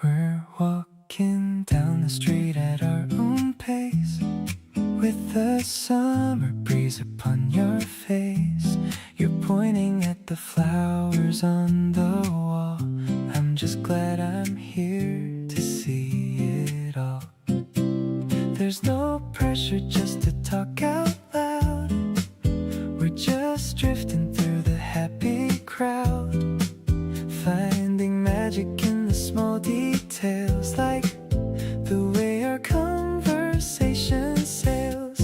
We're walking down the street at our own pace, with the summer breeze upon your face. You're pointing at the flowers on the wall. I'm just glad I'm here to see it all. There's no pressure just to talk out loud. We're just drifting through the happy crowd, finding magic in the small details, like the way our conversation sails.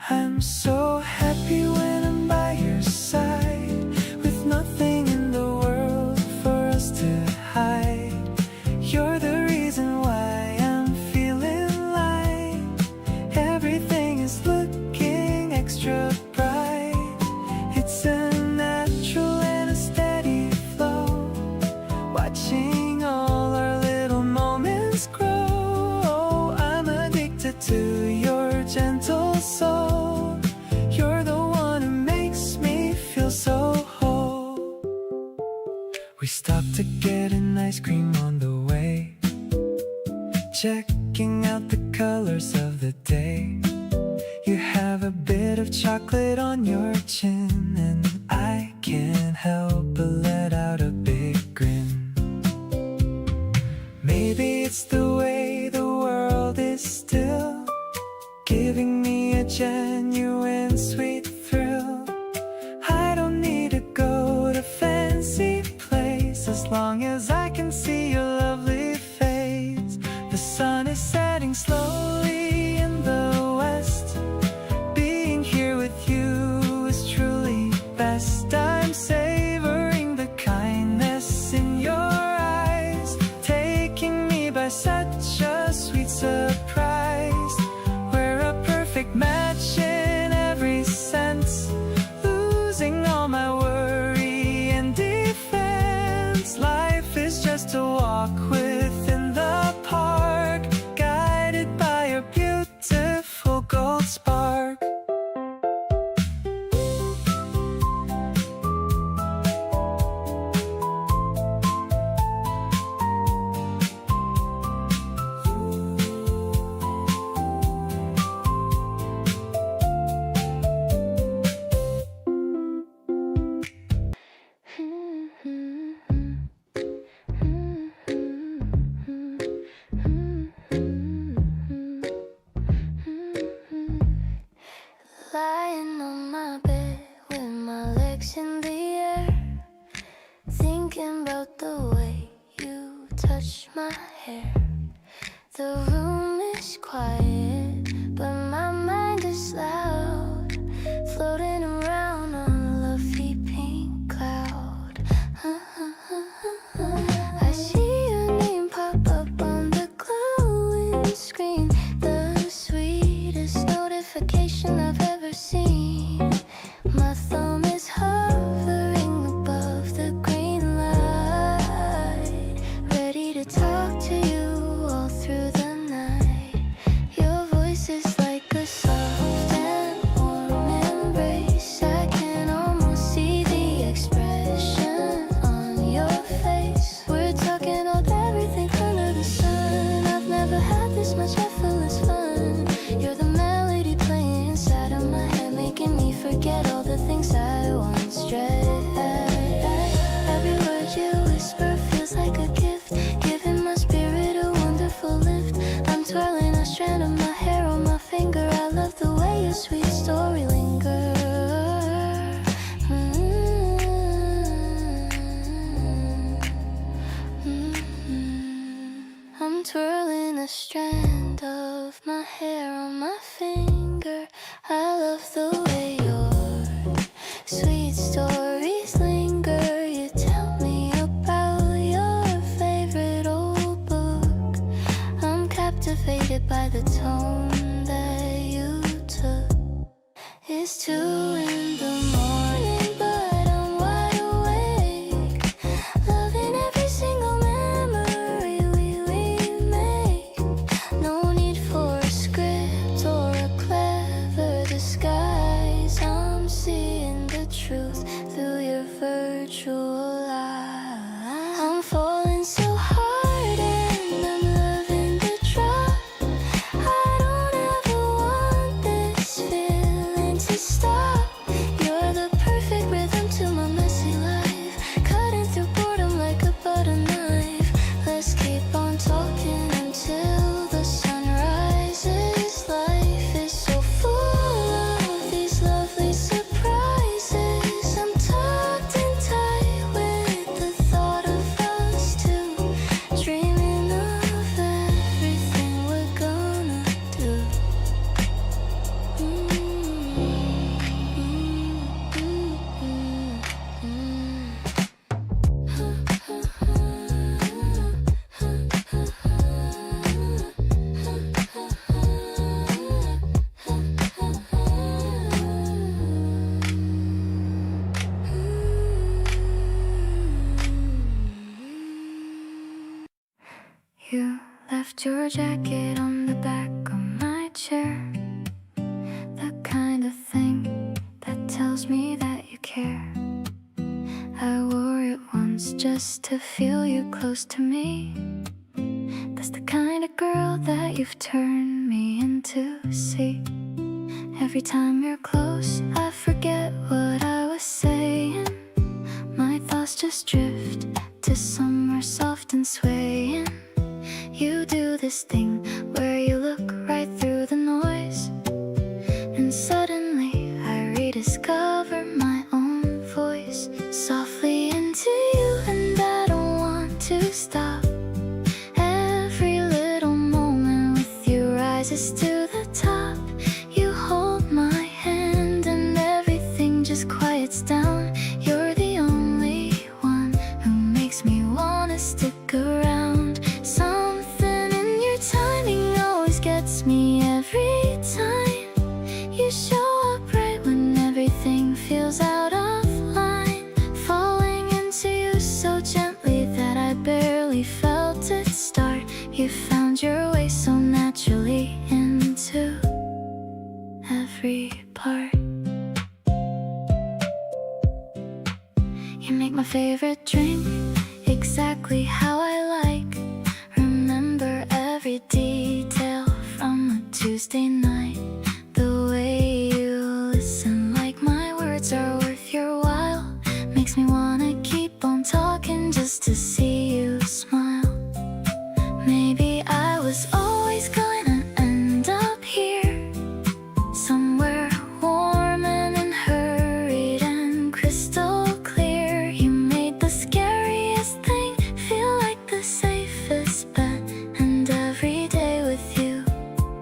I'm so happy when I'm by your side, with nothing in the world for us to hide. You're the reason why I'm feeling like everything is looking extra bright. It's a natural and a steady flow, watching all our little moments grow. Oh, I'm addicted to your gentle soul. You're the one who makes me feel so whole. We stopped to get an ice cream on the way, checking out the colors of the day. You have a bit of chocolate on your chin, and I can't help but let out a big grin. Maybe it's the way the world is still, giving me a genuine sweet thrill. I don't need to go to fancy place, as long as I can see your lovely face. The sun is setting slowly in the west. Being here with you is truly best. I'm savoring the kindness in your eyes, taking me by such a sweet surprise. We're a perfect match in every sense, losing all my worry and defense. Life is just a walk within the park, guided by your beautiful gold spark. Lying on my bed with my legs in the air, thinking about the way you touch my hair. The room is quiet, but my mind is loud, floating around on a lofi pink cloud. I see your name pop up on the glowing screen, the sweetest notification I've ever seen. My thumb is hovering above the green light, ready to talk to you all through the night. Your voice is like a soft and warm embrace. I can almost see the expression on your face. We're talking about everything under the sun. I've never had this much effortless fun. You're the melody playing inside of my head, making me forget all the things I once dread. Every word you whisper feels like a gift, giving my spirit a wonderful lift. I'm twirling a strand of my hair on my finger. I love the way your sweet story lingers. I'm twirling a strand of my hair on my finger. I love the way your sweet stories linger. You tell me about your favorite old book. I'm captivated by the tone that you took. It's 2 in the morning, but I'm wide awake, loving every single memory we make. No need for a script or a clever disguise. You left your jacket on the back of my chair, the kind of thing that tells me that you care. I wore it once just to feel you close to me. That's the kind of girl that you've turned me into. See, every time you're close, I forget what I was saying. My thoughts just drift to somewhere soft and swaying. You do this thing where you look right through the noise, and suddenly I rediscover my own voice, softly into you, and I don't want to stop. Every little moment with you rises to the top. You hold my hand and everything just quiets down. You're the only one who makes me wanna stick around. Something in your timing always gets me every time. You show up right when everything feels out of line, falling into you so gently that I barely felt it start. You found your way so naturally into every part. You make my favorite drink exactly how I like. Remember every detail from a Tuesday night. The way you listen like my words are worth your while makes me wanna keep on talking just to see you smile. Maybe I was always gonna end up here, somewhere warm and unhurried and crystal clear. You made the scariest thing feel like the safest bet, and every day with you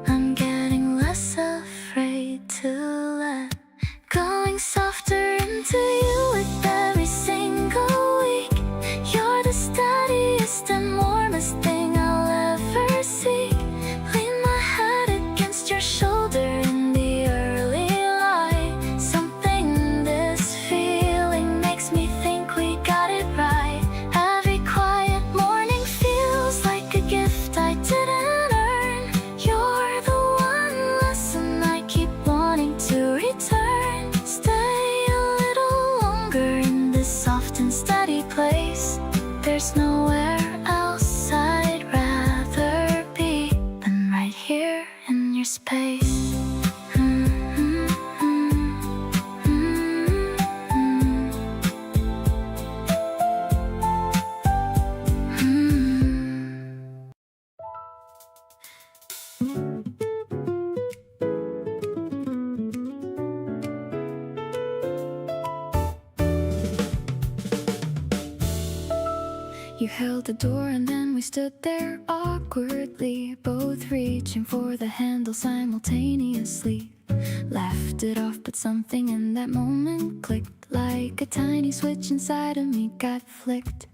I'm getting less afraid to let going softer into you with every single week. You're the steadiest and warmest thing I'll ever see. Lean my head against your shoulder in the early light. Something in this feeling makes me think we got it right. Every quiet morning feels like a gift I didn't earn. You're the one lesson I keep wanting to return. Stay a little longer in this soft and steady place. There's nowhere else I'd rather be than right here in your space. You held the door and then we stood there awkwardly, both reaching for the handle simultaneously. Laughed it off, but something in that moment clicked, like a tiny switch inside of me got flicked.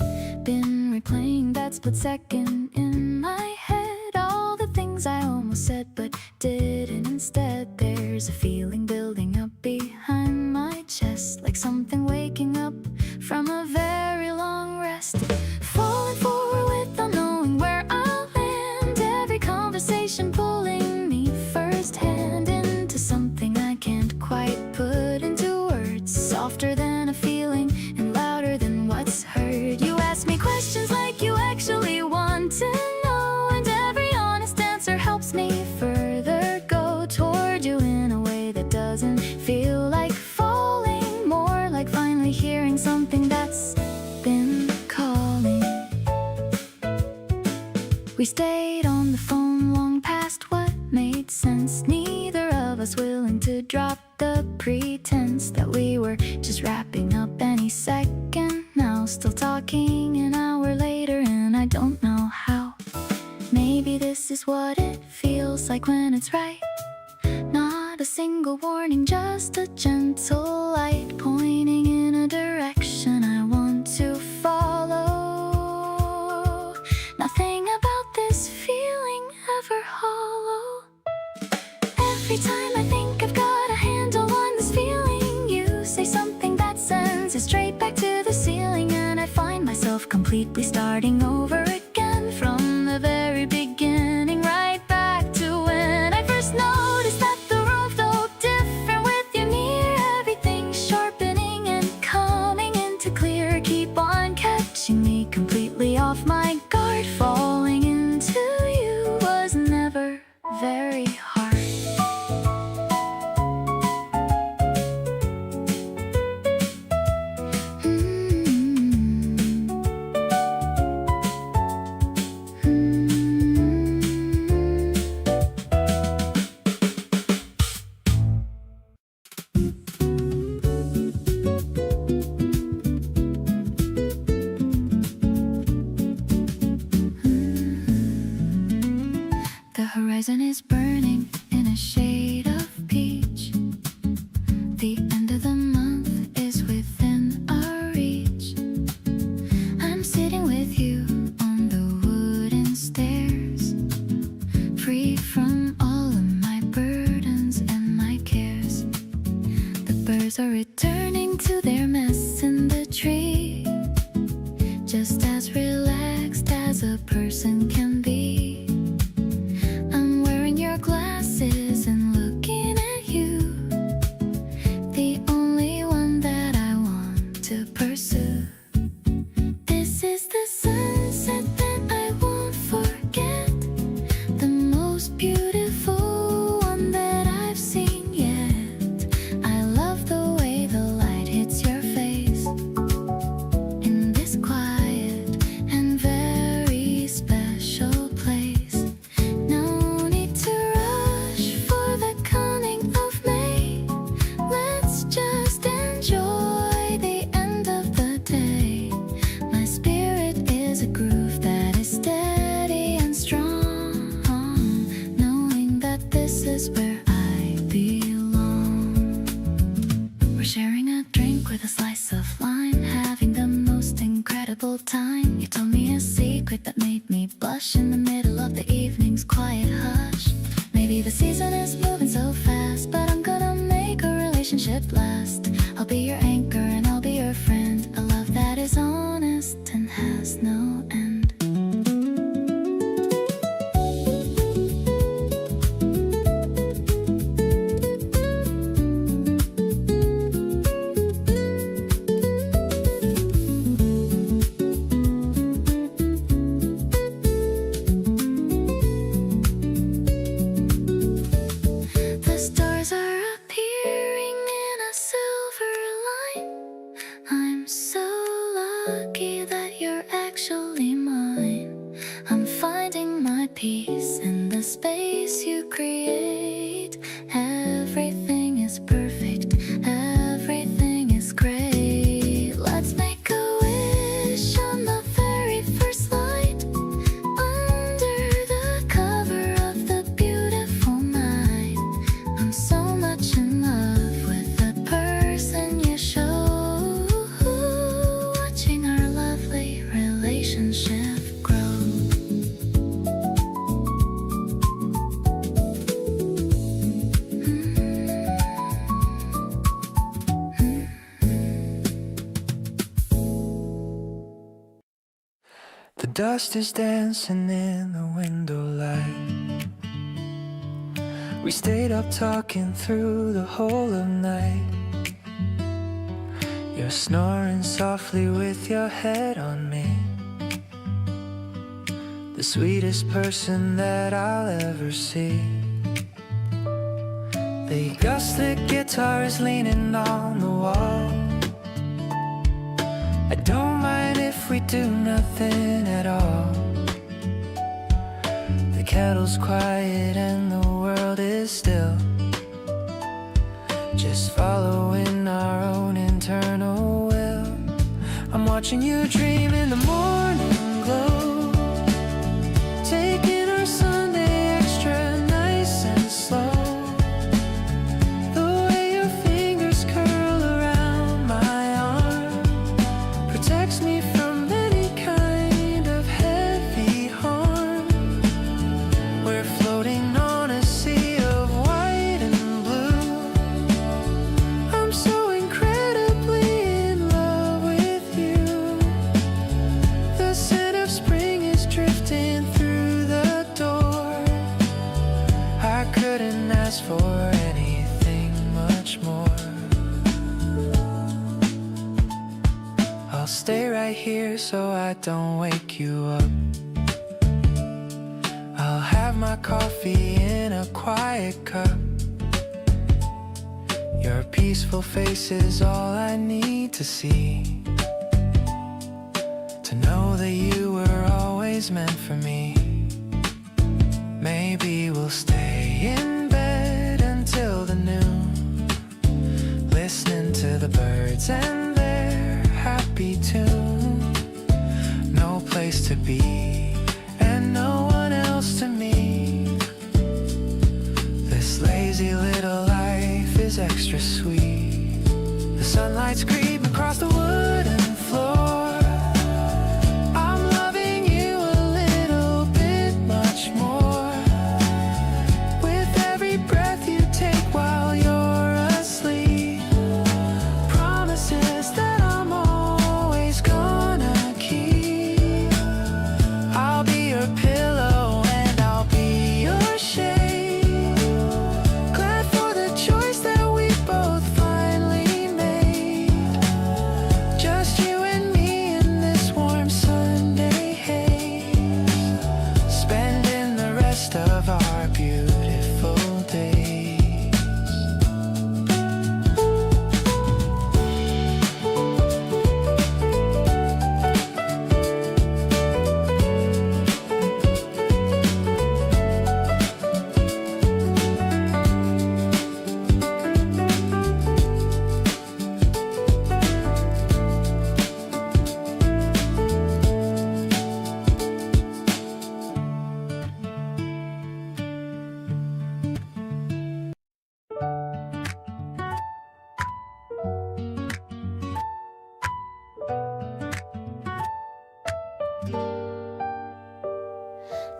Been replaying that split second in my head, all the things I almost said but didn't instead. There's a feeling building up behind my chest, like something waking up from a very long rest. Falling forward without knowing where I'll land. Every conversation pulling me firsthand into something I can't quite put into words. Softer than a feeling and louder than what's heard. You ask me questions like you actually want to know, and every honest answer helps me further go toward you in a way that doesn't feel like falling, more like finally hearing something that's been calling. We stayed on the phone long past what made sense, neither of us willing to drop the pretense that we were just wrapping up any second now. Still talking an hour later and I don't know how. Maybe this is what it feels like when it's right. Not a single warning, just a gentle light pointing in a direction I want to follow. Nothing about this feeling ever hollow. Every time I think I've got a handle on this feeling, you say something that sends it straight back to the ceiling, and I find myself completely starting over again from the very off my guard. Falling into you was never very hard. The horizon is burning in a shade of peach. The end of the month is within our reach. I'm sitting with you on the wooden stairs, free from all of my burdens and my cares. The birds are returning to their mess in the tree, just as relaxed as a person can be. Glasses and looking at you, the only one that I want to pursue. This is the sunset that I won't forget, the most beautiful one that I've seen yet. I love the way the light hits your face in this quiet and very special place. No need to for the cunning of May. Let's just enjoy the end of the day. My spirit is a groove that is steady and strong, knowing that this is where I belong. We're sharing a drink with a slice of lime, having the most incredible time. You told me a secret that made me blush in the middle of the evening's quiet hush. Maybe the season is moving so fast, but I'm gonna make a relationship last. I'll be your anchor and I'll be your friend, a love that is honest and has no end. Peace in the space you create. Everything is perfect, everything is great. Let's make a wish on the very first light, under the cover of the beautiful night. I'm so much in love with the person you show, watching our lovely relationship grow. The dust is dancing in the window light. We stayed up talking through the whole of night. You're snoring softly with your head on me, the sweetest person that I'll ever see. The acoustic guitar is leaning on the wall. I don't mind if we do nothing at all. The kettle's quiet and the world is still, just following our own internal will. I'm watching you dream in the morning glow, taking our Sunday extra nice and slow. The way your fingers curl around my arm protects me from any kind of heavy harm. We're floating on a sea of white and blue. I'm so incredibly in love with you. I don't wake you up. I'll have my coffee in a quiet cup. Your peaceful face is all I need to see, to know that you were always meant for me. Maybe we'll stay in bed until the noon, listening to the birds and their happy tune. No place to be and no one else to meet. This lazy little life is extra sweet. The sunlight's creeping across the wooden floor. I'm loving you a little bit much more with every breath you take while you're asleep. Promises that I'm always gonna keep. I'll be your pillow and I'll be your shade. Glad for the choice that we both finally made. Just you and me in this warm Sunday haze, spending the rest of our beautiful days.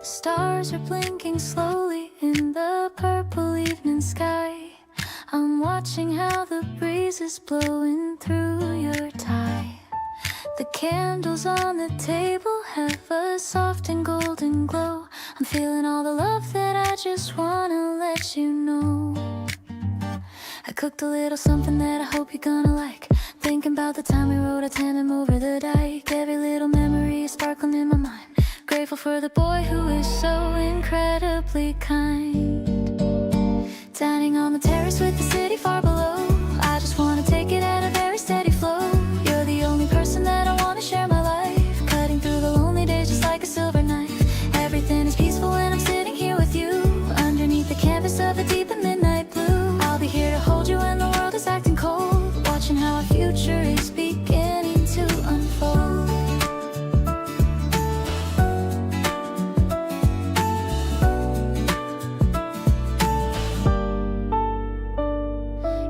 The stars are blinking slowly in the purple evening sky. I'm watching how the breeze is blowing through your tie. The candles on the table have a soft and golden glow. I'm feeling all the love that I just wanna let you know. I cooked a little something that I hope you're gonna like. Thinking about the time we rode a tandem over the dike. Every little memory is sparkling in my mind. Grateful for the boy who is so incredibly kind. Dining on the terrace with the city far below. I just wanna take it at a very steady flow. You're the only person that I wanna share my life. Cutting through the lonely days just like a silver knife. Everything is peaceful when I'm sitting here with you, underneath the canvas of a deep and midnight blue. I'll be here to hold you when the world is acting cold, watching how our future is beginning to unfold.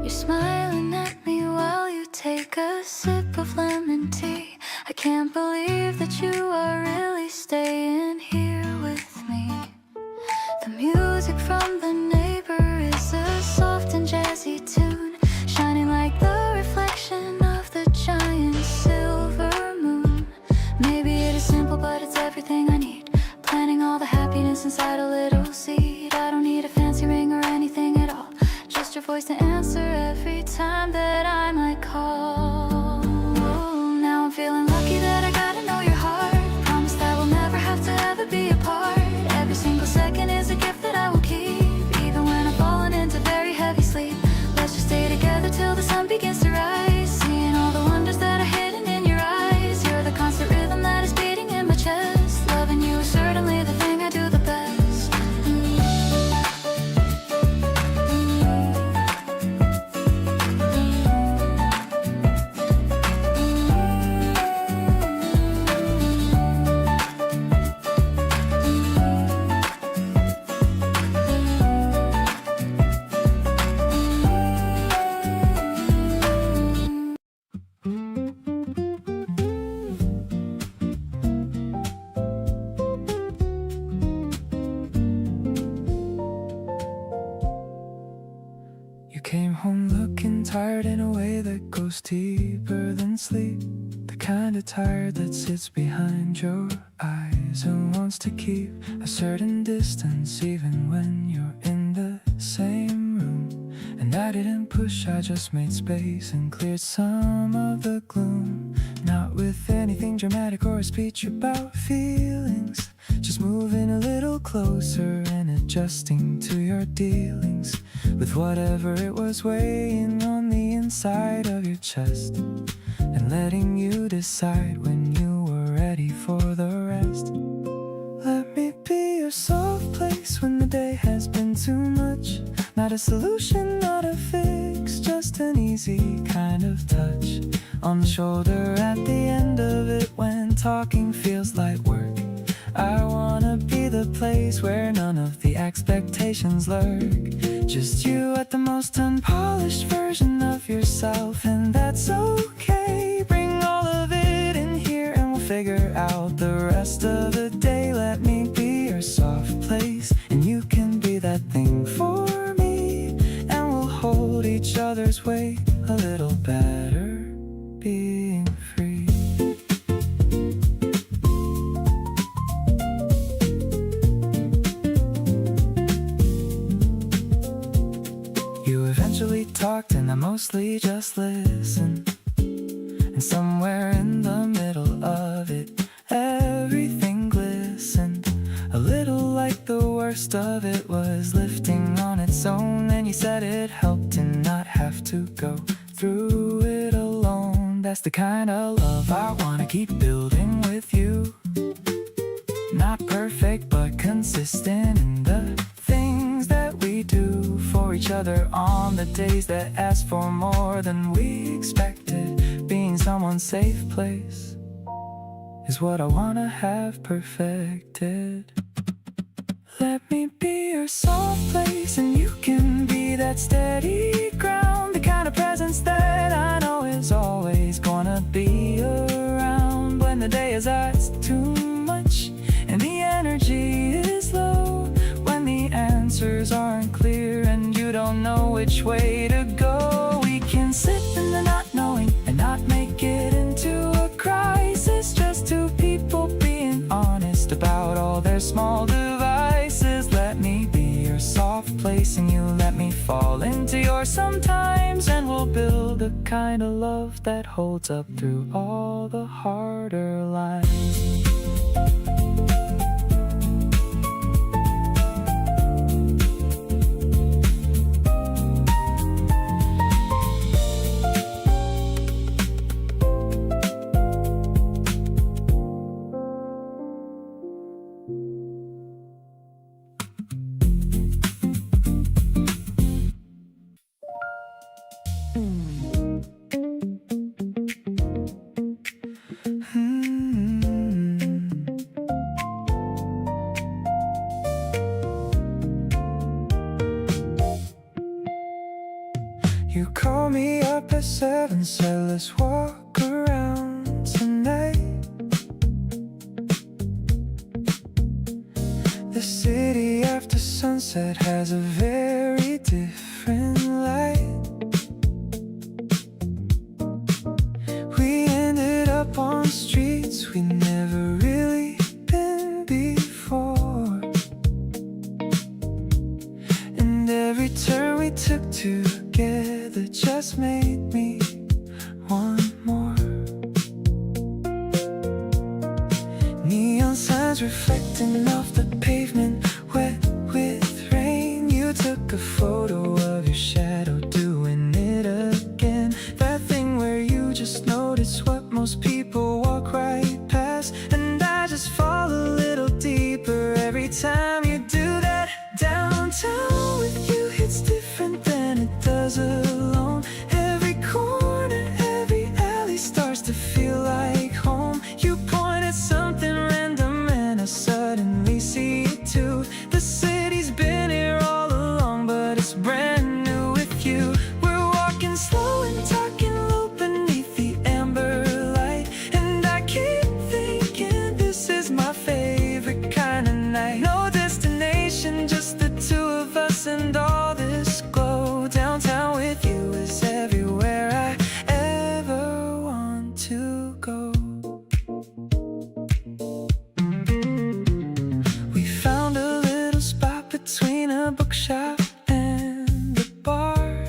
You're smiling at me while you take a sip of lemon tea. I can't believe that you are really staying here with me. The music from the neighbor is a soft and jazzy tune, shining like the reflection of the giant silver moon. Maybe it is simple, but it's everything I need. Planting all the happiness inside a little seed. I don't need a fancy ring or anything at all, just your voice to answer every time that I might call. Now I'm feeling lucky that I got to know your heart. Promise that we'll never have to ever be apart. Every single second is a gift that I will keep, even when I'm falling into very heavy sleep. Let's just stay together till the sun begins to rise, seeing all the wonders that are hidden in your eyes. You're the constant rhythm that is beating in my chest. Loving you is certainly the thing I do the best. Came home looking tired in a way that goes deeper than sleep. The kind of tired that sits behind your eyes and wants to keep a certain distance even when you're in the same room. And I didn't push, I just made space and cleared some of the gloom. Not with anything dramatic or a speech about feelings, just moving a little closer and adjusting to your dealings with whatever it was weighing on the inside of your chest, and letting you decide when you were ready for the rest. Let me be your soft place when the day has been too much. Not a solution, not a fix, just an easy kind of touch on the shoulder at the end of it when talking feels like work. I wanna be the place where none of the expectations lurk. Just you at the most unpolished version of yourself, and that's okay. Bring all of it in here and we'll figure out the rest of the day. Let me be your soft place and you can be that thing for me, and we'll hold each other's weight a little better, being free. You eventually talked and I mostly just listened, and somewhere in the middle of it everything glistened, a little like the worst of it was lifting on its own. And you said it helped to not have to go through it alone. That's the kind of love I wanna keep building with you. Not perfect but consistent in the things that we do for each other on the days that ask for more than we expected. Being someone's safe place is what I wanna have perfected. Let me be your soft place and you can be that steady ground, the kind of presence that I know is always gonna be around when the day is asked too much and the energy is low, when the answers aren't clear and you don't know which way to go. We can sit in the not knowing and not make it into a crisis, just two people being honest about all their small devices. Let me be your soft place and you let me fall into yours sometimes, and we'll build the kind of love that holds up through all the harder lines. You call me up at 7, said let's walk around tonight. The city after sunset has a very different light. We ended up on streets we'd never really been before, and every turn we took together just made me want more. Neon signs reflecting off the pavement, wet with rain. You took a photo of your shadow doing it again, that thing where you just notice what most people walk right past. And I just fall a little deeper every time you do that. Downtown with you hits different than it does alone. Every corner, every alley starts to feel like home. You point at something random and I suddenly see it too. The city's been here all along, but it's brand new with you. We're walking slow and talking low beneath the amber light, and I keep thinking this is my favorite kind of night. No destination, just the two of us and all this glow. Downtown with you is everywhere I ever want to go. We found a little spot between a bookshop and a bar.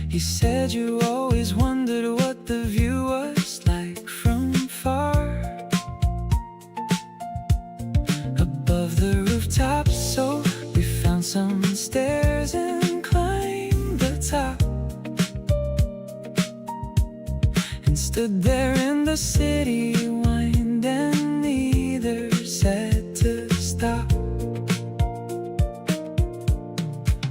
You said you city wind and neither said to stop.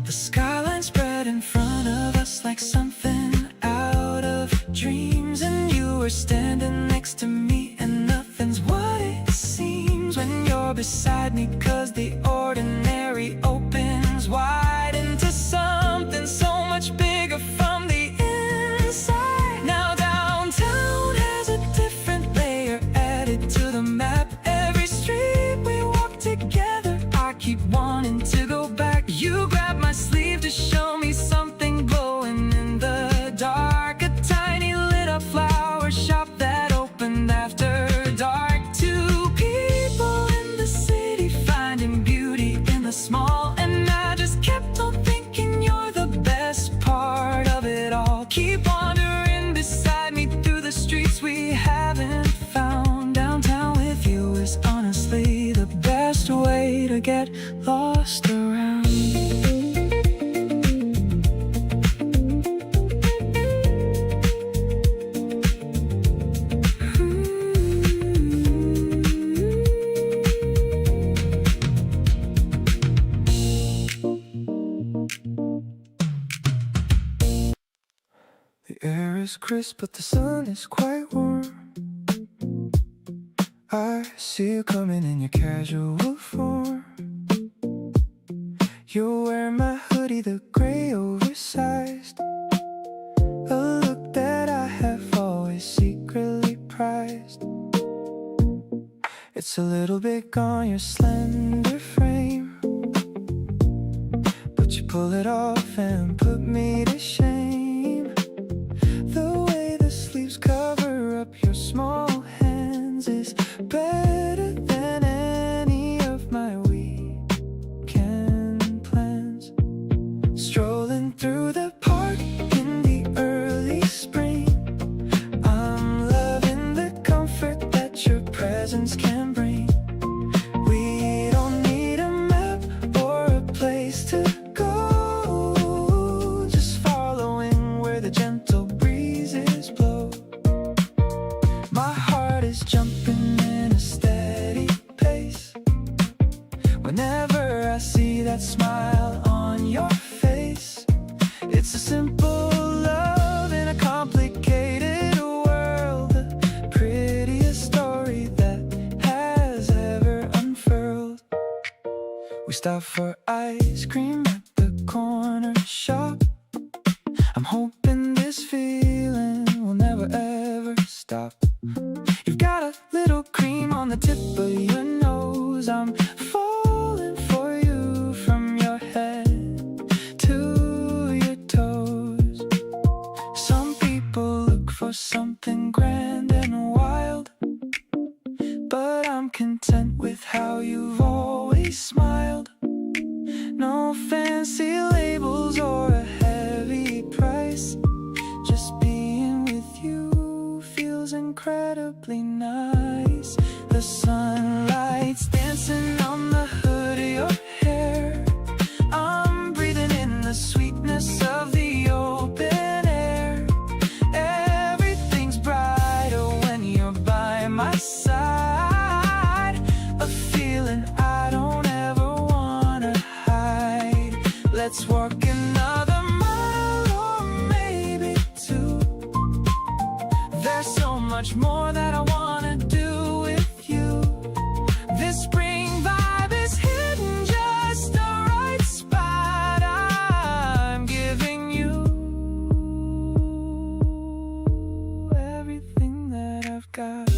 The skyline spread in front of us like something out of dreams, and you were standing next to me, and nothing's what it seems when you're beside me, 'cause the ordinary opens wide into something so much bigger from the inside. Now downtown has a different layer added to the map. Every street we walk together, I keep wanting to go back. You grab my sleeve to show me something glowing in the dark. A tiny lit up flower shop that opened after dark. Two people in the city finding beauty in the small, and I just kept on thinking you're the best part of it all. Keep wandering beside me through the streets we haven't found. Downtown with you is honestly the best way to get lost around. The air is crisp, but the sun is quite warm. I see you coming in your casual form. You wear my hoodie, the gray oversized, a look that I have always secretly prized. It's a little big on your slender frame, but you pull it off and put me to shame. The way the sleeves cover up your small hands is better than any of my weekend plans. Strolling through the park in the early spring, I'm loving the comfort that your presence can bring. We don't need a map or a place to go, just following where the gentle breezes blow. My heart is jumping in a steady pace whenever I see that smile on your face. It's a simple love in a complicated world, the prettiest story that has ever unfurled. We stop for ice cream at the corner shop. I'm hoping this feeling will never ever stop. You've got a little cream on the tip of your nose. I'm falling for you from your head to your toes. Some people look for something grand and wild, but I'm content with how you've always smiled. No fancy labels or a heavy price, just being with you feels incredibly nice. The sunlight's dancing on the hood of your hair. I'm breathing in the sweetness of the open air. Everything's brighter when you're by my side, a feeling I don't ever wanna hide. Let's walk another mile or maybe two. There's so much more that I wanna do with you. This spring vibe is hitting just the right spot. I'm giving you everything that I've got.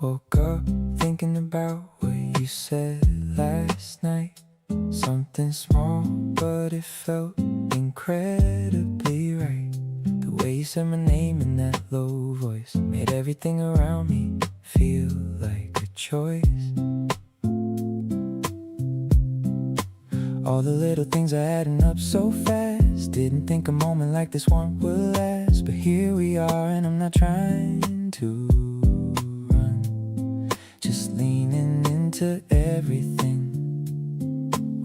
Woke up thinking about what you said last night. Something small, but it felt incredibly right. The way you said my name in that low voice made everything around me feel like a choice. All the little things are adding up so fast. Didn't think a moment like this one would last, but here we are and I'm not trying to run, just leaning into everything.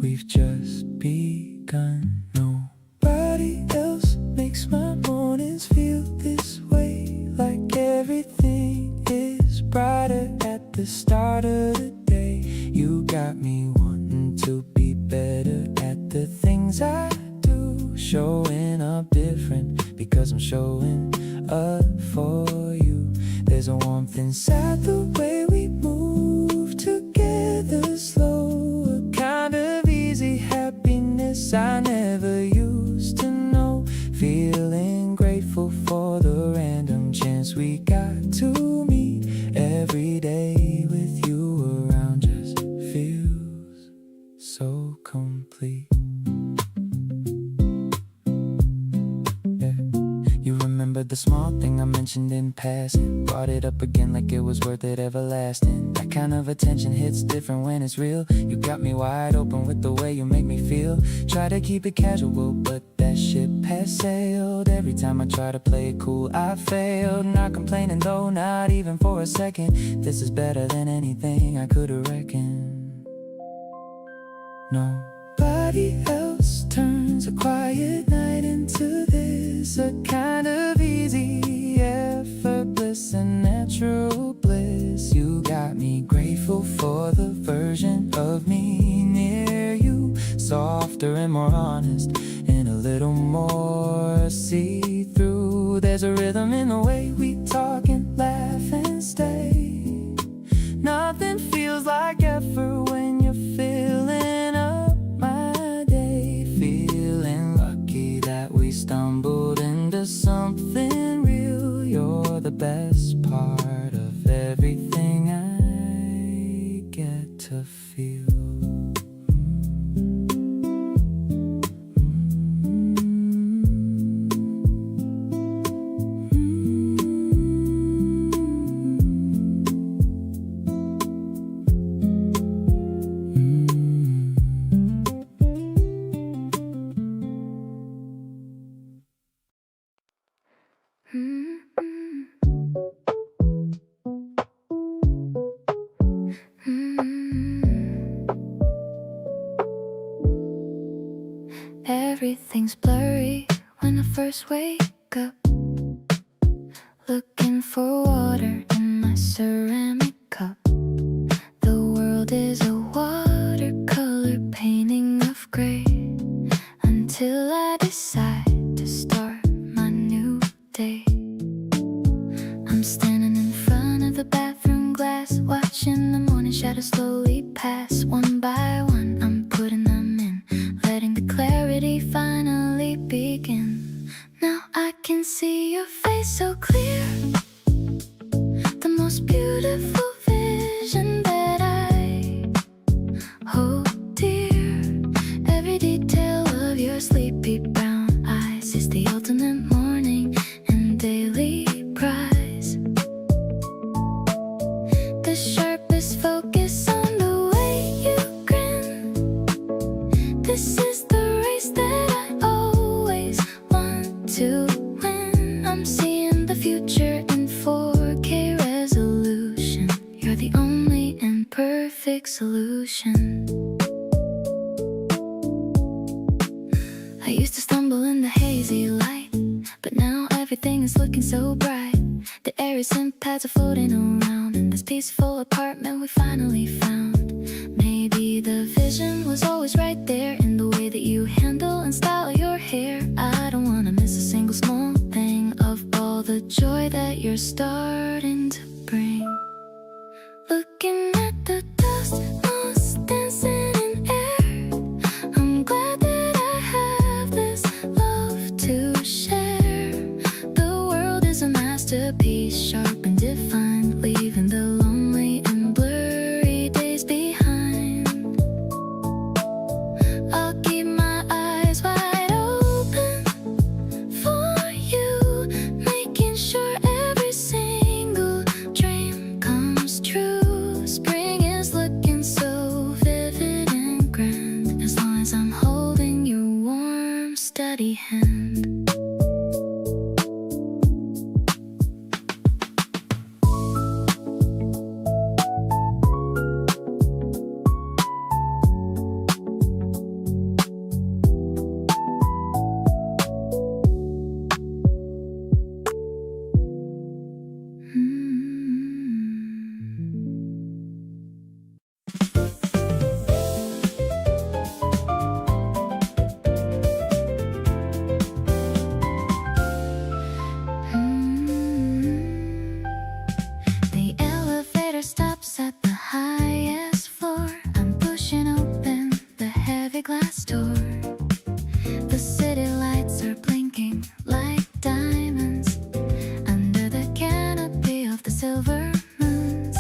We've just begun. Nobody else makes my mornings feel this way, like everything is brighter at the start of the day. You got me wanting to be better at the things I do, showing up different because I'm showing up for you. There's a warmth inside the way we move together, slow, a kind of easy happiness I never used to know. Feeling grateful for the random chance we got to meet. Every day with you around just feels so complete. You remember the small thing I mentioned in passing, brought it up again like it was worth it everlasting. That kind of attention hits different when it's real. You got me wide open with the way you make me feel. Try to keep it casual, but that ship has sailed. Every time I try to play it cool, I failed. Not complaining though, not even for a second. This is better than anything I could've reckoned. Nobody else turns a quiet night into this, a kind of easy, effortless and natural bliss. You got me grateful for the version of me near you, softer and more honest and a little more see-through. There's a rhythm in the way we talk and laugh and stay. Nothing feels like effort when you're filling up my day. Feeling lucky that we stumbled into something real. You're the best part of everything I get to feel. Everything's blurry when I first wake up, looking for water in my ceramic cup. The world is a watercolor painting of gray, until I decide to start my new day. I'm standing in front of the bathroom glass, watching the morning shadows slowly pass. One by one I'm putting them in, letting the clarity finally begin. Now I can see your face so clear, the most beautiful vision that I hold dear. Every detail of your sleepy brown eyes is the ultimate morning and daily prize. The sharpest focus on the way you grin. This is the race that I always want to win. I'm seeing the future in 4K resolution. You're the only imperfect solution. I used to stumble in the hazy light, but now everything is looking so bright. The airy scent pads are floating around in this peaceful apartment we finally found. Maybe the vision was always right there in the way that you handle and style your hair. I don't wanna miss a single small thing of all the joy that you're starting to bring. Looking at the dust moths dancing in air, I'm glad that I have this love to share. The world is a masterpiece, sharp and defined, leaving the lonely and blurry days behind. I'll keep my eyes wide open for you, making sure every single hand. The elevator stops at the highest floor. I'm pushing open the heavy glass door. The city lights are blinking like diamonds under the canopy of the silver moons.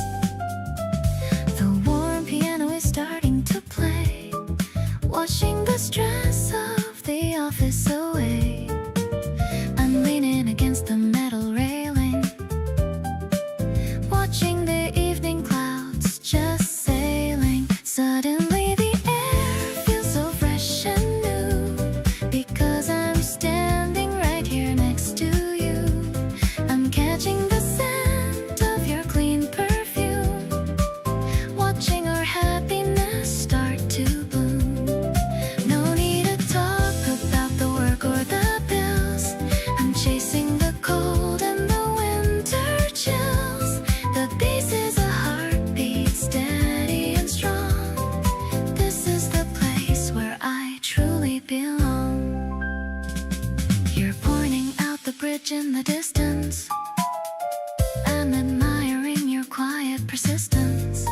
The warm piano is starting to play, washing the stress of the office away. I'm leaning against the metal railing, watching the evening clouds just sailing. Suddenly the air feels so fresh and new, because I'm standing right here next to you. I'm catching the scent of your clean perfume, watching our happiness start to bloom. No need to talk about the work or the bills. I'm chasing the cold and the winter chills. The peace is a heartbeat, steady and strong. This is the place where I truly belong. You're pointing out the bridge in the distance. I'm admiring your quiet persistence,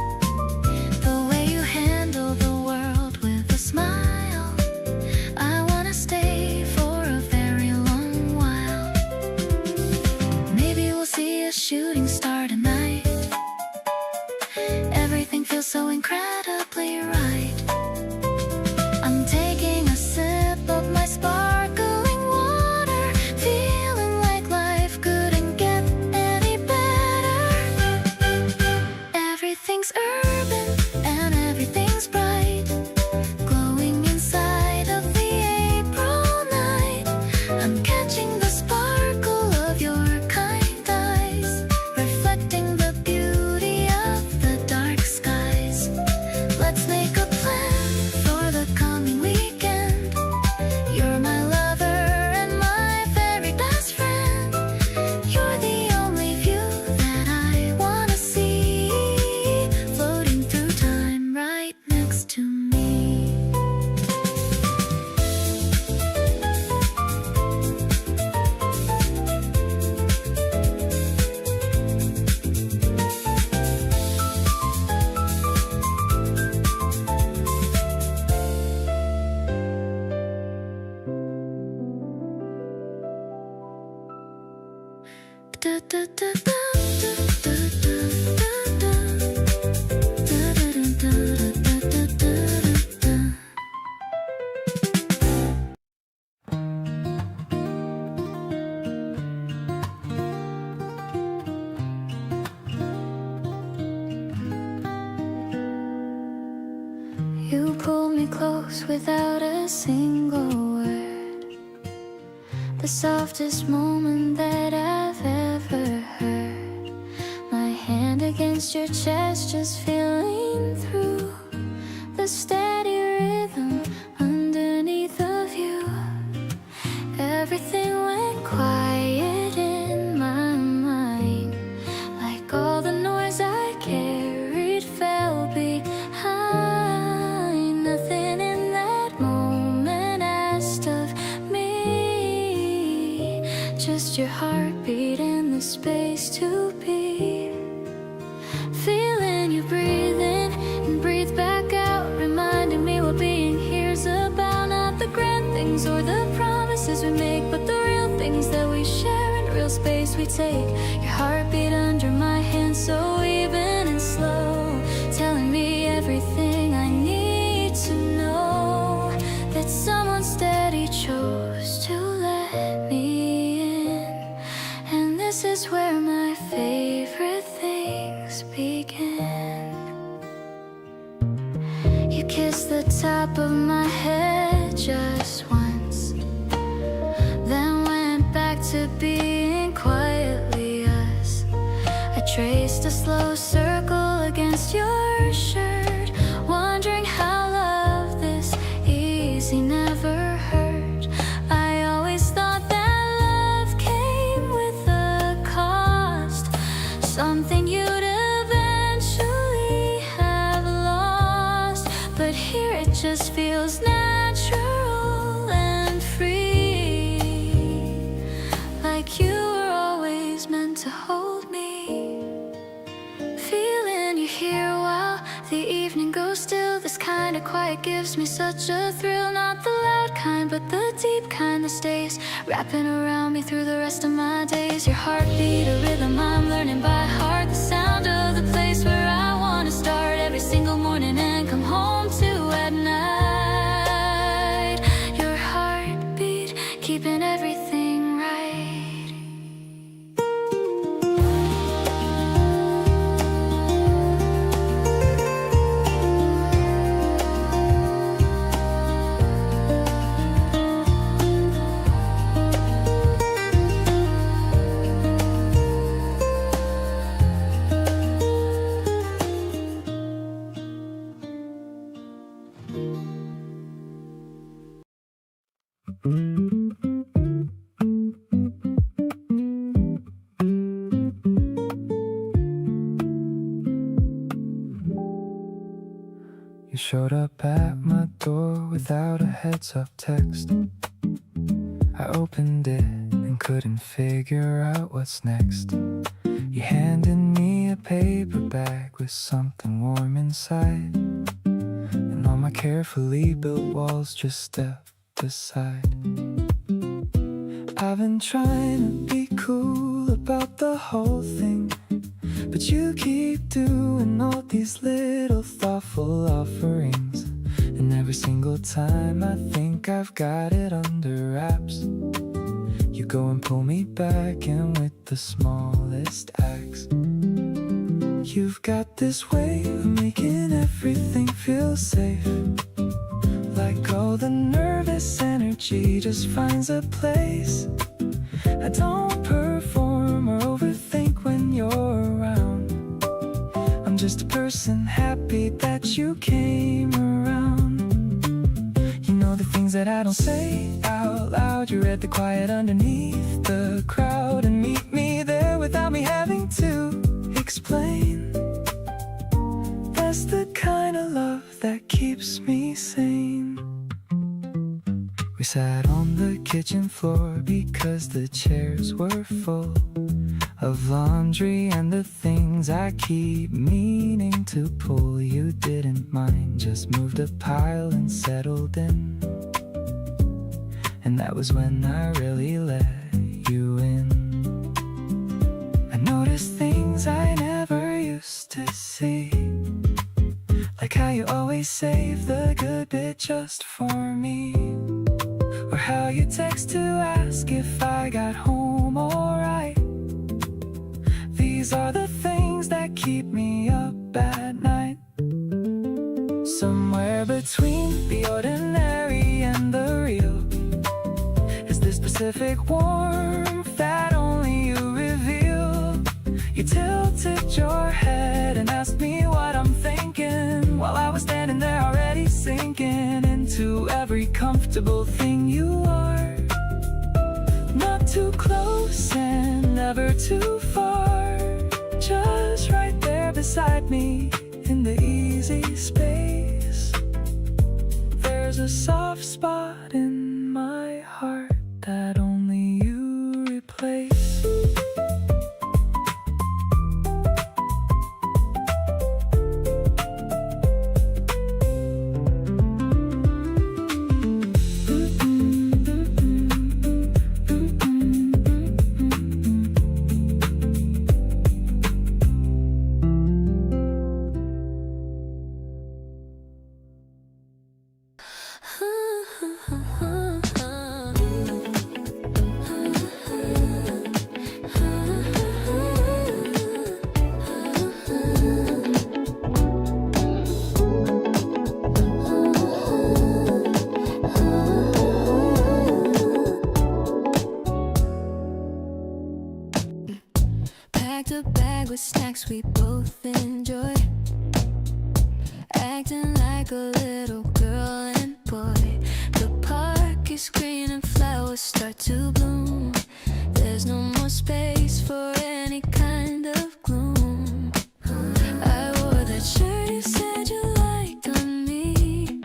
the way you handle the world with a smile. I wanna stay for a very long while. Maybe we'll see a shooting star tonight. Everything feels so incredibly right. I'm taking a sip of my sparkling water, feeling like life couldn't get any better. Everything's urban and everything's bright, glowing inside of the April night. I'm catching the sparkle of your kind eyes, reflecting the beauty of the dark skies. Let's make a plan for the coming weekend. You're my lover and my very best friend. You're the only view that I wanna see, floating through time right next to me. You pulled me close without a single word, the softest moment that I've ever heard. My hand against your chest, just feeling through the steady rhythm underneath of you. Everything went quiet in my mind, like all the noise I carried fell behind. Nothing in that moment asked of me, just your heartbeat in the space to be. Feeling you breathe in and breathe back out, reminding me what being here's about. Not the grand things or the promises we make, but the real things that we share and real space we take. Your heartbeat under my hand, so even and slow, telling me everything I need to know. That someone steady chose to let me in, and this is where my favorite things begin. You kissed the top of my head just once, just feels natural and free, like you were always meant to hold me. Feeling you here while the evening goes still. This kind of quiet gives me such a thrill. Not the loud kind, but the deep kind that stays wrapping around me through the rest of my days. Your heartbeat, a rhythm I'm learning by heart. The sound of the place where I want to start every single morning and come home to at night. Your heartbeat, keeping everything right. You showed up at my door without a heads-up text. I opened it and couldn't figure out what's next. You handed me a paper bag with something warm inside, and all my carefully built walls just stepped aside. I've been trying to be cool about the whole thing, but you keep doing all these little thoughtful offerings, and every single time I think I've got it under wraps, you go and pull me back in with the smallest acts. You've got this way of making everything feel safe, like all the nervous energy just finds a place. I don't perform or overthink when you're around. I'm just a person happy that you came around. You know the things that I don't say out loud. You read the quiet underneath the crowd and meet me there without me having to explain. That's the kind of love that keeps me sane. We sat on the kitchen floor because the chairs were full of laundry and the things I keep meaning to pull. You didn't mind, just moved a pile and settled in, and that was when I really let you in. I noticed things I never used to see, like how you always save the good bit just for me, or how you text to ask if I got home alright. These are the things that keep me up at night. Somewhere between the ordinary and the real is this specific warmth that only you reveal. You tilted your head and asked me what I'm thinking, while I was standing there already sinking into every comfortable thing you are. Not too close and never too far, just right there beside me in the easy space. There's a soft spot in my heart that only you replace. Packed a bag with snacks we both enjoy, acting like a little girl and boy. The park is green and flowers start to bloom. There's no more space for any kind of gloom. I wore that shirt you said you liked on me.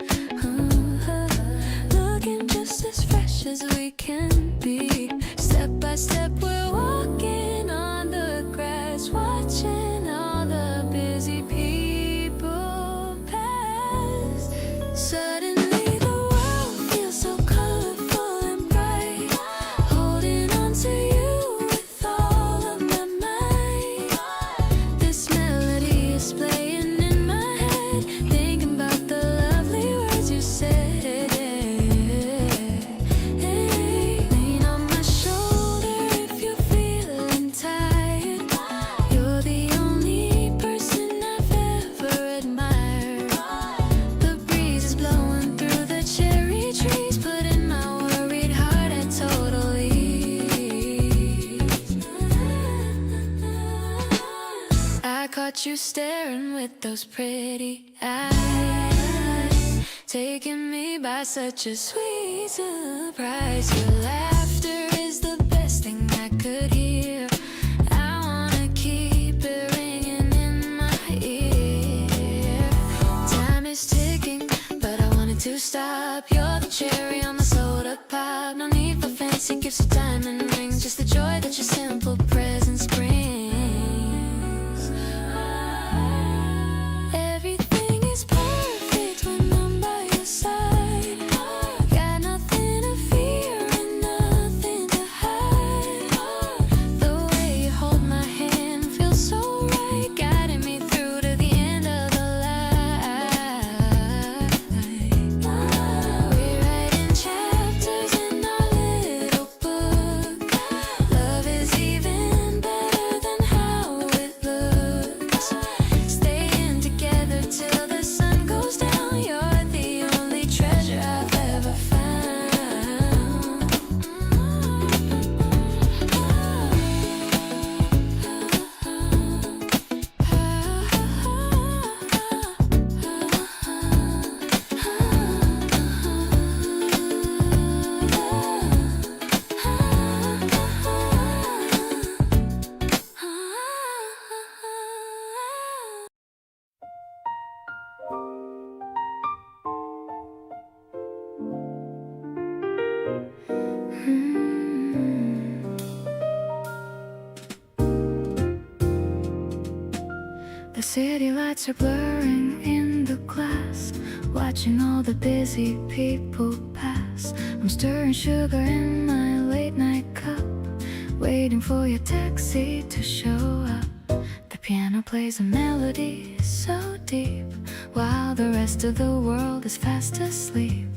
you staring with those pretty eyes, taking me by such a sweet surprise. Your laughter is the best thing I could hear. I wanna keep it ringing in my ear. Time is ticking, but I wanted to stop. You're the cherry on the soda pop. No need for fancy gifts or diamond rings, just the joy that your simple presence brings. Everything is perfect when I'm by your side. Got nothing to fear and nothing to hide. The way you hold my hand feels so right, guiding me through to the end of the light. We're writing chapters in our little book. Love is even better than how it looks. Staying together till the sun goes down. You're the only treasure I've ever The city lights are blurring in the glass, watching all the busy people pass. I'm stirring sugar in my late night cup, waiting for your taxi to show up. The piano plays a melody so deep, while the rest of the world is fast asleep.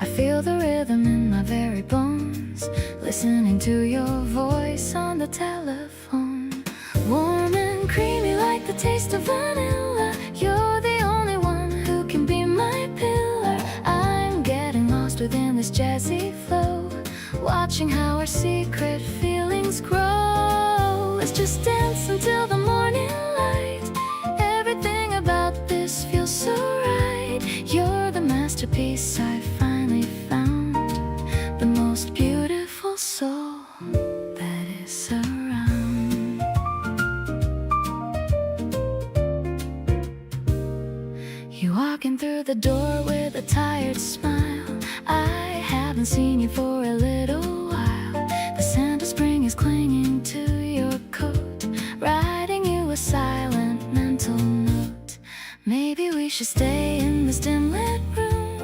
I feel the rhythm in my very bones, listening to your voice on the telephone. Warm and creamy like the taste of vanilla. You're the only one who can be my pillar. I'm getting lost within this jazzy flow, watching how our secret feelings grow. Let's just dance until the morning light. Everything about this feels so right. You're the masterpiece I finally found, the most beautiful soul that is around. You're walking through the door with a tired smile. I haven't seen you for a little while. The scent of spring is clinging to your coat, writing you a silent mental note. Maybe we should stay in this dim lit room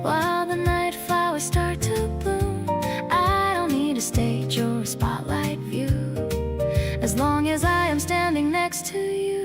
while the night flowers start to bloom. I don't need a stage or a spotlight view, as long as I am standing next to you.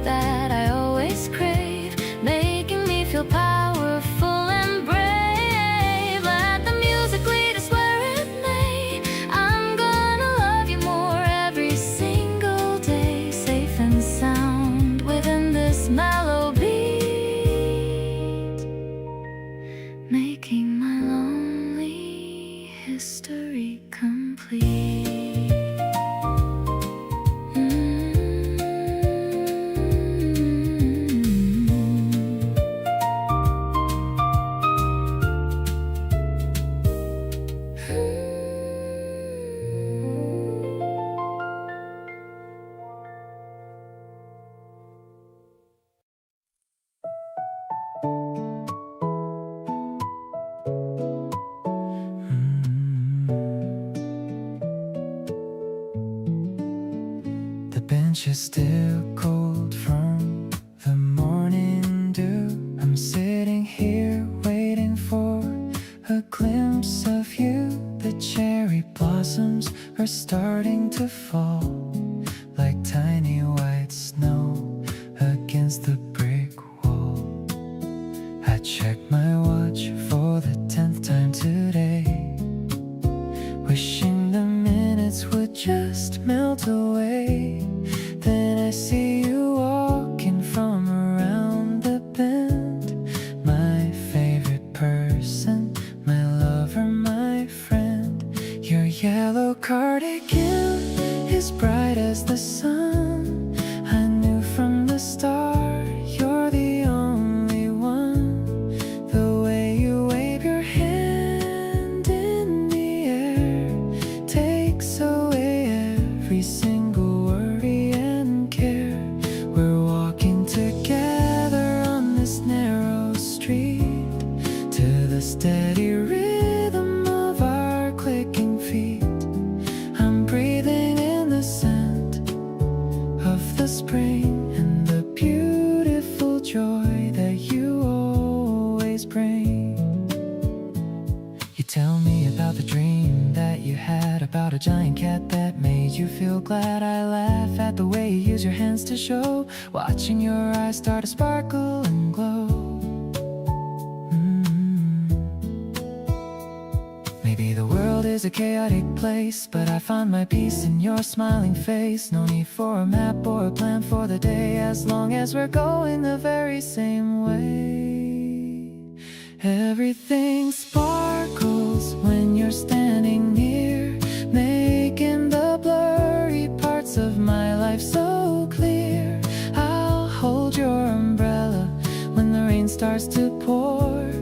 That I always crave, making me feel powerful and brave. Let the music lead us where it may. I'm gonna love you more every single day, safe and sound within this mellow beat, making my lonely history complete. bench is still cold from the morning dew. I'm sitting here waiting for a glimpse of you. The see you walking from around the bend. My favorite person, my lover, my friend. Your yellow cardigan is bright as the sun. I knew from the start you're the only one. The way you wave your hand in the air takes away every single worry and care. We're walking together on this narrow street to the steady rhythm of our clicking feet. I'm breathing in the scent of the spring and the beautiful joy that you always bring. You tell me about the dream that you had about a giant cat that made you feel glad. I laugh at the way you use your hands to show, watching your eyes start to sparkle and glow. Maybe the world is a chaotic place, but I find my peace in your smiling face. No need for a map or a plan for the day, as long as we're going the very same way. Everything sparkles when you're standing near, making the blurry parts of my life so clear. I'll hold your umbrella when the rain starts to pour,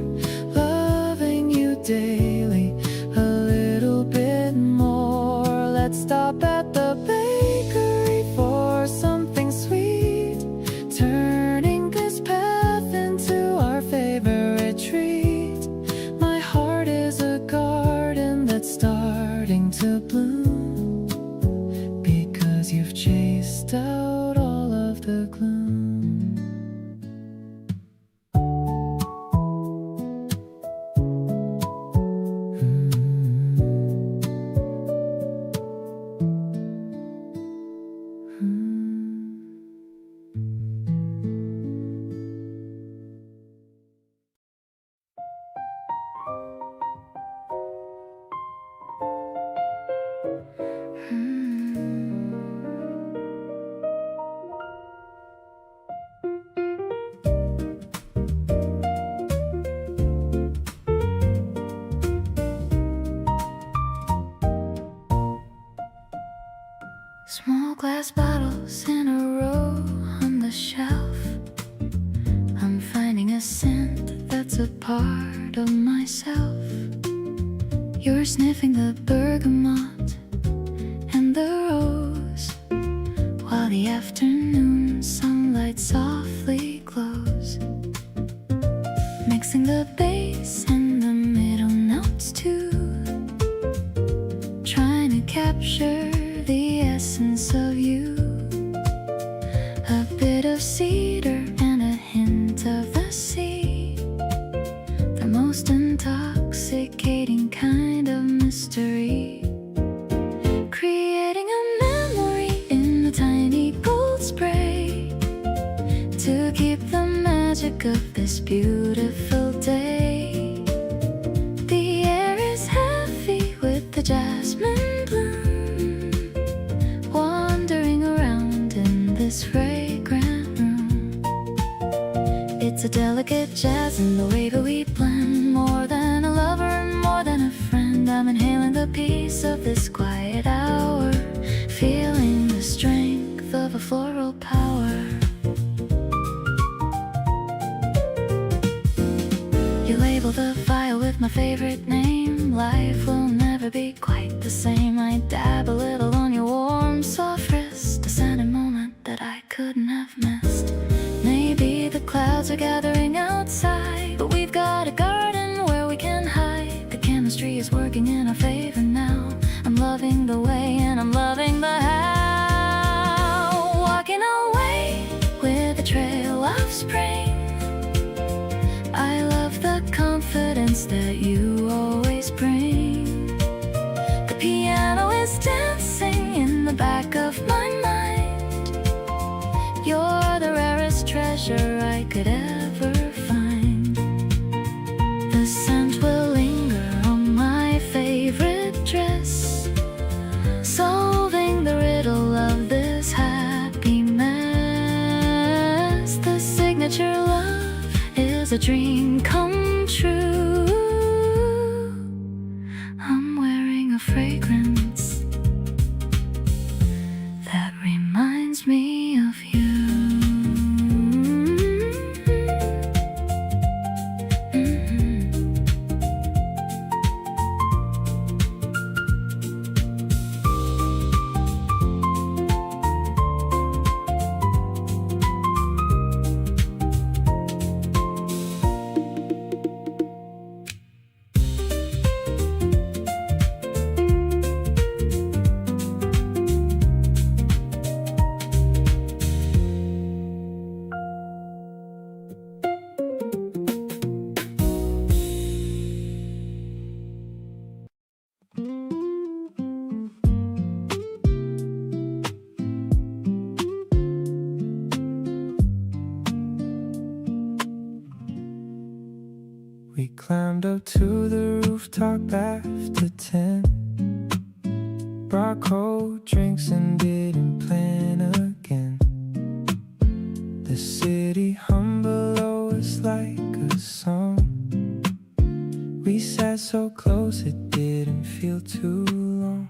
loving you daily a little bit more. Let's stop at the bakery for something sweet, turning this path into our favorite treat. My heart is a garden that's starting to bloom, because you've chased out all of the gloom. Small glass bottles in a row on the shelf. I'm finding a scent that's a part of myself. You're sniffing the bergamot and the rose, while the afternoon sunlight softly glows, mixing the bass and the middle notes too, trying to capture the essence of you. A bit of cedar and a hint of the sea, the most intoxicating kind of mystery, creating a memory in a tiny gold spray to keep the magic of this beautiful day. The air is heavy with the jasmine bloom, wandering around in this fragrant room. It's a delicate jazz in the way that we blend, more than a lover, more than a friend. I'm inhaling the peace of this quiet hour, feeling the strength of a floral power. You label the vial with my favorite name. Life will never be quite the same. I dab a little on your warm, soft wrist, a sudden moment that I couldn't have missed. Maybe the clouds are gathering outside, but we've got a garden where we can hide. The chemistry is working in our favor now. I'm loving the way and I'm loving the how. Walking away with a trail of spring, I love the confidence that you always bring. The piano is dancing in the back of my mind. You're the rarest treasure I could ever find. The scent will linger on my favorite dress, solving the riddle of this happy mess. was a dream come true. I'm wearing a fragrance that reminds me of you. We climbed up to the rooftop after 10, brought cold drinks and didn't plan again. The city hum below us like a song. We sat so close it didn't feel too long.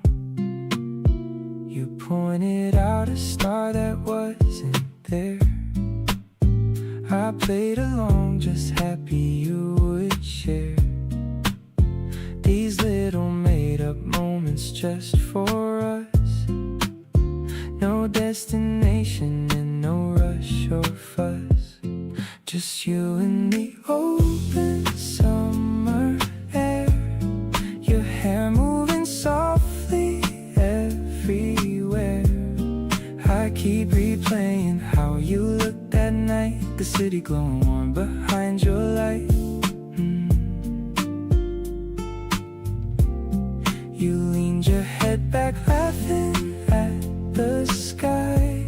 You pointed out a star that wasn't there. I played along, just happy you would share these little made-up moments just for us. No destination and no rush or fuss, just you and the open summer air. Your hair moving softly everywhere. I keep replaying how you looked that night, the city glowing warm behind your light. You leaned your head back laughing at the sky.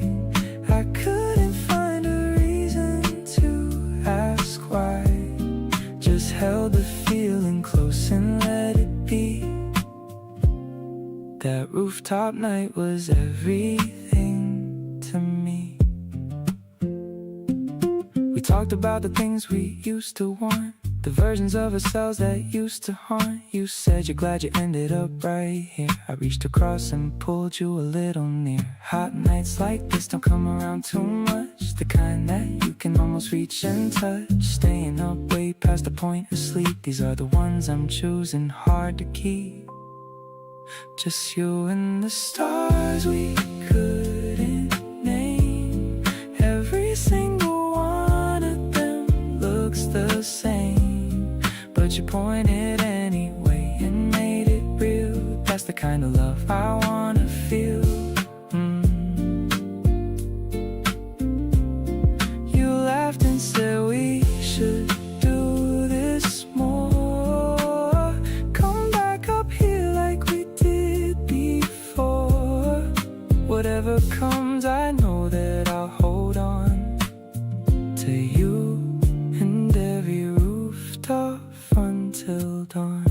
I couldn't find a reason to ask why. Just held the feeling close and let it be. That rooftop night was everything to me. We talked about the things we used to want, the versions of ourselves that used to haunt. You said you're glad you ended up right here. I reached across and pulled you a little near. Hot nights like this don't come around too much, the kind that you can almost reach and touch. Staying up way past the point of sleep, these are the ones I'm choosing, hard to keep. Just you and the stars we couldn't name. Every single one of them looks the same, but you pointed anyway and made it real. That's the kind of love I wanna feel. You laughed and said we should do this more. Come back up here like we did before. Whatever comes, I know that I'll hold on to you and every rooftop until dawn.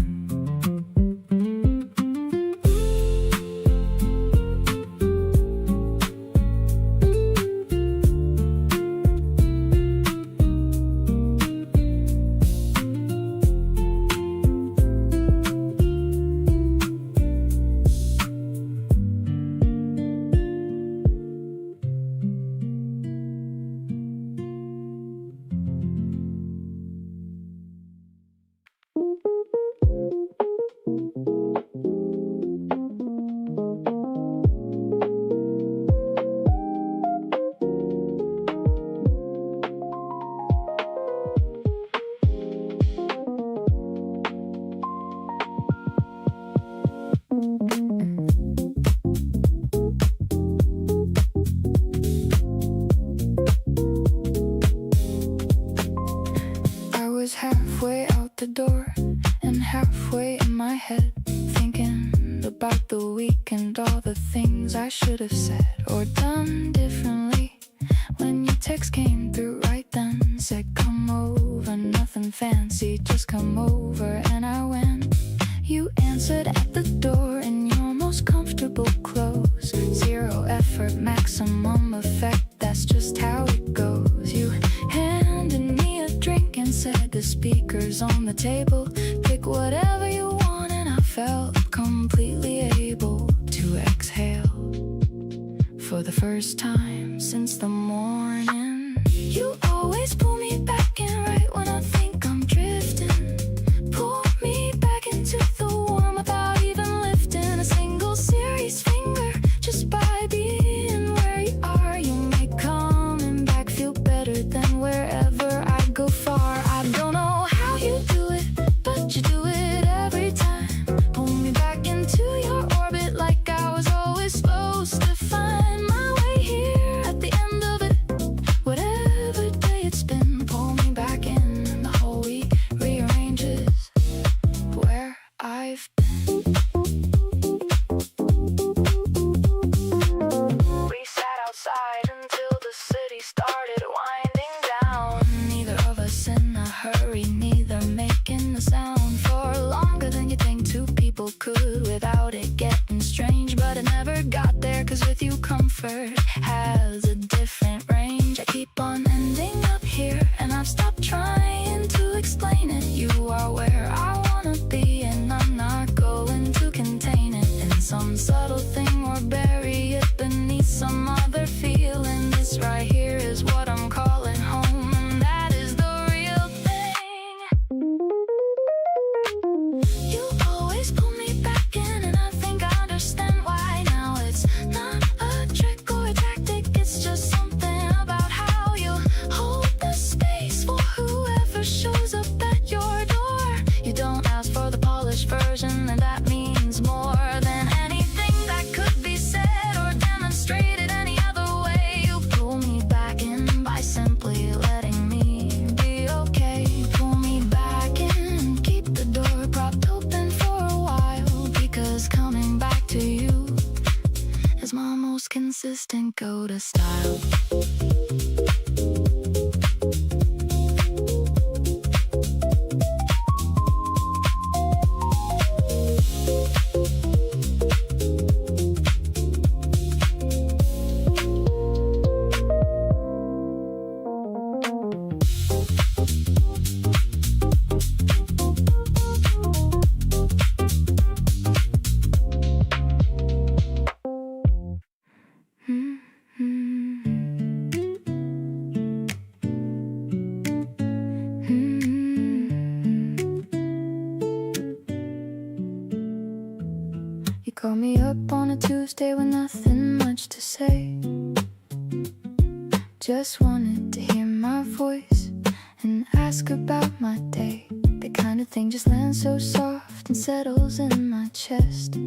I was halfway out the door and halfway in my head, thinking about the weekend, all the things I should have said or done differently. When your text came through right then, said come over, nothing fancy, just come over. And I went. You answered at the door in your most comfortable clothes. Zero effort, maximum effect, that's just how it goes. You handed me a drink and said the table. Pick whatever you want, and I felt completely able to exhale for the first time since the morning. You always pull me back in right when I think I'm drifting. Pull me back into the warm without even lifting a single serious finger. Just by being where you are, you make coming back feel better than wherever I go far. I don't know how you do it, but you do it every time. Pull me back into your orbit like I was always supposed to find my way here at the end of it. Whatever day it's been, pull me back in, and the whole week rearranges where I've been. We sat outside until the city started winding down. Neither of us in a hurry, neither making a sound for longer than you think two people could without it getting strange. But it never got there, cause with you comfort has a different range. I keep on ending up here, and I've stopped trying to explain it. You are where I wanna be, and I'm not going to contain it in some subtle thing or bury it beneath some other feeling. This right here is what I'm calling home, and that is the real thing. You always pull me back in, and I think I understand why now. It's not a trick or a tactic, it's just something about how you hold the space for whoever shows up at your door. You don't ask for the polished version, and that means more than anything that could be said or demonstrated any other way. You pull me back in by simply letting me be okay. Pull me back in, keep the door propped open for a while, because coming back to you is my most consistent go-to style. You call me up on a Tuesday with nothing much to say. Just wanted to hear my voice and ask about my day. The kind of thing just lands so soft and settles in my chest.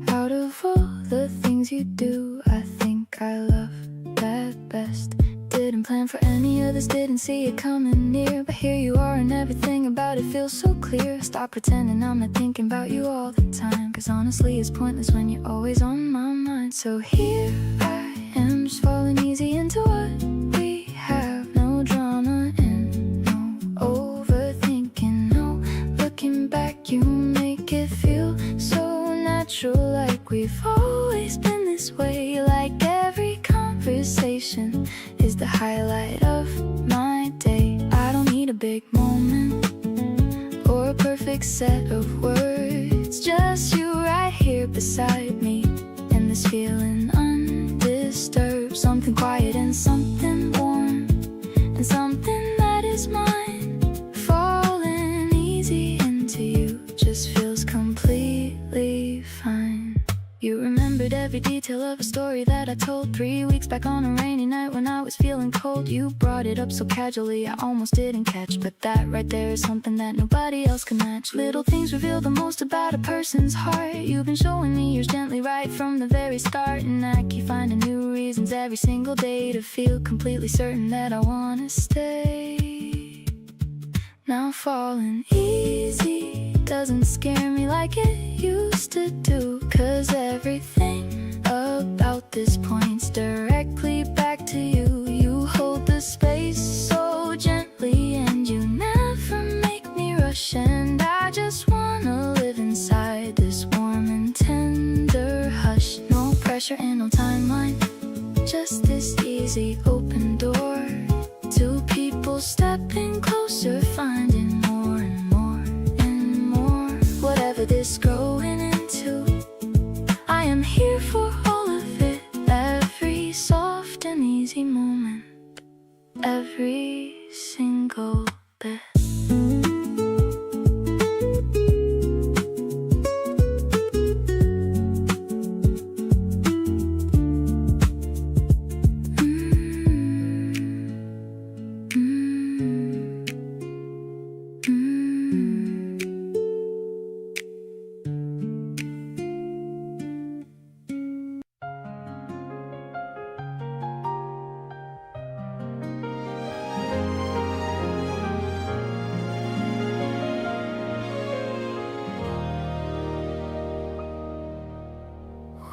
Out of all the things you do, I think I love that best. Didn't plan for any of this, didn't see it coming near, but here you are and everything about it feels so clear. Stop pretending I'm not thinking about you all the time, cause honestly it's pointless when you're always on my mind. So here I am, just falling easy into what we have. No drama and no overthinking, no looking back. You make it feel so natural, like we've always been this way. Like every conversation is the highlight of my day. I don't need a big moment or a perfect set of words, just you right here beside me, and this feeling undisturbed. Something quiet and something warm, and something that is mine. Falling easy into you just feels completely fine. You remembered every detail of a story that I told 3 weeks back on a rainy night when I was feeling cold. You brought it up so casually I almost didn't catch, but that right there is something that nobody else can match. Little things reveal the most about a person's heart. You've been showing me yours gently right from the very start, and I keep finding new reasons every single day to feel completely certain that I wanna stay. Now falling easy doesn't scare me like it used to do, cause everything about this points directly back to you. You hold the space so gently, and you never make me rush, and I just wanna live inside this warm and tender hush. No pressure and no timeline, just this easy open door. Two people stepping closer, finding more every single bit.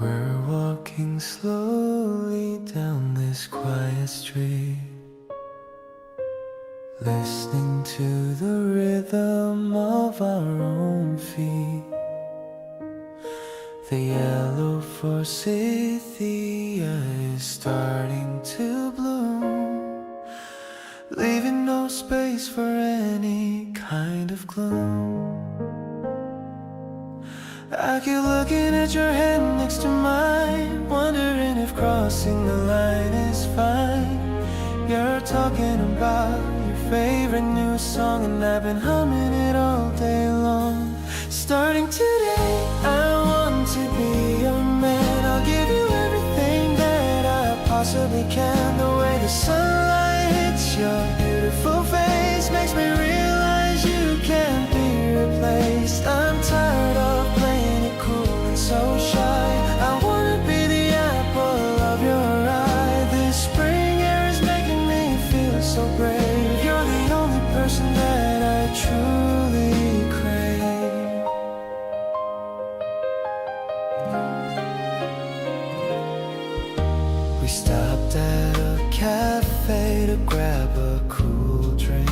We're walking slowly down this quiet street, listening to the rhythm of our own feet. The yellow forsythia is starting to bloom, leaving no space for any kind of gloom. I keep looking at your hand next to mine, wondering if crossing the line is fine. You're talking about your favorite new song, and I've been humming it all day long. Starting today, I want to be your man. I'll give you everything that I possibly can. The way the sunlight hits your beautiful face makes me realize you can't be replaced. I'm tired of playing it cool and so shy. I wanna be the apple of your eye. This spring air is making me feel so brave. You're the only person that I truly crave. We stopped at a cafe to grab a cool drink.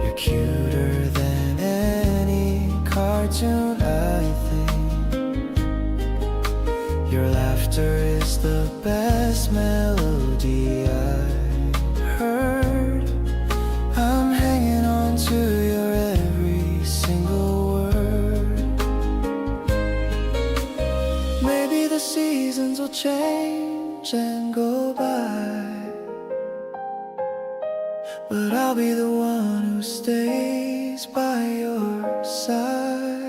You're cuter than any cartoon, I think. Your laughter is the best melody I've heard. I'm hanging on to your every single word. Maybe the seasons will change and go by, but I'll be the one who stays by your side.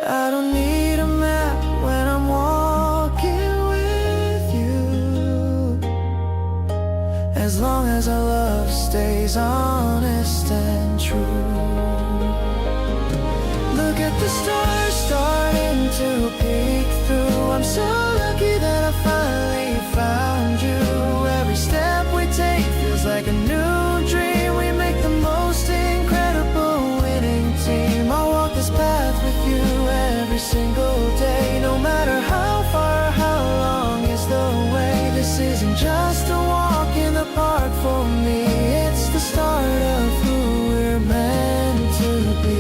I don't need a map when I'm walking with you, as long as our love stays honest and true. Look at the stars starting to peek through. I'm so lucky that I finally found you. Every step we take feels like a new dream. We make the most incredible winning team. I'll walk this path with you every single day, no matter how far, how long is the way. This isn't just a walk in the park for me. It's the start of who we're meant to be.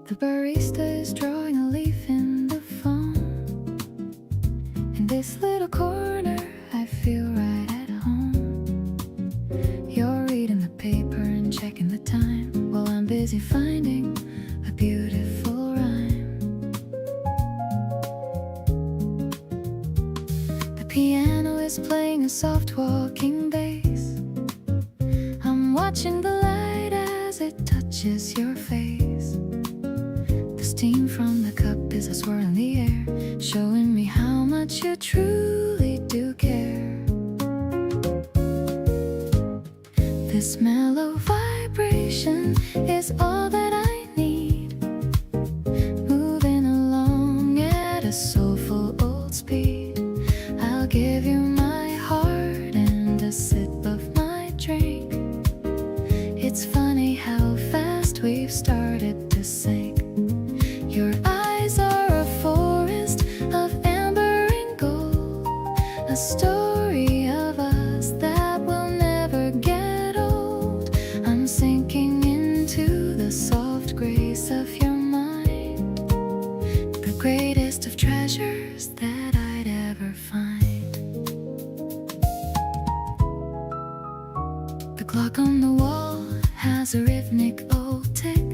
The barista is drawing a leaf in the phone. In this little corner, I feel right at home. You're reading the paper and checking the time, while I'm busy finding a beautiful rhyme. The piano is playing a soft walking bass. I'm watching the light as it touches your face. The steam from the cup is a swirl in the air, showing me how much you truly do care. This mellow vibration is all that I need, moving along at a soulful old speed. I'll give you my heart and a sip of my drink. It's funny how fast we've started to sink. Your eyes are a forest of amber and gold, a story of us that will never get old. I'm sinking into the soft grace of your mind, the greatest of treasures that I'd ever find. The clock on the wall has a rhythmic old tick,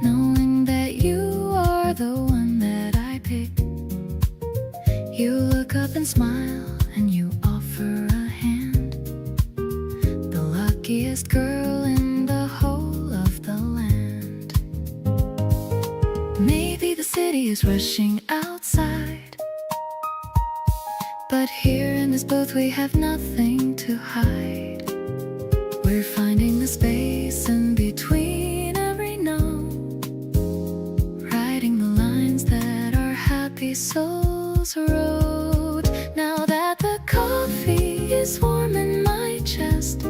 knowing that you are the one that I pick. You look up and smile and you offer a hand, the luckiest girl in the whole of the land. Maybe the city is rushing outside, but here in this booth we have nothing to hide. We're finding the space in between every note, writing the lines that our happy souls wrote. Now that the coffee is warm in my chest,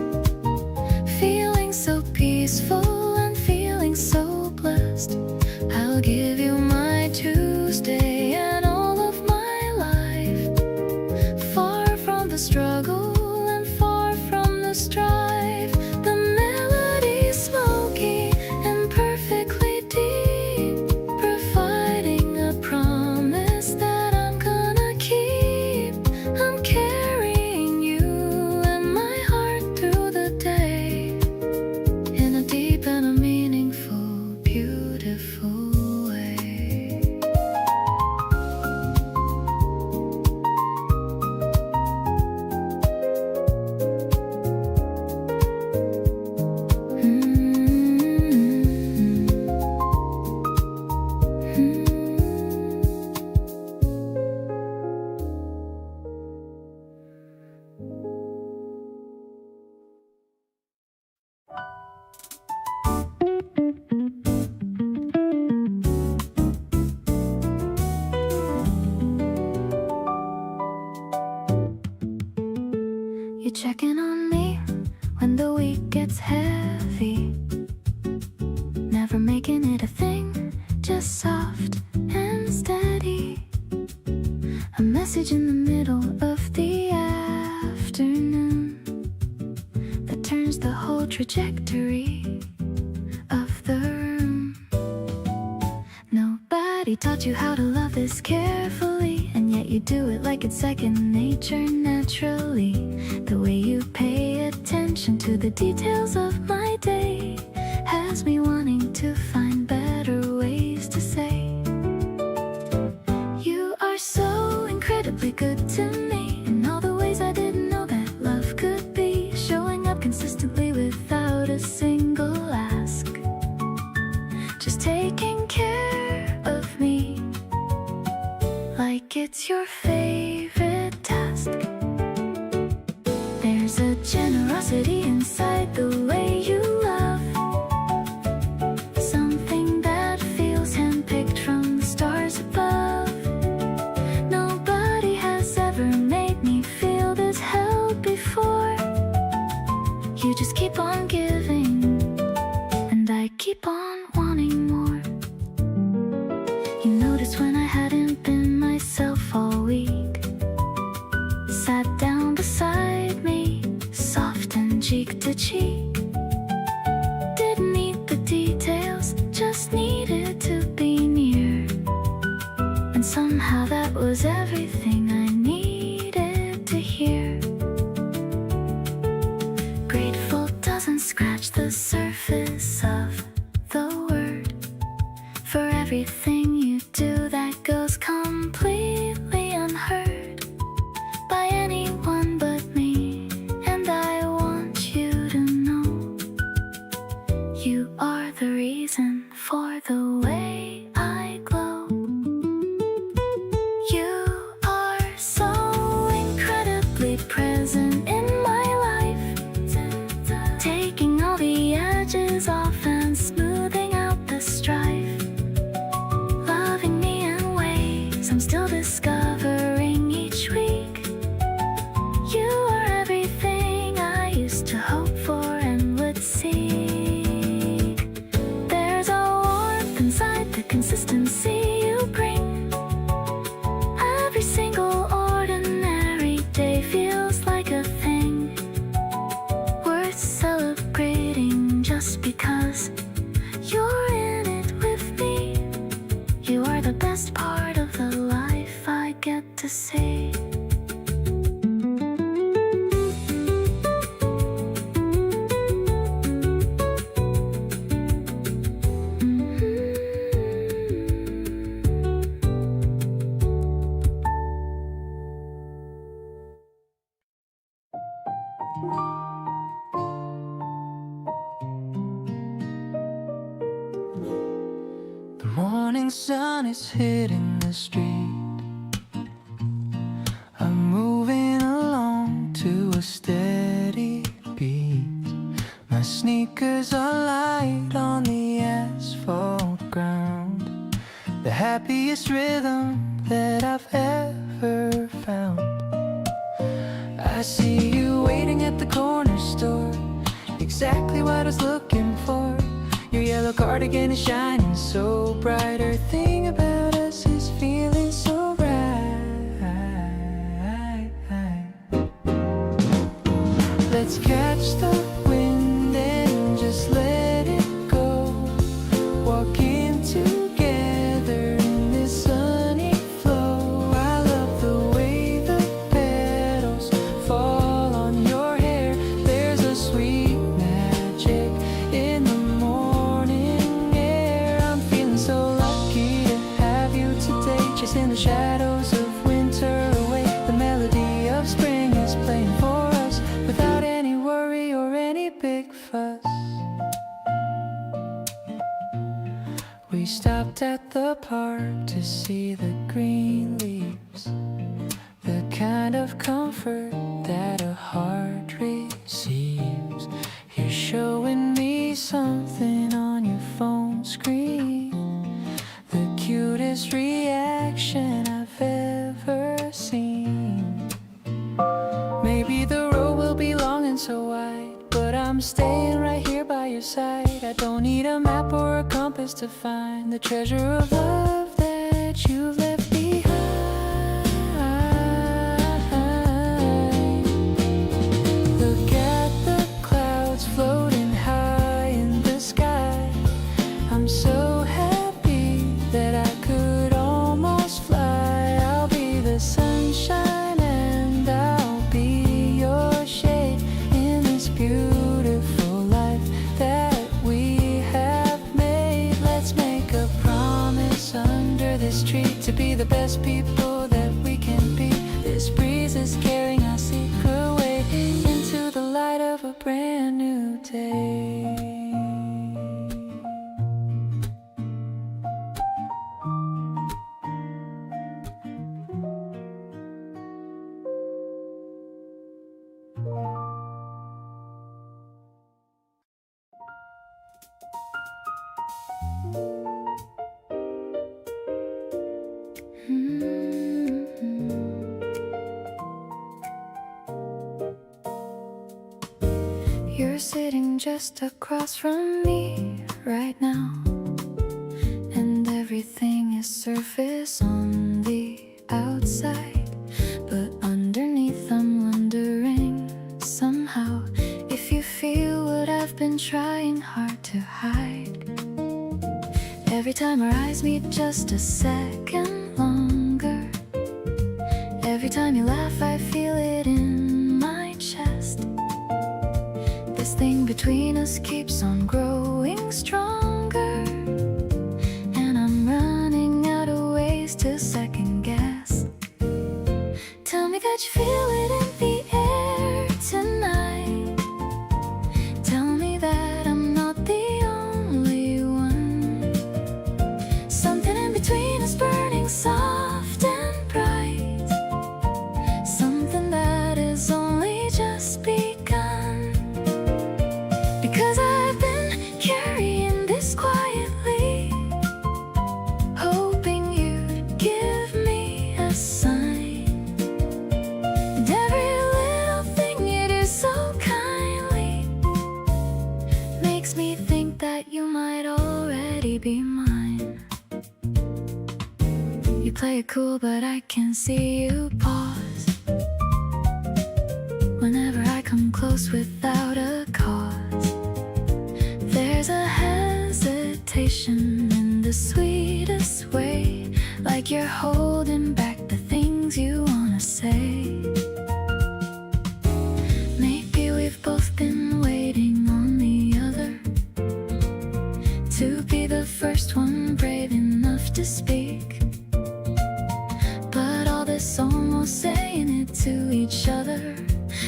feeling so peaceful and feeling so blessed, I'll give you my Tuesday and all of my life, far from the struggle and far from the strife. The melody smoky and perfectly deep, providing a promise that I'm gonna keep. I'm carrying you and my heart through the day, in a deep and a meaningful, beautiful way. You check in on me when the week gets heavy, never making it a thing, just soft and steady. A message in the middle of the afternoon that turns the whole trajectory of the room. Nobody taught you how to love this carefully, and yet you do it like it's second nature naturally. The way you pay attention to the details of my day has me wanting to find better ways to say you are so incredibly good to me, in all the ways I didn't know that love could be. Showing up consistently without a single ask, just taking care of me like it's your favorite task. There's a generosity inside the way you love, something that feels handpicked from the stars above. Nobody has ever made me feel this held before. You just keep on giving, and I keep on wanting more. You noticed when I hadn't been myself all week, sat down beside me, soft and cheek to cheek. Didn't need the details, just needed to be near, and somehow that was everything I needed to hear. Grateful doesn't scratch the surface of the word, for everything you do that goes completely unheard by anyone but me. And I want you to know you are the reason for the way I glow. You are so incredibly present in my life, taking all the edges off and smoothing out the strife, loving me in ways I'm still discovering each week. You are everything I used to hope for and would seek. morning sun is hitting the street. I'm moving along to a steady beat. My sneakers are light on the asphalt ground. The happiest rhythm that I've ever found. I see you waiting at the corner store, exactly what I was looking for. Your yellow cardigan is shining so bright. Everything about us is feeling so right. Let's catch the wind and just let it go. Walking together in this sunny flow. I love the way the petals fall on your hair. There's a sweet magic in the morning air. I'm feeling so lucky to have you today. Chasing the shadows of winter away. The melody of spring is playing for us without any worry or any big fuss. We stopped at the park to see the green leaves, the kind of comfort that a heart receives. You're showing me something on your phone screen, the cutest reaction I've ever seen. Maybe the road will be long and so wide, but I'm staying right here by your side. I don't need a map or a compass to find the treasure of love that you left behind. Look at the clouds floating high in the sky. I'm so happy that I could almost fly. I'll be the sunshine and I'll be your shade in this beautiful life that we have made. Let's make a promise under this tree to be the best people that we can be. This breeze is carrying our secret way into the light of a brand new day. You're sitting just across from me right now, and everything is surface on the outside, but underneath I'm wondering somehow if you feel what I've been trying hard to hide. Every time our eyes meet just a second longer, every time you laugh I feel it in my chest. This thing between us keeps on growing stronger, and I'm running out of ways to second guess. Tell me that you feel it in the air tonight. Tell me that I'm not the only one. Something in between us burning soft and bright, something that is only just begun. Because I've been carrying this quietly, hoping you'd give me a sign. And every little thing you do so kindly makes me think that you might already be mine. You play it cool, but I can see you pause whenever I come close without a cause. There's a hesitation in the sweetest way, like you're holding back the things you wanna say. Maybe we've both been waiting on the other to be the first one brave enough to speak. But all this almost saying it to each other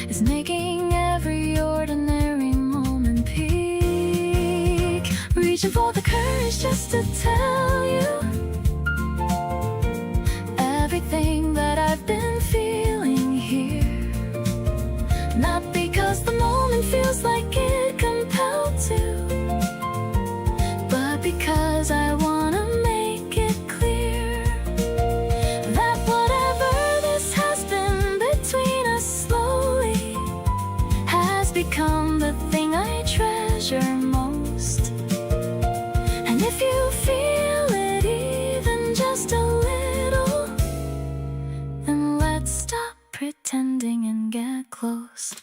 is making every ordinary moment peak. Reaching for the courage just to tell you everything that I've been feeling here. Not because the moment feels like it compelled to, but because I wanna make it clear that whatever this has been between us slowly has become the thing I treasure most. And if you feel it even just a little, then let's stop pretending and get close.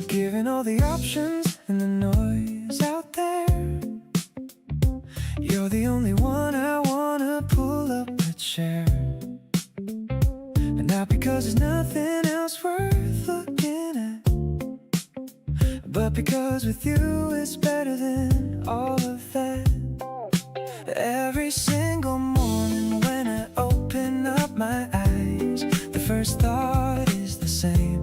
Given all the options and the noise out there, you're the only one I wanna pull up a chair. And not because there's nothing else worth looking at, but because with you it's better than all of that. Every single morning when I open up my eyes, the first thought is the same,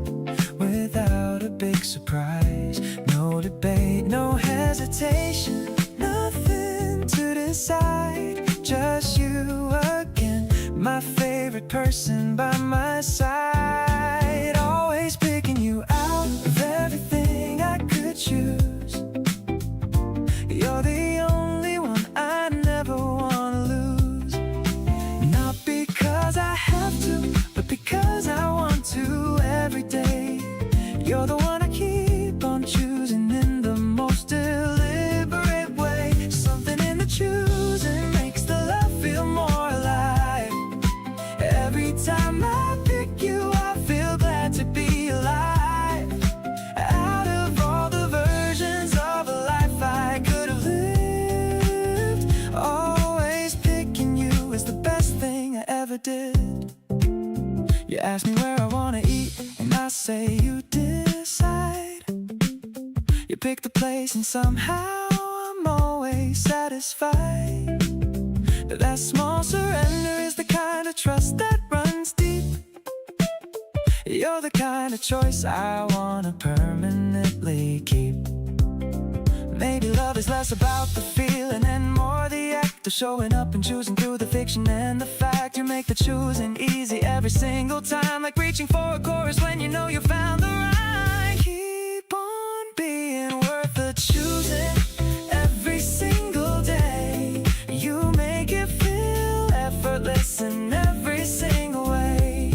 without a big surprise. No debate, no hesitation, nothing to decide. Just you again, my favorite person by my side. Always picking you out of everything I could choose. You're the only one I never wanna lose. Not because I have to, but because I want to every day. You're the one I keep on choosing in the most deliberate way. Something in the choosing makes the love feel more alive. Every time I pick you, I feel glad to be alive. Out of all the versions of a life I could have lived, always picking you is the best thing I ever did. You ask me where I wanna eat, and I say you decide. You pick the place and somehow I'm always satisfied. But that small surrender is the kind of trust that runs deep. You're the kind of choice I wanna permanently keep. Maybe love is less about the feeling and more the act of showing up and choosing through the fiction and the fact. You make the choosing easy every single time, like reaching for a chorus when you know you found the rhyme. Keep on being worth the choosing every single day. You make it feel effortless in every single way.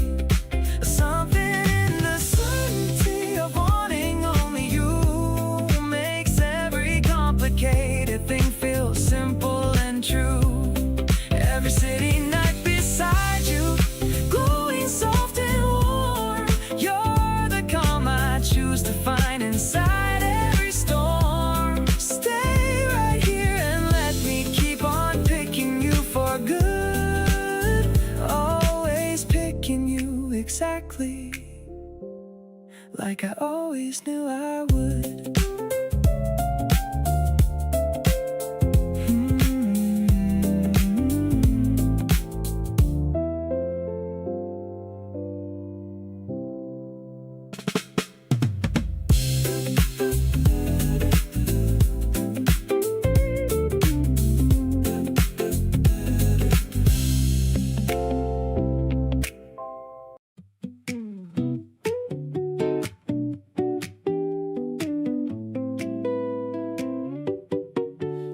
Something in the certainty of wanting only you makes every complicated thing feel simple and true. Every city night beside you, glowing soft and warm. You're the calm I choose to find inside every storm. Stay right here and let me keep on picking you for good. Always picking you exactly like I always knew I would.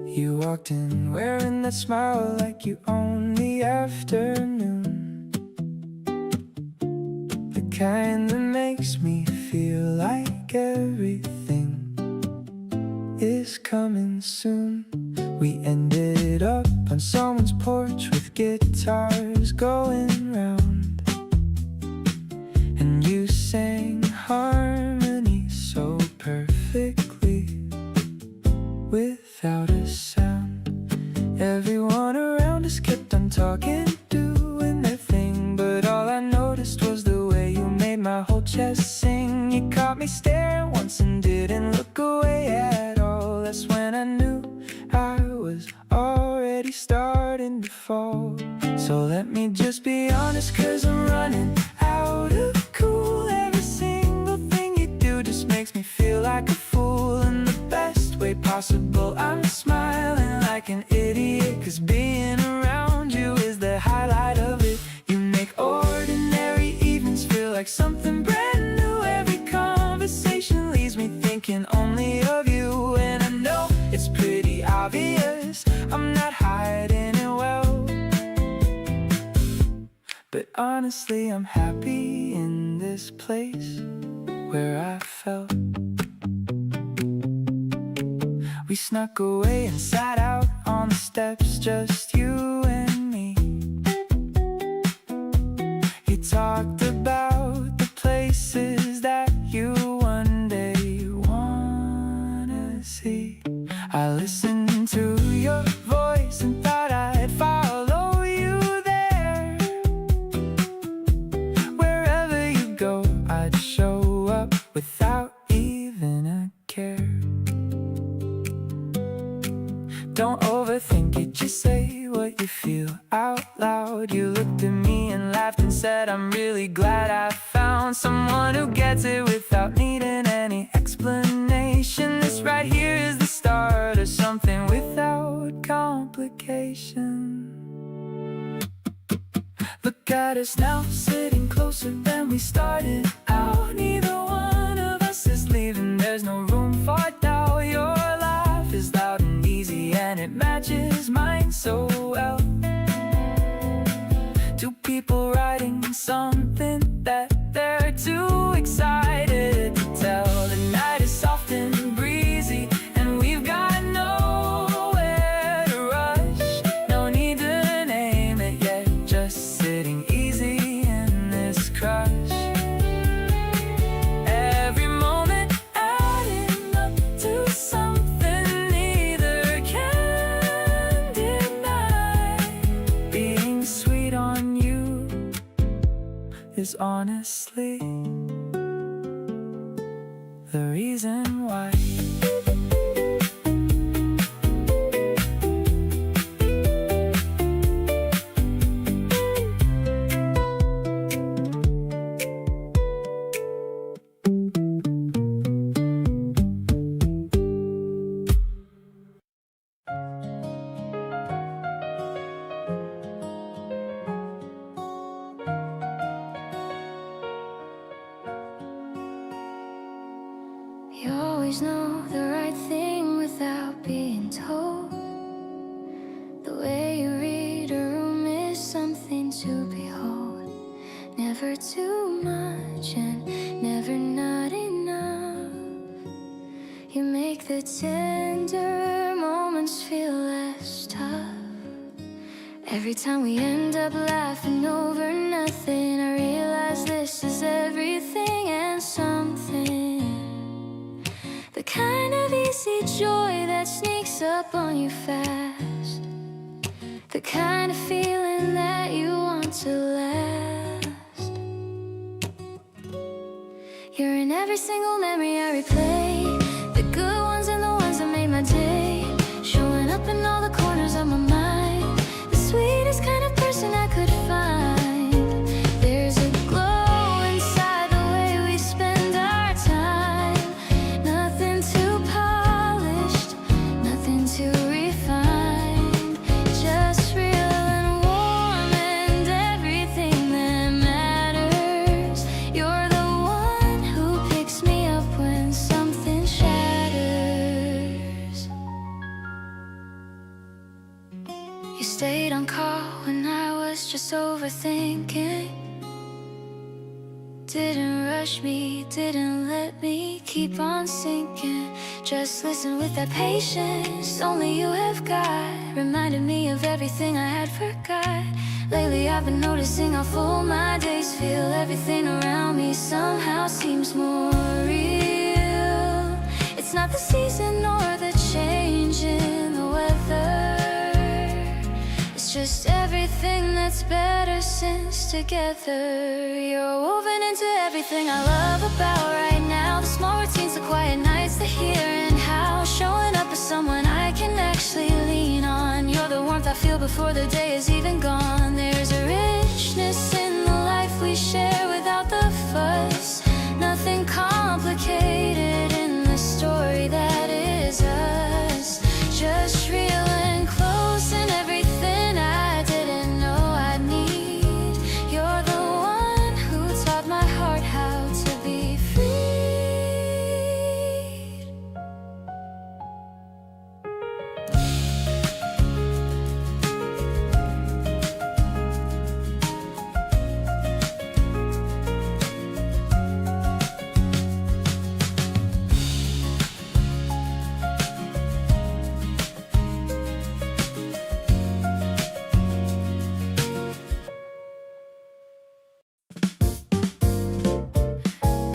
You walked in wearing that smile like you own the afternoon, the kind that makes me feel like everything is coming soon. We ended up on someone's porch with guitars going round, and you sang harmony so perfectly without a sound. Everyone around us kept got me staring once and didn't look away at all. That's when I knew I was already starting to fall. So let me just be honest, 'cause I'm running out of cool. Every single thing you do just makes me feel like a fool. In the best way possible, I'm smiling like an idiot, 'cause being around you is the highlight of it. You make ordinary evenings feel like something brand new. Every conversation leaves me thinking only of you. And I know it's pretty obvious, I'm not hiding it well, but honestly I'm happy in this place where I felt. We snuck away and sat out on the steps, just you and me. You talked about the places that you one day wanna see. I listened to your voice and thought I'd follow you there. Wherever you go, I'd show up without even a care. Don't overthink it, just say what you feel out loud. You looked at me and laughed and said, I'm really glad I found someone who gets it without needing any explanation. This right here is the start of something without complication. Look at us now, sitting closer than we started out. Neither one of us is leaving, there's no room for doubt. Your laugh is loud and easy and it matches mine so well. Two people writing something that they're too excited to tell. The night is soft and breezy and we've got nowhere to rush. No need to name it yet, just sitting easy in this crush. Every moment adding up to something neither can deny. Being sweet on you is honestly the reason why. You always know the right thing without being told. The way you read a room is something to behold. Never too much and never not enough. You make the tender moments feel less tough. Every time we end up laughing over nothing, I realize this is everything and something. The kind of easy joy that sneaks up on you fast. The kind of feeling that you want to last. You're in every single memory I replay. The good ones and the ones that made my day. Showing up in all the corners of my mind. The sweetest kind of person I could find. There's a glow inside the way we spend our time. Nothing too polished, nothing too refined. Just real and warm and everything that matters. You're the one who picks me up when something shatters. You stayed on call when I was just overthinking. Didn't rush me, didn't let me keep on sinking. Just listen with that patience only you have got. Reminded me of everything I had forgot. Lately I've been noticing how full my days feel. Everything around me somehow seems more real. It's not the season or the change in the weather. It's just everything everything that's better since together. You're woven into everything I love about right now. The small routines, the quiet nights, the here and how. Showing up as someone I can actually lean on. You're the warmth I feel before the day is even gone. There's a richness in the life we share without the fuss. Nothing complicated in the story that is us. Just real and close and everything I didn't know I'd need. You're the one who taught my heart how to be free.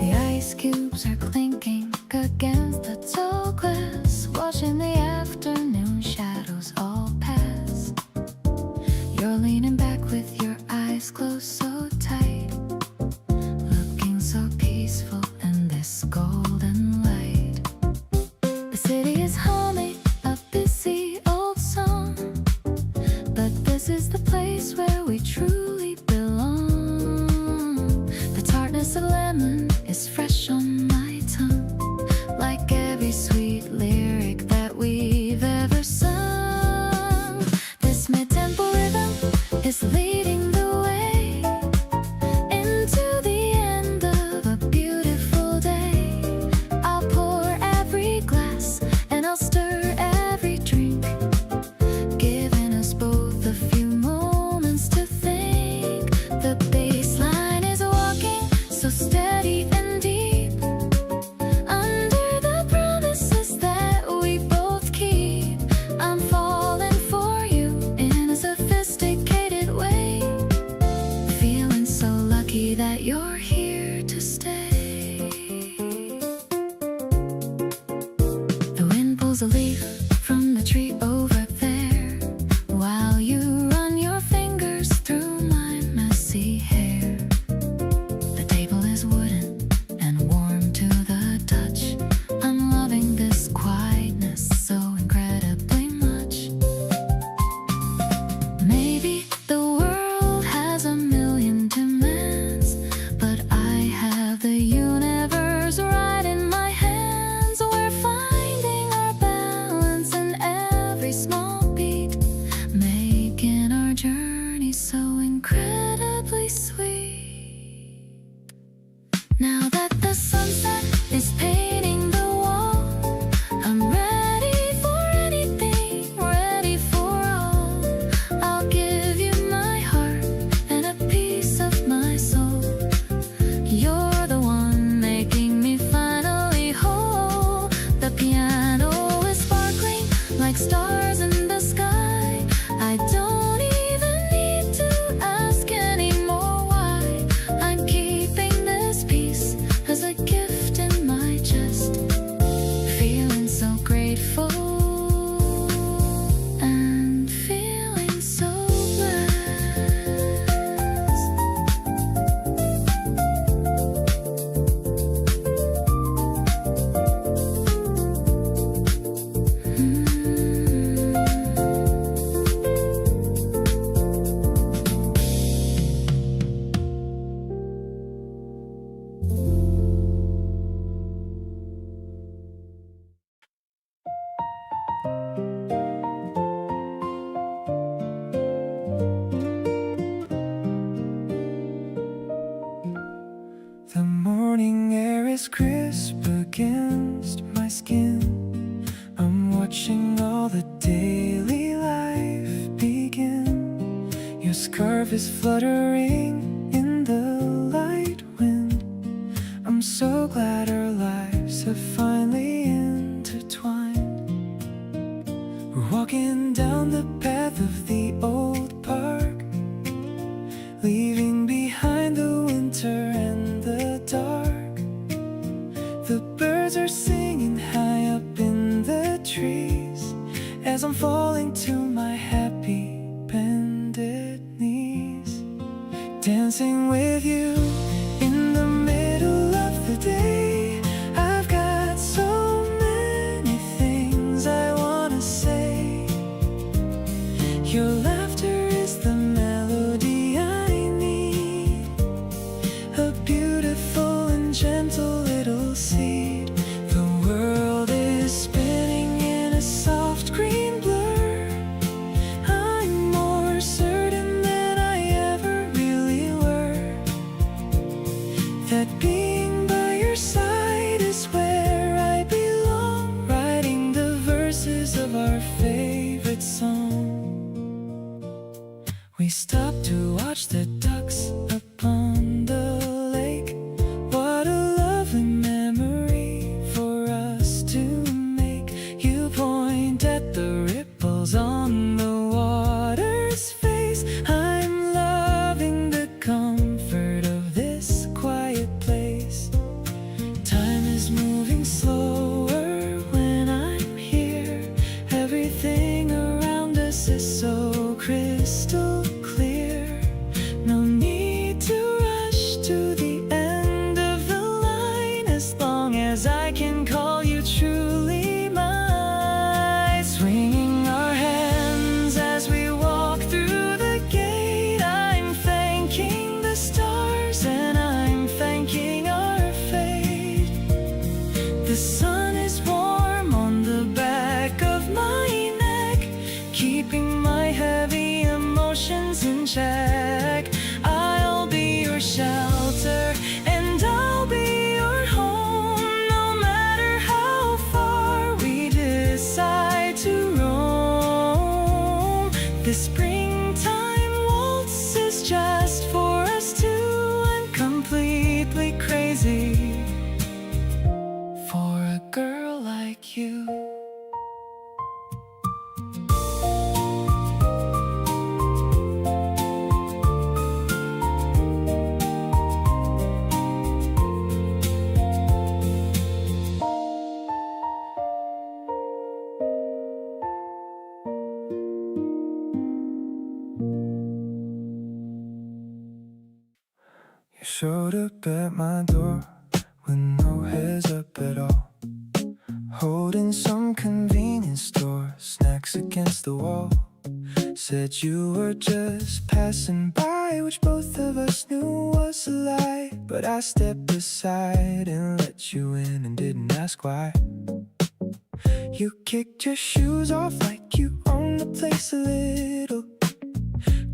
The ice cubes are clinking against the tall glass, watching the afternoon shadows all pass. You're leaning back with your eyes closed so tight, looking so peaceful in this golden light. The city is humming a busy old song, but this is the place where we truly belong. The tartness of lemon is fresh on my tongue, like every sweet lyric that we've ever sung. This mid-tempo rhythm is leading the way into the end of a beautiful day. I'll pour every glass and I'll stir every drink, giving us both a few moments to think. The bass line is walking so steady and deep, under the promises that we both keep. I'm falling for you in a sophisticated way, feeling so lucky that you're here to stay. The wind pulls a leaf from the tree over there, while you run your fingers through my messy hair. The table is wooden and warm to the touch. I'm loving this quietness so incredibly much. Maybe the world has a million demands, but I have the universe right in my hands. We're finding our balance in every small beat, making our journey so incredibly sweet. Now that the sunset is painting the wall, I'm ready for anything, ready for all. I'll give you my heart and a piece of my soul. You're the one making me finally whole. The piano is sparkling like stars in the sky. I don't even need to ask anymore why. I'm keeping this piece as a gift in my chest, feeling so grateful and feeling so blessed. The morning air is crisp against my skin. I'm watching all the daily life begin. Your scarf is fluttering in the light wind. I'm so glad our lives have finally intertwined. We're walking down the path of the old park, leaving behind the winter and the dark. The birds are singing high up in the trees as I'm falling to my happy bended knees. dancing with you in the middle of the day. I've got so many things I wanna say. Your laughter is the melody I need, a beautiful and gentle little seed. The world is spinning in a soft green blur. I'm more certain than I ever really were that being by your side is where I belong, writing the verses of our favorite song. We stopped to watch the ducks upon the lake. What a lovely memory for us to make. You point at the ripples on the water's face. I'm loving the comfort of this quiet place. Time is moving slower when I'm here. Everything around us is so crystal clear. No need to rush to the end of the line, as long as I can call you truly mine. Swinging our hands as we walk through the gate. I'm thanking the stars and I'm thanking our fate. The sun is warm on the back of my neck, keeping my heavy emotions in check. I'll be your shelter and I'll be your home, no matter how far we decide to roam. The springtime waltz is just for us two. I'm completely crazy for a girl like you. You showed up at my door with no heads up at all, holding some convenience store snacks against the wall. Said you were just passing by, which both of us knew was a lie. But I stepped aside and let you in and didn't ask why. You kicked your shoes off like you owned the place a little,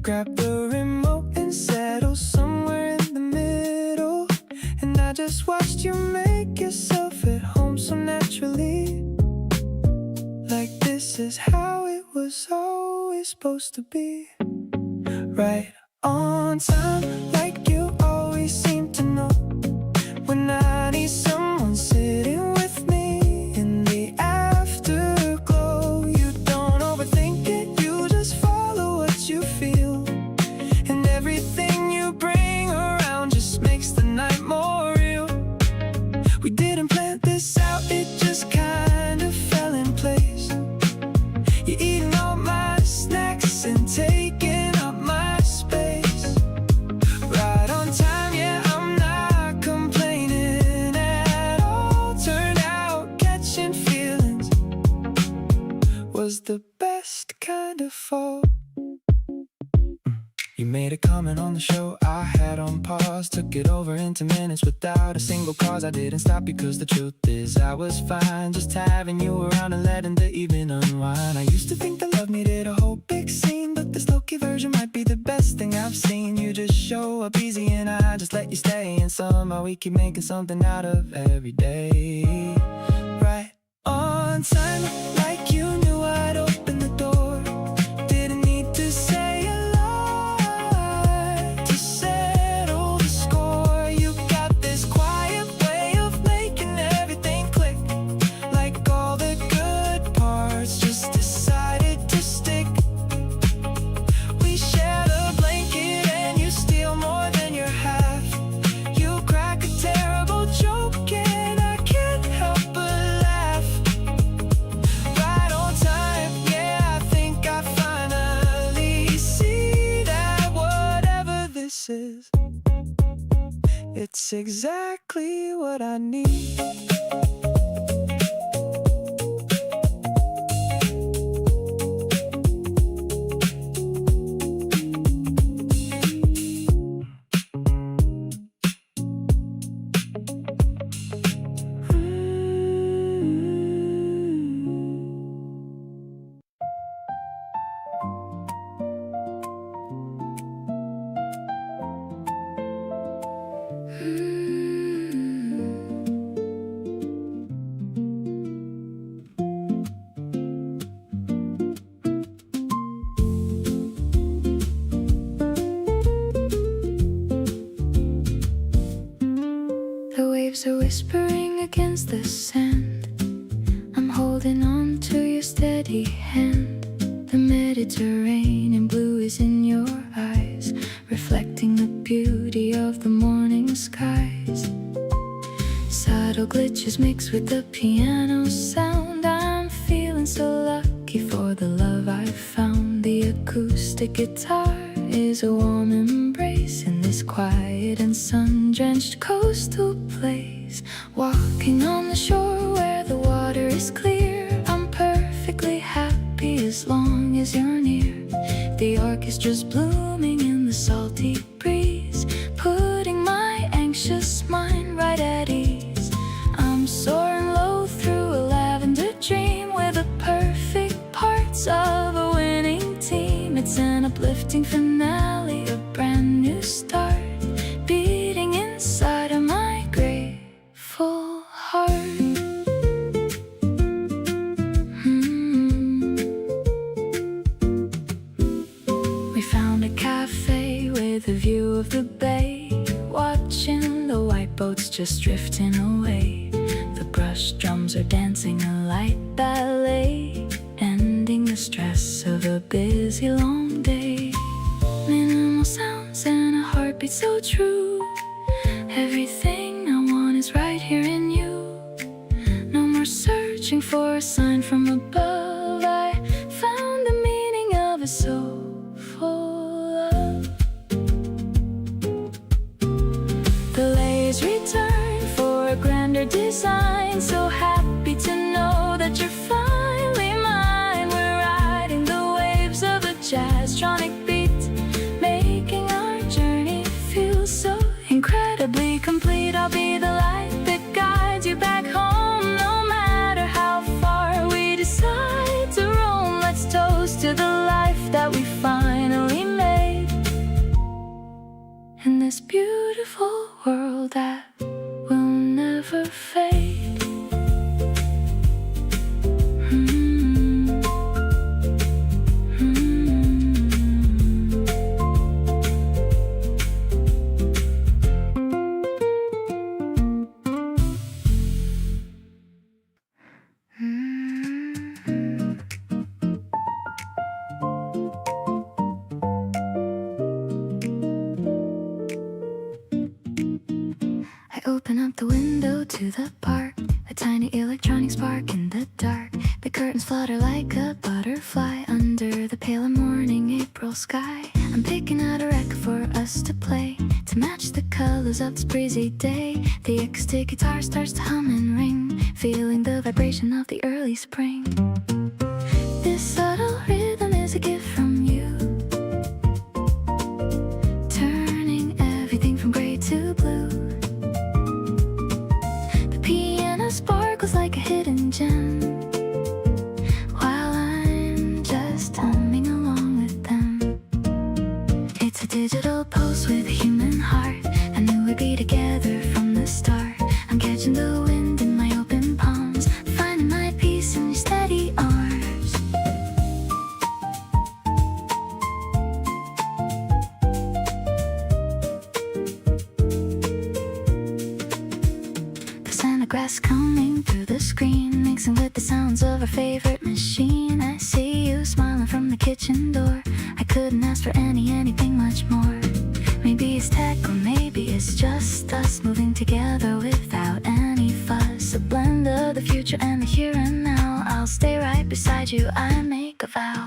grabbed the remote and settled somewhere in the middle. And I just watched you make yourself at home so naturally, like this is how it was always supposed to be. Right on time, like you always seem to know. When I need someone sitting with me in the afterglow, you don't overthink it, you just follow what you feel. And everything you bring around just makes the night more real. We didn't plan this out, it just kind of fell in place. You're eating all my snacks and taking up my space. Right on time, yeah, I'm not complaining at all. Turned out catching feelings was the best kind of fall. You made a comment on the show I had on pause, took it over into minutes without a single cause. I didn't stop because the truth is I was fine just having you around and letting the evening unwind. I used to think that love needed a whole big scene, but this low-key version might be the best thing I've seen. You just show up easy and I just let you stay, and somehow we keep making something out of every day. Right on time, like you knew I'd open the door. Didn't need to say a lot to settle the score. You got this quiet way of making everything click, like all the good parts just decided to stick. We shared a blanket and you steal more than your half. You crack a terrible joke and I can't help but laugh. It's exactly what I need. The waves are whispering against the sand. I'm holding on to your steady hand. The Mediterranean blue is in your eyes, reflecting the beauty of the morning skies. Subtle glitches mix with the piano sound. I'm feeling so lucky for the love I've found. The acoustic guitar is a warm embrace in this quiet and sun-drenched coastal place. Walking on the shore where the water is clear, I'm perfectly happy as long as you're near. The orchestra's blooming in the salty breeze, putting my anxious mind right at ease. I'm soaring low through a lavender dream with the perfect parts of a winning team. It's an uplifting finale, a brand new start, beating inside of my grateful heart. We found a cafe with a view of the bay, watching the white boats just drifting away. The brush drums are dancing a light ballet, ending the stress of a busy long day. Minimal sounds and a heartbeat so true. Everything I want is right here in you. No more searching for a sign from above. I found the meaning of a soulful love. The layers return for a grander design. So happy to know that you're finally mine. We're riding the waves of a jazz-tronic beat, making our journey feel so incredibly complete. I'll be the light that guides you back home, no matter how far we decide to roam. Let's toast to the life that we finally made in this beautiful world that will never fade. I open up the window to the park, a tiny electronic spark in the dark. The curtains flutter like a butterfly under the pale morning April sky. I'm picking out a record for us to play, to match the colors of this breezy day. The acoustic guitar starts to hum and ring, feeling the vibration of the early spring. This subtle rhythm is a gift from you, turning everything from gray to blue. The piano sparkles like a hidden gem, while I'm just humming along with them. It's a digital pulse with a human heart. I knew we'd be together from the start. I'm catching the wind in my open palms, finding my peace in your steady arms. The scent of grass coming through the screen, mixing with the sounds of our favorite machine. I see you smiling from the kitchen door. I couldn't ask for anything much more. Maybe it's tech or maybe it's just us moving together without any fuss. A blend of the future and the here and now. I'll stay right beside you, I make a vow.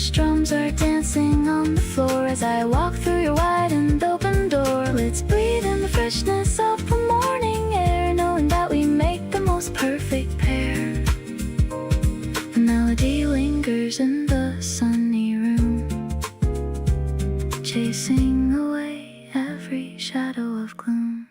bass drums are dancing on the floor as I walk through your wide and open door. Let's breathe in the freshness of the morning air, knowing that we make the most perfect pair. The melody lingers in the sunny room, chasing away every shadow of gloom.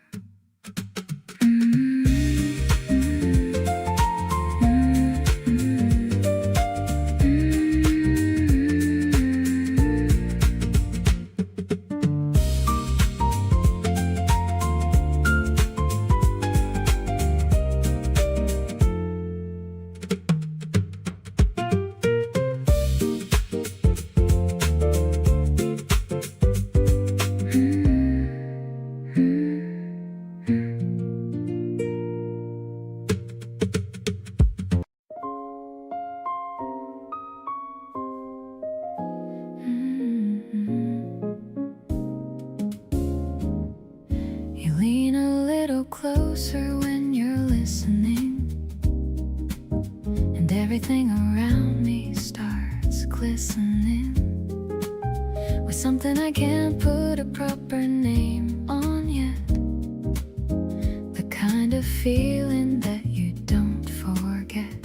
Closer when you're listening, and everything around me starts glistening with something I can't put a proper name on yet. The kind of feeling that you don't forget.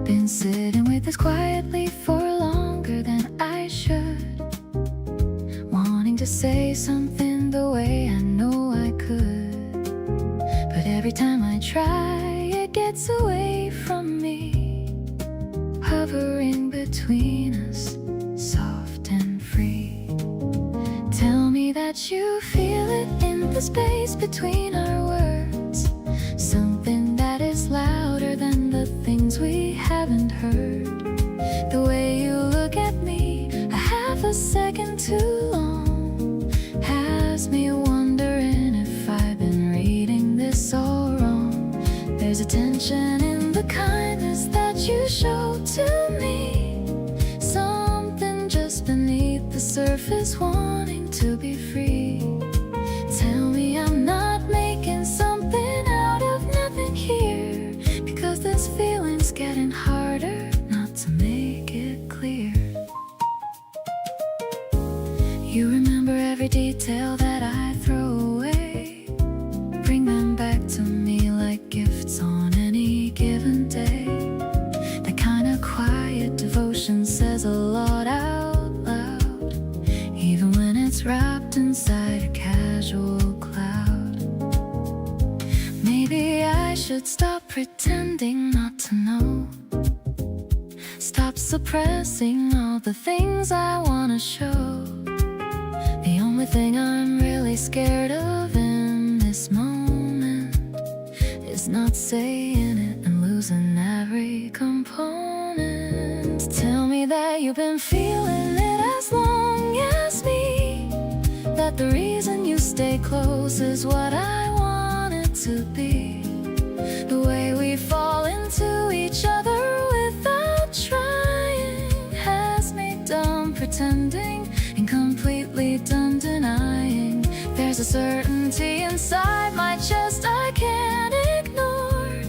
Been sitting with this quietly for longer than I should, wanting to say something the way I know I could. Every time I try, it gets away from me, hovering between us, soft and free. Tell me that you feel it in the space between our words, something that is louder than the things we haven't heard. The way you look at me, a half a second too long, has me wondering if I've been reading this all wrong. There's a tension in the kindness that you show to me, something just beneath the surface wanting to be free. Tell me I'm not making something out of nothing here, because this feeling's getting harder not to make it clear. You remember every detail that I throw away, bring them back to me like gifts on any given day. That kind of quiet devotion says a lot out loud, even when it's wrapped inside a casual cloud. Maybe I should stop pretending not to know, stop suppressing all the things I want to show. The only thing I'm really scared of in this moment is not saying it and losing every component. Tell me that you've been feeling it as long as me, that the reason you stay close is what I want it to be. The way we fall into each other without trying has me done pretending and completely done denying. There's a certainty inside my chest I can't ignore,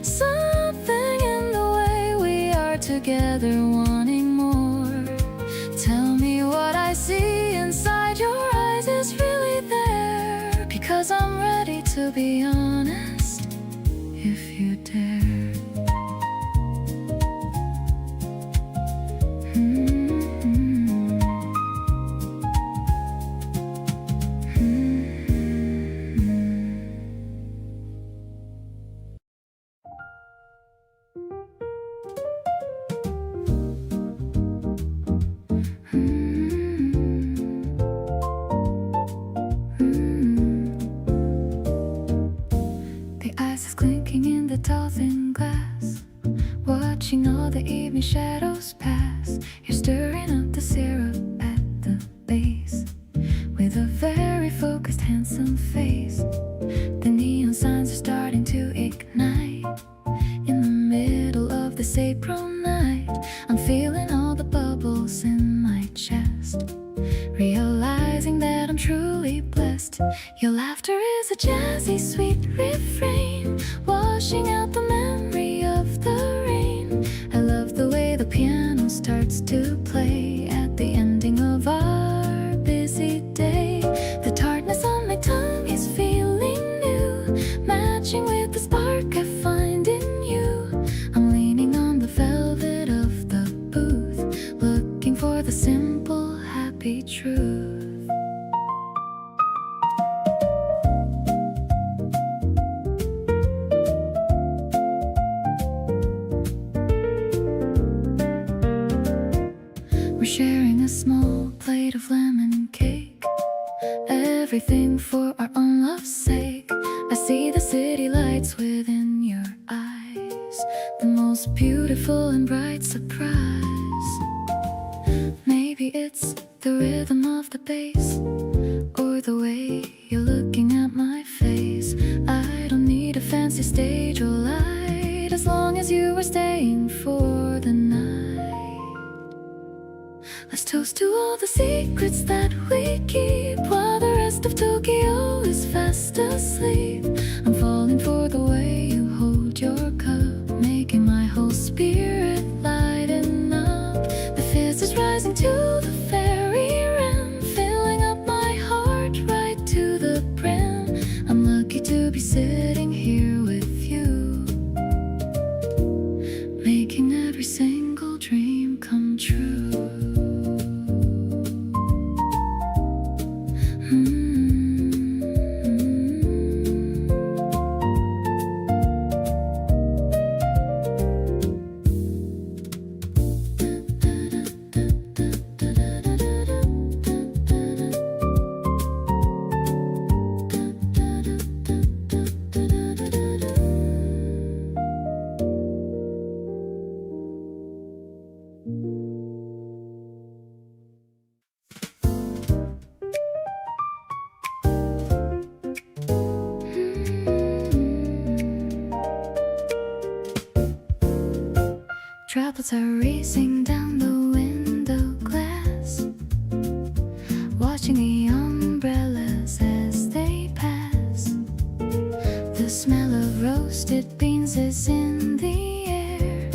something in the way we are together wanting more. Tell me what I see inside your eyes is really there, because I'm ready to be honest if you dare. Tall thin glass, watching all the evening shadows pass. You're stirring up the syrup at the base with a very focused, handsome face. The neon signs are starting to ignite in the middle of this April night. I'm feeling all the bubbles in my chest, realizing that I'm truly blessed. Your laughter is a jazzy, sweet refrain, washing out the memory of the rain. I love the way the piano to play at the ending of our busy day. The tartness on my tongue is feeling new, matching with the spark I find in you. I'm leaning on the velvet of the booth, looking for the simple, happy truth. We're sharing a small plate of lemon cake, everything for our own love's sake. I see the city lights within your eyes, the most beautiful and bright surprise. Maybe it's the rhythm of the bass, or the way you're looking at my face. I don't need a fancy stage or light, as long as you are staying for the night. Let's toast to all the secrets that we keep, while the rest of Tokyo is fast asleep. I'm falling for the way you hold your cup, making my whole spirit lighten up. The fizz is rising to the fairy rim, filling up my heart right to the brim. I'm lucky to be sitting here with you, making every single dream come true. Droplets are racing down the window glass, watching the umbrellas as they pass. The smell of roasted beans is in the air.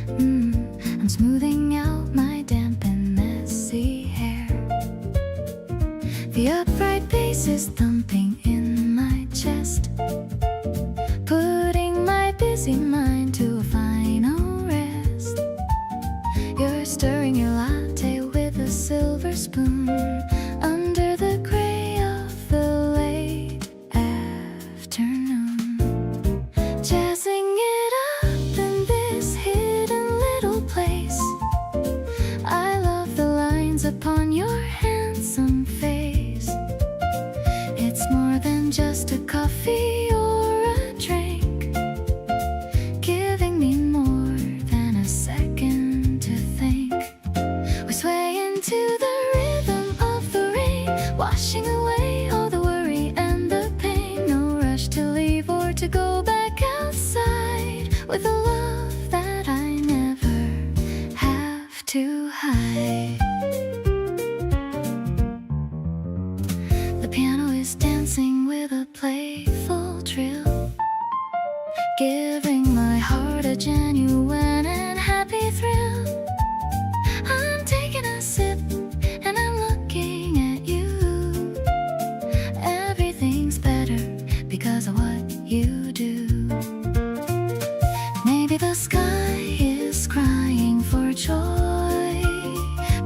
I'm smoothing out my damp and messy hair. The upright bass is thumping in my chest, putting my busy mind to a final rest. You're stirring your latte with a silver spoon under the gray of the late afternoon, jazzing it up in this hidden little place. I love the lines upon your handsome face. It's more than just a coffee or a drink, giving me more than a second to think. We sway into the rhythm of the rain, washing away all the worry and the pain. No rush to leave or to go back outside, with a love that I never have to hide. The piano is dancing with a playful trill, giving my heart a genuine and happy thrill. I'm taking a sip and I'm looking at you. Everything's better because of what you do. Maybe the sky is crying for joy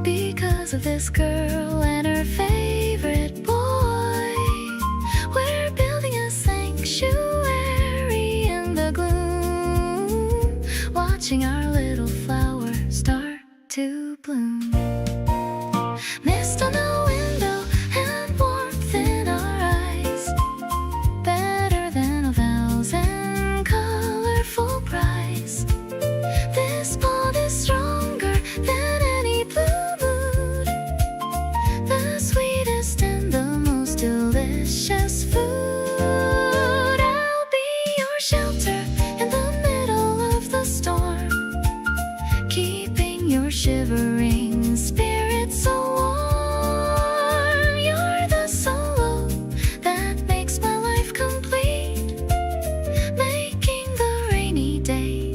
because of this girl and her favorite boy. We're building a sanctuary in the gloom, watching our little flower start to bloom. Mist on the window and warmth in our eyes, better than a thousand colorful cries. This bond is stronger than any blue mood, the sweetest and the most delicious food. I'll be your shelter in the middle of the storm, keeping your shivering spirit so warm. You're the solo that makes my life complete, making the rainy day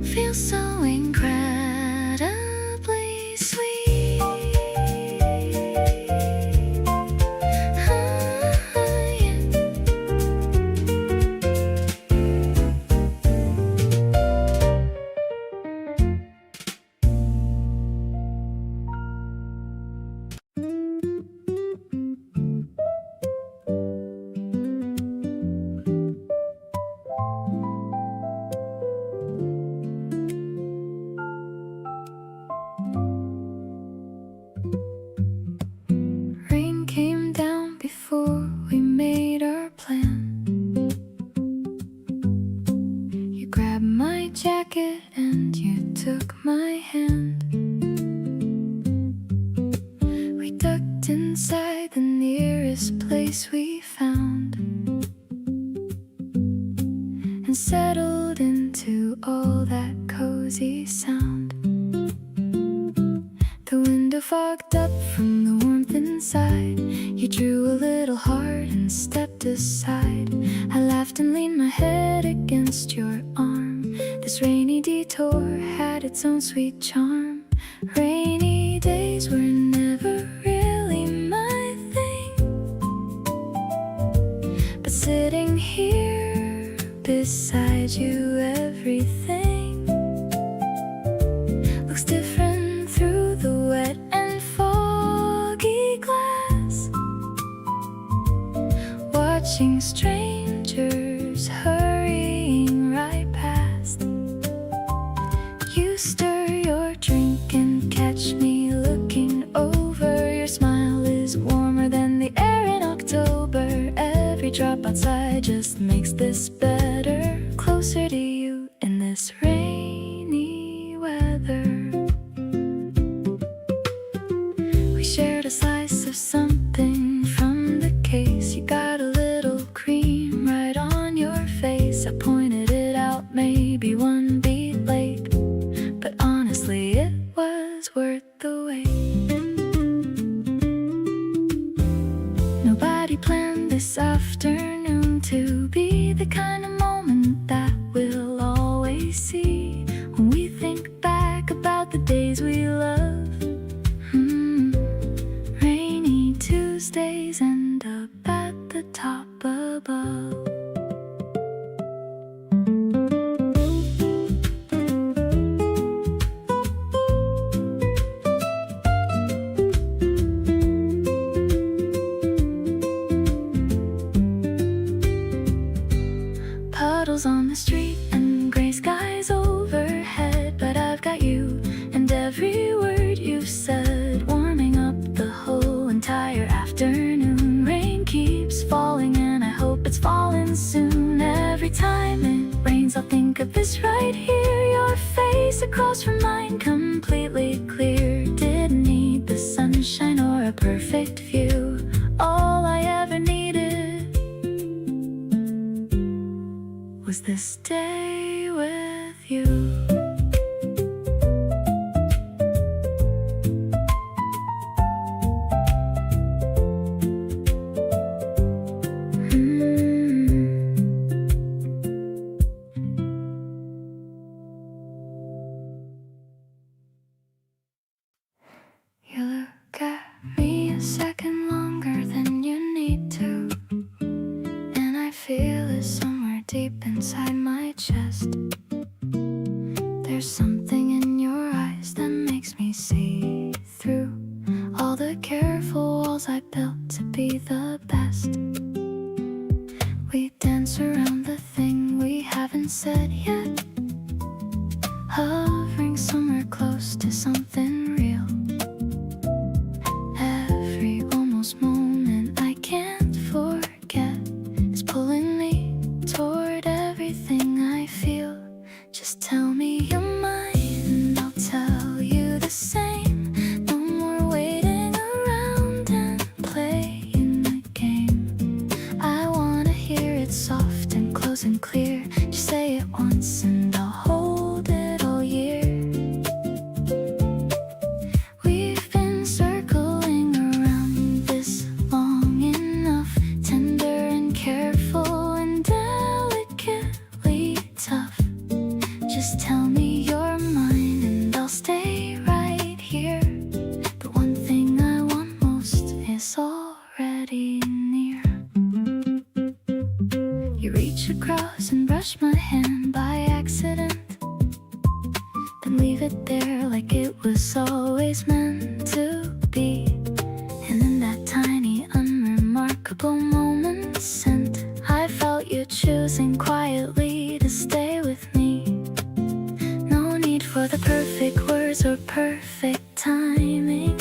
feel so incredibly sweet. place we found and settled into all that cozy sound. The window fogged up from the warmth inside. You drew a little heart and stepped aside. I laughed and leaned my head against your arm. This rainy detour had its own sweet charm. Rainy days were never really my thing, but sitting here beside you, everything looks different through the wet and foggy glass. Watching strangers hurrying right past. You stir your drink and catch me looking over. Your smile is warmer than the air in October. Every drop outside just makes this better. Closer to you in this rainy weather. We shared a slice of something from the case. You got a little cream right on your face. I pointed it out, maybe one beat late, but honestly it was worth the wait. Nobody planned this afternoon to be the kind of moment that we'll always see when we think back about the days we love. Rainy Tuesdays end up at the top above. Puddles on the street and gray skies overhead, but I've got you and every word you've said, warming up the whole entire afternoon. Rain keeps falling and I hope it's falling soon. Every time it rains I'll think of this right here, your face across from mine, completely clear. Didn't need the sunshine or a perfect view. All I ever needed was this day with you. You look at me a second longer than you need to, and I feel it somewhere deep inside my chest. There's something in your eyes that makes me see through all the careful walls I built to be the best. We dance around the thing we haven't said yet, hovering somewhere close to something real. Every almost moment I can't forget is pulling me toward everything I feel. Just tell me you're mine and I'll tell you the same. No more waiting around and playing the game. I wanna hear it soft and close and clear. Just say it once and I'll hold it all year. We've been circling around this long enough, tender and careful and delicately tough. Just tell me you're mine and I'll stay right here. The one thing I want most is already near. You reach across and brush my hand by accident, then leave it there like it was always meant to be. And in that tiny unremarkable moment sent, I felt you choosing quietly to stay with me. No need for the perfect words or perfect timing,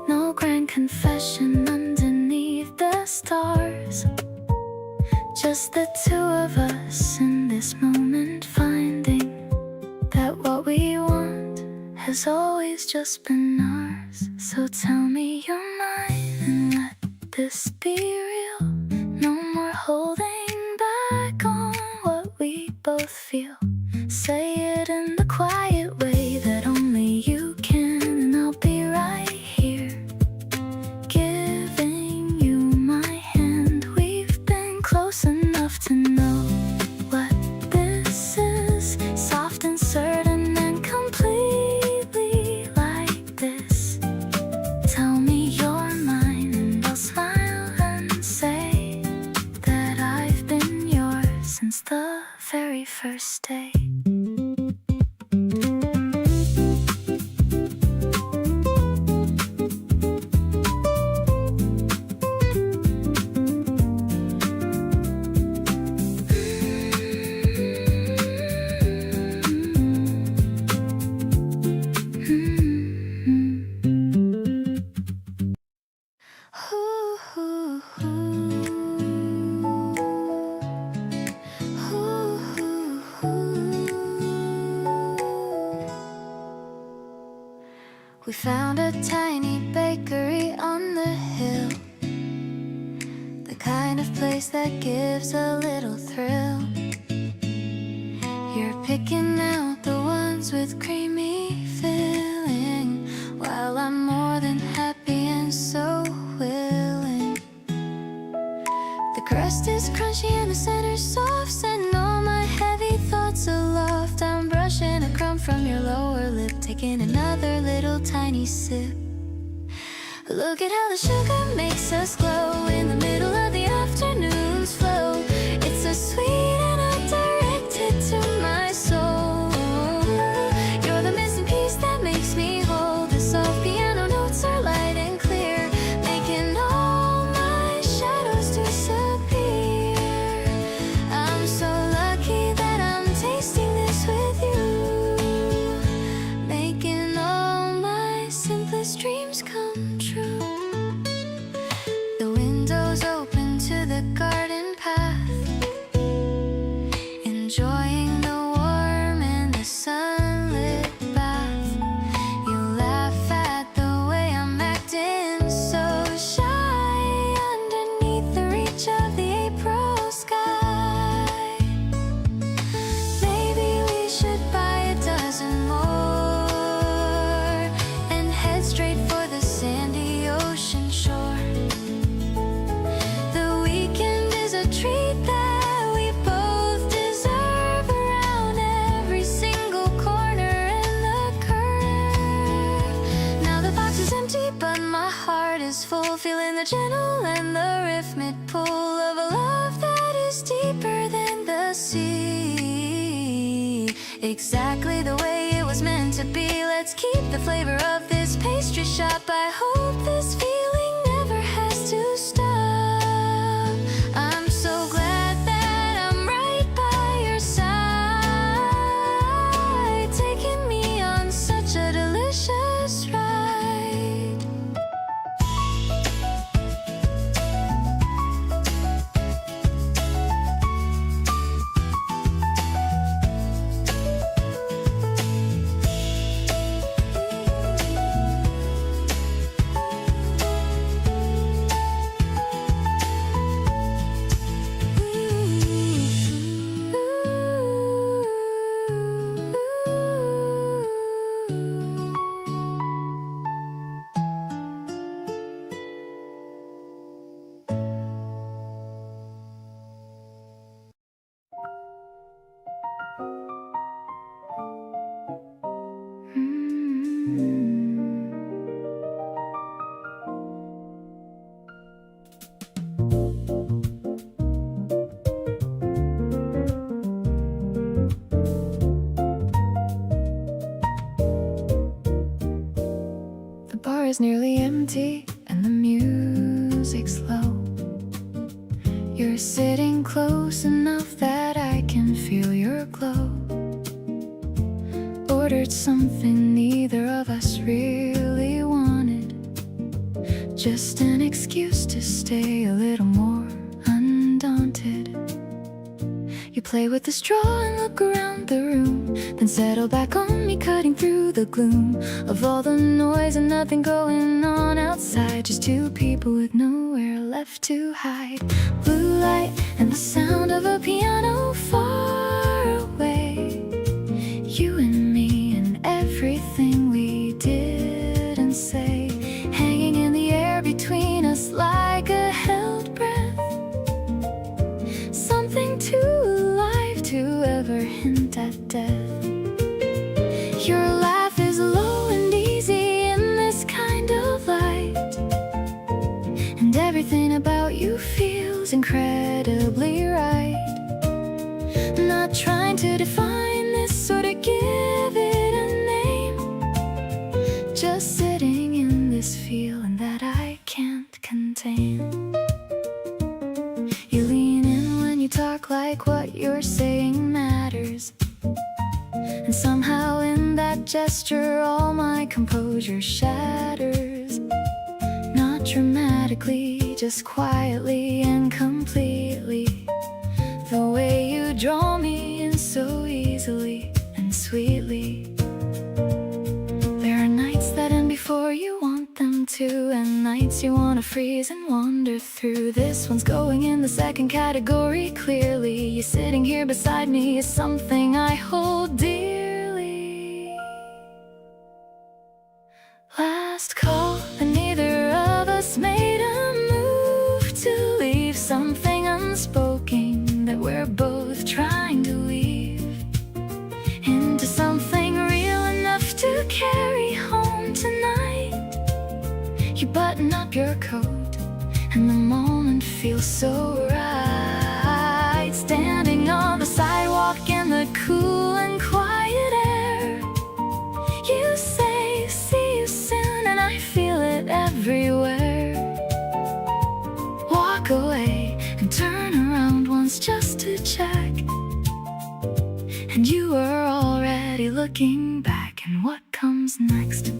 no grand confession underneath the stars. Just the two of us in this moment, finding that what we want has always just been ours. So tell me you're mine and let this be real. No more holding back on what we both feel. Say it in the quiet way that only you can, and I'll be right here, giving you my hand. We've been close enough to know what this is, soft and certain and completely like this. Tell me you're mine and I'll smile and say that I've been yours since the very first day. We found a tiny bakery on the hill, the kind of place that gives a little thrill. You're picking out the ones with creamy filling, while I'm more than happy and so willing. The crust is crunchy and the center's soft, sending all my heavy thoughts aloft. I'm brushing a crumb from your lower lip, taking another little tiny sip. Look at how the sugar makes us glow in the middle of the afternoon's flow. It's so sweet and I'm directed to my soul. You're the missing piece that makes me whole. The soft piano notes are light and clear, making all my shadows disappear. I'm so lucky that I'm tasting this with you, making all my simplest dreams come true. The window's open to the garden path, enjoying the warm and the sunlit bath. You laugh at the way I'm acting so shy underneath the reach of the April sky. Maybe we should buy a dozen more and head straight for the sandy ocean shore. The weekend is a treat that we both deserve, around every single corner and the curve. Now the box is empty but my heart is full, feeling the gentle and the rhythmic pull of a love that is deeper than the sea. Exactly the way it was meant to be. Let's keep the flavor of this pastry shop. I hope this feeling never has to stop. I'm so glad that I'm right by your side, taking me on such a delicious ride. The bar is nearly empty and the music's low. You're sitting close enough that I can feel your glow. Ordered something neither of us really wanted, just an excuse to stay a little more undaunted. You play with the straw and look around the room, then settle back on me, cutting through the gloom of all the noise and nothing going on outside. Just two people with nowhere left left to hide. Blue light and the sound of a piano far away. You and me and everything we did and say, hanging in the air between us like a held breath. Something too alive to ever hint at death. Your laugh is low and easy in this kind of light, and everything about you feels incredibly right. Not trying to define this or to give it a name, just sitting in this feeling that I can't contain. You lean in when you talk like what you're saying matters, and somehow in that gesture all my composure shatters. Not dramatically, just quietly and completely. The way you draw me in so easily and sweetly. There are nights that end before you want them to, and nights you wanna freeze and wander through. This one's going in the second category, clearly. You sitting here beside me is something I hold dearly. Last call, and neither of us made a move to leave something unspoken that we're both trying to weave into something real enough to carry home tonight. You button up your coat, and the moment feels so right. Standing on the sidewalk in the cool and quiet air, you say, see you soon, and I feel it everywhere. Walk away and turn around once just to check, and you are already looking back, and what comes next?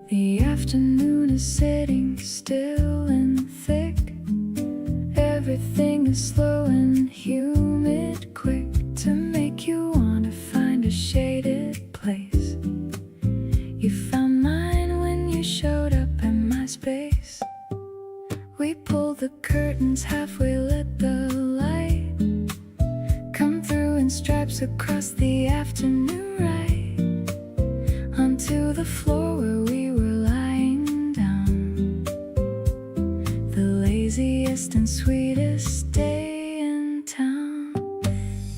The afternoon is sitting still and thick. Everything is slow and humid, quick to make you want to find a shaded place. You found mine when you showed up at my space. We pulled the curtains halfway, lit the light, come through in stripes across the afternoon right onto the floor where we were lying down. The laziest and sweetest day in town.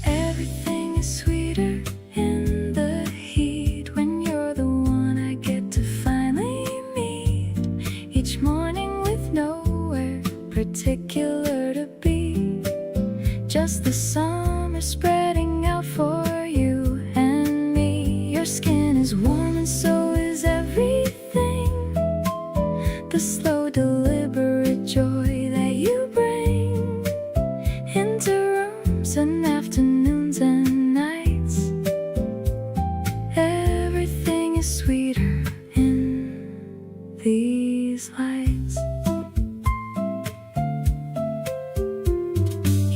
Everything is sweeter in the heat when you're the one I get to finally meet each morning with nowhere particular to be. Just the summer spreading out for you and me. Your skin is warm and so is everything. The slow deliberate joy that you bring into rooms and afternoons and nights. Everything is sweeter in these lights.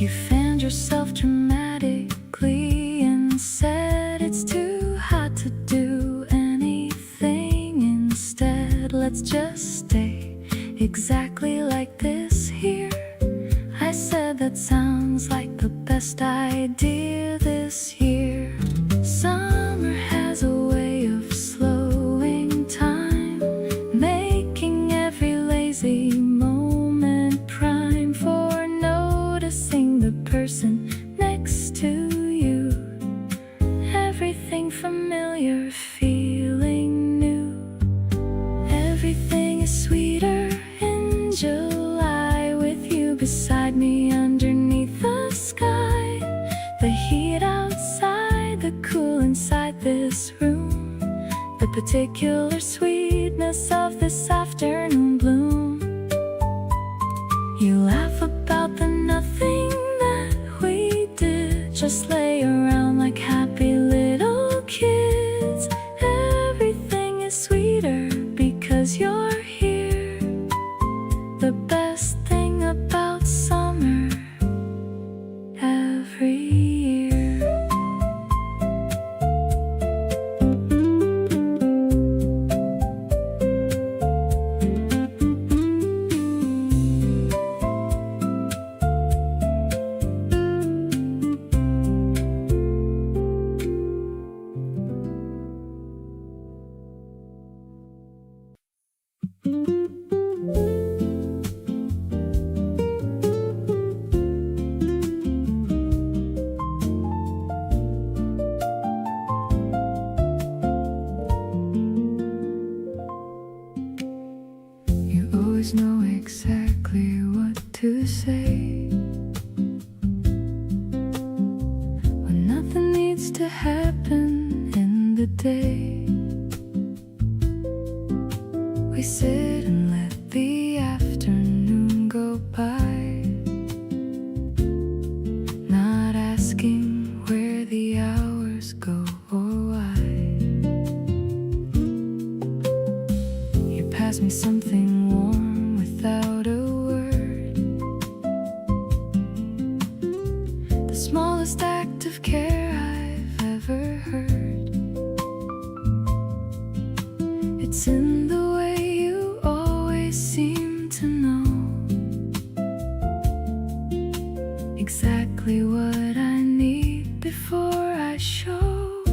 You fanned yourself dramatically and said it's too hot to do anything instead. Let's just stay exactly like this here. I said that sounds like the best idea this year. Summer has a way of slowing time, making every lazy moment prime for noticing the person next to you. Everything familiar, feeling new. Everything is sweeter in July with you beside me underneath the sky. The heat outside, the cool inside this room. particular sweetness of this afternoon bloom. You laugh about the nothing that we did, just lay around like happy little kids. Everything is sweeter because you're here. The best thing about summer every year. You always know exactly what to say when nothing needs to happen in the day. We sit and let the afternoon go by, not asking where the hours go or why. You pass me something warm without a word, the smallest act of care I've ever heard. It's in the way you always seem to know exactly what I need before I show.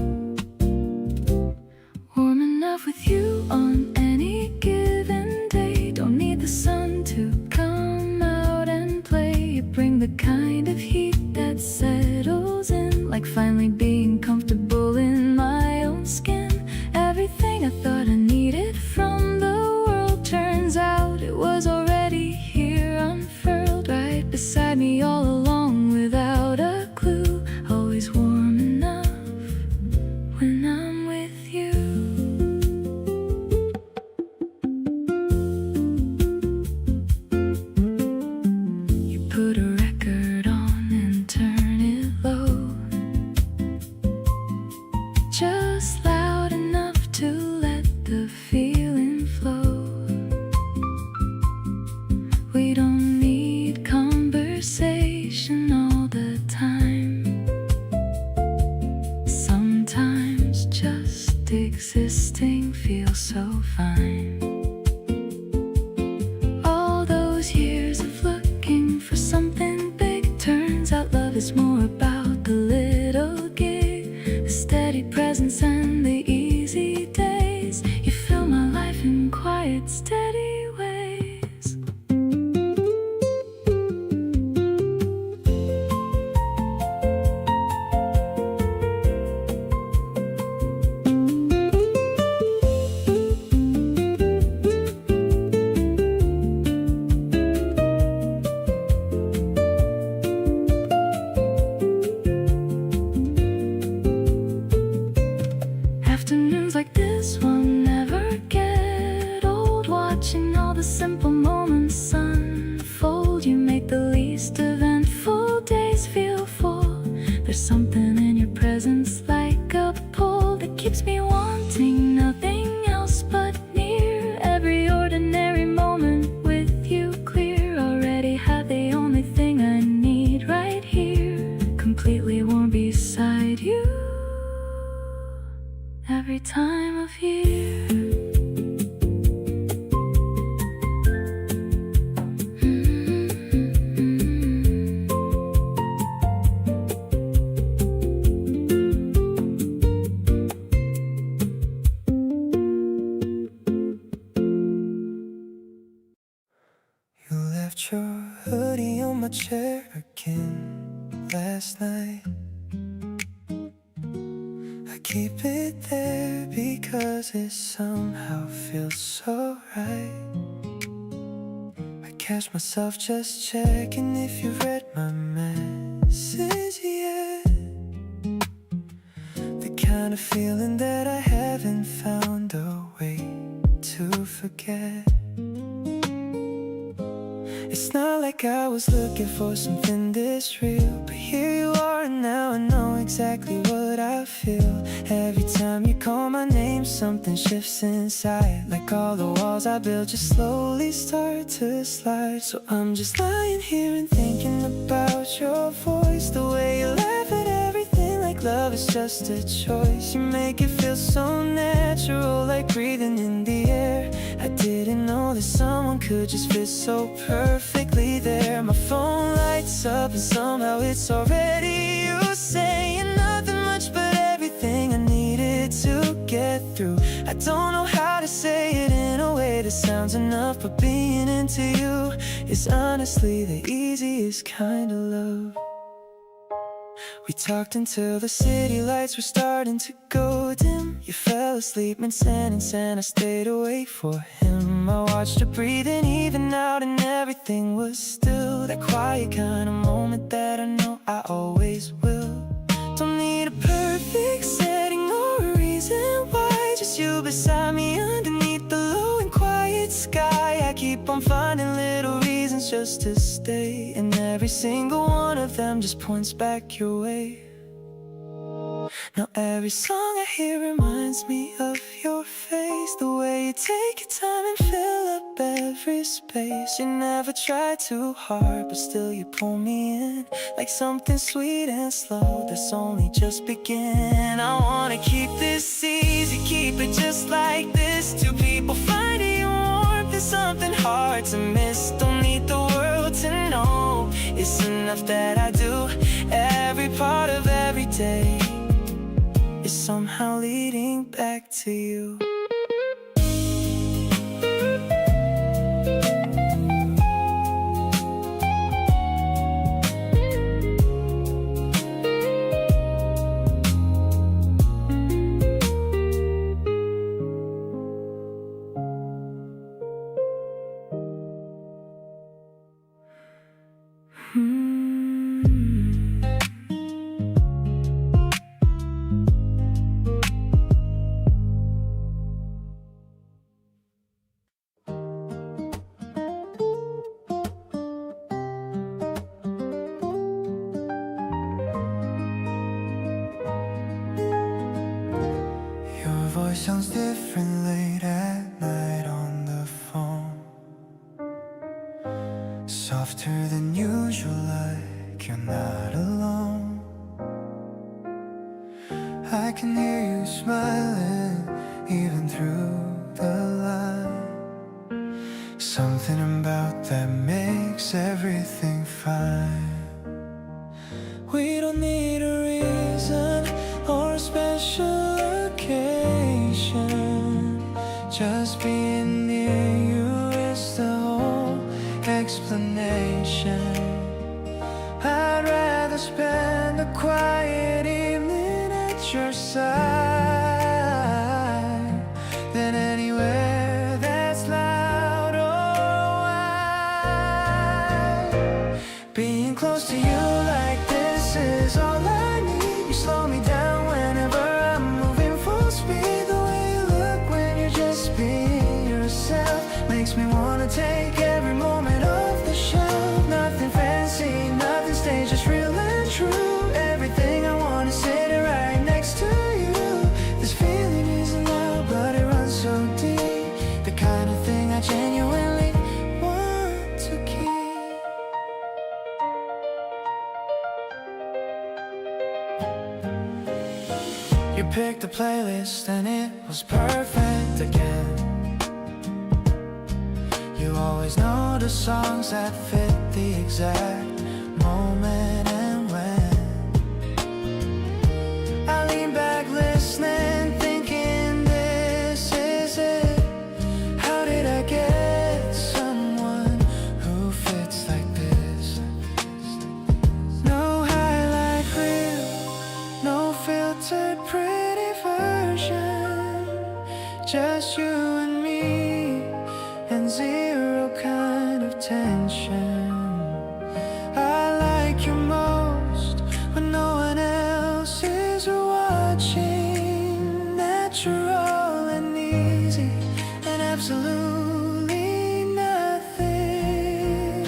Warm enough with you on any given day. Don't need the sun to come out and play. You bring the kind of heat that settles in, like finally being comfortable in my own skin. Everything I thought I needed from the world, turns out it was already here, unfurled right beside me all along without a clue. Always warm enough when I'm with you. You put a record on and turn it low, just loud enough to let the feeling flow. We don't need conversation all the time. Sometimes just existing feels so fine. All those years of looking for something big, turns out love is more about the little gig, the steady presence and the easy days. You fill my life in quiet, steady ways. Afternoons like this will never get old, watching all the simple moments unfold. You make the least eventful days feel full. There's something in your presence like a pull that keeps me wanting nothing else but near. Every ordinary moment with you clear, already have the only thing I need right here, completely warm beside you every time of year. You left your hoodie on my chair again last night. I keep it there because it somehow feels so right. I catch myself just checking if you read my message yet. The kind kind of feeling that I haven't found a way to forget. It's not like I was looking for something this real, but here you are and now I know exactly what I feel. Every time you call my name, something shifts inside. Like all the walls I built just slowly start to slide. So I'm just lying here and thinking about your voice, the way you laugh at everything like love is just a choice. You make it feel so natural, like breathing in the air. I didn't know that someone could just fit so perfectly there. My phone lights up and somehow it's already you, saying nothing much but everything I needed to get through. I don't know how to say it in a way that sounds enough, but being into you is honestly the easiest kind of love. We talked until the city lights were starting to go dim. You fell asleep mid-sentence and I stayed awake for him. I watched her breathing even out and everything was still. That quiet kind of moment that I know I always will. Don't need a perfect setting or a reason why, just you beside me underneath the low and quiet sky. I keep on finding little reasons just to stay, and every single one of them just points back your way. Now every song I hear reminds me of your face, the way you take your time and fill up every space. You never try too hard, but still you pull me in, like something sweet and slow that's only just begin. I wanna keep this easy, keep it just like this. Two people finding warmth is something hard to miss. Don't need the world to know, it's enough that I do. Every part of every day is somehow leading back to you. Sounds different late at night on the phone, softer than usual, like you're not alone. I can hear you smiling even through the line. Something about that makes everything fine. We don't need a reason or a special just being near you is the whole explanation. I'd rather spend a quiet evening at your side than anywhere that's loud or wide. Being close to you like this is all I need. You slow me down whenever I'm moving full speed. Makes me wanna take every moment off the shelf. Nothing fancy, nothing staged, just real and true. Everything I want is sitting right next to you. This feeling isn't loud, but it runs so deep. The kind of thing I genuinely want to keep. You picked a playlist and it was perfect again. You always know the songs that fit the exact moment and when. I lean back listening, thinking this is it. How did I get someone who fits like this? No highlight reel, no filtered pretty version, just you and me and zero kind of tension. I like you most when no one else is watching. natural and easy and absolutely nothing.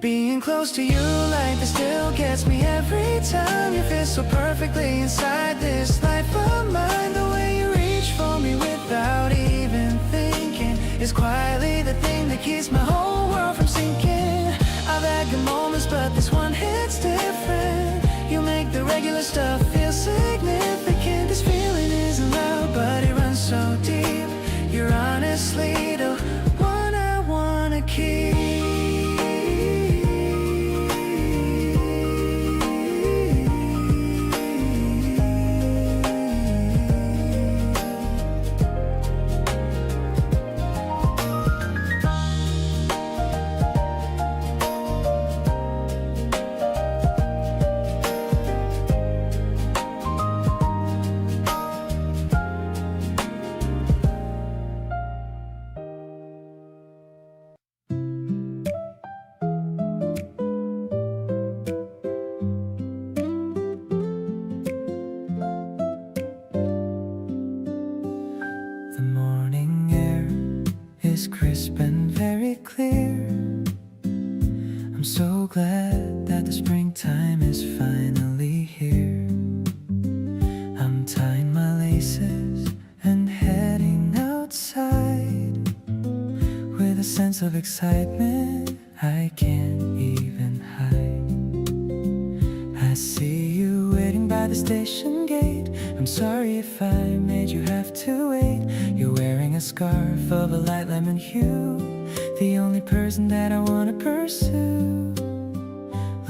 Being close to you like this still gets me every time. You fit so perfectly inside this life of mine. The way you reach for me without even thinking is quietly the thing that keeps my whole world from sinking. I've had good moments, but this one hits different. You make the regular stuff feel significant. This feeling isn't loud, but it runs so deep. You're honestly the one I wanna keep. The morning air is crisp and very clear. I'm so glad that the springtime is finally here. I'm tying my laces and heading outside with a sense of excitement I can't even hide. I see you waiting by the station gate. I'm sorry if I made you have to wait. You're wearing a scarf of a light lemon hue, the only person that I wanna pursue.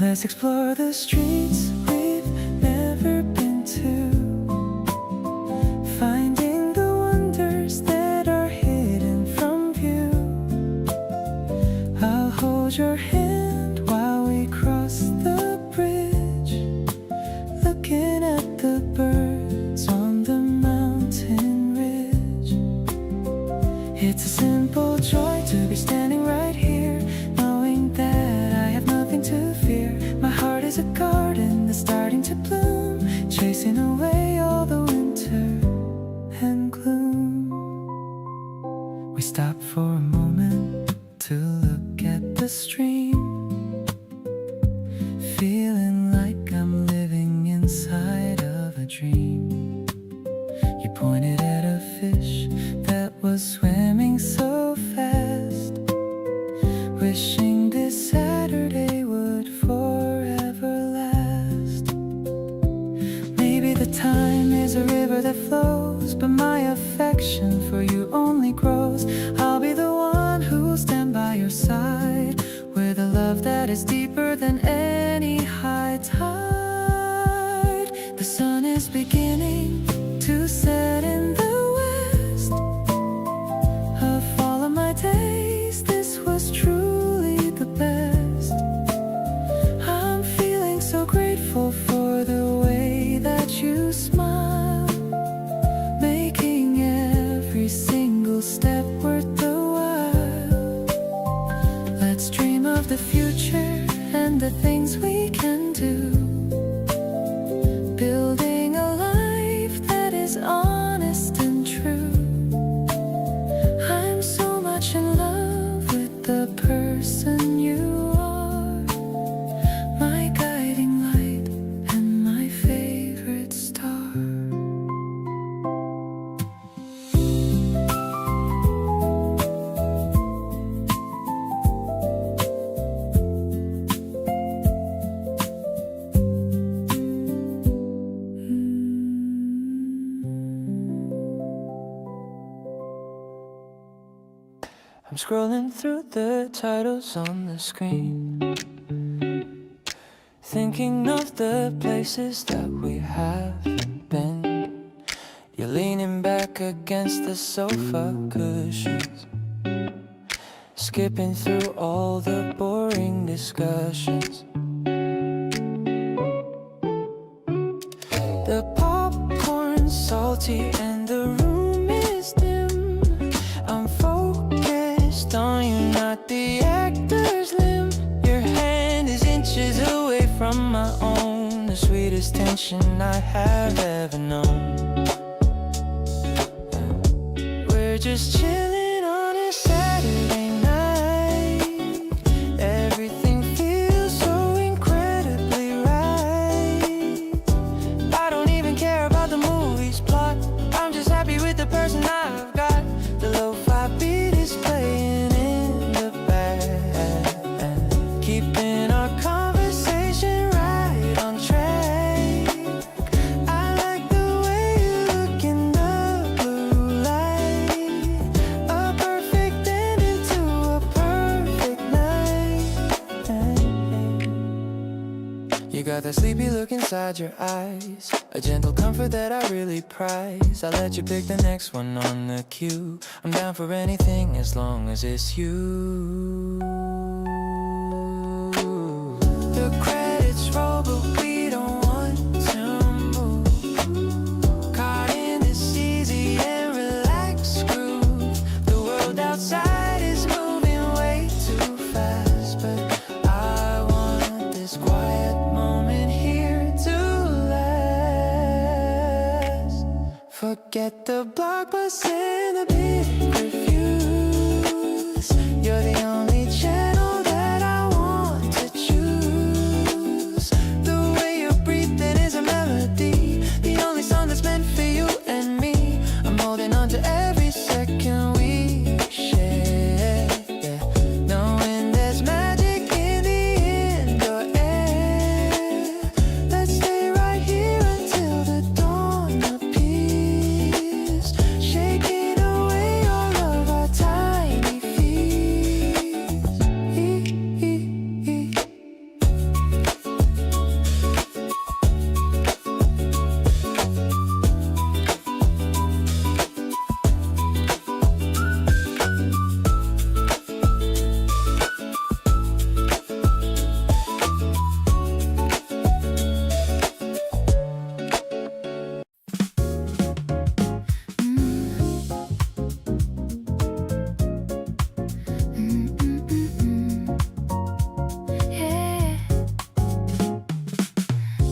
Let's explore the streets we've never been to, finding the wonders that are hidden from view. I'll hold your hand while we cross the bridge, looking at the birds on the mountain ridge. It's a simple joy to be standing right here, knowing that I have nothing to fear. My heart is a garden that's starting to bloom, chasing away all the winter and gloom. We stop for a moment to look at the stream, feeling like I'm living inside of a dream. You pointed at a fish that was swimming so fast, wishing this Saturday would forever last. Maybe the time is a river that flows, but my affection for you only grows. I'll be the one who'll stand by your side with a love that is deeper than any high tide. The sun is beginning to set in the west. Of all of my days, this was truly the best. I'm feeling so grateful for the way that you smile, making every single step worth the while. Let's dream of the future and the things we can do, building a life that is honest and true. I'm so much in love with the person you are, my guiding light and my favorite star. I'm scrolling through the titles on the screen, thinking of the places that we haven't been. You're leaning back against the sofa cushions, skipping through all the boring discussions. The popcorn's salty and the room is dim. I'm focused on you, not the actor's limb. Your hand is inches away from my own, the sweetest tension I have ever known. just chilling on a Saturday night. Everything feels so incredibly right. I don't even care about the movie's plot. I'm just happy with the person I've got. The lo-fi beat is playing in the back, keeping our conversation right on track. I like the way you look in the blue light. A perfect ending to a perfect night. You got that sleepy look inside your eyes, a gentle comfort that I really prize. I'll let you pick the next one on the queue. I'm down for anything as long as it's you. The credits roll, but we don't want to move. Caught in this easy and relaxed groove. The world outside is moving way too fast, but I want this quiet moment here to last. Forget the blockbuster and the big reviews. You're the only channel that I want to choose. The way you're breathing is a melody, the only song that's meant for you and me. I'm holding on to every second we share, yeah. Knowing there's magic in the indoor air. Let's stay right here until the dawn appears, shaking away all of our tiny fears. Yeah.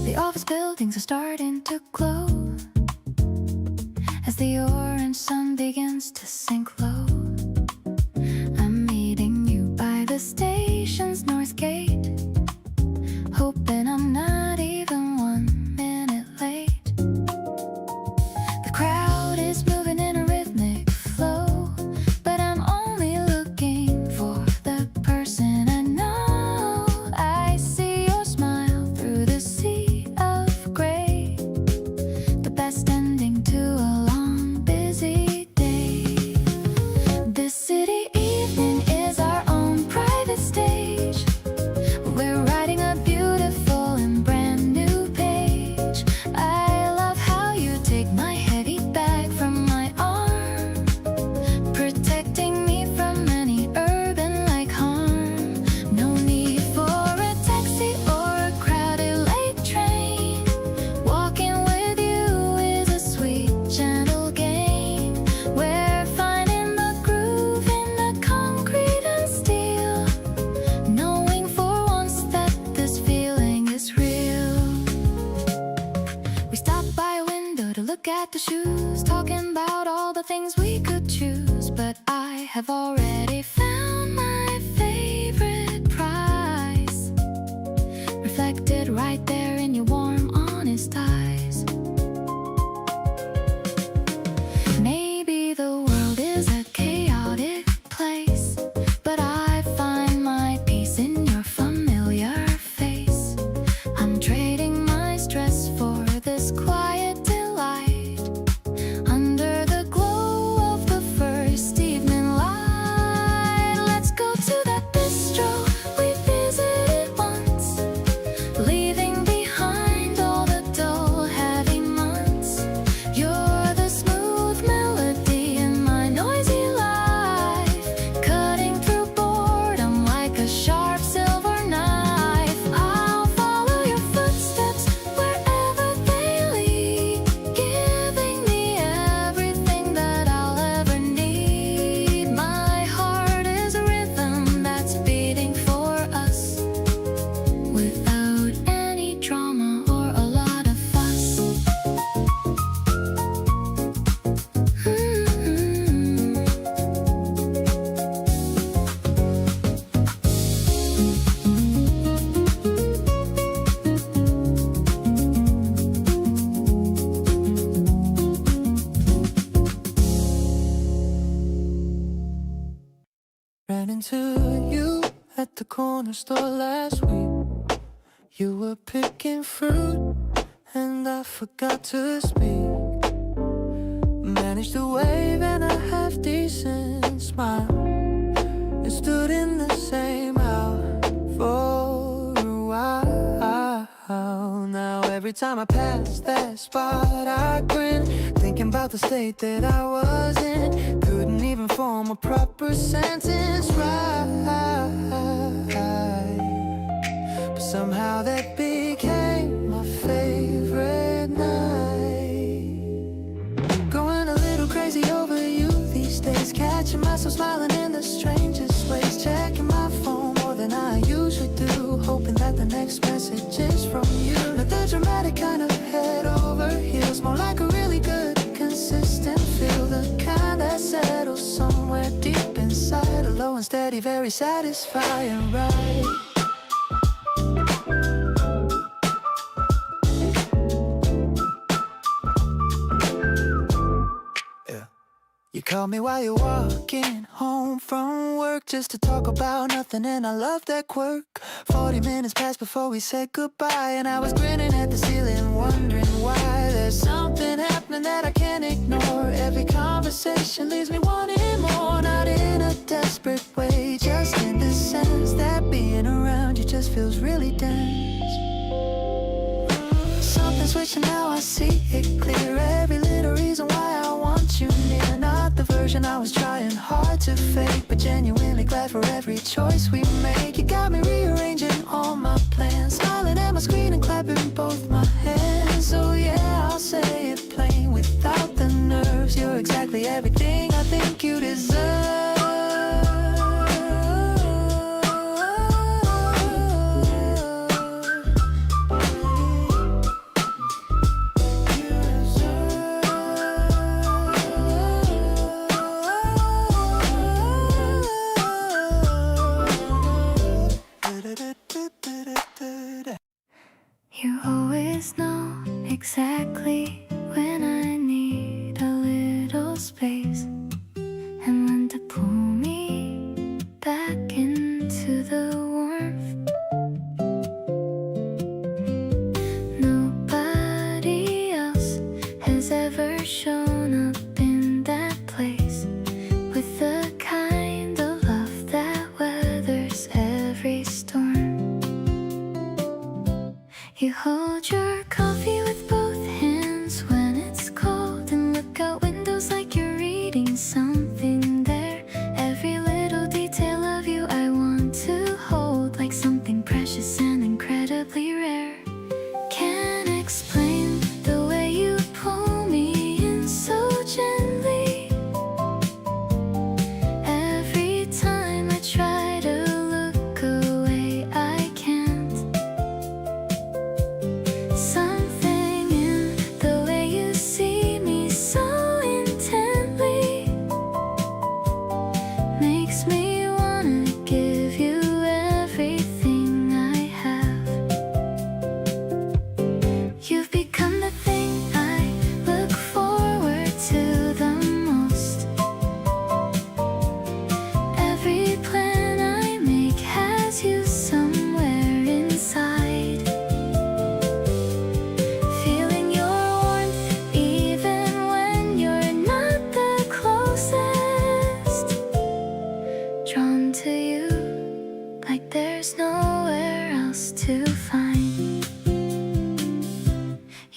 The office buildings are starting to glow as the orange sun begins to sink low. I'm meeting you by the station's north gate, hoping I'm not even 1 minute late. The crowd is moving in a rhythmic flow, but I'm only looking for the person I know. I see your smile through the sea of gray, the best ending to a long, busy day. This city evening is our own private stage. We're writing a beautiful and brand new page. I love how you take my heavy bag from my arm, protecting me from any urban-like harm. No need for a taxi or a crowded late train. Walking with you is a sweet, gentle game. We're finding the groove in the concrete and steel, knowing for once that this feeling is real. We stopped by a window to look at the shoes, talking about all the things we could choose. But I have already found my favorite prize, reflected right there in your warm, honest eyes. Maybe the world is a chaotic place, but I find my peace in your familiar face. I'm trading my stress for this quiet delight, under the glow of the first evening light. into you at the corner store last week. You were picking fruit and I forgot to speak. Managed to wave and a half-decent smile and stood in the same aisle for a while. Now every time I pass that spot I grin, thinking about the state that I was in. Couldn't even form a proper sentence right, but somehow that became my favorite night. Going a little crazy over you these days, catching myself smiling in the strangest ways, checking my phone more than I usually do, hoping that the next message is from you. Not the dramatic kind of head over heels, more like a really good consistent feel, the kind that settles somewhere deep inside, a low and steady, very satisfying ride. You call me while you're walking home from work, just to talk about nothing, and I love that quirk. 40 minutes passed before we said goodbye, and I was grinning at the ceiling, wondering why. There's something happening that I can't ignore. Every conversation leaves me wanting more, not in a desperate way, just in the sense that being around you just feels really dense. Something switching, now I see it clear. Every little reason why I want you near. Not the version I was trying hard to fake, but genuinely glad for every choice we make. You got me rearranging all my plans, smiling at my screen and clapping both my hands. So yeah, I'll say it plain without the nerves. You're exactly everything I think you deserve. You always know exactly when I need a little space, and when to pull me back into the warmth. Nobody else has ever shown up in that place with the kind of love that weathers every storm. You hold your coffee with both hands when it's cold, and look out windows like you're reading something there. Every little detail of you I want to hold, like something precious and incredibly rare. Can't explain the way you pull me in so gently. Every time I try to look away, I can't. Something in the way you see me so intently makes me wanna give you everything I have. You've become the thing I look forward to the most. Every plan I make has you somewhere inside. Feeling your warmth even when you're not the closest. Drawn to you like there's nowhere else to find.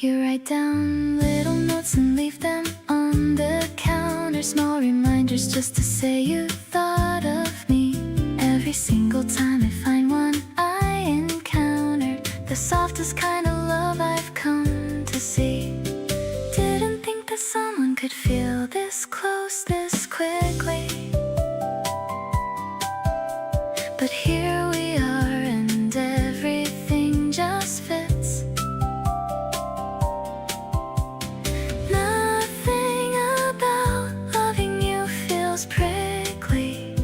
You write down little notes and leave them on the counter, small reminders just to say you thought of me. Every single time I find one I encounter, the softest kind of love I've come to see. Didn't think that someone could feel this close this quickly, but here we are and everything just fits. Nothing about loving you feels prickly,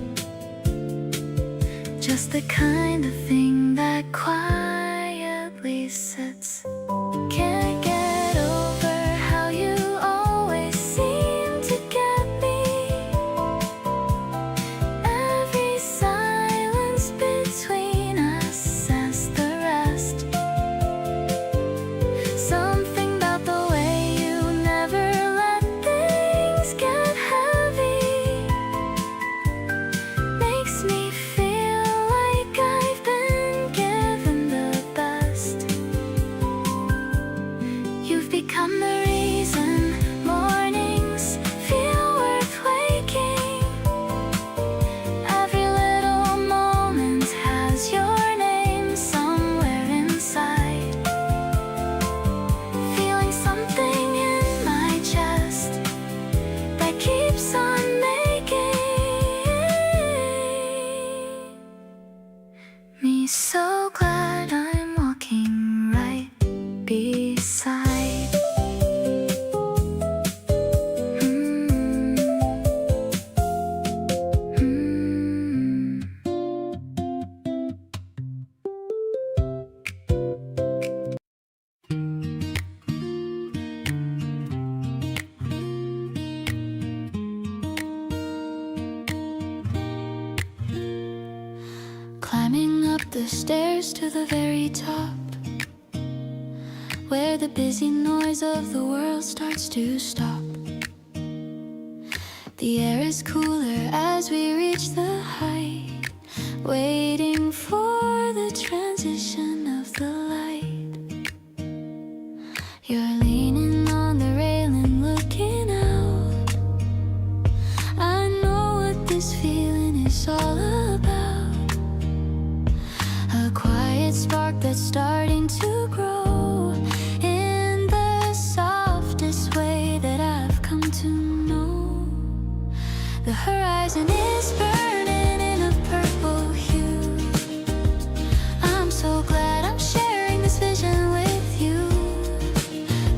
just the kind of thing that quietly sits. Can't get over how you always seem to get me. the stairs to the very top, where the busy noise of the world starts to stop. The air is cooler as we reach the height, waiting for the transition of the light. You're leaning on the railing, looking out. I know what this feeling is all about. A quiet spark that's starting to grow in the softest way that I've come to know. The horizon is burning in a purple hue. I'm so glad I'm sharing this vision with you.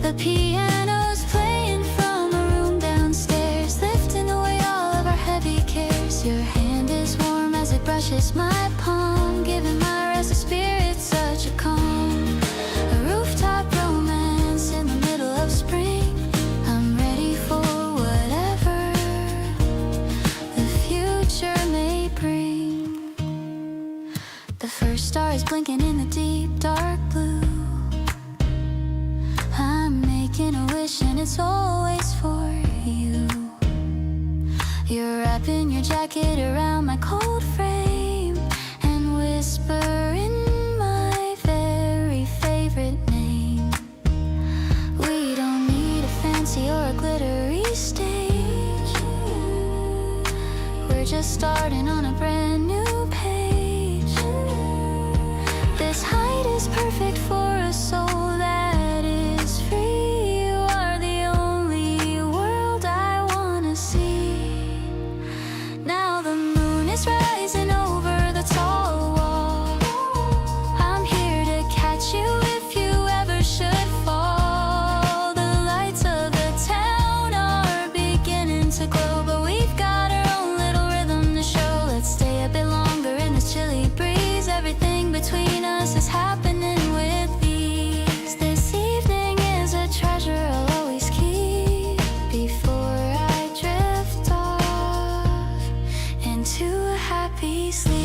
The piano's playing from a room downstairs, lifting away all of our heavy cares. Your hand is warm as it brushes my palm, giving my restless spirit such a calm. A rooftop romance in the middle of spring. I'm ready for whatever the future may bring. The first star is blinking in the deep dark blue. I'm making a wish and it's always for you. You're wrapping your jacket around my cold frame and whispering my very favorite name. We don't need a fancy or a glittery stage. We're just starting on a brand new page. This height is perfect for a soul that is free. You are the only world I wanna see. Now the moon is rising over the tall wall. I'm here to catch you if you ever should fall. The lights of the town are beginning to glow, but we've got our own little rhythm to show. Let's stay a bit longer in this chilly breeze. Everything between us is happening with ease. This evening is a treasure I'll always keep before I drift off into a happy sleep.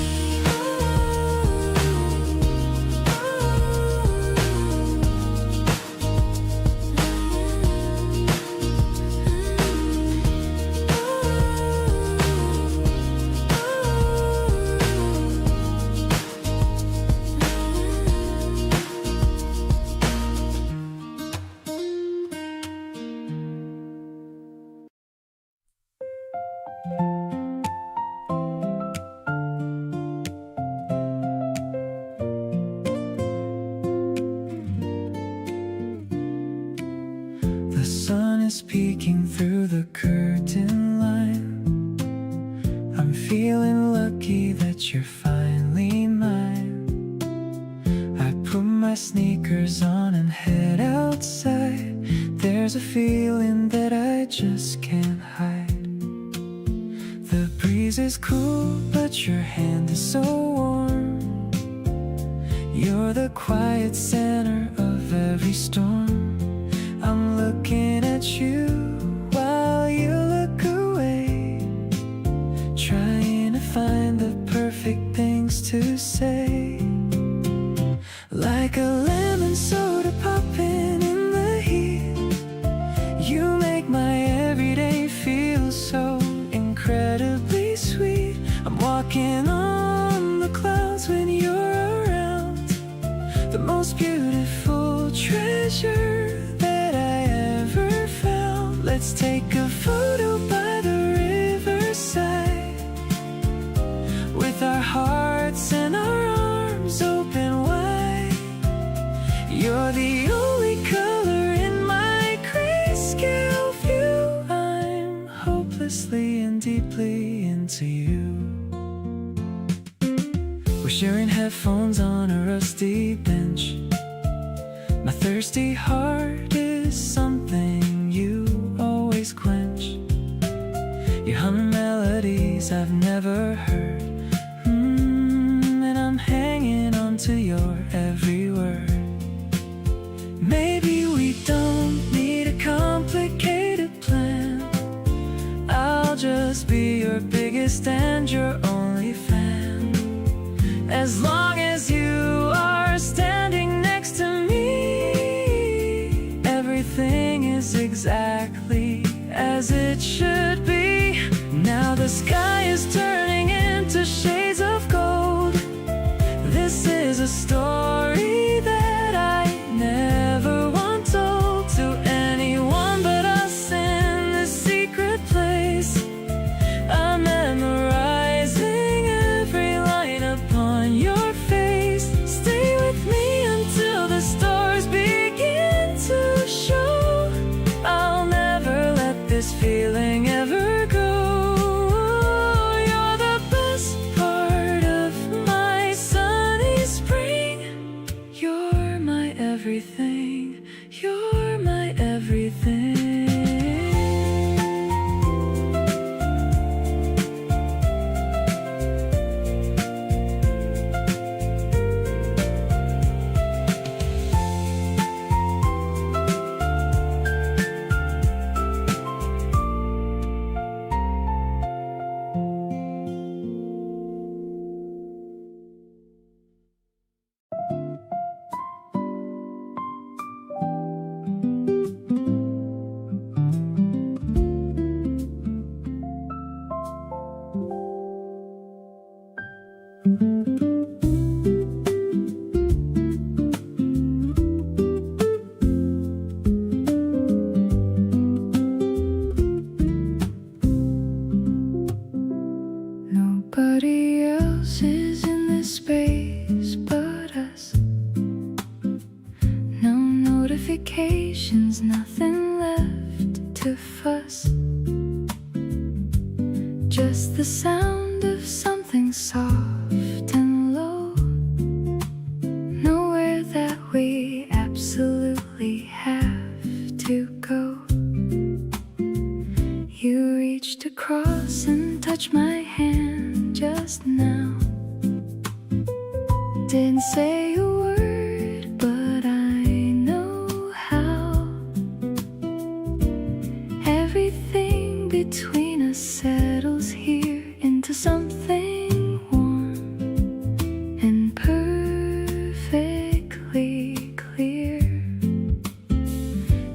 The sun is peeking through the curtain line. I'm feeling lucky that you're finally mine. I put my sneakers on and head outside. There's a feeling that I just can't hide. The breeze is cool, but your hand is so warm. You're the quiet center of every storm. I'm looking at you while you look away, trying to find the perfect things to say. Like a lemon soda popping in the heat, you make my everyday feel so incredibly sweet. I'm walking on the clouds when you're around, the most beautiful treasure that I ever found. Let's take a photo by the riverside, with our hearts and our arms open wide. You're the only color in my grayscale view. I'm hopelessly and deeply into you. We're sharing headphones on a rusty bench. My thirsty heart is something you always quench. You're humming melodies I've never heard, and I'm hanging on to your every word. Maybe we don't need a complicated plan. I'll just be your biggest and your only fan. As long as exactly as it should be. Now the sky is turning into shades of gold. This is a story that I never want told to anyone but us in this secret place. I'm memorizing every line upon your face. Stay with me until the stars begin to show. I'll never let this feeling ever go. You're the best part of my sunny spring. You're my everything. You're my everything. Nobody else is in this space but us. No notifications, nothing left to fuss. Just the sound of something soft and low. Nowhere that we absolutely have to go. You reached across and touched my hand just now. Didn't say a word, but I know how. Everything between us settles here into something warm and perfectly clear.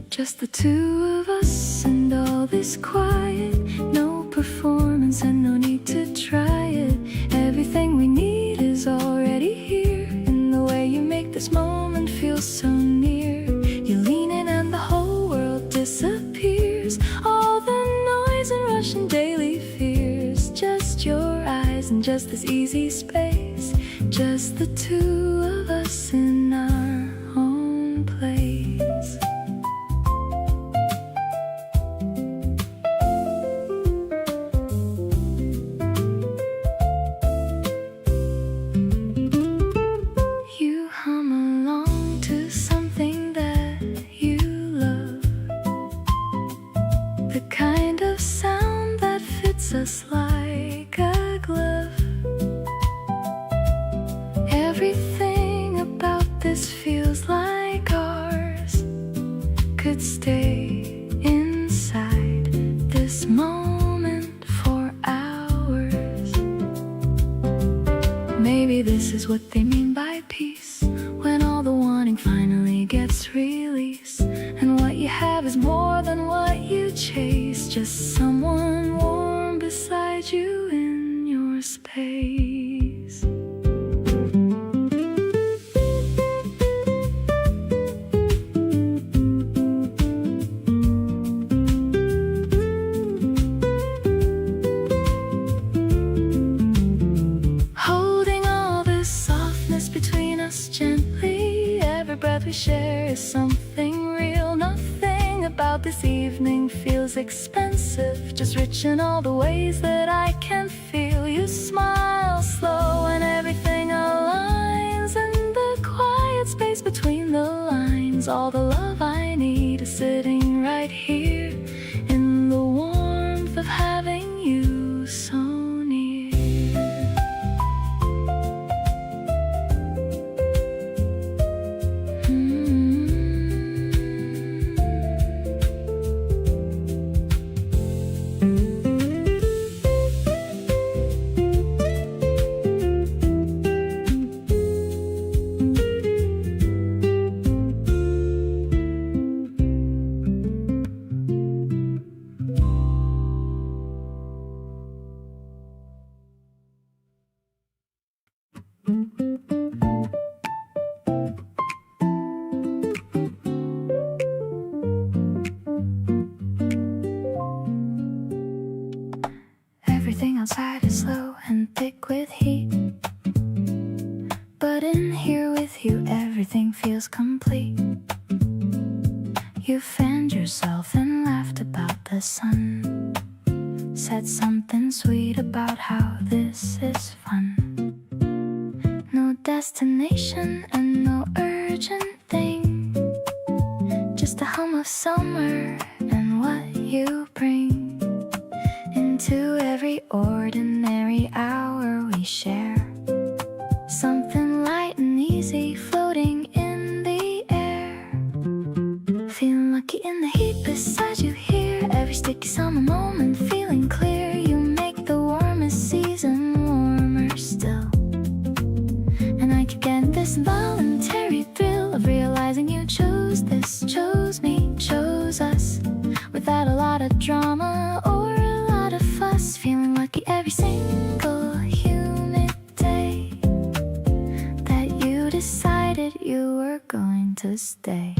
Just the two of us and all this quiet. No performance and no need to try it. Everything we need is already here. In the way you make this moment feel so near. You lean in and the whole world disappears. All the noise and rush and daily fears. Just your eyes and just this easy space. Just the two of us in our own place. You hum along to something that you love. The kind of sound that fits us like a glove. Everything about this feels like ours. Could stay inside this moment for hours. Maybe this is what they mean by peace. When all the wanting finally gets released. And what you have is more than what you chase. Just someone warm beside you in your space. Holding all this softness between us gently. Every breath we share is something real. Nothing about this evening feels expensive. Just rich in all the ways that I can feel. You smile slow and everything aligns. In the quiet space between the lines. All the love I need is sitting right here. In the warmth of having you so near. outside is low and thick with heat, but in here with you everything feels complete. You fanned yourself and laughed about the sun, said something sweet about how this is fun. No destination and no urgent thing, just the hum of summer and what you bring into every ordinary hour we share. Something light and easy floating in the air. Feeling lucky in the heat beside you here. Every sticky summer moment feeling clear. You make the warmest season warmer still. And I keep getting this involuntary thrill of realizing you chose this, chose me, chose us, without a lot of drama or a lot of fuss. Feeling lucky every single humid day that you decided you were going to stay.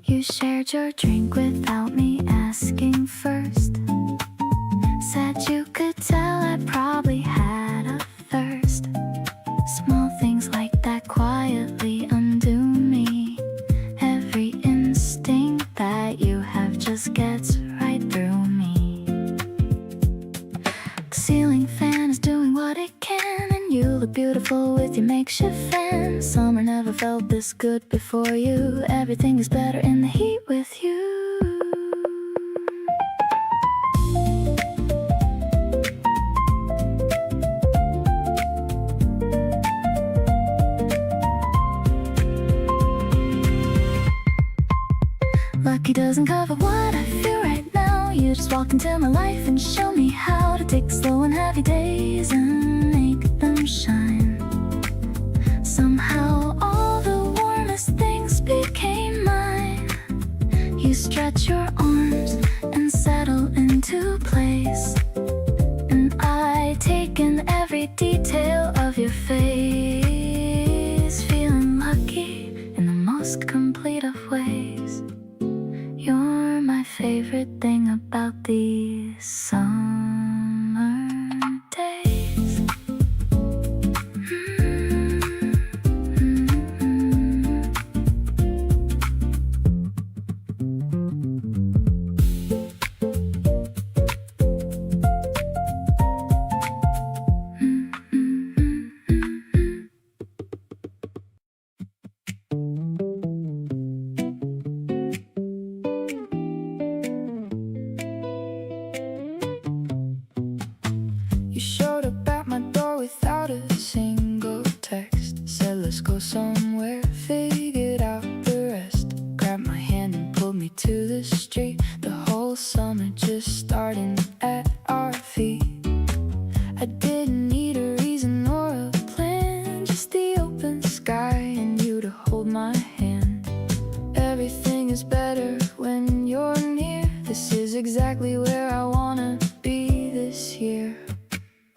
You shared your drink without me asking first, said you could tell I probably had a thirst. Small things like that quietly undo me. Every instinct that you have just gets right through me. The ceiling fan is doing what it can, and you look beautiful with your makeshift fan. Summer never felt this good before you. Everything is better in the heat with you. Lucky doesn't cover what I feel right now. You just walk into my life and show me how to take the slow and heavy days and make them shine. Somehow all the warmest things became mine. You stretch your arms and settle into place, and I take in every detail of your face. Feeling lucky in the most complete of ways. You're my favorite thing about these summer days. You showed up at my door without a single text. Said let's go somewhere, figured out the rest. Grabbed my hand and pulled me to the street. The whole summer just starting at our feet. I didn't need a reason or a plan, just the open sky and you to hold my hand. Everything is better when you're near. This is exactly where I wanna be this year.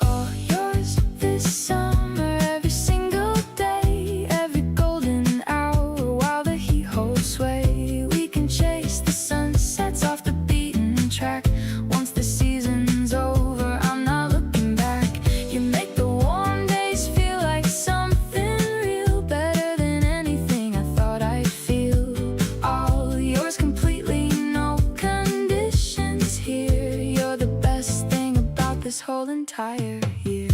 All yours this summer, every single day, every golden hour while the heat holds sway. We can chase the sunsets off the beaten track. Once the season's over, I'm not looking back. You make the warm days feel like something real, better than anything I thought I'd feel. All yours completely, no conditions here. You're the best thing about this whole entire year.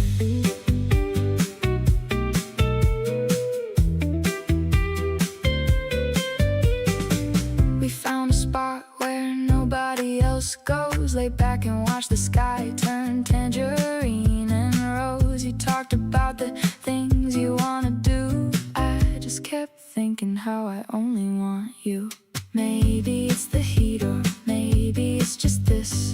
We found a spot where nobody else goes. Lay back and watch the sky turn tangerine and rose. You talked about the things you wanna do. I just kept thinking how I only want you. Maybe it's the heat or maybe it's just this,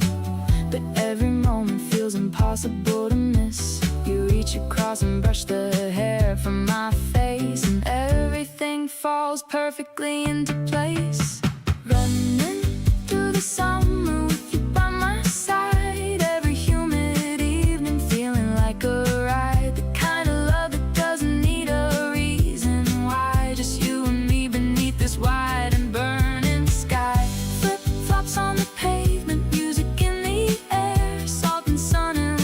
but every moment feels impossible to miss. You reach across and brush the hair from my face, and everything falls perfectly into place. Running through the summer with you by my side. Every humid evening feeling like a ride. The kind of love that doesn't need a reason why. Just you and me beneath this wide and burning sky. Flip-flops on the pavement, music in the air. Salt and sun and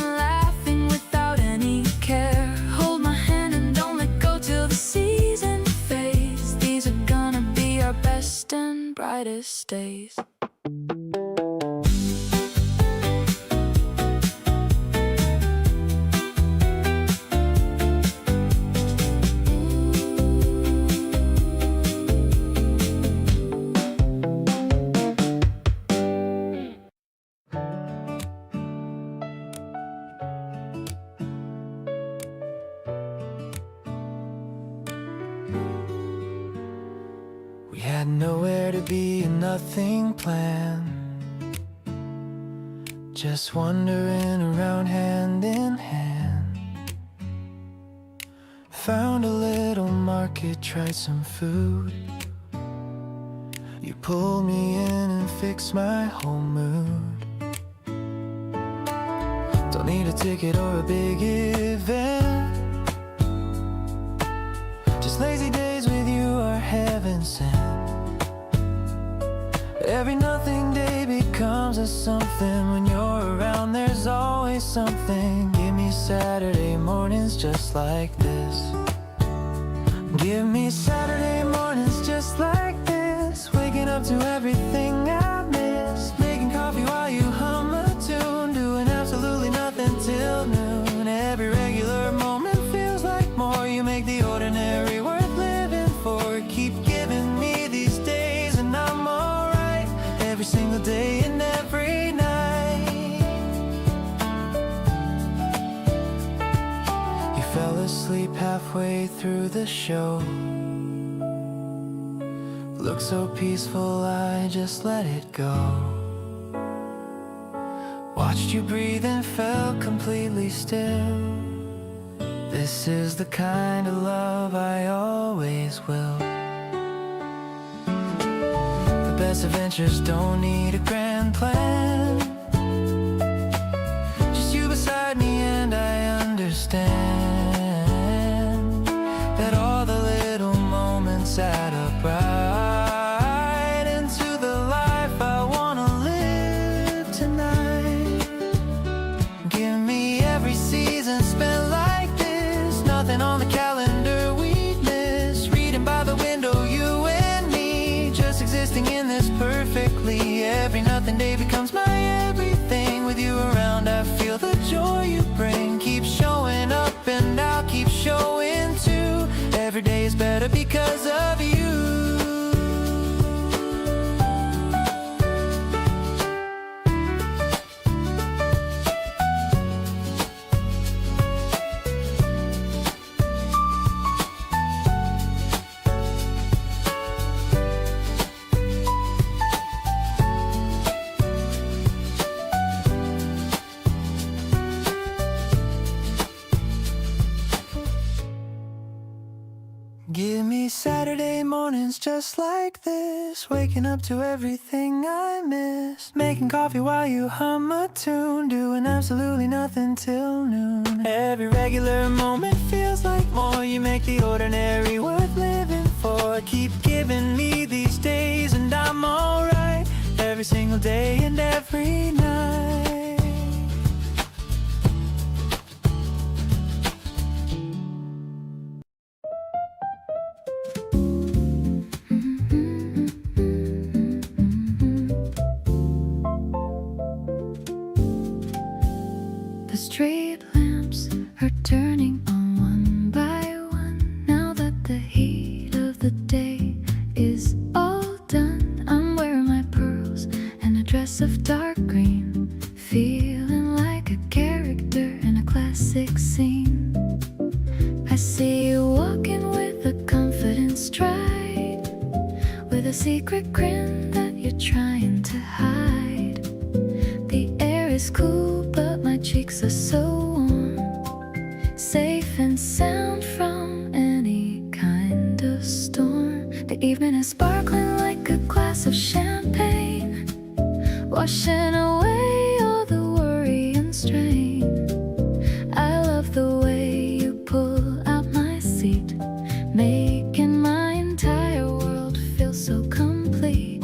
days. We had nowhere to be and nothing planned, just wandering around hand in hand. Found a little market, tried some food. You pulled me in and fixed my whole mood. Don't need a ticket or a big event, just lazy days with you are heaven sent. Every nothing day becomes a something. When you're around there's always something. Give me Saturday mornings just like this. Give me Saturday mornings just like this. Waking up to everything I miss. Making coffee while you hum a tune. Doing absolutely nothing till noon. Every regular moment feels like more. You make the ordinary worth living for. Keep giving me these days and I'm alright. Every single day and every night. You fell asleep halfway through the show. Looked so peaceful I just let it go. Watched you breathe and felt completely still. This is the kind of love I always will. The best adventures don't need a grand plan. Just you beside me and I understand that all the little moments add up right into the life I wanna live tonight. Give me every season spent like this. Nothing on the calendar we miss. Reading by the window, you and me, just existing in this perfectly. Every nothing day becomes my everything. With you around I feel the joy you bring. Keep showing up and I'll keep showing too. Every day is better because of you. Give me Saturday mornings just like this. Waking up to everything I miss. Making coffee while you hum a tune. Doing absolutely nothing till noon. Every regular moment feels like more. You make the ordinary worth living for. Keep giving me these days and I'm alright. Every single day and every night. The street lamps are turning on one by one. Now that the heat of the day is all done, I'm wearing my pearls and a dress of dark green, feeling like a character in a classic scene. I see you walking with a confident stride, with a secret grin that you're trying to hide. The air is cool but my cheeks are so warm, safe and sound from any kind of storm. The evening is sparkling like a glass of champagne, washing away all the worry and strain. I love the way you pull out my seat, making my entire world feel so complete.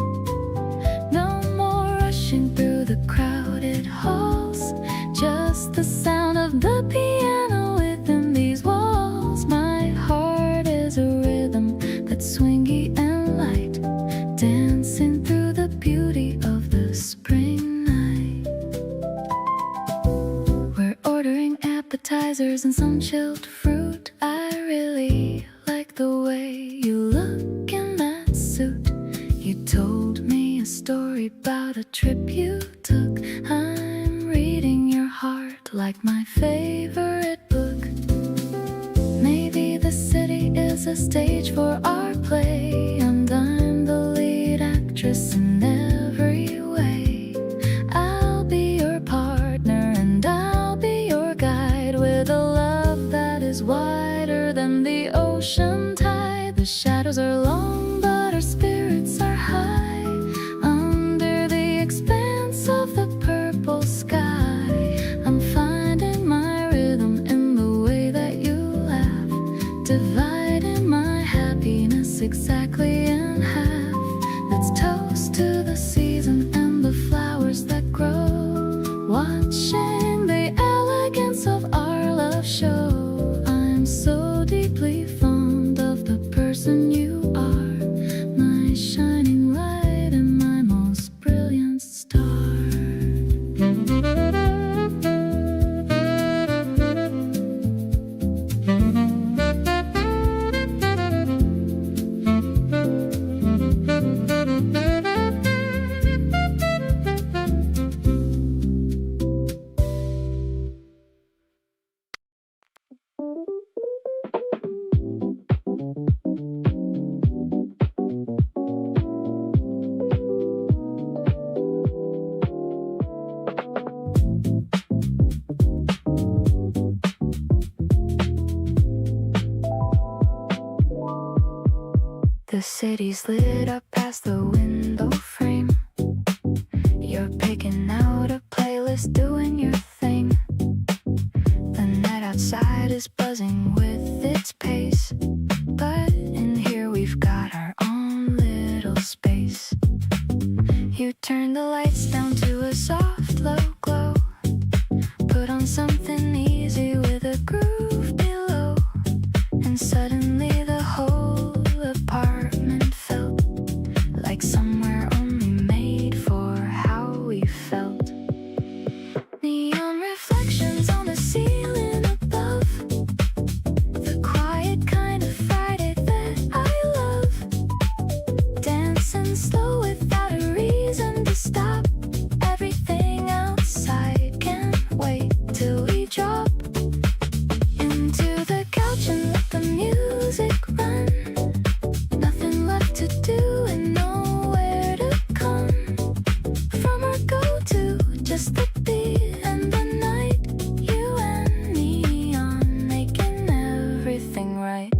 No more rushing through the crowded halls, just the sound of the piano within these walls. My heart is a rhythm that's swingy and light, dancing through the appetizers and some chilled fruit. I really like the way you look in that suit. You told me a story about a trip you took. I'm reading your heart like my favorite book. Maybe the city is a stage for our play, and I'm the lead actress in every way. I'll be your partner and I'll be your guide, with a love that is wider than the ocean tide. The shadows are long but our spirits are high, under the expanse of the purple sky. I'm finding my rhythm in the way that you laugh, dividing my happiness exactly in half. Let's toast to the season and the flowers that grow, watching the elegance of our love show. I'm so deeply fond of the person you are, my shining light and my most brilliant star. The city's lit up past the window frame. You're picking out a playlist, doing your thing. The night outside is buzzing with its pace, but in here we've got our own little space. You turn the lights down to a soft low glow, put on something easy with a groove below, and suddenly the whole apartment felt like somewhere only made for how we felt. Neon reflections on the ceiling above, the quiet kind of Friday that I love. Dancing slow without a reason to stop. Everything outside can't wait till we drop into the couch and let the music run. Nothing left to do and nowhere to come from our go-to, just the beat and the night. You and me on, making everything right.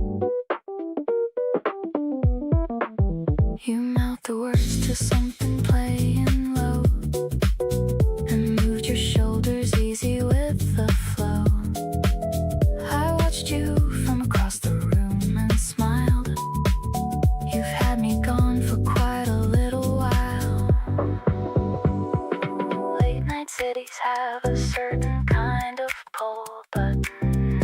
You mouth the words to something playing low, and moved your shoulders easy with the flow. I watched you from across the room and smiled. You've had me gone for quite a little while. Late night cities have a certain kind of pull, but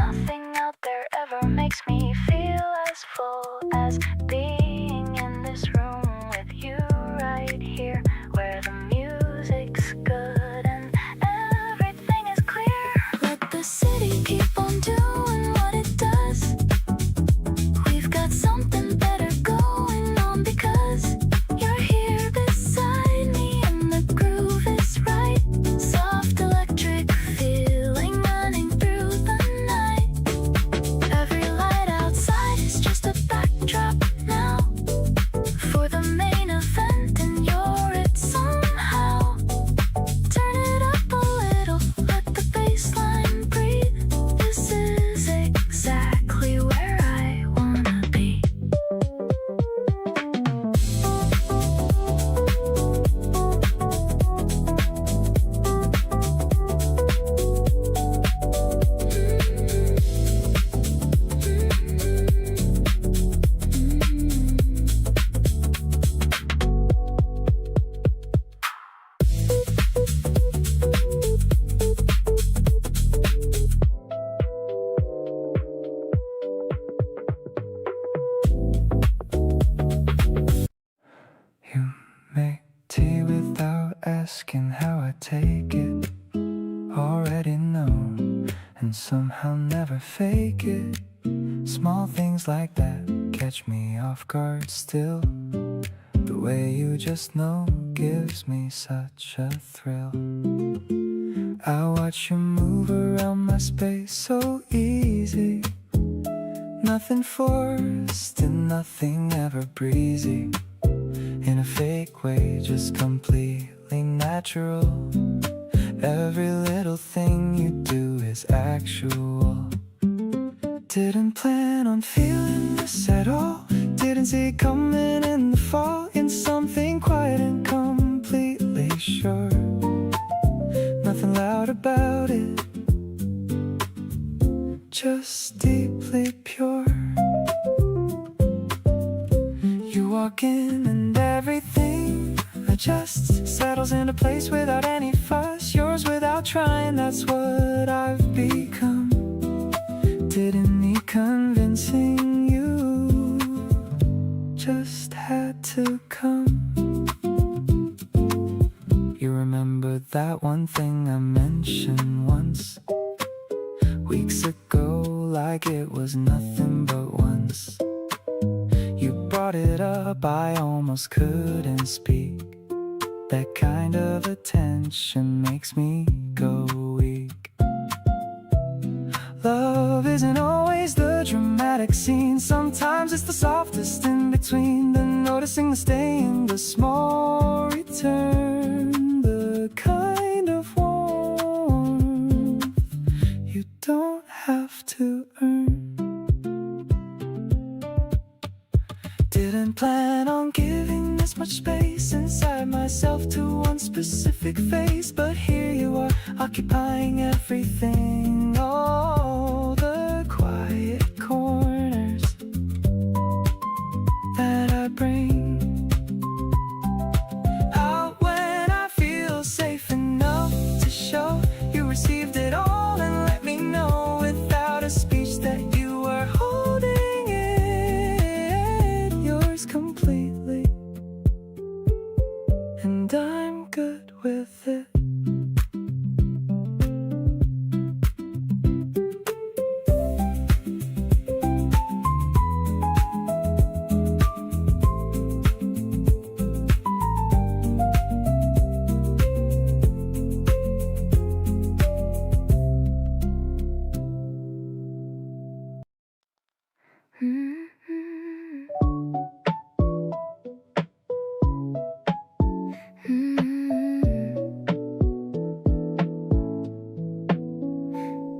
nothing out there ever makes me feel as full as being in this room with you right here, where the music's good and everything is clear. Let the city keep on doing what it does. We've got something better going on because you're here beside me and the groove is right. Soft electric feeling running through the night. Every light outside is just a backdrop now for the main event, and you're it somehow. Turn it up a little, let the bass line breathe. This is exactly where I wanna be. You make tea without asking how I take it. already know, and somehow never fake it. Small things like that catch me off guard still. The way you just know gives me such a thrill. I watch you move around my space so easy. Nothing forced and nothing ever breezy. In a fake way, just completely natural. Every little thing you do is actual. Didn't plan on feeling this at all. Didn't see it coming in the fall. In something quiet and completely sure. Nothing loud about it, just deeply pure. You walk in and everything adjusts, settles into place without any fuss. Yours without trying, that's what I've become. Didn't need convincing, you just had to come. You remember that one thing I mentioned once, weeks ago, like it was nothing but once. You brought it up, I almost couldn't speak. That kind of attention makes me go weak. Love isn't always the dramatic scene. Sometimes it's the softest in between. The noticing, the staying, the small return. The kind of warmth you don't have to earn. Didn't plan on giving this much space inside myself to one specific face, but here you are, occupying everything. All the quiet corners that I bring out when I feel safe enough to show you received it all, and let me know without a speech that you were holding it, yours completely, and I'm good with it.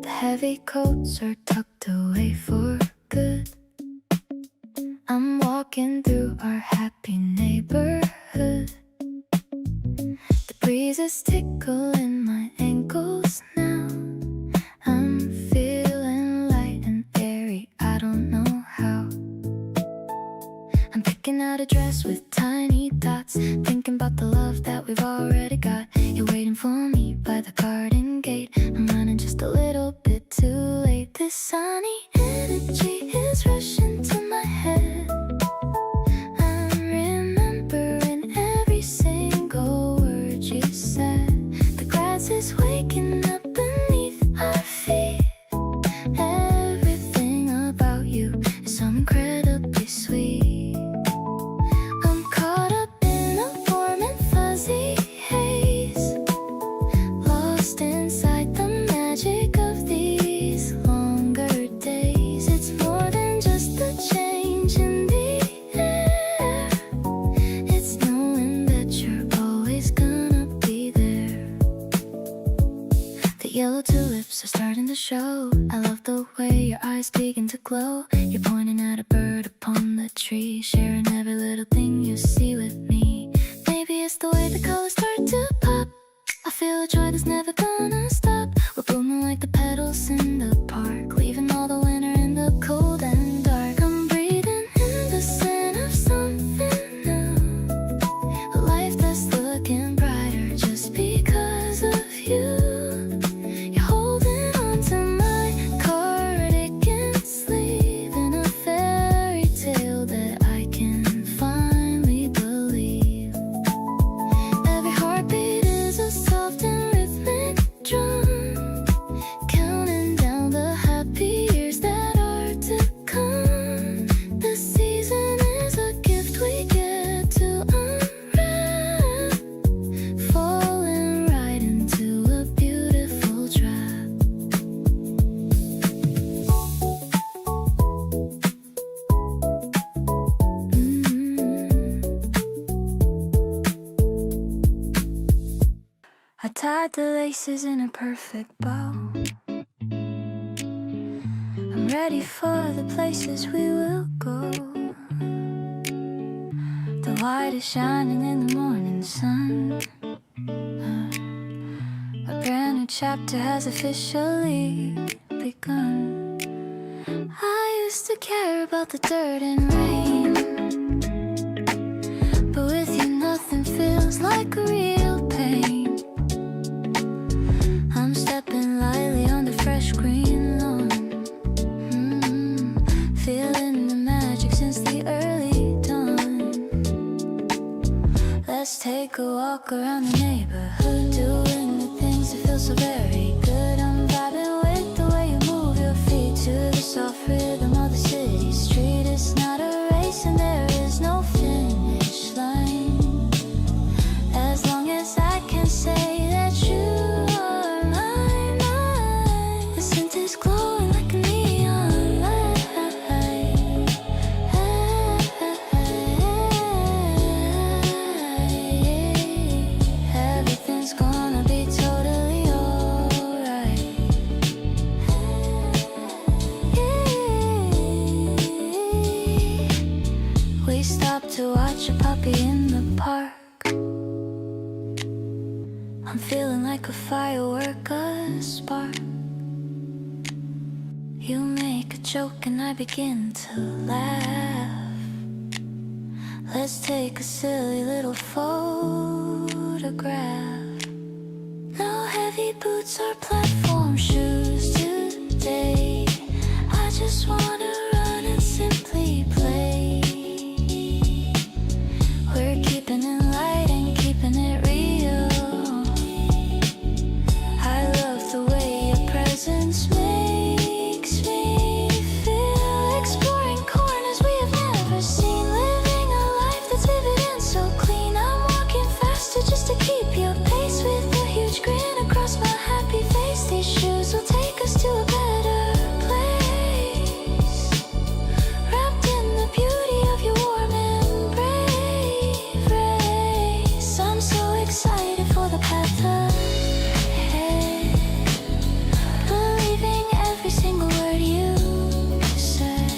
The heavy coats are tucked away for good. I'm walking through our happy neighborhood. The breeze is tickling my ankles now. I'm feeling light and airy, I don't know how. I'm picking out a dress with tiny dots, thinking about the love that we've already got. You're waiting for me by the garden gate. I'm running just a little bit too late. This sunny energy is rushing to my head. I'm remembering every single word you said. The grass is waking up beneath our feet. Everything about you is so incredibly sweet. I'm caught up in a warm and fuzzy haze, lost inside the magic of these longer days. It's more than just the change in the air, it's knowing that you're always gonna be there. The yellow tulips are starting to show. I love the way your eyes begin to glow. You're pointing at a bird upon the tree, sharing every little thing you see with me. Maybe it's the way the colors start to pop. I feel a joy that's never gonna stop. We're blooming like the petals in the park, leaving all the winter in the cold and dark. I'm breathing in the scent of something new, a life that's looking brighter just because of you. You're holding on to my cardigan sleeve in a fairy tale that I can finally believe. Every heartbeat is a soft and rhythmic drum. I tied the laces in a perfect bow. I'm ready for the places we will go. The light is shining in the morning sun. A brand new chapter has officially begun. I used to care about the dirt and rain, but with you nothing feels like real pain. I'm stepping lightly on the fresh green lawn, feeling the magic since the early dawn. Let's take a walk around the neighborhood, doing the things that feel so very good. I'm vibing with the way you move your feet to the soft rhythm of the city street. It's not a race and there is no finish line, as long as I can say that you are mine. The scent is glowing like a neon light. Everything's gonna be totally alright. We stopped to watch a puppy in the park. I'm feeling like a firework, a spark. You make a joke and I begin to laugh. Let's take a silly little photograph. No heavy boots or platform shoes today. I just wanna run and simply play. We're keeping it light and keeping it real. I love the way your presence makes me feel. Exploring corners we have never seen, living a life that's vivid and so clean. I'm walking faster just to keep your pace, with a huge grin across my happy face. These shoes will take us to a better place, wrapped in the beauty of your warm embrace. I'm so excited for the path ahead, believing every single word you said.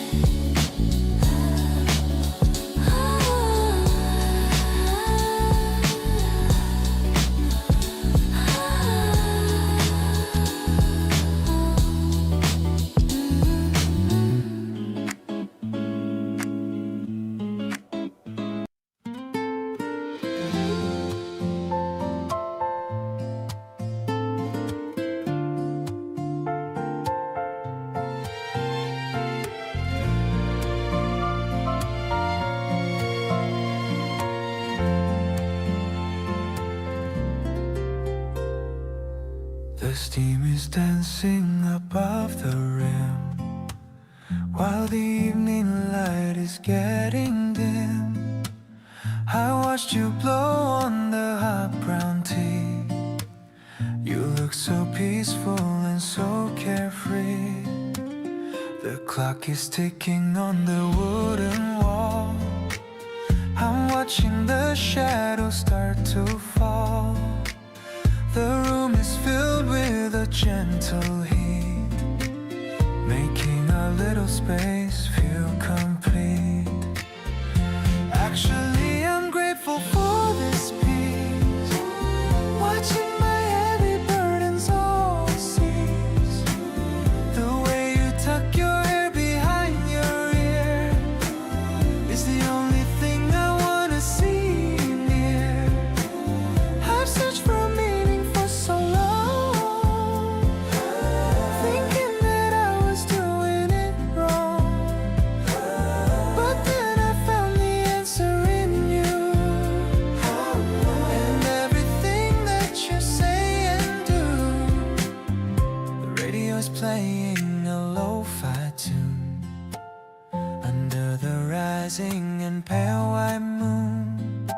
The steam is dancing above the rim, while the evening light is getting dim. I watched you blow on the hot brown tea. You look so peaceful and so carefree. The clock is ticking on the wooden wall. I'm watching the shadows start to fall. The room is filled with a gentle heat, making our little space feel complete. Actually, I'm grateful for this peace, watching my heavy burdens all cease. The way you tuck your hair behind your ear is the only thing I wanna see near. I've searched for meaning for so long, thinking that I was doing it wrong. But then I found the answer in you, and everything that you say and do. The radio's playing a lo-fi tune under the rising and pale white moon.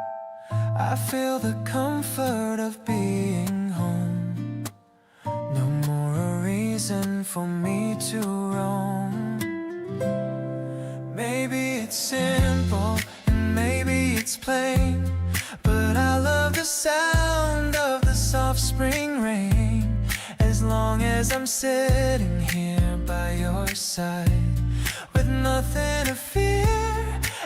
I feel the comfort of being home. No more a reason for me to roam. Maybe it's simple and maybe it's plain, but I love the sound of the song soft spring rain. As long as I'm sitting here by your side, with nothing to fear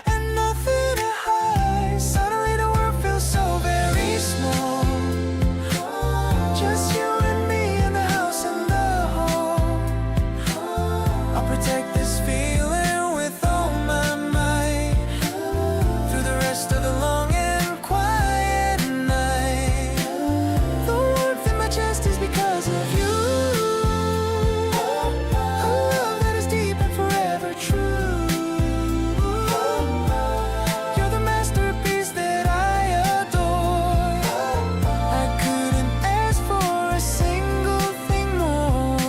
and nothing to hide. Suddenly the world feels so very small. Just you and me in the house and the home. I'll protect this feeling with all my might through the rest of the long and quiet night. The warmth in my chest is because of you. A love that is deep and forever true. You're the masterpiece that I adore. I couldn't ask for a single thing more.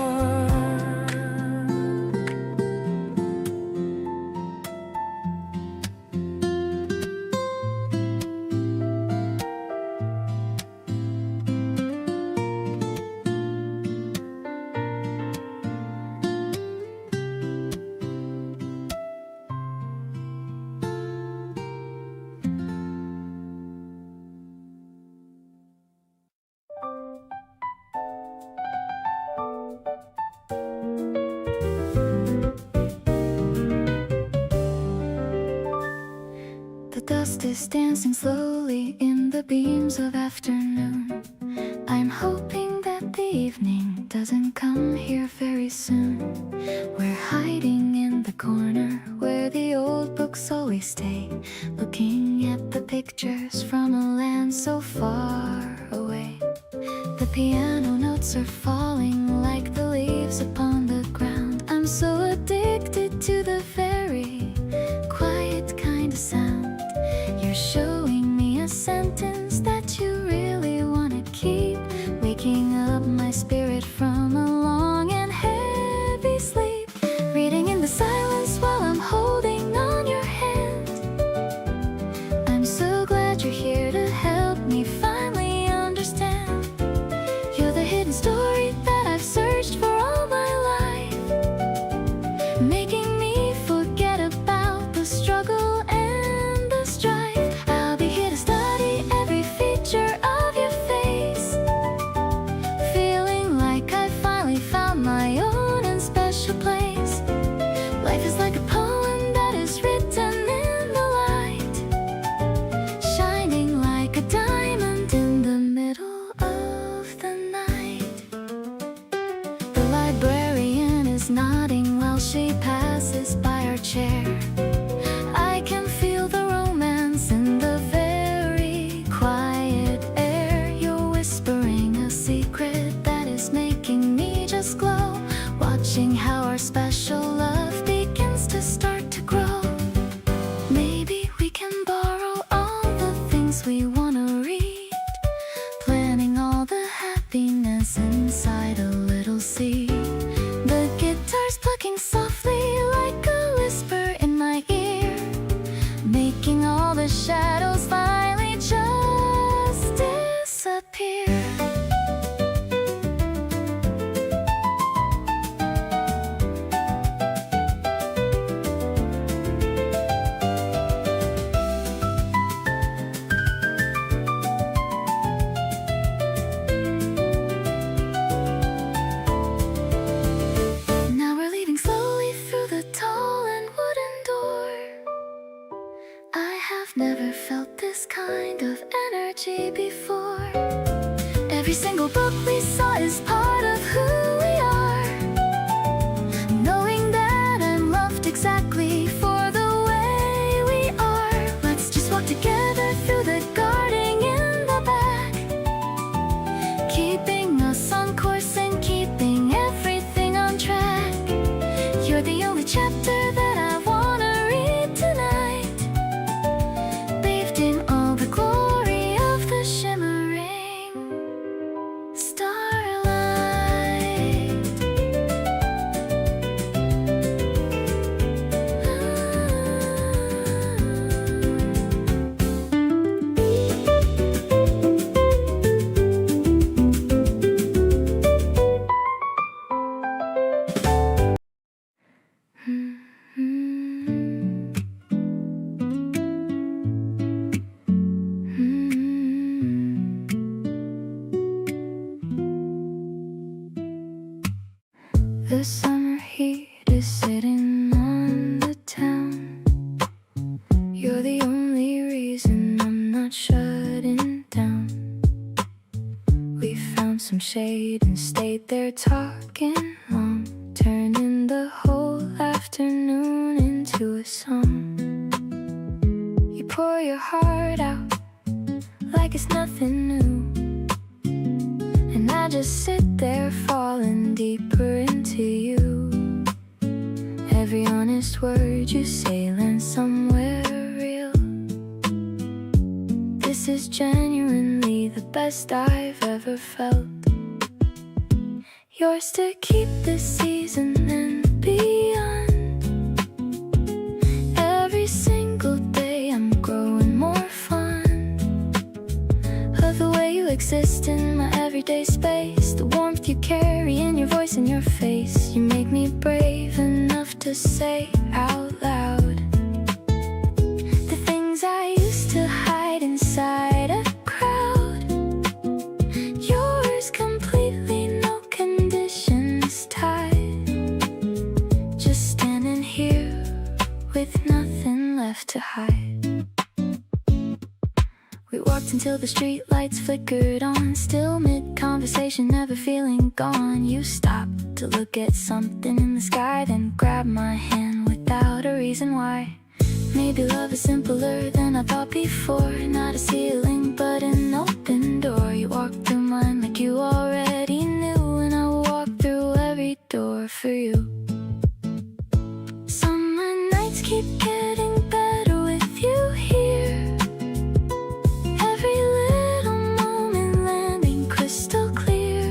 The dust is dancing slowly in the beams of afternoon. I'm hoping that the evening doesn't come here very soon. We're hiding in the corner where the old books always stay, looking at the pictures from a land so far away. The piano notes are falling like the leaves upon the ground. I'm so addicted to the very quiet kind of sound. You're showing me a sentence that you really wanna keep, waking up my spirit from a long and heavy sleep. Reading in the silence while I'm holding on your hand. I'm so glad you're here to help me finally understand. You're the hidden story that I've searched for all my life, making me forget about the struggle and the strife. I'll be here to study every feature of your face, feeling like I finally found my own and special place. Life is like a poem that is written in the light, shining like a diamond in the middle of the night. The librarian is nodding while she passes by our chair. I can feel the romance in the very quiet air. You're whispering a secret that is making me just glow, watching how our special love begins to start to grow. Maybe we can borrow all the things we wanna read, planting all the happiness inside a little seed. The guitar's plucking softly like a whisper in my ear, making all the shadows finally just disappear. Now we're leaving slowly through the tall and wooden door. I have never felt this kind of energy before. Every single book we saw is part of who we are, knowing that I'm loved exactly for the way we are. Let's just walk together through the garden in the back, keeping us on course and keeping everything on track. You're the only chapter that I wanna read tonight, bathed in all the glory of the shimmering starlight. The summer heat is sitting on the town. You're the only reason I'm not shutting down. We found some shade and stayed there talking long, turning the whole afternoon into a song. You pour your heart out like it's nothing new, and I just sit there falling deeper into you. Every honest word you say lands somewhere real. This is genuinely the best I've ever felt. Yours to keep this season and beyond. Every single day I'm growing more fond of the way you exist in my everyday space. The warmth you carry in your voice and your face. You make me brave enough to say out loud the things I used to hide inside a crowd. Yours completely, no conditions tied. Just standing here with nothing left to hide. We walked until the street lights flickered on, still mid-conversation, never feeling gone. You stopped to look at something in the sky, then grabbed my hand without a reason why. Maybe love is simpler than I thought before. Not a ceiling, but an open door. You walked through mine like you already knew, and I will walk through every door for you. Summer nights keep getting better with you here. Every little moment landing crystal clear.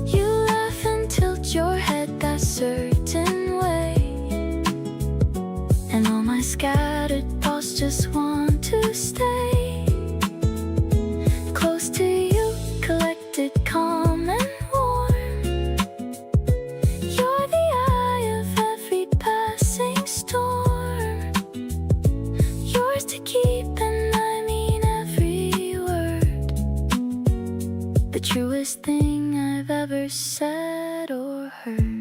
You laugh and tilt your head that certain way, and all my scattered thoughts just want to stay close to you, collected, calm and warm. You're the eye of every passing storm. Yours to keep, and I mean every word. The truest thing I've ever said or heard.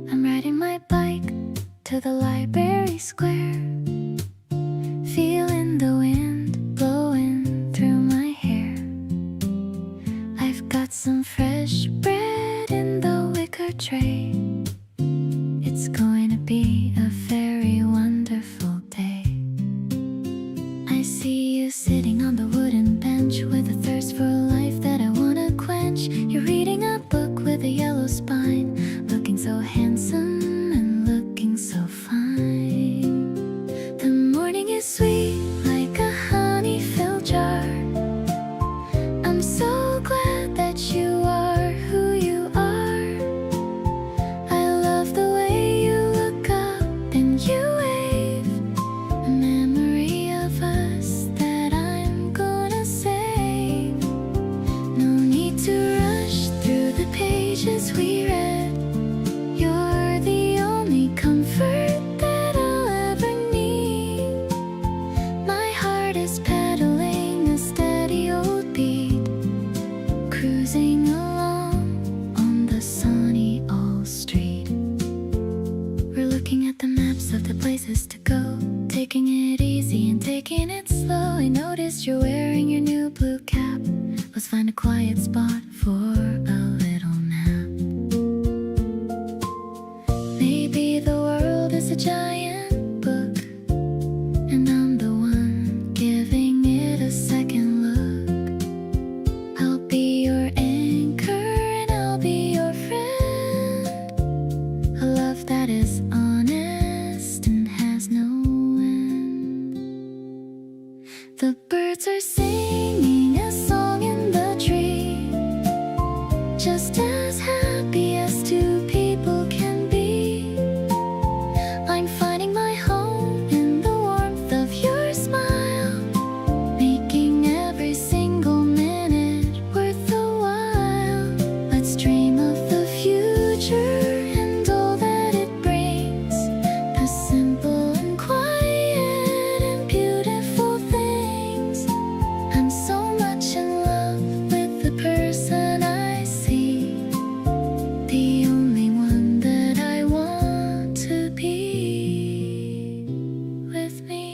I'm riding my bike to the library square, feeling the wind blowing through my hair. I've got some fresh bread in the wicker tray. It's going to be a very wonderful day. I see you sitting on the wooden bench with a thirst for life that I wanna quench. You're reading a book with a yellow spine, looking so handsome and looking so fine. The morning is sweet like a honey-filled jar. I'm so glad that you are who you are. I love the way you look up and you wave, a memory of us that I'm gonna save. No need to rush through the pages we read. You're the only comfort that I'll ever need. My heart is pedaling a steady old beat, cruising along on the sunny old street. We're looking at the maps of the places to go, taking it easy and taking it slow. I noticed you're wearing your new blue cap. Let's find a quiet spot for a little nap. Maybe the world is a giant book, and I'm the one giving it a second look. I'll be your anchor and I'll be your friend. A love that is honest and has no the only one that I want to be with me.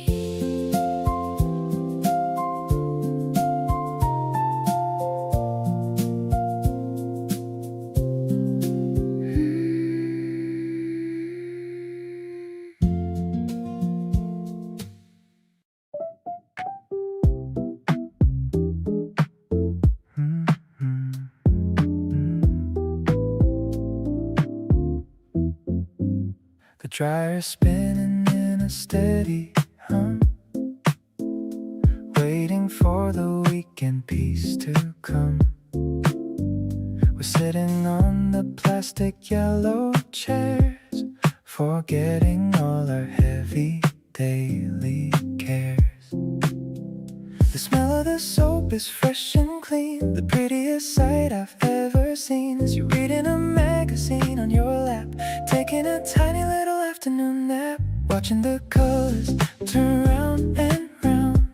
The dryer spinning in a steady hum, waiting for the weekend peace to come. We're sitting on the plastic yellow chairs, forgetting all our heavy daily cares. The smell of the soap is fresh and clean. The prettiest sight I've ever seen is you reading a magazine on your lap, taking a tiny little afternoon nap, watching the colors turn round and round.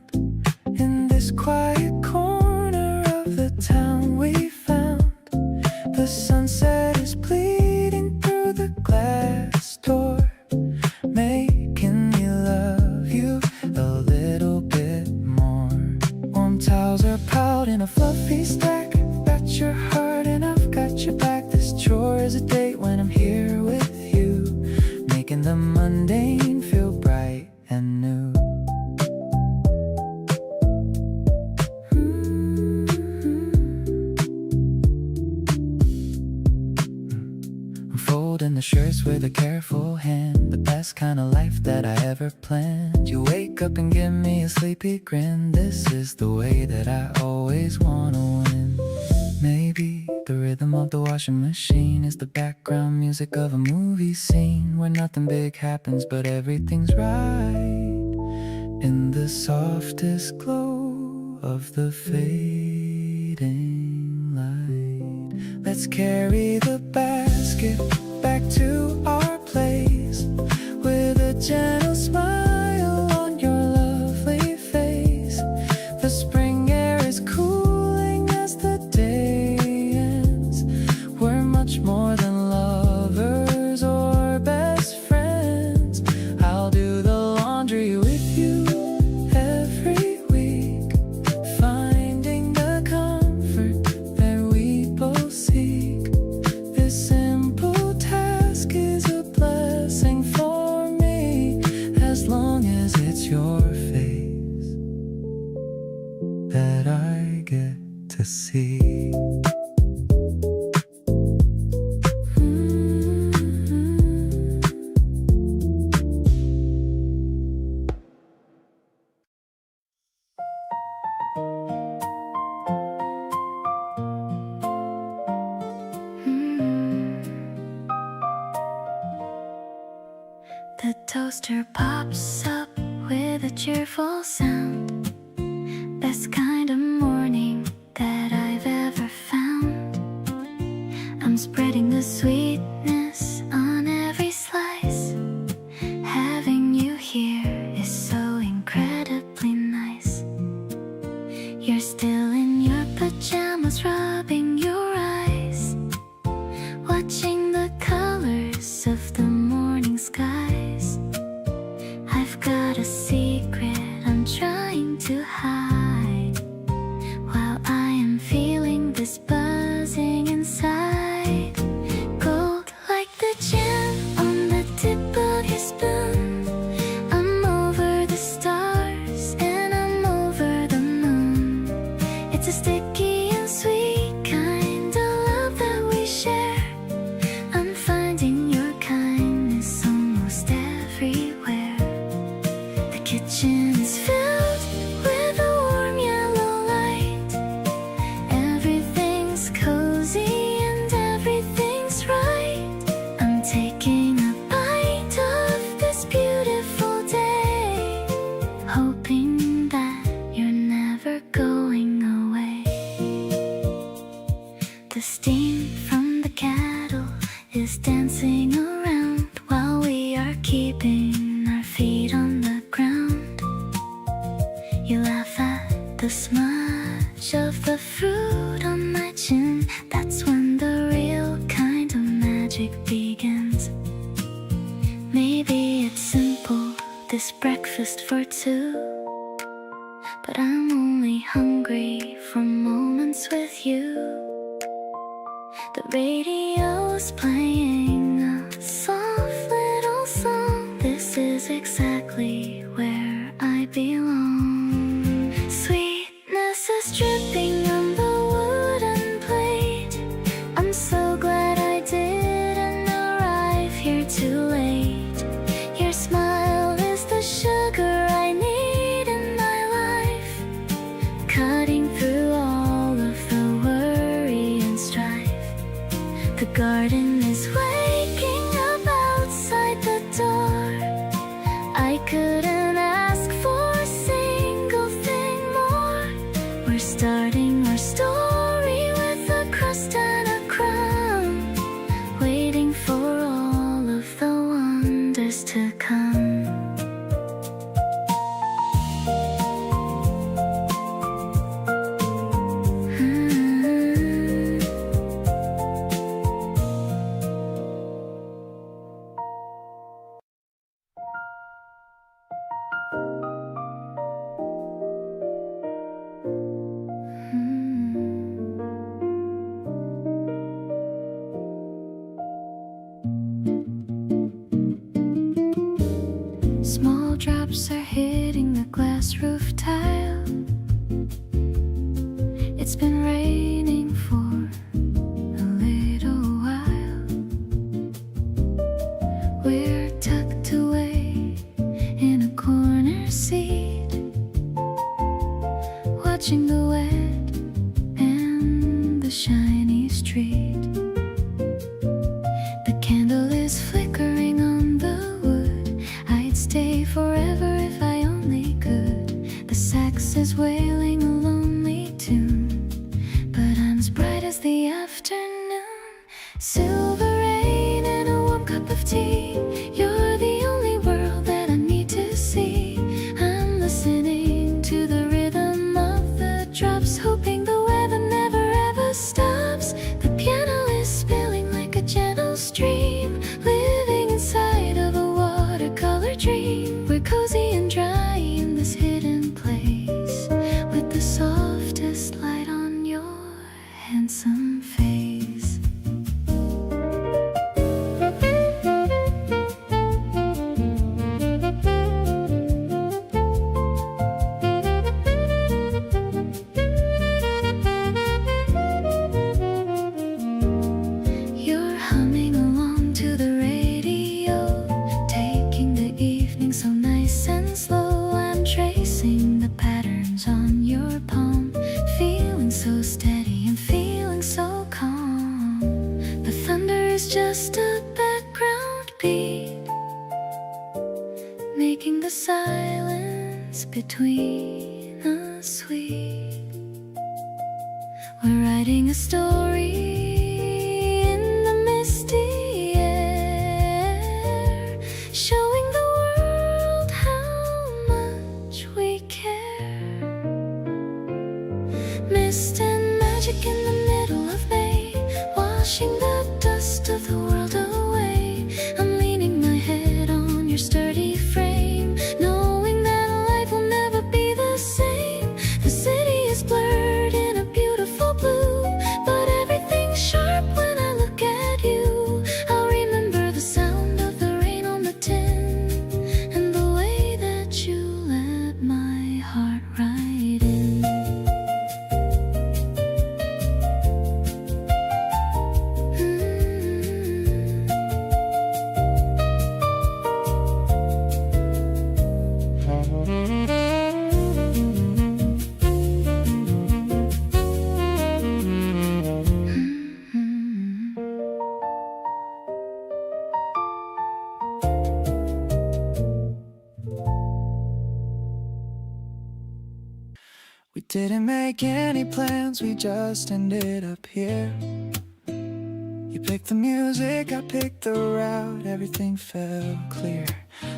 In this quiet corner of the town we found, the sunset is bleeding through the glass door, making me love you a little bit more. Warm towels are piled in a fluffy stack. Got your heart and I've got your back. This chore is a date when I'm here with you, making the mundane feel bright and new. I'm folding the shirts with a careful hand, the best kind of life that I ever planned. You wake up and give me a sleepy grin. This is the way that I always wanna win. Maybe the rhythm of the washing machine is the background music of a movie scene where nothing big happens but everything's right. In the softest glow of the fading light, let's carry the basket back to our place with a gentle smile on your lovely face. The spring air is cooling as the day ends. We're much more than lovers or best friends. I'll do the laundry with you every week, finding the comfort that we both seek. This simple task is a blessing for me, as long as it's your face that I get to see. The toaster pops up with a cheerful sound. Best kind of morning that I've ever found. I'm spreading the sweetness on every slice. Having you here is so incredibly nice. You're still in your pajamas, rubbing your eyes, watching the colors of the morning skies. I've got a secret I'm trying to hide, while I am feeling this buzzing inside. Gold like the gem on the tip of your spoon. I'm over the stars and I'm over the moon. It's a sticky and sweet kind of love that we share. I'm finding your kindness almost everywhere. The kitchen is filled with a warm yellow light. Everything's cozy and everything's right. I'm taking a bite of this beautiful day, hoping that you're never going away. The steam from the kettle is dancing around while we are keeping our feet on the ground. You laugh at the smudge of the fruit on my chin. That's when the real kind of this breakfast for two, but I'm only hungry for moments with you. The radio's playing a soft little song. This is exactly where I belong. Sweetness is dripping on the wooden plate. I'm so glad I didn't arrive here too late. Your smile is the sugar I need in my life, cutting through all of the worry and strife. The garden is waking up outside the door. I couldn't ask for a single thing more. We're starting our story with a crust and a crumb, waiting for all of the wonders to come. Small drops are hitting the glass roof tile. It's been raining for a little while. We're tucked away in a corner seat, watching the wet and the shiny street. The candle is flickering on the wood. I'd stay forever if I only could. The sax is wailing a lonely tune, but I'm as bright as the afternoon. Silver rain and a warm cup of tea. You're the only world that I need to see. I'm listening to the rhythm of the drops, hoping the weather never ever stops. The piano is spilling like a gentle stream, living inside of a watercolor dream. We're cozy and dry in this hidden place, with the softest light on your handsome face. You're humming along to the radio, taking the evening so nice and slow. I'm tracing the patterns on your palm, feeling so steady and feeling so calm. The thunder is just a background beat, making the silence between us sweet. We're writing a story in the misty air, showing the world how much we care. Mist and magic in the middle of May, washing the dust of the world away. I'm leaning my head on your sturdy frame, knowing that life will never be the same. The city is blurred in a beautiful blue, but everything's sharp when I look at you. I'll remember the sound of the rain on the tin, and the way that you let my heart right in. We didn't make any plans, we just ended up here. You picked the music, I picked the route, everything felt clear.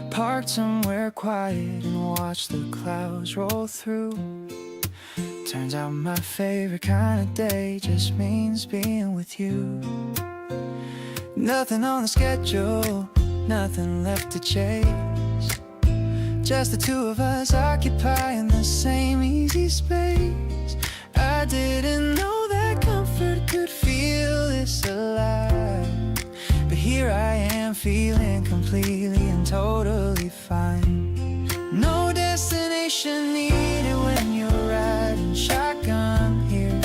Parked somewhere quiet and watched the clouds roll through. Turns out my favorite kind of day just means being with you. Nothing on the schedule, nothing left to chase. Just the two of us occupying the same easy space. I didn't know that comfort could feel this alive, but here I am feeling completely and totally fine. No destination needed when you're riding shotgun here.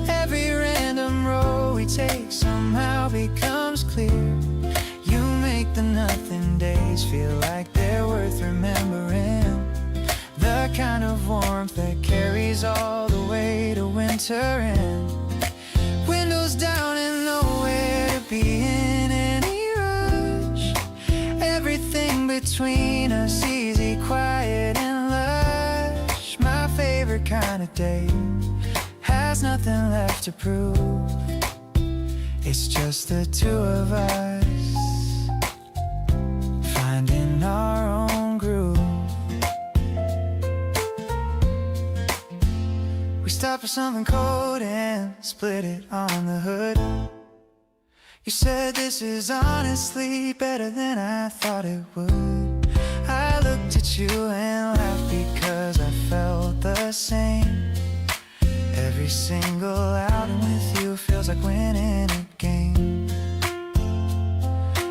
Every random road we take somehow becomes clear. You make the nothing days feel like they're worth remembering. The kind of warmth that carries all the way to winter end. Windows down and nowhere to be in any rush. Everything between us easy, quiet and lush. My favorite kind of day has nothing left to prove. It's just the two of us finding our own groove. We stopped for something cold and split it on the hood. You said this is honestly better than I thought it would. I looked at you and laughed because I felt the same. Every single outing with you feels like winning a game.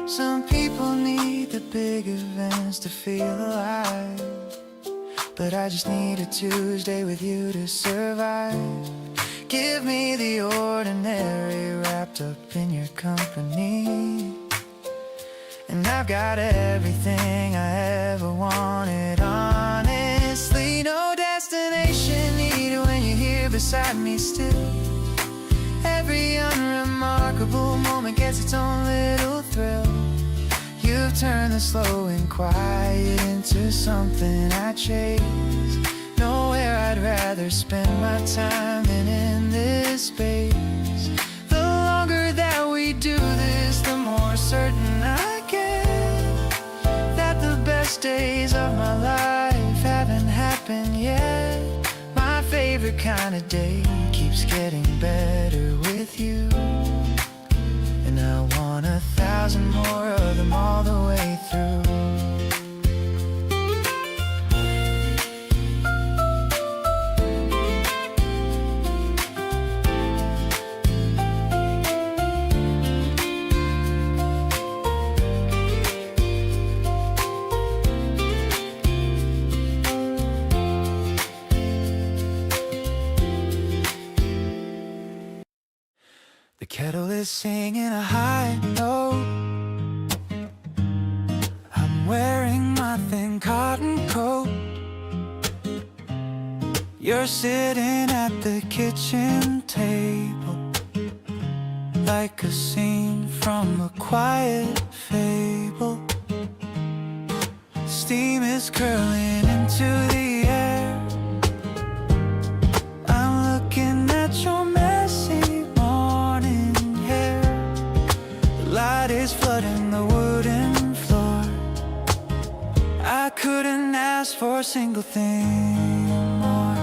Some people need the big events to feel alive, but I just need a Tuesday with you to survive. Give me the ordinary wrapped up in your company, and I've got everything I ever wanted, honestly. No destination needed when you're here beside me still. Every unremarkable moment gets its own little thrill. You've turned the slow and quiet into something I chase. Nowhere I'd rather spend my time than in this space. The longer that we do this, the more certain I get that the best days of my life haven't happened yet. My favorite kind of day keeps getting better with you, and I want 1,000 more of them all the way through. The kettle is singing a high note. I'm wearing my thin cotton coat. You're sitting at the kitchen table, like a scene from a quiet fable. Steam is curling into the air. I'm looking at your messy morning hair. The light is flooding the wooden floor. I couldn't ask for a single thing more.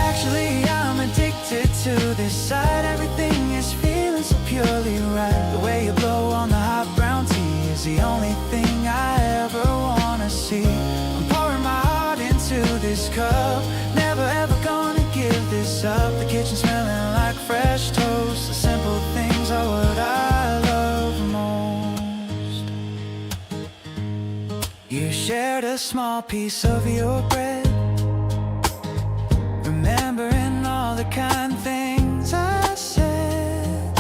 Actually, I'm addicted to this side. Everything is feeling so purely right. The way you blow on the hot brown tea is the only thing I ever wanna see. I'm pouring my heart into this cup, never ever gonna give this up. The kitchen smelling like fresh toast. The simple things are what I love most. You shared a small piece of your bread, remembering all the kind things I said.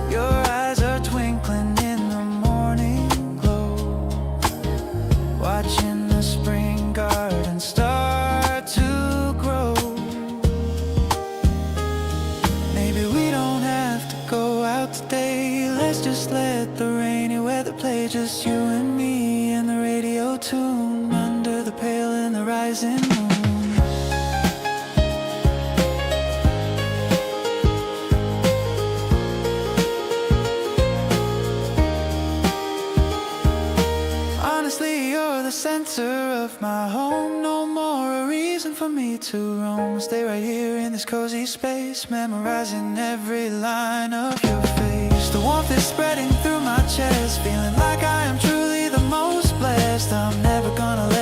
Your eyes are twinkling in the morning glow, watching the spring garden start to grow. Maybe we don't have to go out today. Let's just let the rainy weather play, just you and me and the radio tune, under the pale and the rising moon. Center of my home, no more a reason for me to roam. Stay right here in this cozy space, memorizing every line of your face. The warmth is spreading through my chest, feeling like I am truly the most blessed. I'm never gonna let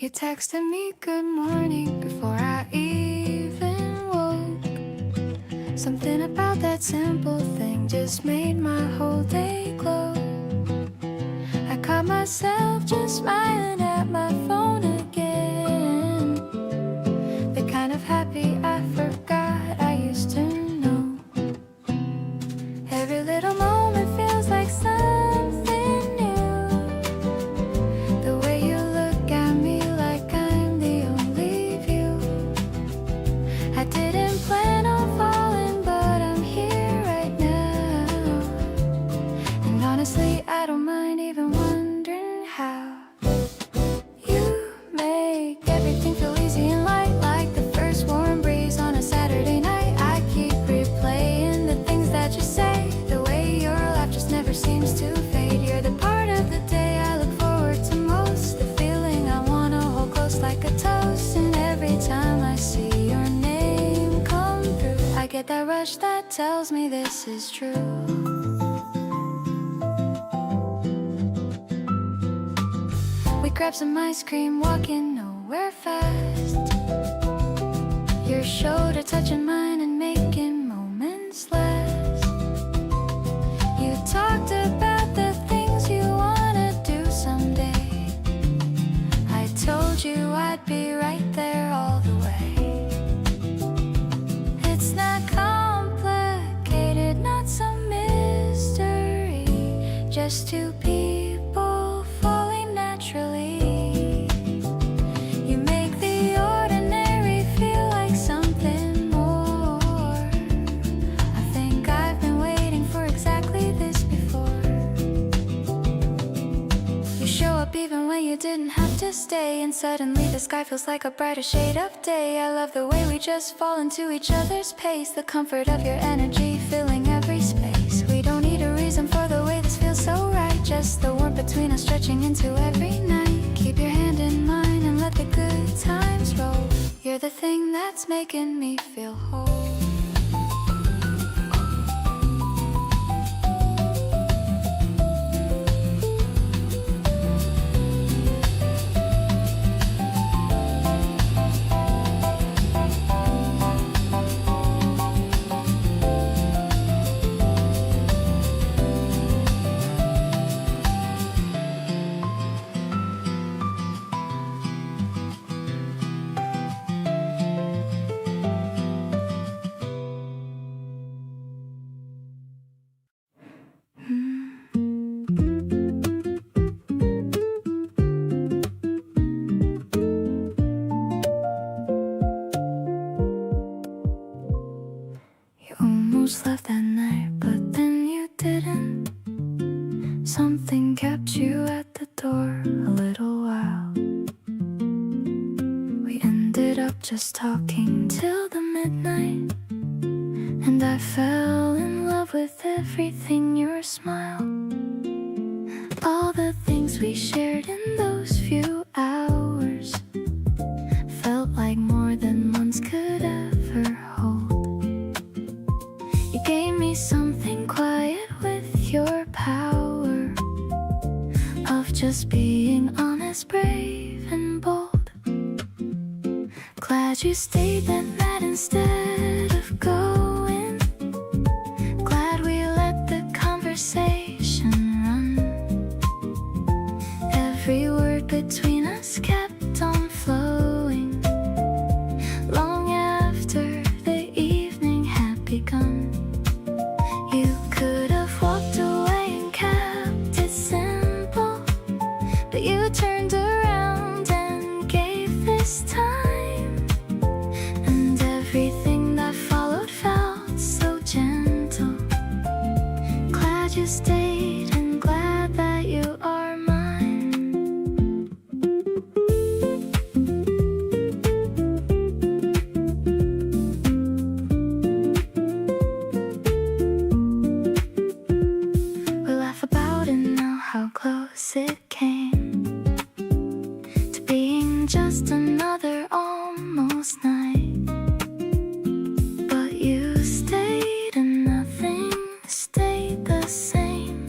You texted me good morning before I even woke. Something about that simple thing just made my whole day glow. I caught myself just smiling at my phone again. The kind of happy I forgot I used to know. Every little moment feels like something new. The way you look at me like I'm the only view. I didn't plan on falling, but I'm here right now. And honestly, I don't mind even wondering how. You make everything feel easy and light, like the first warm breeze on a Saturday night. I keep replaying the things that you say. The way your laugh just never seems to fade. You're the part of the day I look forward to most. The feeling I wanna hold close like a toast. And every time I see your name come through, I get that rush that tells me this is true. We grab some ice cream, walking nowhere fast. Your shoulder touching mine and making moments last. You talked about the things you wanna do someday. I told you I'd be right there all the way. It's not complicated, not some mystery. Just two people falling naturally. You make the ordinary feel like something more. I think I've been waiting for exactly this before. You show up even when you didn't have to stay, and suddenly the sky feels like a brighter shade of day. I love the way we just fall into each other's pace. The comfort of your energy filling every space. We don't need a reason for the way this feels so right. Just the warmth between us stretching into every night. Keep your hand in mine and let the good times roll. You're the thing that's making me feel whole. Left that night, but then you didn't. Something kept you at the door a little while. We ended up just talking till the midnight, and I fell in love with everything, your smile. All the things we shared in those few hours felt like more than months could ever hold. You gave me something quiet with your power of just being honest, brave, and bold. Glad you stayed that night instead of going. Glad we let the conversation run. Every word between us kept on flowing long after the evening had begun. You could have walked away and kept it simple, but you turned around and gave this time. And everything that followed felt so gentle. Glad you stayed and glad that you are mine. We laugh about it now, how close it came to being just another almost night. But you stayed and nothing stayed the same.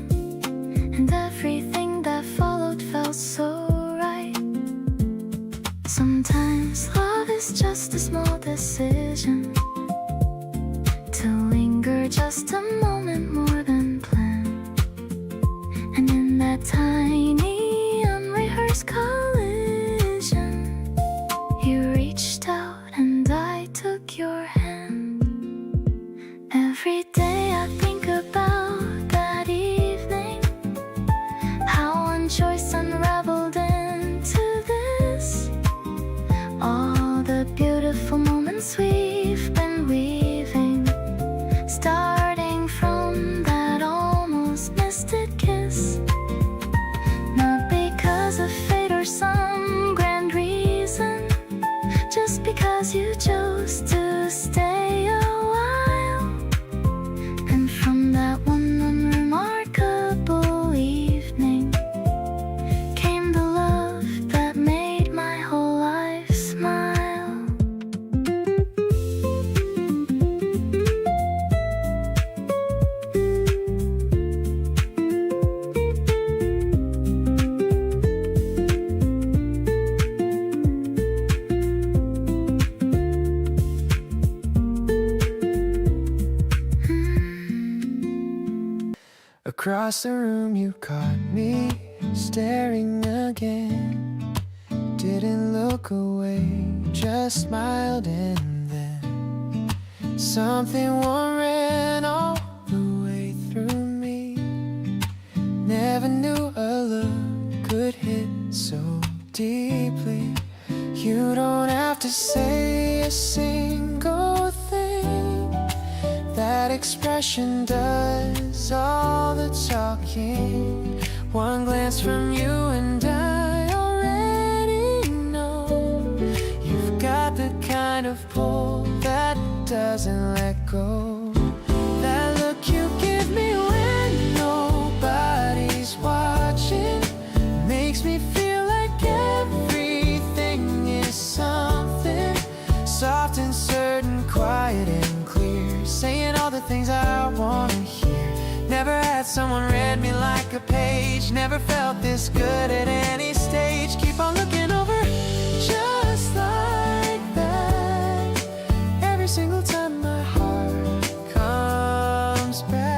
were just a moment more than planned. And in that tiny, unrehearsed collision, you reached out and I took your hand. Every day I think about that evening, how one choice unraveled into this. All the beautiful moments we've been weaving, starting from that almost misted kiss. Not because of fate or some grand reason, just because you chose to stay a while. And from that one unremarkable evening came the love that made my whole life smile. Across the room you caught me staring again. Didn't look away, just smiled, and then something warm ran all the way through me. Never knew a look could hit so deeply. You don't have to say a single thing, that expression does all the talking. One glance from you and I already know you've got the kind of pull that doesn't let go. That look you give me when nobody's watching makes me feel like everything is something soft and certain, quiet and clear, saying all the things I wanna hear. Never had someone read me like a page, never felt this good at any stage. Keep on looking over, just like that. Every single time my heart comes back.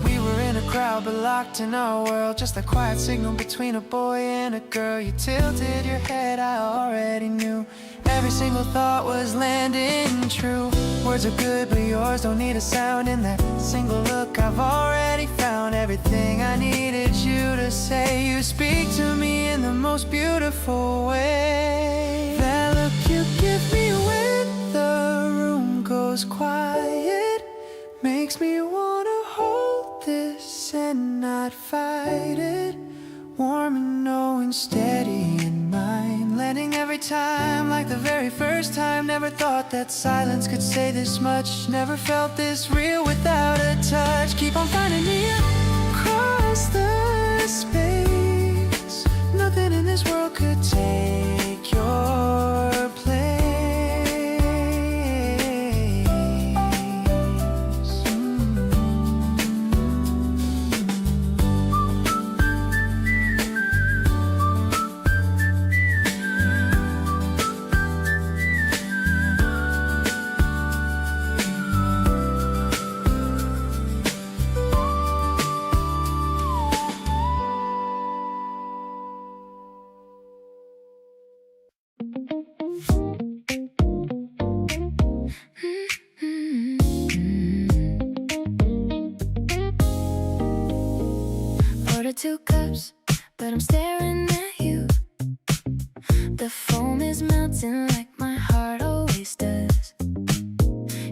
We were in a crowd but locked in our world, just a quiet signal between a boy and a girl. You tilted your head, I already knew every single thought was landing true. Words are good but yours don't need a sound. In that single look I've already found everything I needed you to say. You speak to me in the most beautiful way. That look you give me when the room goes quiet makes me wanna hold this and not fight it. Warm and knowing, steady in mind, landing every time like the very first time. Never thought that silence could say this much, never felt this real without a touch. Keep on finding me across the space, nothing in this world could take your place. Ordered 2 cups, but I'm staring at you. The foam is melting like my heart always does.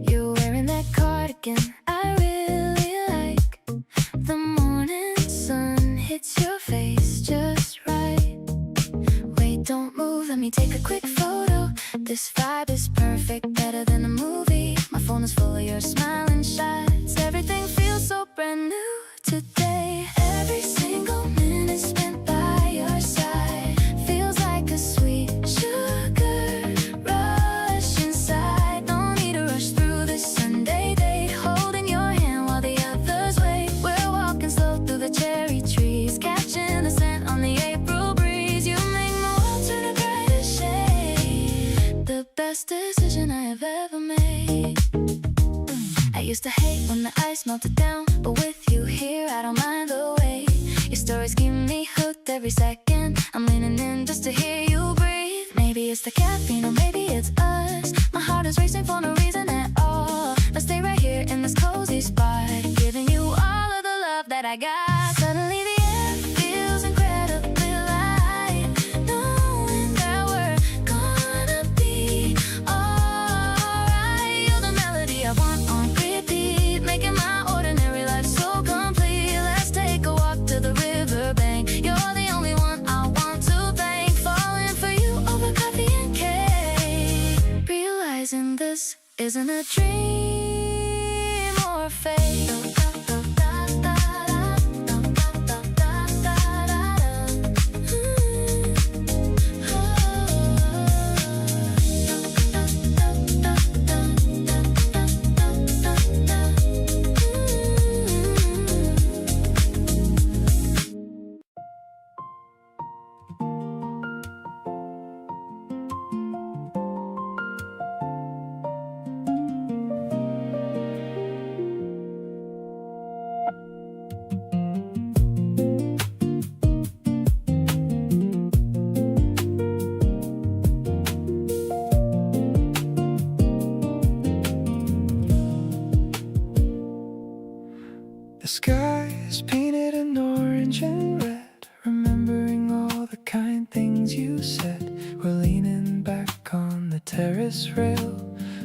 You're wearing that cardigan I really like. The morning sun hits your face just right. Wait, don't move, let me take a quick photo. This vibe is perfect, better than a movie. My phone is full of your smiling shots. Everything feels so brand new today. Every single minute spent by your side feels like a sweet sugar rush inside. No need to rush through this Sunday date, holding your hand while the others wait. We're walking slow through the cherry trees, catching the scent on the April breeze. You make my world turn best decision I have ever made. I used to hate when the ice melted down, but with you here I don't mind the wait. Your stories keep me hooked every second. I'm leaning in just to hear you breathe. Maybe it's the caffeine or maybe it's us. My heart is racing for no reason at all. Let's stay right here in this cozy spot, giving you all of the love that I got. Suddenly the air feels incredibly light, knowing that we're gonna be alright. You're the melody I want on repeat, making my ordinary life so complete. Let's take a walk to the riverbank. You're the only one I want to thank. Falling for you over coffee and cake. Realizing this isn't a dream or a fate. The sky is painted in orange and red, remembering all the kind things you said. We're leaning back on the terrace rail,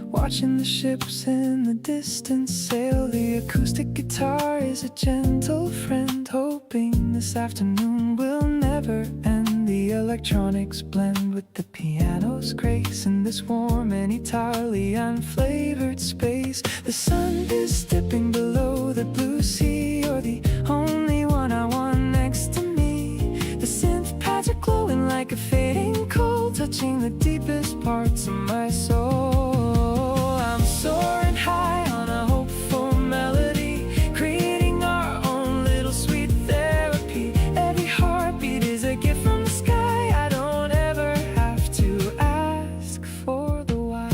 watching the ships in the distance sail. The acoustic guitar is a gentle friend, hoping this afternoon will never end. The electronics blend with the piano's grace in this warm and entirely unflavored space. The sun is dipping below the blue sea. You're the only one I want next to me. The synth pads are glowing like a fading coal, touching the deepest parts of my soul. I'm soaring high on a hopeful melody, creating our own little sweet therapy. Every heartbeat is a gift from the sky. I don't ever have to ask for the why.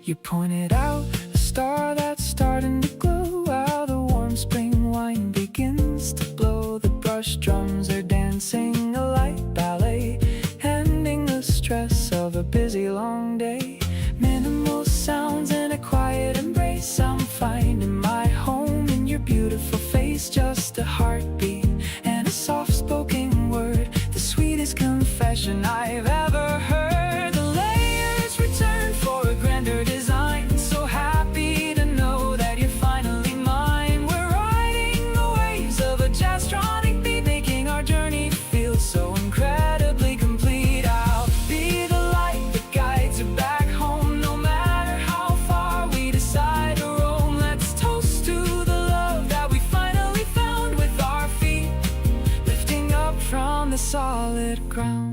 You pointed out a star that's starting to glow, while the warm spring wine begins to blow. The brush drums are dancing a light ballet, ending the stress of a busy long day. Minimal sounds and a quiet embrace. I'm finding my home in your beautiful face. Just a heartbeat and a soft-spoken word, the sweetest confession I've ever heard. The layers return for a grander design. So happy to know that you're finally mine. We're riding the waves of a jazz-tronic beat, making our journey feel so incredibly complete. I'll be the light that guides you back home, no matter how far we decide to roam. Let's toast to the love that we finally found, with our feet lifting up from the solid ground.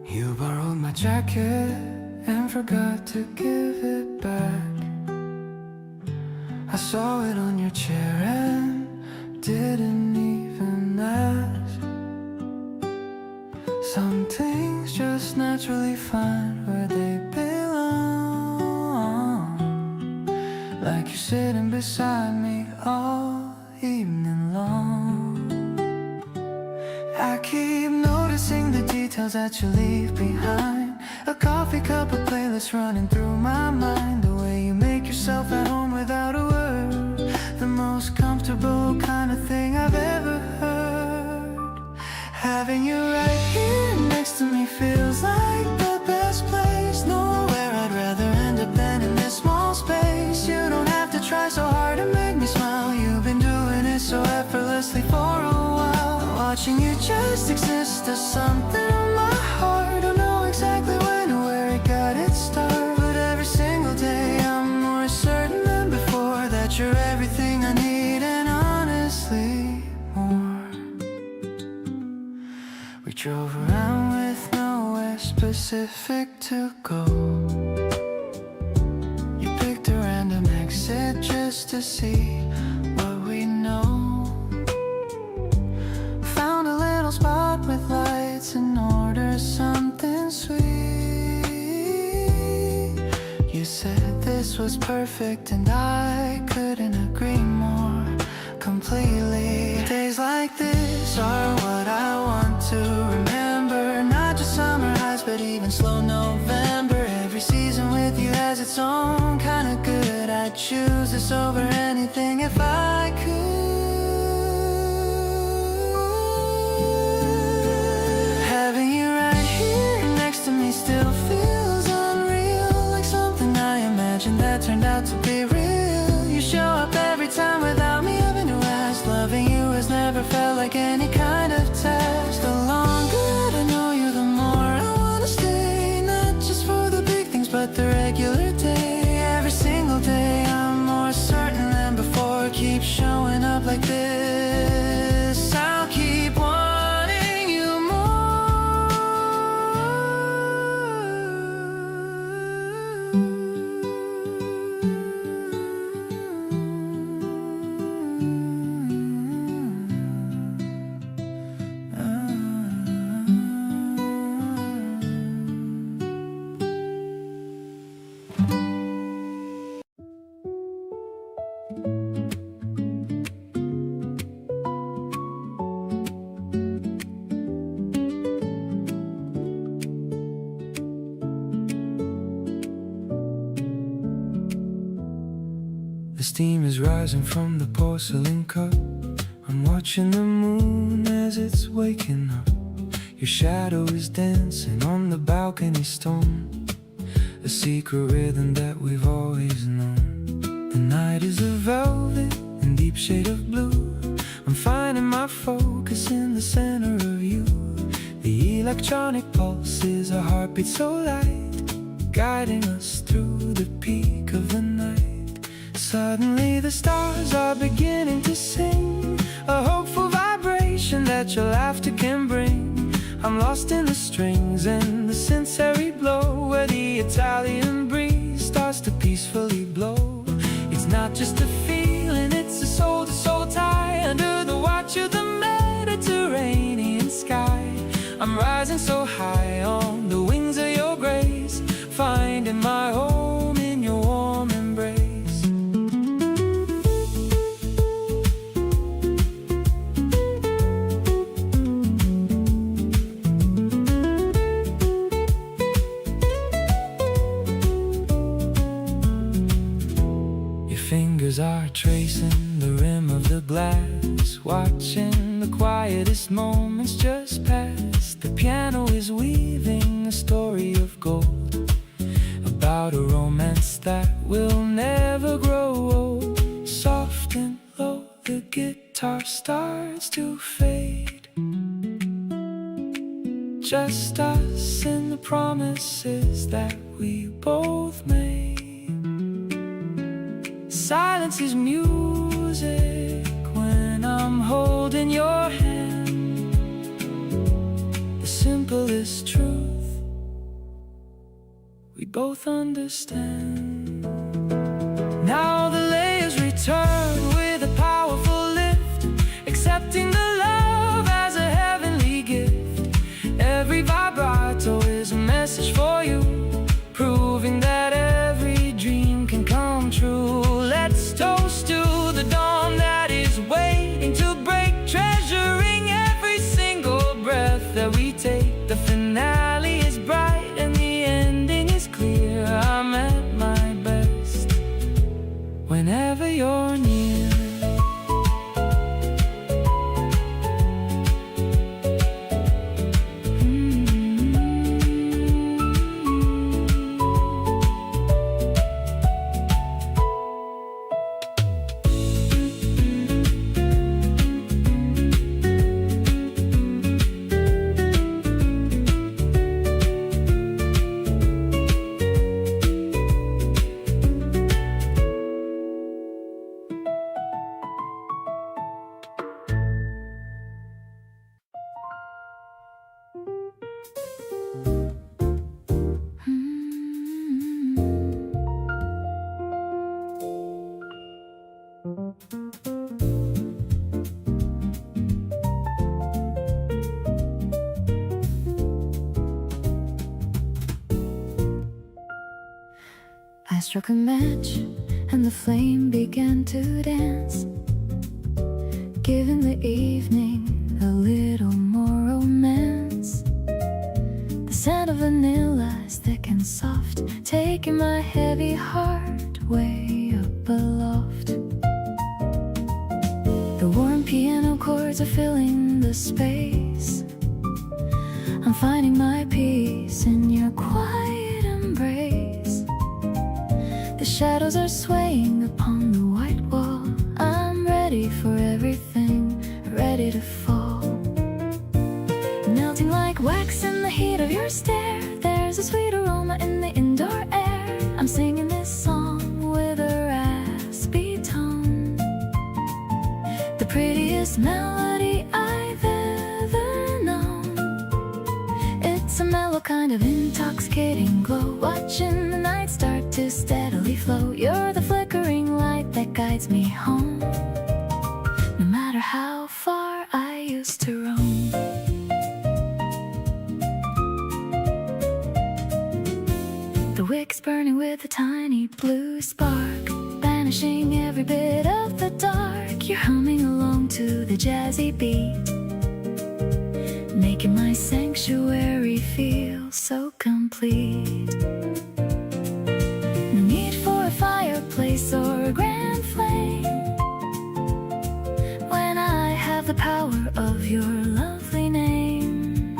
You borrowed my jacket and forgot to give it back. I saw it on your chair and didn't even ask. Some things just naturally find where they belong, like you're sitting beside me all evening long. I keep noticing the details that you leave behind, a coffee cup, a playlist running through my mind. The way you make yourself at home without a word, the most comfortable kind of thing I've ever heard. Having you right here next to me feels like the best place. Nowhere I'd rather end up than in this small space. You don't have to try so hard to make me smile. You've been doing it so effortlessly for a while. Watching you just exist does something in my heart. Don't know exactly when or where it got its start, but every single day I'm more certain than before that you're everything I need, and honestly more. We drove around with nowhere specific to go. You picked a random exit just to see what we know. Found a little spot with lights and ordered something sweet. You said this was perfect and I couldn't agree more completely. Days like this are what I want to remember. Not just summer highs but even slow November. Every season with you has its own kind of good. I'd choose this over anything if I could. Having you right here next to me still feels unreal, like something I imagined that turned out to be real. You show up every time without me having to ask. Loving you has never felt like any kind of test. The longer I know you, the more I wanna stay. Not just for the big things but the regular day. Every single day I'm more certain than before. Keep showing up like this, I'll keep wanting you The steam is rising from the porcelain cup. I'm watching the moon as it's waking up. Your shadow is dancing on the balcony stone, a secret rhythm that we've always known. The night is a velvet and deep shade of blue. I'm finding my focus in the center of you. The electronic pulse is a heartbeat so light, guiding us through the peak of the night. Suddenly the stars are beginning to sing, a hopeful vibration that your laughter can bring. I'm lost in the strings and the sensory blow, where the Italian breeze starts to peacefully blow. It's not just a feeling, it's a soul-to-soul tie, under the watch of the Mediterranean sky. I'm rising so high on the wings of your grace, finding my home in your warm embrace. Fingers are tracing the rim of the glass, watching the quietest moments just pass. The piano is weaving a story of gold, about a romance that will never grow old. Soft and low, the guitar starts to fade, just us and the promises that we both made. Silence is music when I'm holding your hand. The simplest truth we both understand. Now the layers return with a powerful lift, accepting the love as a heavenly gift. Every vibrato is a message for you, proving that every dream can come true. Let's toast to the dawn that is waiting to break, treasuring every single breath that we take. The finale is bright and the end struck a match, and the flame began to dance, giving the evening a little more romance. The scent of vanilla is thick and soft, taking my heavy heart way up aloft. The warm piano chords are filling the space. I'm finding my peace in your quiet embrace. The shadows are swaying upon the white wall. I'm ready for everything, ready to fall. Melting like wax in the heat of your stare. There's a sweet aroma in the indoor air. I'm singing this song with a raspy tone, the prettiest melody I've ever known. It's a mellow kind of intoxicating glow, watching the night start to steadily flow. You're the flickering light that guides me home, no matter how far I used to roam. The wick's burning with a tiny blue spark, banishing every bit of the dark. You're humming along to the jazzy beat, making my sanctuary feel so complete. No need for a fireplace or a grand flame when I have the power of your lovely name.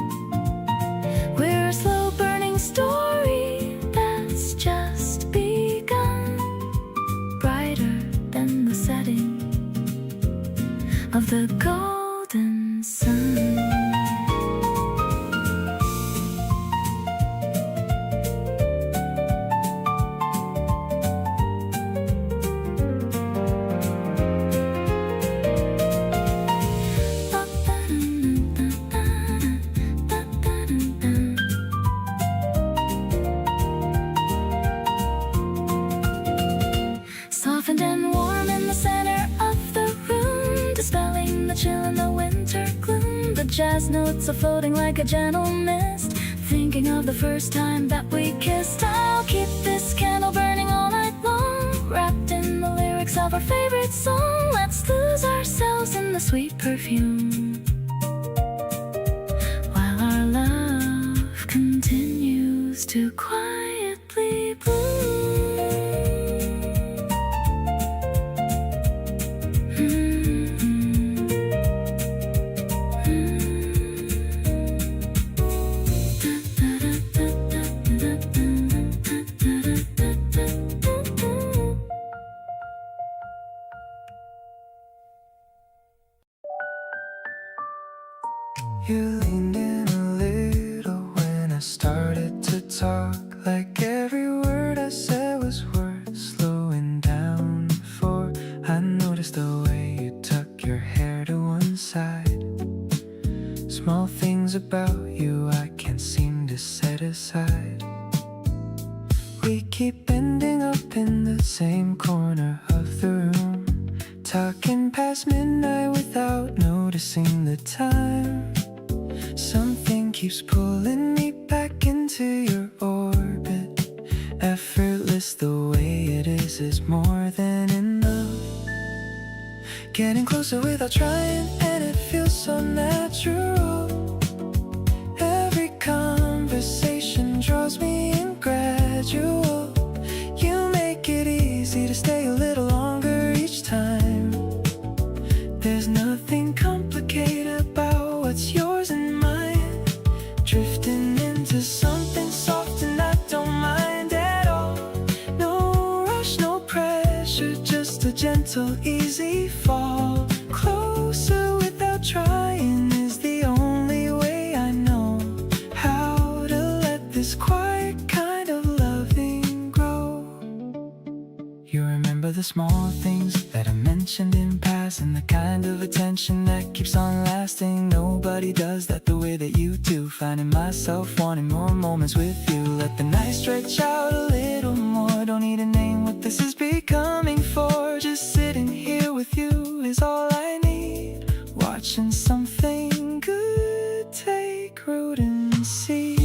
We're a slow burning story that's just begun, brighter than the setting of the golden sun. Softened and warm in the center of the room, dispelling the chill in the winter gloom. The jazz notes are floating like a gentle mist, thinking of the first time that we kissed. I'll keep this candle burning all night long, wrapped in the lyrics of our favorite song. Let's lose ourselves in the sweet perfume, while our love continues to quietly bloom. You leaned in a little when I started to talk, like every word I said was worth slowing down for. I noticed the way you tuck your hair to one side, small things about you I can't seem to set aside. We keep ending up in the same corner of the room, talking past midnight without noticing the time. Something keeps pulling me back into your orbit. Effortless, the way it is more than enough. Getting closer without trying, and it feels so natural. Every conversation draws me in gradual. You make it easy to stay a little longer each time. There's nothing complicated about what's yours and mine, drifting into something soft and I don't mind at all. No rush, no pressure, just a gentle, easy fall. Closer without trying is the only way I know how to let this quiet kind of loving grow. You remember the small things that I mentioned in passing, the kind of attention that keeps on lasting. Nobody does that the way that you do. Finding myself wanting more moments with you. Let the night stretch out a little more. Don't need a name what this is becoming for. Just sitting here with you is all I need. Watching something good take root and seed.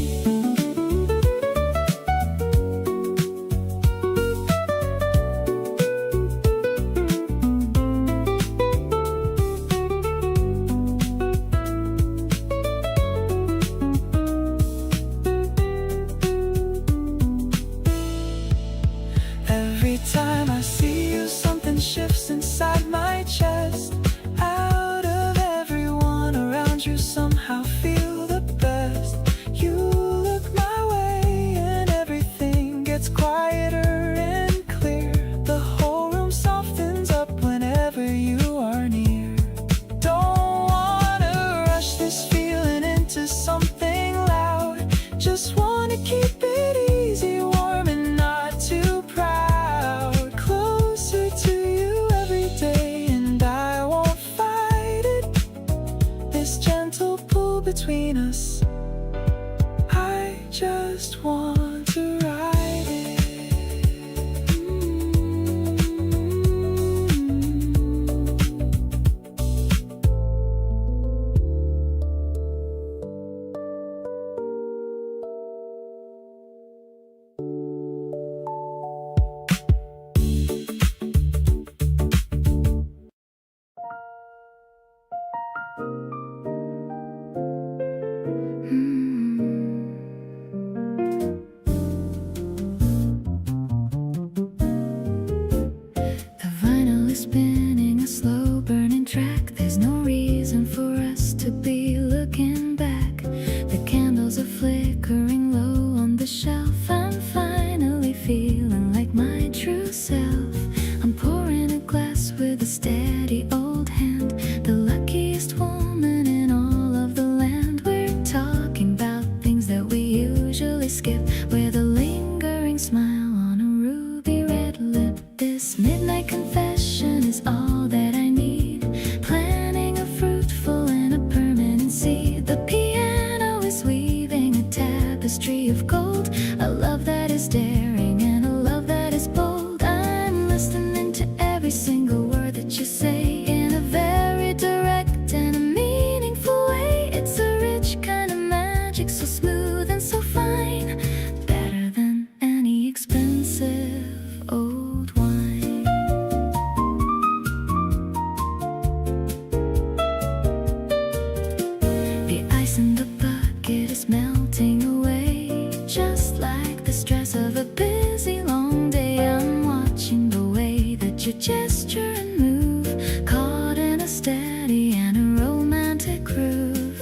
is something loud. Just wanna keep it easy, warm and not too proud. Closer to you every day, and I won't fight it. This gentle pull between us, I just want to ride it. The vinyl is spinning a slow burning track. There's no reason for us to be looking back. The candles are flickering low on the shelf. I'm finally feeling like my true self. I'm pouring a glass with a steady old hand. The luckiest woman in all of the land. We're talking about things that we usually skip, with a lingering smile on a ruby red lip. This midnight confession is all that I need, planning a fruitful and a permanent seed. The piano is weaving a tapestry of gold, a love that is daring and a love that is bold. I'm listening to every single word that you say in a very direct and a meaningful way. It's a rich kind of magic, so smooth and so fine, better than any expensive old wine. The ice in the bucket is melting away, just like the stress of a busy long day. I'm watching the way that you gesture and move, caught in a steady and a romantic groove.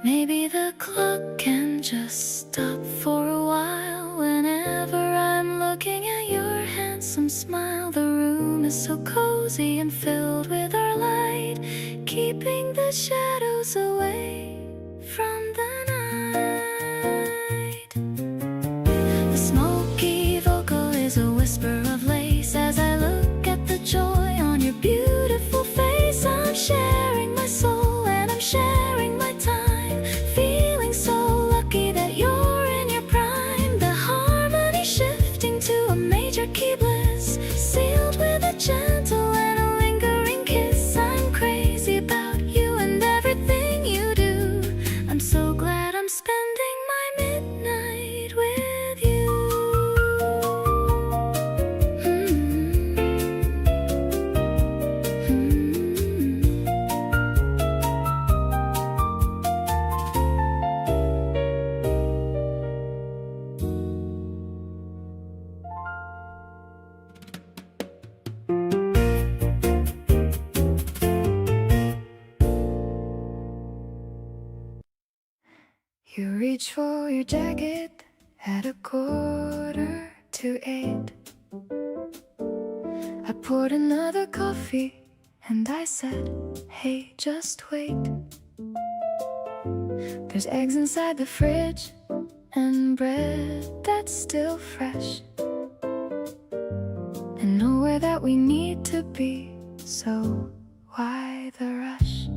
Maybe the clock can just stop for a while. Whenever I'm looking at your handsome smile, the room is so cozy and filled with our light, keeping the shadows away from the night. The smoky vocal is a whisper of lace as I look at the joy on your beautiful face. I'm sharing my soul and I'm sharing my time, feeling so lucky that you're in your prime. The harmony shifting to a major key bliss, sealed with a gentle and a lingering kiss. I'm crazy about you and everything you do. I'm so glad I'm spending my midnight with you. You reach for your jacket at 7:45. I poured another coffee and I said, hey, just wait. There's eggs inside the fridge and bread that's still fresh, and nowhere that we need to be, so why the rush?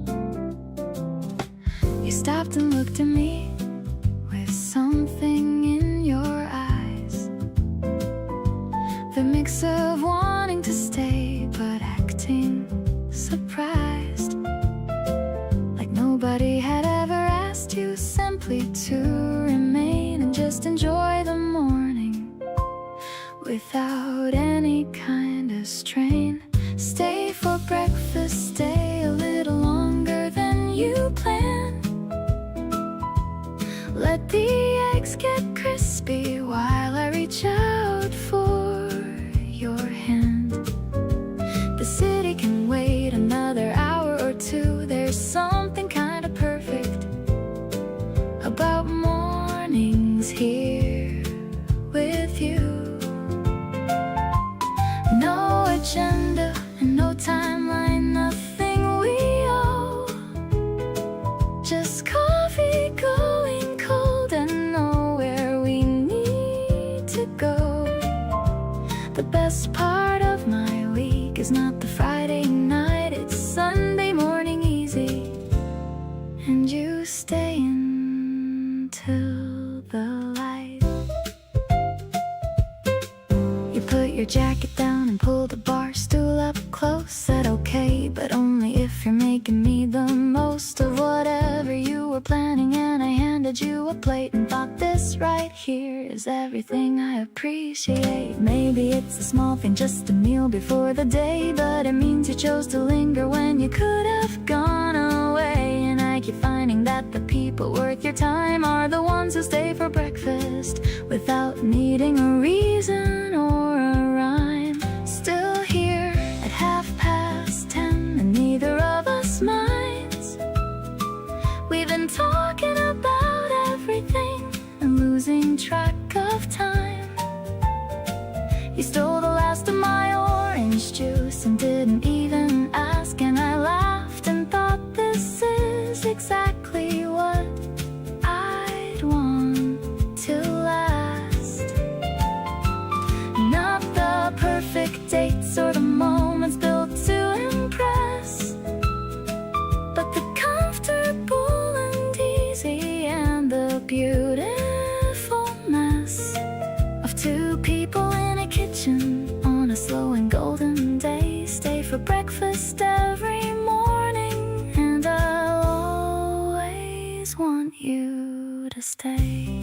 You stopped and looked at me with something in your eyes, the mix of wanting to stay but acting surprised, like nobody had ever asked you simply to remain and just enjoy the morning without any kind of strain. Stay for breakfast, stay a little longer than you planned. Let the eggs get crispy while I reach out for your hand. The city can wait another hour or two. There's something kind of perfect about morning The best part of my week is not the Friday night, it's Sunday morning easy. And you stay until the light. You put your jacket down and pull the bar stool up close. Said okay, but only if you're making me the most of whatever you were planning. And I handed you a plate and thought, this right here is everything I appreciate. Maybe it's a small thing, just a meal before the day, but it means you chose to linger when you could have gone away. And I keep finding that the people worth your time are the ones who stay for breakfast without needing a reason or a rhyme. Still here at 10:30 and neither of us minds. We've been talking about everything and losing track of time. You stole the last of my orange juice and didn't even ask, and I laughed and thought, this is exactly what I'd want to last. Not the perfect dates or the moments built to impress, but the comfortable and easy and the beautiful mess of two people in a kitchen on a slow and golden day. Stay for breakfast every morning, and I'll always want you to stay.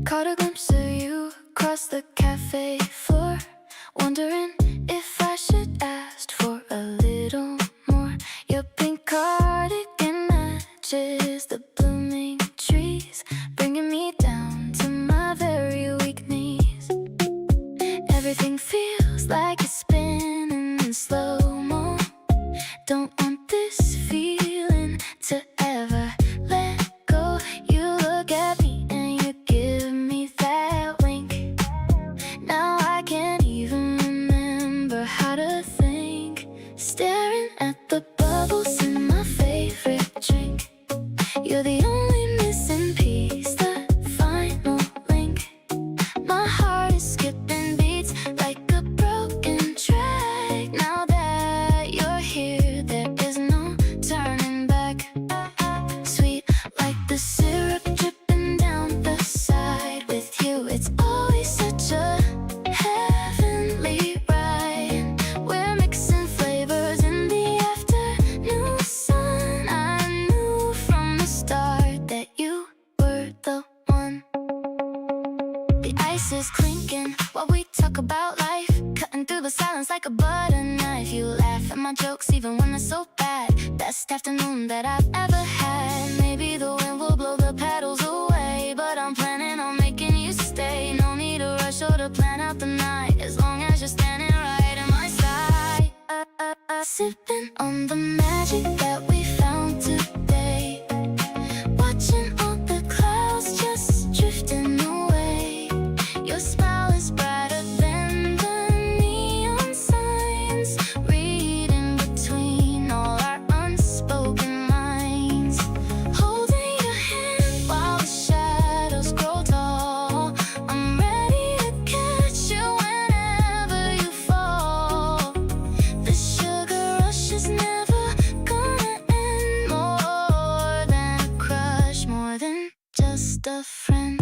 Caught a glimpse of you across the cafe floor, wondering if I should ask for a little more. Your pink cardigan matches the blooming trees, bringing me down to my very weak knees. Everything feels like it's spinning in slow-mo. Don't want this feeling to ever let go. You look at me and you give me that wink. Now I can't even remember how to think. Staring at the bubbles in my favorite drink. You're the only missing piece, the final link. My heart is skipping beats like a broken track. Now that you're here, there is no turning back. Sweet like the syrup dripping down the side. With you, it's always such a heavenly ride. We're mixing flavors in the afternoon sun. I knew from the start that you were the one. The ice is clinking while we talk about life, cutting through the silence like a butter knife. You laugh at my jokes even when they're so bad. Best afternoon that I've ever had. Maybe the wind will blow the petals away, but I'm planning on making you stay. No need to rush or to plan out the night, as long as you're standing right at my side. Sipping on the magic that we found today, watching all the clouds just drifting away. Your smile is brighter than the neon signs, reading between all our unspoken lines. Holding your hand while the shadows grow tall. I'm ready to catch you whenever you fall. The sugar rush is never gonna end. More than a crush, more than just a friend.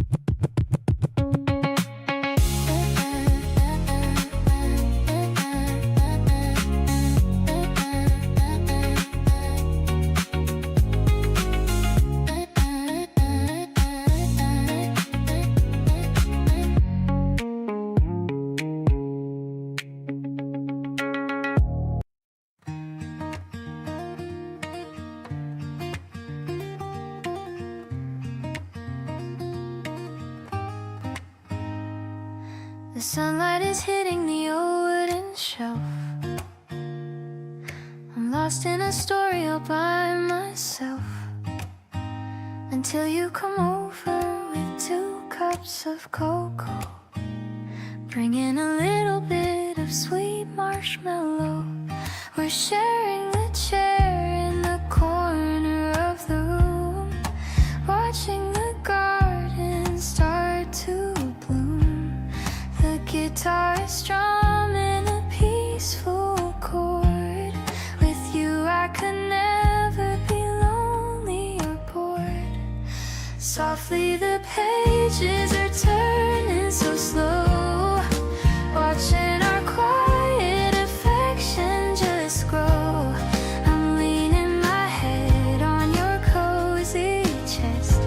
The sunlight is hitting the old wooden shelf. lost in a story all by myself, until you come over with 2 cups of cocoa, bringing a little bit of sweet marshmallow. We're sharing the chair in the corner of the room, watching the garden start to bloom. The guitar is strumming a peaceful chord. With you I could never be lonely or bored. Softly the pages are turning so slow, watching our quiet affection just grow. I'm leaning my head on your cozy chest,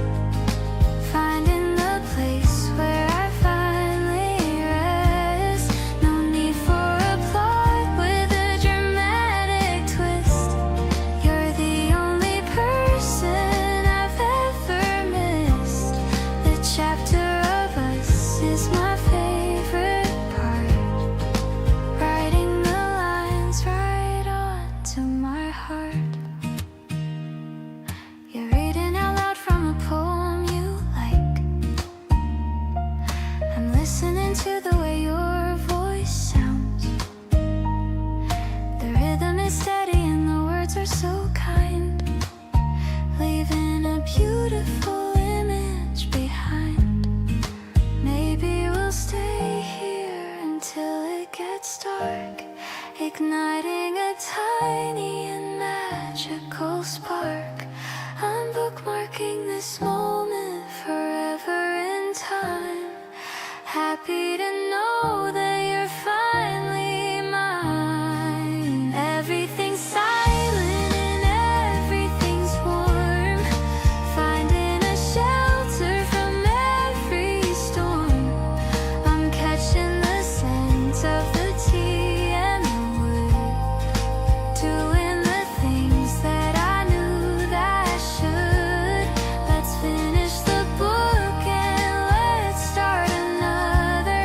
finding the place where I finally rest. No need for a plot with a dramatic twist. You're the only person I've ever missed. The chapter of us is my favorite part, writing the lines right onto my heart. You're reading out loud from a poem you like. I'm listening to the way your voice sounds. The rhythm is steady and the words are so kind, leaving a beautiful image behind. Maybe we'll stay here until it gets dark, igniting a tiny and magical spark. I'm bookmarking this moment forever in time, happy to know that you're finally mine. Everything's silent and everything's warm, finding a shelter from every storm. I'm catching the scent of the tea and the wood, doing the things that I knew that I should. Let's finish the book and let's start another,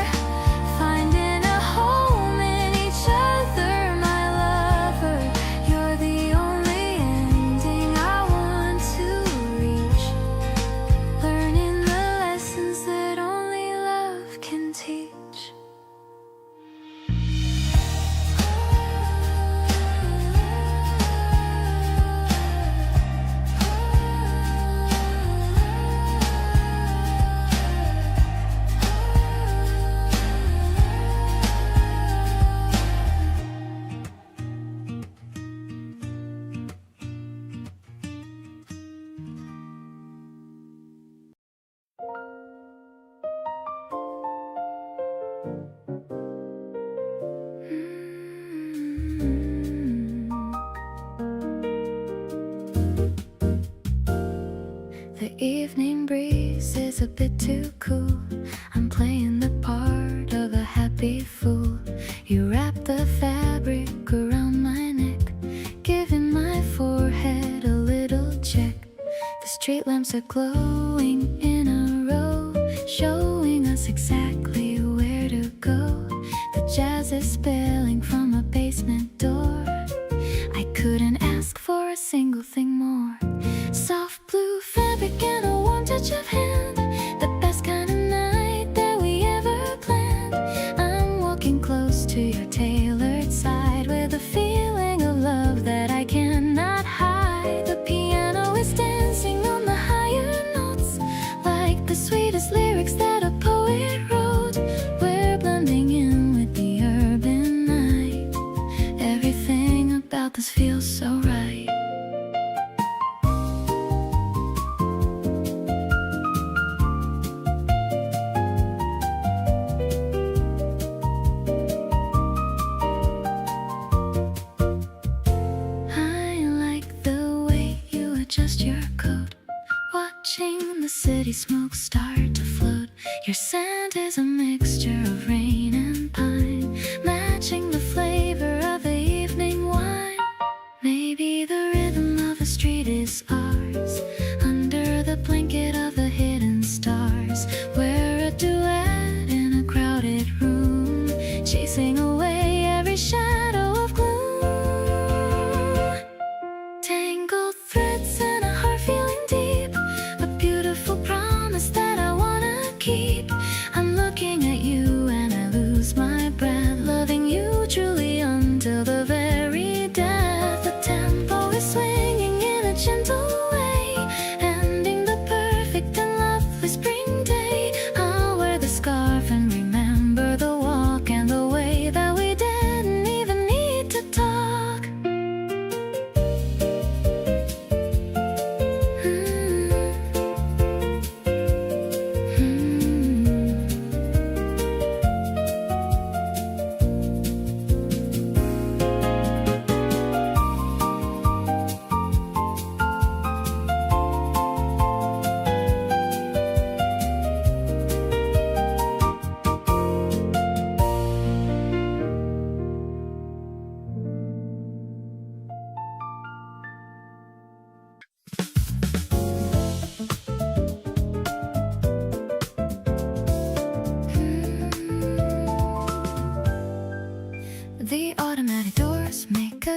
finding a home in each other, my lover. You're the only ending I want to reach, learning the lessons that only love can teach. The evening breeze is a bit too cool. I'm playing the part of a happy fool. You wrap the fabric around my neck, giving my forehead a little check. The street lamps are glowing in a row, showing us exactly where to go. The jazz is spilling from a basement door. I couldn't ask for a single thing more. Soft blue fabric and a warm touch of hand, the best kind of night that we ever planned. I'm walking close to your tailored side with a feeling of love that I cannot hide. The piano is dancing on the higher notes, like the sweetest lyrics that a poet wrote. We're blending in with the urban night. Everything about this feels so right. Just your coat, watching the city smoke start to float. Your scent is a mixture of rain and pine, matching the flavor of the evening wine. Maybe the rhythm of the street is ours, under the blanket of the hidden stars. We're a duet in a crowded room, chasing away every shadow of gloom.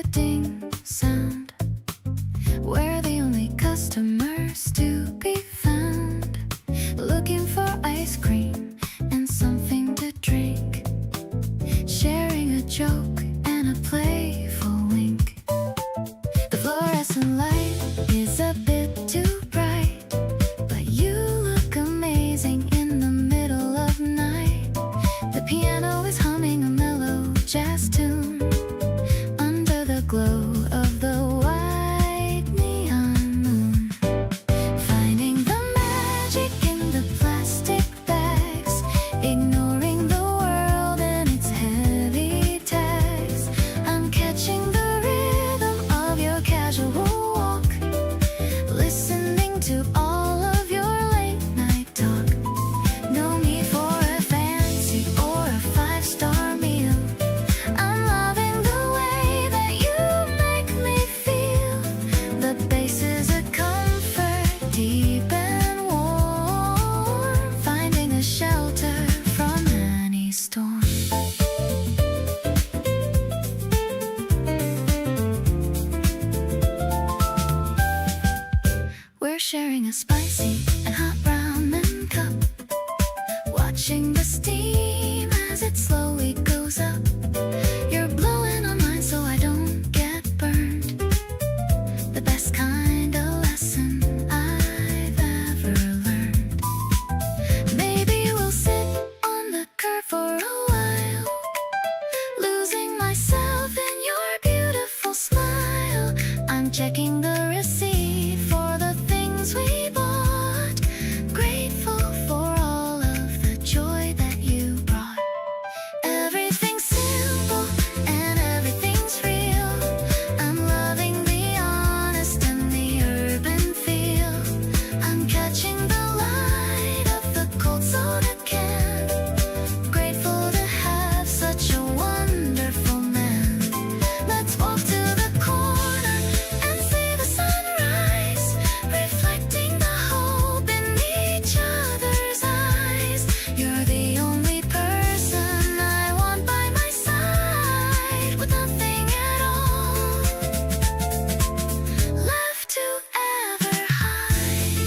a ding sound. We're the only customers to be found, looking for ice cream and something to drink, sharing a joke and a playful wink. The fluorescent light is a bit too bright, but you look amazing in the middle of night. The piano is humming a mellow jazz tune under the glow of the white neon moon. Finding the magic in the plastic bags, ignoring the world and its heavy tags. I'm catching the rhythm of your casual walk, listening to all of your late night talk. No need for a fancy or a five-star meal. I'm loving the way that you make me feel. The bass is a comfort, deep and warm, finding a shelter from any storm. We're sharing a spicy and hot ramen cup, watching the steam as it slowly goes up. You're blowing on mine so I don't get burned. The best kind of lesson I've ever learned. Maybe we'll sit on the curb for a while, losing myself in your beautiful smile. I'm checking the receipt for the things we bought, grateful for all of the joy that you brought. Everything's simple and everything's real. I'm loving the honest and the urban feel. I'm catching the light of the cold soda can, grateful to have such a wonderful man. Let's walk to the corner and see the sunrise, reflecting the hope in each other's eyes. You're the only person I want by my side, with nothing at all left to ever hide.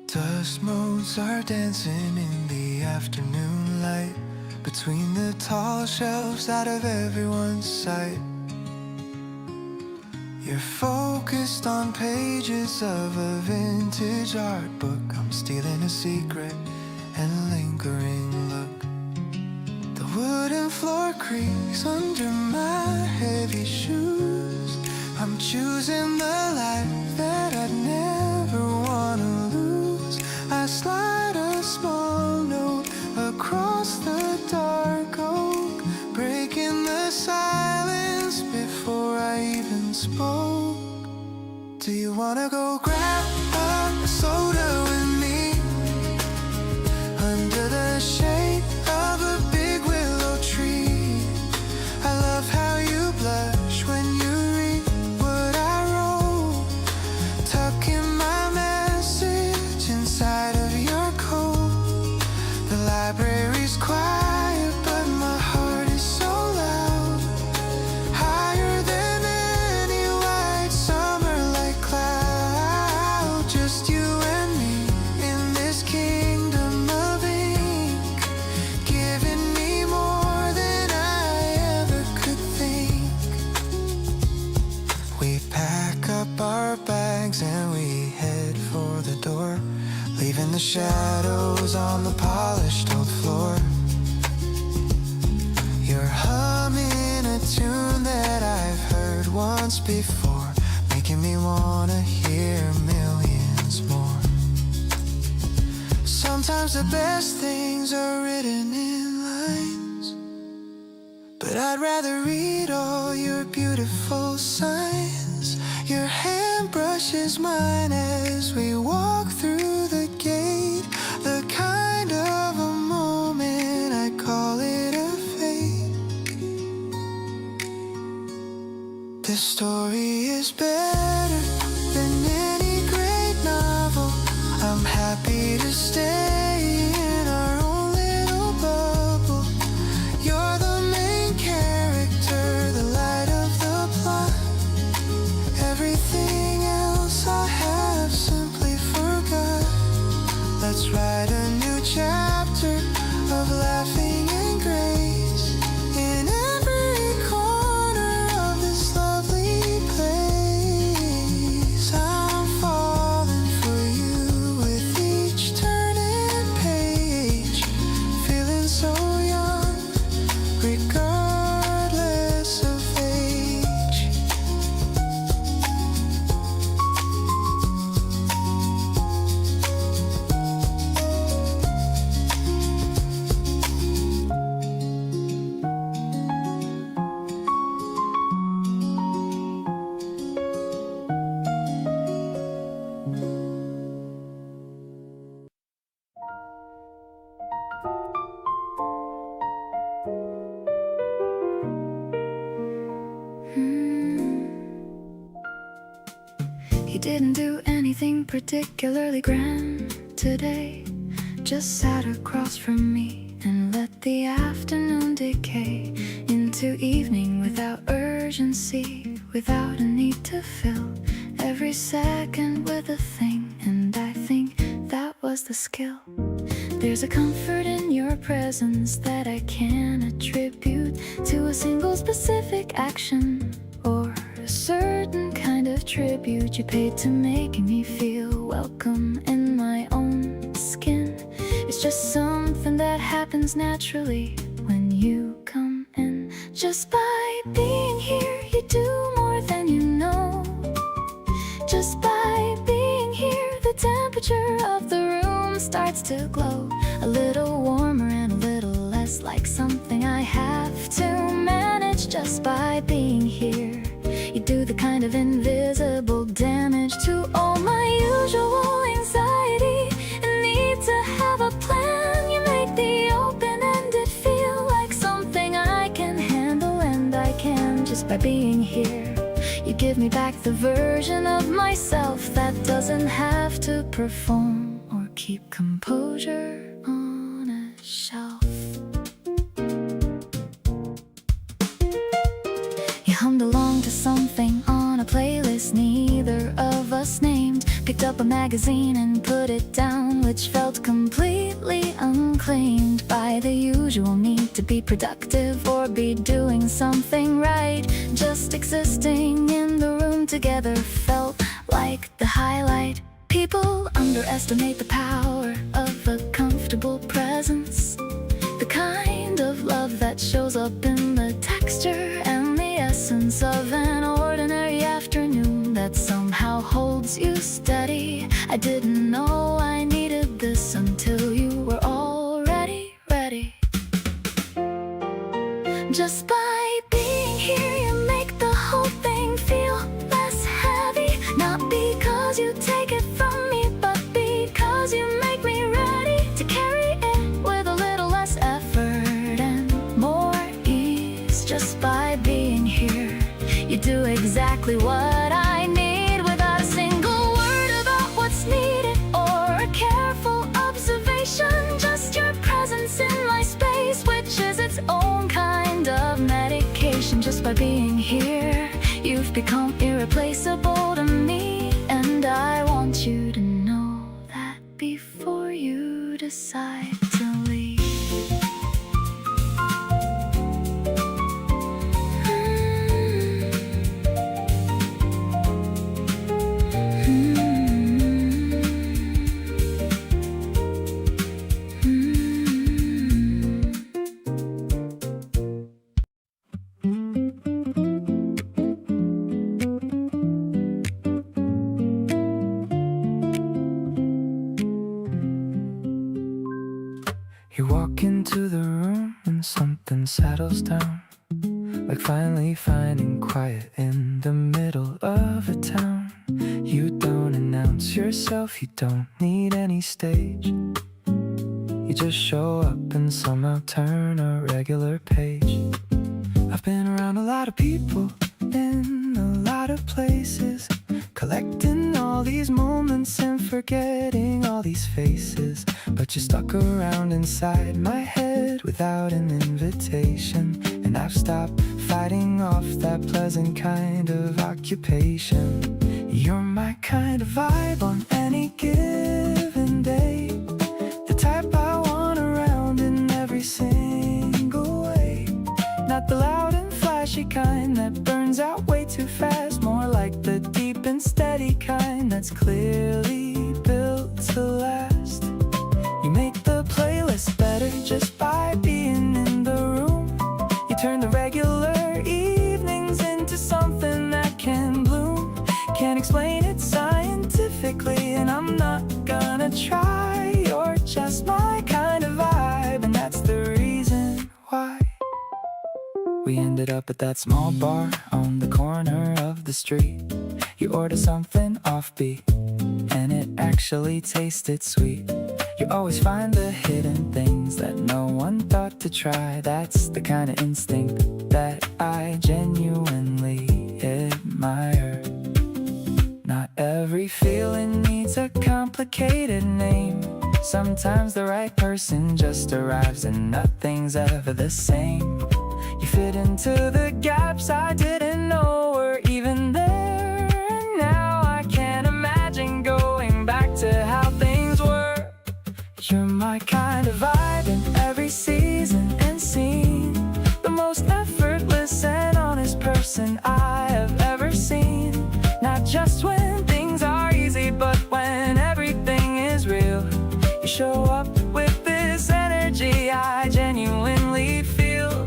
Dust motes are dancing in the afternoon light, between the tall shelves out of everyone's sight. You're focused on pages of a vintage art book. I'm stealing a secret and a lingering look. The wooden floor creaks under my heavy shoes. I'm choosing the life that I'd never wanna lose. I slide a small note across the dark oak, breaking the silence before I even spoke. Do you wanna go grab a soda with me under the shade of a big willow tree? I love how you blush when you read what I wrote, tucking my message inside of your coat. The library's quiet, but my heart is so loud, higher than any white summer like cloud. Just you and me in this kingdom of ink, giving me more than I ever could think. We pack up our bags and we head for the door, leaving the shadows on the polished old floor. You're humming a tune that I've heard once before, making me wanna hear millions more. Sometimes the best things are written in lines, But I'd rather read all your beautiful signs. Your hand brushes mine as we walk through the gate. The kind of a moment I call it a fate. This story is better than any great novel. I'm happy to stay in our own little bubble. You're the main character, the light of the plot. Everything else I have simply forgot. Let's write a new chapter of laughing and grace in every corner of this lovely place. I'm falling for you with each turning page, feeling so young, regardless of age. He didn't do anything particularly grand today. Just sat across from me and let the afternoon decay into evening without urgency, without a need to fill every second with a thing. And I think that was the skill. There's a comfort in your presence that I can't attribute to a single specific action or a certain kind of tribute you paid to making me feel welcome in my own skin. It's just something that happens naturally when you come in. Just by being here, you do more than you know. Just by being here, the temperature of the room starts to glow. A little warmer and a little less like something I have to manage. Just by being here, you do the kind of invisible damage to all my usual anxiety and need to have a plan. You make the open-ended feel like something I can handle, and I can. Just by being here, you give me back the version of myself that doesn't have to perform or keep composure on a shelf. You hummed along to something on a playlist neither of us named. Picked up a magazine and put it down, which felt completely unclaimed by the usual need to be productive or be doing something right. Just existing in the room together felt like the highlight. People underestimate the power of a comfortable presence, the kind of love that shows up in the texture and the essence of an ordinary afternoon that somehow holds you steady. I didn't know I needed this until you were already ready. Just by being here, you make the whole thing feel less heavy. Not because you take it from me, but because you make me ready to carry it with a little less effort and more ease. Just by being here, you do exactly what I need without a single word about what's needed or a careful observation. Just your presence in my space, which is its own kind of medication. Just by being here, you've become irreplaceable to me, and I want you to know that before you decide to leave. You walk into the room and something settles down. like finally finding quiet in the middle of a town. You don't announce yourself, you don't need any stage. You just show up and somehow turn a regular page. I've been around a lot of people in a lot of places, collecting all these moments and forgetting all these faces. But you stuck around inside my head without an invitation, and I've stopped fighting off that pleasant kind of occupation. You're my kind of vibe on any given day, the type I want around in every single way. Not the loud and flashy kind that burns out way too fast, more like the deep and steady kind that's clearly built to last. You make the playlist better just by being in the room. You turn the regular evenings into something that can bloom. Can't explain it scientifically, and I'm not gonna try. You're just my kind of vibe, and that's the reason why we ended up at that small bar on the corner of the street. You order something offbeat, and it actually tasted sweet. You always find the hidden things that no one thought to try. That's the kind of instinct that I genuinely admire. Not every feeling needs a complicated name. Sometimes the right person just arrives and nothing's ever the same. You fit into the gaps I didn't know were even there, and now I can't imagine going back to how things were. You're my kind of vibe in every season and scene, the most effortless and honest person I have ever seen. Not just when things are easy, but when everything is real. You show up with this energy I genuinely feel.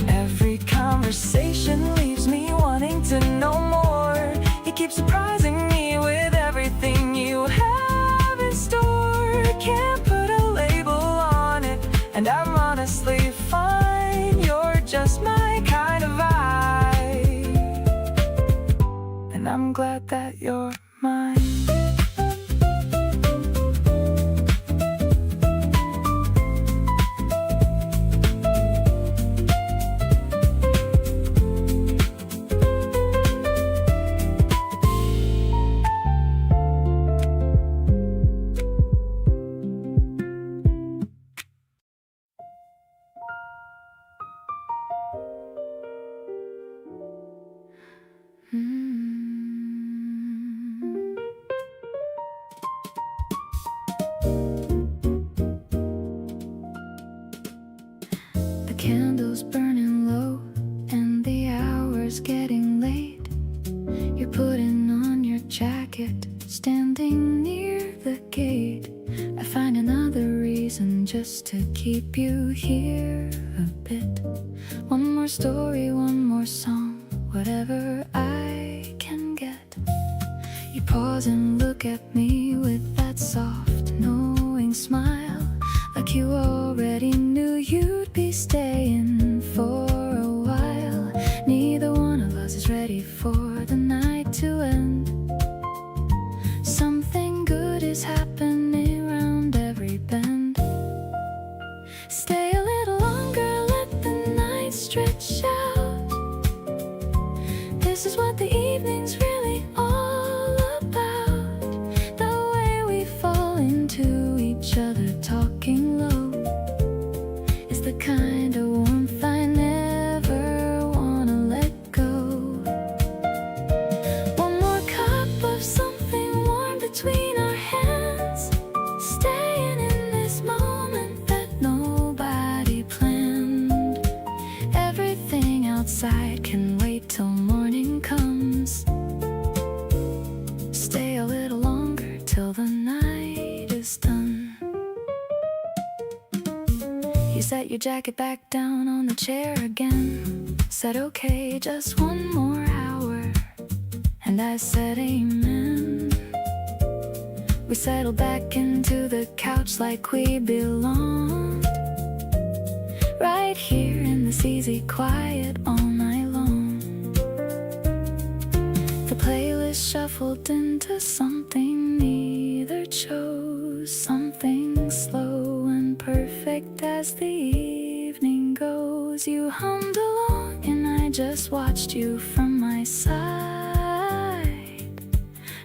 Every conversation leaves me wanting to know more. You keep surprising me with everything you have in store. Can't put a label on it, and I'm honestly fine. You're just my kind of vibe, and I'm glad that you're mine. The candles burning low and the hours getting late. You're putting on your jacket, standing near the gate. I find another reason just to keep you here a bit. One more story, one more song, whatever I can get. You pause and look at me with that soft, knowing smile, like you already knew you'd be staying for a while. Neither one of us is ready for the night to end. Something good is happening around every bend. Stay a little longer, let the night stretch out. This is what the evening's really all about. The way we fall into each other talking low is the kind of warmth I never wanna let go. One more cup of something warm between our hands, staying in this moment that nobody planned. Everything outside can wait till morning comes. Stay a little longer till the night is done. You set your jacket back down on the chair again, said okay, just one more hour, and I said amen. We settled back into the couch like we belonged, right here in this easy quiet all night. is shuffled into something neither chose, something slow and perfect as the evening goes. You hummed along and I just watched you from my side,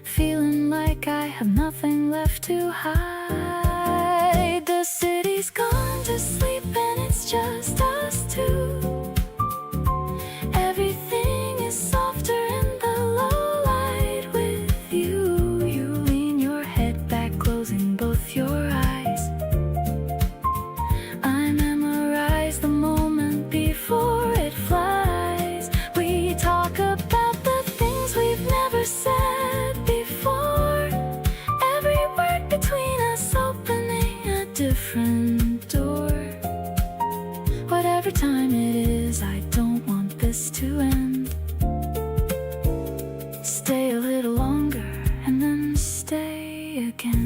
feeling like I have nothing left to hide. The city's gone to sleep and it's just us two. Everything is softer in the low light with you. You lean your head back, closing both your eyes. I memorize the moment before it flies. We talk about the things we've never said before. Every word between us opening a different door. Whatever time it is, I don't want this to end. Stay a little longer and then stay again.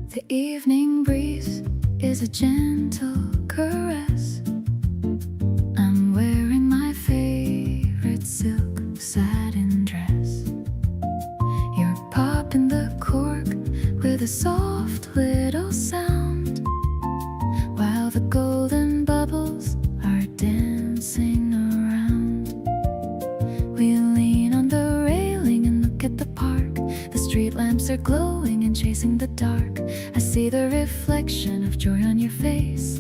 The evening breeze is a gentle caress. I'm wearing my favorite silk satin dress. You're popping the cork with a soft little sound, while the golden bubbles are dancing around. We lean on the railing and look at the park. The street lamps are glowing and chasing the dark. I see the reflection of joy on your face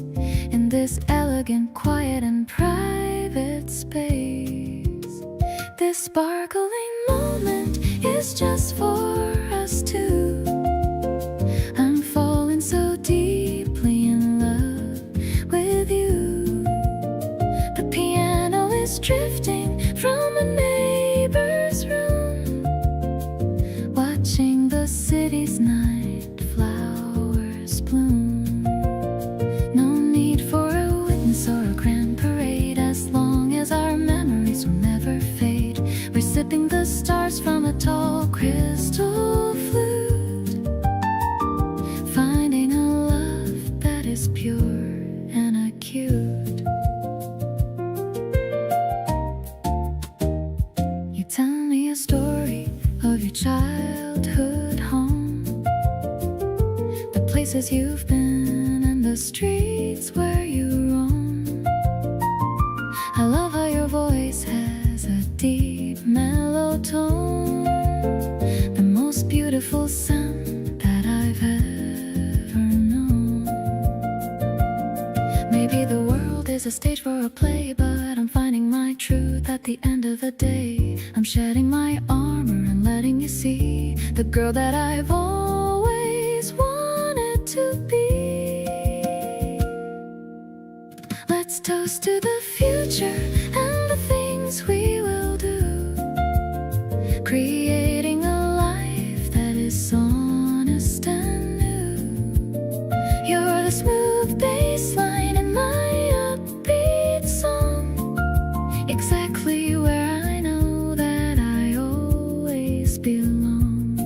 in this elegant, quiet and private space. This sparkling moment is just for us two. I'm falling so deeply in love with you. The piano is drifting from a neighbor's room, watching the city's night flowers bloom. No need for a witness or a grand parade, as long as our memories will never fade. We're sipping the stars from a tall crystal flute, finding a love that is pure and acute. You tell me a story of your childhood home, the places you've been and the streets where you roam. I love how your voice has a deep mellow tone, the most beautiful sound that I've ever known. Maybe the world is a stage for a play, but I'm finding my truth at the end of the day. I'm shedding my armor and letting you see the girl that I've always wanted to be. Let's toast to the future and the things we will do, creating a life that is honest and new. You're the smooth bass line in my upbeat song, exactly where I know that I always belong.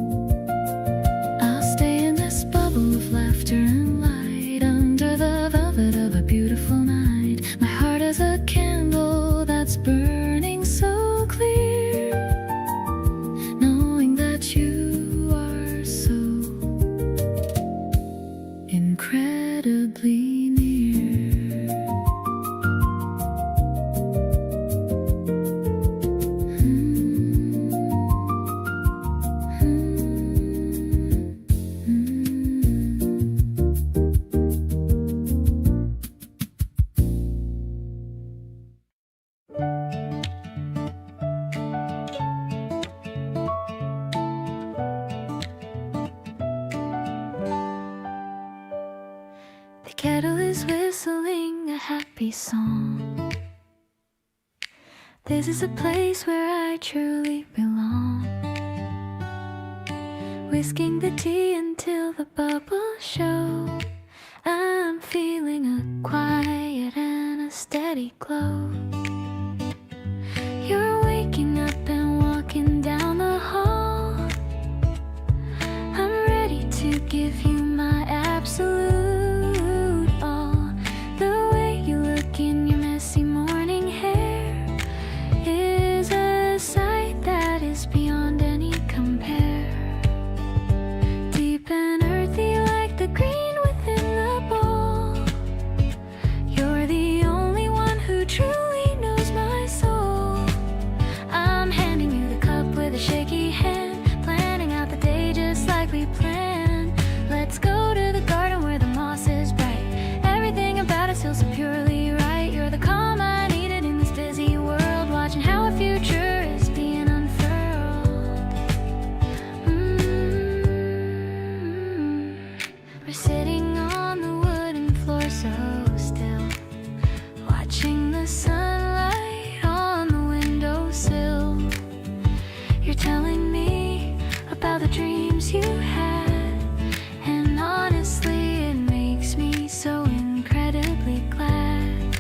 I'll stay in this bubble of laughter and light, under the velvet of a beautiful night. My heart is a candle that happy song. This is a place where I truly belong. Whisking the tea until the bubbles show. I'm feeling a quiet and a steady glow. You're waking up and walking down the hall. I'm ready to give you my absolute all. The way you look in your messy morning hair is a sight that is beyond any compare. Deep and earthy like the green within the bowl. You're the only one who truly knows my soul. I'm handing you the cup with a shaky hand, planning out the day just like we planned. Let's go to the garden where the moss is bright. Everything about us feels so purely right. You're the calm I needed in this busy world, watching how our future is being unfurled. We're sitting on the wooden floor so still, watching the sunlight on the windowsill. You're telling me about the dreams you had, and honestly it makes me so incredibly glad.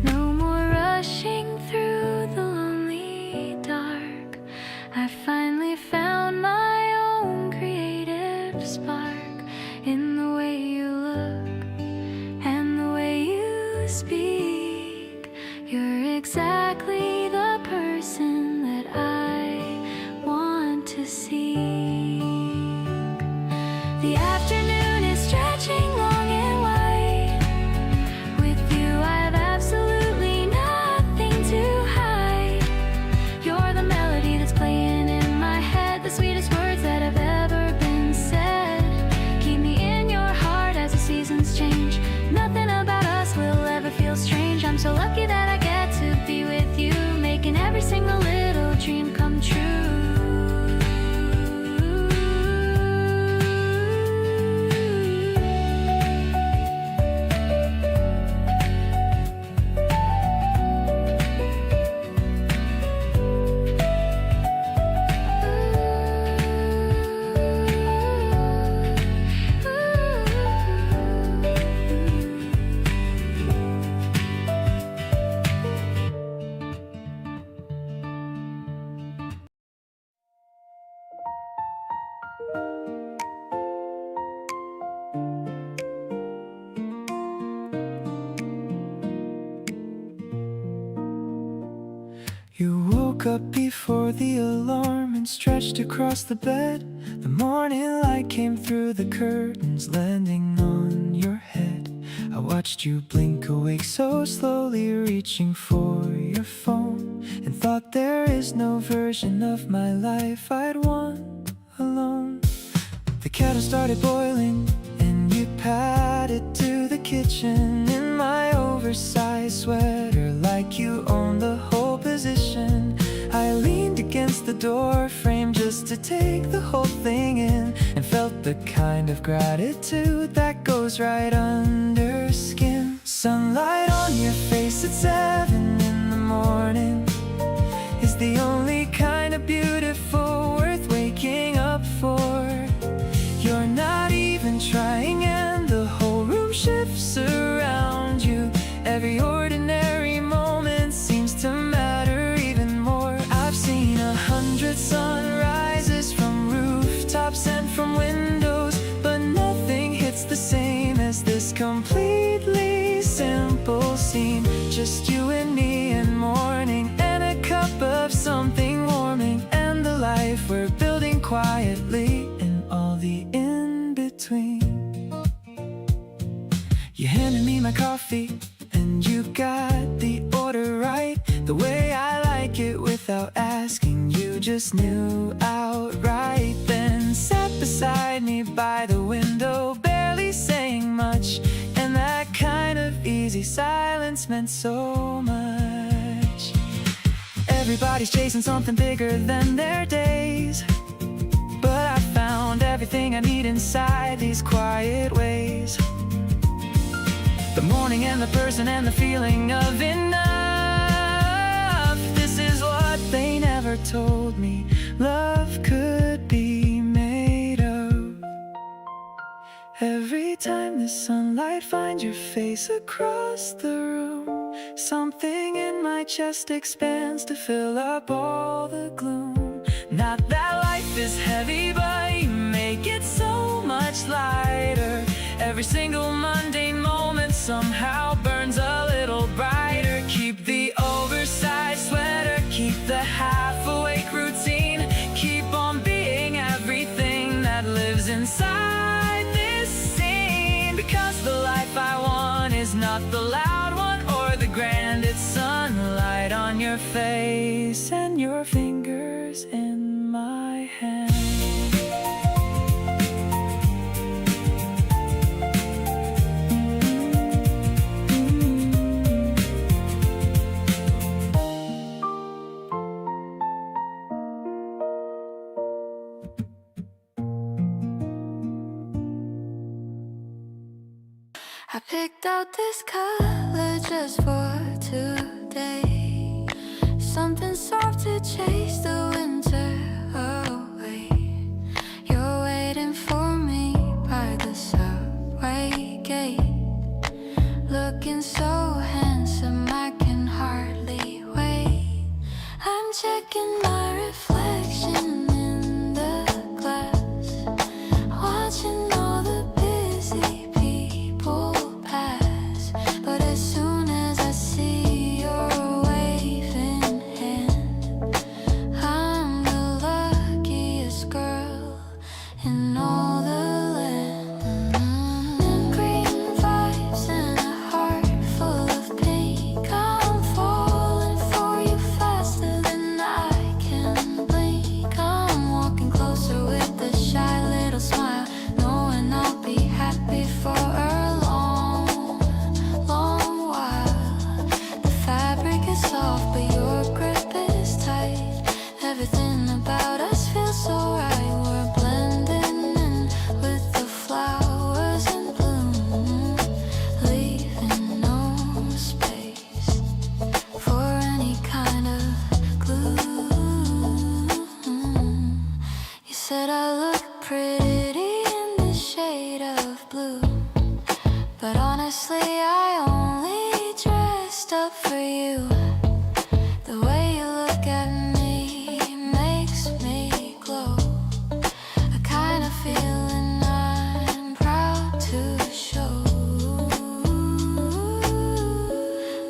No more rushing through the lonely dark. I finally found my own creative spark in the way you look and the way you speak. You're exactly the person that I want to see. The afternoon is stretching long and wide. With you I have absolutely nothing to hide. You're the melody that's playing in my head, the sweetest words that have ever been said. Keep me in your heart as the seasons change. Nothing about us will ever feel strange. I'm so lucky that I get to be with you, making every single little dream come true. You woke up before the alarm and stretched across the bed. The morning light came through the curtains, landing on your head. I watched you blink awake so slowly, reaching for your phone, and thought there is no version of my life I'd want alone. The kettle started boiling and you padded to the kitchen in my oversized sweater, like you owned the whole position. I leaned against the door frame just to take the whole thing in, and felt the kind of gratitude that goes right under skin. Sunlight on your face at 7 in the morning is the only kind of beautiful worth waking up for. You're not even trying and the whole room shifts around you. Every ordinary moment seems to matter even more. I've seen 100 sunrises from rooftops and from windows, but nothing hits the same as this completely simple scene. Just you and me in morning, and a cup of something warming, and the life we're building quietly, and all the in-between. You handed me my coffee, and you got the order right, the way I like it without asking. You just knew outright, then sat beside me by the window, barely saying much, and that kind of easy silence meant so much. Everybody's chasing something bigger than their days, but I found everything I need inside these quiet ways. The morning and the person and the feeling of enough. This is what they never told me love could be made of. Every time the sunlight finds your face across the room, something in my chest expands to fill up all the gloom. Not that life is heavy, but you make it so much lighter. Every single mundane moment somehow burns a little brighter. Keep the oversized sweater, keep the half-awake routine, keep on being everything that lives inside this scene. Because the life I want is not the loud one or the grand. It's sunlight on your face and your fingers in my hand. I picked out this color just for today. Something soft to chase the winter away. You're waiting for me by the subway gate, looking so handsome I can hardly wait. I'm checking my reflection in the glass, watching all the busy people pass. But as soon as I see your waving hand, I'm the luckiest girl in all the land. Green vibes and a heart full of pink. I'm falling for you faster than I can blink. I'm walking closer with a shy little smile, knowing I'll be happy for a long, long while. The fabric is soft, but your grip is tight. Everything about us feels so right. We're blending in with the flowers in bloom, leaving no space for any kind of glue. You said I look pretty in the shade of blue, but honestly I only dressed up for you. The way you look at me makes me glow, a kind of feeling I'm proud to show.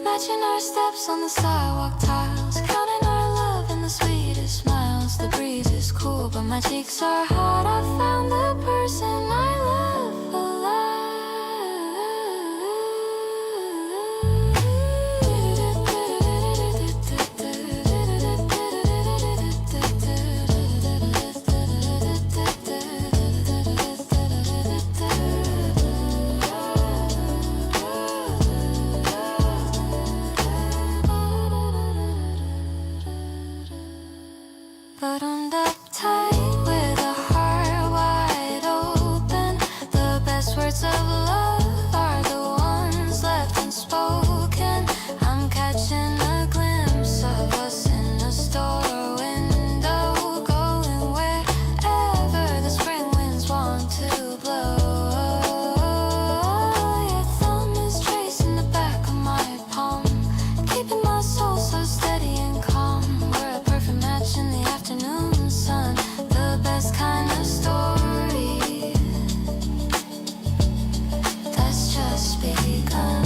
Matching our steps on the sidewalk tiles, counting our love in the sweetest smiles. The breeze is cool, but my cheeks are hot. I found the person I love buttoned up tight with a heart wide open. The best words of love are the ones left unspoken. I'm catching a glimpse of us in a store window, going wherever the spring winds want to blow. Your thumb is tracing the back of my palm, keeping my soul so steady and calm. We're a perfect match in the afternoon sun, the best kind of story that's just begun.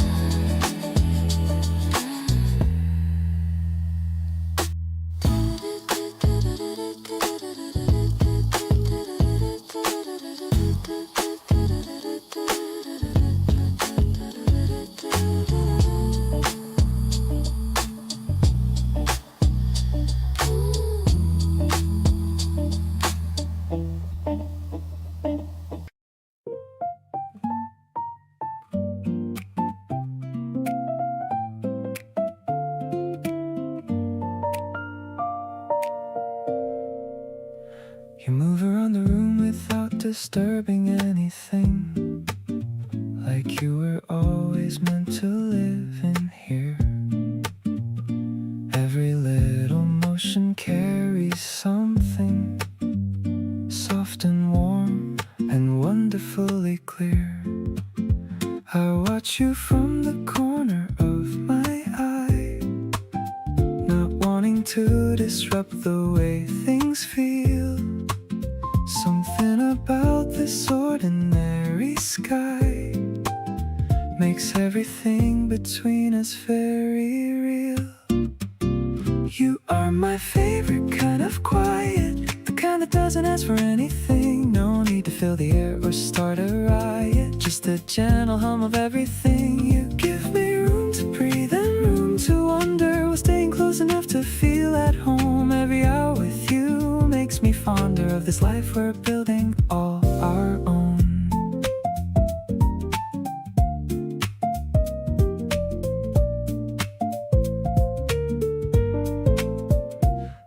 You move around the room without disturbing anything, like you were always meant to live in here. Every little motion carries something soft and warm and wonderfully clear. I watch you from the corner of my eye, not wanting to disrupt the way things feel. Something about this ordinary sky makes everything between us very real. You are my favorite kind of quiet, the kind that doesn't ask for anything. No need to fill the air or start a riot, just a gentle hum of everything. You give me room to breathe and room to wonder, while staying close enough to feel at home. Every hour with you makes me fonder of this life we're building all our own.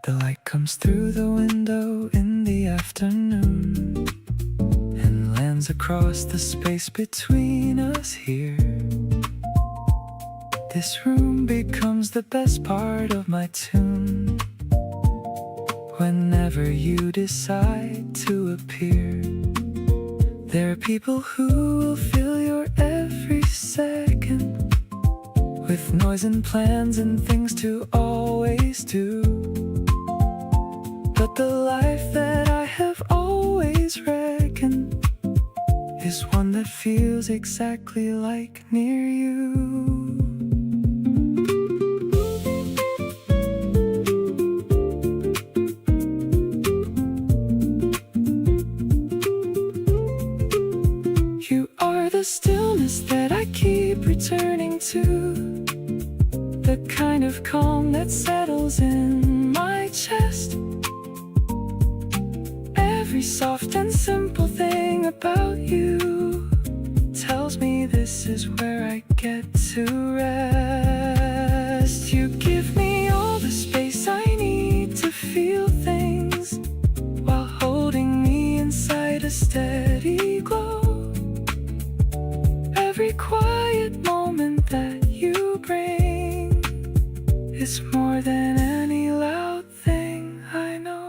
The light comes through the window in the afternoon and lands across the space between us here. This room becomes the best part of my tune whenever you decide to appear. There are people who will fill your every second with noise and plans and things to always do. But the life that I have always reckoned is one that feels exactly like near you. You are the stillness that I keep returning to, the kind of calm that settles in my chest. Every soft and simple thing about you tells me this is where I get to rest. You give me all the space I need to feel things while holding me inside a steady glow. Every quiet moment that you bring is more than any loud thing I know.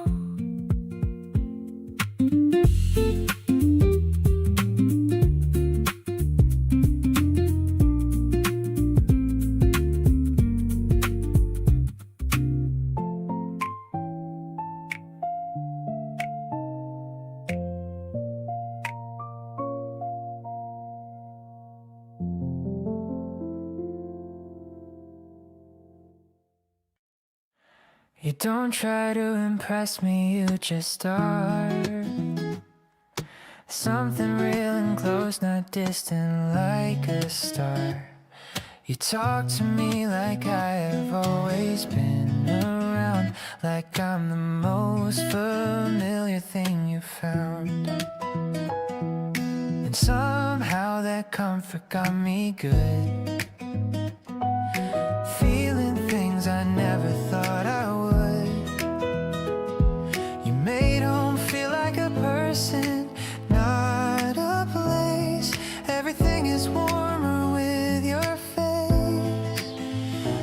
You don't try to impress me, you just are. Something real and close, not distant like a star. You talk to me like I have always been around, like I'm the most familiar thing you found. And somehow that comfort got me good, feeling things I never thought I would. You made home feel like a person, not a place. Everything is warmer with your face.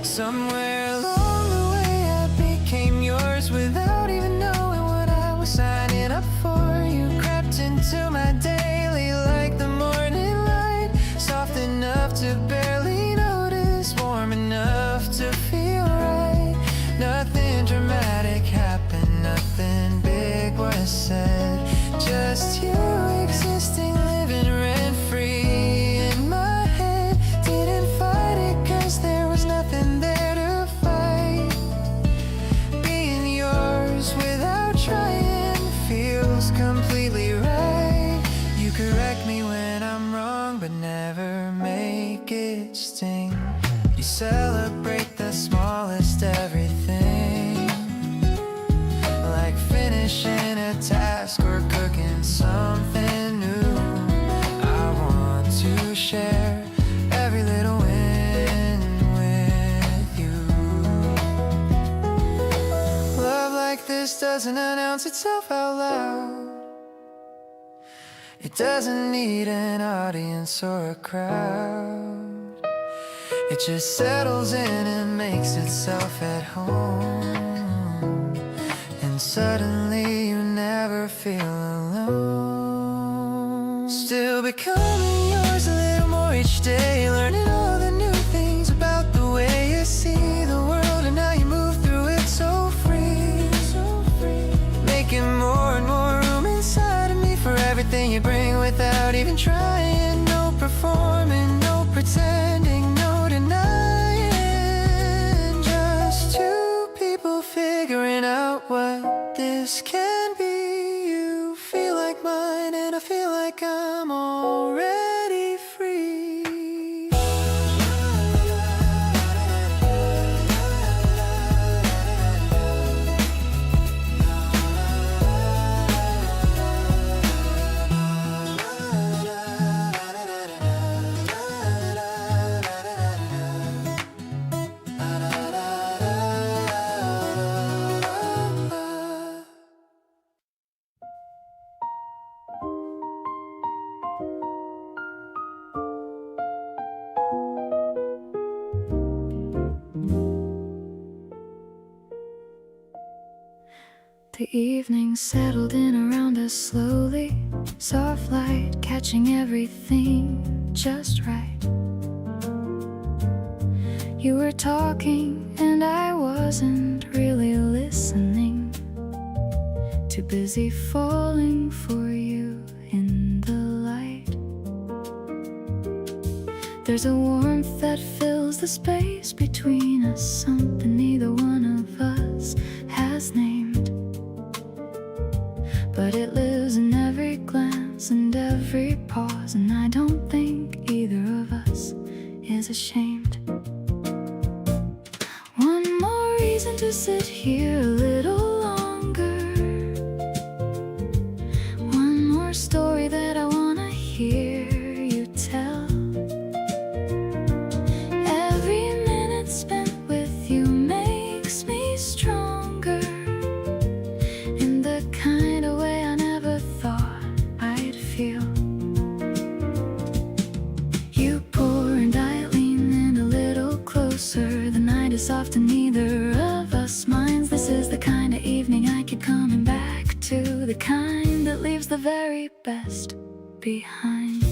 Somewhere along the way I became yours without even knowing what I was signing up for. You crept into my daily like the morning light, soft enough to barely notice, warm enough to feel right. Nothing dramatic happened, nothing big was said, just you existing, living rent-free in my head. Didn't fight it cause there was nothing there to fight. Being yours without trying feels completely right. You correct me when I'm wrong, but never make it sting. You celebrate the smallest everything, like finishing a task or cooking something new. I want to share every little win with you. Love like this doesn't announce itself out loud, It doesn't need an audience or a crowd. It just settles in and makes itself at home. And suddenly you never feel alone. Still becoming yours a little more each day, learning all the new things about the way you see the world and how you move through it so free. Making more and more room inside of me for everything you bring without even trying. No performing, no pretending, no denying. Just two people figuring out what this can be. You feel like mine and I feel like I'm already free. The evening settled in around us slowly, soft light catching everything just right. You were talking and I wasn't really listening, too busy falling for you in the light. There's a warmth that fills the space between us, something neither one of us has named. But it lives in every glance and every pause, and I don't think either of us is ashamed. One more reason to sit here a little longer. One more story that I wanna hear you tell. Every minute spent with you makes me stronger, in the kind of way I never thought I'd feel. You pour and I lean in a little closer. The night is soft and neither of us minds. This is the kind of evening I keep coming back to, the kind that leaves the very best behind.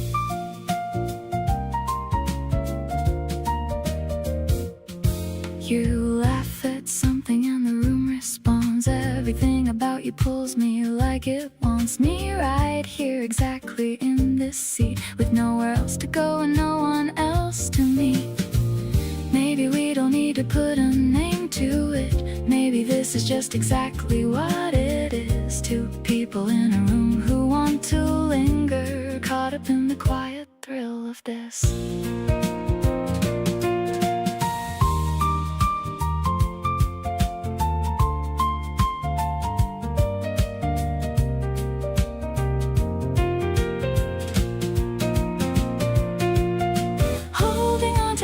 You laugh at something and the room responds. Everything about you pulls me like it wants me, right here exactly in this seat, with nowhere else to go and no one else to meet. Maybe we don't need to put a name to it. Maybe this is just exactly what it is. Two people in a room who want to linger, caught up in the quiet thrill of this.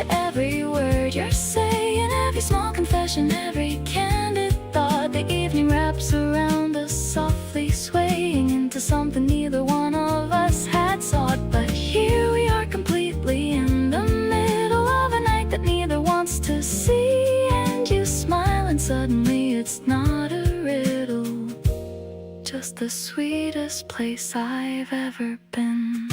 Every word you're saying, every small confession, every candid thought. The evening wraps around us, softly swaying into something neither one of us had sought. But here we are, completely in the middle of a night that neither wants to see. And you smile and suddenly it's not a riddle, just the sweetest place I've ever been.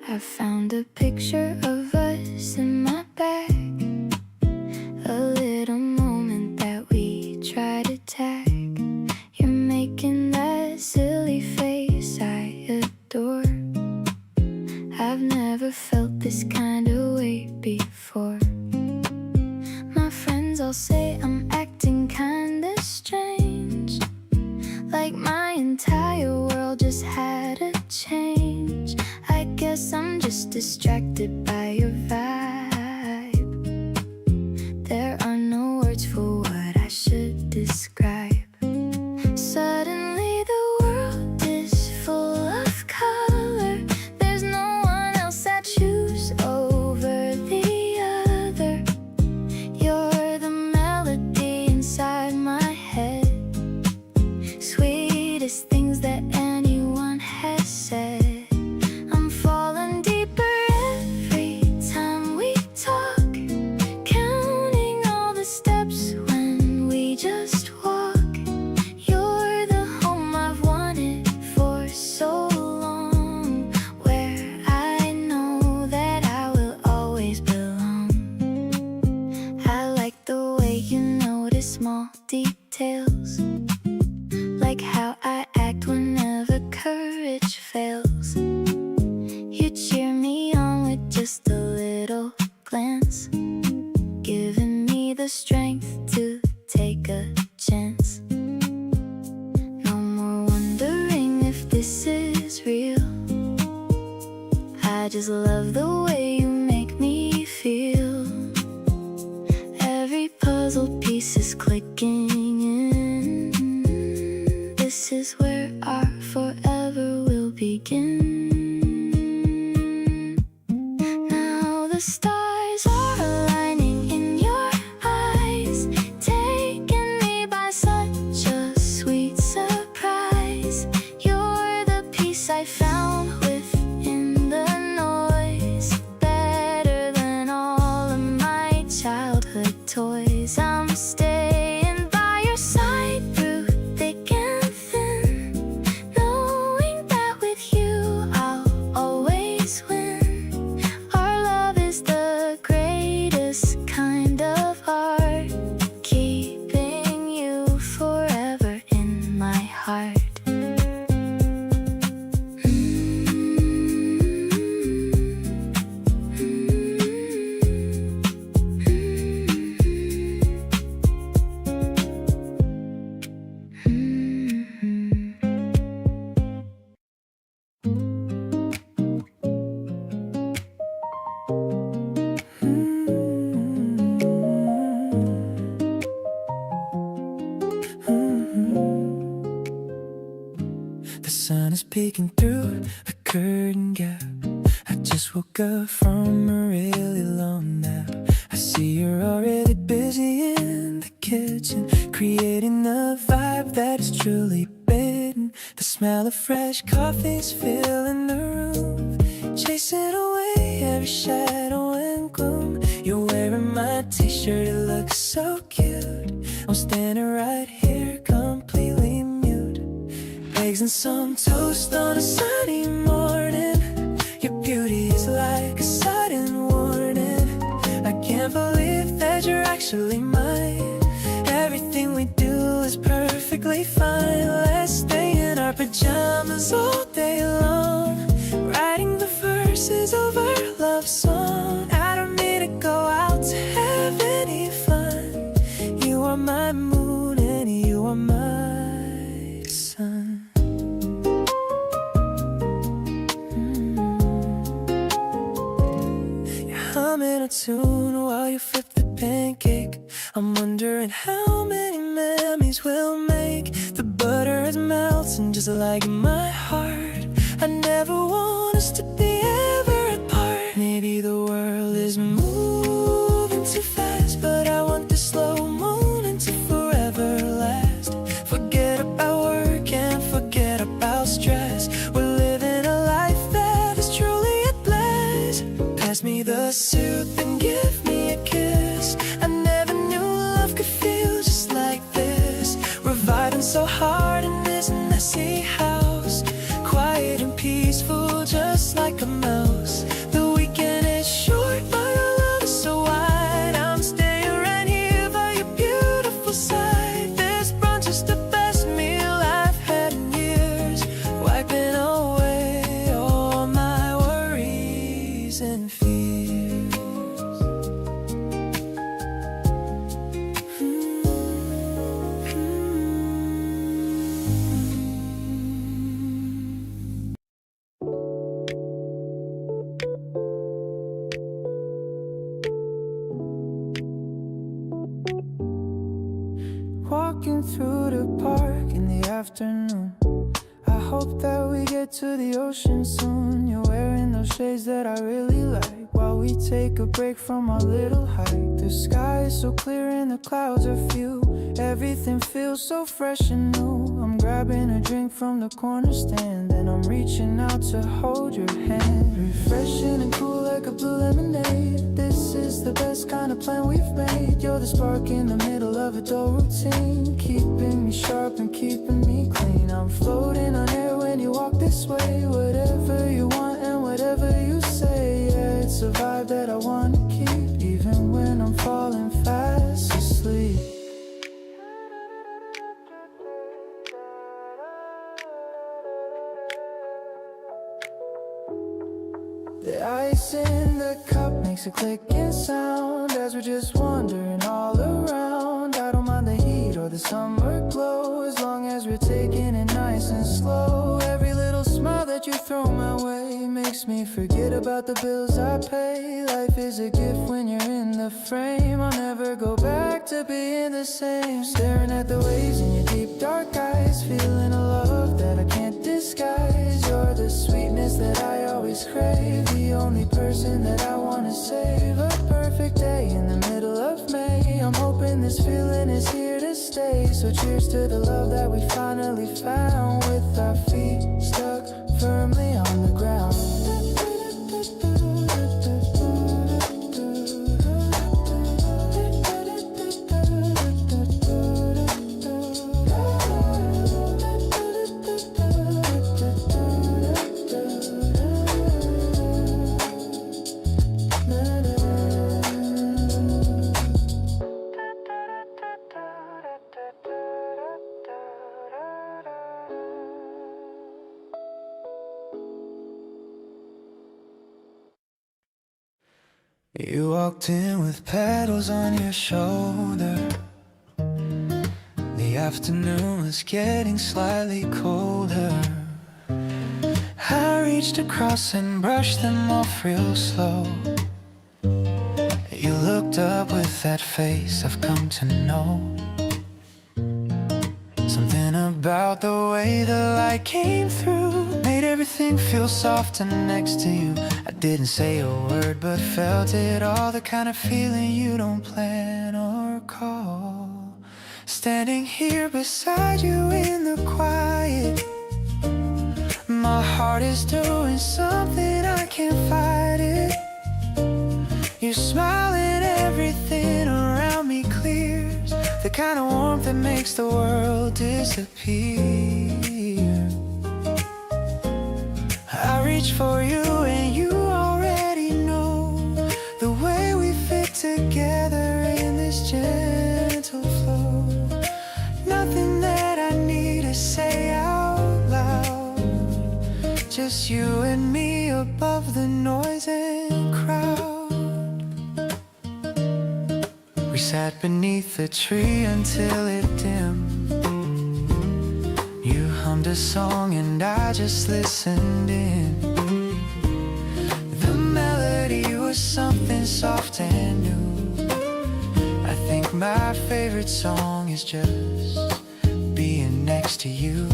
I found a picture of us in my bag, a little moment that we try to tag. You're making that silly face, I adore this kind of way before. My friends all say I'm acting kinda strange, like my entire world just had a change. I guess I'm just distracted by your vibe. There are no words for what I should describe. Suddenly the world is full of color. There's no one else I choose over the other. You're the melody inside my head, sweetest things that anyone has said. I'm falling deeper every time we talk, counting all the steps when we just walk. You're the home I've wanted for so long, where I know that I will always belong. I like the way you notice small details, like how I act whenever courage fails. You cheer me on with just a little glance, giving me the strength to take a chance. No more wondering if this is real. I just love the way you make me feel. Every puzzle piece is clicking in. This is where our forever will begin. Now the stars are aligning in your eyes, taking me by such a sweet surprise. You're the peace I found within the noise, better than all of my childhood toys. I'm staying by your side through thick and thin, knowing that with you I'll always win. Our love is the greatest kind of art, keeping you forever in my heart. The sun is peeking through the curtain gap. I just woke up from a really long nap. I see you're already busy in the kitchen, creating a vibe that is truly bitten. The smell of fresh coffee's filling the room, chasing away every shadow and gloom. You're wearing my t-shirt, it looks so cute. I'm standing right here completely mute, eggs and some toast on a sunny morning. Your beauty is like a sudden warning. I can't believe that you're actually mine. Everything we do is perfectly fine. Let's stay in our pajamas all day long, writing the verses of our love song. I don't need to go out to have any fun. You are my moon and you are my sun. Humming a tune while you flip the pancake. I'm wondering how many memories we'll make. The butter is melting just like my heart. I never want us to be ever apart. Maybe the world is moving too fast, but I want the slow motion to forever last. Forget about work and forget about stress. We're living a life that is truly a blast. Pass me the soup and give me a kiss. I never knew love could feel just like this. We're vibing so hard in this messy house, quiet and peaceful just like a walking through the park in the afternoon. I hope that we get to the ocean soon. You're wearing those shades that I really like, while we take a break from our little hike. The sky is so clear and the clouds are few. Everything feels so fresh and new. I'm grabbing a drink from the corner stand, and I'm reaching out to hold your hand. Refreshing and cool like a blue lemonade. This is the best kind of plan we've made. You're the spark in the middle of a dull routine, keeping me sharp and keeping me clean. I'm floating on air when you walk this way. Whatever you want and whatever you say, yeah, it's a vibe that I wanna keep, even when I'm falling fast asleep. The ice in the cup makes a clicking sound as we're just wandering all around. I don't mind the heat or the summer glow, as long as we're taking it nice and slow. Every little smile that you throw my way makes me forget about the bills I pay. Life is a gift when you're in the frame. I'll never go back to being the same. Staring at the waves in your deep dark eyes, feeling a love that I can't disguise. You're the sweetness that I always crave, the only person that I wanna save. A perfect day in the middle of May. I'm hoping this feeling is here to stay. So cheers to the love that we finally found, with our feet stuck firmly on the ground. You walked in with petals on your shoulder. The afternoon was getting slightly colder. I reached across and brushed them off real slow. You looked up with that face I've come to know. Something about the way the light came through made everything feel softer next to you. I didn't say a word but felt it all, the kind of feeling you don't plan or call. Standing here beside you in the quiet, my heart is doing something, I can't fight it. You smile and everything around me clears, the kind of warmth that makes the world disappear. I reach for you and you already know the way we fit together in this gentle flow. Nothing that I need to say out loud, just you and me above the noise and crowd. We sat beneath the tree until it dimmed. You hummed a song and I just listened in. The melody was something soft and new. I think my favorite song is just being next to you.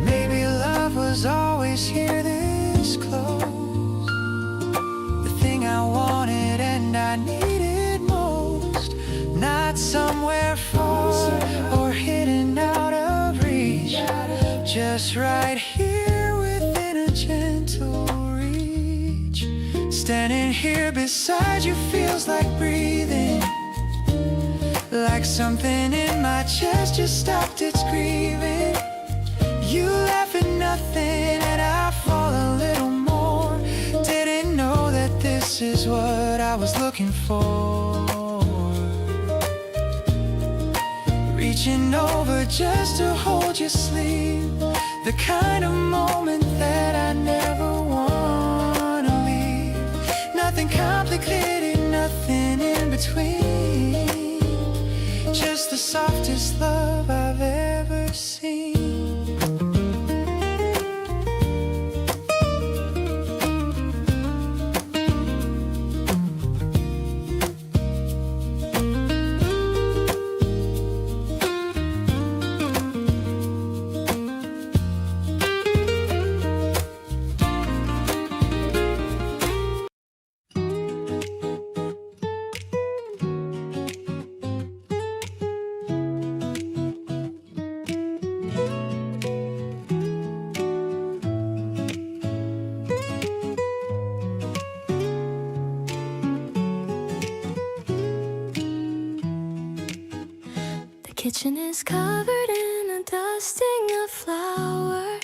Maybe love was always here this close, the thing I wanted and I needed most. Not somewhere far or hidden out of reach, just right here within a gentle reach. Standing here beside you feels like breathing, like something in my chest just stopped its grieving. You laugh at nothing and I fall a little more. Didn't know that this is what I was looking for. Reaching over just to hold your sleeve, the kind of moment that I never wanna leave. Nothing complicated, nothing in between, just the softest love I've ever seen. kitchen is covered in a dusting of flour.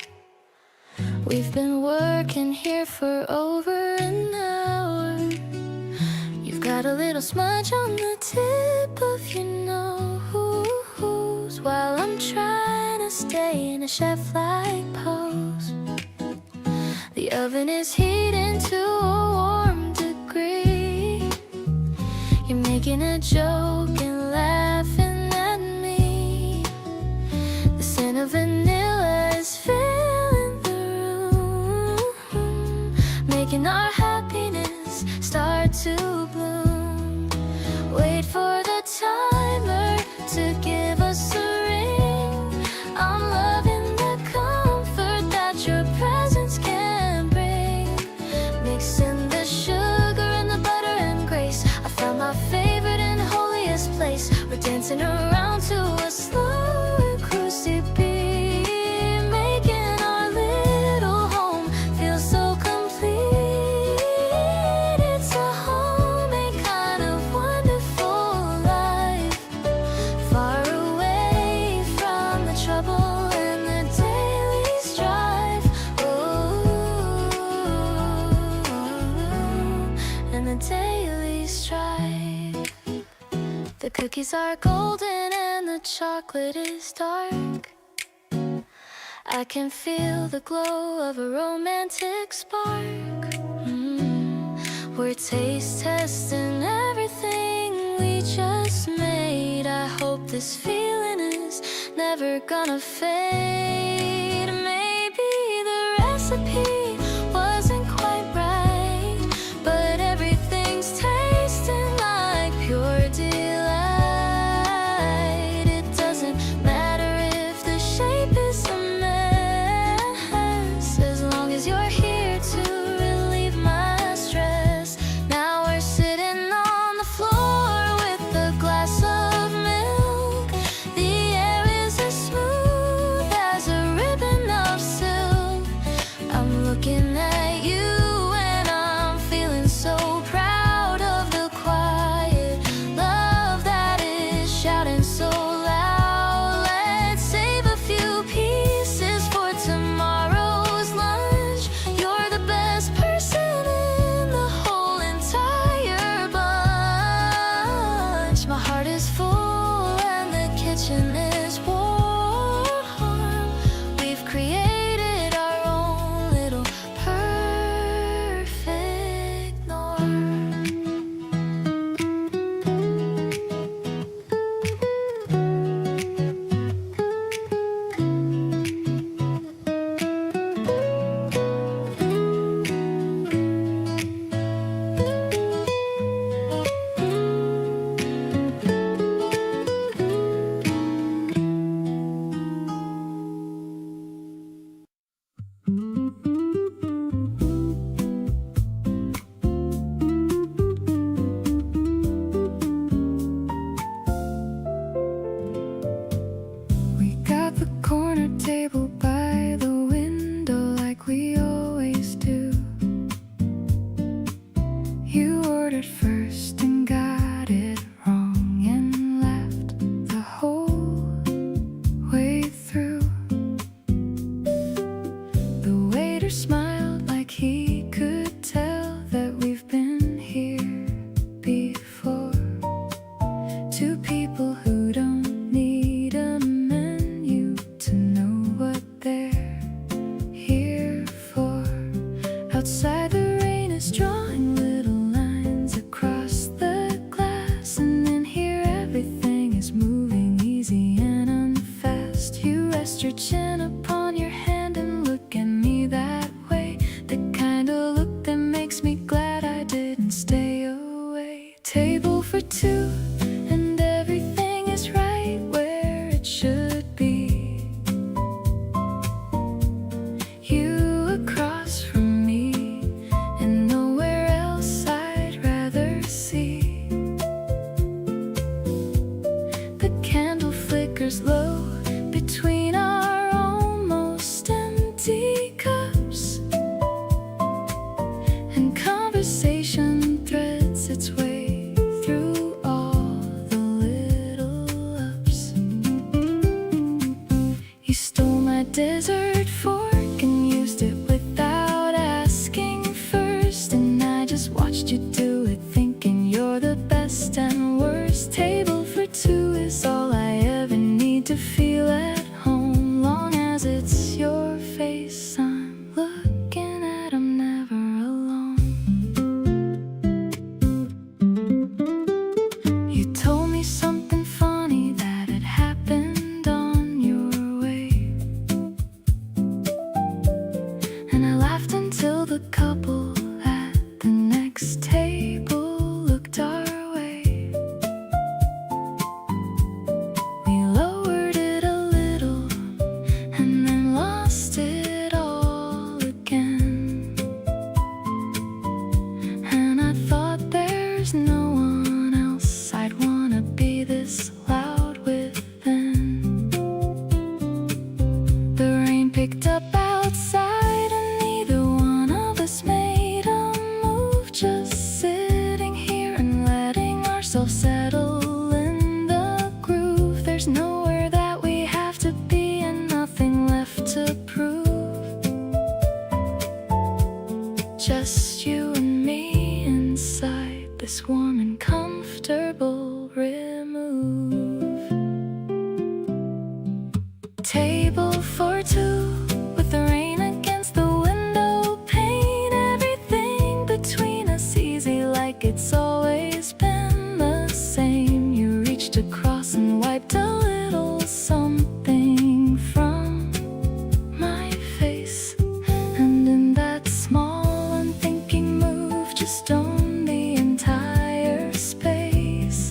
We've been working here for over an hour. You've got a little smudge on the tip of your nose, while I'm trying to stay in a chef-like pose. The oven is heating to a warm degree. You're making a joke and laughing at me. The scent of vanilla is filling the room, making our happiness start to bloom. Wait for the timer to give us a ring. I'm loving the comfort that your presence can bring. Mixing the sugar and the butter and grace, I found my favorite and holiest place. We're dancing around to a slow acoustic beat, making our little home feel so complete. It's a homemade kind of wonderful life, far away from the trouble and the daily strife. Ooh, and the daily strife. The cookies are golden and the chocolate is dark. I can feel the glow of a romantic spark. We're taste testing everything we just made. I hope this feeling is never gonna fade. Maybe the recipe wasn't quite right, but everything's tasting like pure delight. It doesn't matter if the shape is a mess, as long as you're here to relieve my stress. Now we're sitting on the floor with a glass of milk. The air is as smooth as a ribbon of silk. I'm looking at you and I'm feeling so proud of the quiet love that is shouting so loud. Let's save a few pieces for tomorrow's lunch. You're the best person in the whole entire bunch. My heart is full and the kitchen is warm. We've created our own little perfect norm. We got the corner table by the window like we always do. You ordered first and got it wrong and left the whole way through. The waiter smiled like he could tell that we've been here before. Two people who don't need a menu to know what they're here for. Outside the rain is drawing little lines across the glass, and in here everything is moving easy and unfast. You rest your chin upon your hand and look at me that way, the kind of look that makes me glad I didn't stay away. Table for two and everything is right where it should be. You across from me and nowhere else I'd rather see. The candle flickers low between our almost empty cups, and conversation threads its way through all the little ups. dessert fork and used it without asking first. And I just watched you do it, thinking you're the best and worst. Table for two is all I ever need to feel at home. Long as it's your face I'm looking at, I'm never alone. You told me something funny that had happened on your way, and I laughed until the couple at the next table looked our way. We lowered it a little and then lost it all again. And I thought there's no one else I'd wanna be this loud with then. The rain picked up outside and neither one of us made a move. Just sitting here and letting ourselves settle in the groove. There's nowhere that we have to be and nothing left to prove. Just you and me inside this warm and comfortable remove. Table for two with the rain against the window pane. Everything between us easy like it's always been the same. You reached across and wiped a little something from my face, and in that small unthinking move just owned the entire space.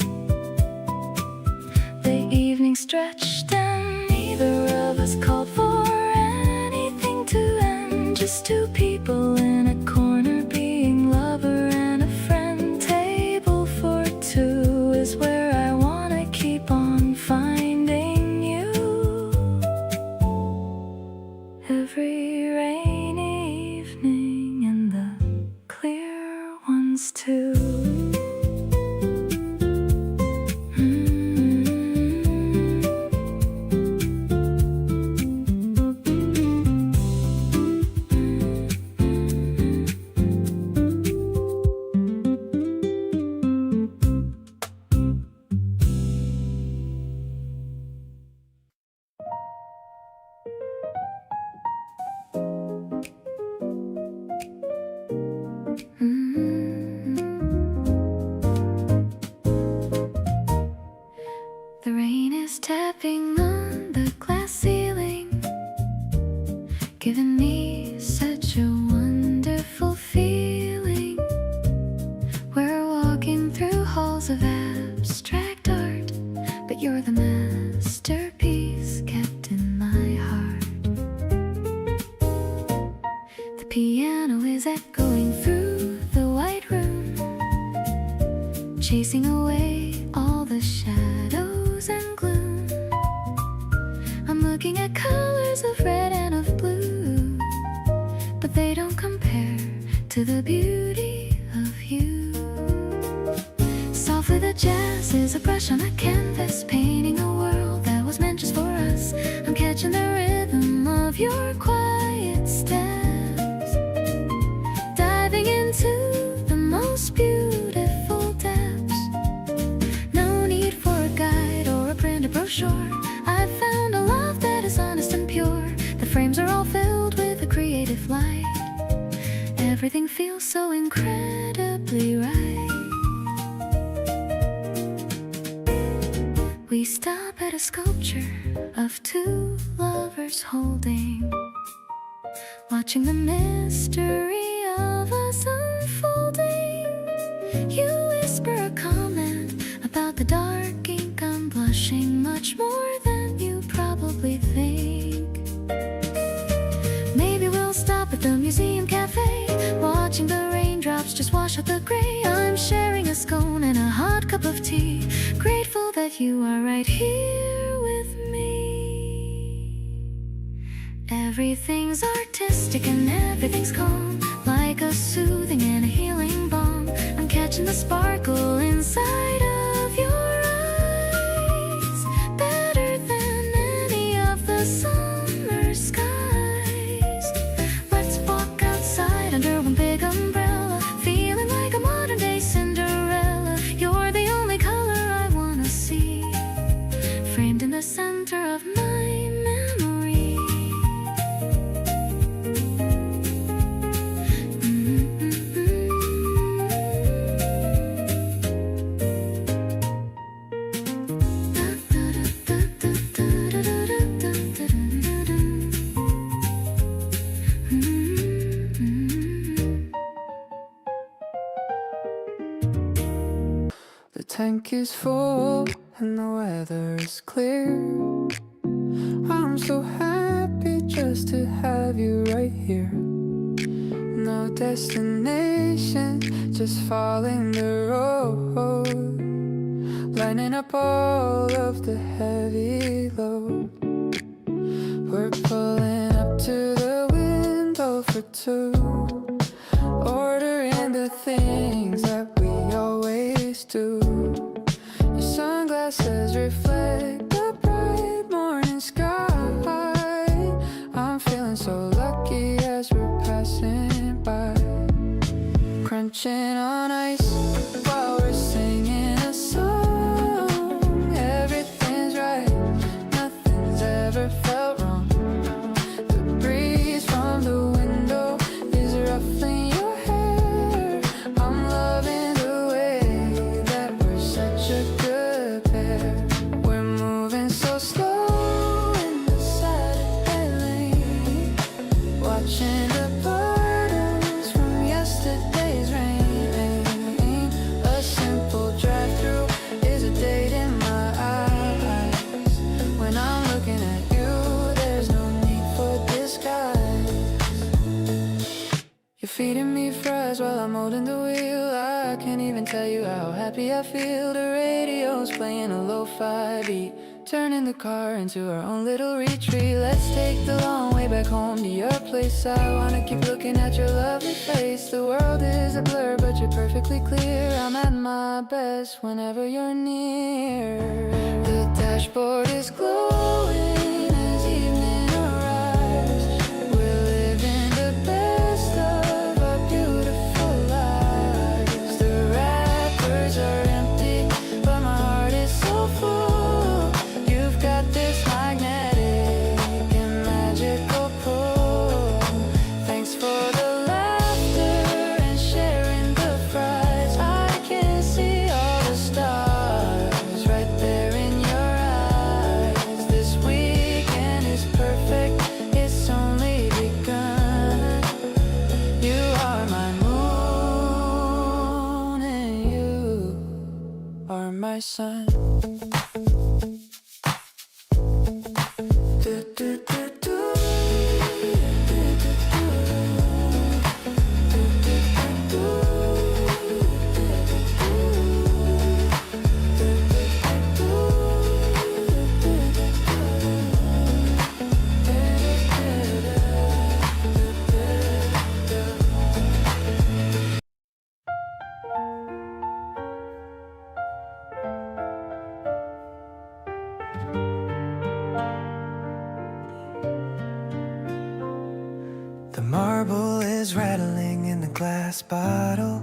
The evening stretched and neither of us called for anything to end. Just two people in a corner being lover and a friend. Table for two is where I wanna keep on finding you. Every rainy evening and the clear ones too. The rain is tapping on the glass ceiling, giving me such a wonderful feeling. We're walking through halls of abstract art, but you're the masterpiece kept in my heart. The piano is echoing through the white room, chasing away all the shadows and gloom. I'm looking at colors of red and of blue, but they don't compare to the beauty of you. Softly the jazz is a brush on a canvas, painting a world that was meant just for us. I'm catching the rhythm of your quiet steps, diving into the most beautiful depths. No need for a guide or a printed brochure. I found a love that is honest and pure. The frames are all filled with a creative light. Everything feels so incredibly right. We stop at a sculpture of two lovers holding, watching the mystery of us unfolding. You whisper a comment about the dark ink. I'm blushing much more than you probably think. Maybe we'll stop at the museum cafe, watching the raindrops just wash out the gray. I'm sharing a scone and a hot cup of tea, grateful that you are right here with me. Everything's artistic and everything's calm, like a soothing and a healing balm. I'm catching the sparkle inside of your eyes, better than any of the summer skies. center of my memory. The tank is full and the weather is clear. I'm so happy just to have you right here. No destination, just following the road, lining up all of the heavy load. We're pulling up to the window for two, ordering the things that we always do. Your sunglasses reflect the bright morning sky. I'm feeling so lucky as we're passing by, crunching on ice while we're singing a song. Everything's right, nothing's ever felt wrong. The breeze from the window is ruffling your hair. I'm loving the way that we're such a good pair. We're moving so slow in the Saturday lane, watching the puddles from yesterday's rain. A simple drive-through is a date in my eyes. When I'm looking at you, there's no need for disguise. You're feeding me fries while I'm holding the wheel. I can't even tell you how happy I feel. The radio's playing a lo-fi beat, turning the car into our own little retreat. Let's take the long way back home to your place. I wanna keep looking at your lovely face. The world is a blur, but you're perfectly clear. I'm at my best whenever you're near. The dashboard is glowing as evening arrives. We're living the best of our beautiful lives. The wrappers are empty, but my heart is so full. You've got this magnetic and magical pull. Thanks for the laughter and sharing the fries. I can see all the stars right there in your eyes. This weekend is perfect, it's only begun. You are my moon and you are my sun. Do, do, do, do. The marble is rattling in the glass bottle.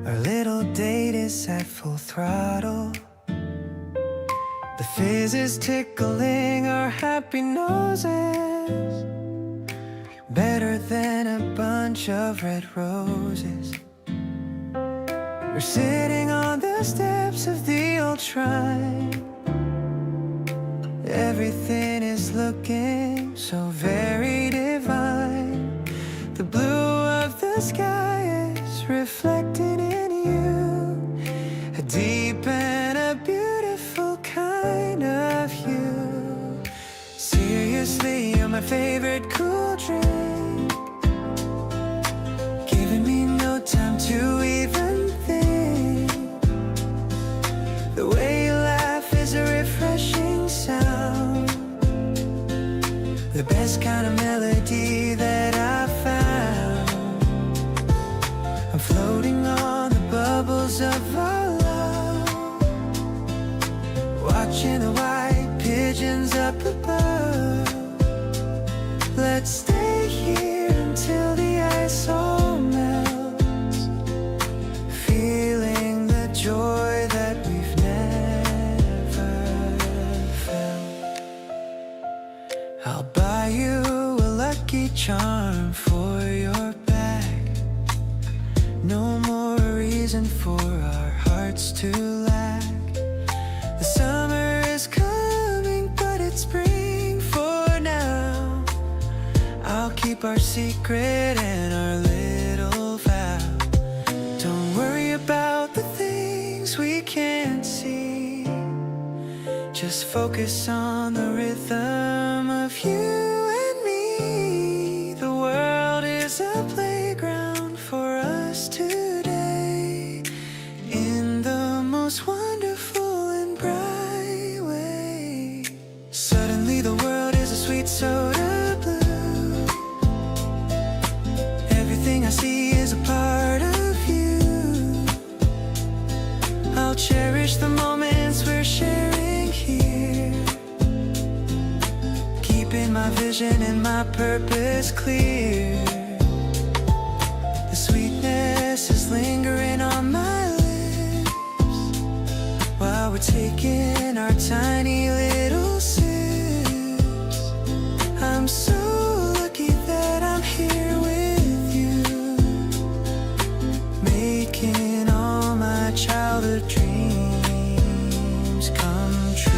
Our little date is at full throttle. The fizz is tickling our happy noses, better than a bunch of red roses. We're sitting on the steps of the old shrine. Everything is looking so very divine. The blue of the sky is reflected in you, a deep and a beautiful kind of hue. Seriously, you're my favorite cool drink, giving me no time to even think. The way you laugh is a refreshing sound, the best kind of melody that I've found. I'm floating on the bubbles of our love, watching the white pigeons up above. Let's stay here until the ice all melts, feeling the joy that we've never charm for your back. No more reason for our hearts to lack. The summer is coming, but it's spring for now. I'll keep our secret and our little vow. Don't worry about the things we can't see. Just focus on the rhythm of you and me. The world is a playground for us today, in the most wonderful and bright way. Suddenly the world is a sweet soda blue. Everything I see is a part of you. I'll cherish the moments we're sharing here, keeping my vision and my purpose clear. The sweetness is lingering on my lips while we're taking our tiny little sips. I'm so lucky that I'm here with you, making all my childhood dreams come true.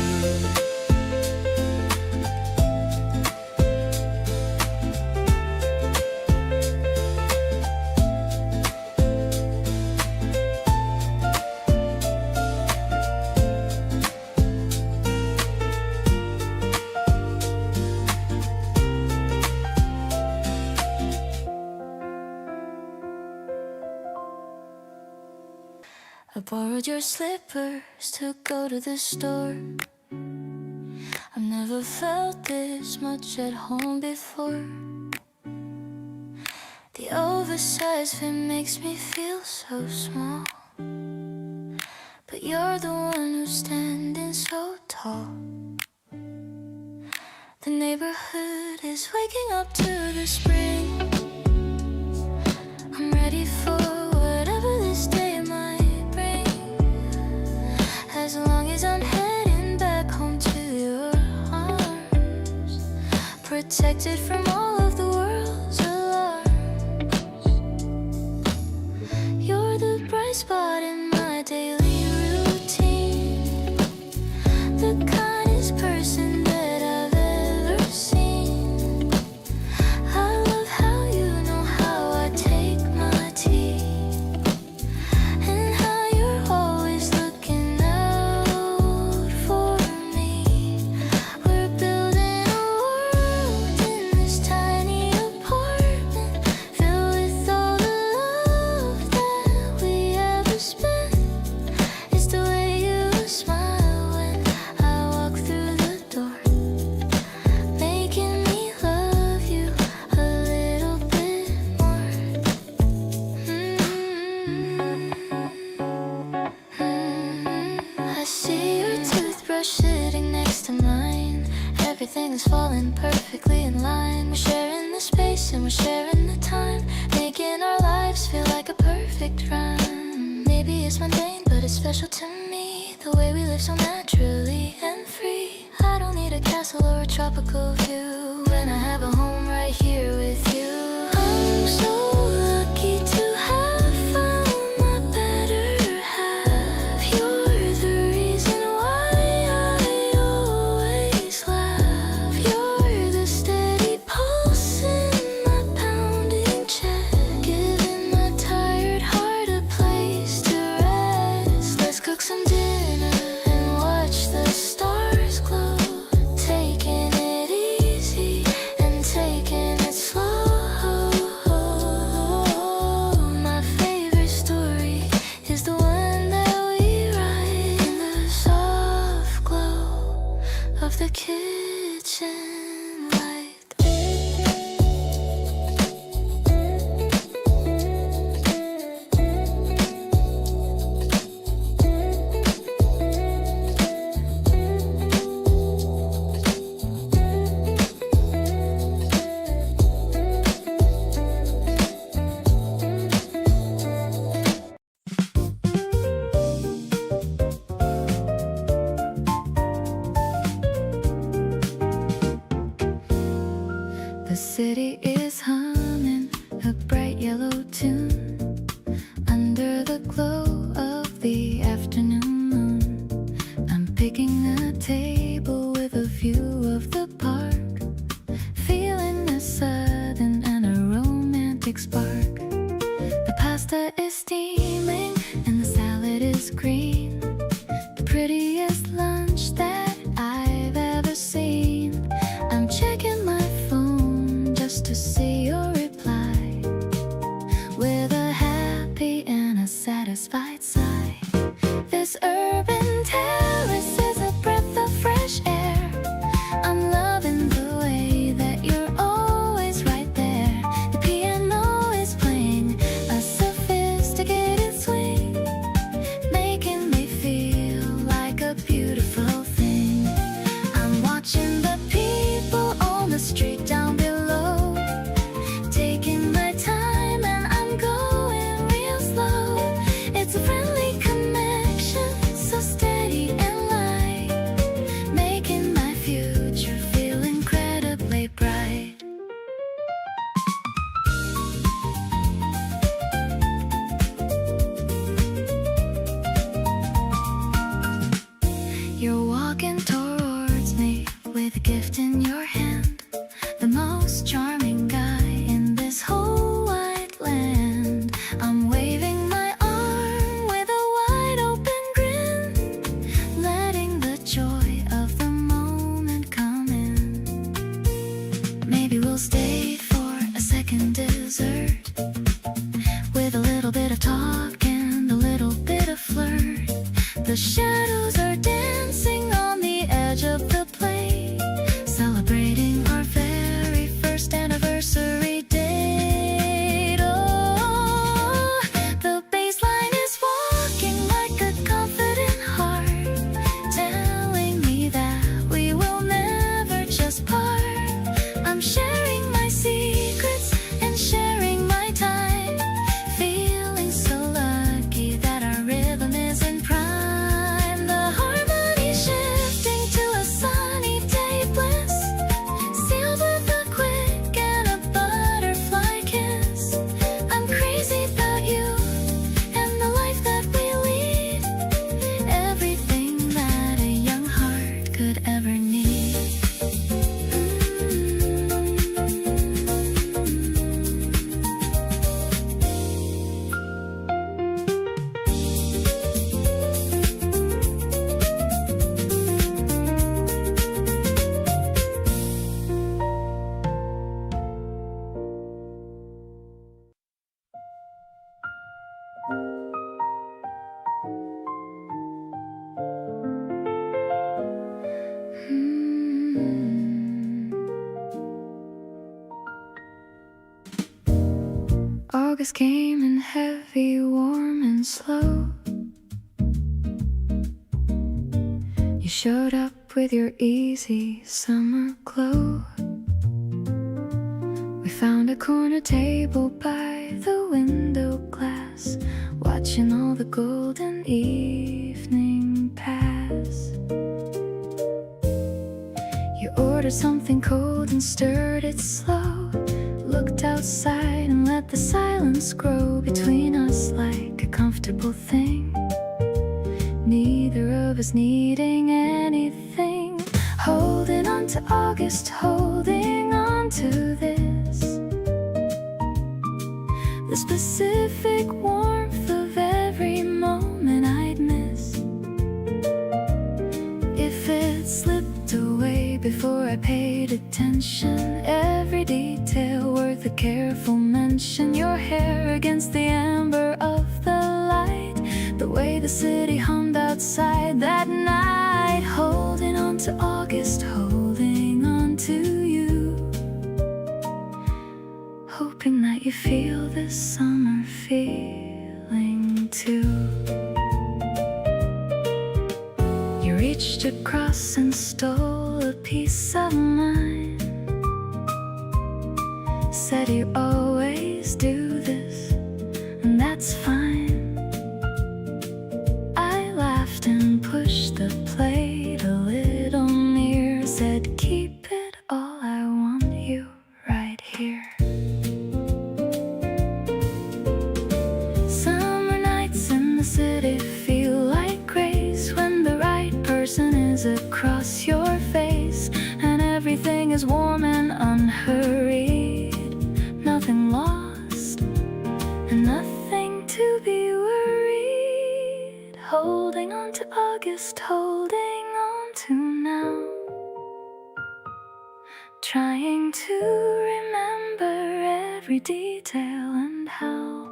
I borrowed your slippers to go to the store. I've never felt this much at home before. The oversized fit makes me feel so small, but you're the one who's standing so tall. The neighborhood is waking up to the spring. I'm ready for whatever this day might bring, as long as I'm heading back home to your arms, protected from all of the world's alarms. You're the bright spot in my daily routine, the kindest person that I've ever seen. I love how you know how I take my tea, and how you're always looking out for me. We're building a world in this tiny apartment, filled with all the love that we ever spent. It's the way you smile when I walk through the door, making me love you a little bit more. I see your toothbrush sitting next to mine. Everything is falling perfectly in line. We're sharing the space and we're sharing the time, making our lives feel like a perfect rhyme. Maybe it's mundane, but it's special to me, the way we live so naturally and free. I don't need a castle or a tropical view when I have a home right here with you. I'm so lucky to have found my better half. You're the reason why I always laugh. You're the steady pulse in my pounding chest, giving my tired heart a place to rest. Let's cook some dinner and watch the stars glow, taking it easy and taking it slow. My favorite story is the one that we write in the soft glow of the kitchen light. picking a table with a view of the park, feeling a sudden and a romantic spark. The pasta is steaming and the salad is green, the prettiest lunch that I've ever seen. I'm checking my phone just to see your reply, with a happy and a satisfied sigh. This urban terrace is a breath of fresh air. I'm loving the way that you're always right there. The piano is playing a sophisticated swing, making me feel like a beautiful thing. I'm watching the people on the street down below, taking my time and I'm going real slow. It's a friendly connection, so steady and light, making my future feel incredibly bright. You're walking towards me with a gift in your hand, the most charming guy in this whole wide land. I'm waving my arm with a wide open grin, letting the joy of the moment come in. Maybe we'll stay for a second dessert, with a little bit of talk and a little bit of flirt. The shadows are dancing on the edge of the play, celebrating our very first anniversary date. Oh, the bass line is walking like a confident heart, telling me that we will never just part. I'm sharing my secrets and sharing my time, feeling so lucky that our rhythm is in prime. The harmony shifting to a sunny day bliss, sealed with a quick and a butterfly kiss. I'm crazy about you and the life that we lead, everything that a young heart could ever need. August came in heavy, warm and slow. You showed up with your easy summer glow. We found a corner table by the window glass, watching all the golden evening pass. You ordered something cold and stirred it slow, looked outside and let the silence grow between us like a comfortable thing, neither of us needing anything. Holding on to August, holding on to this, the specific warmth of every moment I'd miss. If it slipped away before I paid attention, every detail worth a careful mention. Your hair against the amber of the light, the way the city hummed outside that night. Holding on to August, holding on to you, hoping that you feel this summer feeling too. You reached across and stole a piece of mine, said you always do this, and that's fine. I laughed and pushed the plate a little near, said keep it all, I want you right here. Summer nights in the city feel like grace when the right person is across your face, and everything is warm and unhurried. Nothing lost, and nothing to be worried. Holding on to August, holding on to now. Trying to remember every detail and how.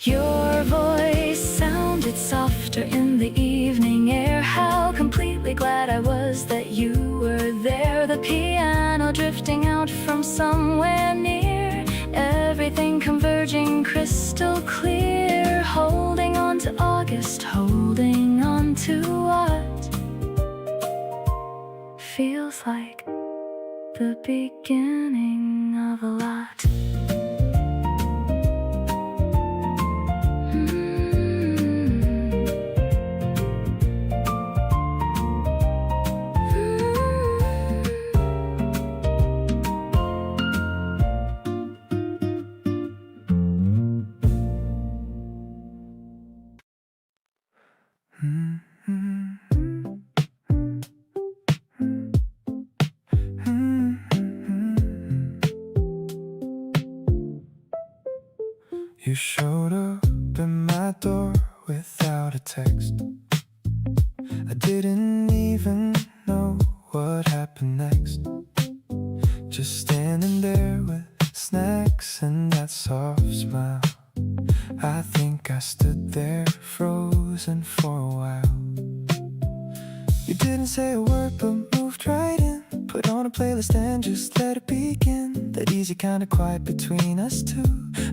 Your voice sounded softer in the evening air. How completely glad I was that you were there. The piano drifting out from somewhere near. Everything converging crystal clear. Holding on to August, holding on to what feels like the beginning of a lot. You showed up at my door without a text. I didn't even know what happened next. Just standing there with snacks and that soft smile. I think I stood there frozen for a while. You didn't say a word but moved right in. Put on a playlist and just let it begin. That easy kind of quiet between us two.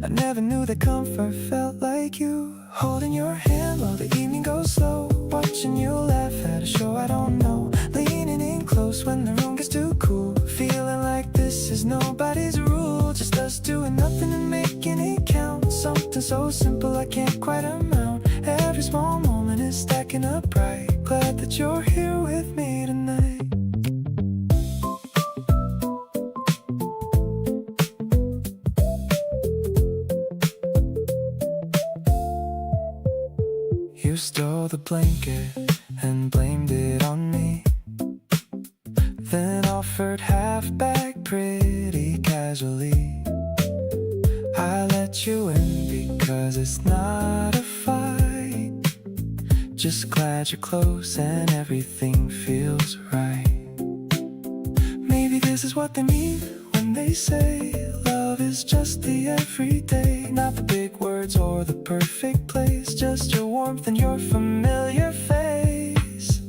I never knew that comfort felt like you. Holding your hand while the evening goes slow. Watching you laugh at a show I don't know. Leaning in close when the room gets too cool. Feeling like this is nobody's rule. Just us doing nothing and making it count. Something so simple I can't quite amount. Every small moment is stacking up bright. Glad that you're here with me tonight. You stole the blanket and blamed it on me. Then offered half back pretty casually. I let you in because it's not a fight. Just glad you're close and everything feels right. Maybe this is what they mean when they say love is just the everyday. Not the big words or the perfect place. Just your warmth and your familiar face.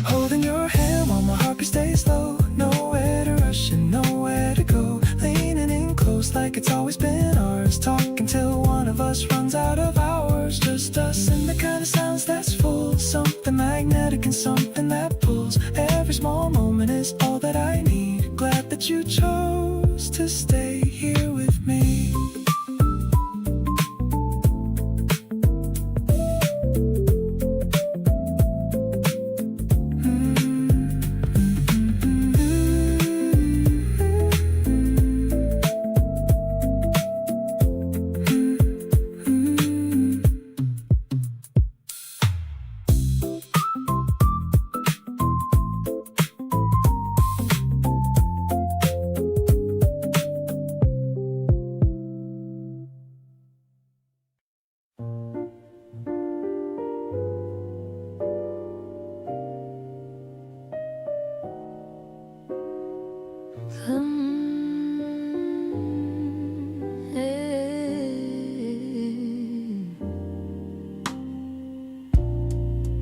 Holding your hand while my heartbeat stays low. Nowhere to rush and nowhere to go. Leaning in close like it's always been ours. Talking till one of us runs out of hours. Just us and the kind of sounds that's full. Something magnetic and something that pulls. Every small moment is all that I need. Glad that you chose to stay here with me.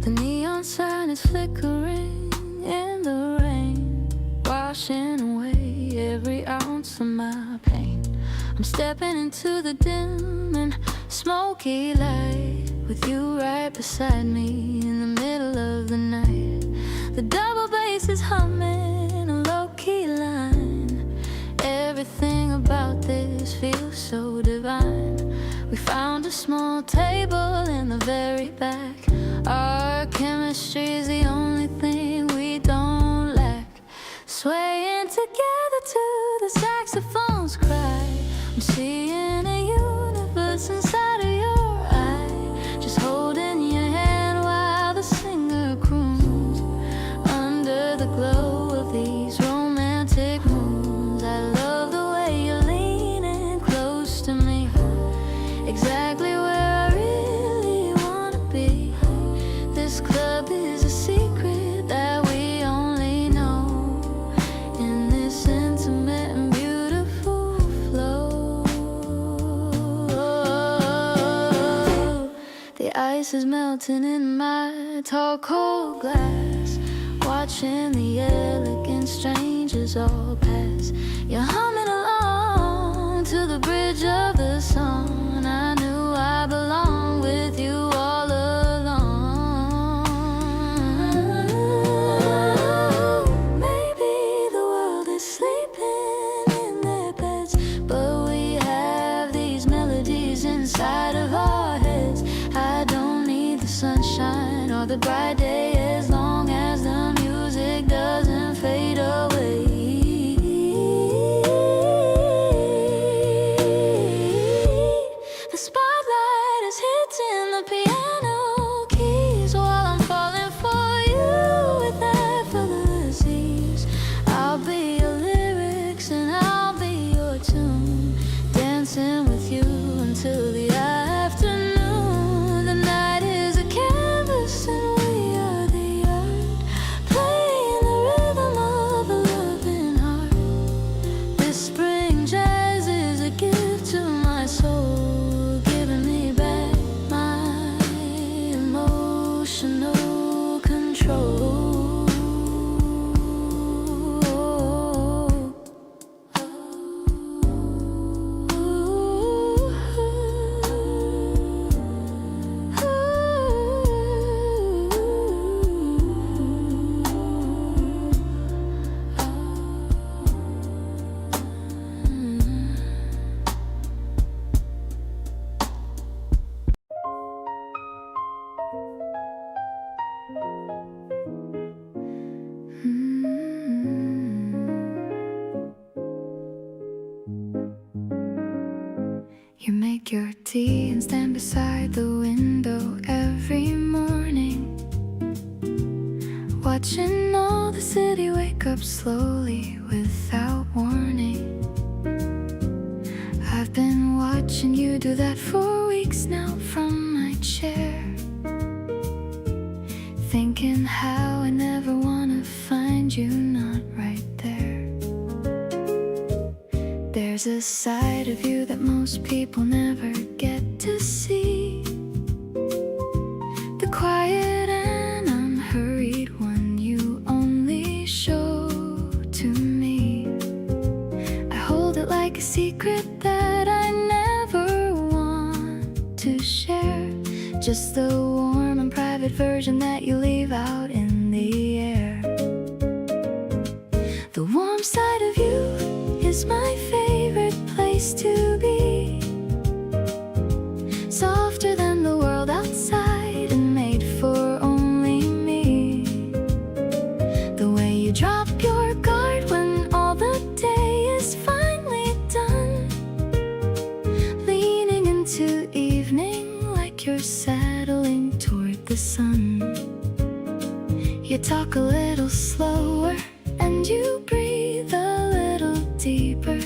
The neon sign is flickering in the rain, washing away every ounce of my pain. I'm stepping into the dim and smoky light, with you right beside me in the middle of the night. The double bass is humming a low-key line. Everything about this feels so divine. We found a small table in the very back. Our chemistry is the only thing we don't lack. Swaying together to the saxophone's cry. I'm seeing a universe inside of your eye. Just holding your hand while the singer croons. melting in my tall cold glass, watching the elegant strangers all pass. You're humming along to the bridge of the song. I knew I belonged with you all along. Maybe the world is sleeping in their beds, but we have these melodies inside of our heads. I don't need the sunshine or the bright day as long as the music doesn't fade away. The spotlight is hitting the piano keys while I'm falling for you with effortless ease. I'll be your lyrics and I'll be your tune, dancing with you until the afternoon. The night is a canvas and we are the art, playing the rhythm of a loving heart. This spring jazz is a gift to my soul, giving me back my emotional control. You make your tea and stand beside the window every morning, watching all the city wake up slowly without warning. I've been watching you do that for weeks now from my chair, thinking how I never wanna find you not right there. There's a side of you that most people never get to see, the quiet and unhurried one you only show to me. I hold it like a secret that I never want to share, just the warm and private version that you leave out in the air. The warm side of you is my favorite place to be, softer than the world outside and made for only me. The way you drop your guard when all the day is finally done, leaning into evening like you're settling toward the sun. You talk a little slower and you breathe a little deeper.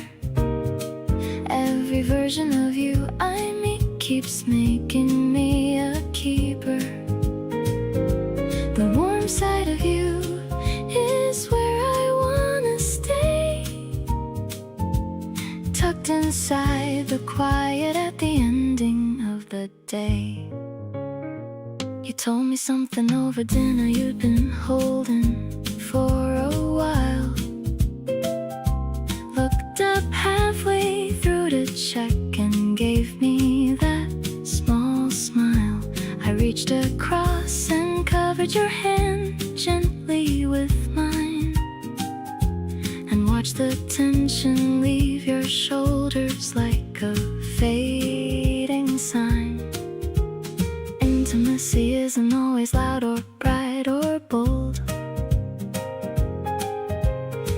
Every version of you I meet keeps making me a keeper. The warm side of you is where I wanna stay, tucked inside the quiet at the ending of the day. You told me something over dinner you'd been holding for a while, looked up halfway through to check and gave me that small smile. I reached across and covered your hand gently with mine, and watched the tension leave your shoulders like a fading sign. Intimacy isn't always loud or bright or bold.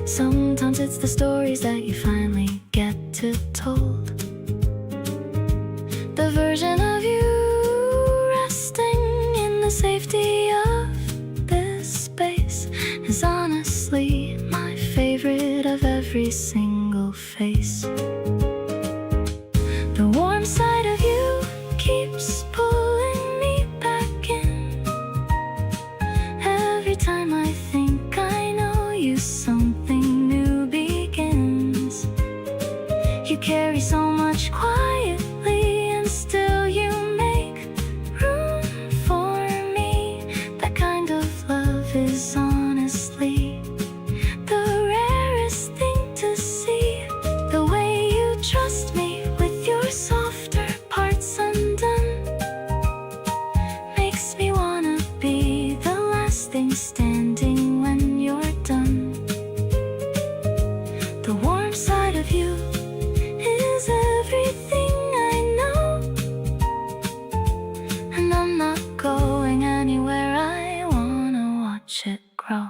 Sometimes it's the stories that you finally get to told. The version of you resting in the safety of this space is honestly my favorite of every single face. The warm side of you keeps pulling me back in. Every time I think I know you, something new begins. You carry so much quietly and still you effortlessly. The rarest thing to see, the way you trust me with your softer parts undone, makes me wanna be the last thing standing when you're done. The warm side of you is everything I know, and I'm not going anywhere. I wanna watch it grow.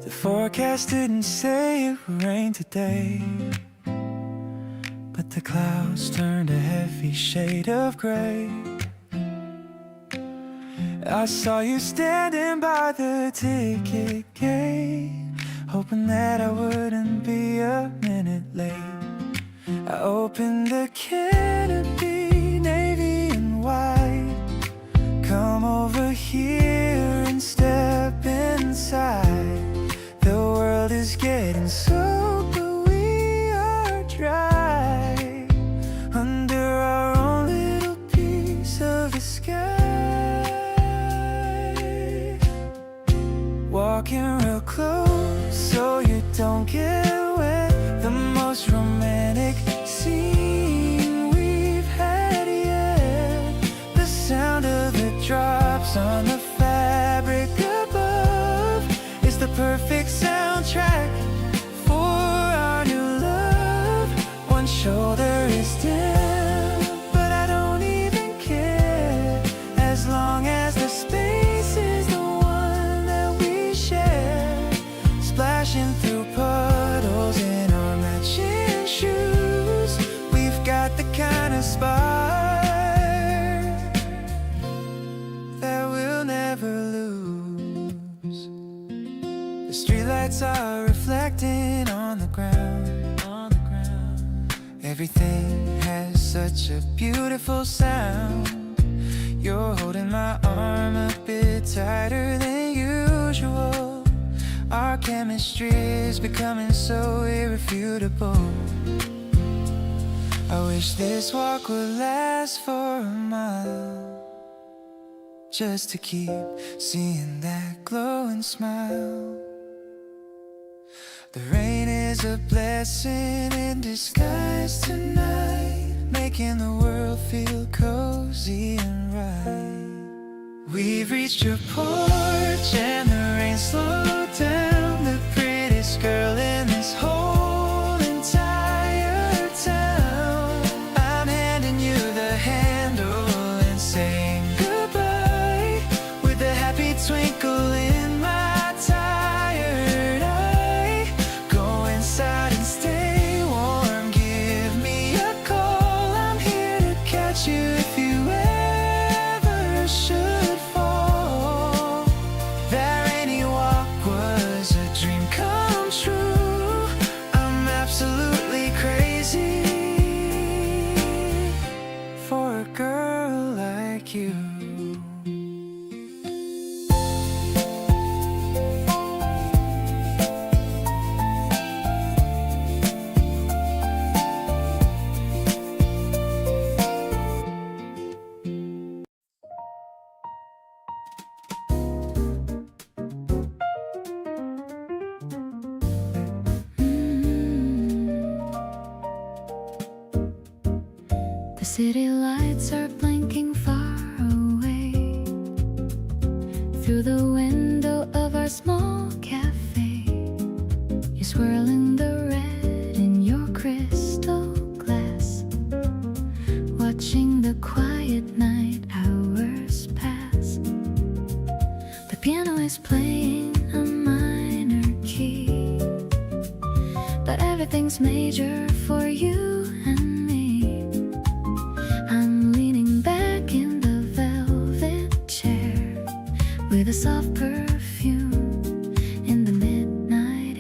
The forecast didn't say it would rain today, but the clouds turned a heavy shade of gray. I saw you standing by the ticket gate, hoping that I wouldn't be a minute late. I opened the canopy, navy and white. Come over here and step inside. The world is getting soaked, but we are dry under our own little piece of the sky. Walking real close so you don't get wet. The most romantic scene we've had yet. The sound of the drops on the fabric above is the perfect soundtrack for our new love. One shoulder is down, but I don't even care, as long as the space is the one that we share. Splashing through puddles in our matching shoes, we've got the kind of spark that we'll never lose. The streetlights are reflecting on the ground. Everything has such a beautiful sound. You're holding my arm a bit tighter than usual. Our chemistry is becoming so irrefutable. I wish this walk would last for a mile, just to keep seeing that glowing smile. The rain is a blessing in disguise tonight, making the world feel cozy and right. We've reached your porch and the rain slowed down. The prettiest girl in this whole entire town. I'm handing you the handle and saying goodbye, with a happy twinkle in my tired eye. Go inside and stay warm, give me a call. I'm here to catch you if you ever should fall. That rainy walk was a dream come true. I'm absolutely crazy for a girl like you. The city lights are blinking far away. Through the window of our small cafe, you're swirling the red in your crystal glass, watching the quiet night hours pass. The piano is playing a minor key, but everything's major for you and me. I'm leaning back in the velvet chair with a soft perfume in the midnight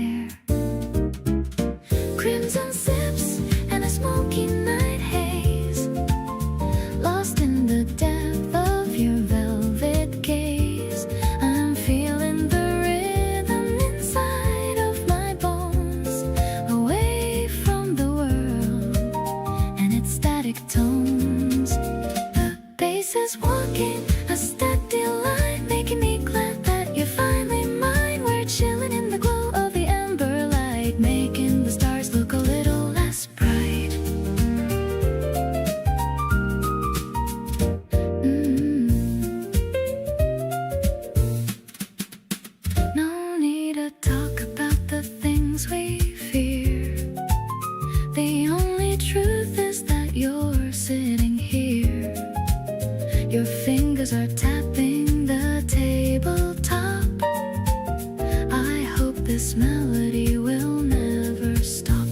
melody will never stop.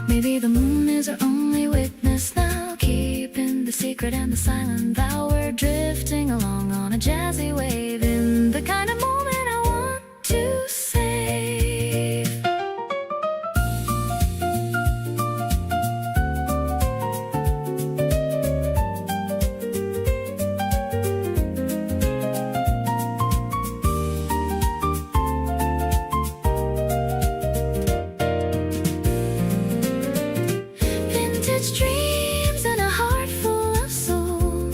Maybe the moon is our only witness now, keeping the secret and the silent vow. We're drifting along on a jazzy wave in the kind of moment I want to save. Vintage dreams and a heart full of soul,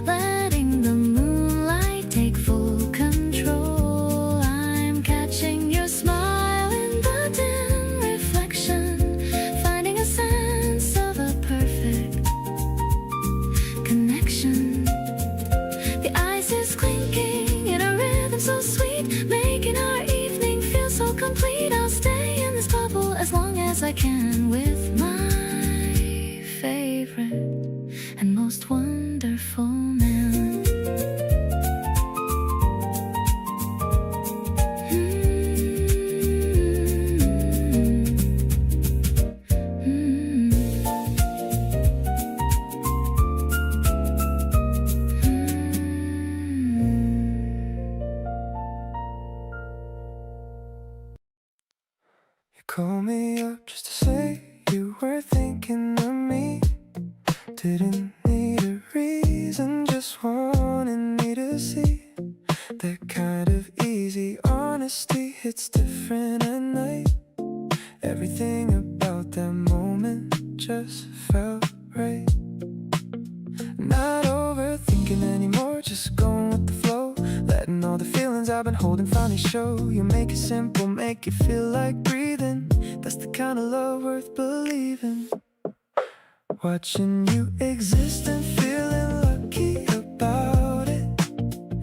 letting the moonlight take full control. I'm catching your smile in the dim reflection, finding a sense of a perfect connection. The ice is clinking in a rhythm so sweet, making our evening feel so complete. I'll stay in this bubble as long as I can with my favorite and most wonderful man. You call me up just to say you were thinking of me. Didn't need a reason, just wanted me to see. That kind of easy honesty hits different at night. Everything about that moment just felt right. Not overthinking anymore, just going with the flow. Letting all the feelings I've been holding finally show. You make it simple, make it feel like breathing. That's the kind of love worth believing. Watching you exist and feeling lucky about it.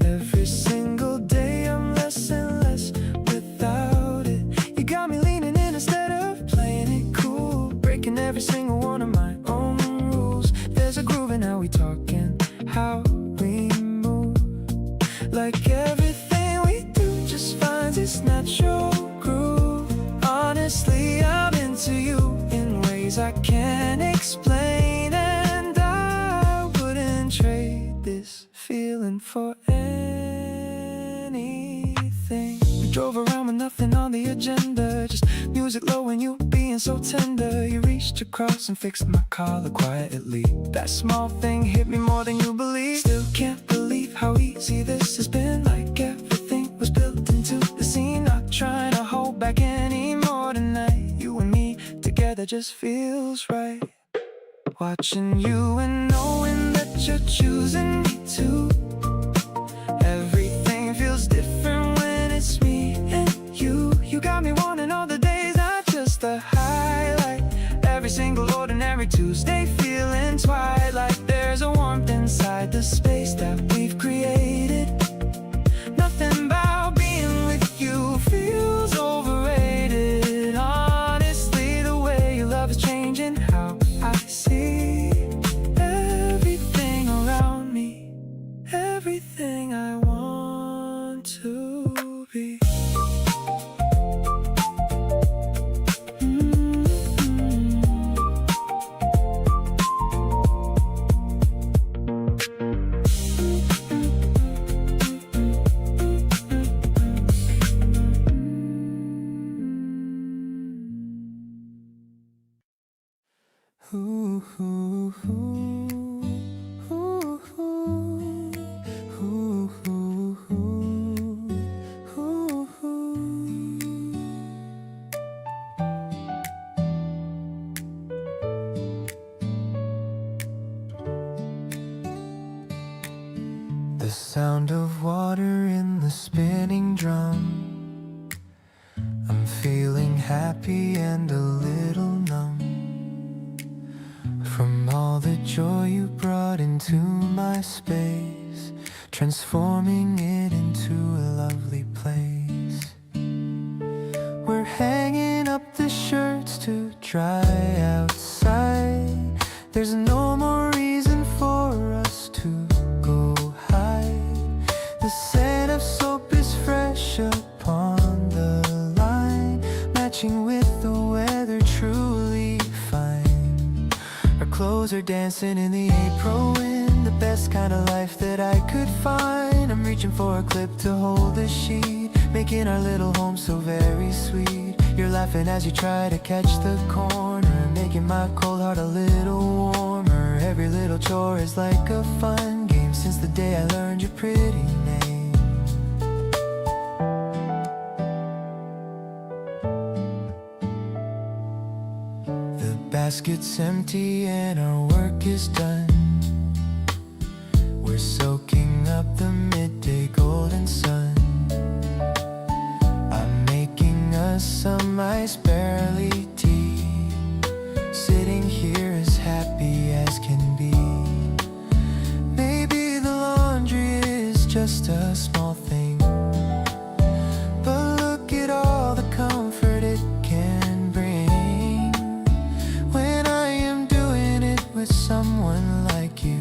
Every single day I'm less and less without it. You got me leaning in instead of playing it cool, breaking every single one of my own rules. There's a groove in how we talk and how we move. Like everything we do just finds its natural groove. Honestly, I'm into you in ways I can't explain, and I wouldn't trade this feeling for anything. We drove around with nothing on the agenda, just music low and you being so tender. You reached across and fixed my collar quietly. That small thing hit me more than you believe. Still can't believe how easy this has been. Like everything was built into the scene. Not trying to hold back anymore tonight. You and me together just feels right. Watching you and knowing that you're choosing me too. Everything feels different when it's me and you. You got me wanting all the days, not just the highlight. Every single ordinary Tuesday feeling twilight. There's a warmth inside the space that we've created. Nothing about being with you feels overrated. Honestly, the way your love is changing how I see everything around me, everything I want to be. Ooh, ooh, ooh, ooh, ooh, ooh, ooh. The sound of water in the spinning drum. I'm feeling happy and a little numb from all the joy you brought into my space, transforming it into a lovely place. We're hanging up the shirts to dry outside. There's no more reason for us to go hide. The scent of soap is fresh upon rainbows are dancing in the April wind. The best kind of life that I could find. I'm reaching for a clip to hold the sheet, making our little home so very sweet. You're laughing as you try to catch the corner, making my cold heart a little warmer. Every little chore is like a fun game since the day I learned your pretty name. The basket's empty and our work is done. We're soaking up the midday golden sun. I'm making us some ice barley tea, sitting here as happy as can be. Maybe the laundry is just a small thing, but look at all the comfort it can bring when I am doing it with someone like you.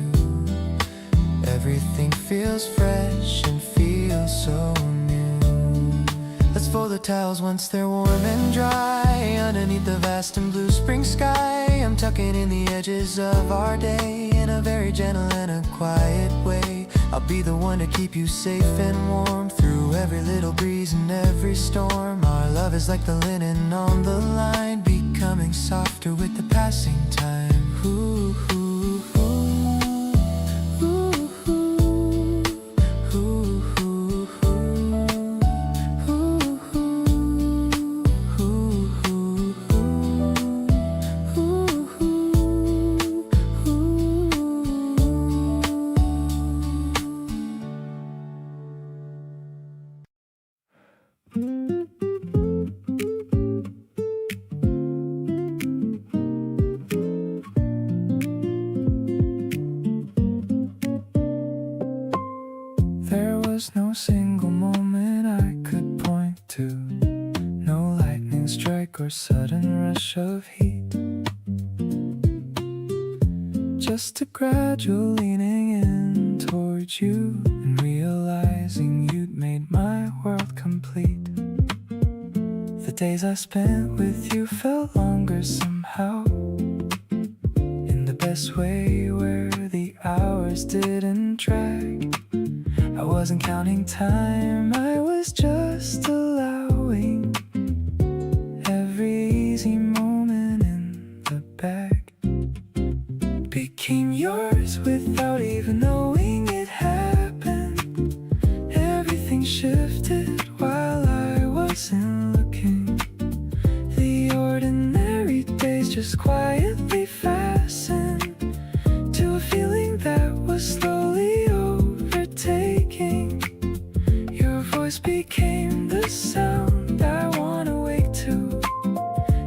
Everything feels fresh and feels so new. Let's fold the towels once they're warm and dry, underneath the vast and blue spring sky. I'm tucking in the edges of our day in a very gentle and a quiet way. I'll be the one to keep you safe and warm through every little breeze and every storm. Our love is like the linen on the line, becoming softer with the passing time. Ooh, ooh, ooh. No single moment I could point to, no lightning strike or sudden rush of heat, just a gradual leaning in towards you and realizing you'd made my world complete. The days I spent with you felt longer somehow, in the best way where the hours didn't drag. I wasn't counting time, I was just allowing every easy moment in the bag became yours without even knowing it happened. Everything shifted while I wasn't looking. The ordinary days just quietly fastened to a feeling that was slowly overtaking. Your voice became the sound I wanna wake to.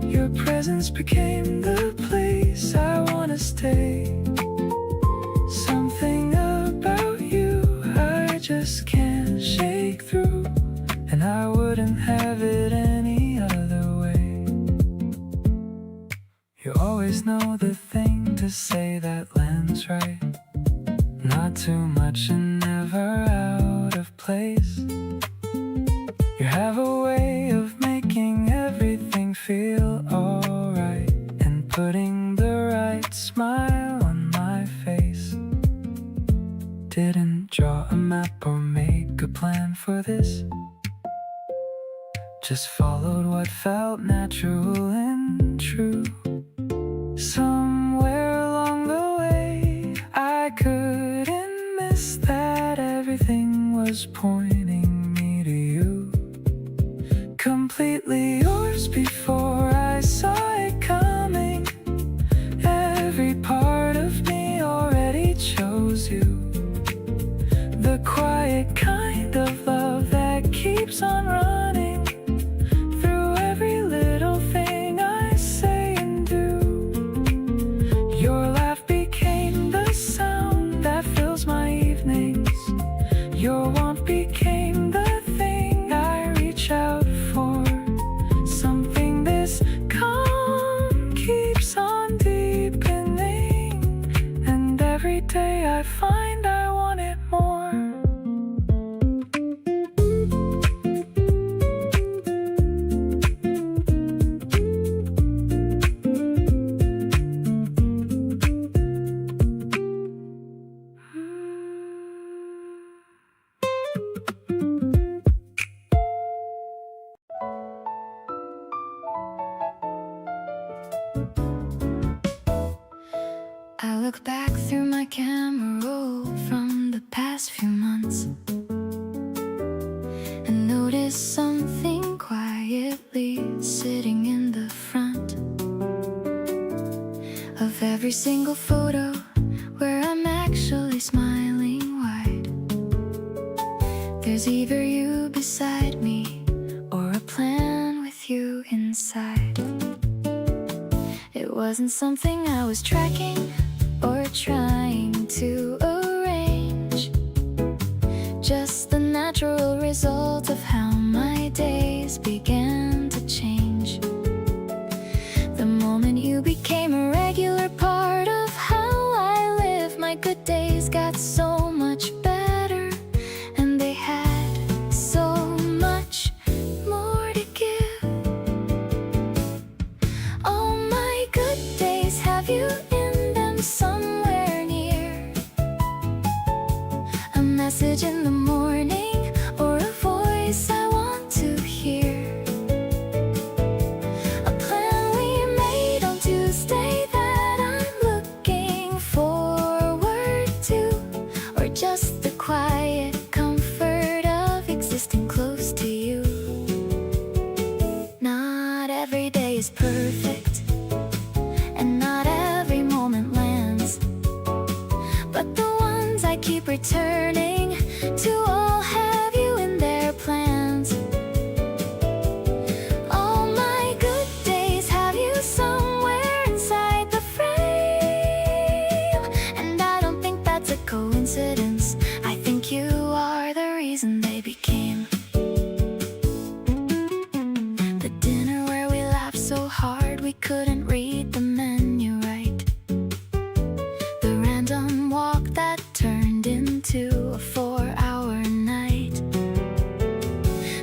Your presence became the place I wanna stay. Something about you I just can't shake through, and I wouldn't have it any other way. You always know the thing to say that lands right, not too much and never out of place. You have a way of making everything feel alright and putting the right smile on my face. Didn't draw a map or make a plan for this, just followed what felt natural and true. Somewhere along the way I couldn't miss that everything was pointing me to you. Completely yours before I saw it coming. Every part of me already chose you. The quiet kind of love that keeps on running through every little thing I say and do. Your laugh became the sound that fills my evenings. Your warmth became the thing I reach out for. Something this calm keeps on deepening, and every day I find I want it more. I look back through my camera roll from the past few months and notice something quietly sitting in the front of every single photo where I'm actually smiling wide. There's either you beside me or a plan with you inside. It wasn't something I was tracking or trying to arrange, just the natural result of how my days began to change. The moment you became a regular part of how I live, my good days got so much better, and they had so much more to give. All my good days have you in them somewhere near, a message in the morning or a voice I want to hear, a plan we made on Tuesday that I'm looking forward to, or just the quiet comfort of existing close to you. Not every day is perfect, and not every moment lands, but the ones I keep returning to all have you in their plans. All my good days have you somewhere inside the frame, and I don't think that's a coincidence. I think you are the reason they became. The dinner where we laughed so hard we couldn't read the menu right, the random walk that turned into a 4-hour night,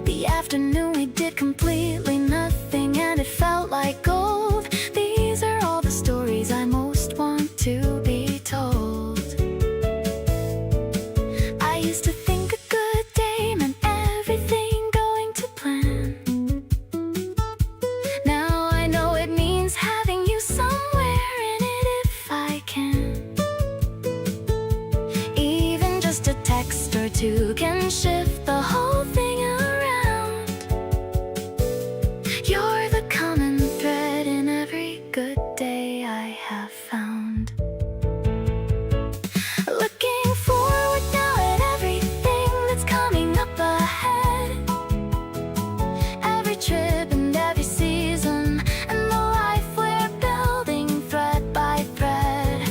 the afternoon we did completely nothing and it felt like gold. These are all the stories I most want to be told. I used to think a good day meant everything going to plan. Now I know it means having you somewhere in it if I can. Even just a text or two can shift the whole thing around. You're the common thread in every good day I have found. Looking forward now at everything that's coming up ahead, every trip and every season, and the life we're building thread by thread.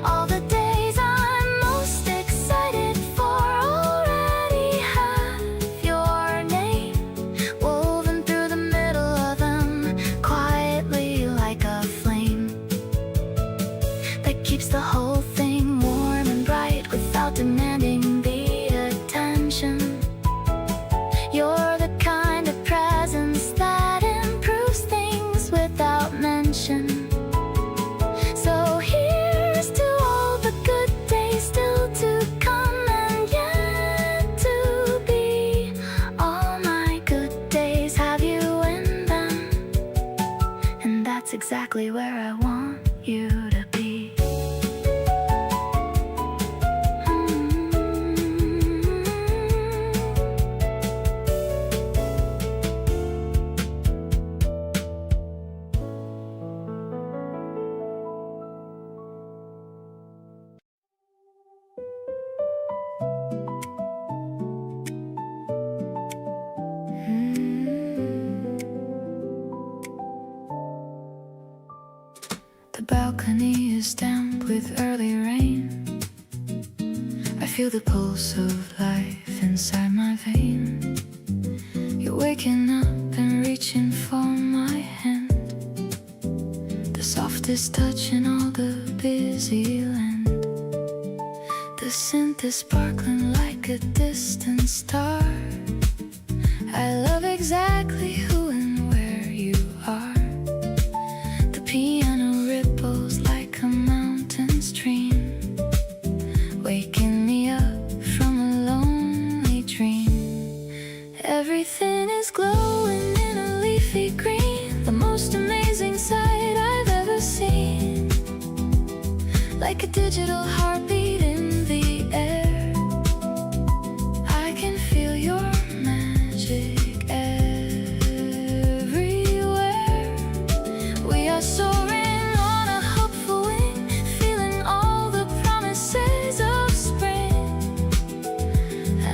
All the days I'm most excited for already have your name woven through the middle of them, quietly like a flame that keeps the whole thing warm and bright without demanding the attention. You're the kind of presence that improves things without mention. So here's to all the good days still to come and yet to be. All my good days have you in them, and that's exactly where I want you to be. The balcony is damp with early rain. I feel the pulse of life inside my vein. You're waking up and reaching for my hand, the softest touch in all the busy land. The scent is sparkling like a distant star. I love exactly who and where you are. The piano ripples like a mountain stream, waking me up from a lonely dream. Everything is glowing in a leafy green, the most amazing sight I've like a digital heartbeat in the air. I can feel your magic everywhere. We are soaring on a hopeful wing, feeling all the promises of spring.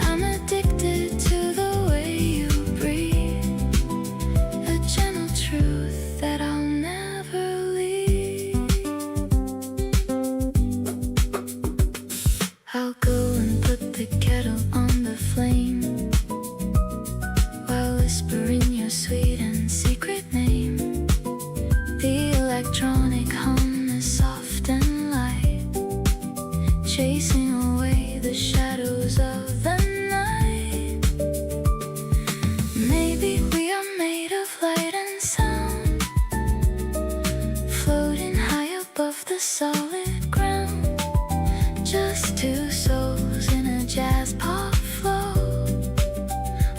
I'm addicted to the way you breathe, a gentle truth that I'll never leave. I'll go and put the kettle on the flame while whispering your sweet and secret name. The electronic hum is soft and light, chasing away the shadows of the night. Maybe we are made of light and sound, floating high above the solid ground. Just two souls in a jazz pop flow,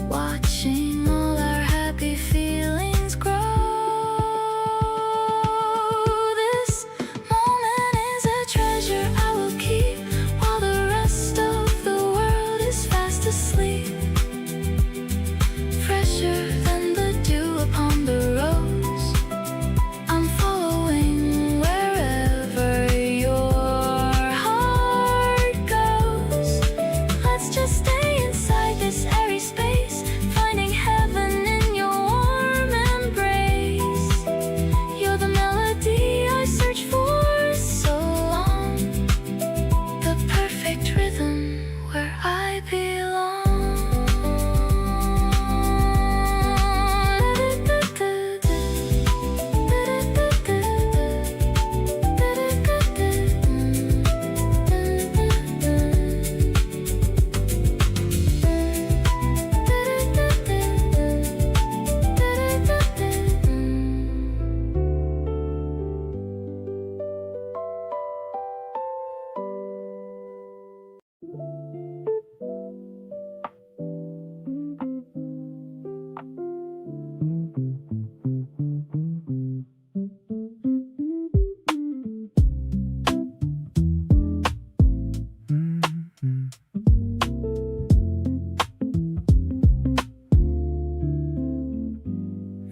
watching all our happy feelings grow. This moment is a treasure I will keep while the rest of the world is fast asleep. Fresher than the dew upon the rose, I'm following wherever your heart goes. Let's just stay inside this airy space, finding heaven in your warm embrace. You're the melody I searched for so long, the perfect rhythm where I belong.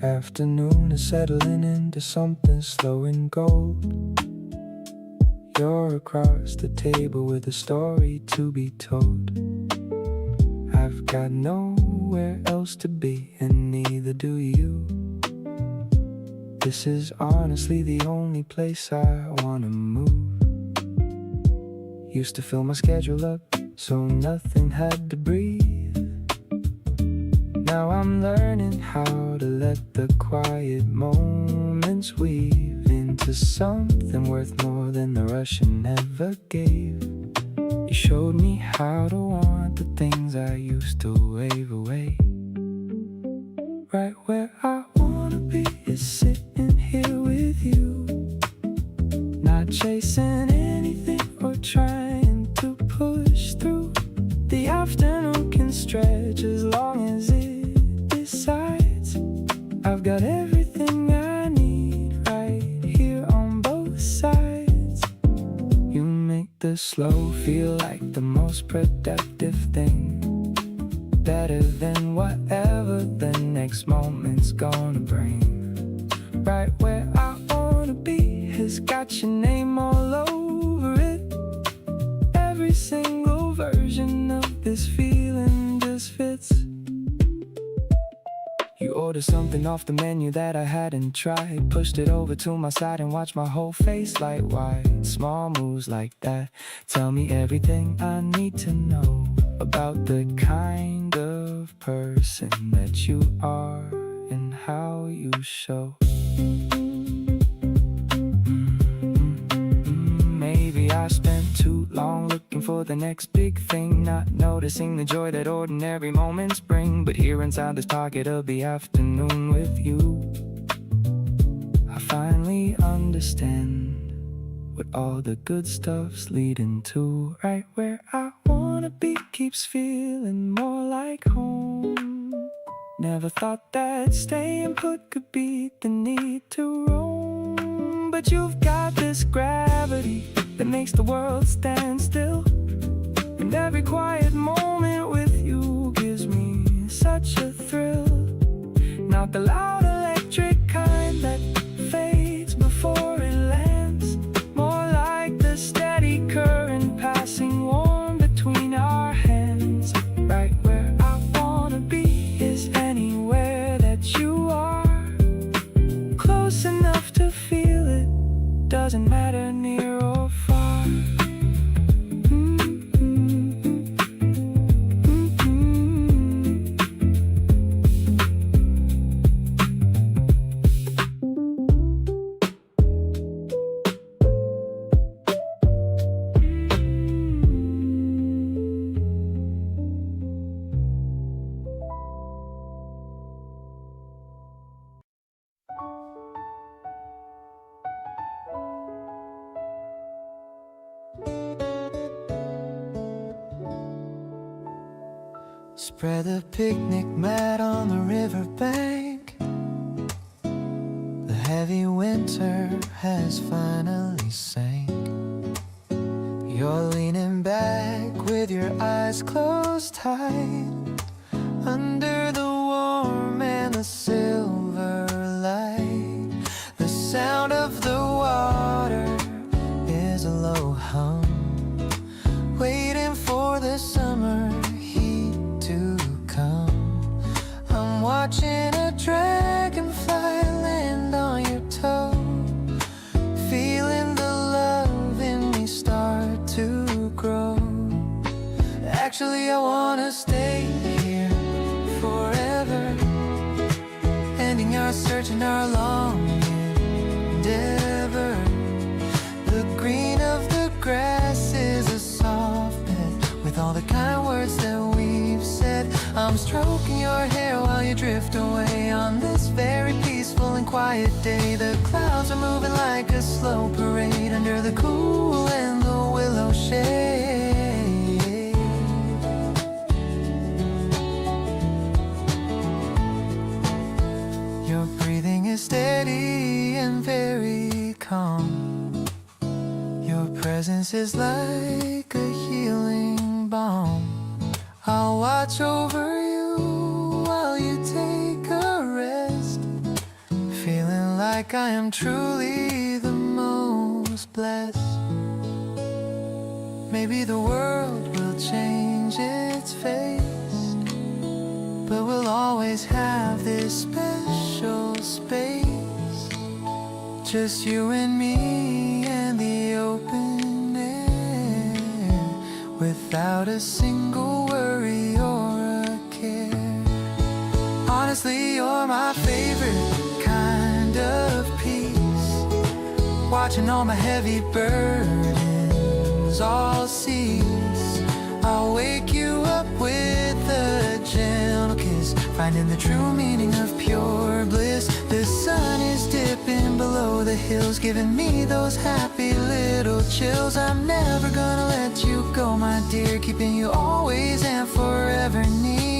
Afternoon is settling into something slow and gold. You're across the table with a story to be told. I've got nowhere else to be, and neither do you. This is honestly the only place I wanna move. Used to fill my schedule up so nothing had to breathe. Now I'm learning how to let the quiet moments weave into something worth more than the rush and never gave. You showed me how to want the things I used to wave away. Right where I wanna be is sitting here with you, not chasing anything or trying to push through. The afternoon can stretch as long as it decides. I've got everything I need right here on both sides. You make the slow feel like the most productive thing, better than whatever the next moment's gonna bring. Right where I wanna be has got your name all over it. Every single version of this feeling just fits. You ordered something off the menu that I hadn't tried, pushed it over to my side and watched my whole face light wide. Small moves like that tell me everything I need to know about the kind of person that you are and how you show. Maybe I spent too long looking for the next big thing, not noticing the joy that ordinary moments bring. But here inside this pocket of the afternoon with you, I finally understand what all the good stuff's leading to. Right where I wanna be keeps feeling more like home. Never thought that staying put could beat the need to roam. But you've got this gravity that makes the world stand still. And every quiet moment with you gives me such a thrill. Not the loud electric kind that fades before it lands, more like the steady current passing warm between our hands. Right where I wanna be is anywhere that you are, close enough to feel it, doesn't matter near or far. Spread a picnic mat on the riverbank. The heavy winter has finally sank. You're leaning back with your eyes closed tight, under the warm and the silver light. The sound of the water is a low hum, waiting for the summer to come. I'm watching a dragonfly land on your toe, feeling the love in me start to grow. Actually, I wanna stay here forever, ending our search and our long endeavor. The green of the grass is a soft bed with all the kind words that we've said. I'm stroking your hair while you drift away on this very peaceful and quiet day. The clouds are moving like a slow parade under the cool and the willow shade. Your breathing is steady and very calm. Your presence is like a healing balm. I'll watch over you while you take a rest, feeling like I am truly the most blessed. Maybe the world will change its face, but we'll always have this special space, just you and me and the open air, without a single worry or a care. Honestly, you're my favorite kind of peace, watching all my heavy burdens all cease. I'll wake you up with a gentle kiss, finding the true meaning of pure bliss. The sun is dipping below the hills, giving me those happy little chills. I'm never gonna let you go, my dear, keeping you always and forever near.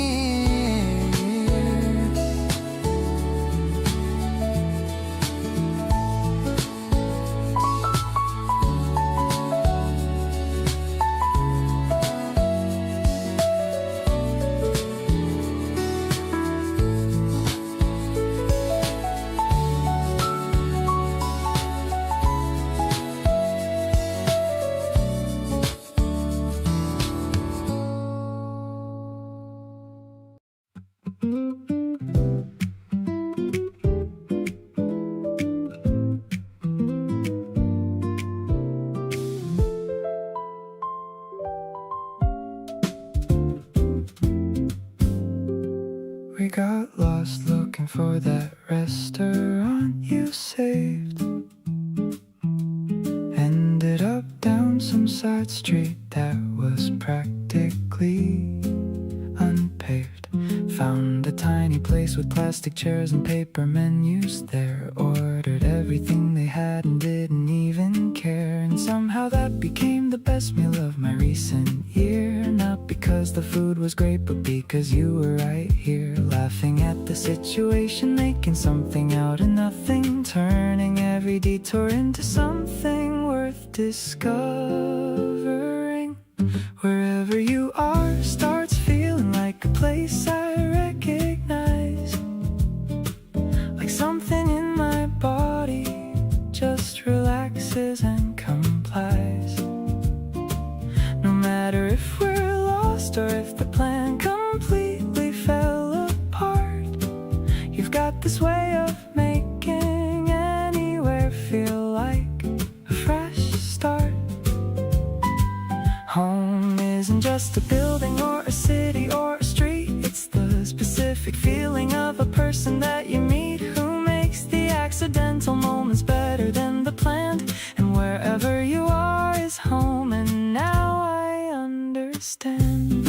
We got lost looking for that restaurant you saved. Ended up down some side street that was practically unpaved. Found a tiny place with plastic chairs and paper menus there. Ordered everything they had and didn't even care. And somehow that became the best meal of my recent year. Not because the food was great, but because you were right here, laughing at the situation, making something out of nothing, turning every every detour into something worth discovering. Wherever you are starts feeling like a place I recognize, like something in my body just relaxes and complies. No matter if we're lost or if the plan completely fell apart, you've got this way of making anywhere feel like a fresh start. Home isn't just a building or a city or a street. It's the specific feeling of a person that you meet, who makes the accidental moments better than the planned. And wherever you are is home, and now I understand.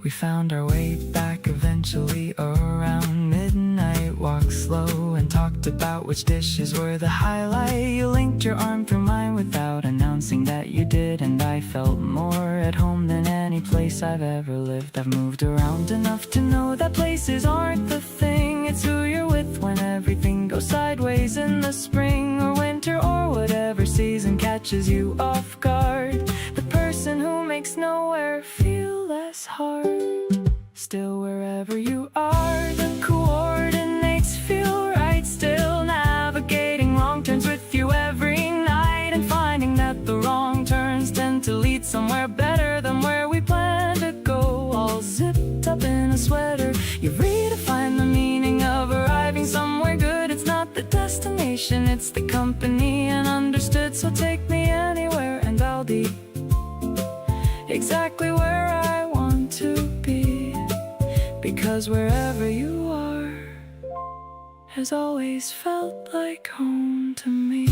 We found our way back eventually around midnight. Walked slow and talked about which dishes were the highlight. You linked your arm through mine without announcing that you did, and I felt more at home than any place I've ever lived. I've moved around enough to know that places aren't the thing. It's who you're with when everything goes sideways in the spring or winter or whatever season catches you off guard. The person who makes nowhere feel less hard. Still, wherever you are, the coordinates feel right. Still navigating wrong turns with you every night, and finding that the wrong turns tend to lead somewhere better than where we plan to go. All zipped up in a sweater, you redefine the meaning of arriving somewhere good. It's not the destination, it's the company, and understood. So take me anywhere and I'll be exactly where I want to be, because wherever you are has always felt like home to me.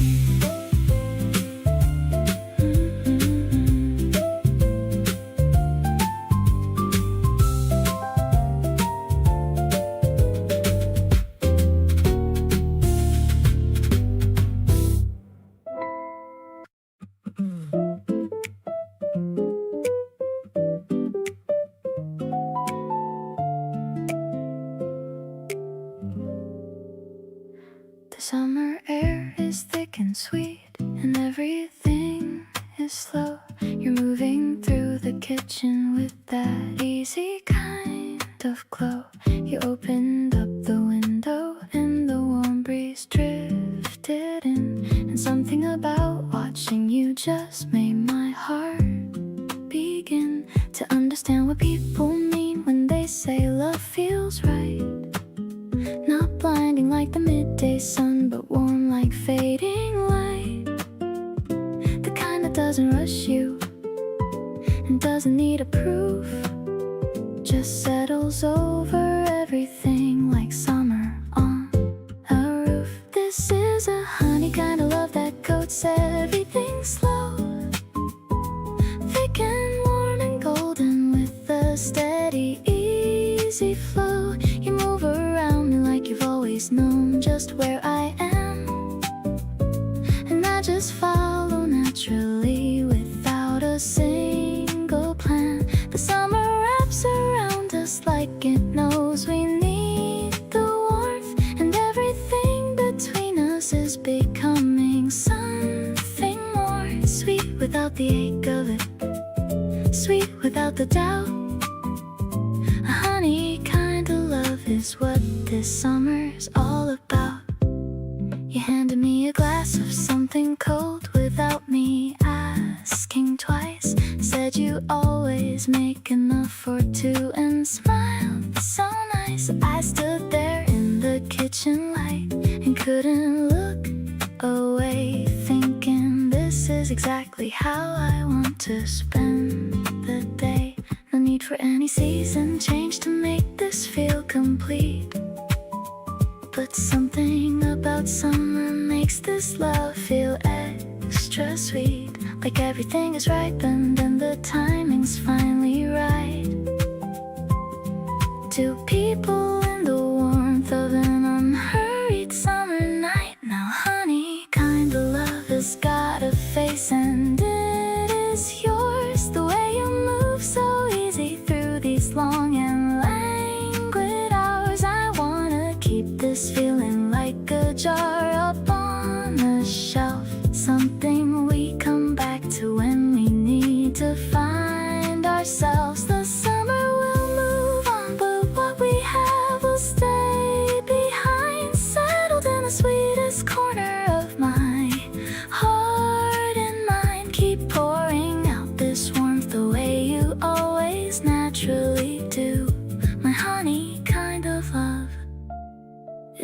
The summer air is thick and sweet, and everything is slow. You're moving through the kitchen with that easy kind of glow. You opened up the window and the warm breeze drifted in, and something about watching you just made my heart begin to understand what people mean when they say love feels right. Not blinding like the midday sun, but warm like fading light. The kind that doesn't rush you and doesn't need a proof, just settles over everything like summer on a roof. This is a honey kind of love that coats everything slow, thick and warm and golden with a steady, easy flow. You move around me like you've always known just where I am, and I just follow naturally without a single plan. The summer wraps around us like it knows we need the warmth, and everything between us is becoming something more. Sweet without the ache of it, sweet without the doubt. A honey kind of love is what this summer's all about. You handed me a glass of something cold without me asking twice. Said you always make enough for two and smiled so nice. I stood there in the kitchen light and couldn't look away, thinking this is exactly how I want to spend the day. No need for any season change to make this feel complete, but something about summer makes this love feel extra sweet. Like everything is ripened and the timing's finally right. Two people in the warmth of an unhurried summer night. Now honey kind of love has got a face, and it is yours. The way you move so easy through these long and languid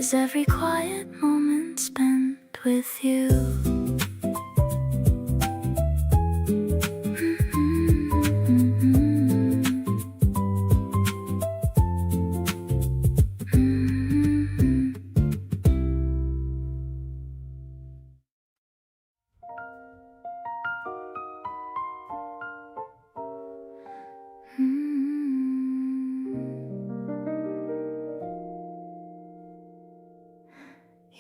is every quiet moment spent with you.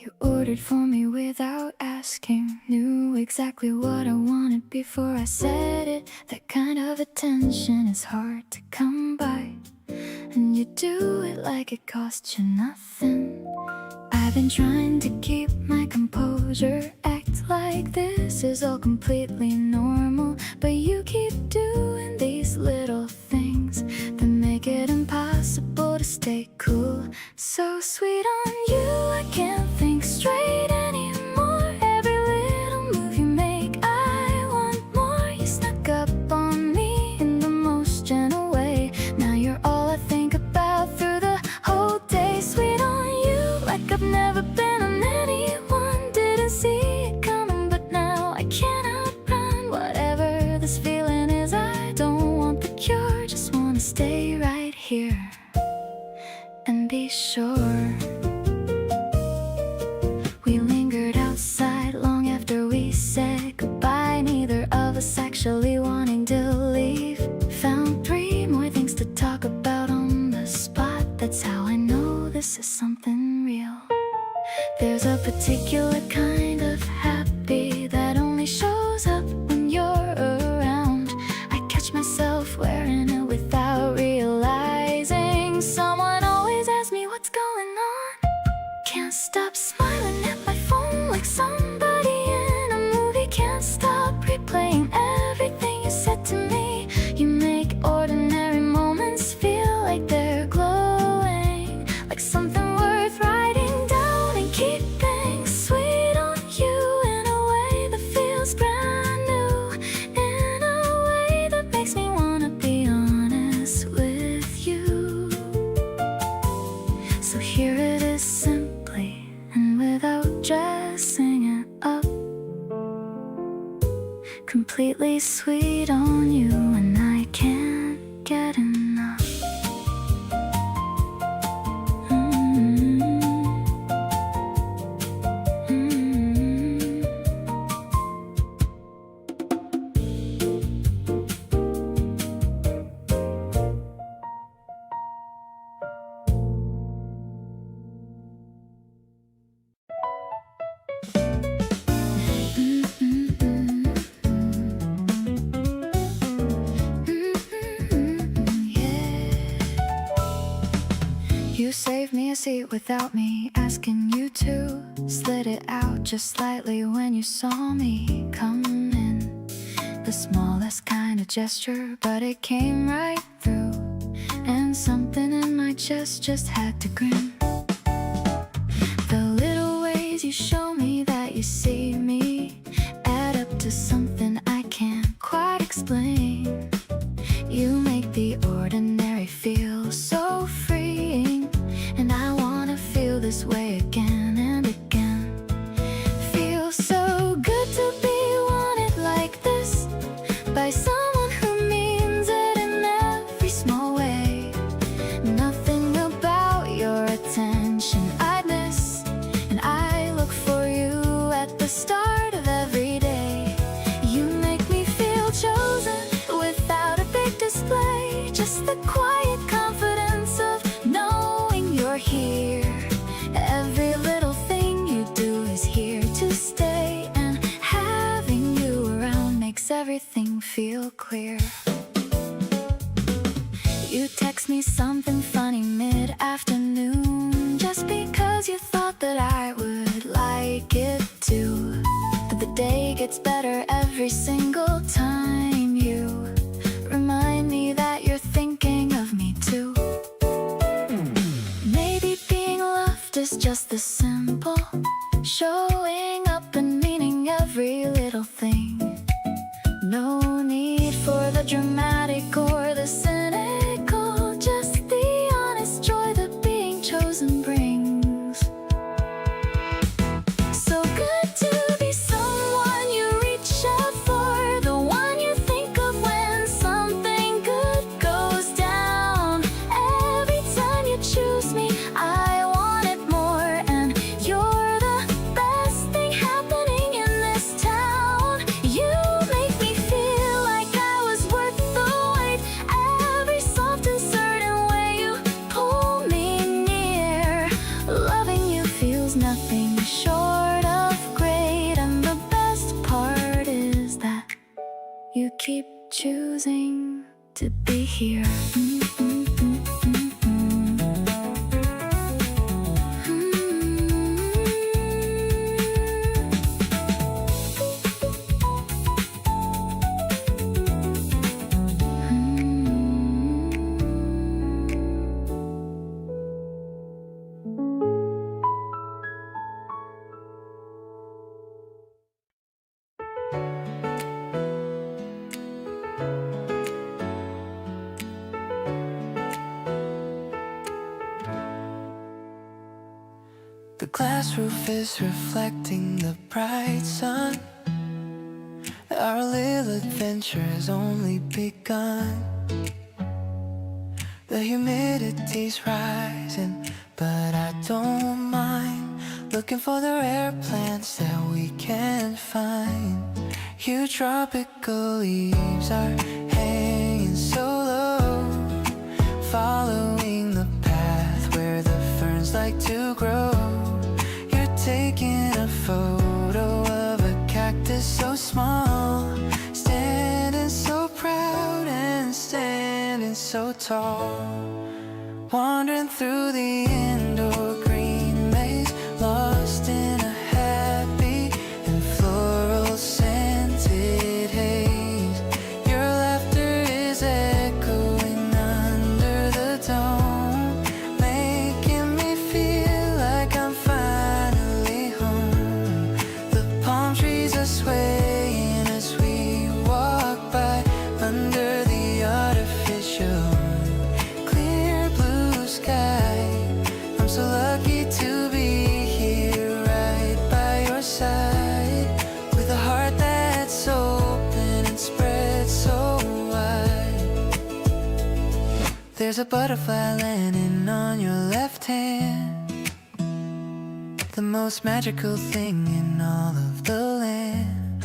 You ordered for me without asking, knew exactly what I wanted before I said it. That kind of attention is hard to come by, and you do it like it cost you nothing. I've been trying to keep my composure, act like this is all completely normal, but you keep doing these little things that make it impossible to stay cool. So sweet on you, I can't think straight anymore. Every little move you make, I want more. You snuck up on me in the most gentle way. Now you're all I think about through the whole day. Sweet on you, like I've never been on anyone. Didn't see it coming, but now I can't outrun whatever this feeling is. I don't want the cure, just wanna stay right here and be sure. We lingered outside long after we said goodbye, neither of us actually wanting to leave. Found 3 more things to talk about on the spot. That's how I know this is something real. There's a particular kind of happy that only shows up when you're around. I catch myself wearing it without realizing. Someone always asks me what's going on. Can't stop smiling at my phone like somebody in a movie. Can't stop replaying everything you said to me. You make ordinary moments feel like they're glowing, like something worth writing down and keeping. Sweet on you in a way that feels brand new, in a way that makes me wanna be honest with you. So here it is, simply and without dressing it up, completely sweet on you, and I can't get enough. You saved me a seat without me asking you to. Slid it out just slightly when you saw me come in. The smallest kind of gesture, but it came right through. And something in my chest just had to grin. The little ways you show me that you see me add up to something I can't quite explain. You make the ordinary feel so freeing, and I wanna feel this way again and again. Feels so good to be wanted like this by someone who means it in every small way. Nothing about your attention I'd miss, and I look for you at the start of every day. You make me feel chosen without a big display, just the quiet confidence of knowing you're here. Every little thing you do is here to stay, and having you around makes everything feel clear. You text me something funny mid-afternoon just because you thought that I would like it too. But the day gets better every single time you remind me that you're thinking of me too. Maybe being loved is just the simple, showing up and meaning every little thing. No need for the dramatic or the cynical, just the honest joy that being chosen brings. here. The glass roof is reflecting the bright sun. Our little adventure has only begun. The humidity's rising, but I don't mind looking for the rare plants that we can find. Huge tropical leaves are hanging so low, following the path where the ferns like to grow. You're taking a photo of a cactus so small, standing so proud and standing so tall, wandering through the indoor green maze, lost in a happy and floral scented haze. Your laughter is echoing under the dome, making me feel like I'm finally home. The palm trees are swaying as we walk by under the artificial clear blue sky. I'm so lucky to be here right by your side, with a heart that's open and spread so wide. There's a butterfly landing on your left hand, the most magical thing in all of the land.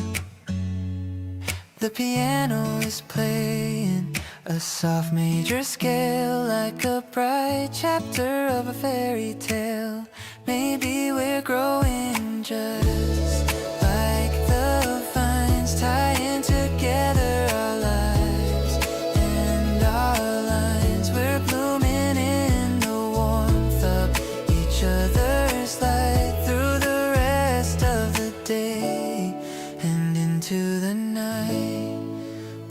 The piano is playing a soft major scale, like a bright chapter of a fairy tale. Maybe we're growing just like the vines, tying together our lives and our lines. We're blooming in the warmth of each other's light through the rest of the day and into the night.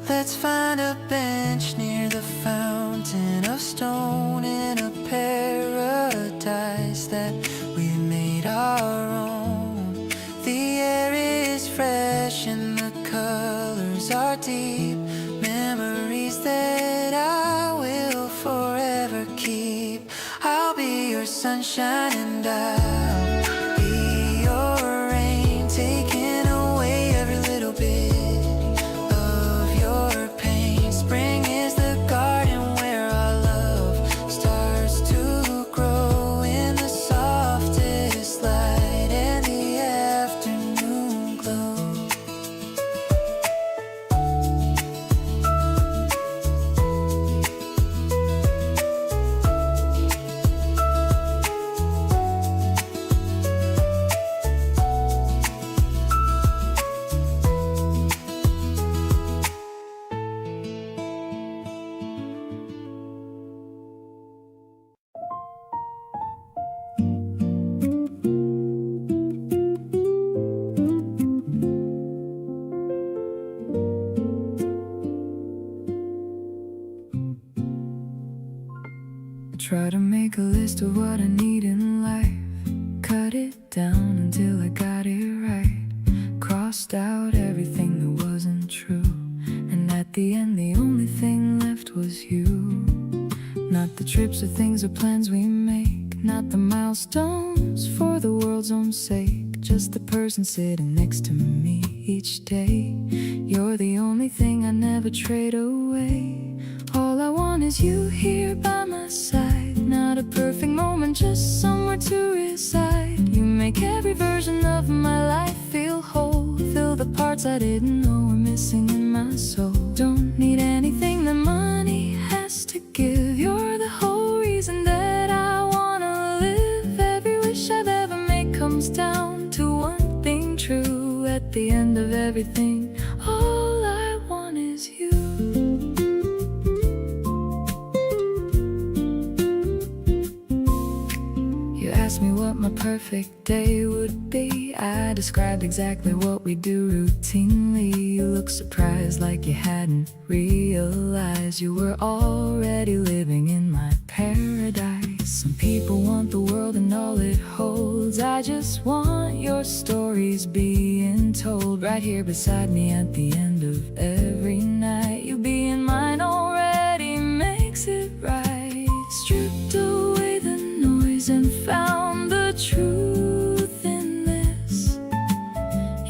Let's find a bench near the fountain of stone in a paradise that we made our own. The air is fresh and the colors are deep, memories that I will forever keep. I'll be your sunshine and I'll be your rain, taking away every little bit of your pain. Spring is the garden where our love starts to grow in the softest light and the afternoon glow. I try to make a list of what I need in life, cut it down until I got it right, crossed out everything that wasn't true, and at the end the only thing left was you. Not the trips or things or plans we make, not the milestones for the world's own sake, just the person sitting next to me each day. You're the only thing I never trade away. All I want is you here by my side. Not a perfect moment, just somewhere to reside. You make every version of my life feel whole, fill the parts I didn't know were missing in my soul. Don't need anything that money has to give. You're the whole reason that I wanna live. Every wish I've ever made comes down to one thing true. At the end of everything, all I want is you. my perfect day would be. I described exactly what we do routinely. You look surprised like you hadn't realized you were already living in my paradise. Some people want the world and all it holds. I just want your stories being told right here beside me at the end of every night. You being mine already makes it right. Stripped away the noise and found the truth in this.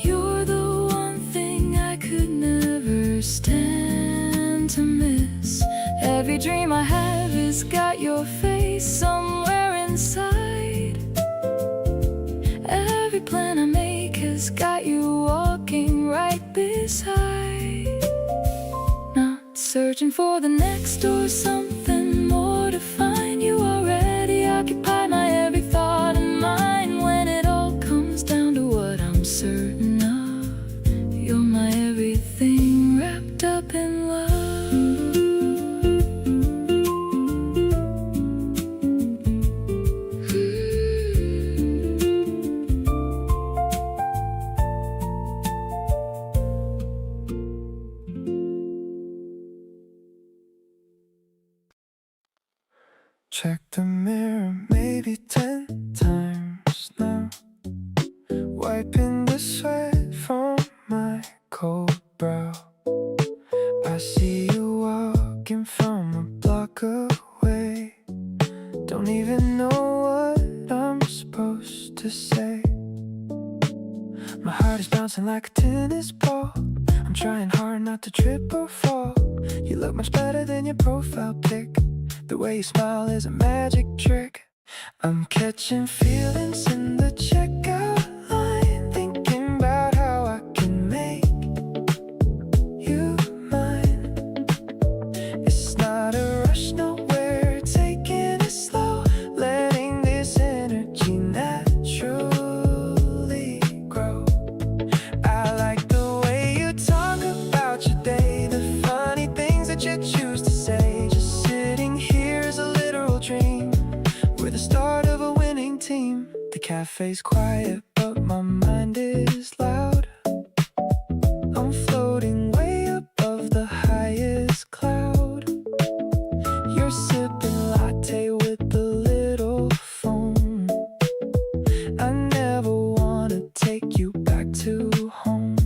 You're the one thing I could never stand to miss. Every dream I have has got your face somewhere inside. Every plan I make has got you walking right beside. Not searching for the next or something more to find. You already occupy my every thought and mind. When it all comes down to what I'm certain of, you're my everything wrapped up in love. Check the mirror maybe 10 times now, wiping the sweat from my cold brow. I see you walking from a block away. Don't even know what I'm supposed to say. My heart is bouncing like a tennis ball. I'm trying hard not to trip or fall. You look much better than your profile pic. The way you smile is a magic trick. I'm catching feelings in the checkout line, thinking about how I can make you mine. It's not a rush, no, we're taking it slow, letting this energy naturally grow. I like the way you talk about your day, the funny things that you choose to say. Just sitting here is a literal dream. We're the start of a winning team. The cafe's quiet, but my mind is loud. I'm floating way above the highest cloud. You're sipping latte with the little phone. I never wanna take you back to home.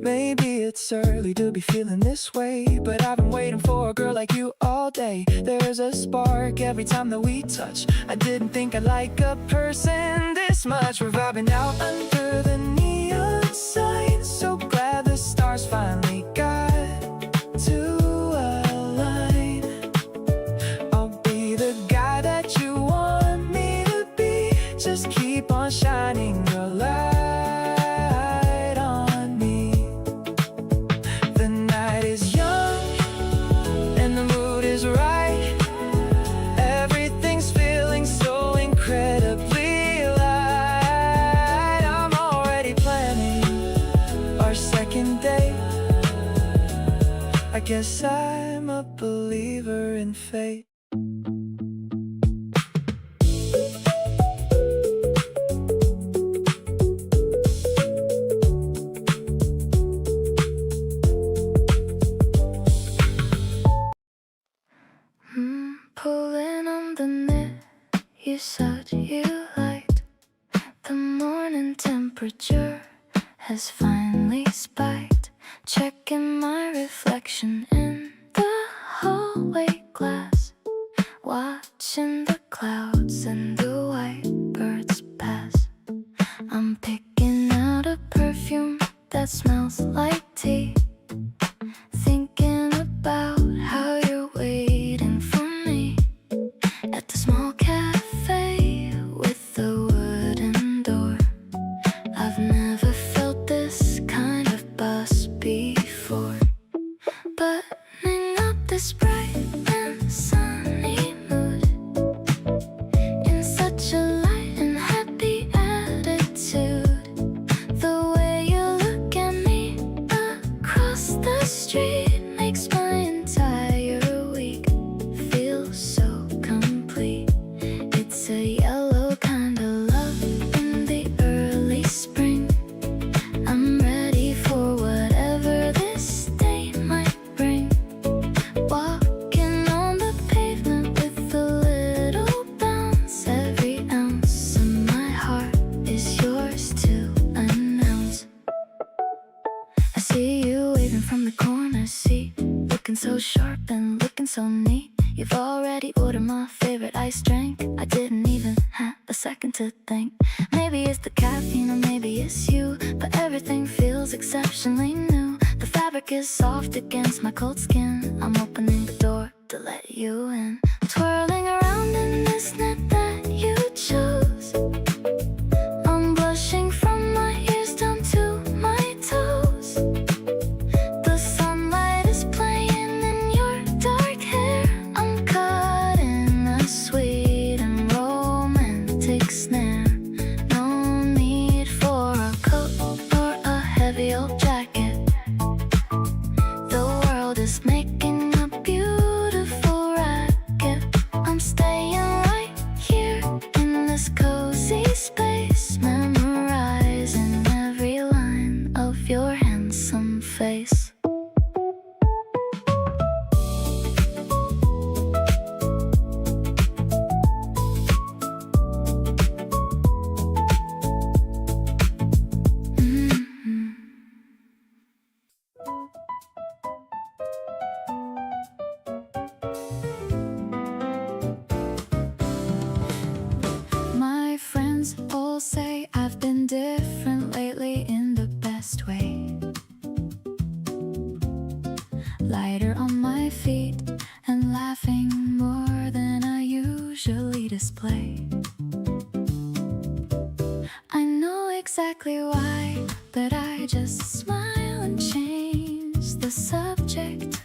Maybe it's early to be feeling this way, but I've been waiting for a girl like you all day. There's a spark every time that we touch. I didn't think I'd like a person this much. We're vibing out under the neon sign. So glad the stars finally got to align. I'll be the guy that you want me to be. Just keep on shining your light on me. The night is young and the mood is right. Everything's feeling so incredibly light. I'm already planning our second date. I guess I'm a believer in fate. Pulling on the net, you said you liked. The morning temperature has finally spiked. Checking my reflection in the hallway glass, watching the clouds and the white birds pass. I'm picking out a perfume that smells like tea, thinking about how you're waiting for me at the small cafe with the wooden door. I've never felt this kind of buzz You've already ordered my favorite iced drink. I didn't even have a second to think. Maybe it's the caffeine or maybe it's you, but everything feels exceptionally new. The fabric is soft against my cold skin. I'm opening the door to let you in. Twirling around in this net that you chose. I'm blushing from my ears down to my toes. The sunlight is playing in your dark hair. I'm caught in a sweet and romantic snare. No need for a coat or a heavy old jacket. The world is making a beautiful racket. I'm staying right here in this cozy space, memorizing every line of your handsome face. My friends all say I've been different lately in the best way. Lighter on my feet and laughing more than I usually display. I know exactly why, but I just smile and change the subject.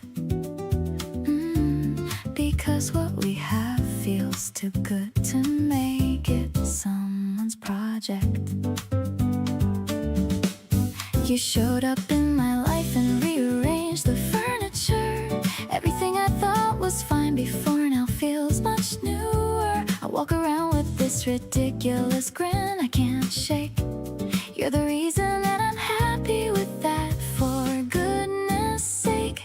Because what we have feels too good to make it someone's project. You showed up in my life and rearranged the furniture. Everything I thought was fine before now feels much newer. I walk around with this ridiculous grin I can't shake. You're the reason and I'm happy with that, for goodness sake.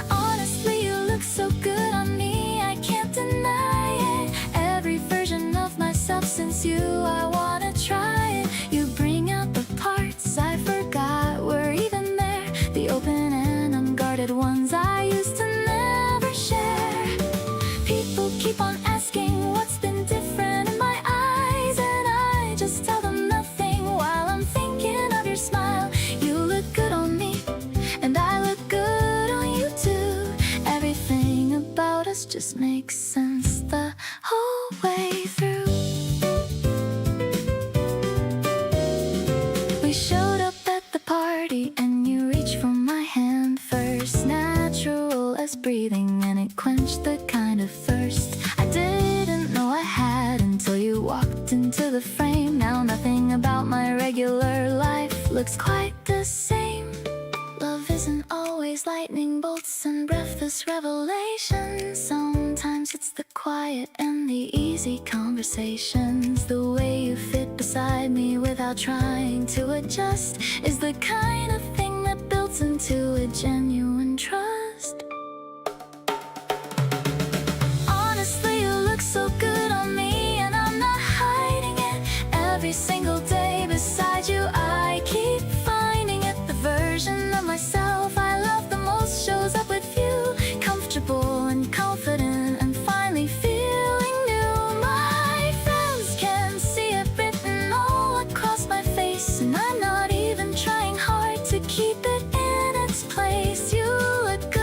Honestly, you look so good on me, I can't deny it. Every version of myself since you, I wanna try it. You bring out the parts I forgot were even there, the open and unguarded ones I used to never share. People keep on asking what's been different in my eyes, and I just tell them nothing while I'm thinking of your smile. You look good on me, and I look good on you too. Everything about us just makes sense the whole way through. We showed up at the party and you reached for my hand first. Natural as breathing and it quenched the kind of thirst I didn't know I had until you walked into the frame. Now nothing about my regular life looks quite the same. Love isn't always lightning bolts and breathless revelations. Sometimes it's the quiet and the easy conversations. The way you fit beside me without trying to adjust is the kind of thing that builds into a genuine trust. Honestly, you look so good on me, and I'm not hiding it. Every single day beside you, I keep finding it. The version of myself I love the most shows up with you, comfortable and confident and finally feeling new. My friends can see it written all across my face, and I'm not even trying hard to keep it in its place. You look good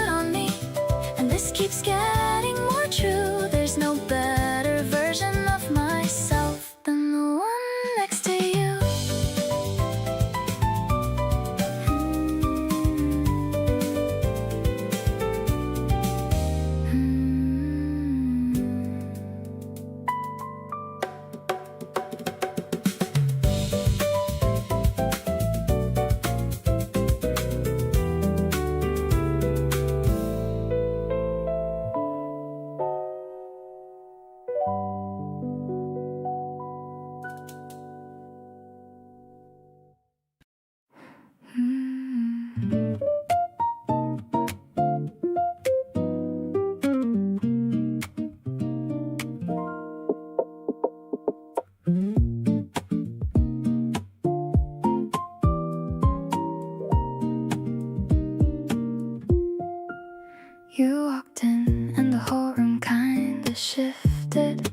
shifted.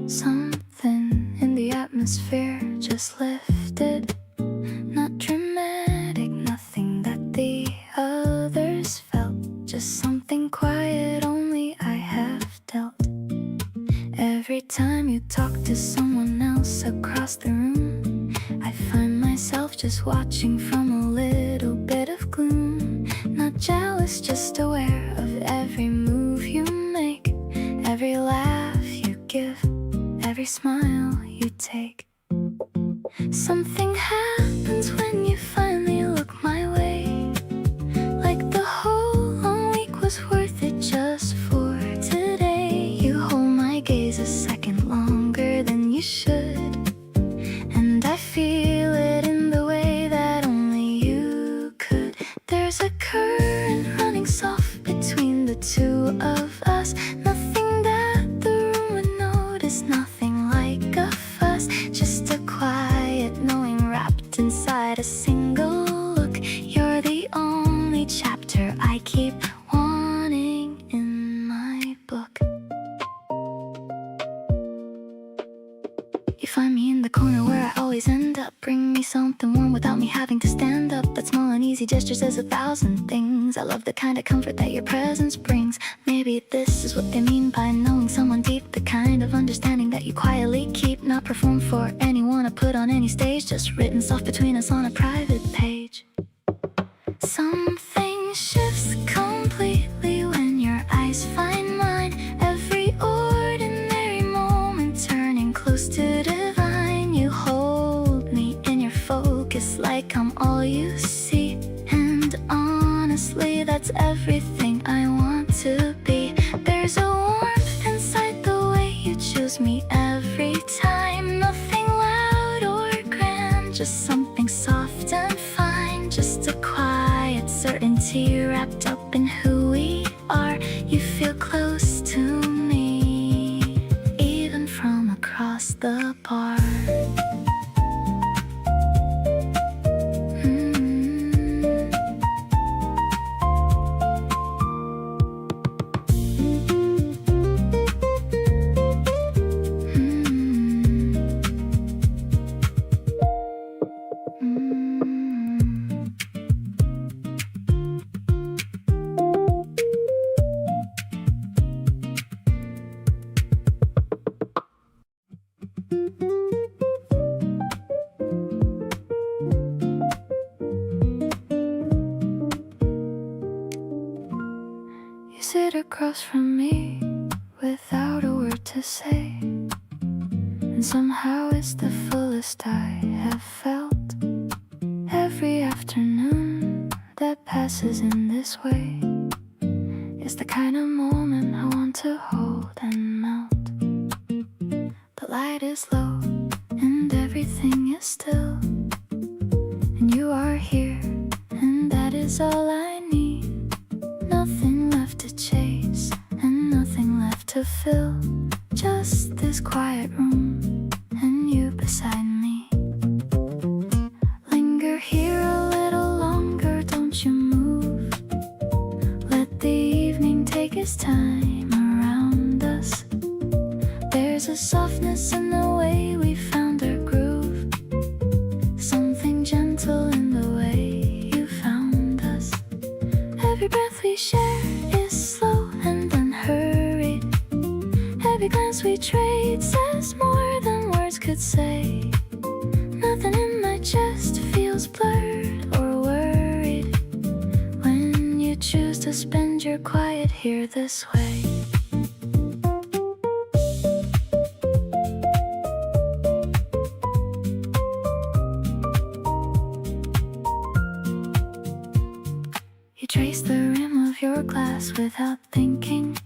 Something in the atmosphere just lifted. Not dramatic, nothing that the others felt. Just something quiet only I have dealt. Every time you talk to someone else across the room, I find myself just watching from a little bit of gloom. Not jealous, just aware of every move you make, every laugh you give, every smile you take. Something happens when you finally look my way, like the whole long week was worth it just for today. You hold my gaze a second longer than you should, and I feel it in the way that only you could. There's a current running soft between the two of us. Nothing that the room would notice, nothing like a fuss. Just a quiet knowing wrapped inside a single look. You're the only chapter I keep wanting in my book. You find me in the corner where I always end up. Bring me something warm without me having to stand up. That small and easy gesture says 1,000 things. I love the kind of comfort that your presence brings. Maybe this is what they mean by knowing someone deep, the kind of understanding that you quietly keep. Not performed for anyone or put on any stage, just written soft between us on a private page. Something shifts completely when your eyes find mine. Every ordinary moment turning close to divine. You hold me in your focus like I'm all you see. And honestly, that's everything I want to be. There's a warmth inside the way you choose me every time. Nothing loud or grand, just something soft and fine. Just a quiet certainty wrapped up in who we are. You feel close to me, even from across the bar. You sit across from me without a word to say, and somehow it's the fullest I have felt. Every afternoon that passes in this way is the kind of moment I want to hold and melt. The light is low and everything is still, and you are here, and that is all I need. Nothing left to chase and nothing left to fill. Just this quiet room and you beside me. Linger here a little longer, don't you move. Let the evening take its time around us. There's a softness in the way we found our groove. Something gentle in the way you found us. Every breath we share is slow and unhurried. Every glance we trade says more than words could say. Nothing in my chest feels blurred or worried when you choose to spend your quiet here this way. You trace the rim of your glass without thinking.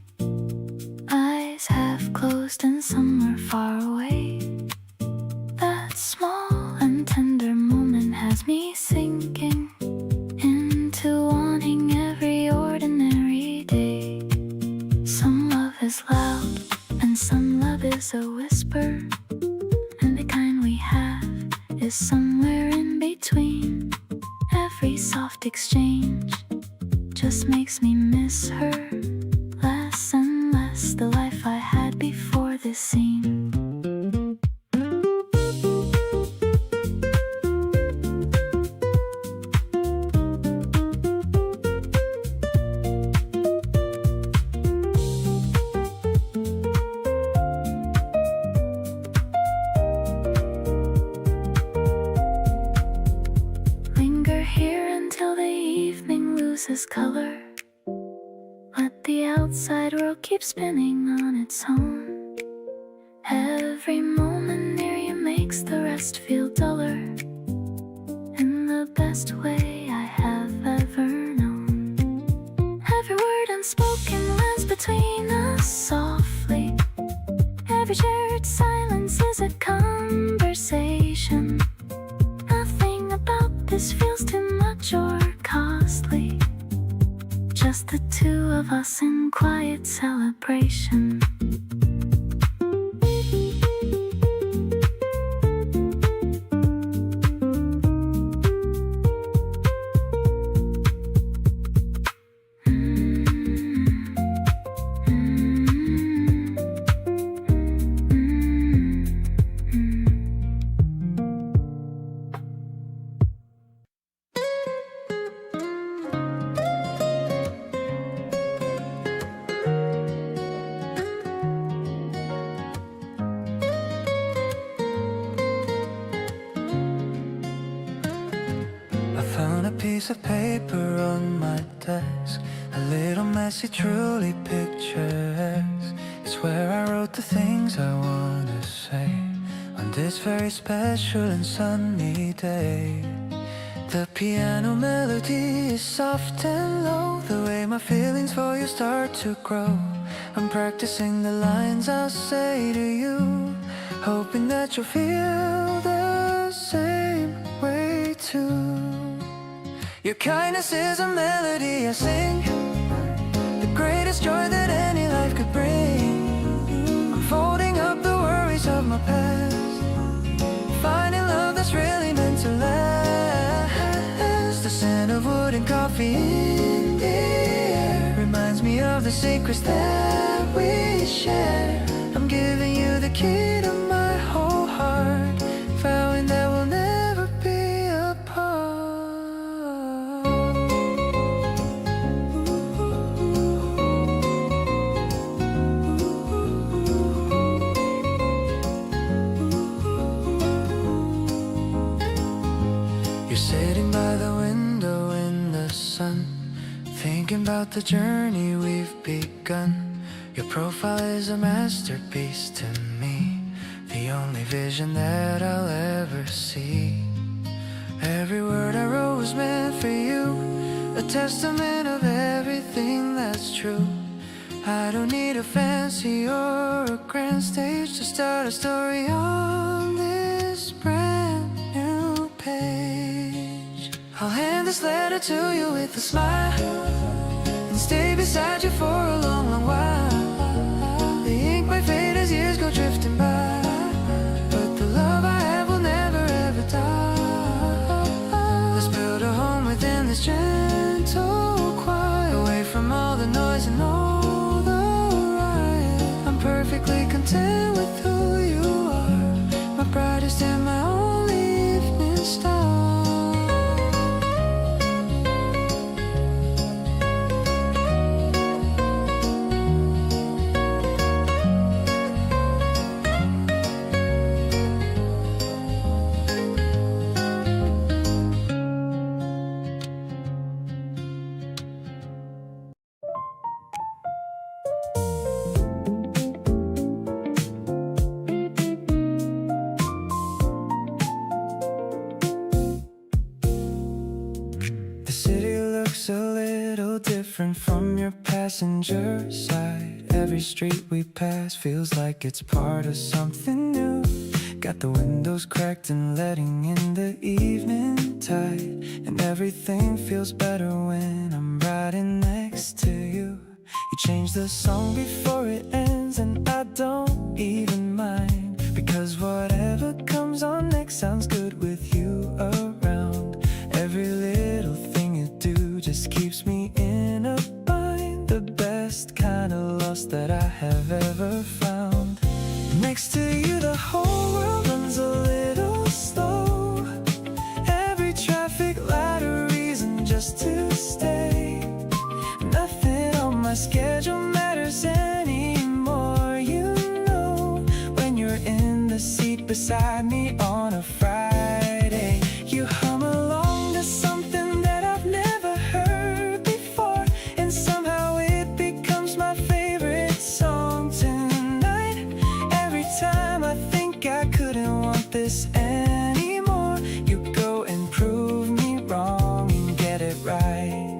Eyes half closed and somewhere far away. That small and tender moment has me sinking into wanting every ordinary day. Some love is loud and some love is a whisper, and the kind we have is somewhere in between. Every soft exchange just makes me miss her less and less, the life I had before. this scene. Linger here until the evening loses color. Let the outside world keep spinning on its own. Every moment near you makes the rest feel duller, in the best way I have ever known. Every word unspoken lands between us softly. Every shared silence is a conversation. Nothing about this feels too much or costly. Just the two of us in quiet celebration. I found a piece of paper on my desk, a little messy, truly picturesque. It's where I wrote the things I wanna say on this very special and sunny day. The piano melody is soft and low, the way my feelings for you start to grow. I'm practicing the lines I'll say to you, hoping that you'll feel the same way too. Your kindness is a melody I sing, the greatest joy that any life could bring. I'm folding up the worries of my past, finding love that's really meant to last. The scent of wood and coffee in the air reminds me of the secrets that we share. I'm giving you the key to my whole heart, vowing that we'll never be apart. You're sitting by the window in the sun, thinking about the journey we've begun. Your profile is a masterpiece to me, the only vision that I'll ever see. Every word I wrote was meant for you, a testament of everything that's true. I don't need a fancy or a grand stage to start a story on this brand new page. I'll hand this letter to you with a smile, and stay beside you for a long, long while. The ink might fade as years go drifting by, but the love I have will never ever die. Let's build a home within this gentle quiet, away from all the noise and all the riot. I'm perfectly content with who you are, my brightest and my only evening star. The city looks a little different from your passenger side. Every street we pass feels like it's part of something new. Got the windows cracked and letting in the evening tide, and everything feels better when I'm riding next to you. You change the song before it ends, and I don't even mind, because whatever comes on next sounds good with you around. Every little thing you do just keeps me in a bind, the best kind of lost that I have ever found. Next to you the whole world runs a little slow. Every traffic light a reason just to stay. Nothing on my schedule matters anymore. You know, when you're in the seat beside me on a Friday, you hum along to something that I've never heard before, and somehow it becomes my favorite song tonight. Every time I think I couldn't want this anymore, you go and prove me wrong and get it right.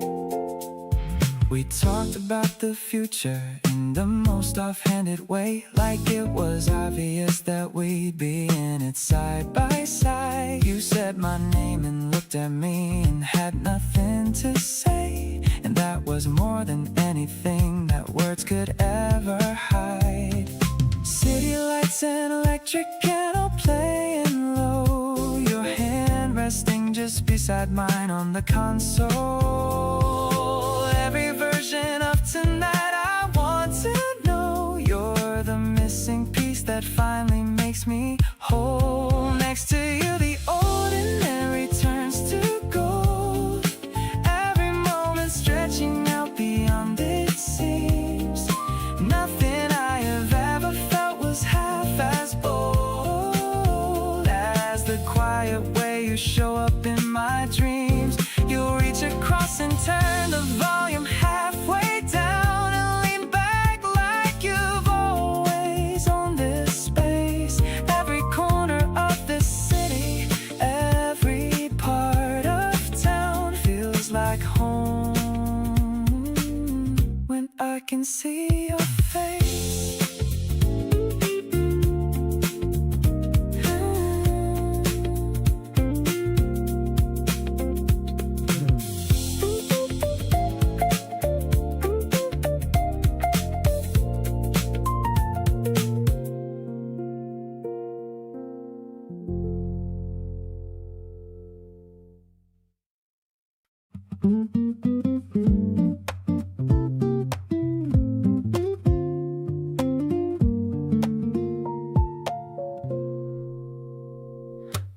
We talked about the future in the most offhanded way, like it was obvious that we'd be in it side by side. You said my name and looked at me and had nothing to say, and that was more than anything that words could ever hide. City lights and electric piano playing low, your hand resting just beside mine on the console. Every version of tonight I want to know, you're the missing piece that finally makes me whole. Next to you the ordinary turns to gold, every moment stretching out beyond it seems. Nothing I have ever felt was half as bold as the quiet way you show up in my dreams. You'll reach across and turn the volume halfway down and lean back like you've always owned this space. Every corner of this city, every part of town feels like home when I can see your face.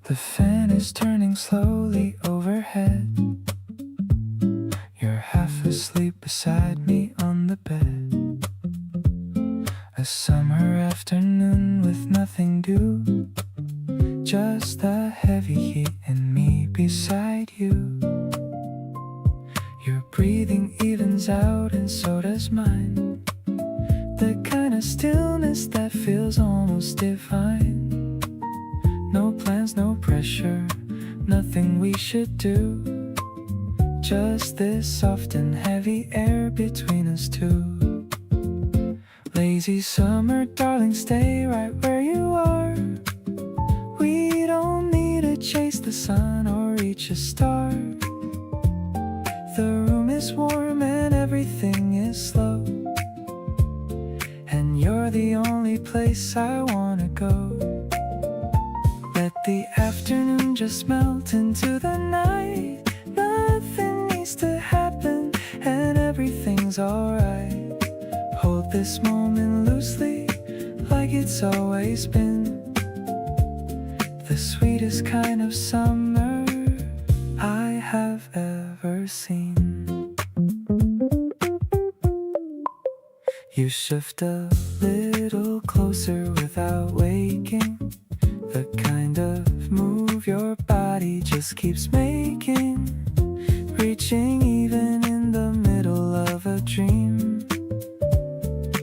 The fan is turning slowly overhead. You're half asleep beside me on the bed. A summer afternoon with nothing due, just the heavy heat and me beside you. Your breathing evens out and so does mine, the kind of stillness that feels almost divine. No plans, no pressure, nothing we should do, just this soft and heavy air between us two. Lazy summer, darling, stay right where you are. We don't need to chase the sun or reach a star. The room is warm and everything is slow, and you're the only place I wanna go. Let the afternoon just melt into the night. Nothing needs to happen and everything's alright. Hold this moment loosely like it's always been, the sweetest kind of summer I have ever seen. You shift a little closer without waking, the kind of move your body just keeps making, reaching even in the middle of a dream,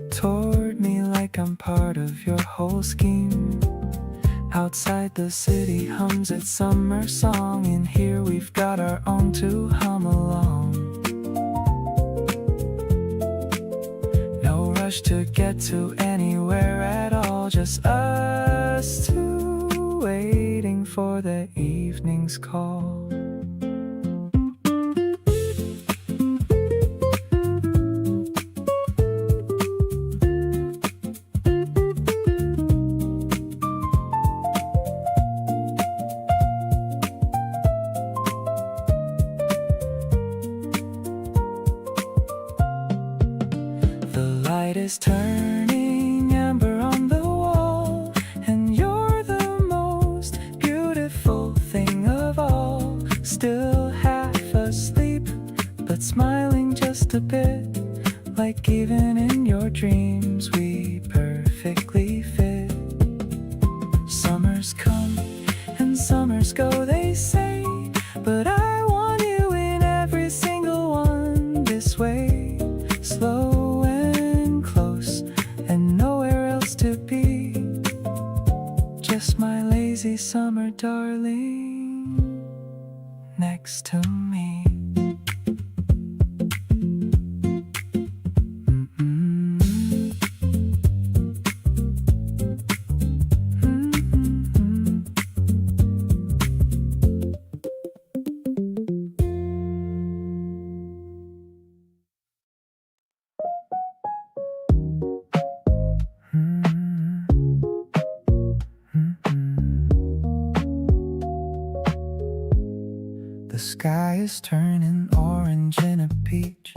toward me like I'm part of your whole scheme. Outside the city hums its summer song, and here we've got our own to hum along. No rush to get to anywhere at all, just us two waiting for the evening's call. The light is turning amber on the wall. like even in your dreams we perfectly fit. Summers come and summers go, they say, but I want you in every single one this way. Slow and close and nowhere else to be. Just my lazy summer darling next to me. The sky is turning orange and a peach.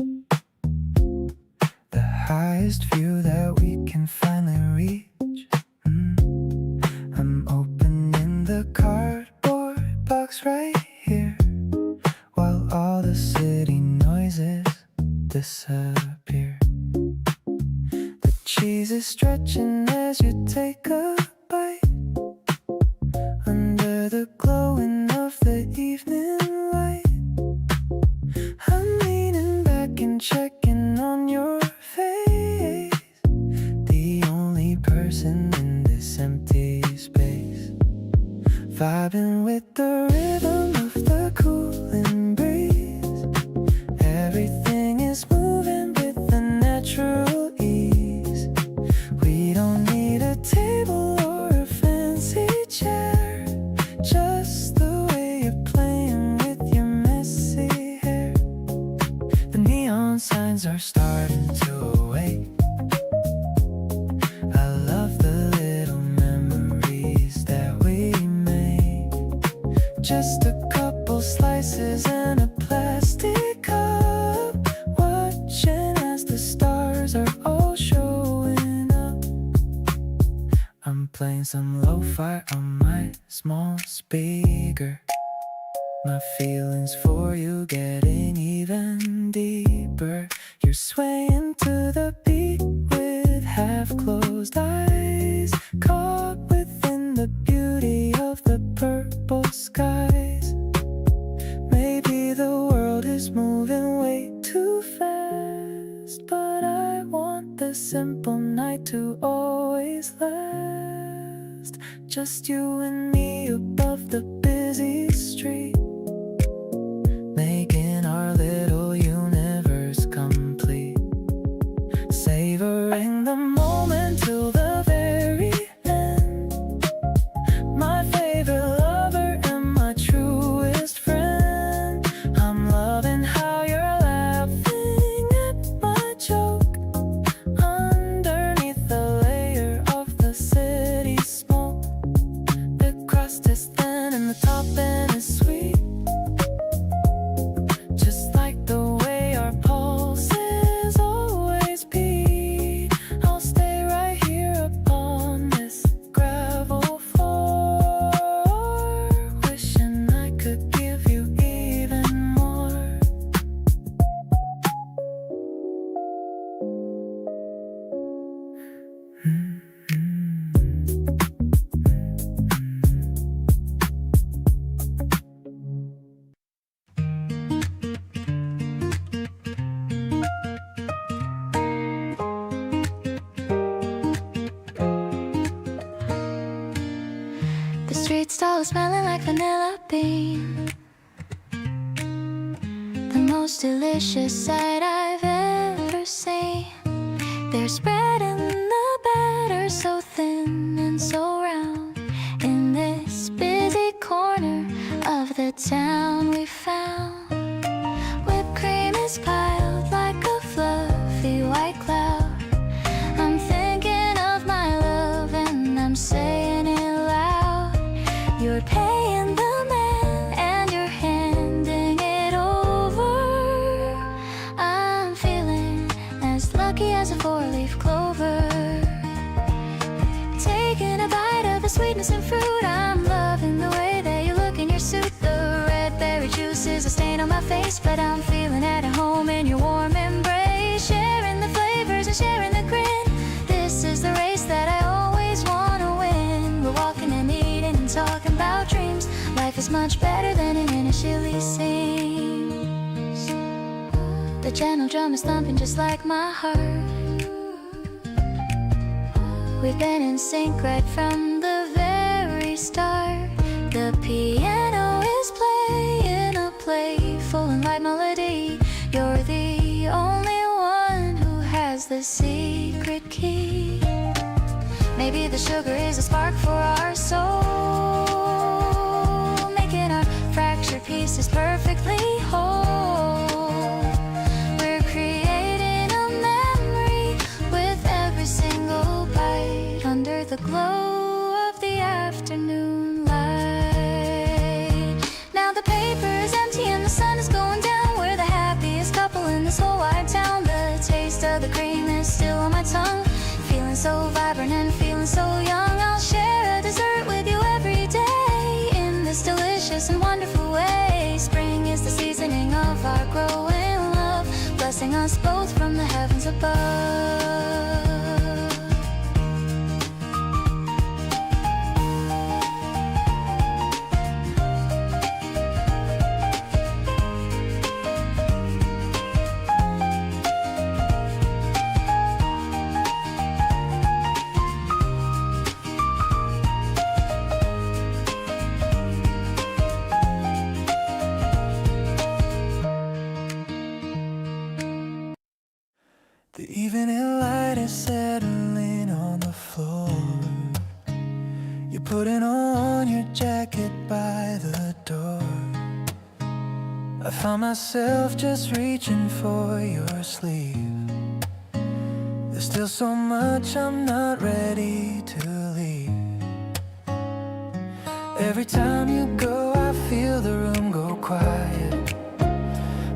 The highest view that we can finally reach. I'm opening the cardboard box right here, while all the city noises disappear. The cheese is stretching as you take a bite, under the glowing of the evening light. I'm leaning back and checking on your face, the only person in this empty space, vibing with the rhythm of the cooling breeze. Everything is moving with a natural ease. We don't need a table or a fancy chair, just the way you're playing with your messy hair. The neon signs are starting to awake. I love the little memories that we made. Just a couple slices and a plastic cup, watching as the stars are all showing up. I'm playing some lo-fi on my small speaker, my feelings for you getting even deeper. You're swaying to the beat with half-closed eyes, caught within the beauty of the purple skies. Maybe the world is moving way too fast, but I want the simple night to always last. Just you and me above the busy street, making our little universe complete. Savoring the moment till the very end. My favorite lover and my truest friend. I'm loving how you're laughing at my joke, underneath the layer of the city smoke. The crust is thin and the topping is sweet, just like the way our pulses always beat. I'll stay right here upon this gravel floor, wishing I could give you even more. The streets all smelling like vanilla bean, the most delicious sight I've ever seen. They're spreading the batter so thin and so round in this busy corner of the town we found. Whipped cream is piled like a fluffy white cloud. I'm thinking of my love and I'm saying it loud. You're paying the man and you're handing it over. is much better than it initially seems. The gentle drum is thumping just like my heart. We've been in sync right from the very start. The piano is playing a playful and light melody. You're the only one who has the secret key. Maybe the sugar is a spark for our soul, making our fractured pieces perfectly whole. We're creating a memory with every single bite under the glow of the afternoon light. Now the paper is empty and the sun is going down. We're the happiest couple in this whole wide town. The taste of the cream is still on my tongue. Feeling so vibrant and feeling so young. I'll share a dessert with you every day in this delicious and wonderful way. Spring is the seasoning of our growing love, blessing us both from the heavens above. The evening light is settling on the floor. You're putting on your jacket by the door. I found myself just reaching for your sleeve. There's still so much I'm not ready to leave. Every time you go, I feel the room go quiet.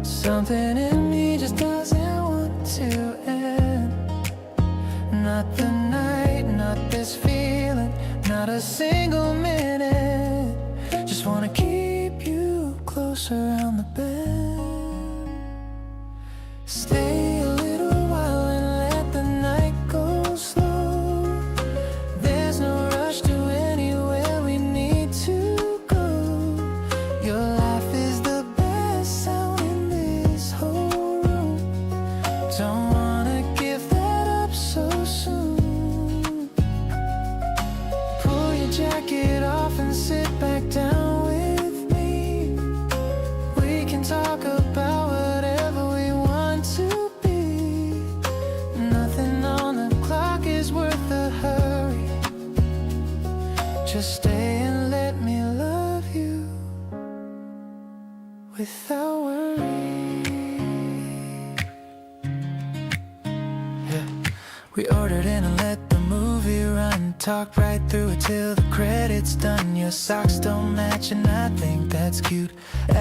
Something in me just doesn't want to end. Not the night, not this feeling, not a single minute. Just wanna keep you close around the bend. Stay a little while and let the night go slow. There's no rush to anywhere we need to go. Your laugh is the best sound in this whole room. Don't wanna give that up so soon. Pull your jacket off and sit back down with me. We can talk about whatever we want to be. Nothing on the clock is worth the hurry. Just stay and let me love you without worry. Yeah. We ordered in and let the movie run. Talk right through it till the credits done. Your socks don't match and I think that's cute.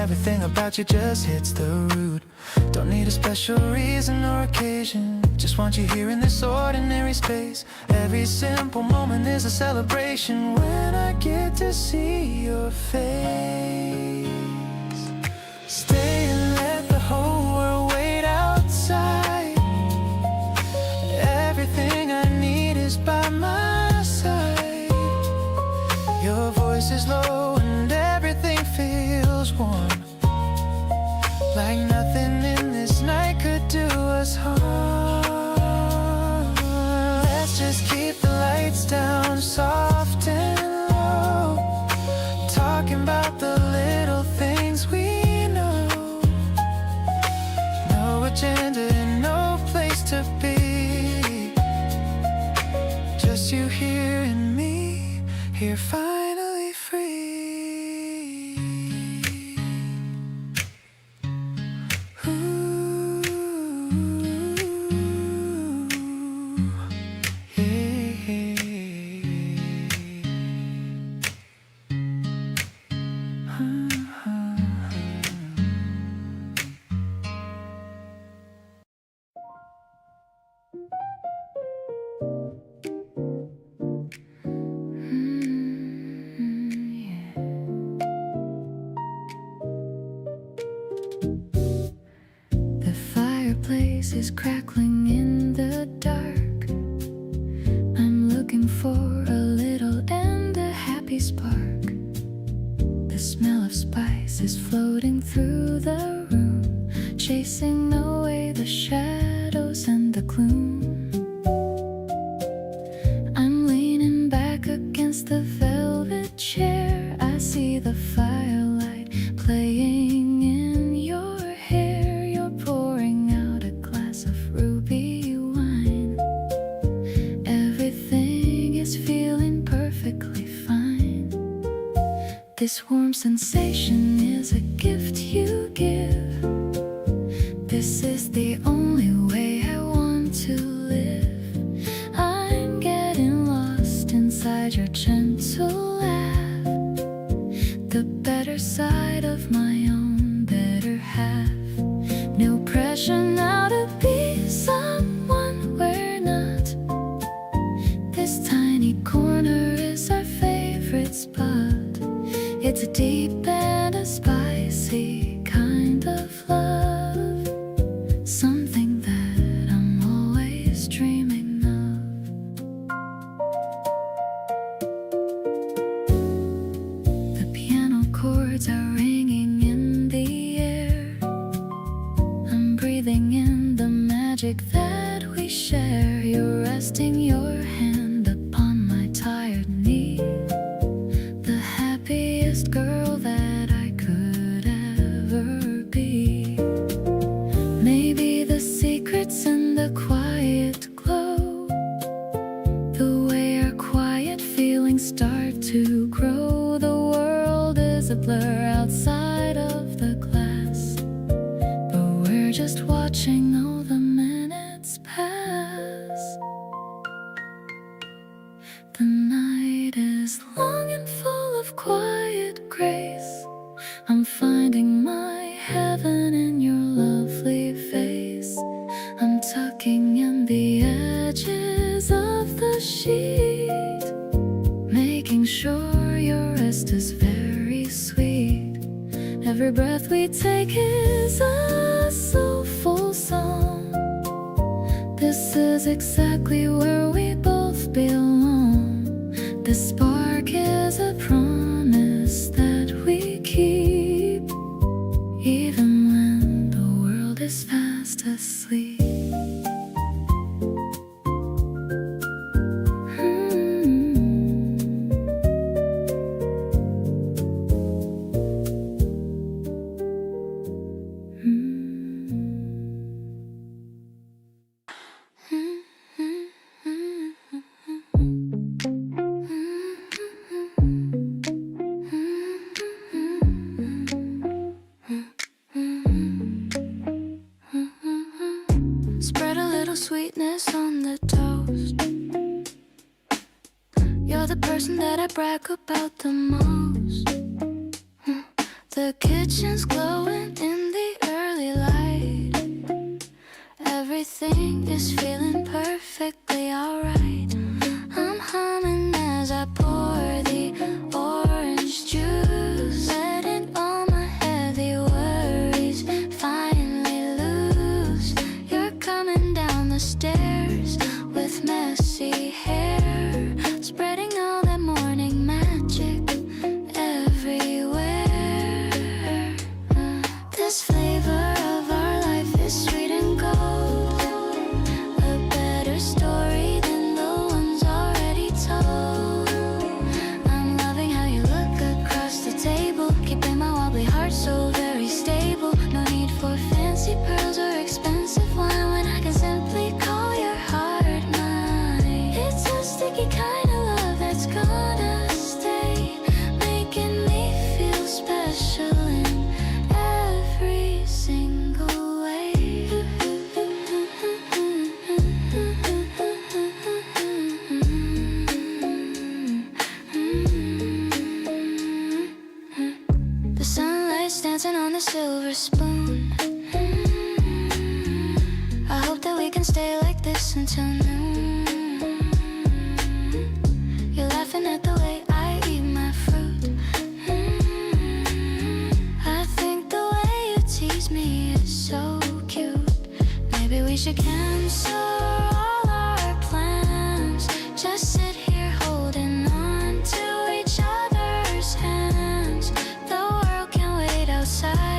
Everything about you just hits the root. Don't need a special reason or occasion. Just want you here in this ordinary space. Every simple moment is a celebration when I get to see your face. Stay and let the whole world wait outside. Everything I need is by my side. Your voice is low and everything feels warm, like nothing in this night could do us harm. Let's just keep the lights down, soft and low, talking about the little things we know. No agenda and no place to be. Just you here and me, here finally free. Ooh, yeah. The fireplace is crackling in the dark. I'm looking for a little and a happy spark. The smell floating through the room, chasing away the shadows and the gloom. I'm leaning back against the velvet chair. I see the firelight playing in your hair. You're pouring out a glass of ruby wine. Everything is feeling perfectly fine. This warm sensation is a gift you give. This is the only way I want to live. I'm getting lost inside your gentle laugh, the better side of my own better half. No pressure now to be someone we're not. This tiny corner is our favorite spot. It's a deep and a spicy kind of love, something that I'm always dreaming of. The piano chords are ringing in the air. I'm breathing in the magic that we share. You're resting your hand upon my tired knee, the happiest girl that I could ever be. Maybe the secret's in the quiet glow, the way our quiet feelings start to grow. The world is a blur outside of the glass, but we're just watching all the minutes pass. The night is long and full of quiet grace. I'm finding my heaven in your lovely face. I'm tucking in the edges of the sheet, making sure your rest is very sweet. Every breath we take is a soulful song. This is exactly where we both belong. This spark is a promise that we keep, even when the world is fast asleep. Spread a little sweetness on the toast. You're the person that I brag about the most. The kitchen's glowing in the early light. Everything is feeling perfectly alright. I'm humming as I pour the orange juice, letting all my heavy worries finally loose. You're coming down the stairs with messy hair, spreading all that morning magic everywhere. This flavor of our life is sweet and gold, a better story than the ones already told. I'm loving how you look across the table, keeping my wobbly heart so very stable. No need for fancy pearls or expensive wine when I can simply call your heart mine. It's a sticky kind of love that's gonna stay, making me feel special in every single way. The sunlight's dancing on the silver spoon. I hope that we can stay like this until noon. You're laughing at the way I eat my fruit. I think the way you tease me is so cute. Maybe we should cancel all our plans. Just sit here holding on to each other's hands. The world can wait outside.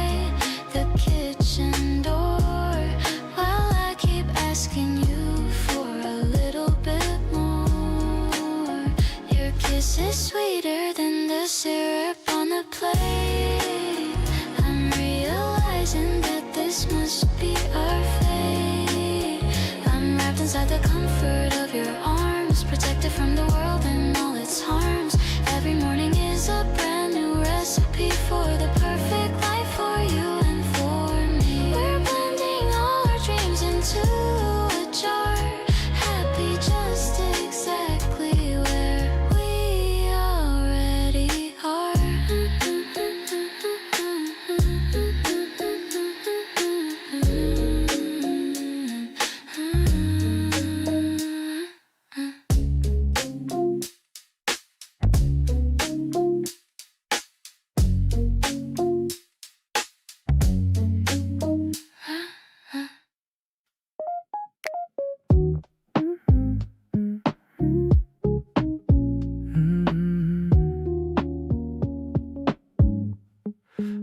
is sweeter than the syrup on the plate. I'm realizing that this must be our fate. I'm wrapped inside the comfort of your arms, protected from the world and all its harms. Every morning is a brand new recipe for the perfect life for you and for me. We're blending all our dreams into a jar, happy just exactly where we already are.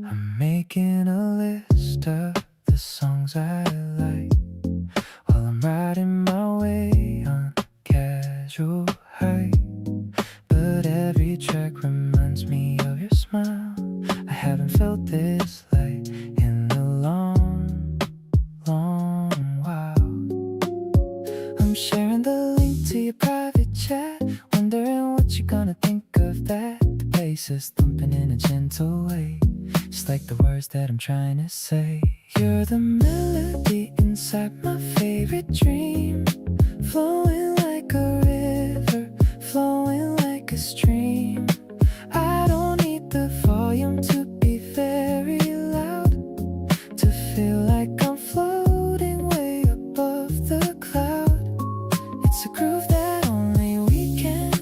I'm making a list of the songs I like while I'm riding my way on casual hike. But every track reminds me of your smile. I haven't felt this light in a long, long while. I'm sharing the link to your private chat, wondering what you're gonna think of that. The bass is thumping in a gentle way, just like the words that I'm trying to say. You're the melody inside my favorite dream, flowing like a river, flowing like a stream. I don't need the volume to be very loud to feel like I'm floating way above the cloud. It's a groove that only we can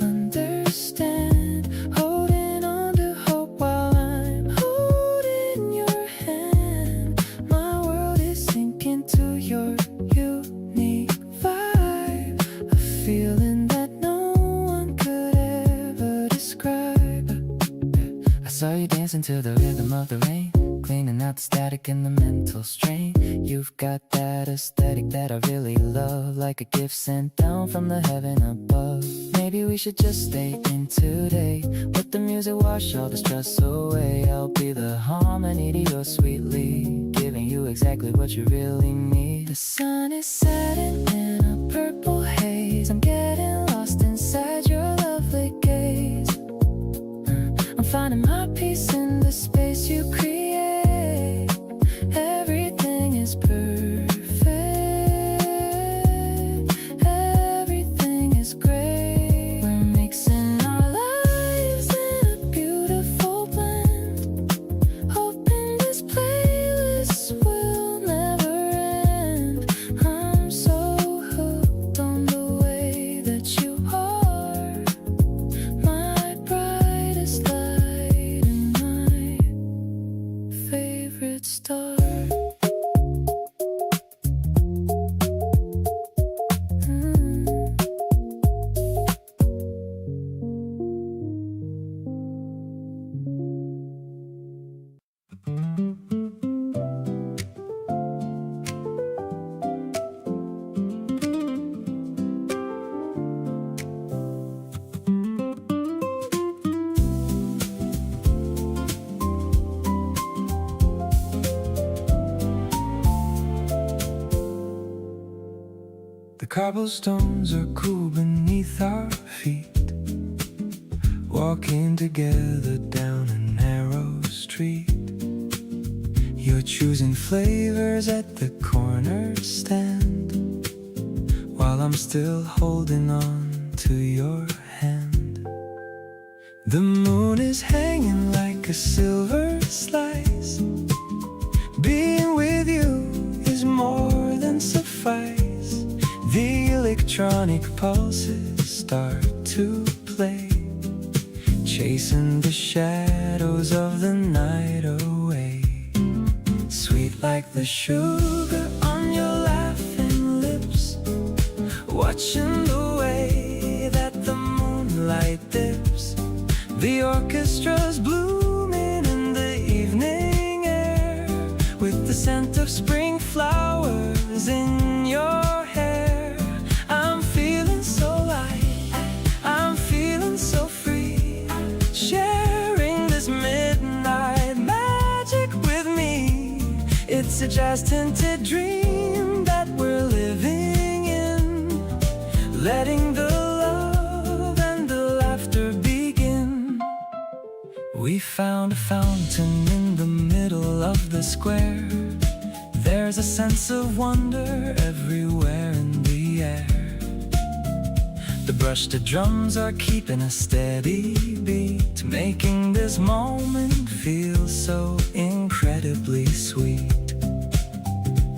understand, holding on to hope while I'm holding your hand. My world is sinking to your unique vibe, a feeling that no one could ever describe. I saw you dancing to the rhythm of the rain, cleaning out the static and the mental strain. You've got that aesthetic that I really love, like a gift sent down from the heaven above. Maybe we should just stay in today, let the music wash all the stress away. I'll be the harmony to your sweetly, giving you exactly what you really need. The sun is setting in a purple haze, I'm getting lost inside your lovely gaze. I'm finding my peace in the space you create. Everything is perfect, everything is great. We're mixing our lives in a beautiful blend, hoping this playlist will never end. I'm so hooked on the way that you are, my brightest light and my favorite star. The cobblestones are cool beneath our feet, walking together down a narrow street. You're choosing flavors at the corner stand, while I'm still holding on to your hand. The moon is hanging like a silver slice. Being with you is more than suffice. The electronic pulses start to play, chasing the shadows of the night away. Sweet like the sugar on your laughing lips, watching the way that the moonlight dips. The orchestra's blooming in the evening air, with the scent of spring flowers in your hair. I'm feeling so light, I'm feeling so It's a jazz-tinted dream that we're living in, letting the love and the laughter begin. We found a fountain in the middle of the square. There's a sense of wonder everywhere in the air. The brushed drums are keeping a steady beat, making this moment feel so incredibly sweet.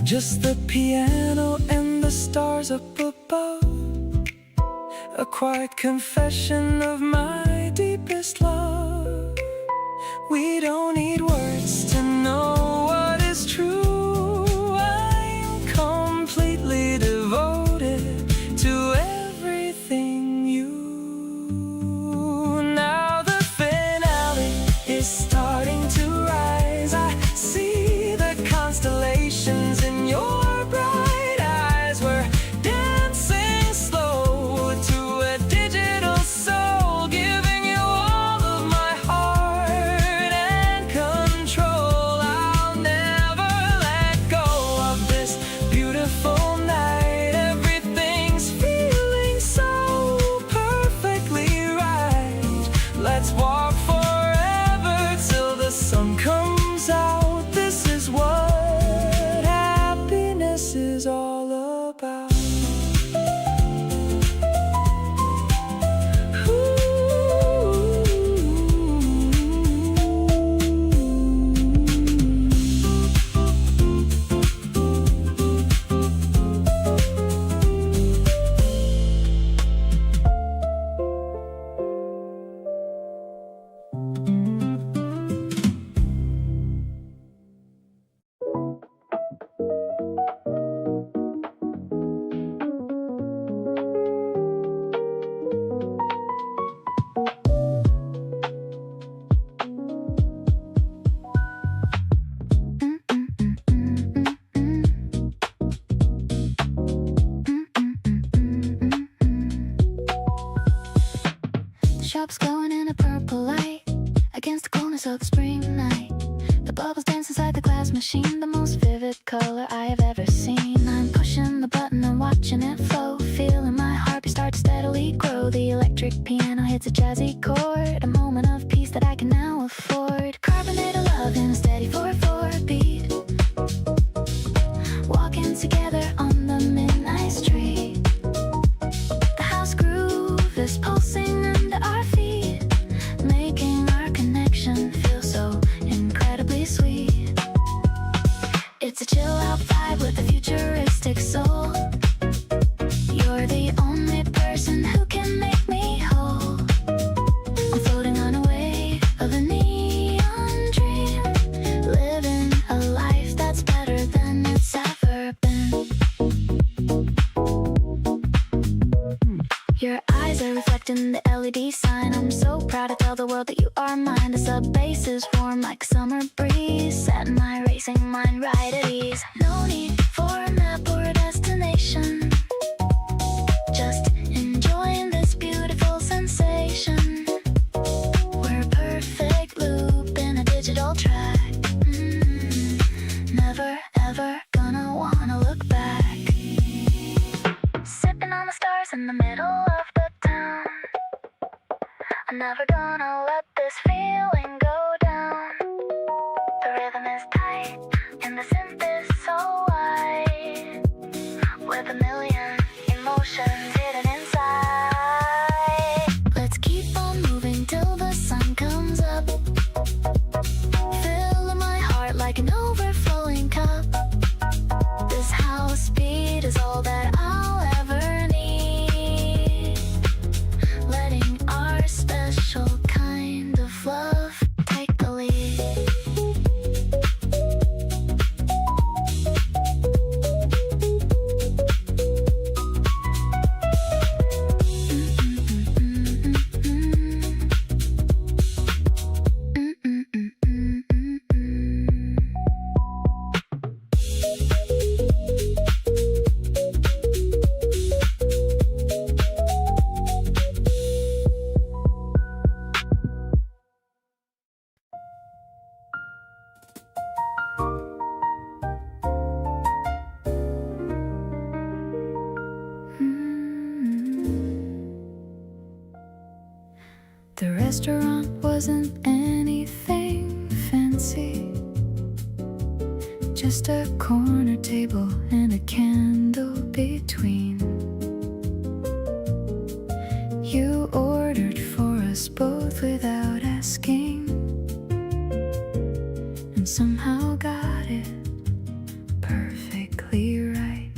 Just the piano and the stars up above, a quiet confession of my deepest love. We don't need words to know what is true. I'm completely devoted to everything you. Now the finale is starting to rise. I see the constellations in your bright eyes. We're dancing slow to a digital soul, giving you all of my heart and control. I'll never let go of this beautiful night. Everything's feeling so perfectly right. Let's walk forever till the sun comes out. This is what happiness is all about. Shops glowing in a purple light against the coolness of the spring night. The bubbles dance inside the glass machine, the most vivid color I have ever seen. I'm pushing the button and watching it flow, feeling my heartbeat start to steadily grow. The electric piano hits a jazzy chord, a moment of peace that I can now afford. Carbonated love in a steady 4/4 beat, walking together on the midnight street. The house groove is pulsing under our feet, making our connection feel so incredibly sweet. It's a chill out vibe with a futuristic soul. You're the only person who can make me whole. I'm floating on a wave of a neon dream, living a life that's better than it's ever been. Your eyes are reflecting the LED sign. I'm so proud to tell the world that you are mine. The sub bass is warm like a summer breeze, setting my racing mind right at ease. No need for a map or a destination, just enjoying this beautiful sensation. We're a perfect loop in a digital track. Never ever gonna wanna look back. Sipping on the stars in the middle of the town. I'm never gonna let this feeling go down. The rhythm is tight and the synth is so wide, with a million emotions hidden inside. Let's keep on moving till the sun comes up, filling my heart like an overflowing cup. This house beat is all that I'll ever need, letting our special kind of love take The restaurant wasn't anything fancy, just a corner table and a candle between. You ordered for us both without asking, and somehow got it perfectly right.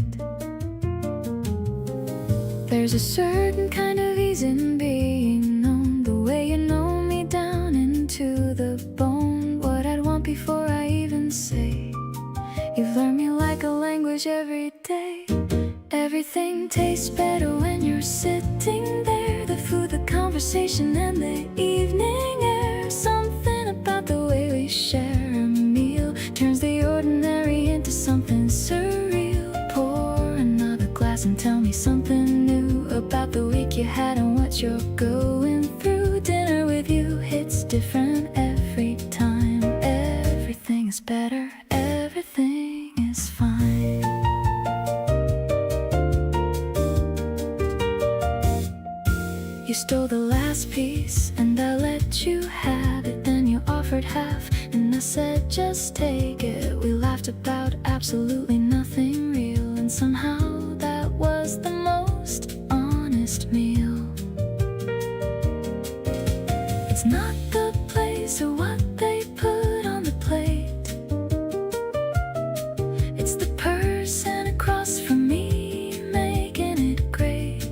There's a certain kind of ease in being known, the way you know me down into the bone, what I'd want before I even say. You've learned me like a language every day. Everything tastes better when you're sitting there. The food, the conversation, and the evening air. Something about the way we share a meal turns the ordinary into something surreal. Pour another glass and tell me something new about the week you had and what you're going through. Dinner with you hits different every time. Everything is better, everything is fine. You stole the last piece and I let you have it. Then you offered half and I said just take it. We laughed about absolutely nothing real, and somehow that was the most honest meal. It's not the place or what they put on the plate, it's the person across from me making it great.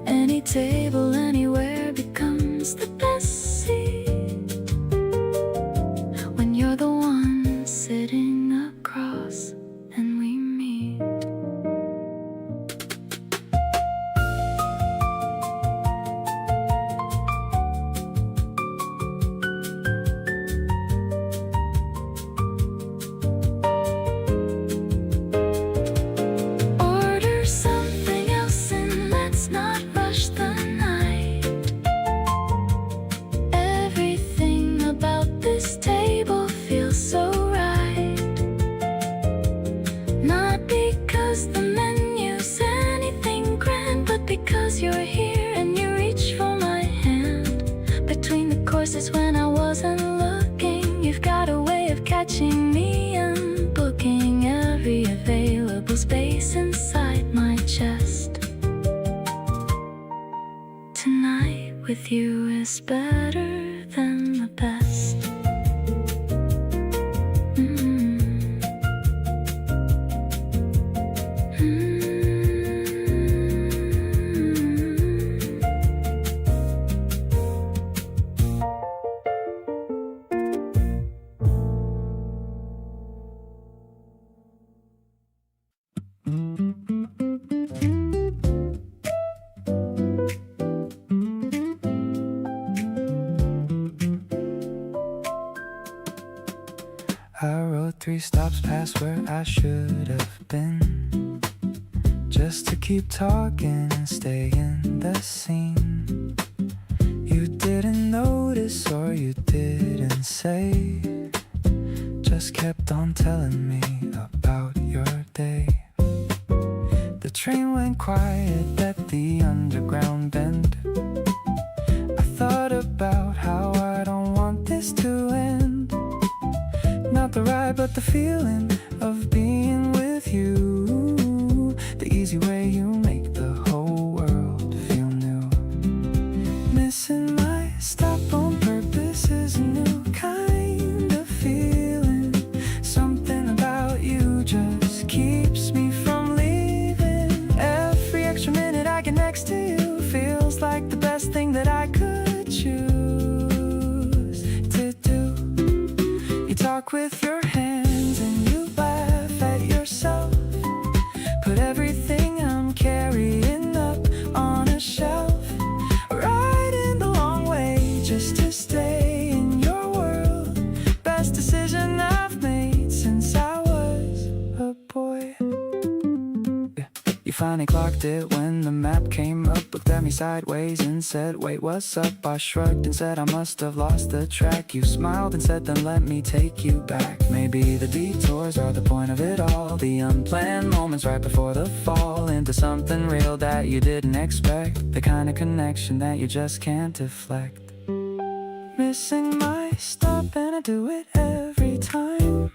Any table anywhere becomes the best seat when you're the one sitting across and we meet. Order something else and let's not rush the night. Everything about this table feels so right. Not because the menu's anything grand, but because you're here and you reach for my hand. Between the courses when I wasn't looking, you've got a way of catching me and booking every available space inside my chest. Tonight with you is better than the best. I rode 3 stops past where I should have been, just to keep talking and stay in the scene. You didn't notice or you didn't say, just kept on telling me about your day. The train went quiet at the underground bend. I thought about how I don't want this to end. Not the ride, but the feeling of being with you. The easy way you make the whole world feel new. Missing my stop on purpose is a new kind of feeling. Something about you just keeps me from leaving. Every extra minute I get next to you feels like the best thing that I could choose to do. You talk with your hands and you laugh at yourself. Put everything I'm carrying up on a shelf. Riding the long way just to stay in your world. Best decision I've made since I was a boy. You finally clocked it when the map came up. Looked at me sideways and said, wait, what's up? I shrugged and said I must have lost the track. You smiled and said, then let me take you back. Maybe the detours are the point of it all, the unplanned moments right before the fall into something real that you didn't expect, the kind of connection that you just can't deflect. Missing my stop and I do it every time,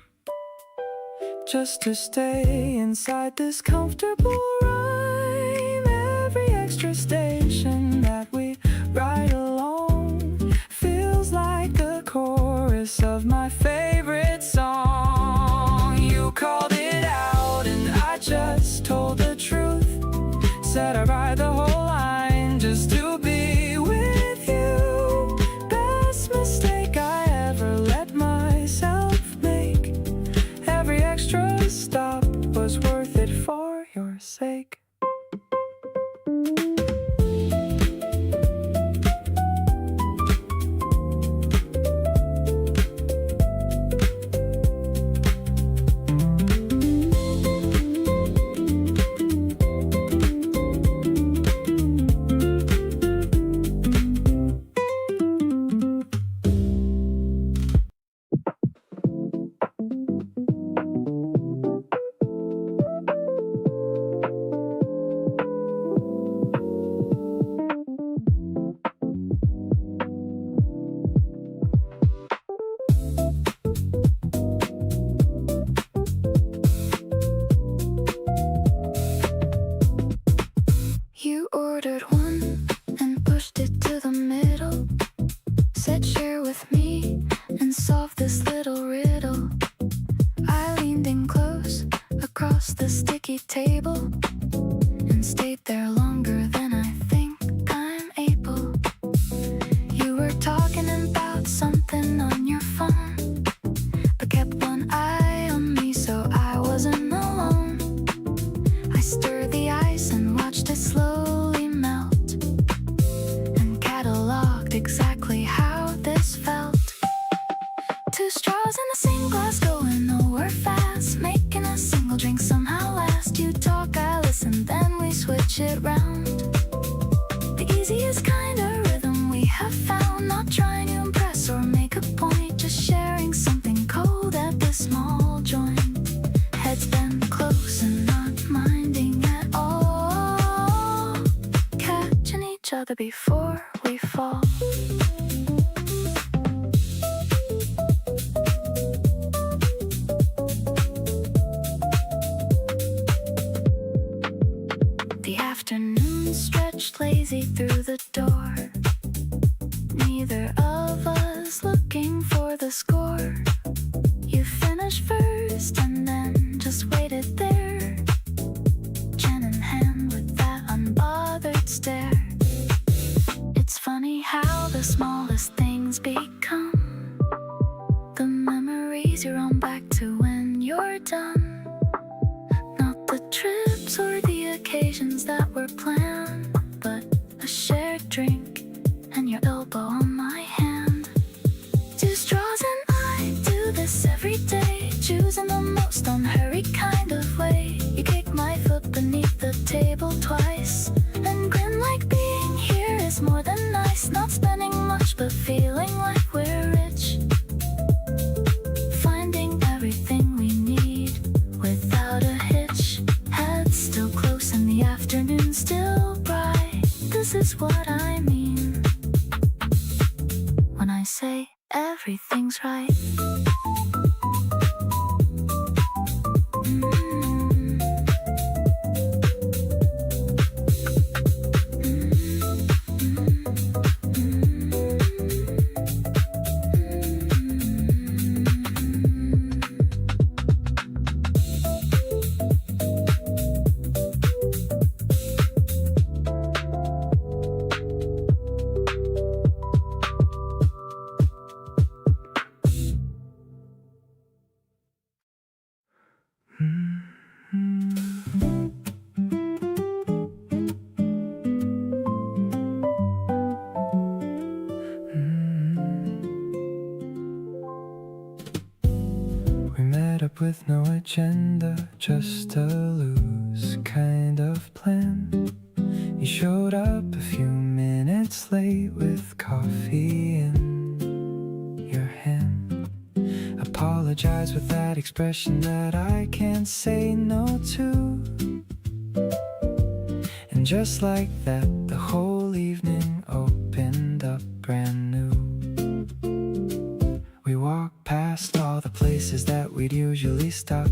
just to stay inside this comfortable rhyme. Every extra station that we ride along feels like the chorus of my favorite song. You called it out and I just told the truth, said I ride the whole line just to be with you. Best mistake I ever let myself make. Every extra stop was worth it for your sake. You ordered one and pushed it to the middle, said share with me and solve this little riddle. I leaned in close across the sticky table and stayed there longer than I think I'm able. You were talking about something on your phone, but kept one eye on me so I wasn't alone. I stirred the ice and watched it slowly melt, and cataloged exactly how this felt. Two straws in the same glass going nowhere fast, making a single drink somehow last. You talk, I listen, then we switch it round. The easiest kind of rhythm we have found, not trying to impress or make a point, just sharing something cold at this small joint. Heads bent close and not minding at all, catching each other before we fall. The afternoon stretched lazy through the door, neither of us looking for the score. You finished first and then just waited there, chin in hand with that unbothered stare. It's funny how the smallest things become the memories you're on back to when you're done. Not the trips or the occasions that were planned, but a shared drink and your elbow on my hand. Two straws and I do this every day, choosing the most unhurried kind of way. You kick my foot beneath the table twice and grin like being here is more than nice. Not spending much but feeling like we're rich, finding everything we need without a hitch. Heads still close and the afternoon still bright. This is what I mean when I say everything's right. up with no agenda, just a loose kind of plan. You showed up a few minutes late with coffee in your hand. Apologize with that expression that I can't say no to. And just like that, the whole evening opened up brand new. We walked past all the places that we'd usually stop,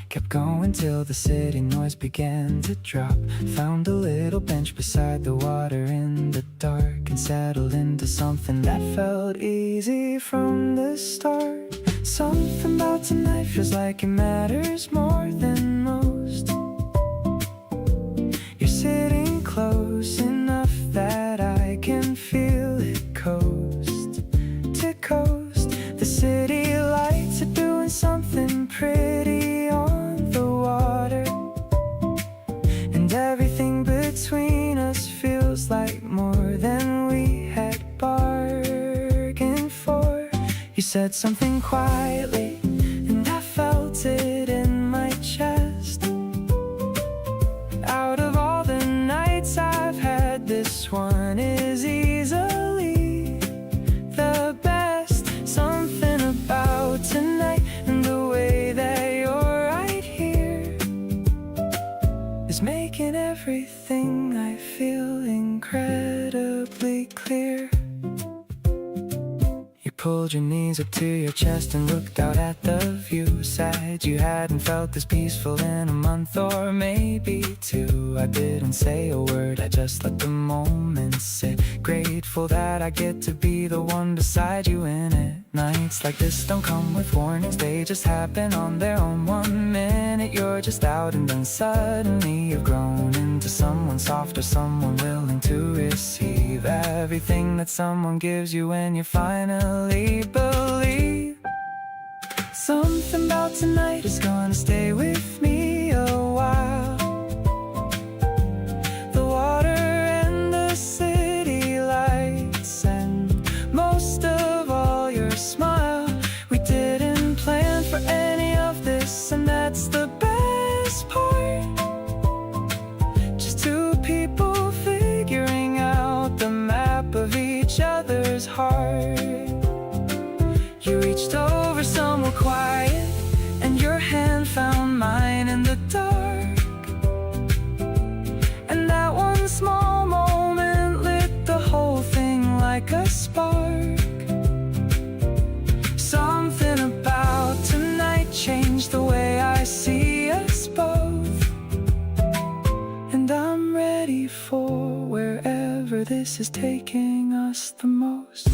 kept going till the city noise began to drop. Found a little bench beside the water in the dark, and settled into something that felt easy from the start. Something about tonight feels like it matters more than most. You're sitting close enough that I can feel it coast to coast. The city lights are doing something pretty on the water, and everything between us feels like more than we had bargained for. You said something quietly, and I felt it in my chest. Out of all the nights I've had, this one is easily the best. Something about tonight and the way that you're right here is making everything I feel incredibly clear. You pulled your knees up to your chest and looked out at the view. Said you hadn't felt this peaceful in a month or maybe two. I didn't say a word, I just let the moment sit. Grateful that I get to be the one beside you in it. Nights like this don't come with warnings, they just happen on their own. 1 minute you're just out, and then suddenly you've grown into someone softer, someone willing to receive everything that someone gives you when you finally believe. Something about tonight is gonna stay with me a while. The water and the city lights, and most of all your smile. We didn't plan for any of this, and that's the best part. Just two people figuring out the map of each other's heart. You reached over somewhere quiet, and your hand found mine in the dark. And that one small moment lit the whole thing like a spark. Something about tonight changed the way I see us both, and I'm ready for wherever this is taking us the most.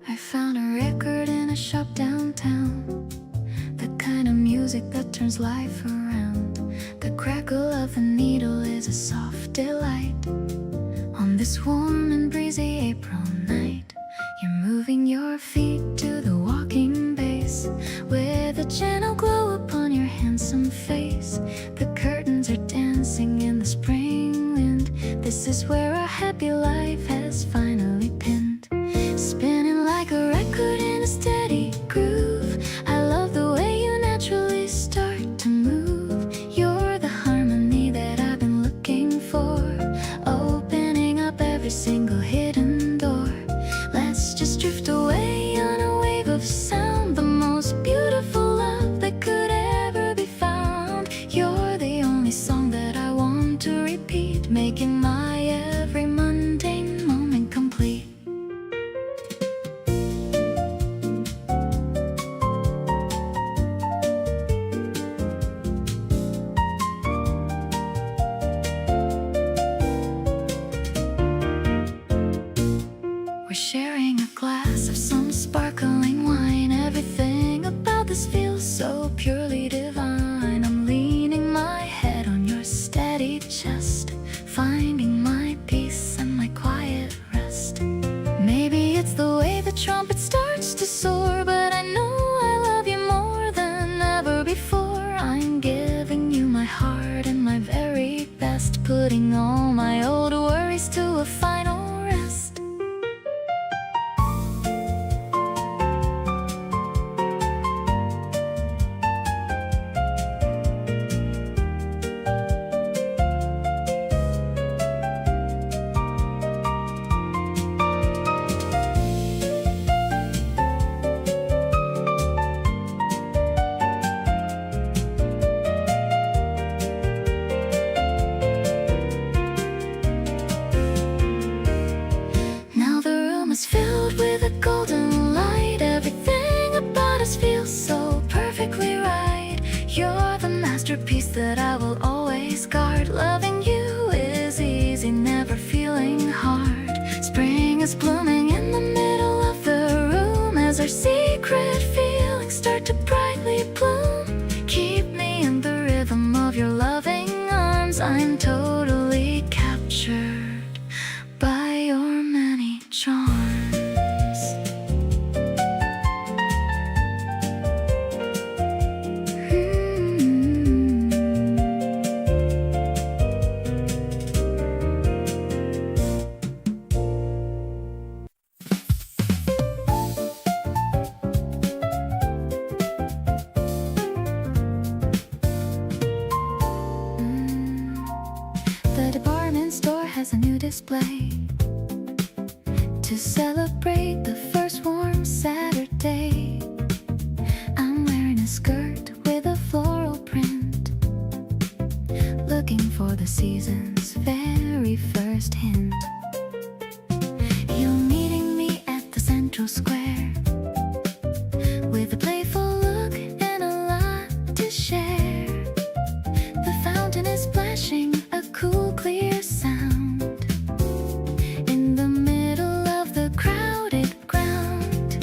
I found a record in a shop downtown, the kind of music that turns life around. The crackle of a needle is a soft delight. On this warm and breezy April night, you're moving your feet to the walking bass, with a gentle glow upon your handsome face. The curtains are dancing in the spring wind. This is where our happy life has finally pinned, spinning like a record in a steady groove. I love the way you naturally start to move. You're the harmony that I've been looking for, opening up every single hidden door. Let's just drift away on a wave of sound, the most beautiful love that could ever be found. You're the only song that I want to repeat, making my every mundane moment complete. masterpiece that I will always guard. Loving you is easy, never feeling hard. Spring is blooming in the middle of the room as our secret feelings start to brightly bloom. Keep me in the rhythm of your loving arms. I'm totally captured by your many charms. The department store has a new display to celebrate the first warm Saturday. I'm wearing a skirt with a floral print, looking for the season's very first hint. You're meeting me at the central square with a playful look and a lot to share. The fountain is splashing a cool, clear sound in the middle of the crowded ground.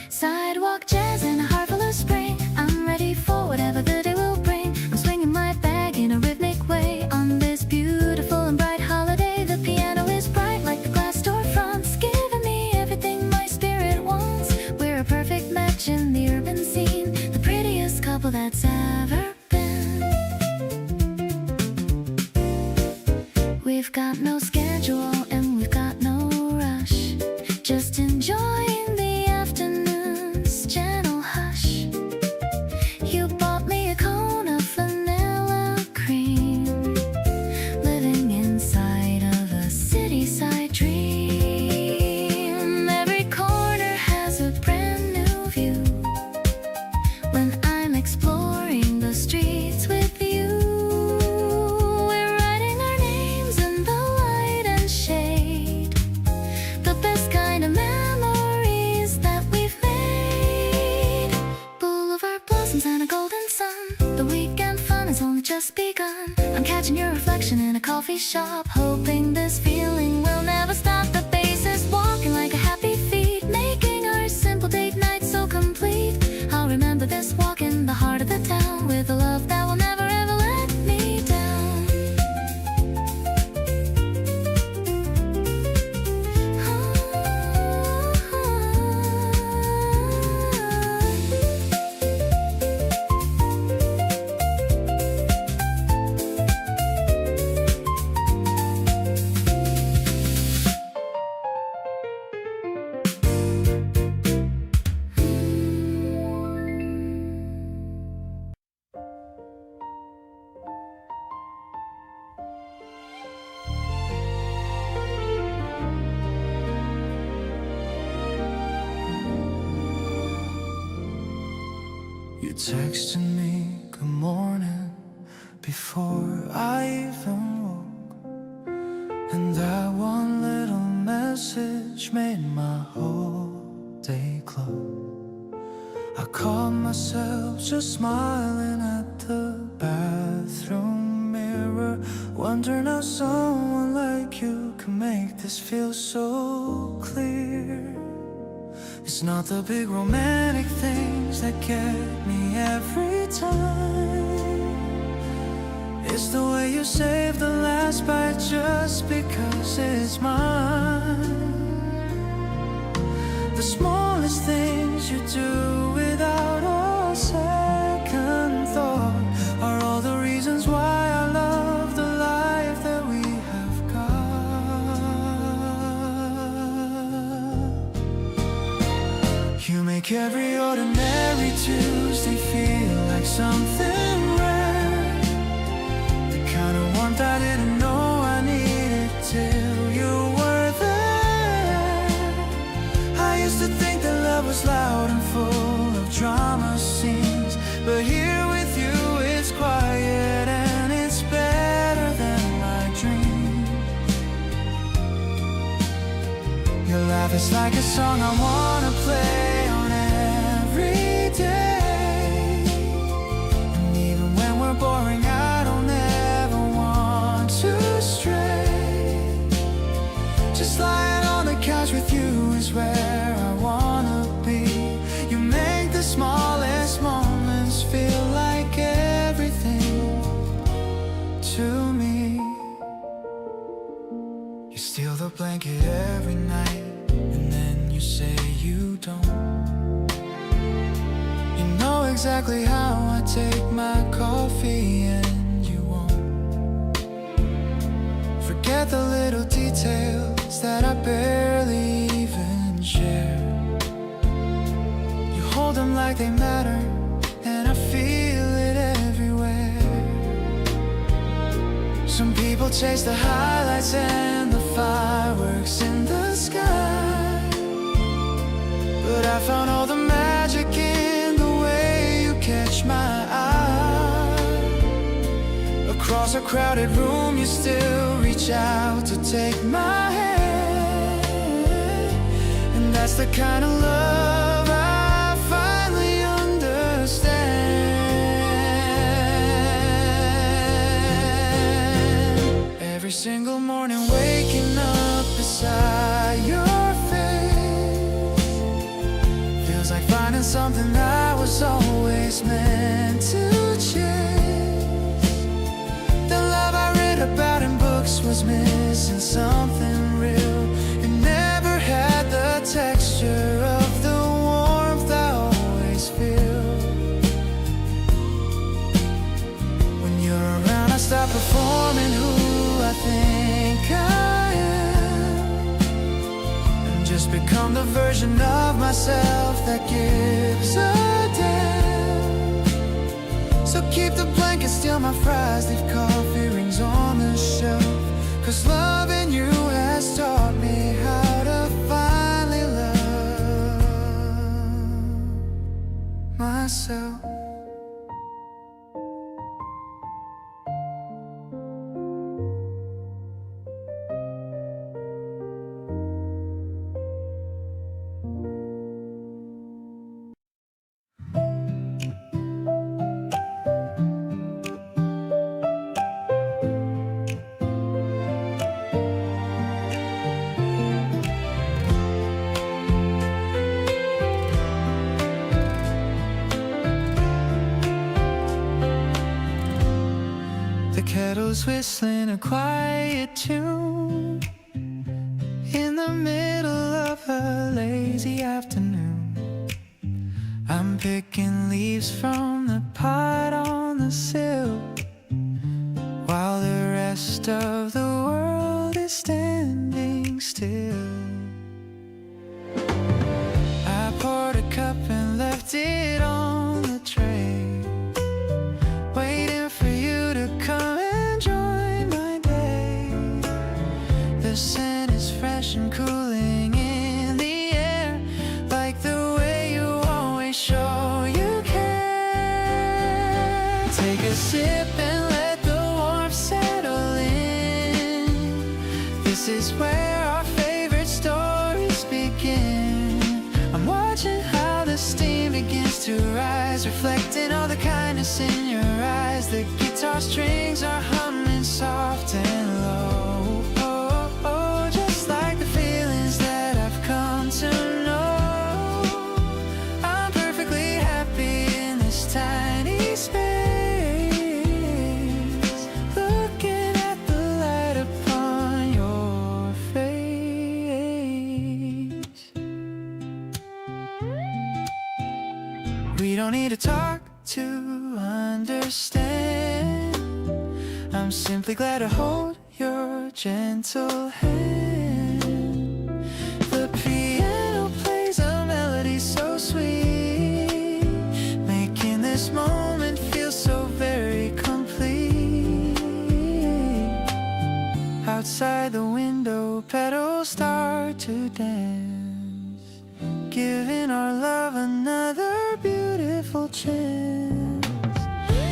Sidewalk jazz and a heart full of spring. I'm ready for whatever the day will bring. I'm swinging my bag in a rhythmic way on this beautiful and bright holiday. The piano is bright like the glass storefronts, giving me everything my spirit wants. We're a perfect match in the urban scene, the prettiest couple that's ever been. We've got no schedule and we've got no rush, just enjoying the afternoon's gentle hush. You bought me a cone of vanilla cream, living inside of a city-side dream. Every corner has a brand new view when I'm exploring the streets with you. We're writing our names in the light and shade, the best kind of memories that we've made. Boulevard blossoms and a golden sun, the weekend fun has only just begun. I'm catching your reflection in a coffee shop, hoping this feeling will never stop. The bass is walking like a happy feet, making our simple date night so complete. I'll remember this walk in the heart of the town with a love that will never ever let me down. You texted me good morning before I even woke, and that one little message made my whole day glow. I caught myself just smiling at the bathroom mirror, wondering how someone like you can make this feel so clear. It's not the big romantic things that get me every time. It's the way you save the last bite just because it's mine. The smallest things you do without a second thought are all the reasons why I love the life that we have got. You make every ordinary Tuesday feel like something rare, the kind of warmth I didn't know I needed till you were there. I used to think that love was loud and full of drama scenes, but here with you it's quiet and it's better than my dreams. Your laugh is like a song I wanna play on every day, and even when we're You know exactly how I take my coffee, and you won't forget the little details that I barely even share. You hold them like they matter, and I feel it everywhere. Some people chase the highlights and the fireworks in the sky, but I found all the magic in the way you catch my eye. Across a crowded room you still reach out to take my hand, and that's the kind of love I finally understand. Every single morning waking up beside your face feels like finding something I was always meant to chase. The love I read about in books was missing something real. It never had the texture of the warmth I always feel. When you're around I stop performing who I think I am, and just become the version of myself that gives a damn. So keep the blanket, steal my fries, leave coffee rings on the shelf, 'cause loving you has taught me how to finally love myself. The kettle's whistling a quiet tune in the middle of a lazy afternoon. I'm picking leaves from the pot on the sill, while the rest of the world is standing still. I poured a cup and left it on the tray, waiting for you to come and join my day. The scent is fresh and cooling in the air, like the way you always show you care. Take a sip and let the warmth settle in. This is where our favorite stories begin. I'm watching how the steam begins to rise, reflecting all the kindness in your eyes. The guitar strings are humming soft and low, oh, oh, just like the feelings that I've come to know. I'm perfectly happy in this tiny space, looking at the light upon your face. We don't need to talk to understand. I'm simply glad to hold your gentle hand. The piano plays a melody so sweet, making this moment feel so very complete. Outside the window, petals start to dance, giving our love another beautiful chance.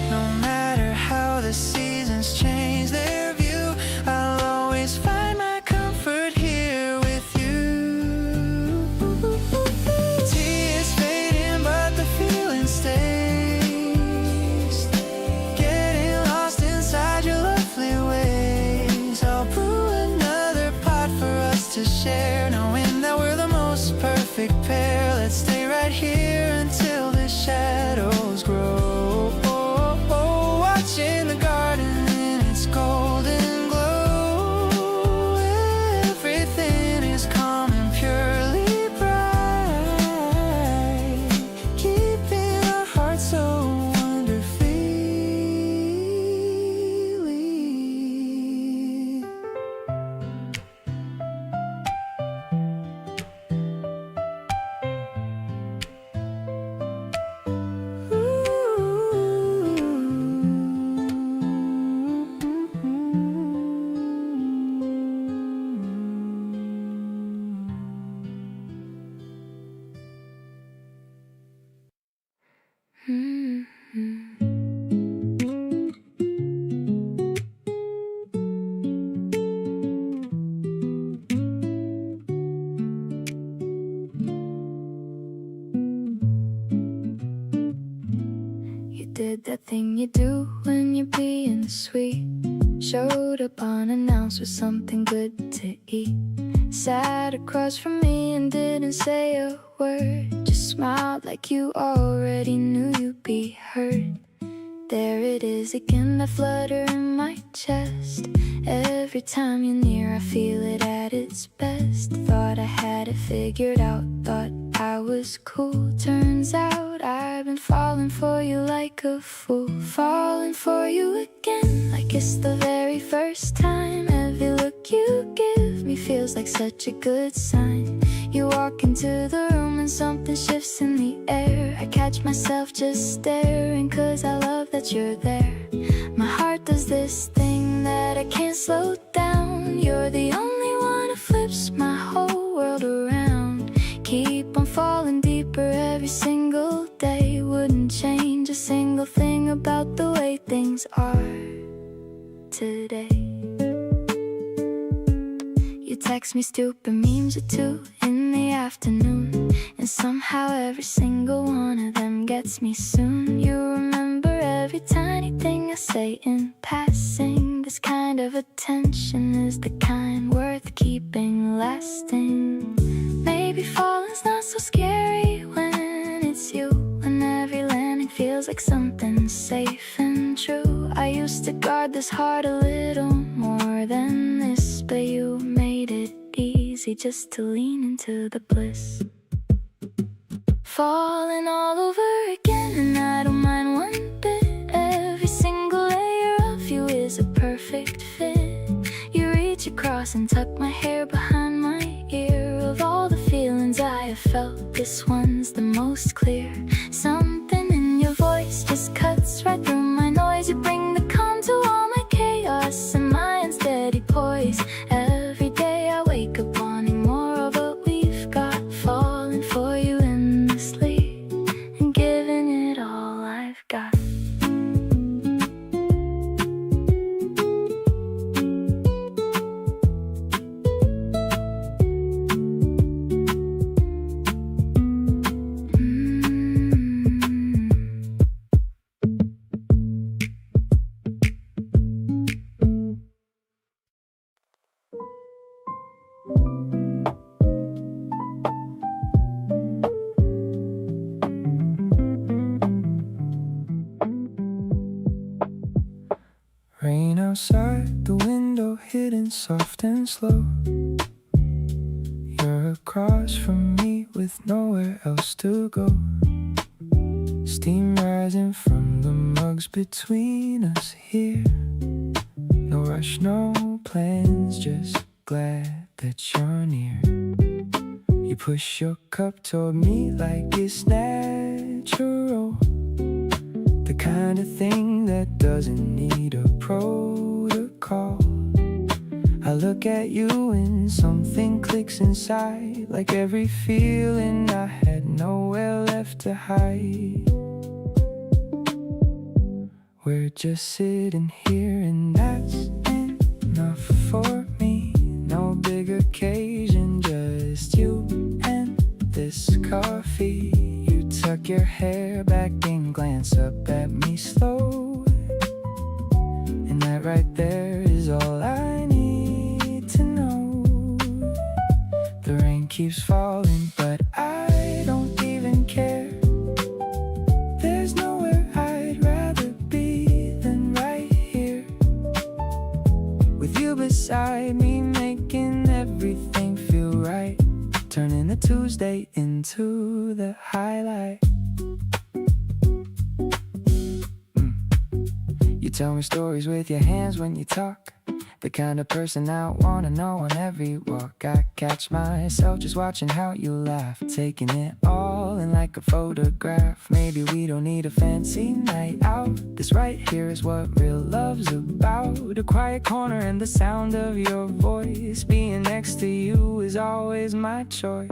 No matter how the seasons change their view, I'll always find my comfort here with you. Tea is fading, but the feeling stays, getting lost inside your lovely ways. I'll brew another pot for us to share, knowing that we're the most perfect pair. Let's stay right here until the shadows You did that thing you do when you're being sweet. Showed up unannounced with something good to eat. Sat across from me and didn't say a word. Just smiled like you already knew you'd be hurt. There it is again, that flutter in my chest. Every time you're near I feel it at its best. Thought I had it figured out, thought I was cool. Turns out I've been falling for you like a fool. Falling for you again, like it's the very first time. Every look you give me feels like such a good sign. You walk into the room and something shifts in the air. I catch myself just staring cause I love that you're there. My heart does this thing that I can't slow down. You're the only one who flips my whole world around. Keep on falling deeper every single day. Wouldn't change a single thing about the way things are today. You text me stupid memes at 2 in the afternoon, and somehow every single one of them gets me soon. You remember every tiny thing I say in passing. This kind of attention is the kind worth keeping lasting. Maybe falling's not so scary when it's you, when every landing feels like something safe and true. I used to guard this heart a little more than this, but you made it easy just to lean into the bliss. Falling all over again, and I don't mind one bit. Every single layer of you is a perfect fit. You reach across and tuck my hair behind my ear. Of all the feelings I have felt, this one's the most clear. Something in your voice just cuts right through my noise. You bring the calm to all my chaos and my unsteady poise. Every day I wake up wanting more of what we've got. Falling for you endlessly and giving it all I've got. Rain outside the window, hitting soft and slow. You're across from me with nowhere else to go. Steam rising from the mugs between us here. No rush, no plans, just glad that you're near. You push your cup toward me like it's natural. The kind of thing that doesn't need a protocol. I look at you and something clicks inside, like every feeling I had nowhere left to hide. We're just sitting here and that's enough for me. No big occasion, just you and this coffee. You tuck your hair back and glance up at me slow, and that right there is all I need to know. The rain keeps falling, but I don't even care. There's nowhere I'd rather be than right here, with you beside me, making everything feel right, turning the Tuesday into the highlight. You tell me stories with your hands when you talk, the kind of person I wanna know on every walk. I catch myself just watching how you laugh, taking it all in like a photograph. Maybe we don't need a fancy night out. This right here is what real love's about. A quiet corner and the sound of your voice. Being next to you is always my choice.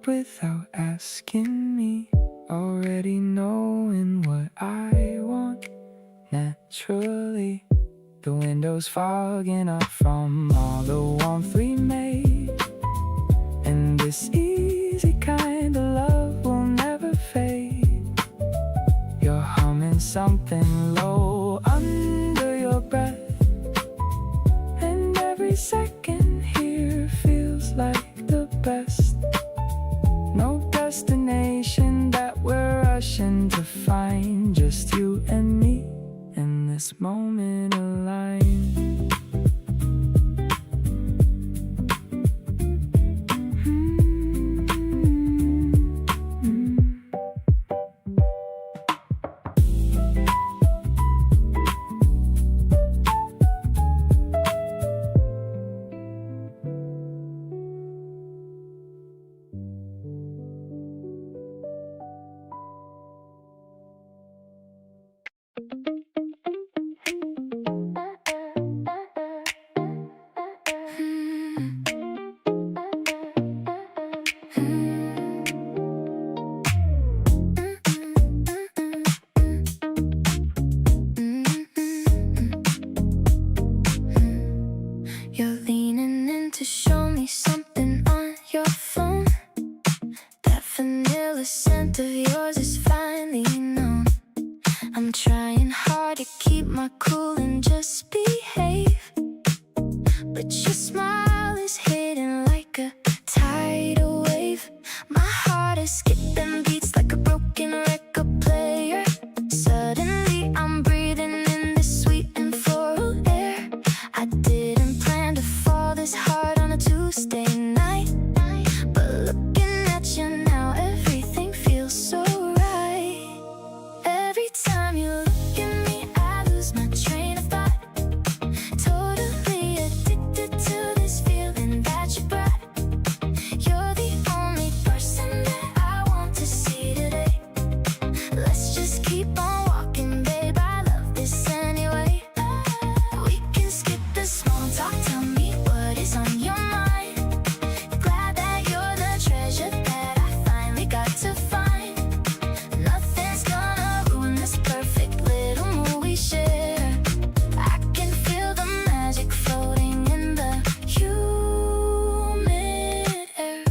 without asking me, already knowing what I want naturally. The windows fogging up from all the warmth we made, and this easy kind of love will never fade. You're humming something low under your breath, and every second here feels like the best. No destination that we're rushing to find, just you and me in this moment alive. You're leaning in to show me something on your phone. That vanilla scent of yours is finally known. I'm trying hard to keep my cool and just behave, but your smile is hidden like a tidal wave. My heart is skipping beats like a broken record player. Suddenly I'm breathing in this sweet and floral air. I didn't plan to fall this hard on a Tuesday night, but looking at you now, everything feels so right. Every time you look at me, I lose my train of thought. Totally addicted to this feeling that you brought. You're the only person that I want to see today. Let's just keep on walking, babe, I love this anyway. We can skip the small talk, tell me what is on your mind. Glad that you're the treasure that I finally got to find. Nothing's gonna ruin this perfect little mood we share. I can feel the magic floating in the humid air.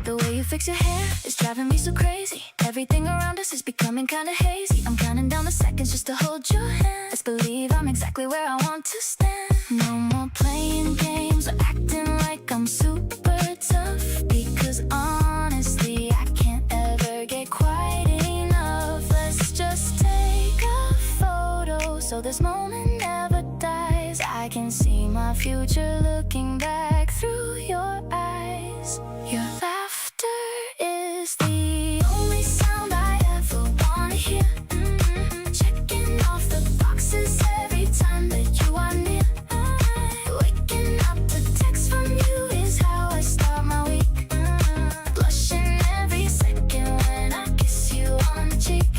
The way you fix your hair is driving me so crazy. Everything around us is becoming kinda hazy. I'm counting down the seconds just to hold your hand. Let's believe I'm exactly where I want to stand. No more playing games or acting like I'm super tough, because honestly I can't ever get quite enough. Let's just take a photo so this moment never dies. I can see my future looking back through your eyes. Your laughter is the only sound I ever wanna hear. Checking off the boxes every time that you are near. Waking up to text from you is how I start my week. Blushing every second when I kiss you on the cheek.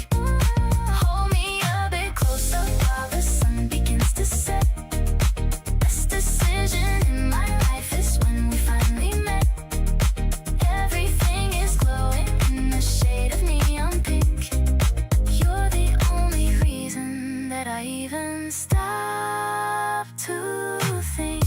Hold me a bit closer while the sun begins to set. Best decision in my life is when we finally met. Everything is glowing in the shade of neon pink. You're the only reason that I even stop to think.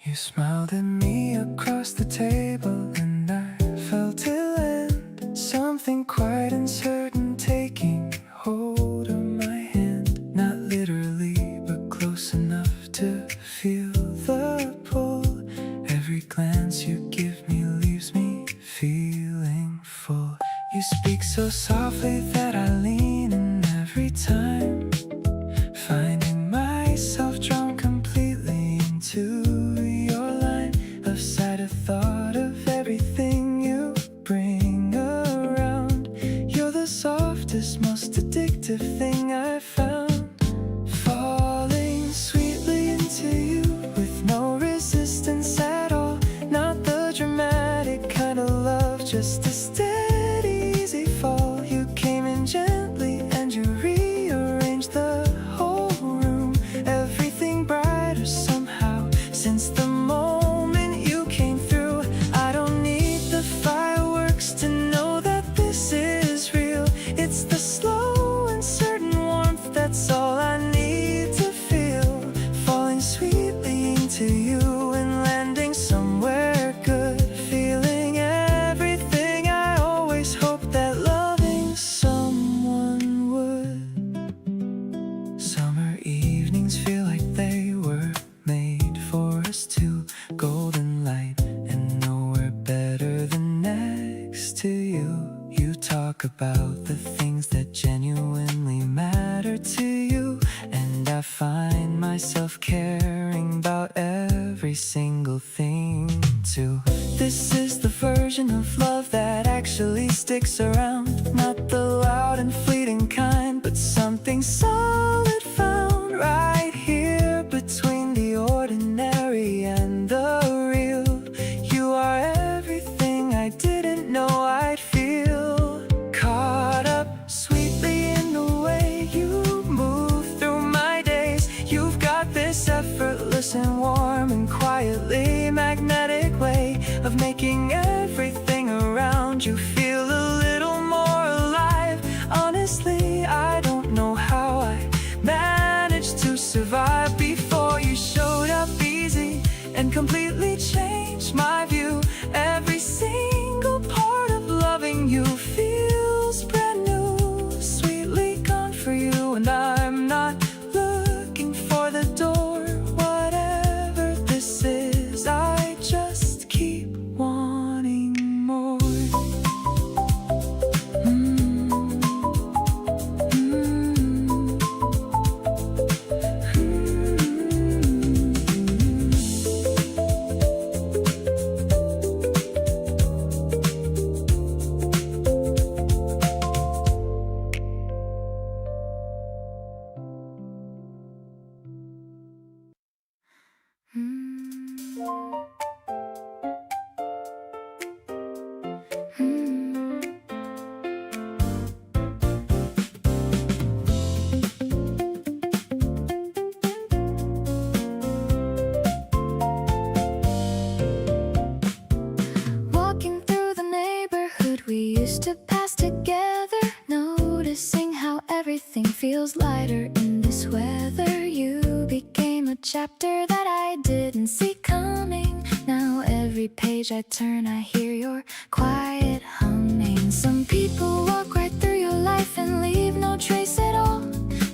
You smiled at me across the table, and I felt it land. Something quite uncertain taking hold of my hand. Not literally, but close enough to feel the pull. Every glance you give me leaves me feeling full. You speak so softly that I lean in every time, finding myself drawn completely into your line of sight. A thought of everything you bring fastest, most addictive thing I found. Falling sweetly into you with no resistance at all. Not the dramatic kind of love, just a steady, easy fall. You came in gently and you rearranged the whole room. Everything brighter somehow since the moment you came through. I don't need the fireworks to know that this is real. It's the slow and certain warmth, that's all I need to feel. Falling sweetly into you and landing somewhere good. Feeling everything I always hoped that loving someone would. Summer evenings feel like they were made for us two. Golden light and nowhere better than next to you. You talk about the things that genuinely matter to you, and I find myself caring about every single thing too. This is the version of love that actually sticks around. Not the loud and fleeting kind, but something solid found right here between the ordinary and the real. You are everything I didn't know I'd feel. Caught up sweetly in the way you move through my days. You've got this effortless and warm and quietly magnetic way of making everything around you feel a little more alive. Honestly, I don't know how I managed to survive before you showed up easy and completely changed my view. Every single part of loving you feels brand new, sweetly gone for you, and I'm not looking for the door. Whatever this is, I just keep wanting more. Walking through the neighborhood we used to pass together, noticing how everything feels lighter in this weather. You became a chapter that I didn't see coming. Now every page I turn, I hear your quiet humming. Some people walk right through your life and leave no trace at all,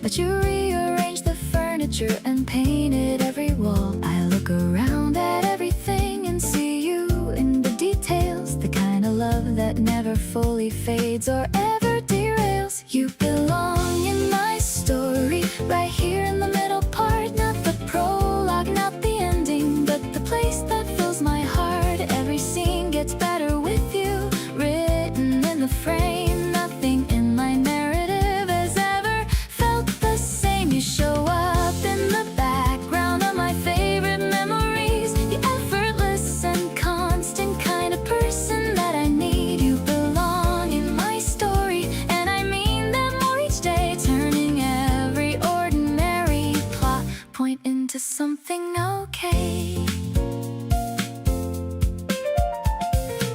but you rearrange the furniture and painted every wall. I look around at everything and see you in the details, the kind of love that never fully fades or ever derails. You belong in my story, right here in the middle part. Not the prologue, not the ending, but the place that fills my heart. Every scene gets better with you, written in the frame. Nothing in my narrative has ever felt the same. You show up in the background of my favorite memories, the effortless and constant kind of person that I need. You belong in my story, and I mean that more each day, turning every ordinary plot point into something okay.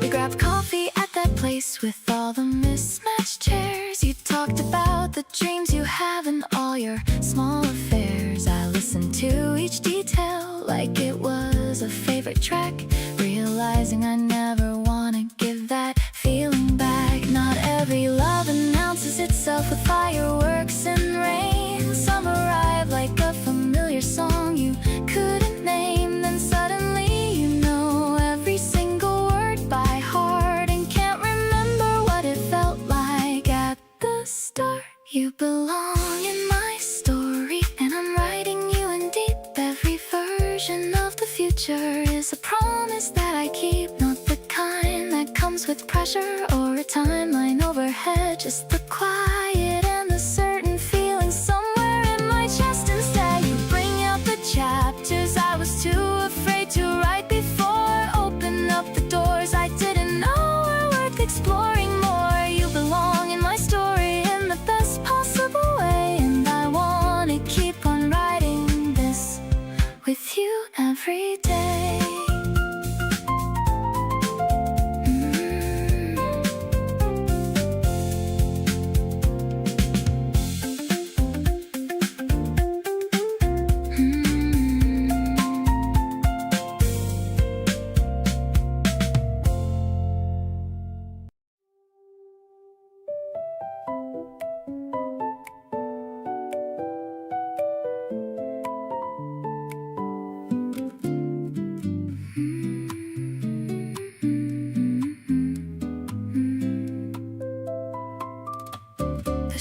We grabbed coffee at that place with all the mismatched chairs. You talked about the dreams you have and all your small affairs. I listened to each detail like it was a favorite track, realizing I never wanna give that feeling back. Not every love announces itself with fireworks and rain. Some arrive like a familiar song you couldn't name, then suddenly you know every single word by heart and can't remember what it felt like at the start. You belong in my story, and I'm writing you in deep. Every version of the future is a promise that I keep, not the kind that comes with pressure or a timeline overhead, just the quiet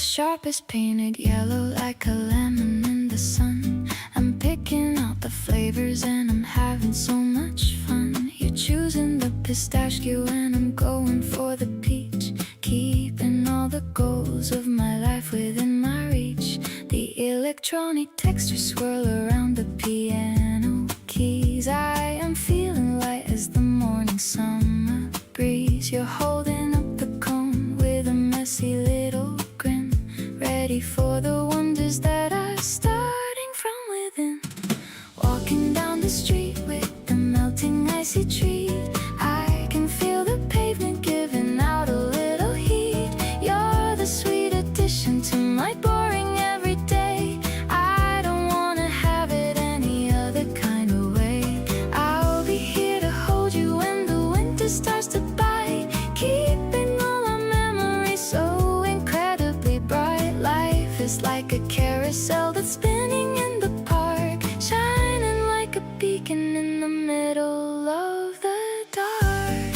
sharp is painted yellow like a lemon in the sun. I'm picking out the flavors and I'm having so much fun. You're choosing the pistachio and I'm going for the peach. Keeping all the goals of my life within my reach. The electronic textures swirl around the piano keys. I am feeling light as the morning summer breeze. You're holding up the cone with a messy little grin, ready for the wonders that are starting from within. Walking down the street with the melting icy treat, I can feel the pavement giving out a little heat. You're the sweet addition to my boring everyday. I don't wanna have it any other kind of way. I'll be here to hold you when the winter starts to bite, keeping all our memories so incredibly bright. Life is like a carousel that's spinning in the park, shining like a beacon in the middle of the dark.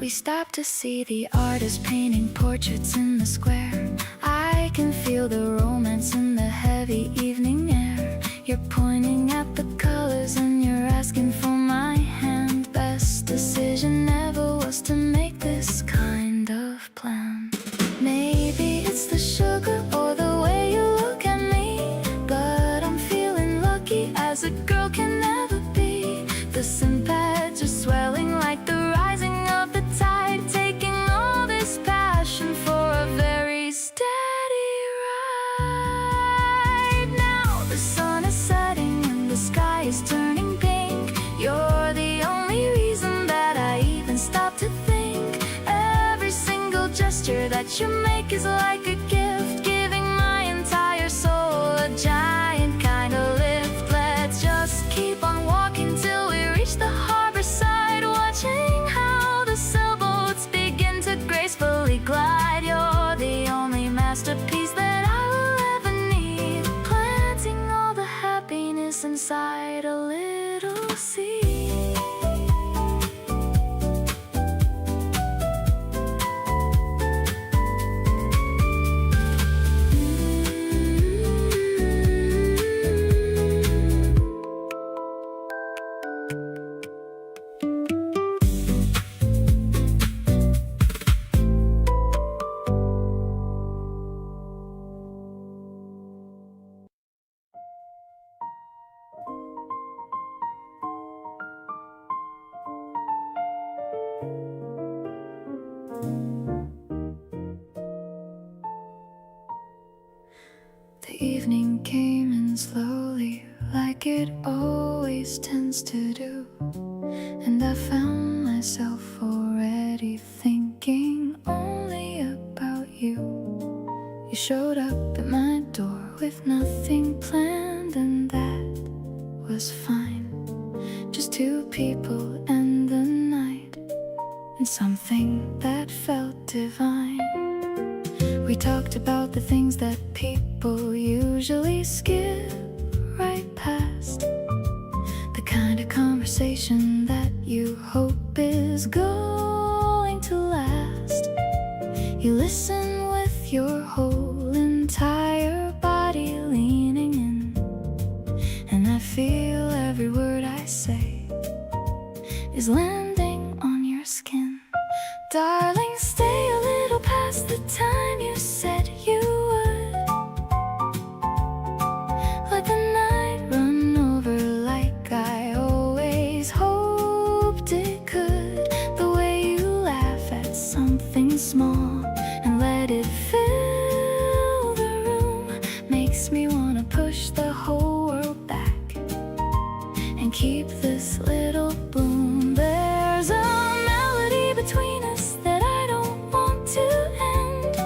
We stop to see the artist painting portraits in the square. I can feel the romance in the heavy evening air. You're pointing at the colors and you're asking for my hand. Best decision ever was to make this kind of plan. Maybe it's the sugar or the way you look at me, but I'm feeling lucky as a girl can never be. The sympaths are swelling like the rising of the tide, taking all this passion for a very steady ride. Now the sun is setting and the sky is turning pink. You're the only reason that I even stop to think. Every single gesture that you make is like a gift, giving my entire soul a giant kind of lift. Let's just keep on walking till we reach the harbor side, watching how the sailboats begin to gracefully glide. You're the only masterpiece that I will ever need, planting all the happiness inside a little seed. The evening came in slowly, like it always tends to do, and I found myself already thinking only about you. You showed up at my door with nothing planned, and that was fine. Just two people and the night, and something that felt divine. We talked about the things that people usually skip right past, the kind of conversation that you hope is going to last. You listen with your whole entire body leaning in, and I feel every word I say is landing on your skin. Darling, stay a little past the time you said you would. Let the night run over like I always hoped it could. The way you laugh at something small and let it fill the room makes me wanna push the whole world back and keep this little bloom. There's a melody between us that I don't want to end.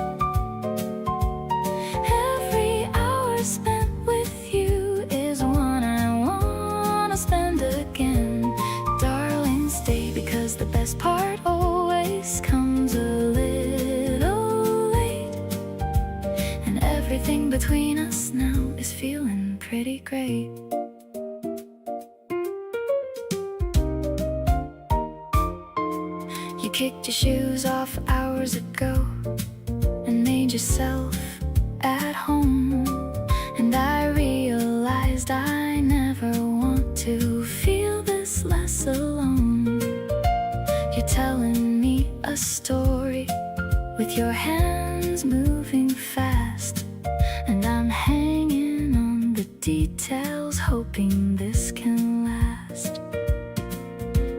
Every hour spent with you is one I wanna spend again. Darling, stay, because the best part always comes a little late, and everything between us now is feeling pretty great. kicked your shoes off hours ago and made yourself at home. And I realized I never want to feel this less alone. You're telling me a story with your hands moving fast, and I'm hanging on the details, hoping this can last.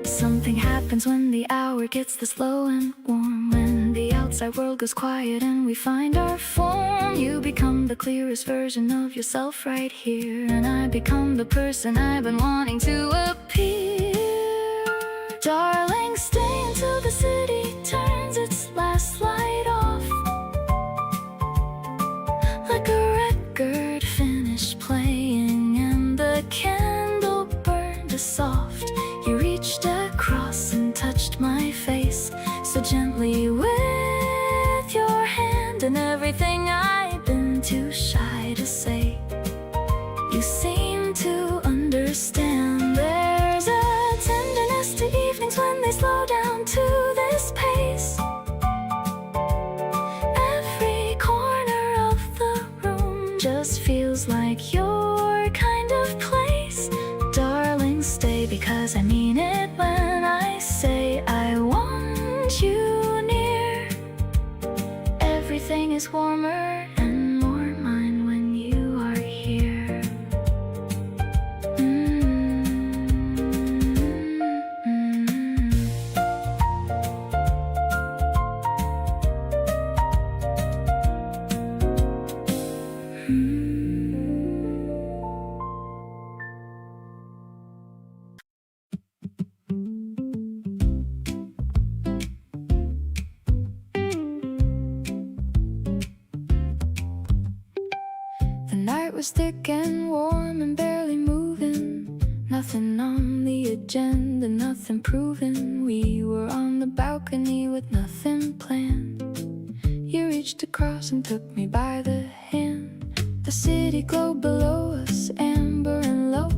Something happens when the hour gets this low and warm, when the outside world goes quiet and we find our form. You become the clearest version of yourself right here, and I become the person I've been wanting to appear. Darling, stay until the city turns its last light off, like a record finished playing and the candle burned soft. You reached across and touched my face so gently with your hand, and everything I've been too shy to say, you seem to understand. There's a tenderness to evenings when they slow down to this pace. Every corner of the room just feels like your kind of place. Darling, stay, because I mean it when I say I want you near. Everything is warmer and more mine when you are here. The night was thick and warm and barely moving. Nothing on the agenda, nothing proven. We were on the balcony with nothing planned. You reached across and took me by the hand. The city glowed below us, amber and low.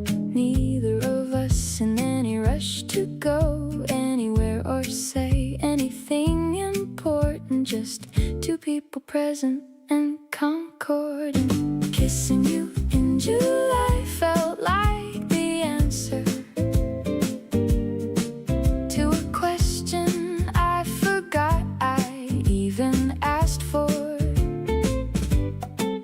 Neither of us in any rush to go anywhere or say anything important. Just two people present and concordant. Kissing you in July felt like the answer to a question I forgot I even asked for.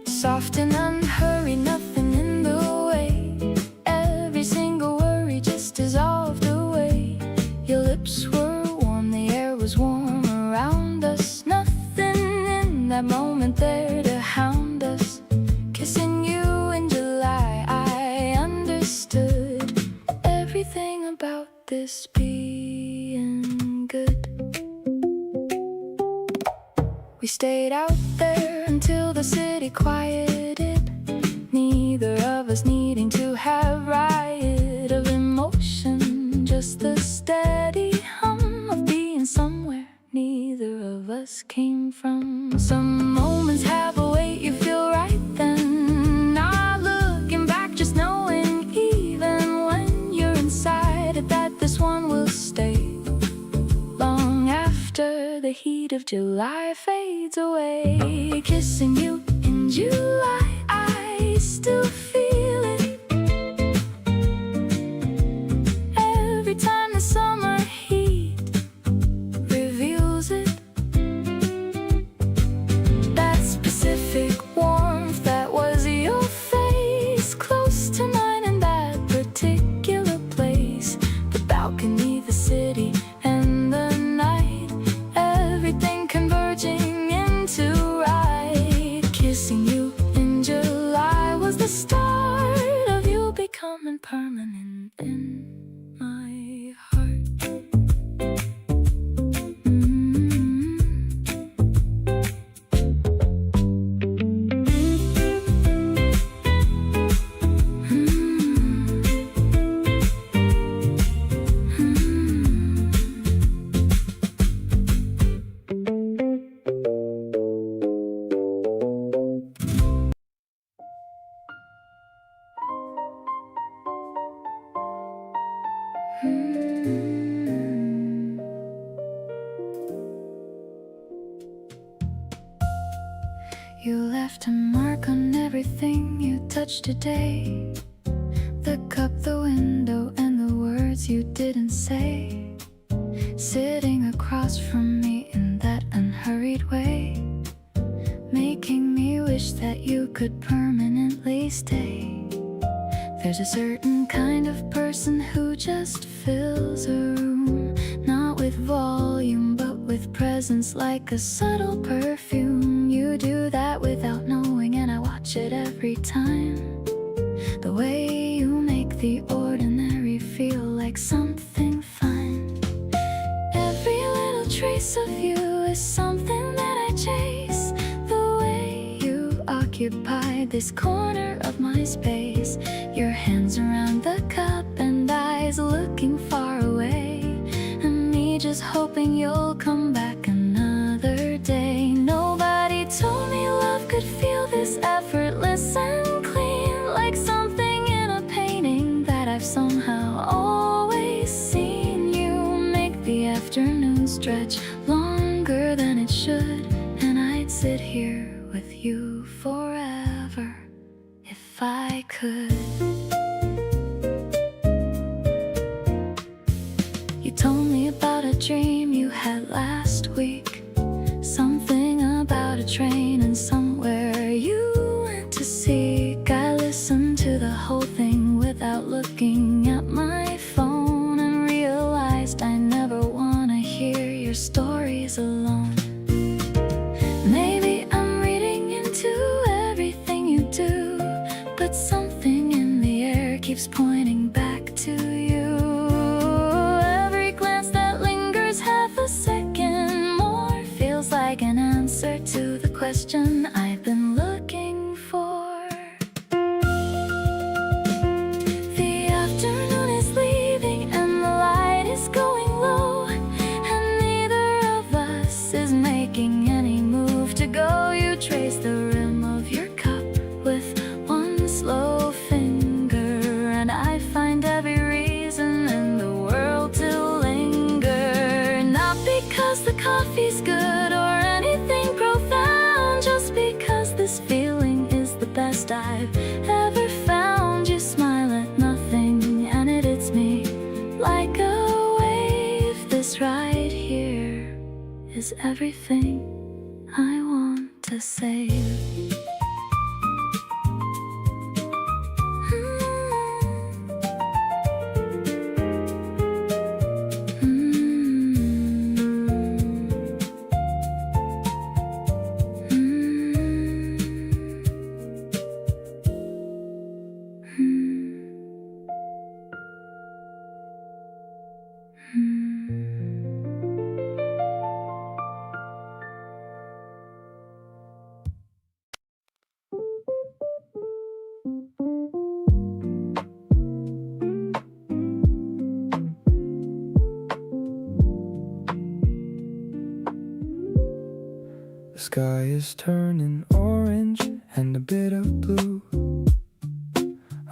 Soft and unhurried, nothing in the way. Every single worry just dissolved away. Your lips were warm, the air was warm around us. Nothing in that moment there to hound us. Kissing you in July, I understood everything about this being good. We stayed out there until the city quieted, neither of us needing to have riot of emotion, just the steady hum of being somewhere neither of us came from. Some moments have a weight, you feel right then, not looking back, just knowing even when you're inside it that this one will stay long after the heat of July fades away. Kissing you in July, I still feel it. Every time the summer heat reveals it, that specific warmth that was your face close to mine in that particular place. The balcony, the city, and the night, everything converging into right. Kissing you in July was the start You left a mark on everything you touched today. The cup, the window, and the words you didn't say. Sitting across from me in that unhurried way, making me wish that you could permanently stay. There's a certain kind of person who just fills a room, not with volume but with presence, like a subtle perfume. You do that without knowing, and I watch it every time. The way you make the ordinary feel like something fine. Every little trace of you is something that I chase. The way you occupy this corner of my space, your hands around the cup and eyes looking far away, and me just hoping you'll come back another day. Nobody told me love could feel this effortless and clean, like something in a painting that I've somehow always seen. You make the afternoon stretch longer than it should, and I'd sit here with you forever if I could. You told me about a dream you had last week, something about a train and somewhere you went to seek. I listened to the whole thing without looking at my phone, and realized I never want to hear your stories alone. Maybe I'm reading into everything you do, but something in the air keeps pointing back to you. Every glance that lingers half a second more feels like an answer to the question I've been looking for. The afternoon is leaving and the light is going low, and neither of us is making any move to go. You trace the rim of your cup with one slow finger, and I find every reason in the world to linger. Not because the coffee's good or anything profound, just because this feeling is the best I've ever found. You smile at nothing and it hits me like a wave. This right here is everything I want to say. The sky is turning orange and a bit of blue.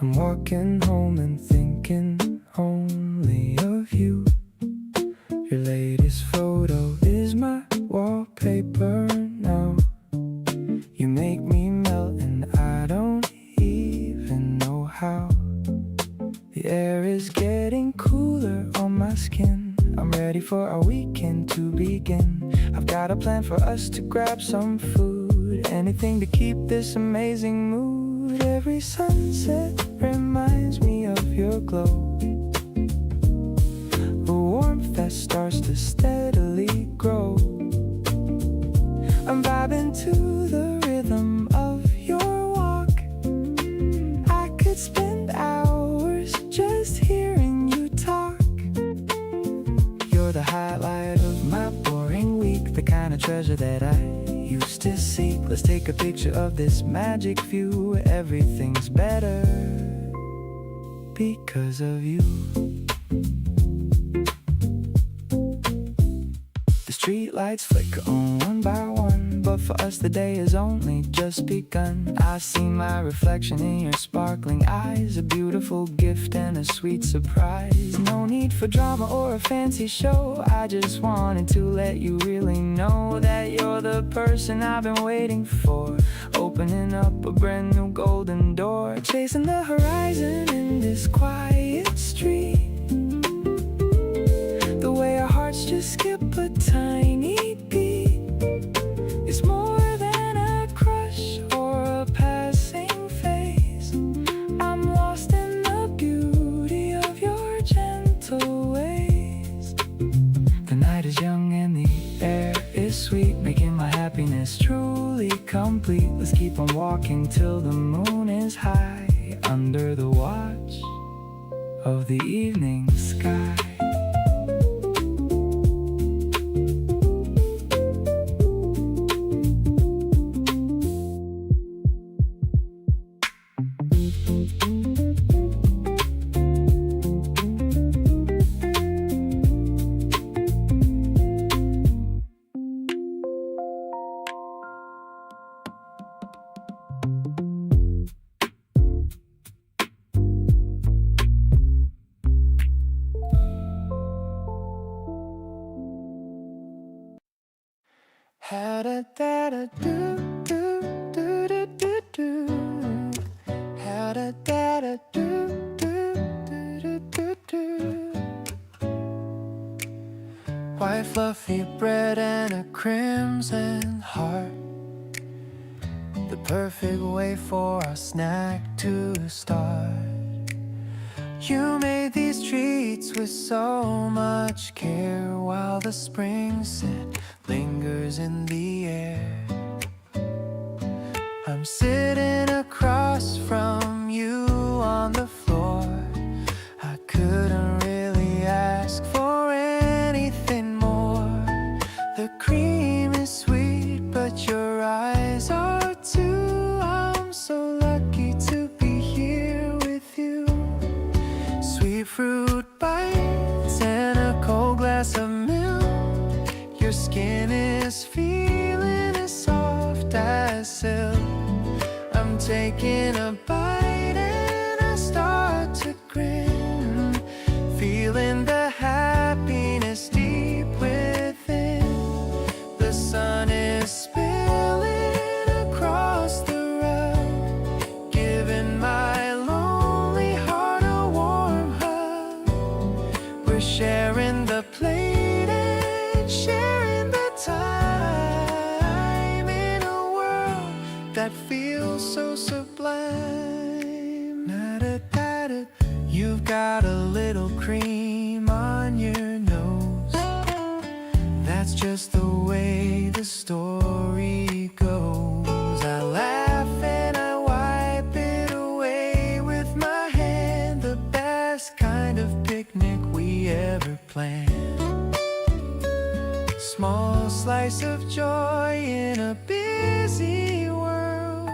I'm walking home and thinking only of you. Your latest photo is my wallpaper now. You make me melt and I don't even know how. The air is getting cooler on my skin. I'm ready for our weekend to begin. I've got a plan for us to grab some food, anything to keep this amazing mood. Every sunset reminds me of your glow, the warmth that starts to steadily grow. I'm vibing to the rhythm of your walk. I could spend hours just hearing you talk. You're the highlight of my boring week, the kind of treasure that I used to seek. Let's take a picture of this magic view. Everything's better because of you. The street lights flicker on one by one, but for us the day has only just begun. I see my reflection in your sparkling eyes, a beautiful gift and a sweet surprise. No need for drama or a fancy show, I just wanted to let you really know that you're the person I've been waiting for, opening up a brand new golden door, chasing the horizon in this quiet street. The way our hearts just skip a tiny beat is more than a crush or a passing phase. I'm lost in the beauty of your gentle ways. The night is young and the air is sweet, making my happiness truly complete. Let's keep on walking till the moon is high, under the watch of the evening sky. Ha da da da do do do do do do. Ha da da da do do do do do do. White fluffy bread and a crimson heart, the perfect way for our snack to start. You made these treats with so much care, while the spring scent lingers in the air. I'm sitting across from you on the floor. I couldn't really ask for anything more. The cream is sweet, but your eyes are too. I'm so lucky to be here with you. Sweet fruit bites and a cold glass of milk. Your skin is feeling as soft as silk. I'm taking a bite and I start to grin, feeling the happiness deep within. The sun is spilling across the rug, giving my lonely heart a warm hug. We're sharing the plate and sharing the time in a world that feels so sublime. Na-da-da-da. You've got a little cream on your nose. That's just the way the story goes. I laugh and I wipe it away with my hand. The best kind of picnic we ever planned. Small slice of joy in a busy world,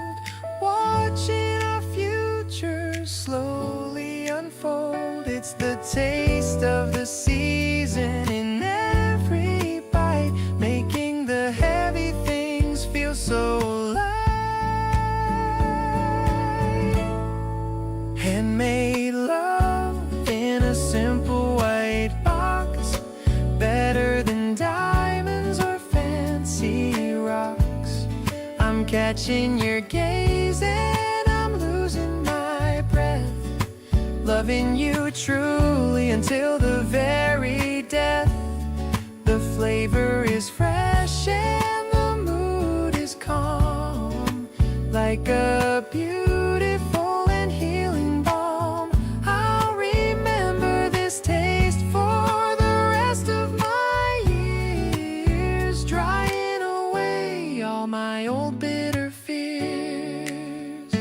watching our future slowly unfold. It's the taste of the season in every bite, making the heavy things feel so light. Handmade love in a simple white box, better than diamonds or fancy rocks. I'm catching your gaze and I'm losing my breath, loving you truly until the very death. The flavor is fresh and the mood is calm, like a beautiful and healing balm. I'll remember this taste for the rest of my years, drying away all my old bitter fears.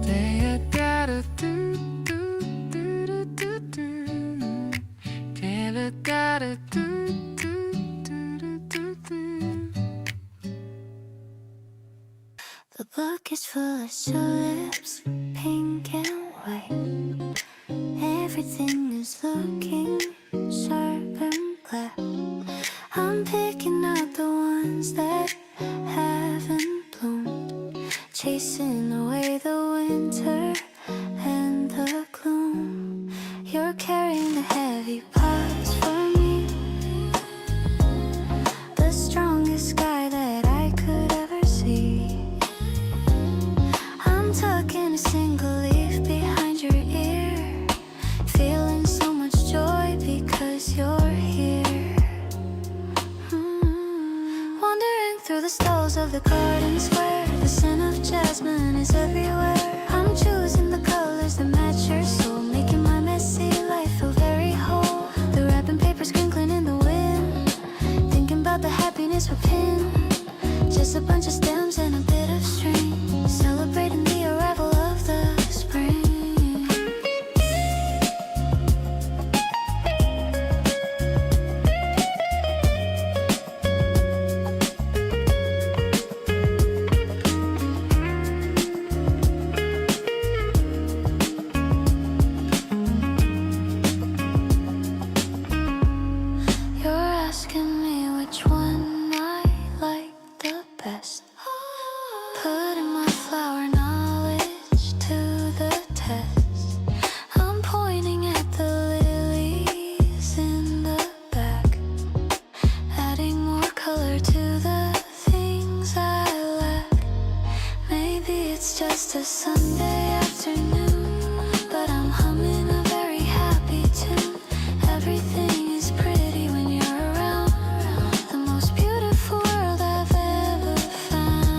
Da-da-da-do-do-do-do-do. The book is full of tulips, pink and white. Everything is looking sharp and black. I'm picking out the ones that haven't bloomed, chasing away the winter and the gloom. You're carrying the heavy parts for me, the strongest guy that I could ever see. I'm tucking a single leaf behind your ear, feeling so much joy because you're here. Wandering through the stalls of the garden square, the scent of jasmine is everywhere. I'm choosing the colors that match your soul, making my messy life feel very whole. The wrapping paper crinkling in the wind, thinking about the happiness we're pinned. Just a bunch of stems and a bit of string, celebrating the arrival of the spring. You're asking me which one I like the best, putting my flower knowledge to the test. I'm pointing at the lilies in the back, adding more color to the things I lack. Maybe it's just a Sunday afternoon, but I'm humming a very happy tune. Everything is pretty when you're around, the most beautiful world I've ever found.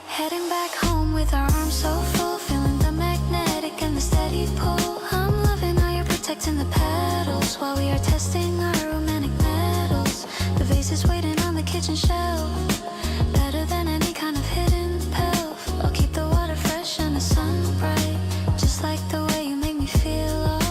Heading back home with our arms so full, feeling the magnetic and the steady pull. I'm loving how you're protecting the petals while we are testing our romantic metals. The vase is waiting on the kitchen shelf, better than any kind of hidden pelf. I'll keep the water fresh and the sun bright, just like the way you make me feel alright.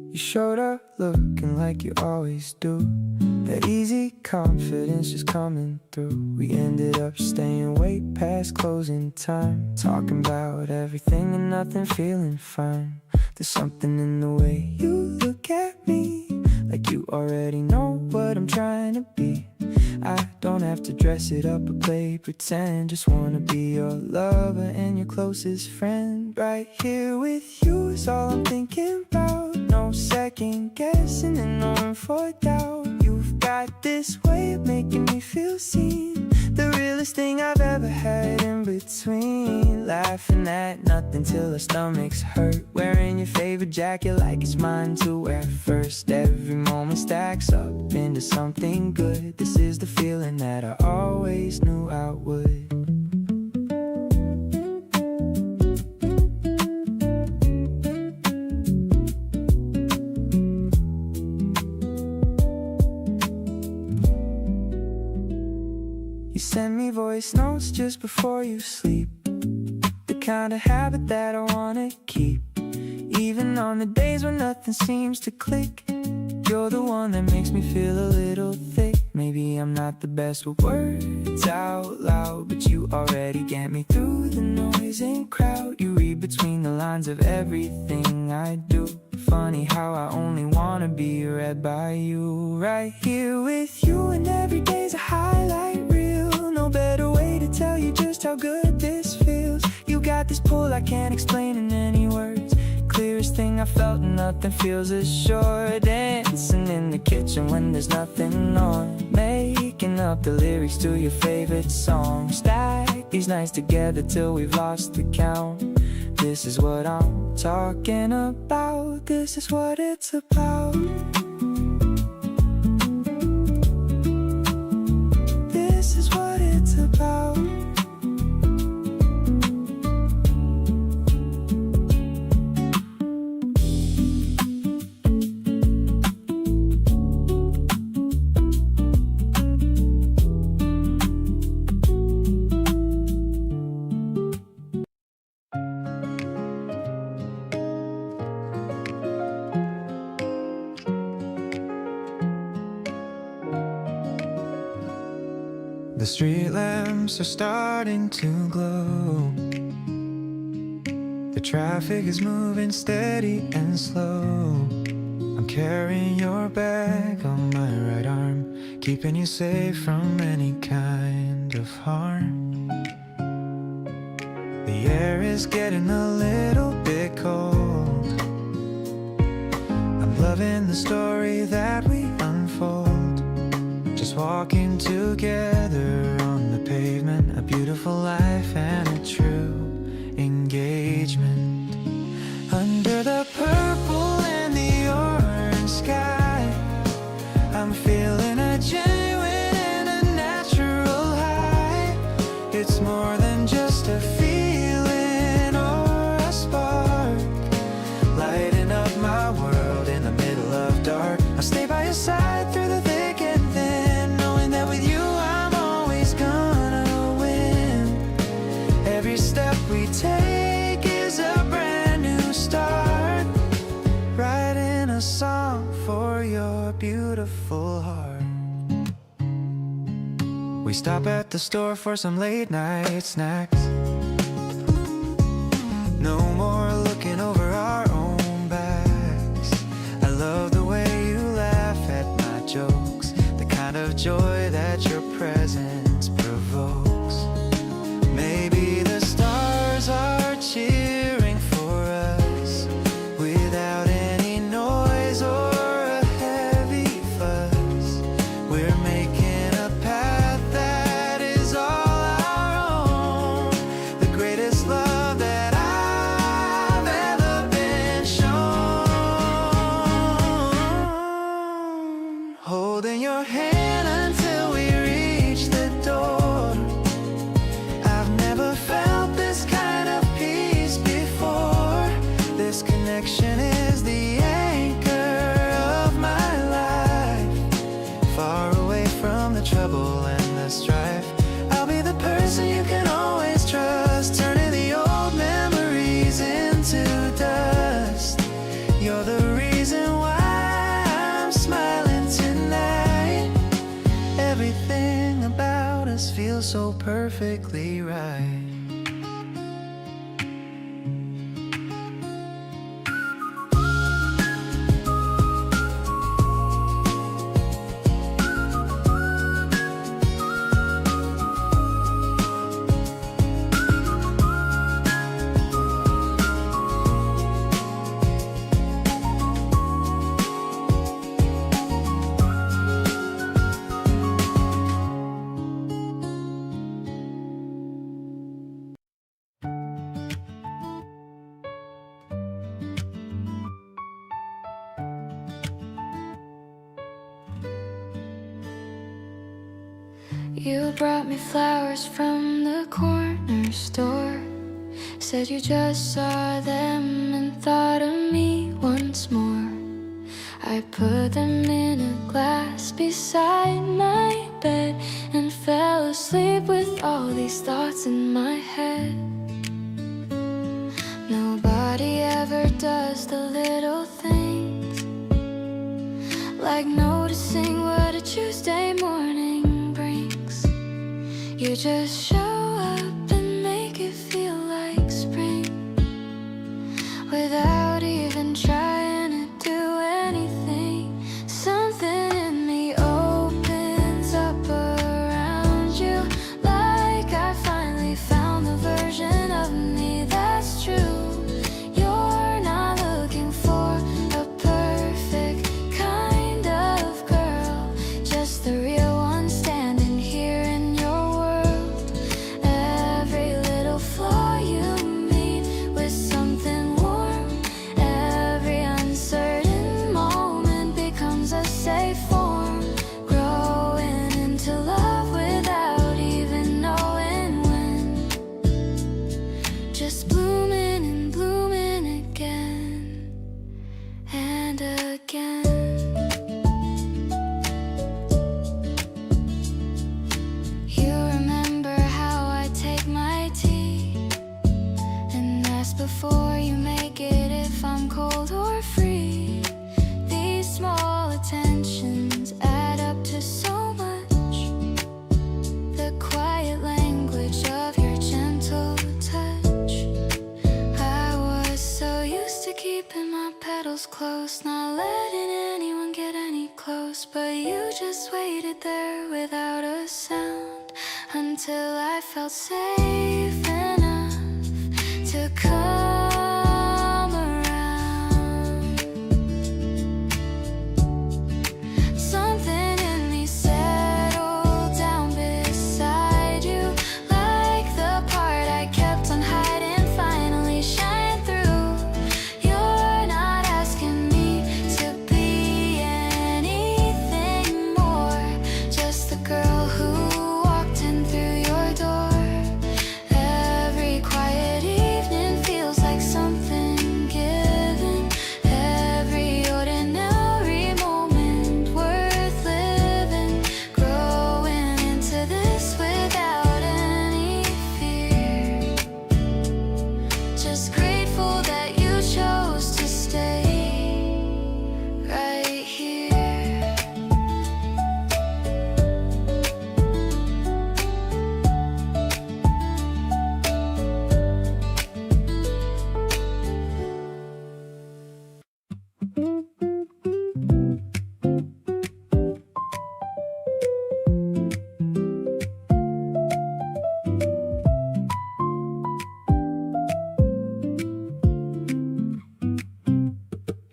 You showed up looking like you always do, that easy confidence just coming through. We ended up staying way past closing time, talking about everything and nothing, feeling fine. There's something in the way you look at me, like you already know what I'm trying to be. I don't have to dress it up or play pretend, just wanna be your lover and your closest friend. Right here with you is all I'm thinking about, no second guessing and no room for doubt. You've got this way of making me feel seen, the realest thing I've ever had in between. Laughing at nothing till our stomachs hurt, wearing your favorite jacket like it's mine to wear first. Every moment stacks up into something good. This is the feeling that I always knew I would. You send me voice notes just before you sleep, the kind of habit that I wanna keep. Even on the days when nothing seems to click, you're the one that makes me feel a little thick. Maybe I'm not the best with words out loud, but you already get me through the noise and crowd. You read between the lines of everything I do. Funny how I only wanna be read by you. Right here with you, and every day's a highlight reel. No better way to tell you just how good this feels. You got this pull I can't explain in any words. Clearest thing I felt, and nothing feels as sure. Dancing in the the kitchen when there's nothing on, making up the lyrics to your favorite song. Stack these nights together till we've lost the count. This is what I'm talking about. This is what it's about. This is what it's about. The street lamps are starting to glow. The traffic is moving steady and slow. I'm carrying your bag on my right arm, keeping you safe from any kind of harm. The air is getting a little bit cold. I'm loving the story that we unfold. Just walking together on the pavement, a beautiful life and a true engagement. Under the purple and the orange sky, I'm feeling a genuine and a natural high. It's more than just a feeling or a spark, lighting up my world in the middle of dark. I'll stay by your side through the thick and thin, knowing that with you I'm always gonna win. Every step we take is a brand new start, writing a song for your beautiful heart. We stop at the store for some late night snacks. No more looking over our own backs. I love the way you laugh at my jokes, the kind of joy that your presence provokes. Maybe the stars are cheering for us without any noise or a heavy fuss. We're making a path that is all our own, the greatest love that I've ever been shown. Holding your hand until we reach the door. I've never felt this kind of peace before. This connection is the anchor of my life. Far away from the trouble and the strife, I'll be the person you can always trust, turning the old memories into dust. You're the reason why I'm smiling tonight. Everything about us feels so perfectly right. You brought me flowers from the corner store. Said you just saw them and thought of me once more. I put them in a glass beside my bed and fell asleep with all these thoughts in my head. Nobody ever does the little things, like noticing what a Tuesday morning brings. You just show up and make it feel like spring, without even trying to do anything. Something in me opens up around you, like I finally found the version of me that's true. You're not looking for a perfect kind of just waited there without a sound until I felt safe enough to come around. Something in me settled down beside you, like the part I kept on hiding finally shine through. You're not asking me to be anything more, just the girl who walked in through your door. Every quiet evening feels like something given, every ordinary moment worth living, growing into this without any fear. Just grateful that you chose to stay right here.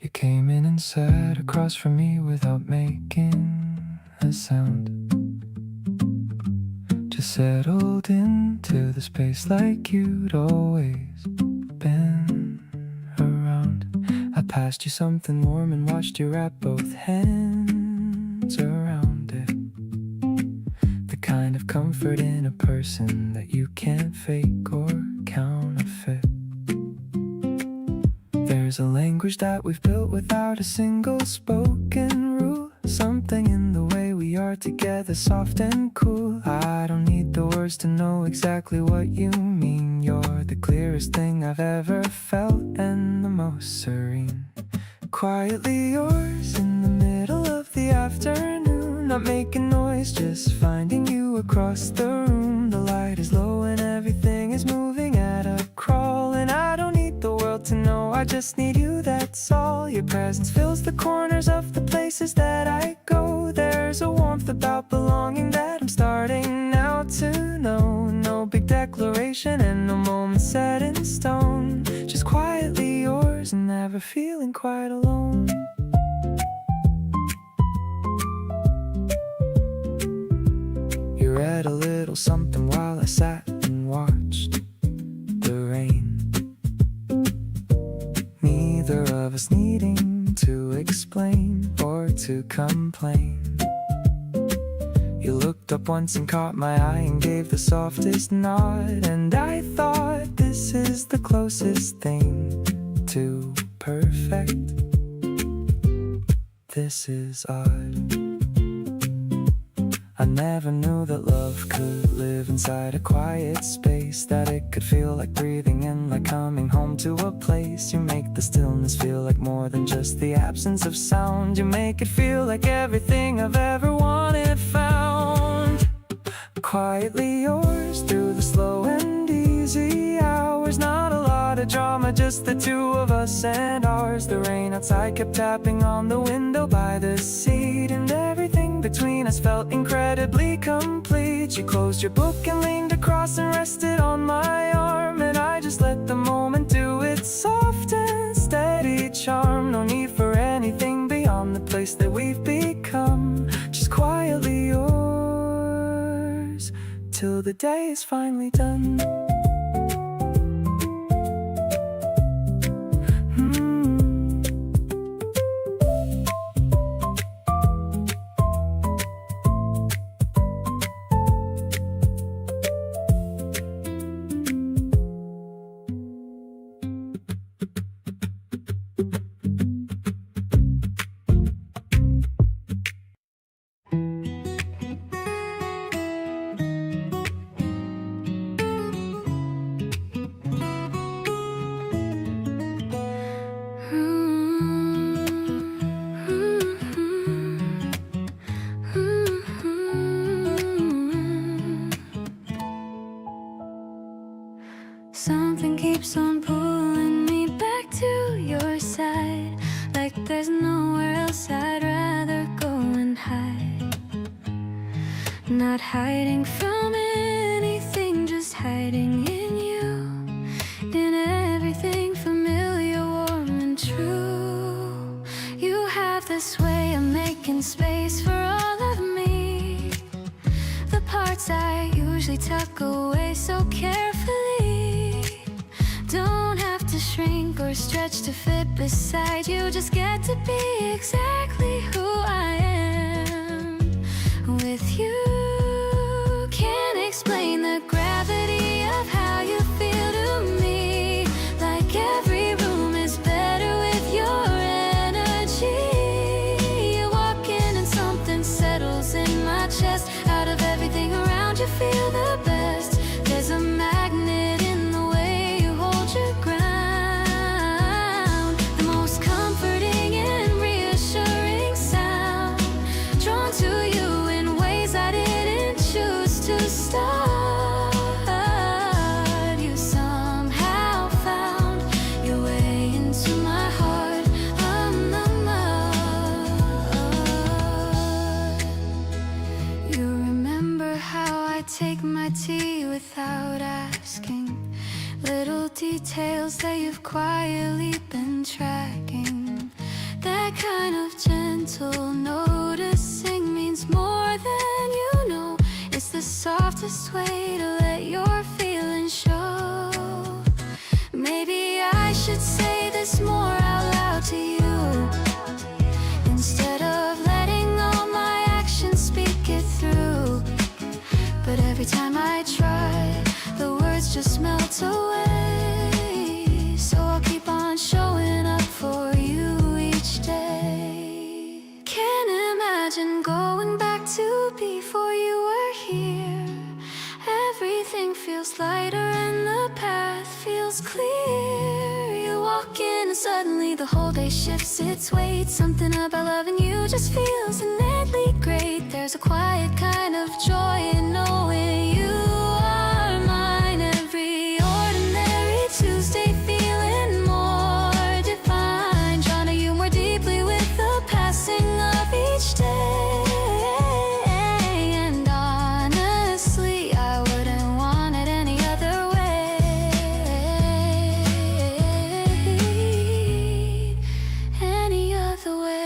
You came in and sat across from me without making a sound. Just settled into the space like you'd always been around. I passed you something warm and watched you wrap both hands around it. The kind of comfort in a person that you can't fake or counterfeit. There's a language that we've built without a single spoken rule. Something in the way we are together, soft and cool. I don't need the words to know exactly what you mean. You're the clearest thing I've ever felt and the most serene. Quietly yours in the middle of the afternoon. Not making noise, just finding you across the room. The light is low and everything is moving at a crawl. And I don't need the world to know, I just need you, that's all. Your presence fills the corners of the places that I go. There's a warmth about belonging that I'm starting now to know. No big declaration and no moment set in stone. Just quietly yours and never feeling quite alone. You read a little something while I sat and watched the rain. Neither of us needing to explain or to complain. You looked up once and caught my eye and gave the softest nod. And I thought, this is the closest thing to perfect. This is odd. I never knew that love could live inside a quiet space, that it could feel like breathing in, like coming home to a place. You make the stillness feel like more than just the absence of sound. You make it feel like everything I've ever wanted found. Quietly yours through the slow and easy hours. Not a lot of drama, just the two of us and ours. The rain outside kept tapping on the window by the seat, and everything between us felt incredibly complete. You closed your book and leaned across and rested on my arm, and I just let the moment do its soft and steady charm. No need for anything beyond the place that we've become. Just quietly yours till the day is finally done. Not hiding from anything, just hiding in you, in everything familiar, warm and true. You have this way of making space for all of me, the parts I usually tuck away so carefully. Don't have to shrink or stretch to fit beside you, just get to be exactly who I am with you. Can't explain the gravity of how you feel to me, like every room is better with your energy. You walk in and something settles in my chest. Out of everything around you, feel the best. There's a magnet in the way you hold your ground, the most comforting and reassuring sound. Drawn to you in ways I didn't choose to start. You somehow found your way into my heart. You remember how I take my tea without asking, little details that you've quietly been tracking. That kind of gentle noticing means more than you know. It's the softest way to let your feelings show. Maybe I should say this more out loud to you, instead of letting all my actions speak it through. But every time I try, the words just melt away. So I'll keep on showing up for you each day. Can't imagine going back to before you were here. Everything feels lighter and the path feels clear. You walk in and suddenly the whole day shifts its weight. Something about loving you just feels innately great. There's a quiet kind of joy in knowing you are mine. Every ordinary Tuesday feeling more divine, drawn to you more deeply with the passing of each day. And honestly, I wouldn't want it any other way. Any other way.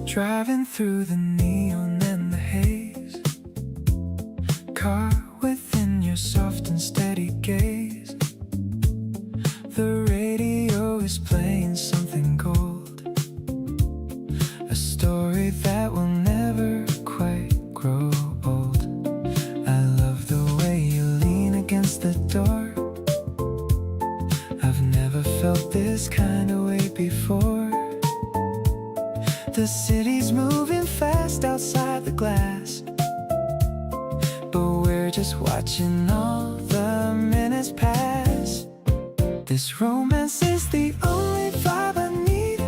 Driving through the neon and the haze, caught within your soft and steady gaze. The radio is playing something gold, a story that will never quite grow old. I love the way you lean against the door. I've never felt this kind of way before. The city's moving fast outside the glass, but we're just watching all the minutes pass. This romance is the only vibe I need,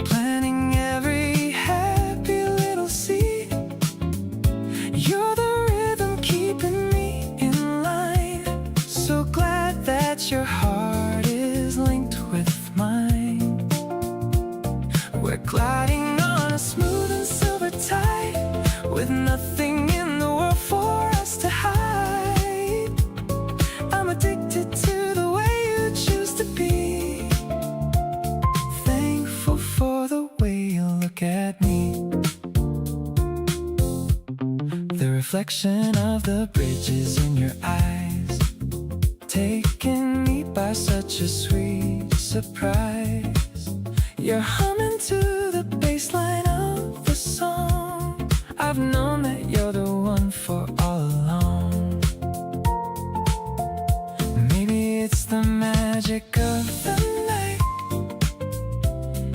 planting every happy little seed. You're the rhythm keeping me in line, so glad that your heart is linked with mine. We're gliding on a smooth and silver tide, with nothing in the world for us to hide. I'm addicted to the way you choose to be, thankful for the way you look at me. The reflection of the bridges in your eyes, taking me by such a sweet surprise. You're humming to the bassline of the song. I've known that you're the one for all along. Maybe it's the magic of the night.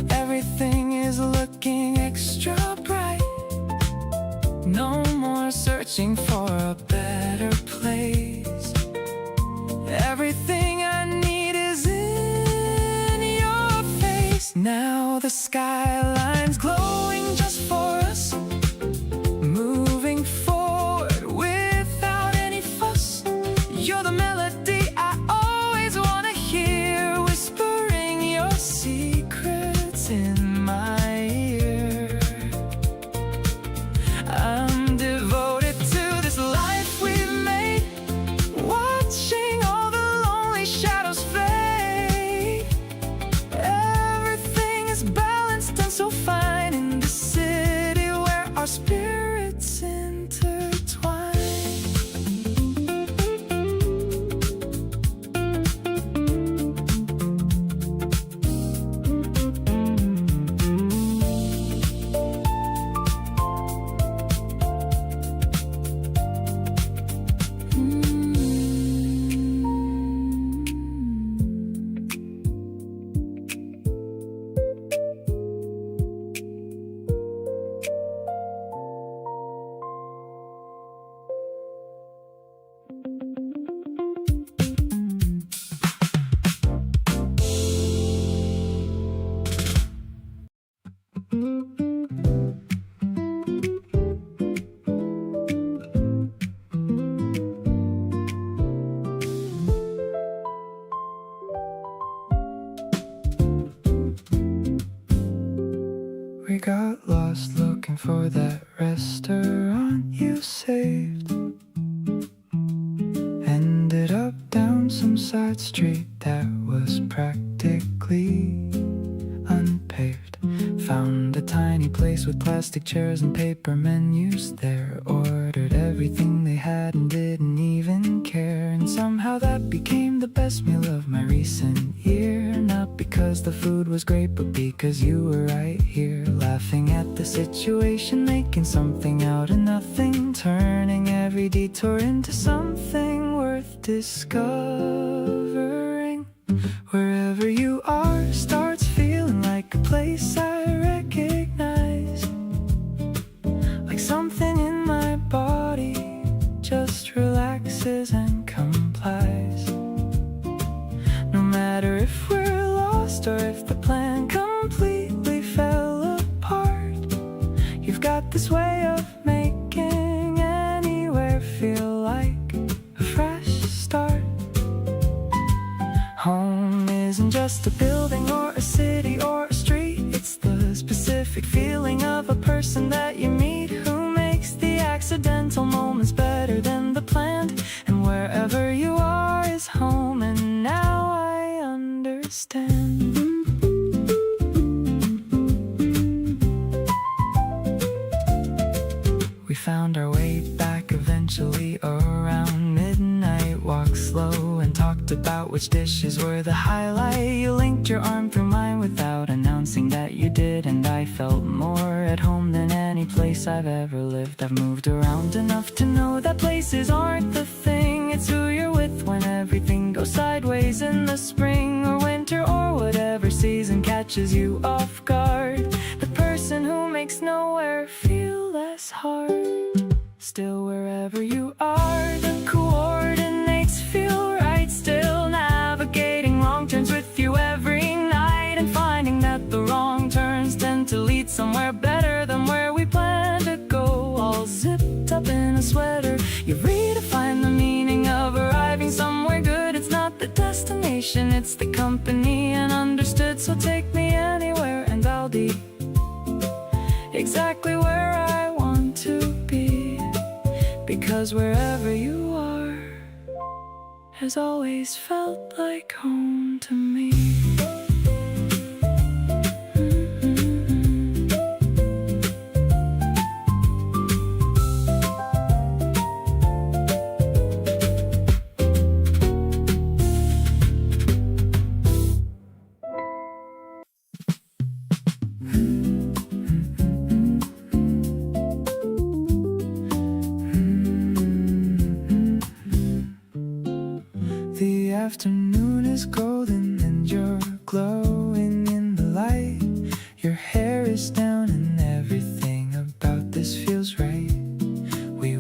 Everything is looking extra bright. No more or searching for a better place. Everything I need is in your face. Now the skyline's glowing just for us, moving forward without any fuss. You're the melody I always want to hear, whispering your secrets in my ear. I'm devoted to this life we've made, watching all the lonely shadows fade. Everything is balanced and so fine in the city where our spirits intertwine. We got lost looking for that restaurant you saved. Ended up down some side street that was practically unpaved. Found a tiny place with plastic chairs and paper menus there. Ordered everything they had and didn't even care. And somehow that became the best meal of my recent year. Not because the food was great, but because you were right here, laughing at the situation, making something out of nothing, turning every detour into something worth discovering. Wherever you are starts feeling like a place I recognize, like something in my body just relaxes and complies. No matter if we're lost or if the plan completely fell apart, you've got this way of making anywhere feel like a fresh start. Home isn't just a building or a city or a street. It's the specific feeling of a person that you meet, who makes the accidental moments better than the planned. And wherever you are is home, and now I understand. We found our way back eventually around midnight. Walked slow and talked about which dishes were the highlight. You linked your arm through mine without announcing that you did, and I felt more at home than any place I've ever lived. I've moved around enough to know that places aren't the thing. It's who you're with when everything goes sideways in the spring or winter or whatever season catches you off guard. The person who makes nowhere feel less hard. Still, wherever you are, the coordinates feel right. Still navigating wrong turns with you every night, and finding that the wrong turns tend to lead somewhere better than where we plan to go. All zipped up in a sweater, you redefine the meaning of arriving somewhere good. It's not the destination, it's the company, and understood. So take me anywhere and I'll be exactly where I want to be, because wherever you are has always felt like home to me. The afternoon is golden and you're glowing in the light. Your hair is down and everything about this feels right. We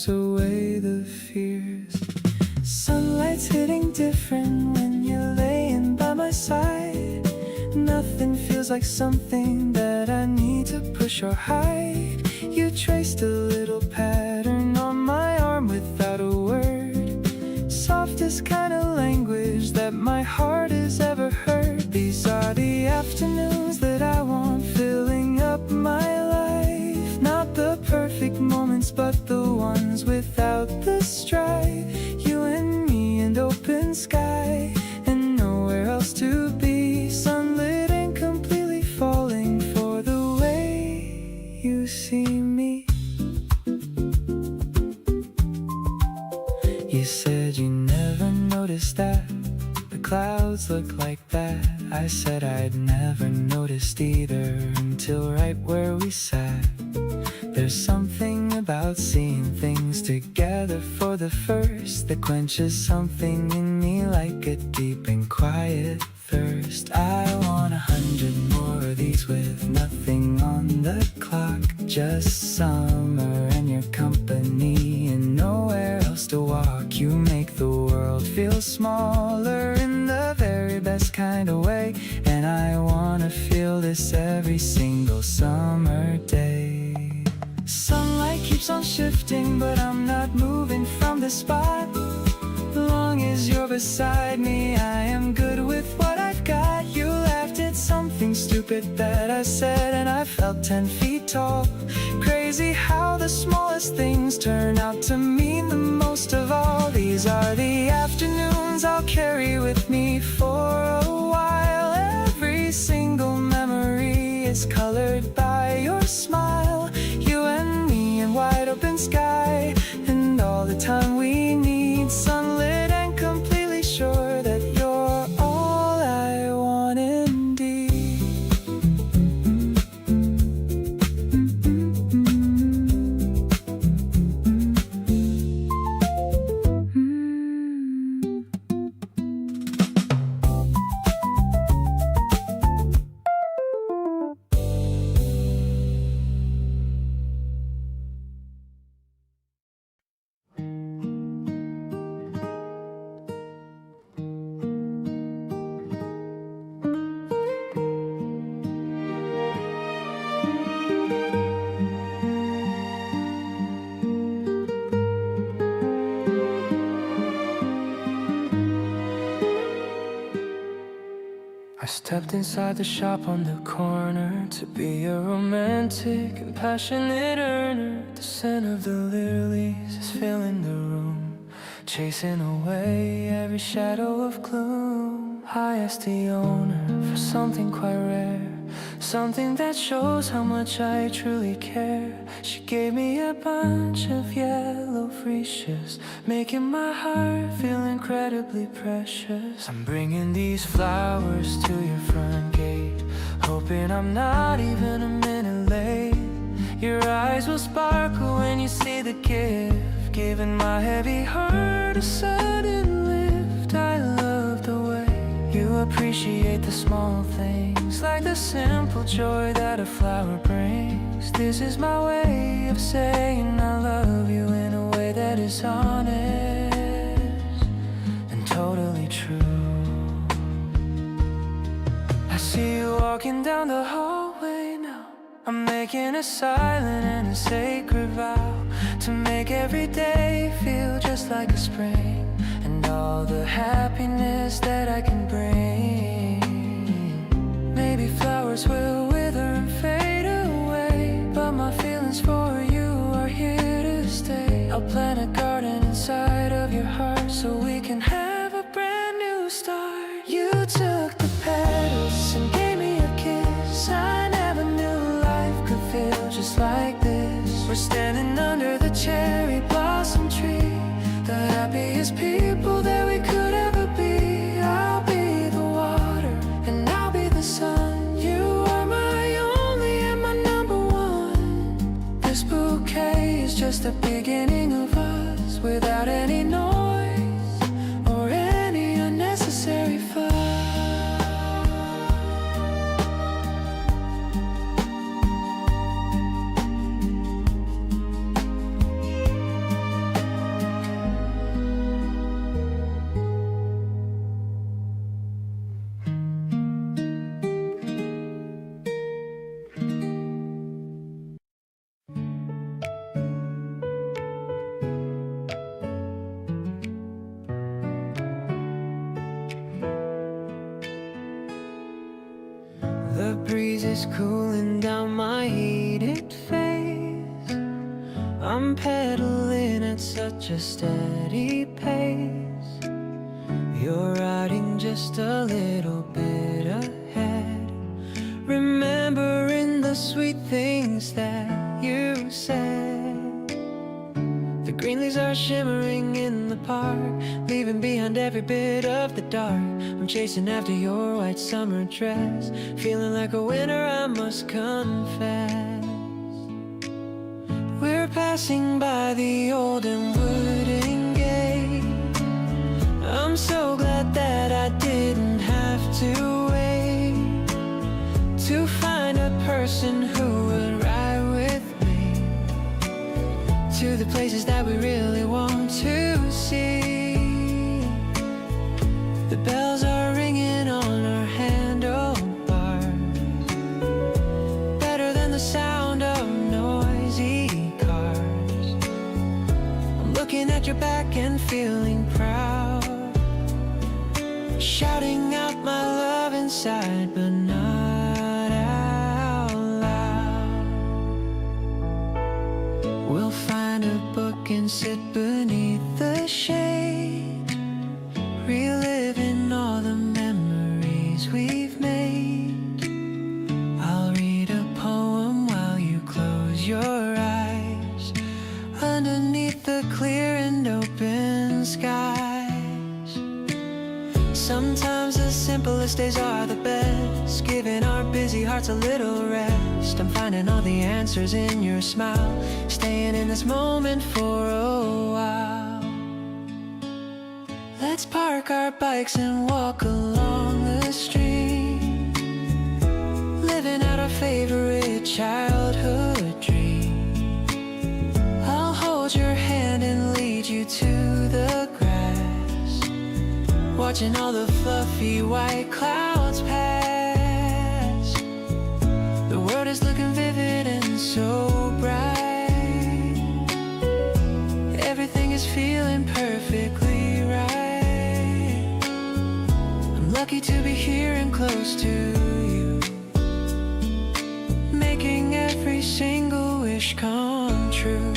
drives away the fears. Sunlight's hitting different when you're laying by my side. Nothing feels like something that I need to push or hide. You traced a little pattern on my arm without a word. Softest kind of language that my heart has ever heard. These are the afternoons that I want filling up my life. Not the perfect moments, but the ones without the strife. You and me and open sky, and nowhere else to be. Sunlit and completely falling for the way you see me. You said you never noticed that the clouds look like that. I said I'd never noticed either until right where we sat. There's something about seeing things together for the first that quenches something in me like a deep and quiet thirst. I want 100 more of these with nothing on the clock. Just summer and your company and nowhere else to walk. You make the world feel smaller in the very best kind of way. And I wanna feel this every single summer day. Sunlight keeps on shifting, but I'm not moving from the spot. Long as you're beside me, I am good with what I've got. You laughed at something stupid that I said, and I felt 10 feet tall. Crazy how the smallest things turn out to mean the most of all. These are the afternoons I'll carry with me for a while. Every single memory is colored by your smile. You and me in wide open sky, and all the time we need. Sunlit and completely sure that you're all I want indeed. I stepped inside the shop on the corner to be a romantic and passionate earner. The scent of the lilies is filling the room, chasing away every shadow of gloom. I asked the owner for something quite rare, something that shows how much I truly care. She gave me a bunch of yellow freesias, making my heart feel incredibly precious. I'm bringing these flowers to your front gate, hoping I'm not even a minute late. Your eyes will sparkle when you see the gift, giving my heavy heart a sudden lift. I love the way you appreciate the small things, like the simple joy that a flower brings. This is my way of saying I love you in a way that is honest and totally true. I see you walking down the hallway now. I'm making a silent and a sacred vow to make every day feel just like a spring, and all the happiness that I can bring. Maybe flowers will wither and fade away, but my feelings for you are here to stay. I'll plant a garden inside of your heart so we can have a brand new start. You took the petals and gave me a kiss. I never knew life could feel just like this. We're standing under the cherry blossom tree, the happiest people that we could ever be. I'll be breeze is cooling down my heated face. I'm pedaling at such a steady pace. You're riding just a little bit ahead, remembering the sweet things that you said. The green leaves are shimmering in the park, leaving behind every bit of the dark. I'm chasing after your white summer dress, feeling like a winner, I must confess. We're passing by the old and wooden gate. I'm so glad that I didn't have to wait to find a person who would ride with me to the places that we really want to see. The bells are ringing on our handlebars, better than the sound of noisy cars. I'm looking at your back and feeling proud, shouting out my love inside, but not out loud. We'll find a book and sit beneath the shade, reliving all the memories we've made. I'll read a poem while you close your eyes, underneath the clear and open skies. Sometimes the simplest days are the best, giving our busy hearts a little rest. I'm finding all the answers in your smile, staying in this moment for a while. Let's park our bikes and walk along the street, living out our favorite childhood dream. I'll hold your hand and lead you to the grass, watching all the fluffy white clouds pass. The world is looking vivid and so bright, everything is feeling perfectly right. I'm lucky to be here and close to you, making every single wish come true.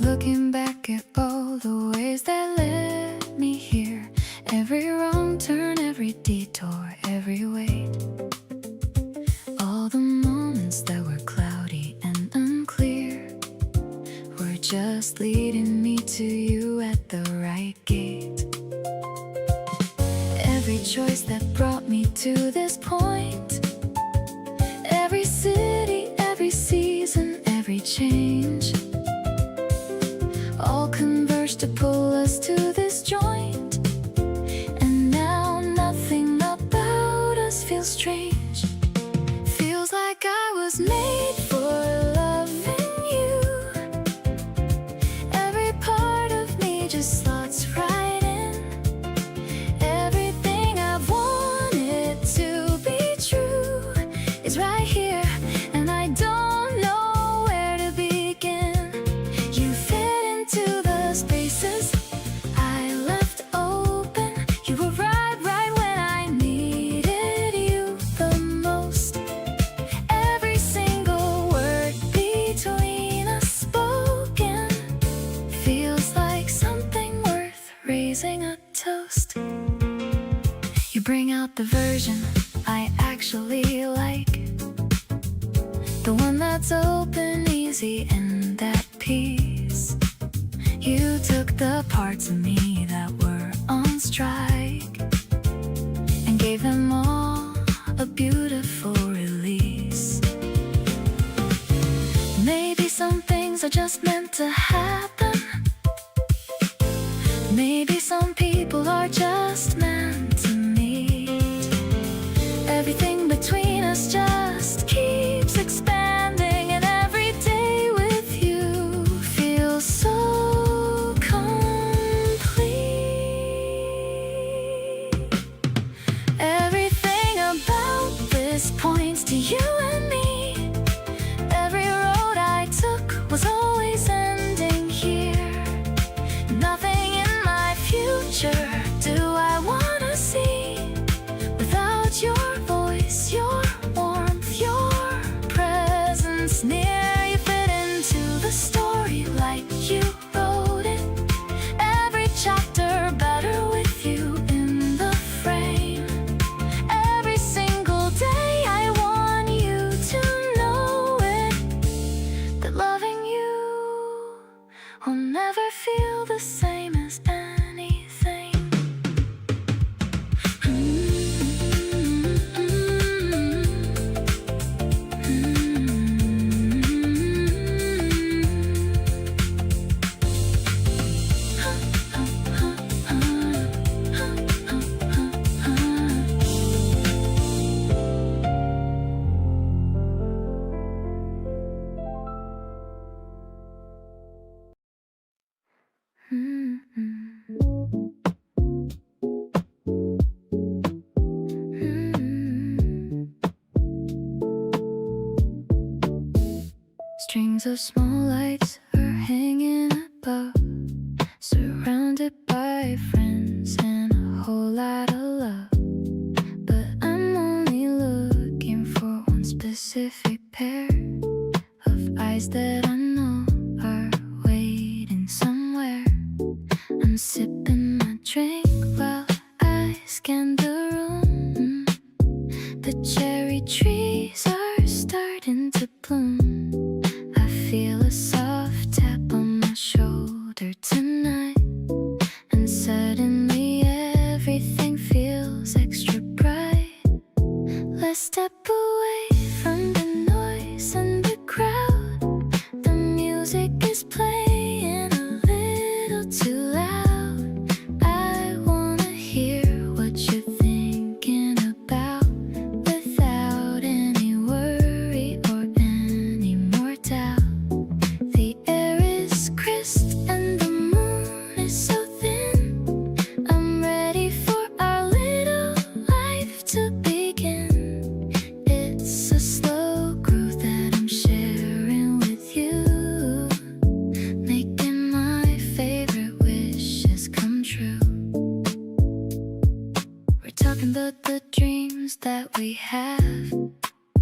Looking back at all the ways that led me here, every wrong turn, every detour, every wait, all the moments that were cloudy and unclear were just leading me to you at the right gate. Every choice that brought me to this point, every city, every season, every change, all converged to pull us to this joint. And now nothing about us feels strange. Feels like I was made for loving you. Every part of me just slots right in. Everything I've wanted to be true is right here, and I don't know where to begin. You fit into the spaces I left open. You were right when I needed you the most. Every single word between us spoken feels like something worth raising a toast. You bring out the version I actually like, the one that's open, easy, and at peace. You took the parts of me that were on strike and gave them all a beautiful release. just meant to happen. Maybe some people are just meant to meet. Everything between us just keeps expanding, and every day with you feels so complete. Everything about this points to you and me. Every road I took was always ending here. Nothing in my future do I wanna see without your voice, your warmth, your presence near. You fit into the story like you wrote it. Every chapter better with you in the frame. Every single day I want you to know it, that loving you will never feel the same as anything. Strings of small lights are hanging above, surrounded by friends and a whole lot of love. But I'm only looking for one specific pair of eyes that I know are waiting somewhere. I'm sipping my drink while I scan the room. The cherry trees are starting to bloom. I feel a soft tap on my shoulder tonight, and suddenly everything feels extra bright. Let's step away from the noise and the crowd. The music is playing a little too loud. I wanna hear what you're thinking about, without any worry or any more doubt. The air is crisp and the moon is so thin. I'm ready for our little life to begin. It's a slow groove that I'm sharing with you, making my favorite wishes come true. We're talking about the dreams that we have,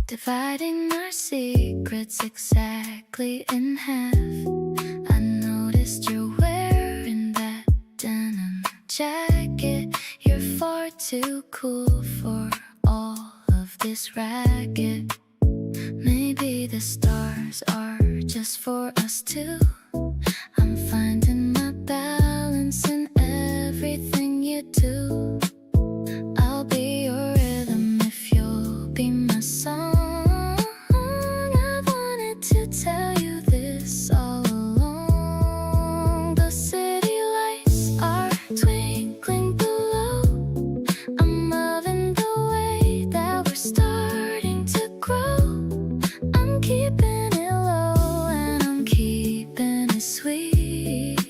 dividing our secrets exactly in half. I noticed you're wearing that denim jacket. You're far too cool for all of this racket. Maybe the stars are just for us two. I'm finding my balance in everything you do. I'll be your rhythm if you'll be my song. I wanted to tell you this all along. The city lights are twinkling below. I'm loving the way that we're starting to grow. I'm keeping it low and I'm keeping it sweet.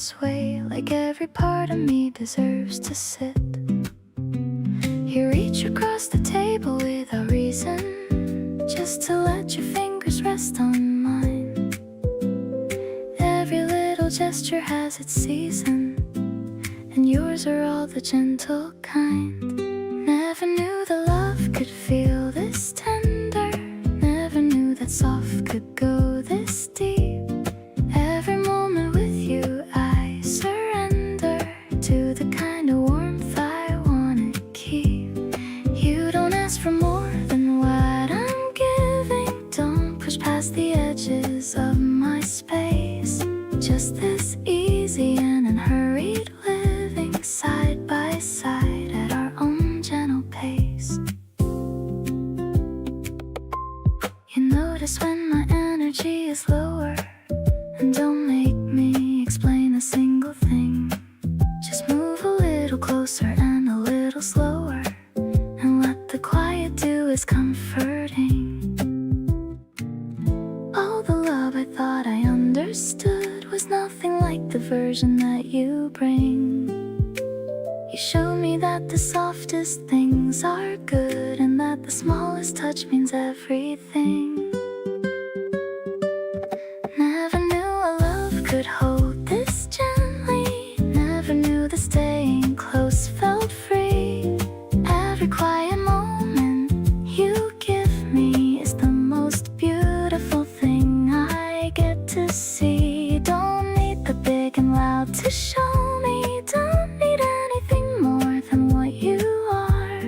this way, like every part of me deserves to sit. You reach across the table without reason, just to let your fingers rest on mine. Every little gesture has its season, and yours are all the gentle kind. Never knew that love could feel this tender, never knew that soft could go this deep. Every moment with you I surrender to the kind of warmth I wanna keep. You don't ask for more than what I'm giving, don't push past the edges of my space. Just this easy and unhurried living, side by side at our own gentle pace. You notice when my energy is lower, and don't make me explain a single thing. Just move a little closer and a little slower, and what the quiet do is comforting. All the love I thought I understood was nothing like the version that you bring. You show me that the softest things are good, and that the smallest touch means everything. Never knew a love could hold this gently, never knew that staying close felt free. Every quiet moment you give me is the most beautiful thing I get to see. Don't need the big and loud to show me, don't need anything more than what you are.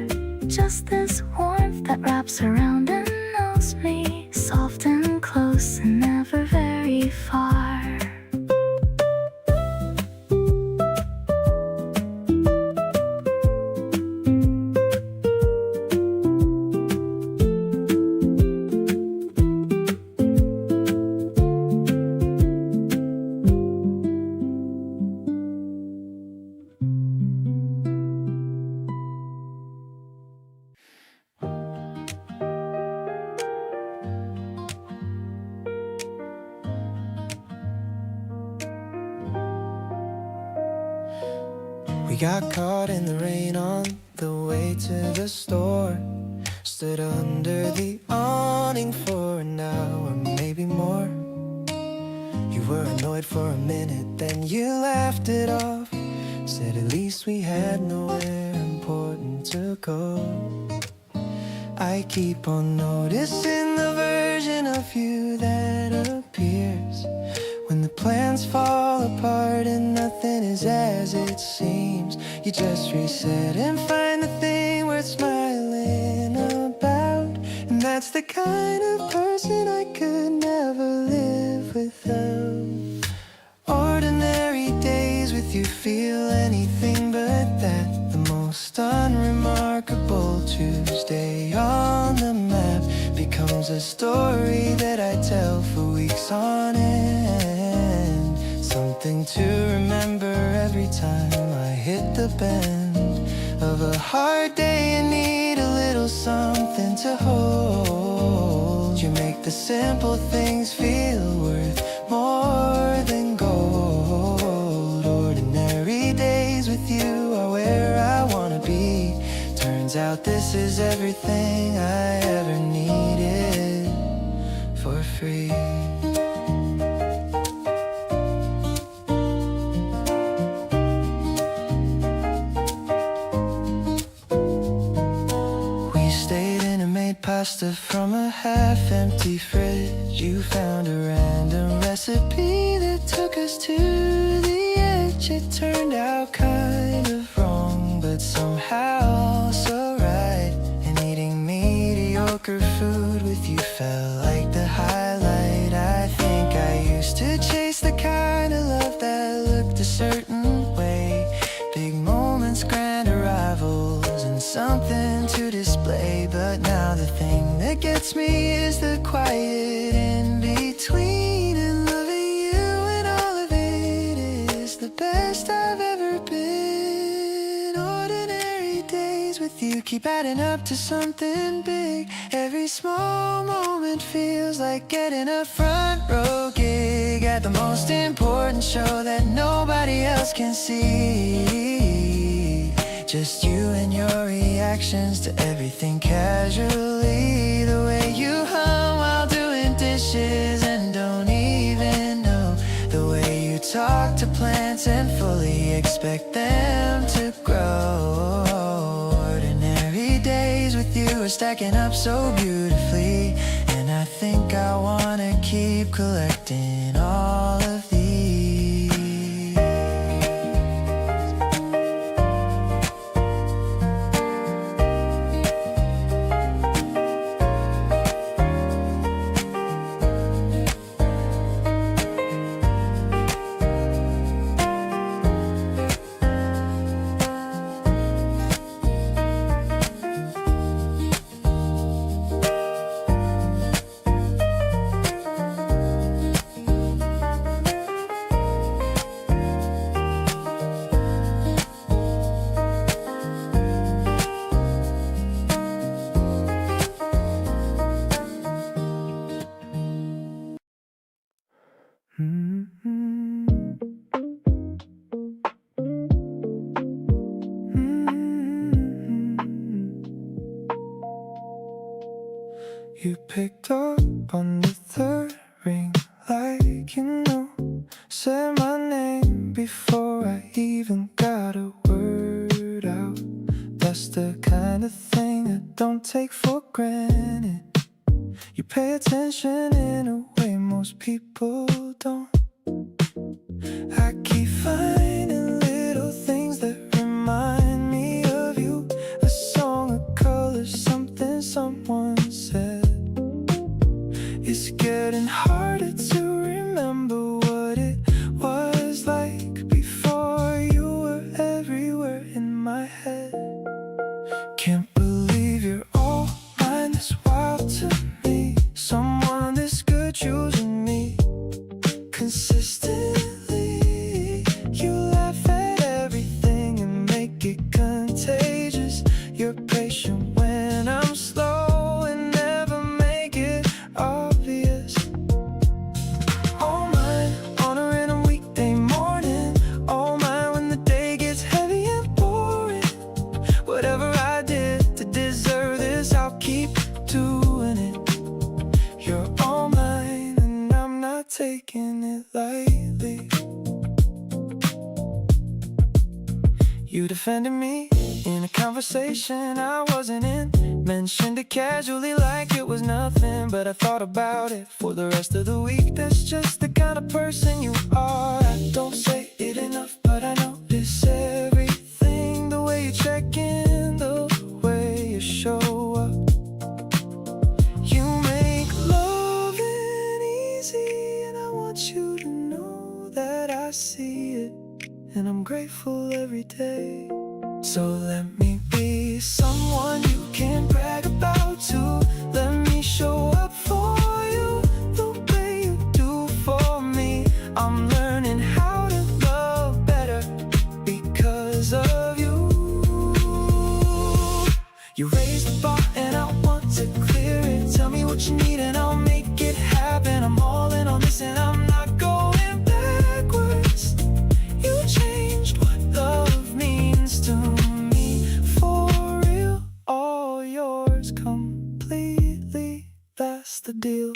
Just this warmth that wraps around and knows me, soft and close and never very far. We got caught in the rain on the way to the store. Stood under the awning for an hour, maybe more. You were annoyed for a minute, then you laughed it off. Said at least we had nowhere important to go. I keep on noticing the version of you that appears when the plans fall apart and nothing is as it seems. You just reset and find the thing worth smiling about. And that's the kind of person I could never live without. Ordinary days with you feel anything but that. The most unremarkable Tuesday on the map becomes a story that I tell for weeks on end. Something to remember every time I hit the bend of a hard day and need a little something to hold. You make the simple things feel worth more than gold. Ordinary days with you are where I wanna be. Turns out this is everything I ever needed for free. Pasta from a half-empty fridge. You found a random recipe that took us to the edge. It turned out kind of wrong, but somehow so right. And eating mediocre food with you felt like the highlight. I think I used to chase the kind of love that looked a certain way. Big moments, grand arrivals, and something to display. But now the thing that gets me is the quiet in between. And loving you and all of it is the best I've ever been. Ordinary days with you keep adding up to something big. Every small moment feels like getting a front row gig at the most important show that nobody else can see. Just you and your reactions to everything casually. The way you hum while doing dishes and don't even know. The way you talk to plants and fully expect them to grow. Ordinary days with you are stacking up so beautifully, and I think I wanna keep collecting all of these. You picked up on the third ring like you know. Said my name before I even got a word out. That's the kind of thing I don't take for granted. You pay attention in a way most people don't. I keep finding little things that remind me of you. A song, a color, something someone said. It's getting harder to remember what it was like before you were everywhere in my head. Can't believe you're all mine, that's wild to me. Someone this good choosing me consistently. You laugh at everything and make it contagious. You're patient when I'm slow and never make it obvious. All mine on a random weekday morning. All mine when the day gets heavy and boring. Whatever I did to deserve this, I'll keep doing it. You're all mine and I'm not taking it lightly. You defended me in a conversation I wasn't in. Mentioned it casually like it was nothing, but I thought about it for the rest of the week. That's just the kind of person you are. I don't say it enough, but I notice everything. The way you check in, the way you show up. You make loving easy, and I want you to know that I see it, and I'm grateful every day. So let me be someone you can brag about too. Let me show up for you the way you do for me. I'm learning how to love better because of you. You raised the bar and I want to clear it. Tell me what you need and I'll make it happen. I'm all in on this and I'm not going backwards. You changed what love means to me. For real, all yours completely. That's the deal.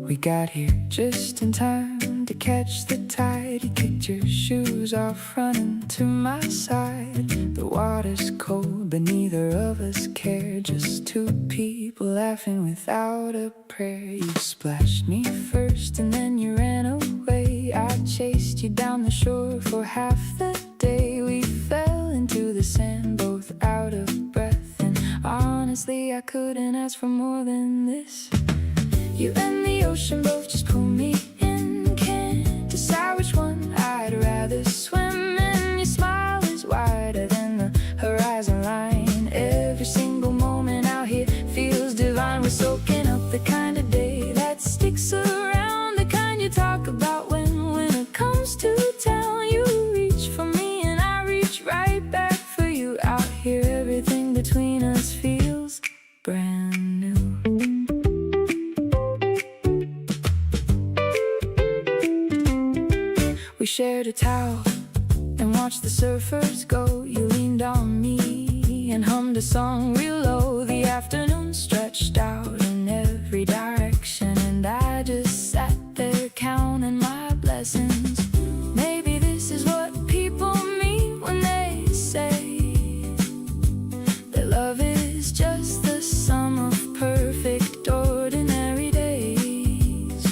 We got here just in time to catch the tide. You kicked your shoes off running to my side. The water's cold but neither of us care. Just two people laughing without a prayer. You splashed me first and then you ran away. I chased you down the shore for half the day. We fell into the sand both out of breath, and honestly I couldn't ask for more than this. You and the ocean both just pull me in. Can't decide which one I'd rather swim in. Your smile is wider than the horizon line. Every single moment out here feels divine. We're soaking up the kind of day that sticks around, the kind you talk about when winter comes to town. You reach for me and I reach right back for you. Out here everything between us feels brand new. We shared a towel and watched the surfers go. You leaned on me and hummed a song real low. The afternoon stretched out in every direction, and I just sat there counting my blessings. Maybe this is what people mean when they say that love is just the sum of perfect ordinary days.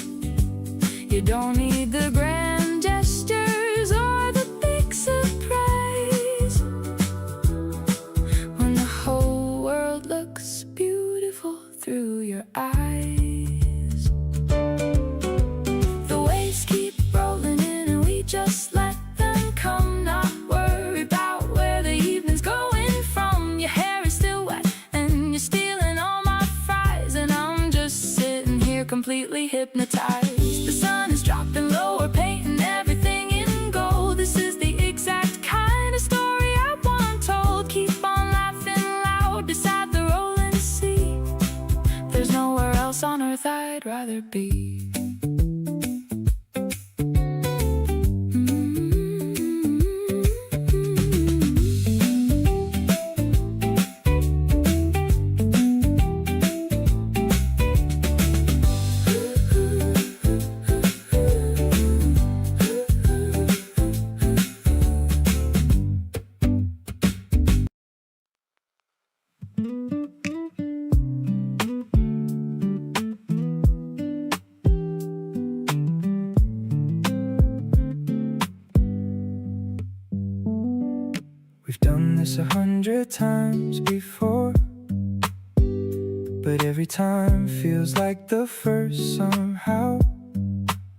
You don't need the grand gestures or the big surprise when the whole world looks beautiful through your eyes. The waves keep rolling in and we just let them come. Not worry about where the evening's going from. Your hair is still wet and you're stealing all my fries, and I'm just sitting here completely hypnotized. The sun is dropping low, we're painting everything in gold. This is the exact kind of story I want told. Keep on laughing loud beside the rolling sea. There's nowhere else on earth I'd rather be. We've done this 100 times before, but every time feels like the first somehow.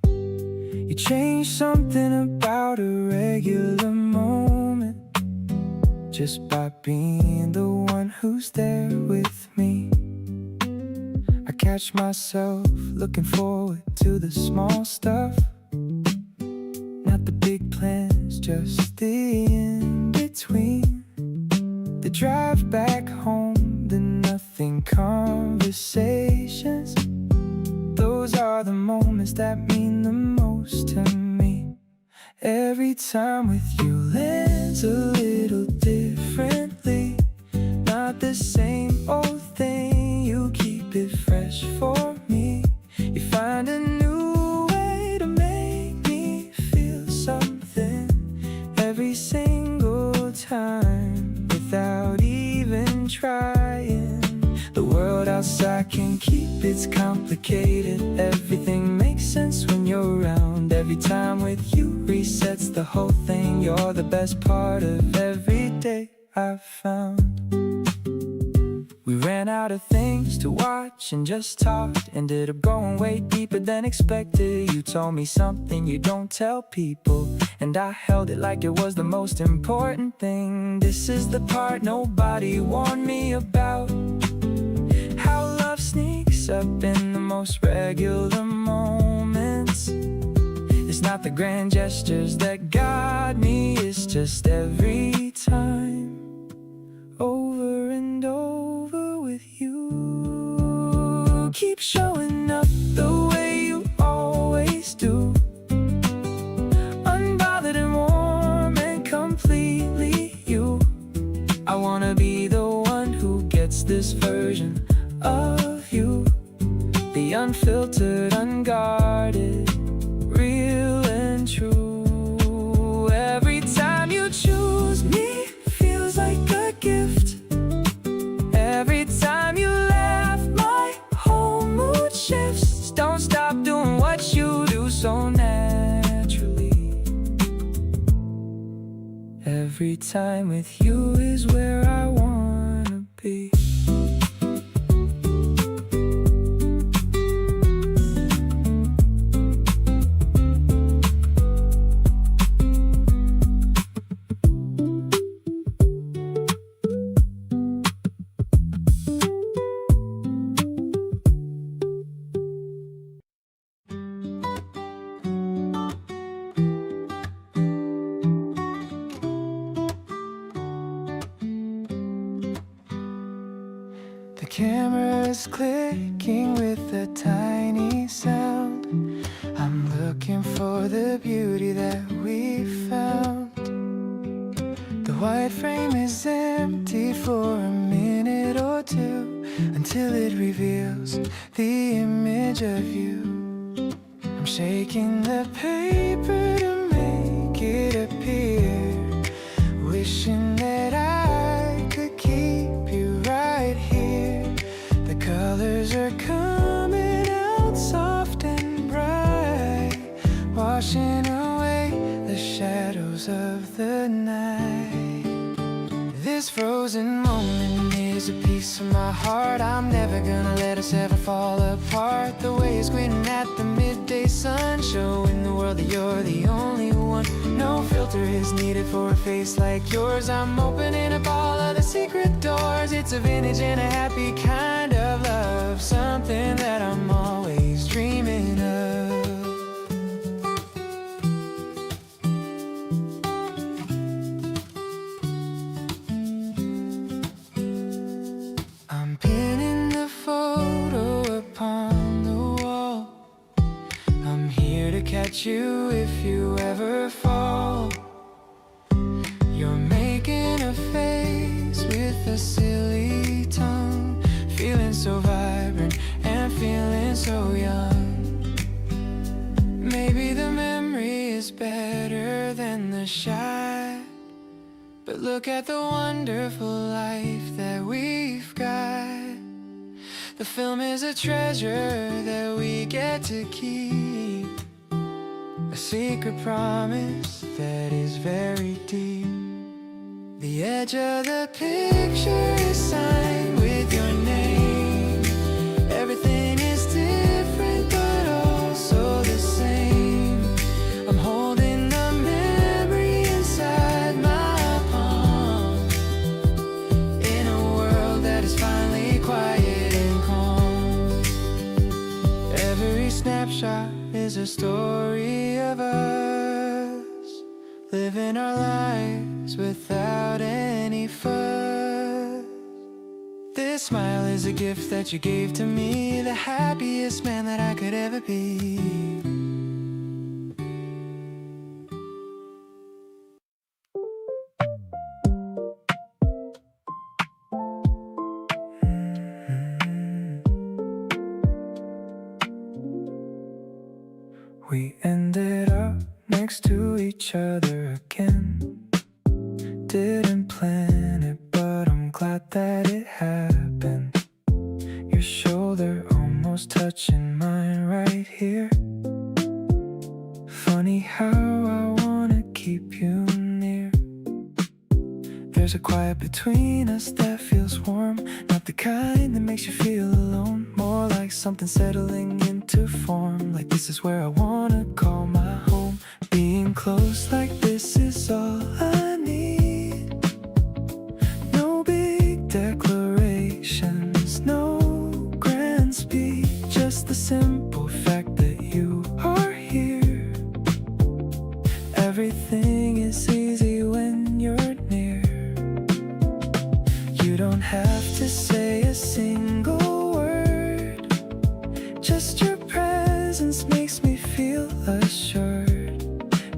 You change something about a regular moment just by being the one who's there with me. I catch myself looking forward to the small stuff, not the big plans, just the in-between. The drive back home, the nothing conversations. Those are the moments that mean the most to me. Every time with you lands a little differently. Not the same old thing, you keep it fresh for me. You find a new way to make me feel something every single time without even trying. The world outside can keep its complicated. Everything makes sense when you're around. Every time with you resets the whole thing. You're the best part of every day I've found. We ran out of things to watch and just talked. Ended up going way deeper than expected. You told me something you don't tell people, and I held it like it was the most important thing. This is the part nobody warned me about. How love sneaks up in the most regular moments. It's not the grand gestures that guide me, it's just every time, over and over with you. Keep showing up the way you always do, unbothered and warm and completely you. I wanna be the one who gets this version of you, the unfiltered, unguarded, real and true. Every time you choose me feels like a gift. Every time you laugh, my whole mood shifts. Don't stop doing what you do so naturally. Every time with you is where I wanna be. is clicking with a tiny sound. I'm looking for the beauty that we found. The white frame is empty for a minute or two, until it reveals the image of you. I'm shaking the paper to make it appear, wishing that I could keep you right here. The colors are coming out soft and bright, washing away the shadows of the night. This frozen moment is a piece of my heart. I'm never gonna let us ever fall apart. The way it's grinning at the midday sun, showing the world that you're the only one. No filter is needed for a face like yours. I'm opening up all of the secret doors. It's a vintage and a happy kind of love, something that I'm always dreaming of. I'm pinning the photo upon the wall. I'm here to catch you if you ever fall. You're making a face with a silly tongue, feeling so vibrant and feeling so young. Maybe the memory is better than the shot, but look at the wonderful life that we've got. The film is a treasure that we get to keep, a secret promise that is very deep. The edge of the picture is signed with your name. Everything is different but also the same. I'm holding the memory inside my palm, in a world that is finally quiet and calm. Every snapshot is a story of us, living our lives without any fuss. This smile is a gift that you gave to me, the happiest man that I could ever be. We ended up next to each other again. Didn't plan it, but I'm glad that it happened. Your shoulder almost touching mine right here. Funny how I wanna keep you near. There's a quiet between us that feels warm, not the kind that makes you feel alone. More like something settling into form, like this is where I wanna call my home. Being close like this is all I need. No big declarations, no grand speech, just the simple fact that you are here. Everything is easy when you're near. You don't have to say a single word, just your presence makes me feel assured.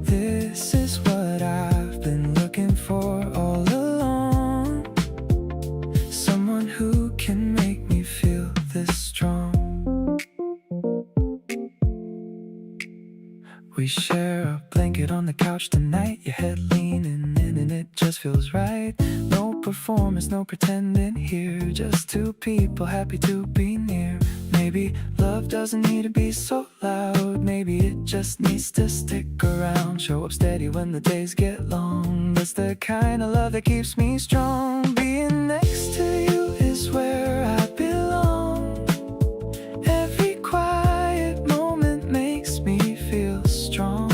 This is what I've been looking for all along, someone who can make me feel this strong. We share a blanket on the couch tonight, your head leaning in and it just feels right. No performance, no pretending here, just two people happy to be near. Maybe love doesn't need to be so loud, maybe it just needs to stick around. Show up steady when the days get long, that's the kind of love that keeps me strong. Being next to you is where I belong. Every quiet moment makes me feel strong.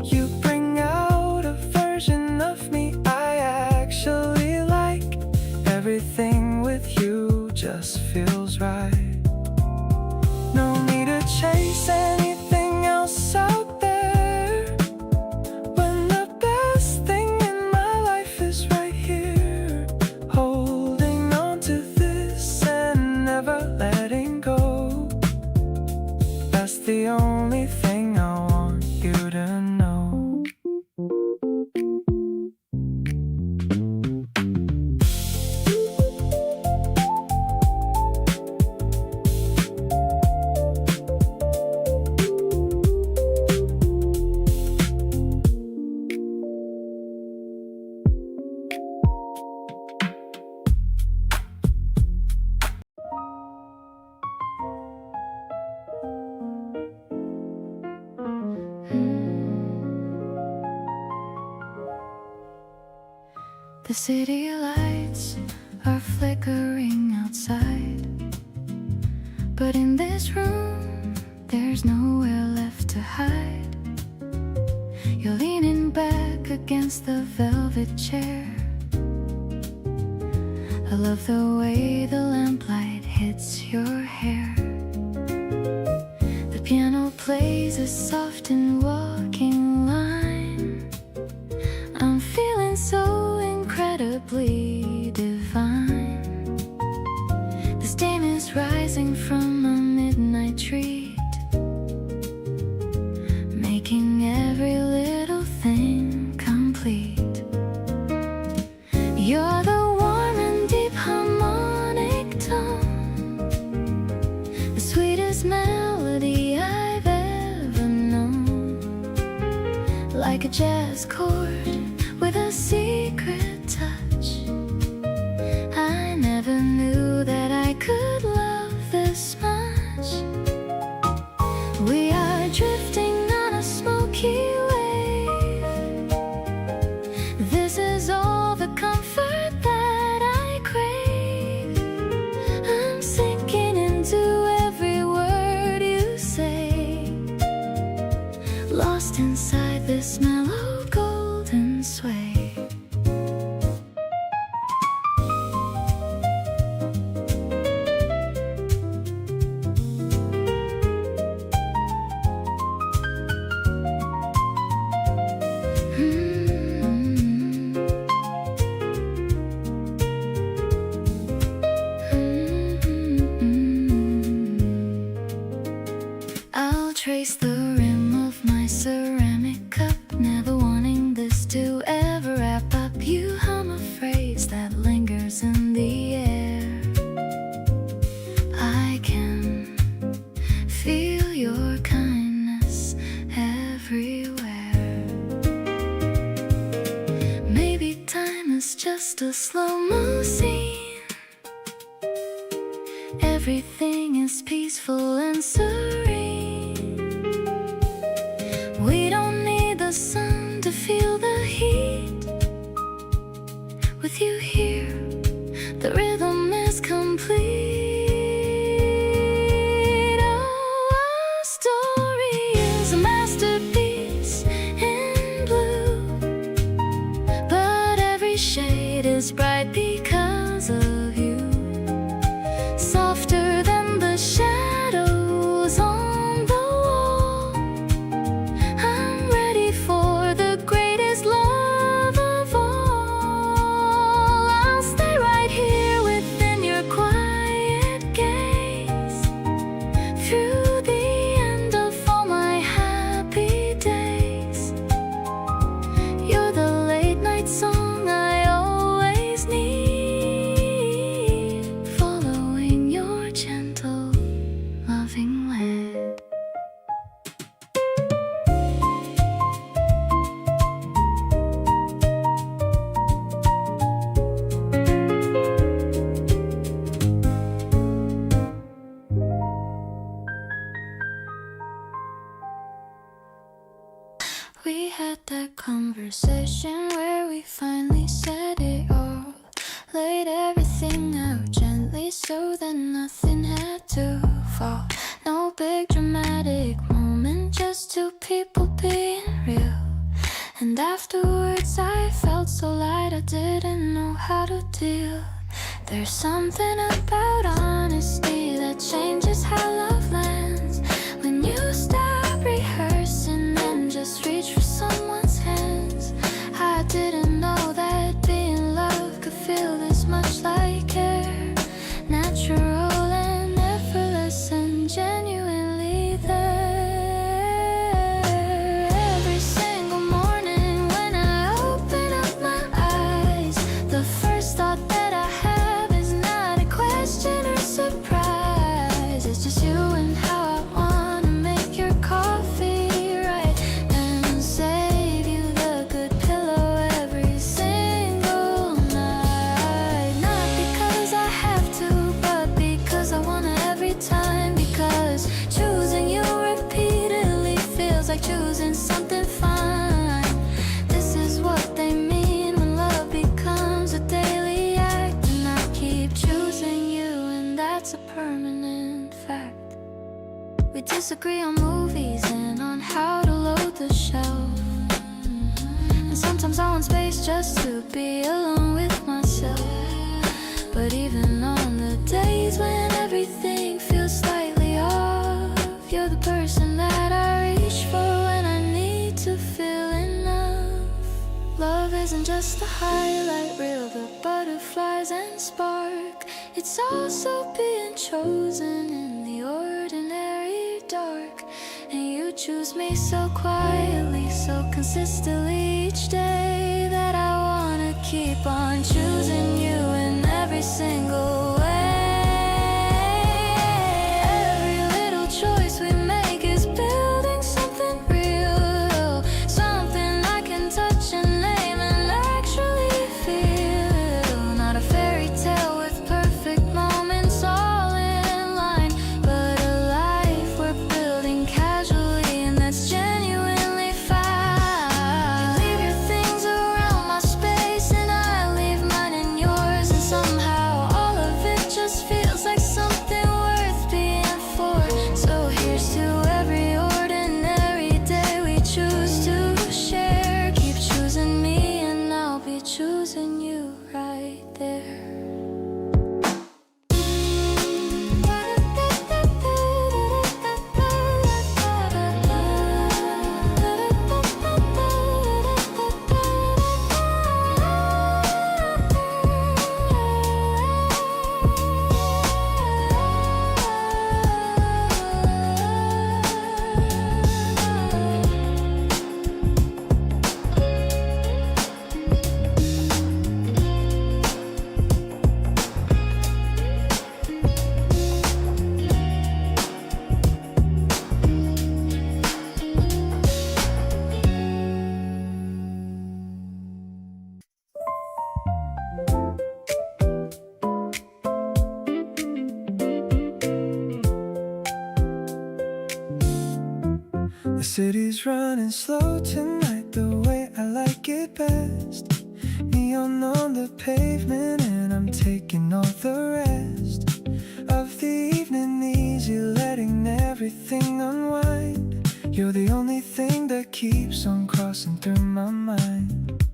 You bring out a version of me I actually like. Everything with you just feels right. No need to chase anything else out there, when the best thing in my life is right here. Holding on to this and never the only thing I want you to know. The city lights are flickering outside, but in this room there's nowhere left to hide. You're leaning back against the velvet chair. I love the way the lamplight hits your hair. The piano plays a soft and walking line. I'm feeling so incredibly divine. The steam is rising from a midnight treat, making every little thing complete. You're the warm and deep harmonic tone, the sweetest melody I've ever known. Like a jazz chord with a secret touch, I never knew that I could love this much. We are drifting on a smoky wave. This is all the comfort that I crave. I'm sinking into every word you say, lost inside this mellow golden sway. I'll trace the rim of my ceramic cup, never wanting this to ever wrap up. You hum a phrase that lingers in the air. I can feel your kindness everywhere. Maybe time is just a slow-mo scene. Everything is peaceful and serene. We don't need the sun to feel the heat. With you here, the rhythm is complete. Oh, our story is a masterpiece in blue, but every shade is bright because of you. Softer than the shadows on the wall, I'm ready for the greatest love of all. I'll stay right here within your quiet gaze, through the end of all my happy days. You're the late night song I always need, following your gentle, loving lead. We had that conversation where we finally said it all. Laid everything out gently so that nothing had to fall. No big dramatic moment, just two people being real. And afterwards I felt so light I didn't know how to deal. There's something about honesty that changes how love lands. When you stop rehearsing and just reach for someone's hands. I didn't know that being loved could feel this much like care. Natural and effortless and genuinely there. permanent fact. We disagree on movies and on how to load the shelf. And sometimes I want space just to be alone with myself. But even on the days when everything feels slightly off, you're the person that I reach for when I need to feel enough. Love isn't just a highlight reel, the butterflies and spark. It's also being chosen in the ordinary dark. And you choose me so quietly, so consistently each day, that I wanna keep on choosing you in every single way. Every little choice we make is building something real, something I can touch and name and actually feel. Not a fairy tale with perfect moments all in line, but a life we're building casually, and that's genuinely fine. You leave your things around my space and I leave mine in yours, and somehow all of it just feels like something worth being for. So here's to every ordinary day we choose to share. Keep choosing me and I'll be choosing you right there. The city's running slow tonight, the way I like it best. Neon on the pavement and I'm taking all the rest of the evening easy, letting everything unwind. You're the only thing that keeps on crossing through my mind.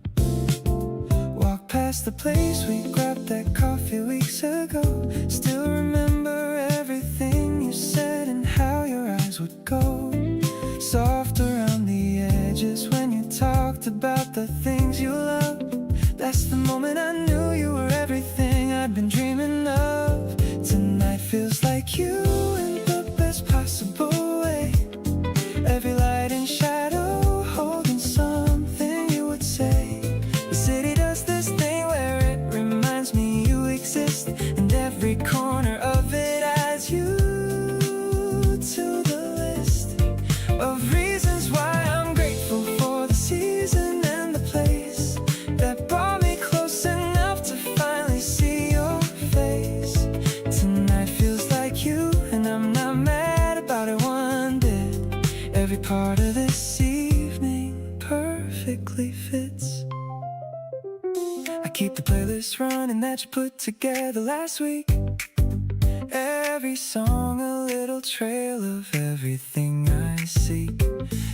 Walk past the place we grabbed that coffee weeks ago. Still remember everything you said and how your eyes would go soft around the edges when you talked about the things you love. That's the moment I knew you were everything I'd been dreaming of. Tonight feels like you in the best possible way. Every light and shadow holding something you would say. The city does this thing where it reminds me you exist, and every corner of it adds you to the list of reasons why I'm grateful for the season and the place that brought me close enough to finally see your face. Tonight feels like you, and I'm not mad about it one bit. Every part of this evening perfectly fits. I keep the playlist running that you put together last week. Every song a little trail of everything I seek.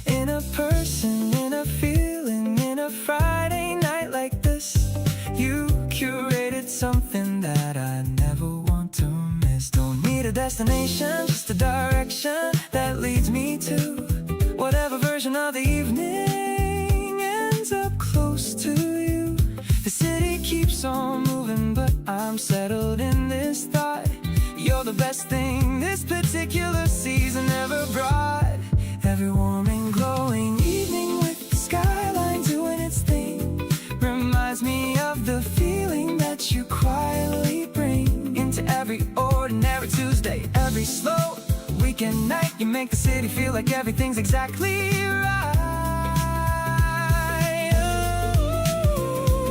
In a person, in a feeling, in a Friday night like this. You curated something that I never want to miss. Don't need a destination, just a direction that leads me to whatever version of the evening ends up close to you. The city keeps on moving, but I'm settled in this thought. You're the best thing this particular season ever brought. Every warm and glowing evening with the skyline doing its thing reminds me of the feeling that you quietly bring into every ordinary Tuesday, every slow weekend night. You make the city feel like everything's exactly right.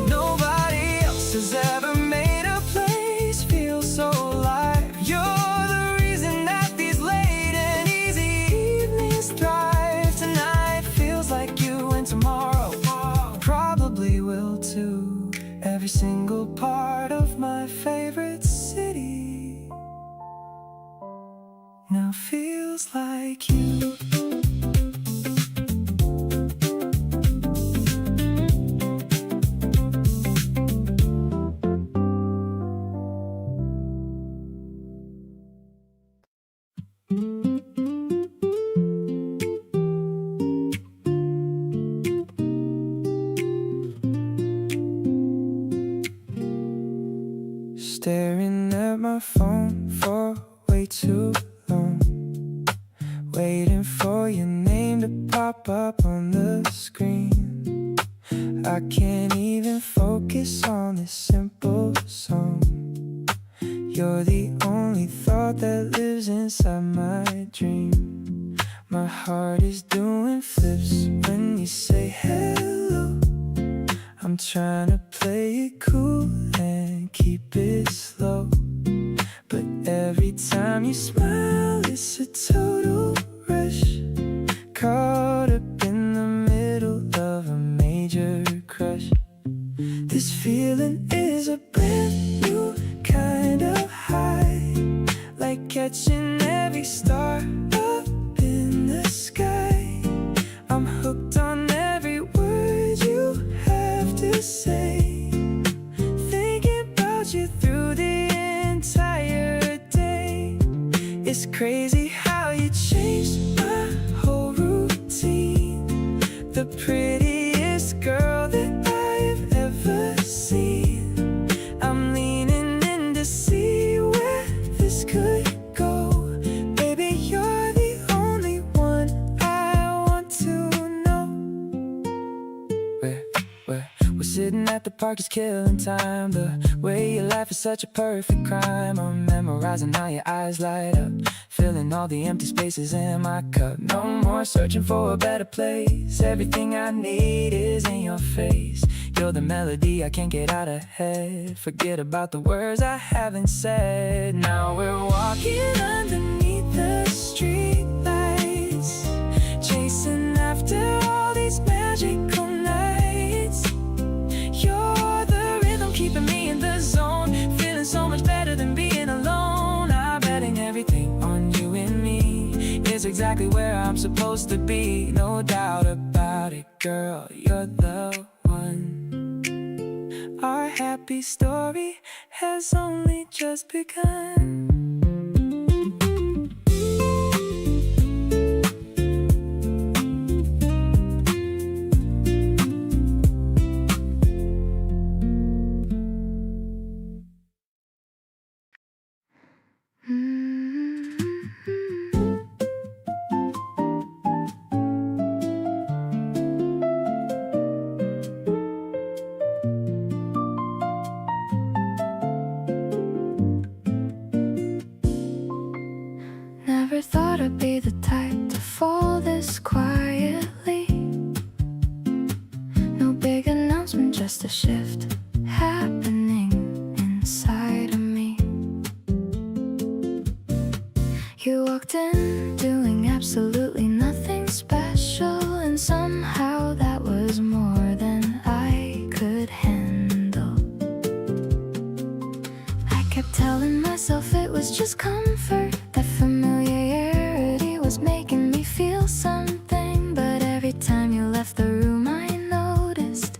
Nobody else has ever made a place feel so alive. You're the reason that these late and easy evenings thrive. Tonight feels like you, and tomorrow probably will too. Every single part of my favorite city now feels like you. Staring at my phone for way too long, waiting for your name to pop up on the screen. I can't even focus on this simple song. You're the only thought that lives inside my dream. My heart is doing flips when you say hello. I'm trying to play it cool and keep it slow, but every time you smile it's a total rush. Caught up in the middle of a major crush. This feeling is a brand new kind of high, like catching every star up in the sky. I'm hooked on every word you have to say, thinking about you through the entire day. It's crazy how you changed my whole routine. The prettiest girl that I've ever seen. I'm leaning in to see where this could go. Baby, you're the only one I want to know. We're sitting at the park just killing time. The way you laugh is such a perfect crime. I'm memorizing how your eyes light up, filling all the empty spaces in my cup. No more searching for a better place. Everything I need is in your face. You're the melody I can't get out of head. Forget about the words I haven't said. Now we're walking underneath the street lights, chasing after all these magical nights. You're the rhythm keeping me in the zone, feeling so much better than being alone. I'm betting everything on you and me is exactly where I'm supposed to be. No doubt about it, girl, you're the one. Our happy story has only just begun. Never thought I'd be the type to fall this quietly. No big announcement, just a shift happening inside of me. You walked in doing absolutely nothing special, and somehow that was more than I could handle. I kept telling myself it was just comfort, that familiarity was making me feel something. But every time you left the room I noticed,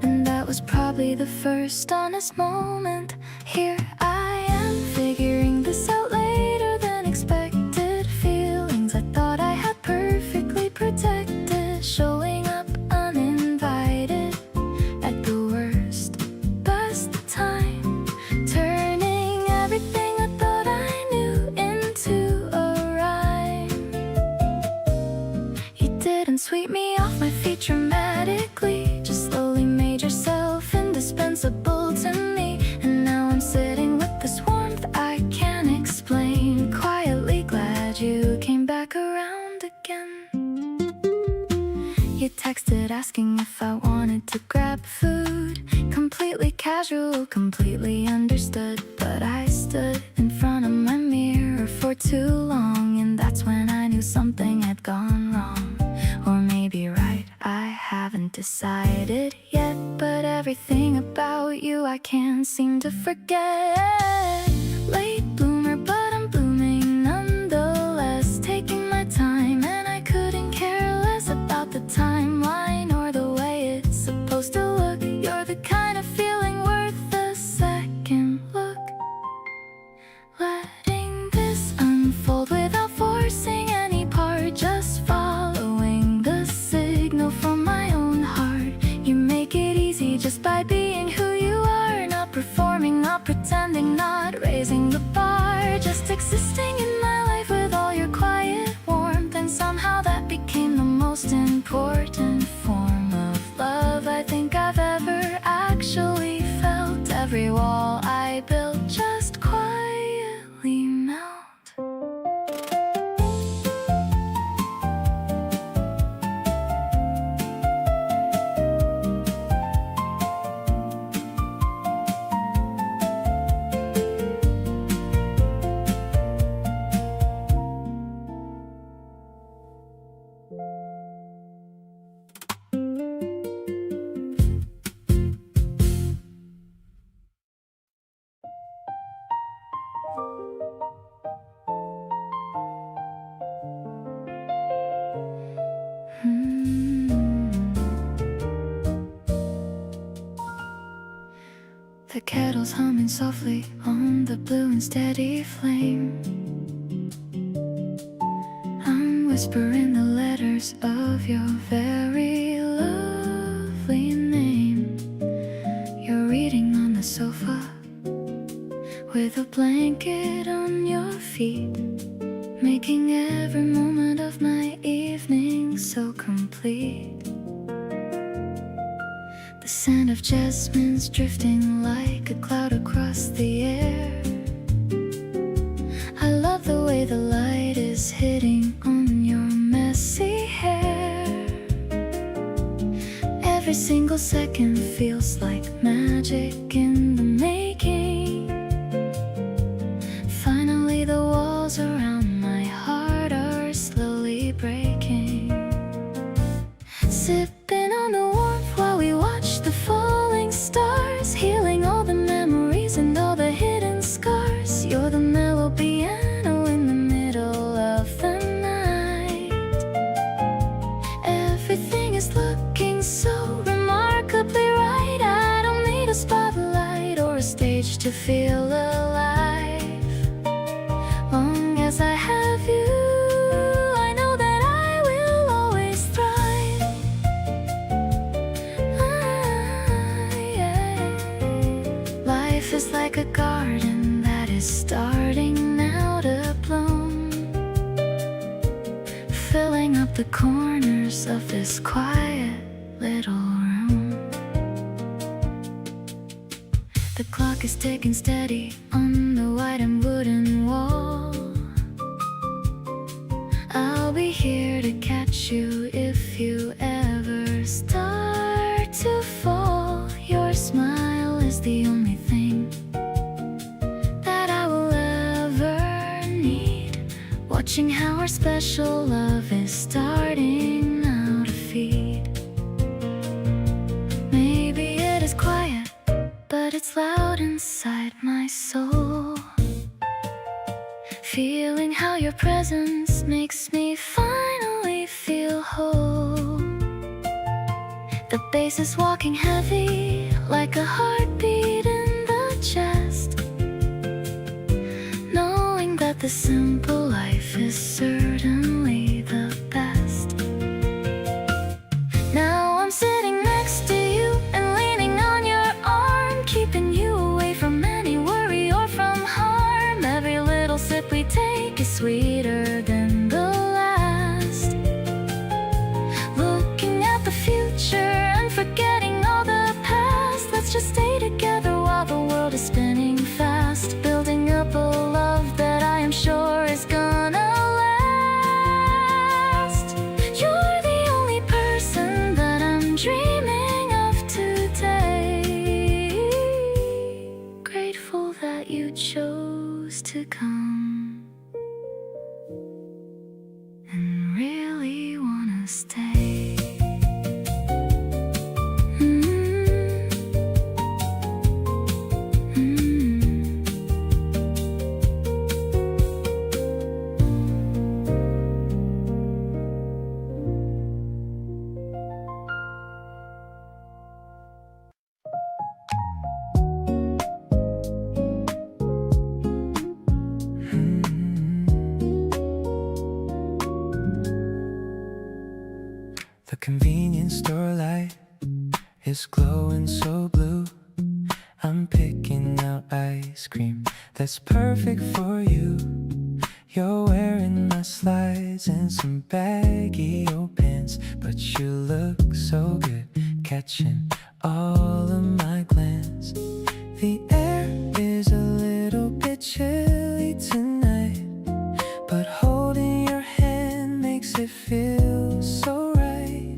and that was probably the first honest moment. Here I am figuring this out later than expected. Feelings I thought I had perfectly protected, showing up uninvited at the worst, best time, turning everything I thought I knew into a rhyme. You didn't sweep me off my feet dramatically, just slowly made yourself indispensable to me. And now I'm sitting with this warmth I can't explain, quietly glad you came back around again. You texted asking if I wanted to grab food, completely casual, completely understood. But I stood in front of my mirror for too long, and that's when I knew something had gone wrong. Or maybe right, I haven't decided yet. But everything about you I can't seem to forget. Late bloomer, but I'm blooming nonetheless. candles humming softly on the blue and steady flame. I'm whispering the letters of your very lovely name. You're reading on the sofa with a blanket on your feet, making every moment of my evening so complete. The scent of jasmine's drifting like a cloud across the air. I love the way the light is hitting on your messy hair. Every single second feels like magic in the making. Finally the walls around my heart are slowly breaking. Sipping on the warmth while we watch the falling stars, healing all the memories and all the hidden scars. You're the mellow piano in the middle of the night. Everything is looking so remarkably right. I don't need a spotlight or a stage to feel alive. Long as I have you, I know that I will always thrive. Life is like a garden that is starting now to bloom, filling up the corners of this quiet little room. The clock is ticking steady on the white and wooden wall. I'll be here to catch you if you ever start to fall. Your smile is the only thing that I will ever need. Watching how our special love is starting now to feed. Maybe it is quiet, but it's loud inside my soul. Feeling how your presence makes me finally feel whole. The bass is walking heavy like a heartbeat in the chest, knowing that the simple life is certainly the best. Now I'm sitting next to you and leaning on your arm, keeping you away from any worry or from harm. Every little sip we take is sweeter than the last. Looking at the future and forgetting all the past. Let's just stay together while the world is spinning fast, building up a love that I am sure is gonna last. You're the only person that I'm dreaming of today. Grateful that you chose to come and really wanna stay. The convenience store light is glowing so blue. I'm picking out ice cream that's perfect for you. You're wearing my slides and some baggy old pants, but you look so good, catching all of my glance. The air is a little bit chilly tonight, but holding your hand makes it feel so right.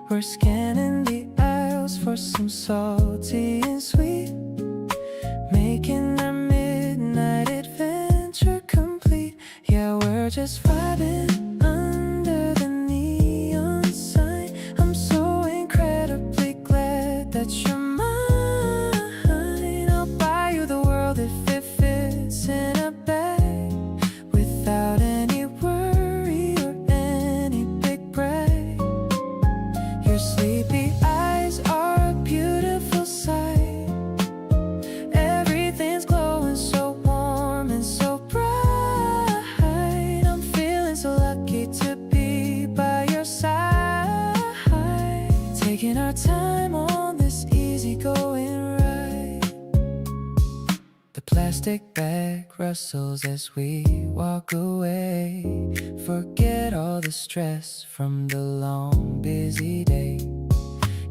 We're scanning the aisles for some salty and sweet, making our midnight adventure complete. Yeah, we're just vibing under the neon sign. I'm so incredibly glad that you're mine. I'll buy you the world if it fits in a bag, without any worry or any big brag. Your sleepy eyes are a beautiful sight. time on this easygoing ride. The plastic bag rustles as we walk away. Forget all the stress from the long busy day.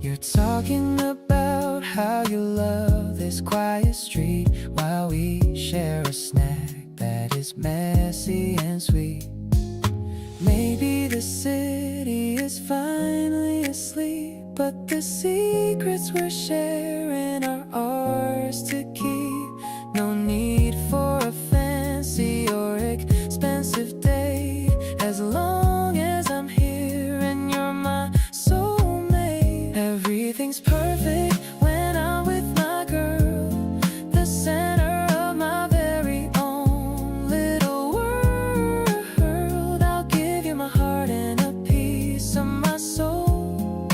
You're talking about how you love this quiet street while we share a snack that is messy and sweet. Maybe the city is finally asleep, but the secrets we're sharing are ours to keep. No need for a fancy or expensive date, as long as I'm here and you're my soulmate. Everything's perfect when I'm with my girl, the center of my very own little world. I'll give you my heart and a piece of my soul.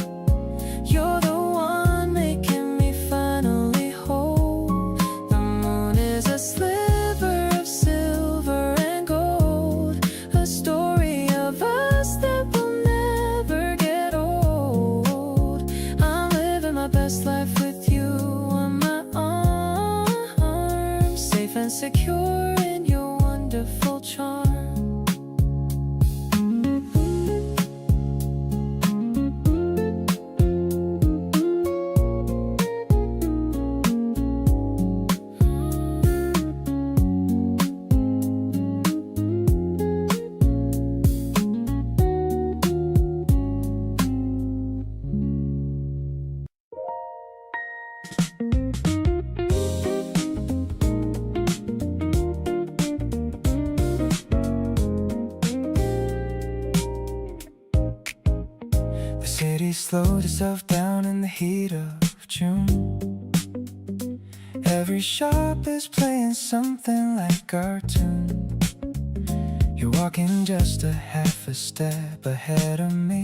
You're the one making me finally whole. The moon is a sliver of silver and gold, a story of us that will never get old. I'm living my best life with you on my arms, safe and secure in your wonderful charm. The city slowed itself down in the heat of June. Every shop is playing something like cartoon. You're walking just a half a step ahead of me,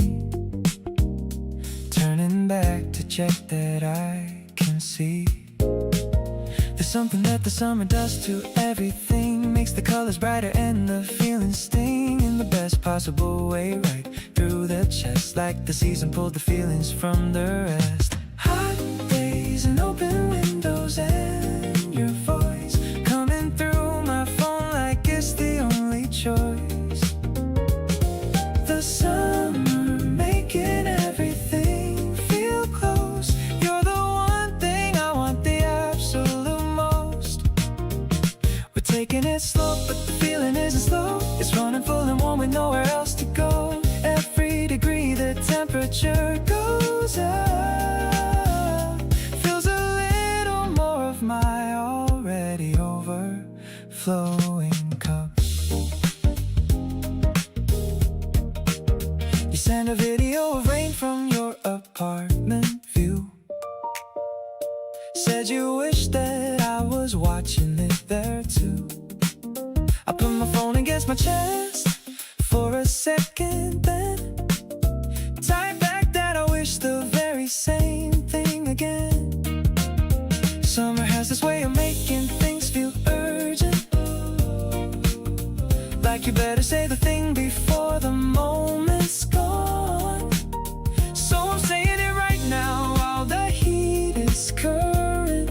turning back to check that I can see. There's something that the summer does to everything, makes the colors brighter and the feelings sting in the best possible way, right through the chest, like the season pulled the feelings from the rest. Hot days and open windows and your voice coming through my phone like it's the only choice. The summer making everything feel close. You're the one thing I want the absolute most. We're taking it slow, but the feeling isn't slow. It's running full and warm with nowhere else to go. Every degree the temperature goes up, feels a little more of my already overflowing cup. You send a video of rain from your apartment view, said you wish that I was watching it there too. I put my phone against my chest for a second, then type back that I wish the very same thing again. Summer has this way of making things feel urgent, like you better say the thing before the moment's gone. So I'm saying it right now while the heat is current,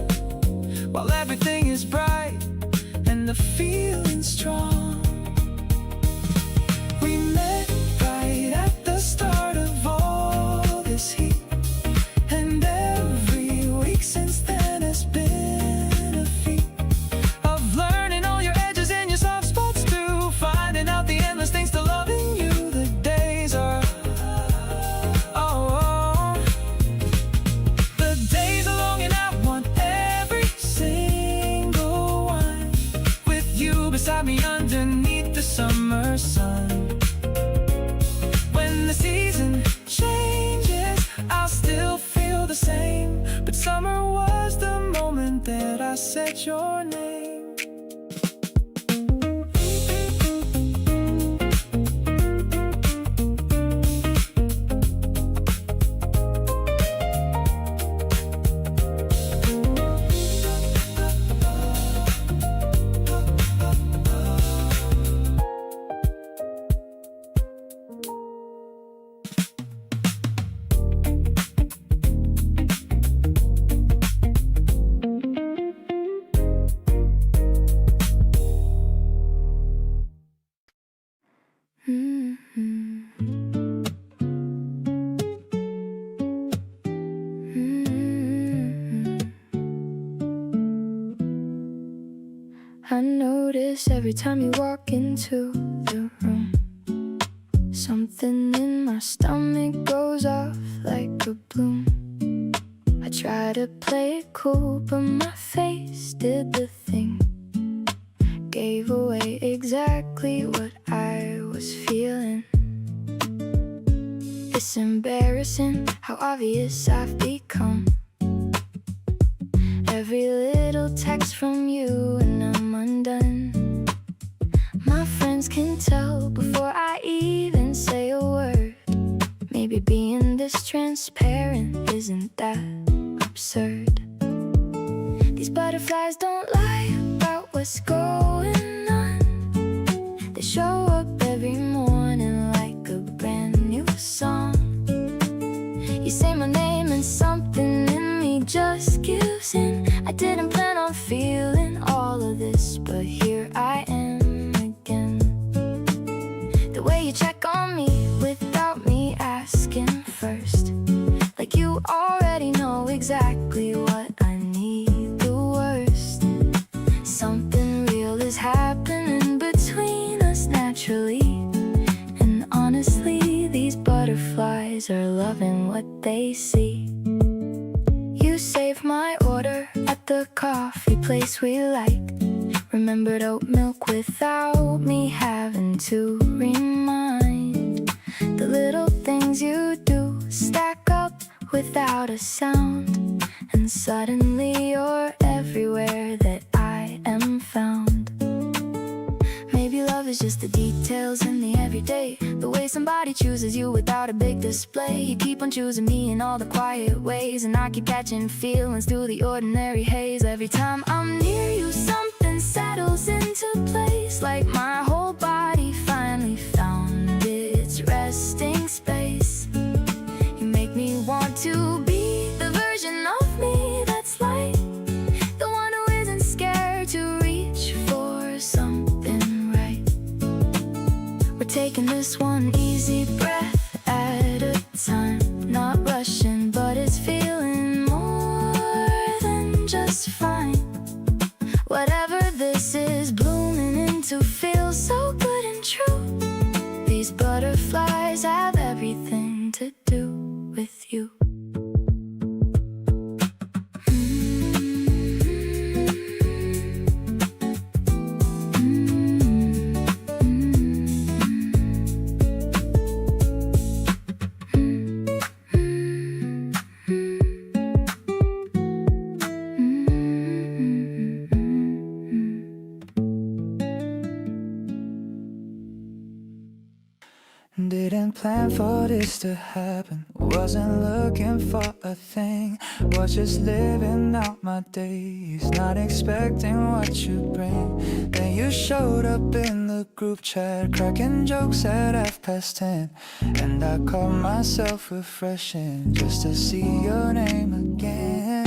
while everything is bright and the feeling's strong. We met right at the start of all this heat, and every week since then has been a feat of learning all your edges and your soft spots too, finding out the endless things to loving you. The days are the days are long and I want every single one with you beside I notice every time you walk into the room, something in my stomach goes off like a balloon. I try to play it cool, but my face did the thing. Gave away exactly what I was feeling. It's embarrassing how obvious I've become. Every little text from you and I'm undone. My friends can tell before I even say a word. Maybe being this transparent isn't that absurd. These butterflies don't lie about what's going on. They show up every morning like a brand new song. You say my name and something in me just gives in. I didn't plan on feeling all of this, but here I am again. The way you check on me without me asking first, like you already know exactly what I need the worst. Something real is happening between us naturally, and honestly, these butterflies are loving what they see. You saved my order at the coffee place we like. Remembered oat milk without me having to remind. The little things you do stack up without a sound, and suddenly you're everywhere that I am found. Maybe love is just the details in the everyday, the way somebody chooses you without a big display. You keep on choosing me in all the quiet ways, and I keep catching feelings through the ordinary haze. Every time I'm near you, something settles into place, like my whole body finally found its resting space. You make me want to be the version of me that's light, the one who isn't scared to reach for something right. We're taking this one easy breath at a time, not rushing, but it's feeling more than just fine. Whatever this is blooming into feels so good and true. These butterflies have everything to do with you. Didn't plan for this to happen, wasn't looking for a thing, was just living out my days, not expecting what you bring. Then you showed up in the group chat, cracking jokes at 10:30, and I caught myself refreshing just to see your name again.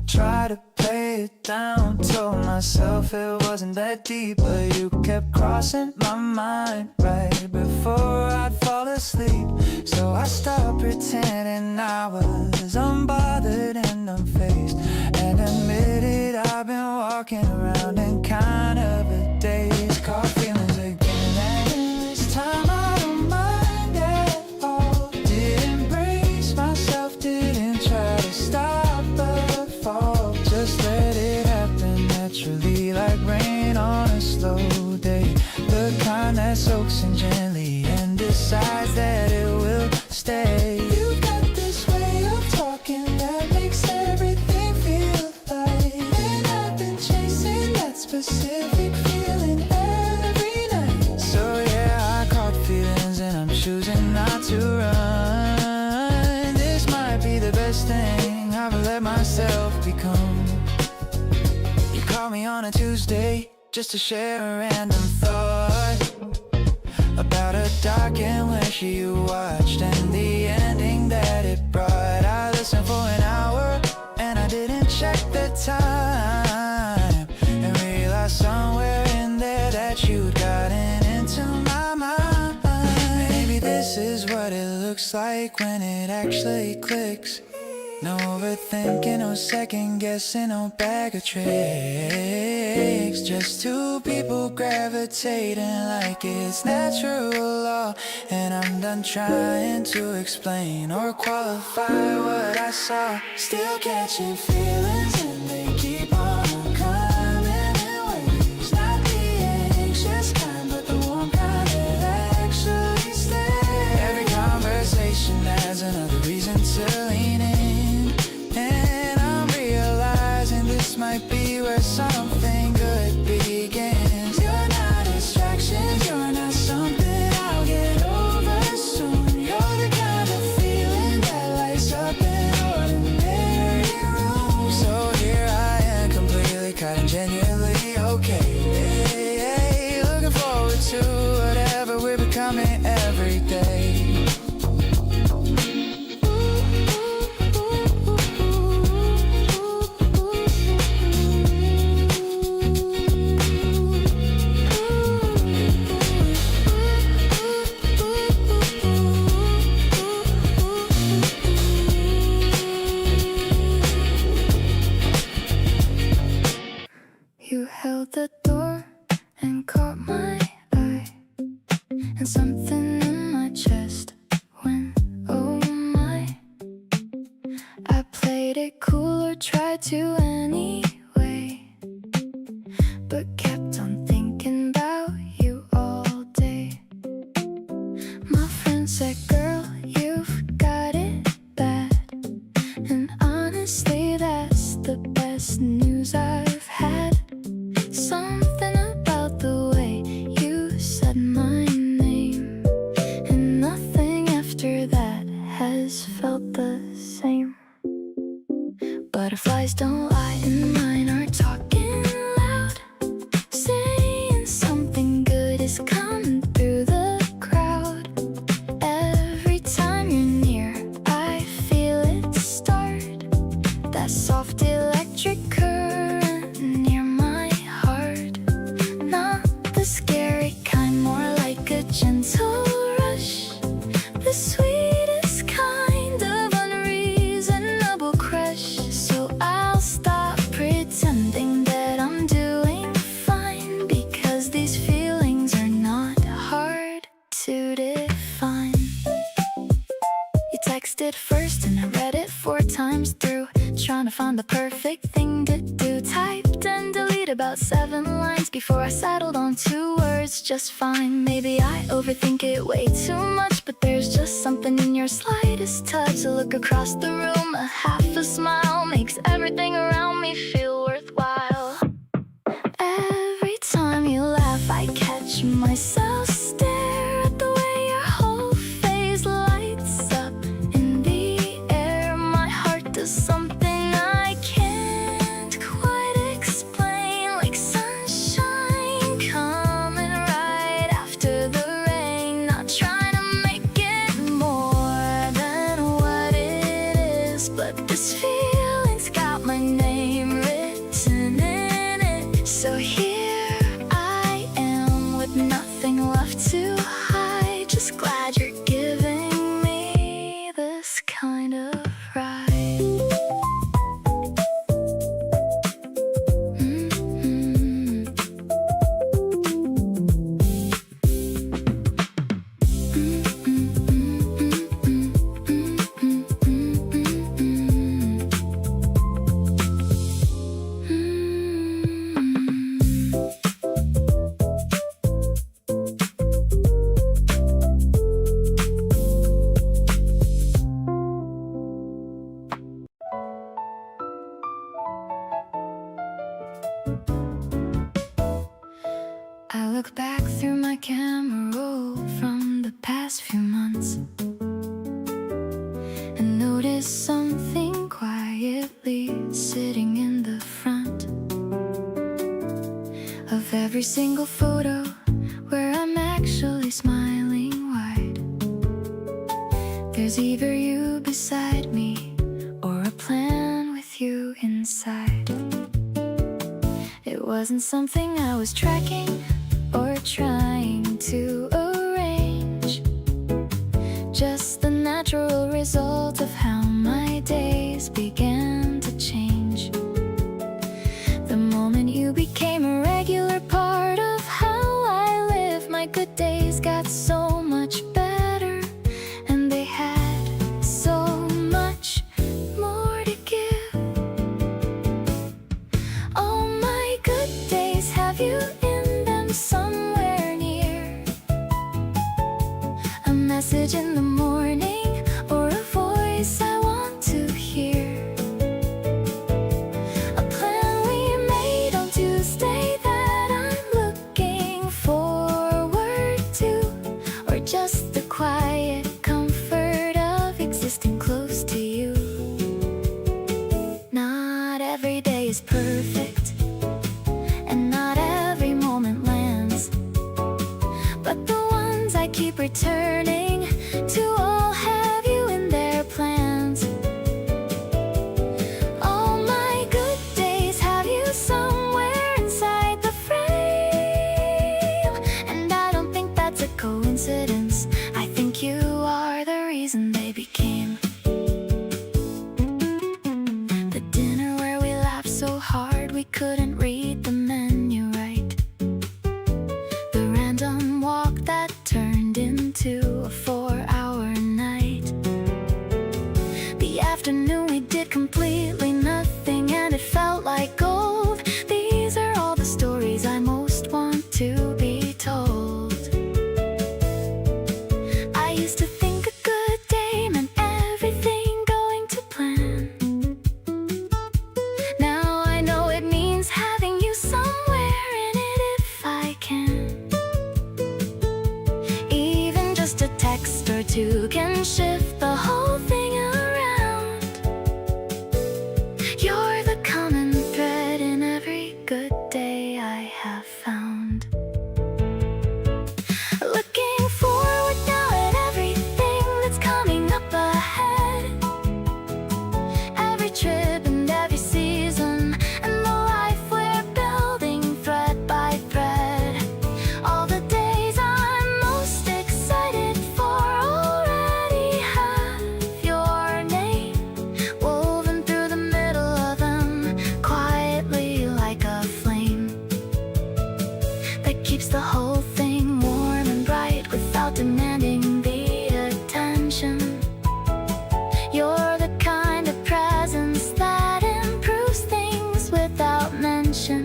Try to play it down, told myself it wasn't that deep, but you kept crossing my mind right before I'd fall asleep. So I stopped pretending I was unbothered and unfazed, and admitted I've been walking around in kind of a daze. Caught feelings again, and this time I don't mind at all. Didn't brace myself, didn't try to stop the fall. Just let it happen naturally, like rain on a slow day, the kind that soaks in gently and decides that it will stay. You've got this way of talking that makes everything feel light, and I've been chasing that specific feeling every night. So yeah, I caught feelings and I'm choosing not to run. This might be the best thing I've let myself become. You call me on a Tuesday just to share a random thought about a dark and wish you watched, and the ending that it brought. I listened for an hour and I didn't check the time, and realized somewhere in there that you'd gotten into my mind. This is what it looks like when it actually clicks. No overthinking, no second guessing, no bag of tricks. Just two people gravitating like it's natural law. And I'm done trying to explain or qualify what I saw. Still catching feelings and they keep on coming in waves. Not the anxious kind, but the warm kind that actually stays. Every conversation adds another reason to lean in. This might be where something good begins. You're not distractions, you're not something I'll get over soon. You're the kind of feeling that lights up an ordinary room. So here I am, completely caught and genuinely okay. Looking forward to whatever we're becoming every day. You held the door and caught my eye, and something in my chest went, oh my. I played it cool or tried to anyway, but kept on thinking about you all day. My friend said, girl, you've got it bad, and honestly that's the best news I've had. Something about the way you said my name, and nothing after that has felt the same. Butterflies don't lie and mine are talking loud, saying something good is coming through the crowd. Every time you're near, I feel it start, that soft electric current near my heart. Not the scary kind, more like a gentle rush, the sweetest kind of unreasonable crush. So I'll stop pretending that I'm doing fine, because these feelings are not hard to define. You texted first and I read it 4 times through, trying to find the perfect thing to do. Typed and deleted about 7 lines before I settled on 2 words, just fine. Maybe I overthink it way too much, but there's just something in your slightest touch. A look across the room, a half a smile, makes everything around me feel worthwhile. Every time you laugh, I catch myself stare at the way your whole face lights up in the air. My heart does something I can't quite explain, like sunshine coming right after the rain. Not trying to make it more than what it is, but this feeling's got my name written in it. So here I am with nothing left to hide, just glad you're giving me this kind of ride. I look back through my camera roll from the past few months and notice something quietly sitting in the front of every single photo where I'm actually smiling wide. There's either you beside me or a plan with you inside. It wasn't something I was tracking or trying to arrange. natural result of how my days began to change. The moment you became a regular part of how I live, my good days got so much better, and they had so much more to give. All my good days have you in them somewhere near. A message in the morning, or a voice I want to hear. A plan we made on Tuesday that I'm looking forward to, or just the quiet comfort of existing close to you. Not every day is perfect, and not every moment lands, but the ones I keep returning to all have you in their plans. All my good days have you somewhere inside the frame, and I don't think that's a coincidence. I think you are the reason they became. The dinner where we laughed so hard we couldn't read the menu right. The random walk that turned into a 4-hour night. The afternoon we did completely nothing, and it felt like gold. These are all the stories I most want to be told. I used to think a good day meant everything going to plan. Now I know it means having you somewhere in it if I can. Even just a text or two can shift the whole thing around. You're the common thread in every good day I have found. Looking forward now at everything that's coming up ahead. Every trip and every season, and the life we're building thread by thread. All the days I'm most excited for already have your name woven through the middle of them, quietly like a flame that keeps the whole thing warm and bright without demanding the attention. You're the kind of presence that improves things without mention.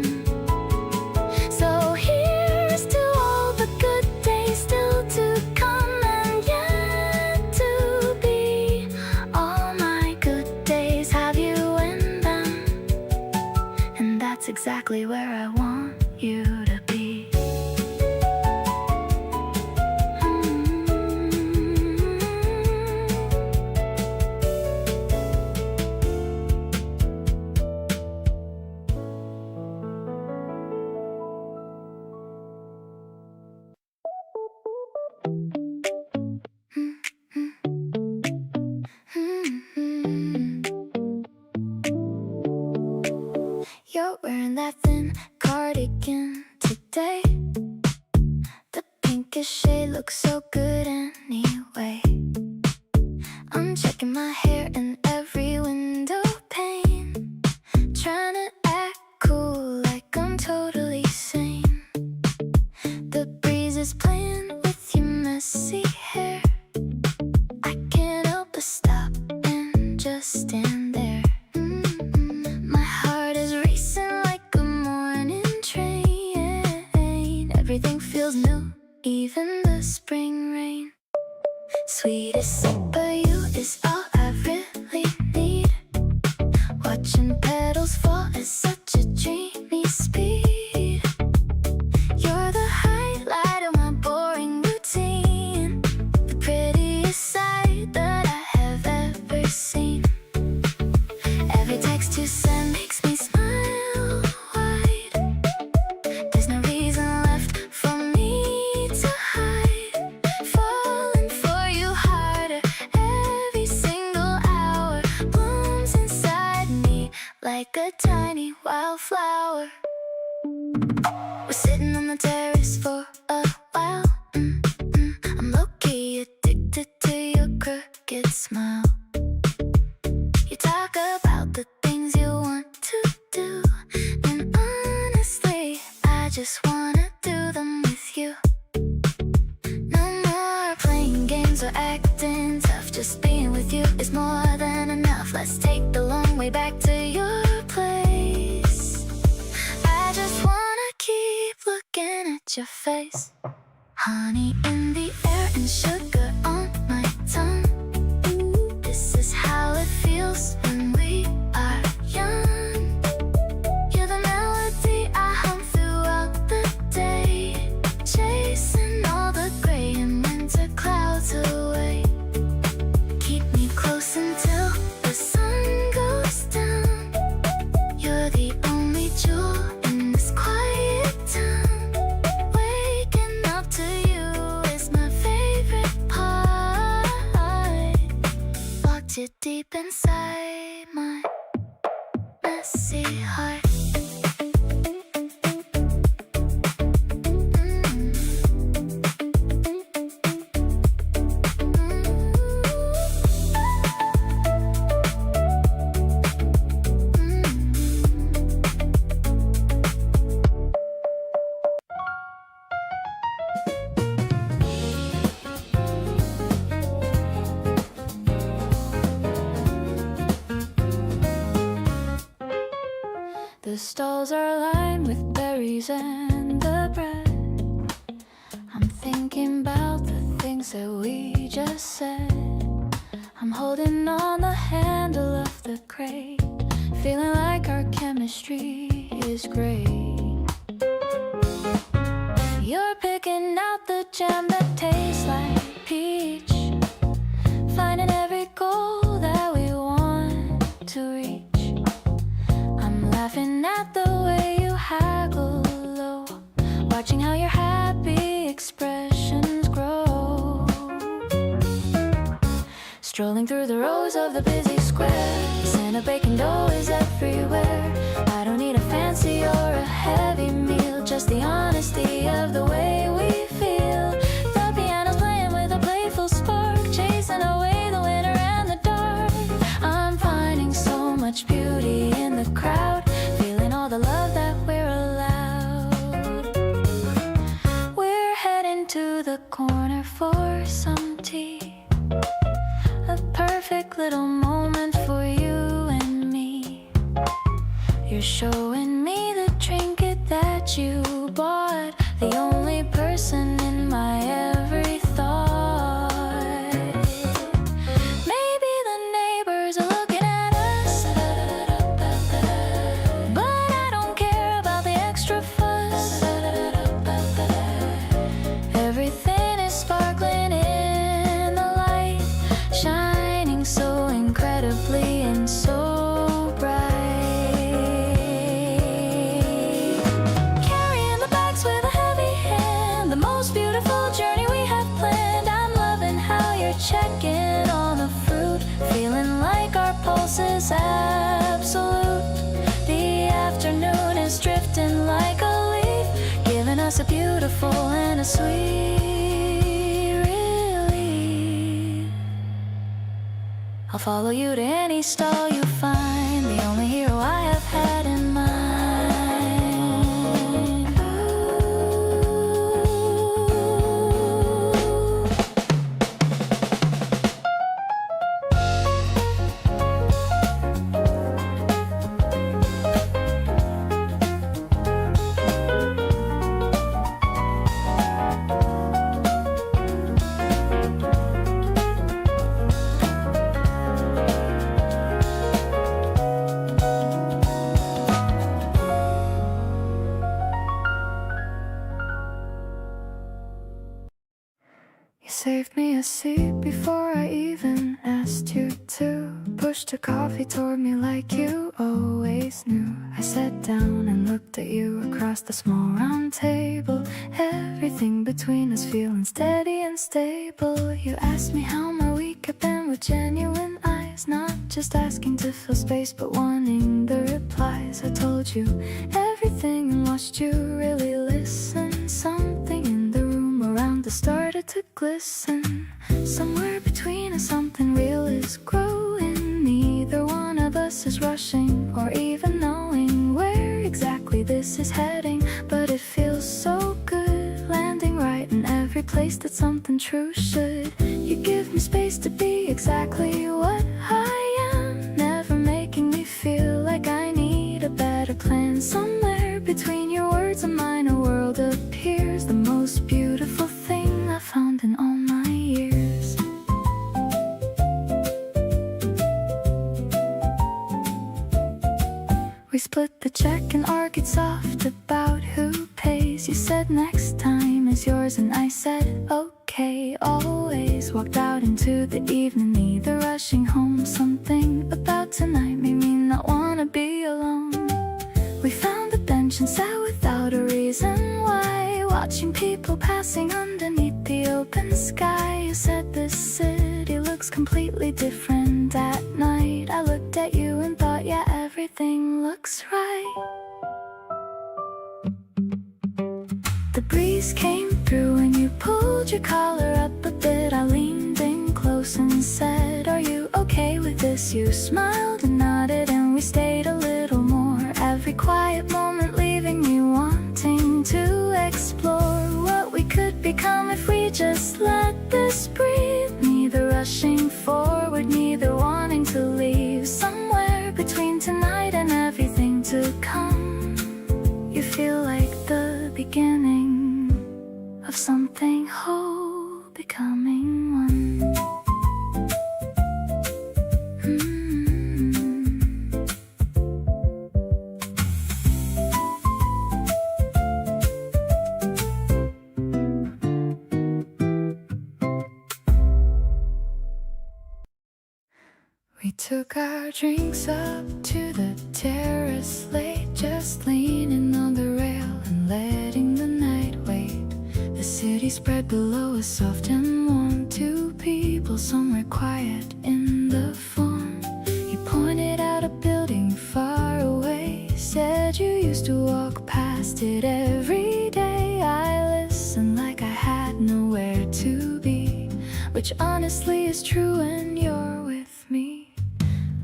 So here's to all the good days still to come and yet to be. All my good days have you in them, and that's exactly where I want you to be. You're wearing that thin cardigan today. The pinkish shade looks so good anyway. I'm checking my hair in every window pane, trying to act cool like I'm totally sane. The breeze is playing with your messy hair. I can't help but stop and just stand there. My heart is racing like a morning train. Everything feels new, even the spring rain. Sweetest sip of you is all I really need. Watching petals fall at such a dreamy speed. You're the highlight of my boring routine, the prettiest sight that I have ever seen. Every text you send makes me smile wide. There's no reason left for me to hide. Falling for you harder every single hour. Blooms inside me like a tiny wildflower. We're sitting on the terrace for a while. I'm low-key addicted to your crooked friends are acting tough. Just being with you is more than enough. Let's take the long way back to your place. I just wanna keep looking at your face. Honey in the air and sugar on my tongue. This is how it feels when we are young. You're the melody I hum throughout the day, chasing all the gray and winter clouds away. Keep me close until the sun goes down. You're the only jewel in this quiet town. Waking up to you is my favorite part. Locked you deep inside my messy heart. The stalls are lined with berries and the bread. I'm thinking about the things that we just said. I'm holding on the handle of the crate, feeling like our chemistry is great. You're picking out the jam that tastes like peach, finding every goal that we want to reach. I'm laughing at the way you haggle low, watching how your happy expressions grow. Strolling through the rows of the busy square, the scent of baking dough is everywhere. I don't need a fancy or a heavy meal, just the honesty of the way we feel. The piano's playing with a playful spark, chasing away the winter and the dark. I'm finding so much beauty in the crowd, feeling all the love that we're allowed. We're heading to the corner for some tea, a perfect little moment for you and me. You're showing me the trinket that you bought, the only person in my every thought. Maybe the neighbors are looking at us, but I don't care about the extra fuss. Everything is sparkling in the light, shining so incredibly and so bright. Carrying the bags with a heavy hand, the most beautiful journey we have planned. I'm loving how you're checking on the fruit, feeling like our pulse is absolute. The afternoon is drifting like a leaf, giving us a beautiful and a sweet relief. I'll follow you to any stall you find, the only hero I have had in mind. You saved me a seat before I even asked you to. Pushed a coffee toward me like you always knew. I sat down and looked at you across the small round table. Everything between us feeling steady and stable. You asked me how my week had been with genuine eyes, not just asking to fill space but wanting the replies. I told you everything and watched you really listen. Something in the room around us started to glisten. Somewhere between us something real is growing. Neither one of us is rushing or even knowing where exactly this is heading, but it feels so good landing right in every place that something untrue. Should you give me space to be exactly what I am, never making me feel like I need a better plan. Somewhere between your words and mine, a world appears, the most beautiful thing I found in all my years. We split the check and argued soft about who pays. You said next time is yours and I said okay. Always walked out into the evening, neither rushing home. Something about tonight made me not wanna be alone. We found a bench and sat without a reason why, watching people passing underneath the open sky. You said this city looks completely different at night. I looked at you and thought, yeah, everything looks right. The breeze came through when you pulled your collar up a bit. I leaned in close and said, are you okay with this? You smiled and nodded and we stayed a little more. Every quiet moment leaving me wanting to explore what we could become if we just let this breathe. Neither rushing forward, neither wanting to leave. Somewhere between tonight and everything to come, you feel like the beginning of something whole becoming one. We took our drinks up to the terrace late, just leaning on the rail and letting the night wait. The city spread below us, soft and warm. Two people somewhere quiet in the form. You pointed out a building far away, said you used to walk past it every day. I listened like I had nowhere to be, which honestly is true when you're with me.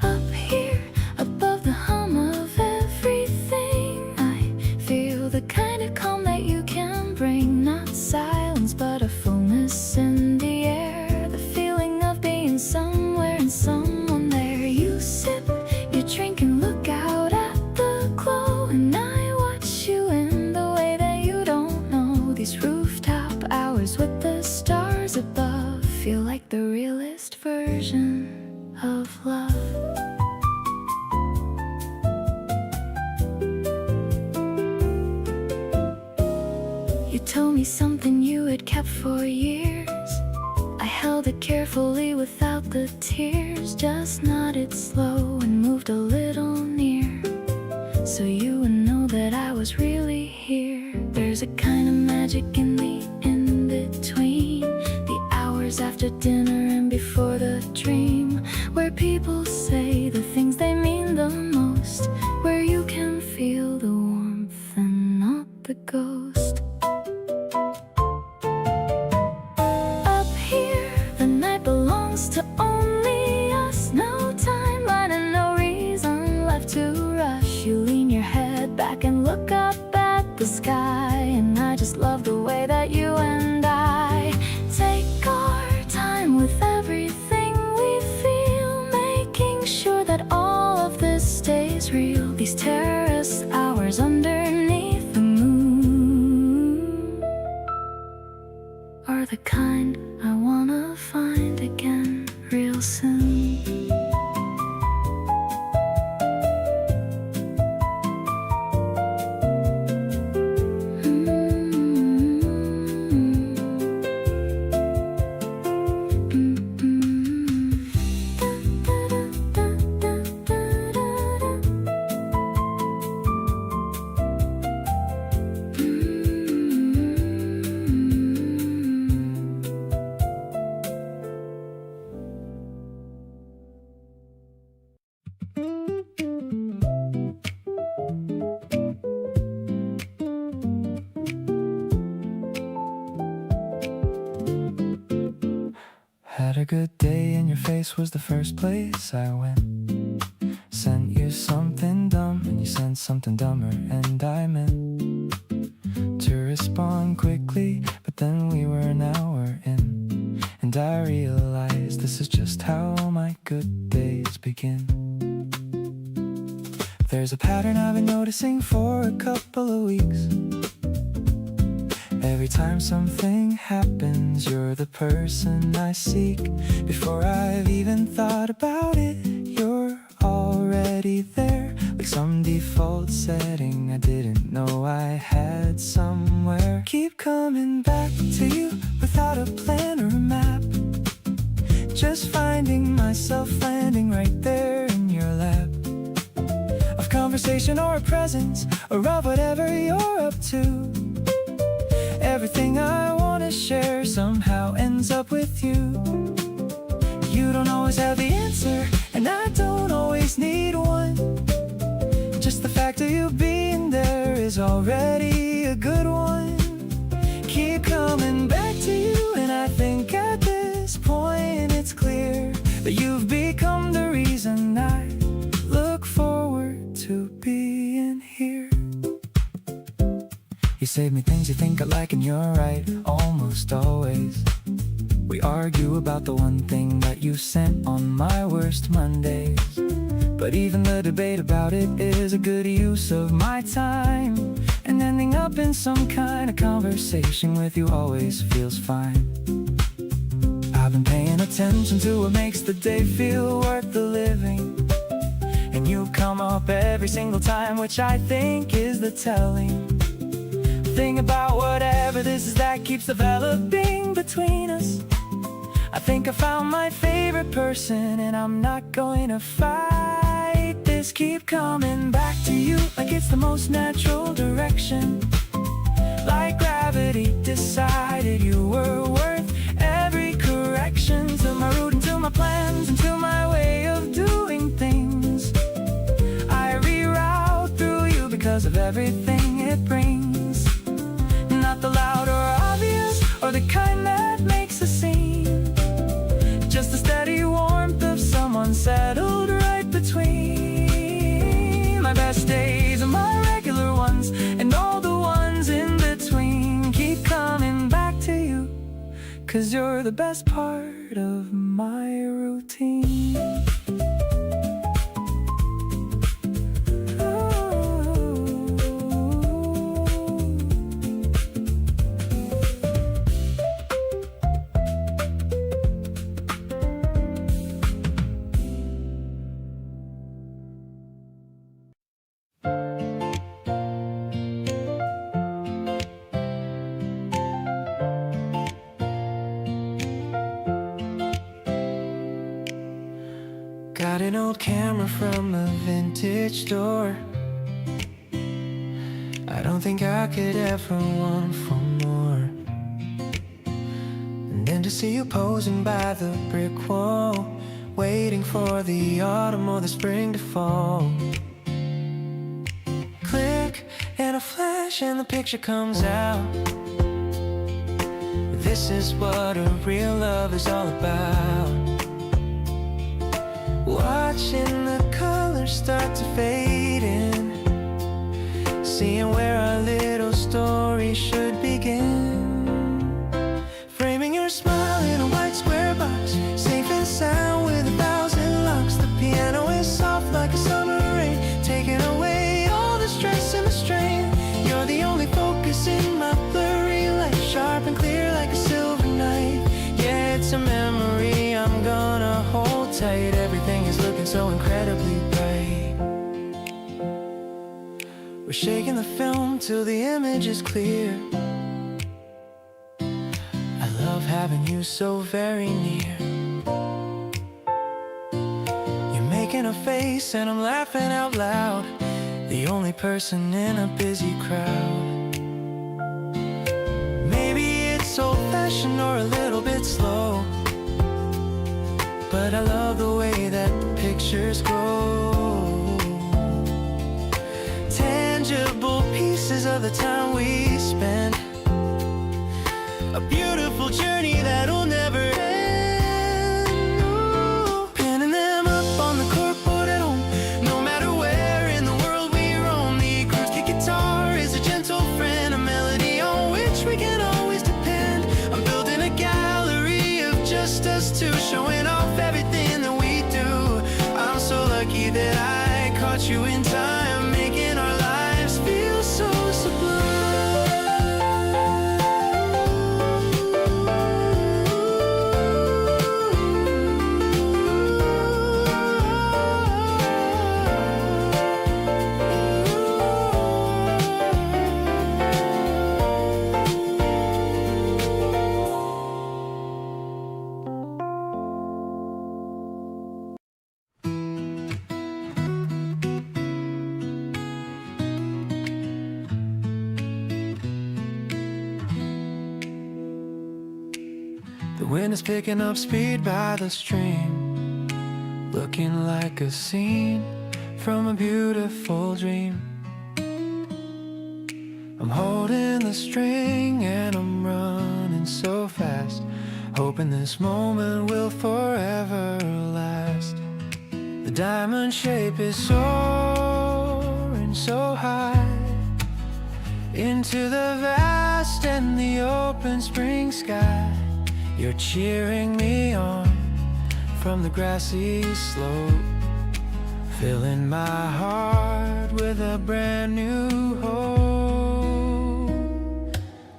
Up here, above the hum of everything, I feel the kind of calm that you can bring. Not silence, but a fullness in the air. The feeling of being somewhere and someone there. You sip your drink and look out at the glow, and I watch you in the way that you don't know. These rooftop hours with the stars above feel like the realest version of love. You told me something you had kept for years. I held it carefully without the tears, just nodded slow and moved a little near, so you would know that I was really here. There's a kind of magic in the in-between, the hours after dinner and before the dream, where people say the things they mean the most, where you can feel the warmth and not the ghost. Up here, the night belongs to only us. No timeline and no reason left to rush. You lean your head back and look up at the sky, and I just love the way that you and I take our time with everything we feel, making sure that all of this stays real. These terrace hours underneath the moon are the kind I wanna find again real soon. Had a good day and your face was the first place I went. Sent you something dumb and you sent something dumber, and I meant to respond quickly, but then we were an hour in. And I realize this is just how my good days begin. There's a pattern I've been noticing for a couple of weeks. Every time something happens, you're the person I seek. Before I've even thought about it, you're already there. Like some default setting I didn't know I had somewhere. Keep coming back to you without a plan or a map. Just finding myself landing right there in your lap. Of conversation or a presence, or of whatever you're up to. Everything I wanna share somehow ends up with you. You don't always have the answer, and I don't always need one. Just the fact of you being there is already a good one. Keep coming back to you, and I think at this point it's clear that you've become the reason I look forward to being here. You save me things you think I like, and you're right almost always. We argue about the one thing that you sent on my worst Mondays. But even the debate about it is a good use of my time. And ending up in some kind of conversation with you always feels fine. I've been paying attention to what makes the day feel worth the living. And you come up every single time, which I think is the telling thing about whatever this is that keeps developing between us. I think I found my favorite person, and I'm not going to fight this. Keep coming back to you like it's the most natural direction. Like gravity decided you were worth every correction. To my route and to my plans and to my way of doing things. I reroute through you because of everything it brings. Not the loud or obvious, or the kind that makes a scene. Just the steady warmth of someone settled right between. My best days are my regular ones, and all the ones in between. Keep coming back to you, 'cause you're the best part of my routine. Got an old camera from a vintage store. I don't think I could ever want for more. And then to see you posing by the brick wall, waiting for the autumn or the spring to fall. Click and a flash and the picture comes out. This is what a real love is all about. Watching the colors start to fade in, seeing where our little story should begin. Framing your smile in a white square box, safe and sound with 1,000 locks. The piano is soft like a summer rain, taking away all the stress and the strain. You're the only focus in my blurry life, sharp and clear like a silver knife. Yeah, it's a memory I'm gonna hold tight. Everything is looking so incredibly bright. We're shaking the film till the image is clear. I love having you so very near. You're making a face and I'm laughing out loud, the only person in a busy crowd. Maybe it's old-fashioned or a little bit slow, but I love the way that pictures grow. Tangible pieces of the time we spent, a beautiful journey that'll never end. Ooh, pinning them up on the corkboard at home. No matter where in the world we roam, the acoustic guitar is a gentle friend, a melody on which we can always depend. I'm building a gallery of just wind is picking up speed by the stream, looking like a scene from a beautiful dream. I'm holding the string and I'm running so fast, hoping this moment will forever last. The diamond shape is soaring so high into the vast and the open spring sky. You're cheering me on from the grassy slope, filling my heart with a brand new hope.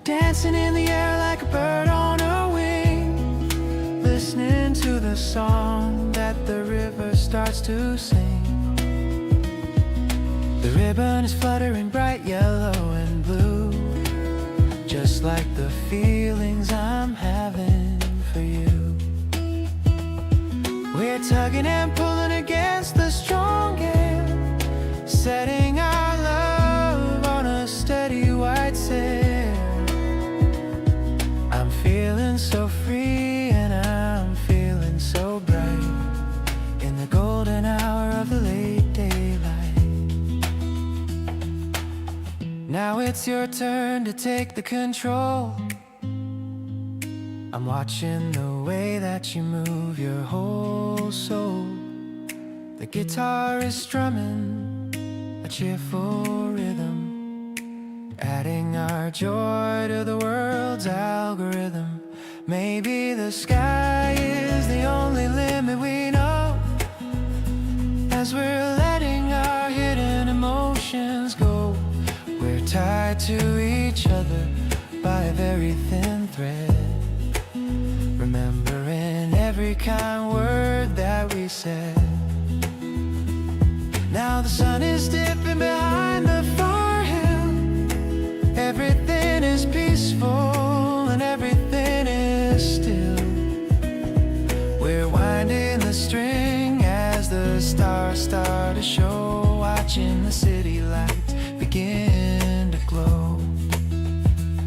Dancing in the air like a bird on a wing, listening to the song that the river starts to sing. The ribbon is fluttering bright yellow and blue, just like the feelings I'm having for you. We're tugging and pulling against the strong air, setting our love on a steady white sail. I'm feeling so free and I'm feeling so bright in the golden hour of the late daylight. Now it's your turn to take the control. I'm watching the way that you move your whole soul. The guitar is strumming a cheerful rhythm, adding our joy to the world's algorithm. Maybe the sky is the only limit we know, as we're letting our hidden emotions go. We're tied to each other by a very thin thread, remembering every kind word that we said. Now the sun is dipping behind the far hill, everything is peaceful and everything is still. We're winding the string as the stars start to show, watching the city lights begin to glow.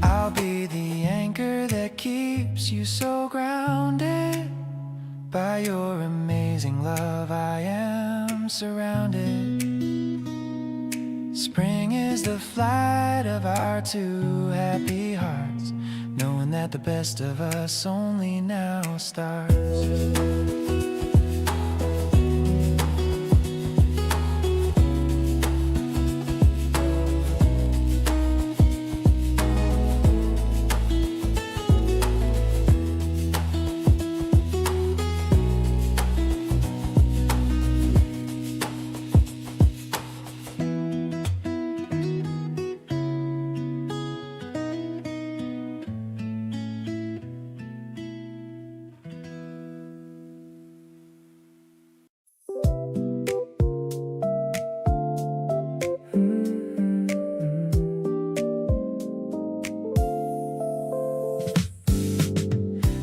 I'll be the anchor that keeps you so grounded. By your amazing love I am surrounded. Spring is the flight of our two happy hearts, knowing that the best of us only now starts.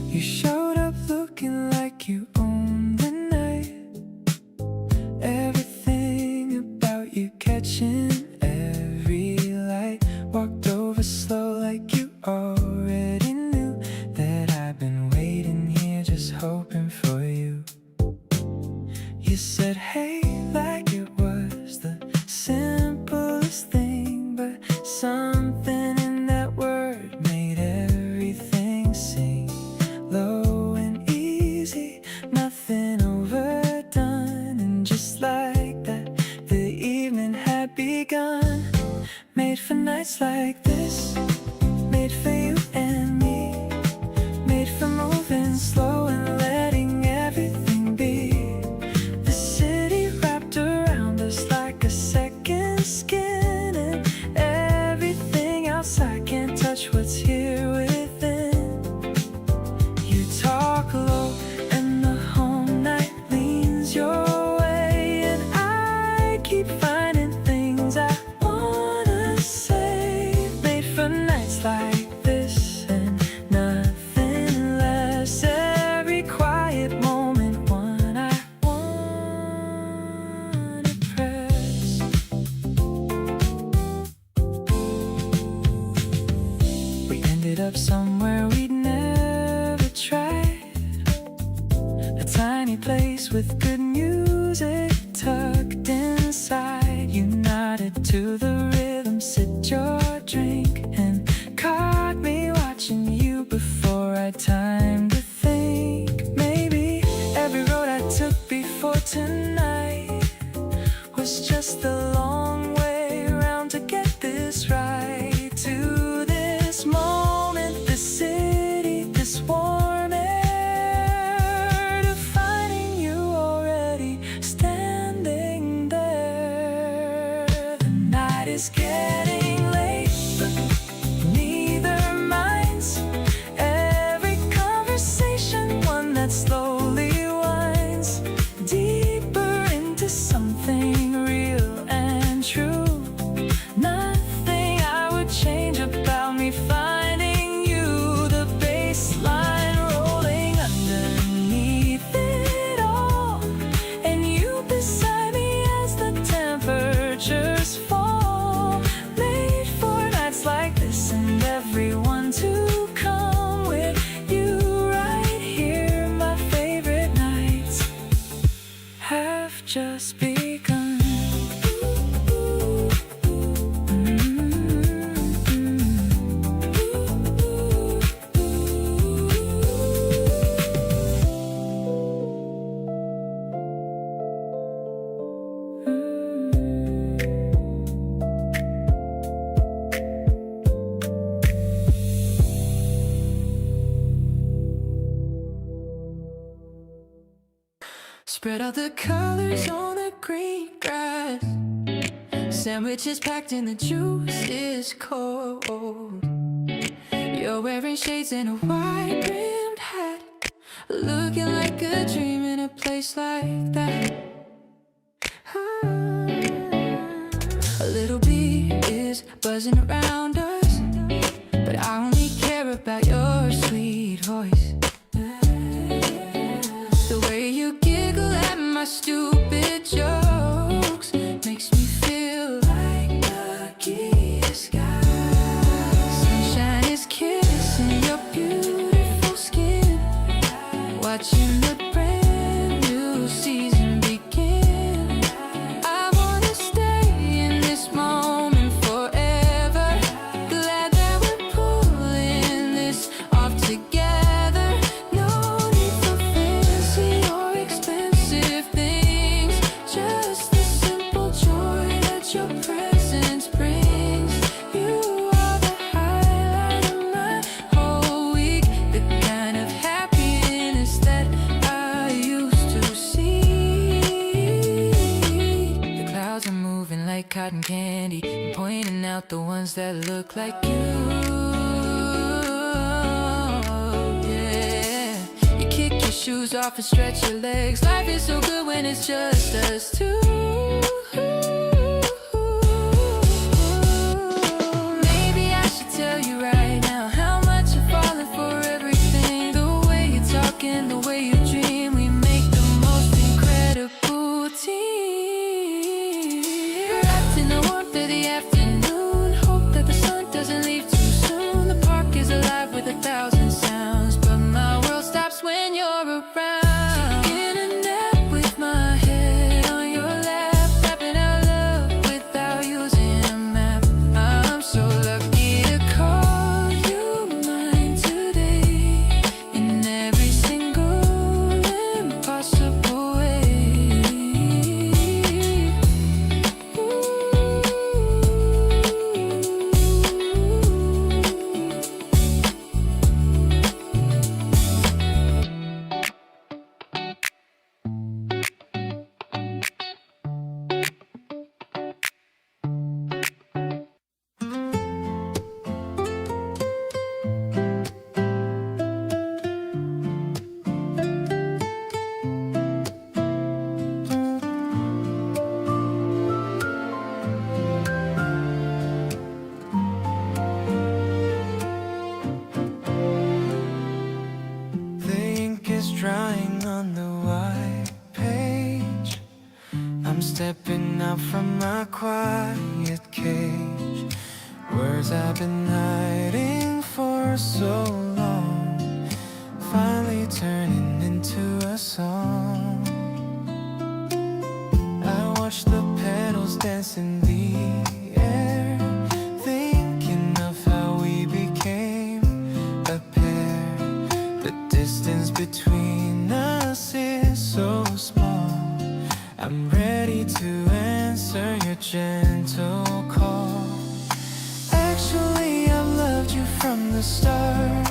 You showed up looking like you owned the night. Everything about you catching every light. Walked over slow like you already knew that I've been waiting here just hoping for you. You said hey like it was the simplest thing, but something in that word made everything sing. Low and easy, nothing overdone, and just like that, the evening had begun. Made for nights like this, made for you and me, made for moving slow and letting everything be. The city wrapped around us like a second skin, and everything outside can't touch what's here within. You talk low and the whole night leans your way, and I keep finding things I wanna say. A tiny place with good music tucked inside. You nodded to the rhythm, sipped your drink, and caught me watching you before I had time to think. Maybe every road I took before tonight was just a long way around to get this right. To this moment, this city, this warm air, to finding you already standing there. The night is getting late, but neither minds. Every conversation, one that slowly winds deeper into something real and true. Nothing I would change about me finding you. The bass line rolling underneath it all, and you beside me as the temperatures fall. Made for nights like this and everyone to come with you right here. My favorite nights have just begun. Spread out the colors on the green grass. Sandwiches packed in the juice is cold. You're wearing shades and a wide-brimmed hat, looking like a dream in a place like that. A little bee is buzzing around us, but I only care about your sweet voice. The way you giggle at my stupid jokes makes me feel like the key sky. Sunshine is kissing your beautiful skin, watching the brand new season begin. I wanna stay in this moment forever. Glad that we're pulling this off together. No need for fancy or expensive things, just the simple joy that your presence brings. You are the highlight of my whole week, the kind of happiness that I used to see. The clouds are moving like cotton candy, and pointing out the ones that look like you. Yeah, you kick your shoes off and stretch your legs. Life is so good when it's just us two. Maybe I should tell you right now how much I'm falling for everything. The way you're talking, the way you dream, we make the most incredible team. Wrapped in the warmth of the afternoon, hope that the sun doesn't leave too soon. The park is alive with 1,000 sounds, but my world stops when you're around. In a nap with my head on your lap, rapping out love without using a map. I'm so lucky to call you mine today, in every single impossible way. The ink is drying on the white page. I'm stepping out from my quiet cage. Words I've been hiding for so long, finally turning into a song. I watch the petals dance in the air, thinking of how we became a pair. The distance between us is so small. I'm ready to answer your gentle call. Actually, I've loved you from the start,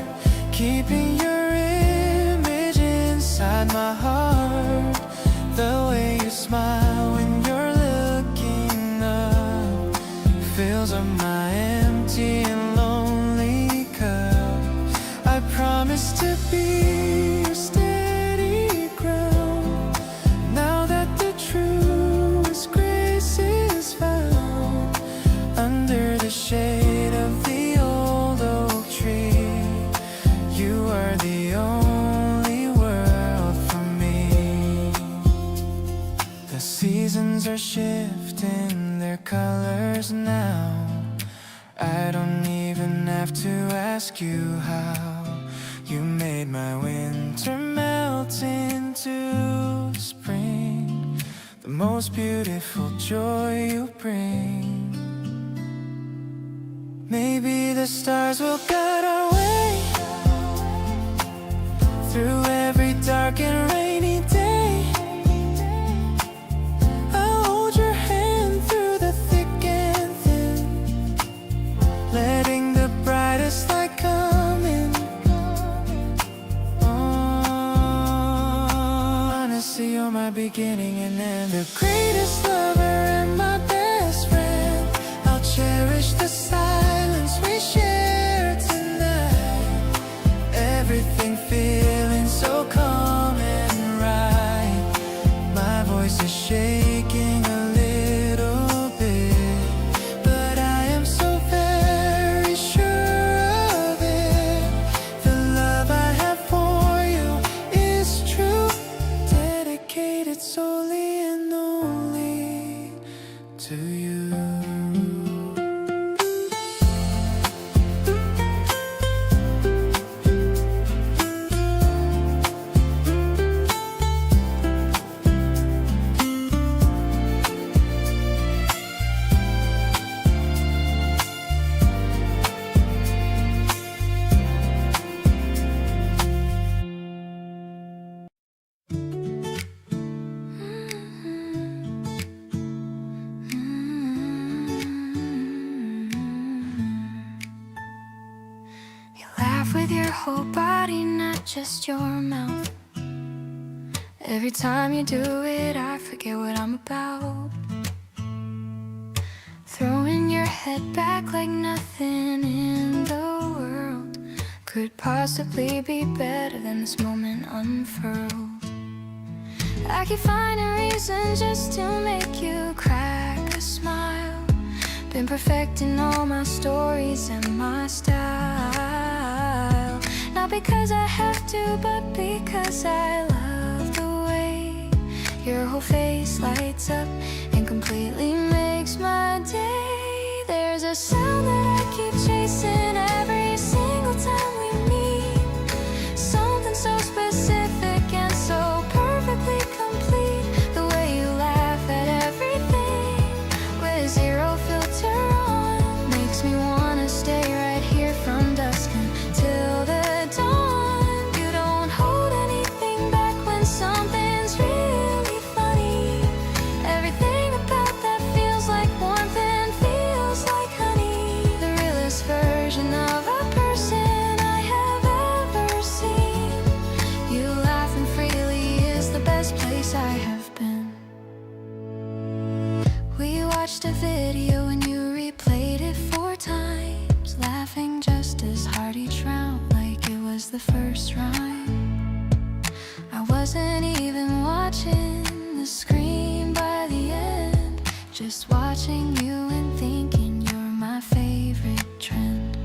keeping your image inside my heart. The way you smile when you're looking up fills up my empty and lonely cup. I promise to be your steady ground. Now that the truest grace is found under the shade of the old oak tree, you are the only world for me. The seasons are shifting their colors now. I don't even have to ask you how. You made my winter melt into spring, the most beautiful joy you bring. Maybe the stars will guide our way through every dark and rainy day. I'll hold your hand through the thick and thin, letting the brightest light come in. Honestly, you're my beginning and end, the greatest lover and my best friend. I'll cherish the silence we share tonight, everything feeling so calm and right. My voice is shaking a little bit, but I am so very sure of it. The love I have for you is true, dedicated solely and only to you. You laugh with your whole body, not just your mouth. Every time you do it, I forget what I'm about. Throwing your head back like nothing in the world could possibly be better than this moment unfurled. I keep finding reasons just to make you crack a smile. Been perfecting all my stories and my style, not because I have to, but because I love the way your whole face lights up and completely makes my day. There's a sound that I keep chasing every single time we meet, something so specific and so perfectly complete. The way you laugh at everything with zero filter on makes me wanna stay right here from dusk until the dawn. You don't hold anything back when something's really funny. Everything about that feels like warmth and feels like honey. The realest version of a person I have ever seen. You laughing freely is the best place I have been. We watched a video and you replayed it 4 times, laughing just as hard each round like it was the first rhyme. I wasn't even watching the screen by the end, just watching you and thinking you're my favorite trend.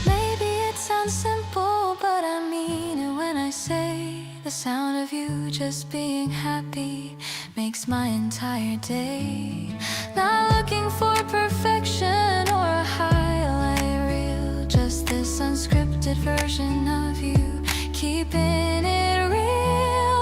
Maybe it sounds simple, but I mean it when I say the sound of you just being happy makes my entire day. Not looking for perfection or a highlight reel, just this unscripted version of you, keeping it real.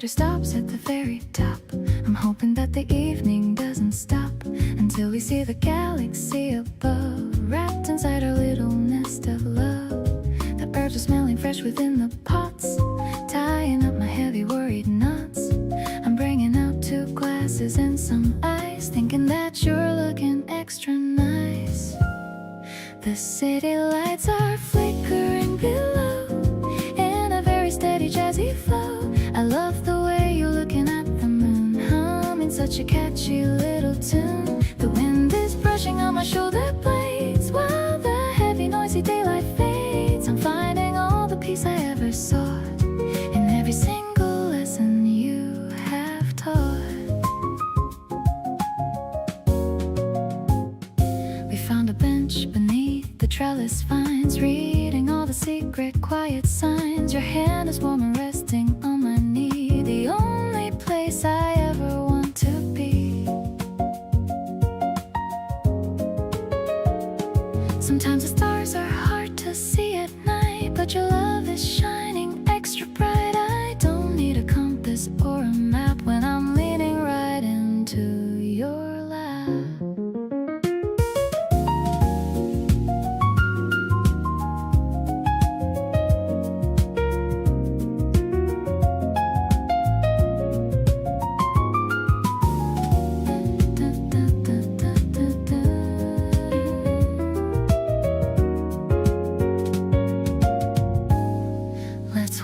elevator stops at the very top. I'm hoping that the evening doesn't stop until we see the galaxy above, wrapped inside our little nest of love. The herbs are smelling fresh within the pots, tying up my heavy worried knots. I'm bringing out 2 glasses and some ice, thinking that you're looking extra nice. The city lights are flickering below in a very steady jazzy flow. I love the way you're looking at the moon, humming such a catchy little tune. The wind is brushing on my shoulder blades while the heavy noisy daylight fades. I'm finding all the peace I ever sought in every single lesson you have taught. We found a bench beneath the trellis vines, reading all the secret quiet signs. Your hand is warm and resting on my knee, the only place I ever want to be. Sometimes the stars are hard to see at night, but your love is shining extra bright. I don't need a compass or a map when I'm leaning right into your lap.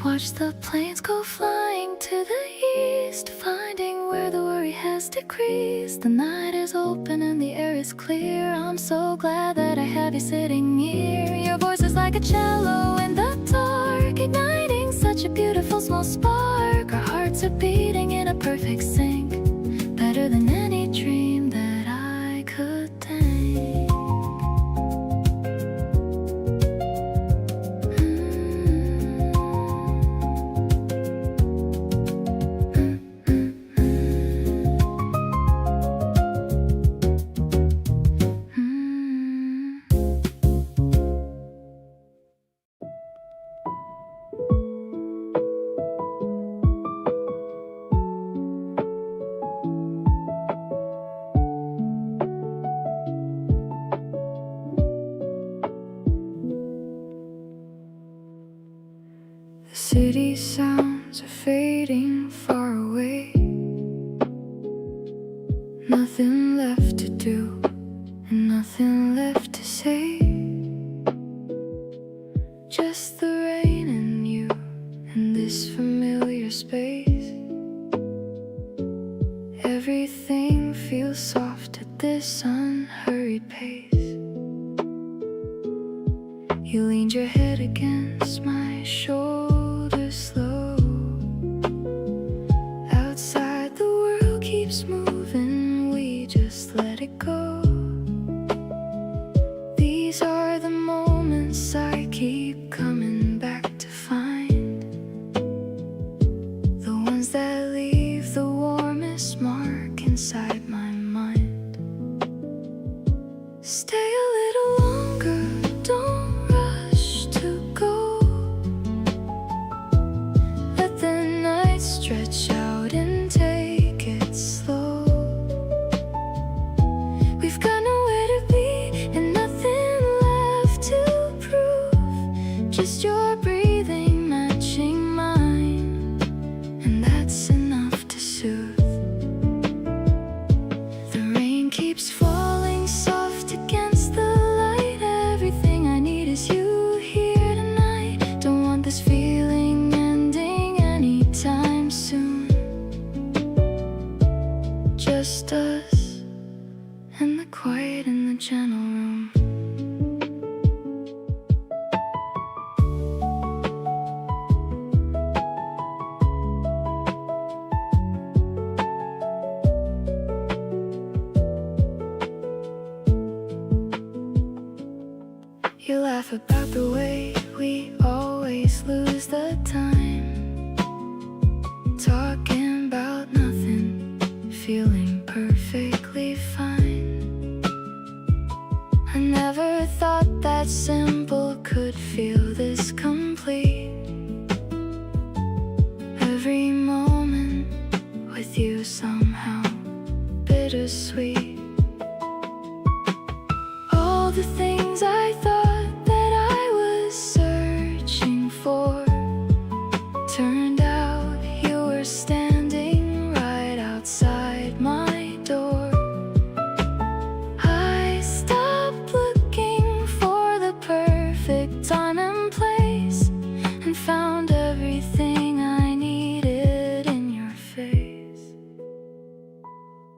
Watch the planes go flying to the east, finding where the worry has decreased. The night is open and the air is clear. I'm so glad that I have you sitting near. Your voice is like a cello in the dark, igniting such a beautiful small spark. Our hearts are beating in a perfect sync, better than any dream that I could think. The city sounds are fading far away. Nothing left to do and nothing left to say. Just the rain and you and this familiar space. Everything feels soft at this unhurried pace. You leaned your head against my shoulder slow. Outside the world keeps moving, we just let it go. These are the moments I keep coming back to find, the ones that leave the warmest mark inside my mind. Stay a little longer, don't rush to go. Let the night stretch out and take it slow. We've got nowhere to be and nothing left to prove. Just your breathing matching mine, and that's enough to soothe. The rain keeps falling soft against the light. Everything I need is you here tonight. Don't want this feeling ending anytime soon. Just us and the quiet in the gentle room. You laugh about the way we always lose the time, talking about nothing, feeling perfectly fine. I never thought that simple could feel this complete. Every moment you somehow bittersweet. All the things I thought that I was searching for turned out you were standing right outside my door. I stopped looking for the perfect time and place and found everything I needed in your face.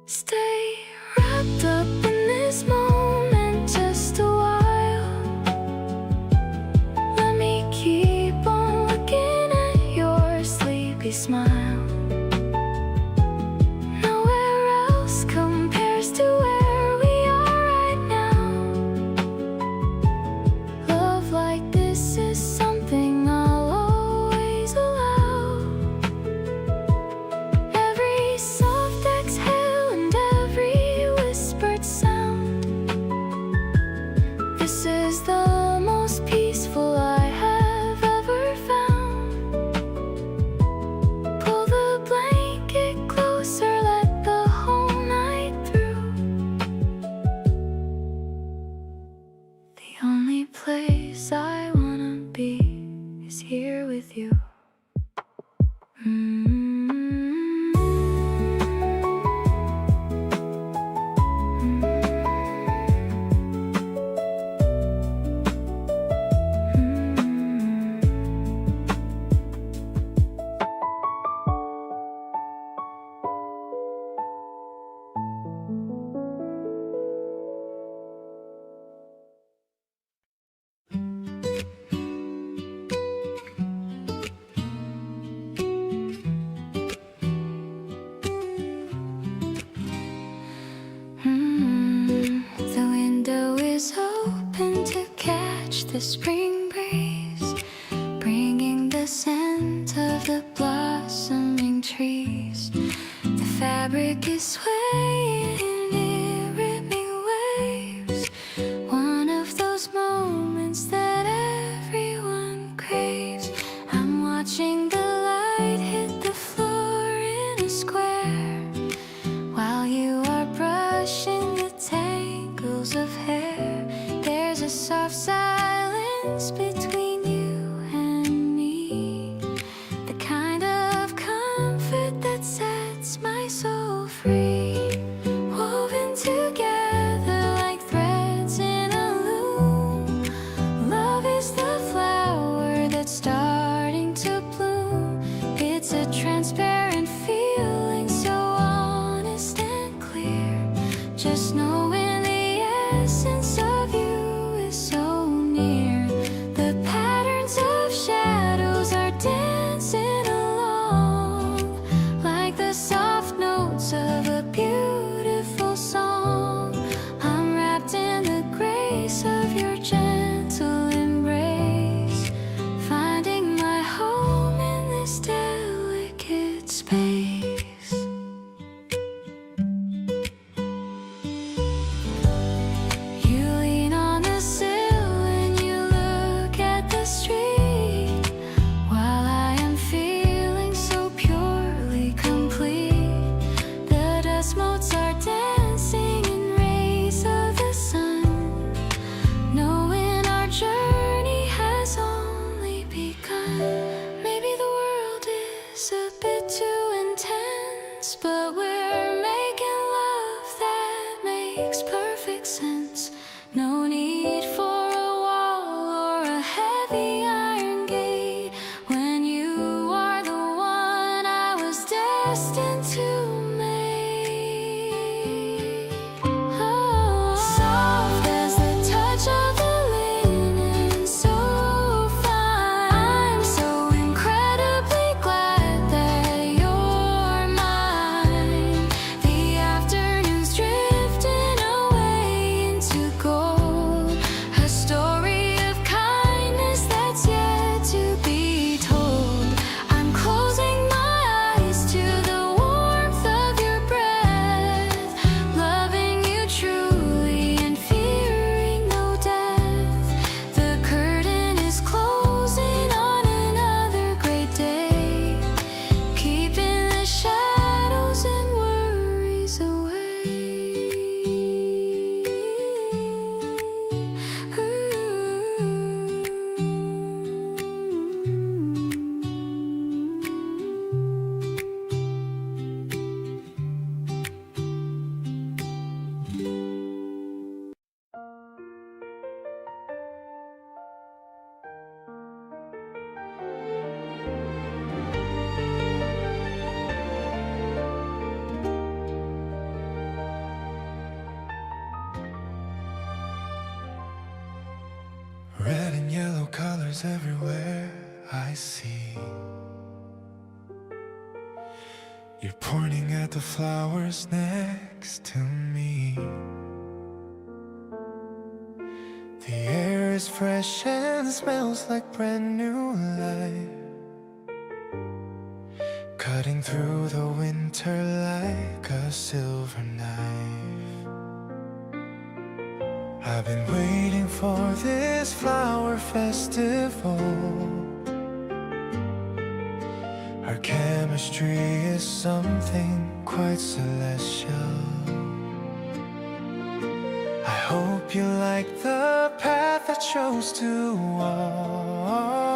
Stay wrapped up in this moment just a while. Let me keep on looking at your sleepy smile. Nowhere else compares to where we are right now. Love like this is something I'll always allow. Every soft exhale and every whispered sound. This is the most peaceful I have ever found. Pull the blanket closer, let the whole night through. The only place I wanna be is here with you. The window is open to catch the spring breeze, bringing the scent of the blossoming trees. The fabric is swaying in rhythmic waves, one of those moments that everyone craves. I'm watching the light hit the floor in a square while you are brushing the tangles of hair. There's a soft silence between you and me, the kind of comfort that sets my soul free. Woven together like threads in a loom, love is the flower that's starting to bloom. It's a transparent feeling, so honest and clear. Just knowing the essence of you is so near. The patterns of shadows are dancing along like the soft notes of a beautiful song. I'm wrapped in the grace of your gentle embrace, finding my home in this delicate space. You lean on the sill and you look at the street, while I am feeling so purely complete. The dust motes are dancing in rays of the sun, knowing our journey has only begun. Maybe the world is a bit too intense, but we're making love that makes perfect sense. No need for a wall or a heavy iron gate when you are the one I was destined to make. Oh, soft as the touch of the linen, so fine. I'm so incredibly glad that you're mine. The afternoon's drifting away into gold, a story of kindness that's yet to be told. I'm closing my eyes to the warmth of yellow colors everywhere I see. You're pointing at the flowers next to me. The air is fresh and smells like brand new life, cutting through the winter like a silver knife. I've been waiting for this flower festival. Our chemistry is something quite celestial. I hope you like the path I chose to walk,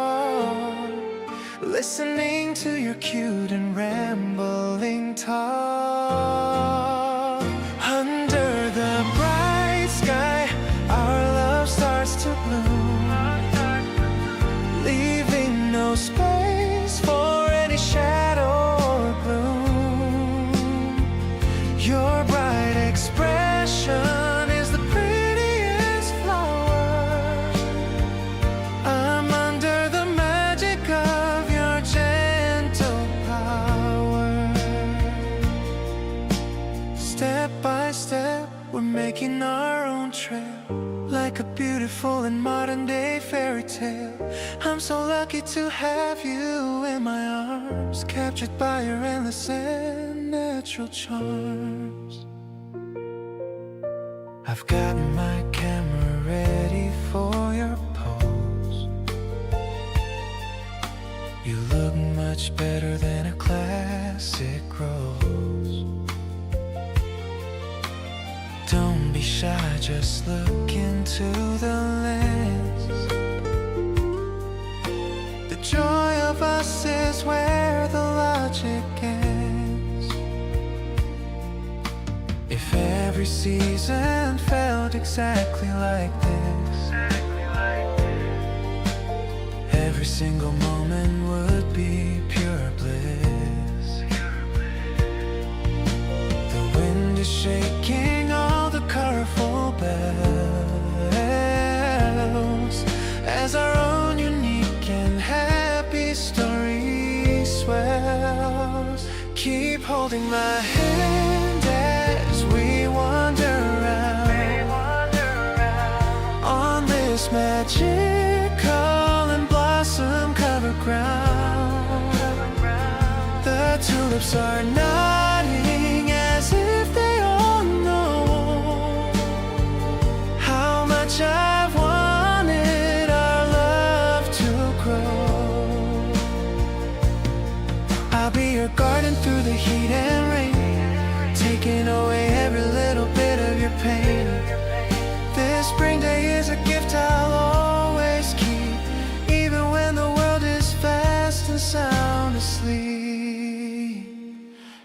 listening to your cute and rambling talk. Under the bright sky, our love starts to bloom, leaving no space for any shadow or gloom. Your bright expression is the prettiest flower. I'm under the magic of your gentle power. Step by step, we're making our own trail, like a beautiful and modern day fairy tale. I'm so lucky to have you in my arms, captured by your endless and natural charms. I've got my camera ready for your pose. You look much better than a classic rose. Don't be shy, just look into the lens. The joy of us is where the logic ends. If every season felt exactly like this, every single moment would be pure bliss. The wind is shaking all the colorful bells as our own unique and happy story swells. Keep holding my hand as we wander around on this magical and blossom-covered ground. The tulips are nodding as if they all know how much I've wanted our love to grow. I'll be your garden through the heat and rain, taking away every little bit of your pain. This spring day is a gift I'll always keep, even when the world is fast and sound asleep.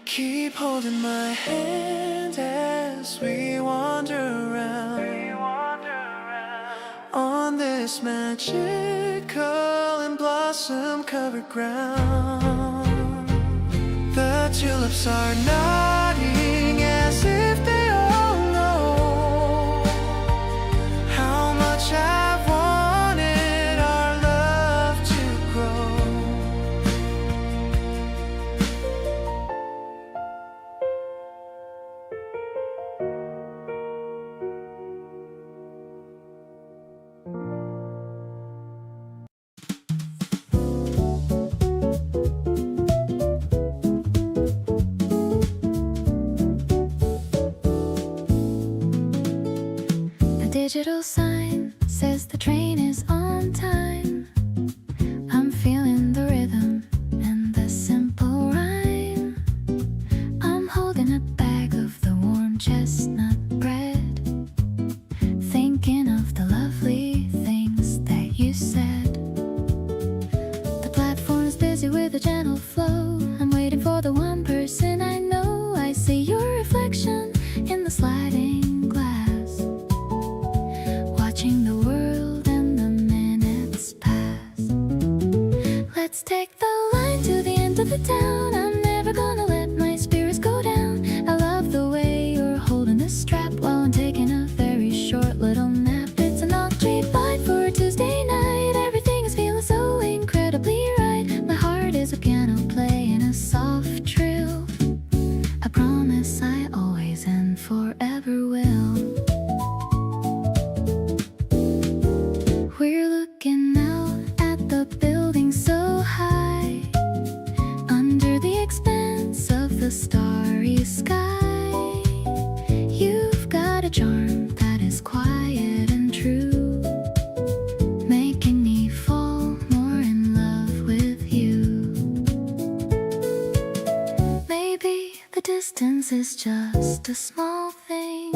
Keep holding my hand as we wander around on this magical and blossom-covered ground. The tulips are nodding as if they all know how much I've wanted our love to grow. The digital sign says the train is on time. I'm feeling the rhythm and the simple rhyme. I'm holding a bag of the warm chestnut bread, thinking of the lovely things that you said. The platform's busy with a gentle flow. I'm waiting for the one person I know. I see your reflection in the sliding glass, watching the world and the minutes pass. Let's take the line to the end of the town. I'm never gonna let my spirits go down. I love the way you're holding the promise I always and forever will. We're looking out at the building so high, under the expanse of the starry sky. You've got a charm that is quiet and true, making me fall more in love with you. Maybe the distance is just a small thing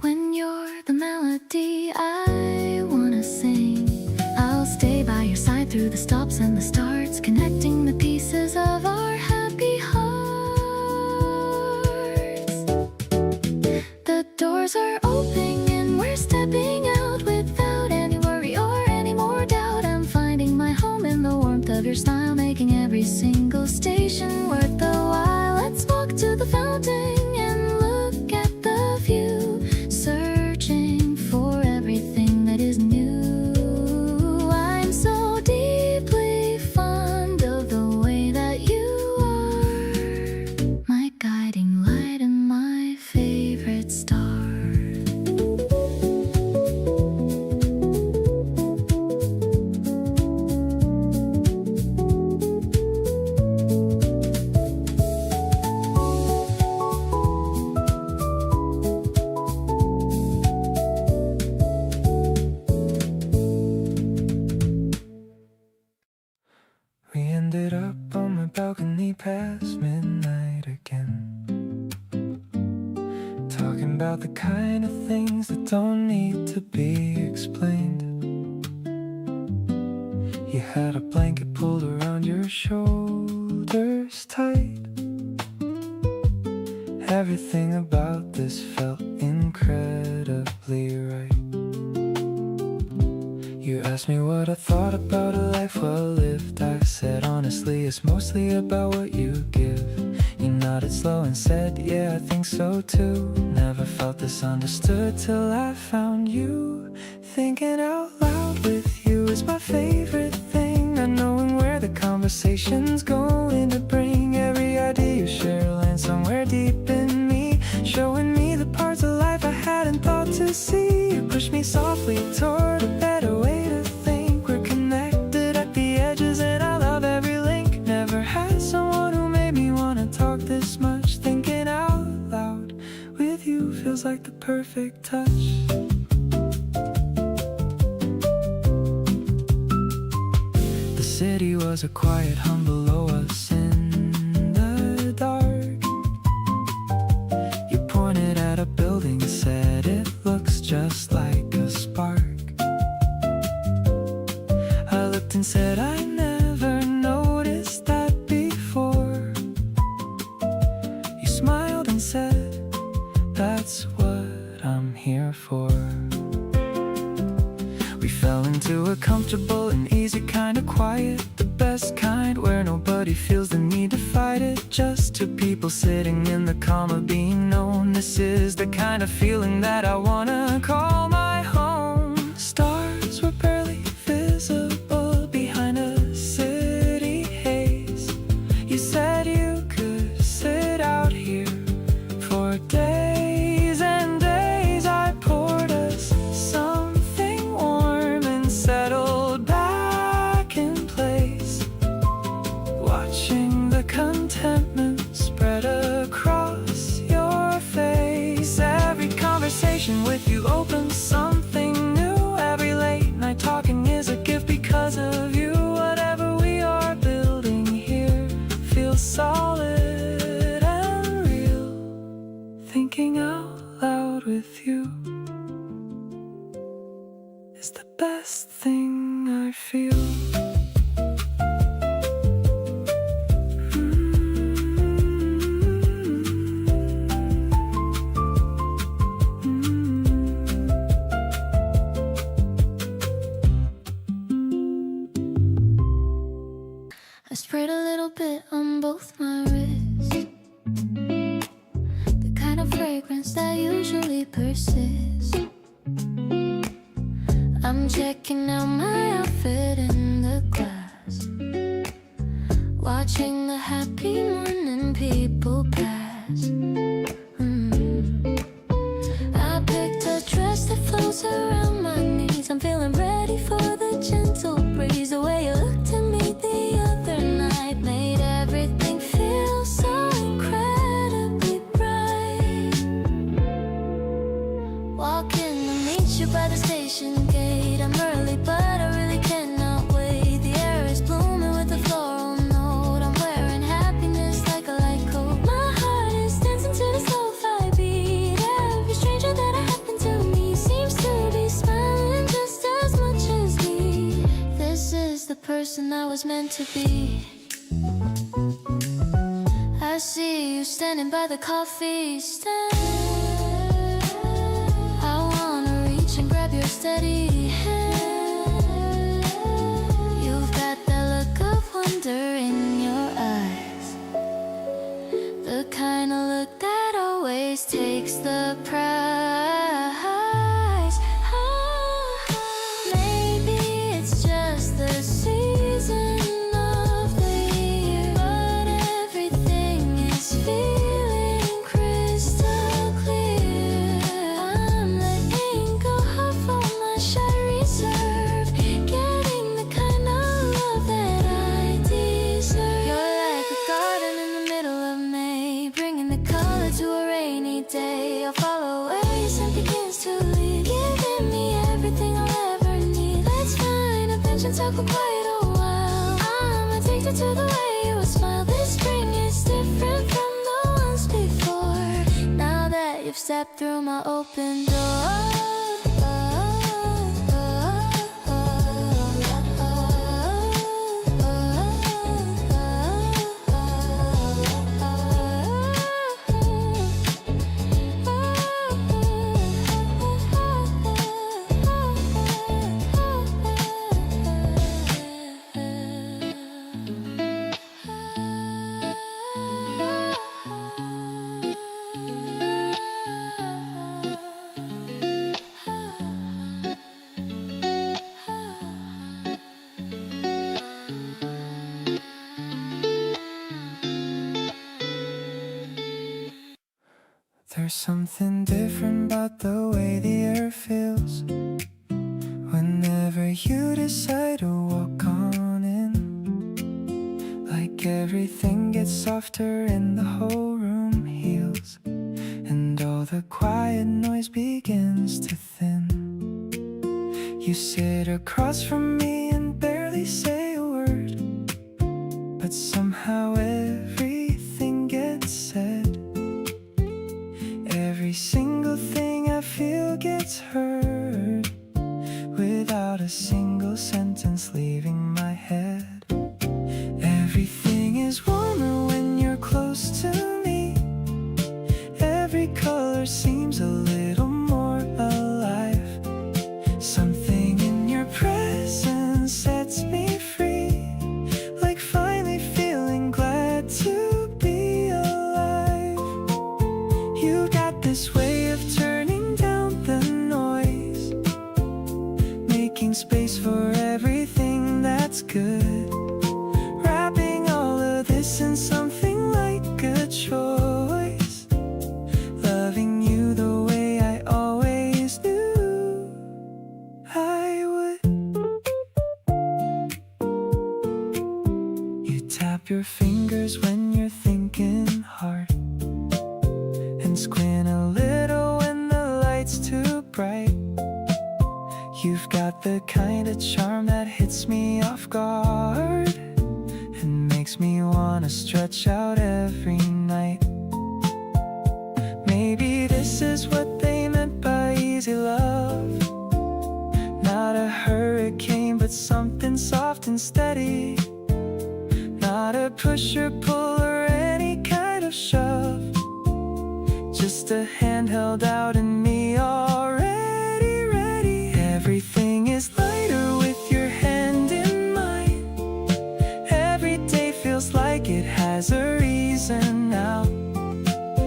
when you're the melody I wanna sing. I'll stay by your side through the stops and the starts, connecting the pieces of our happy hearts. The doors are opening and we're stepping out without any worry or any more doubt. I'm finding my home in the warmth of your smile, making every single station worth the while. Let's walk to the fountain and look at the view, searching for everything that is new. I'm so deeply fond of the way that you are, my guiding light and my favorite star. We ended up on my balcony past midnight again, talking about the kind of things that don't need to be explained. You had a blanket pulled around your shoulders tight. Everything about this felt incredibly right. You asked me what I thought about a life well lived. I said honestly it's mostly about what you give. You nodded slow and said yeah, I think so too. Never felt this understood till I found you. Thinking out loud with you is my favorite thing. Not knowing where the conversation's going to bring. Every idea you share lands somewhere deep in me, showing me the parts of life I hadn't thought to see. You push me softly toward a better way to think. We're connected at the edges and I love every link. Never had someone who made me wanna talk this much. Thinking out loud with you feels like the perfect touch. The city was a quiet hum below us in the dark. You pointed at a building and said it looks just like a spark. I looked and said I never noticed that before. You smiled and said that's what I'm here for. We fell into a comfortable and easy kind of quiet, the best kind where nobody feels the need to fight it. Just two people sitting in the calm of being known. This is the kind of feeling that I wanna call my home. Stars were barely visible behind a city haze. You said you could sit out here for days and days. I poured us something warm and settled back in place, watching the contentment spread across your face. Every conversation with you opens something new. Every late night talking is a gift because of you. Whatever we are building here feels solid and real. Thinking out loud with you is the best thing I feel. I sprayed a little bit on both my wrists, the kind of fragrance that usually persists. I'm checking out my outfit in the glass, watching the happy morning people pass. was meant to be. I see you standing by the coffee stand. I wanna reach and grab your steady hand. You've got that look of wonder in your eyes, the kind of look that always takes the prize. Maybe it's just the season of the year, but everything is feeling crystal clear. I'm letting go of all my shy reserve, getting the kind of love that I deserve. You're like a garden in the middle of May, bringing the color to a rainy day. I'll follow where your scent begins to lead, giving me everything I'll ever need. Let's find a bench and talk for quite a while. I'm addicted to the way you smile. This spring is different from the ones before, now that you've stepped through my open door. There's something different about the way the air feels whenever you decide to walk on in. Like everything gets softer and the whole room heals, and all the quiet noise begins to thin. You sit across from me and barely say a word, but somehow everything gets said. Every single thing I feel gets heard, without a single sentence leaving my head. Everything is warmer when you're close to me. Every color seems a little more alive. Something in your presence sets me free, like finally feeling glad to be alive. You got this way of turning down the noise, making space for everything that's good, wrapping all of this in something like a choice, loving you the way I always knew I would. You tap your fingers when you're thinking hard, and squint a little when the light's too bright. You've got the kind of charm that hits me off guard and makes me wanna stretch out every night. Maybe this is what they meant by easy love, not a hurricane but something soft and steady, not a push or pull or any kind of shove, just a hand held out and me already ready. Everything is lighter with your hand in mine. Every day feels like it has a reason now.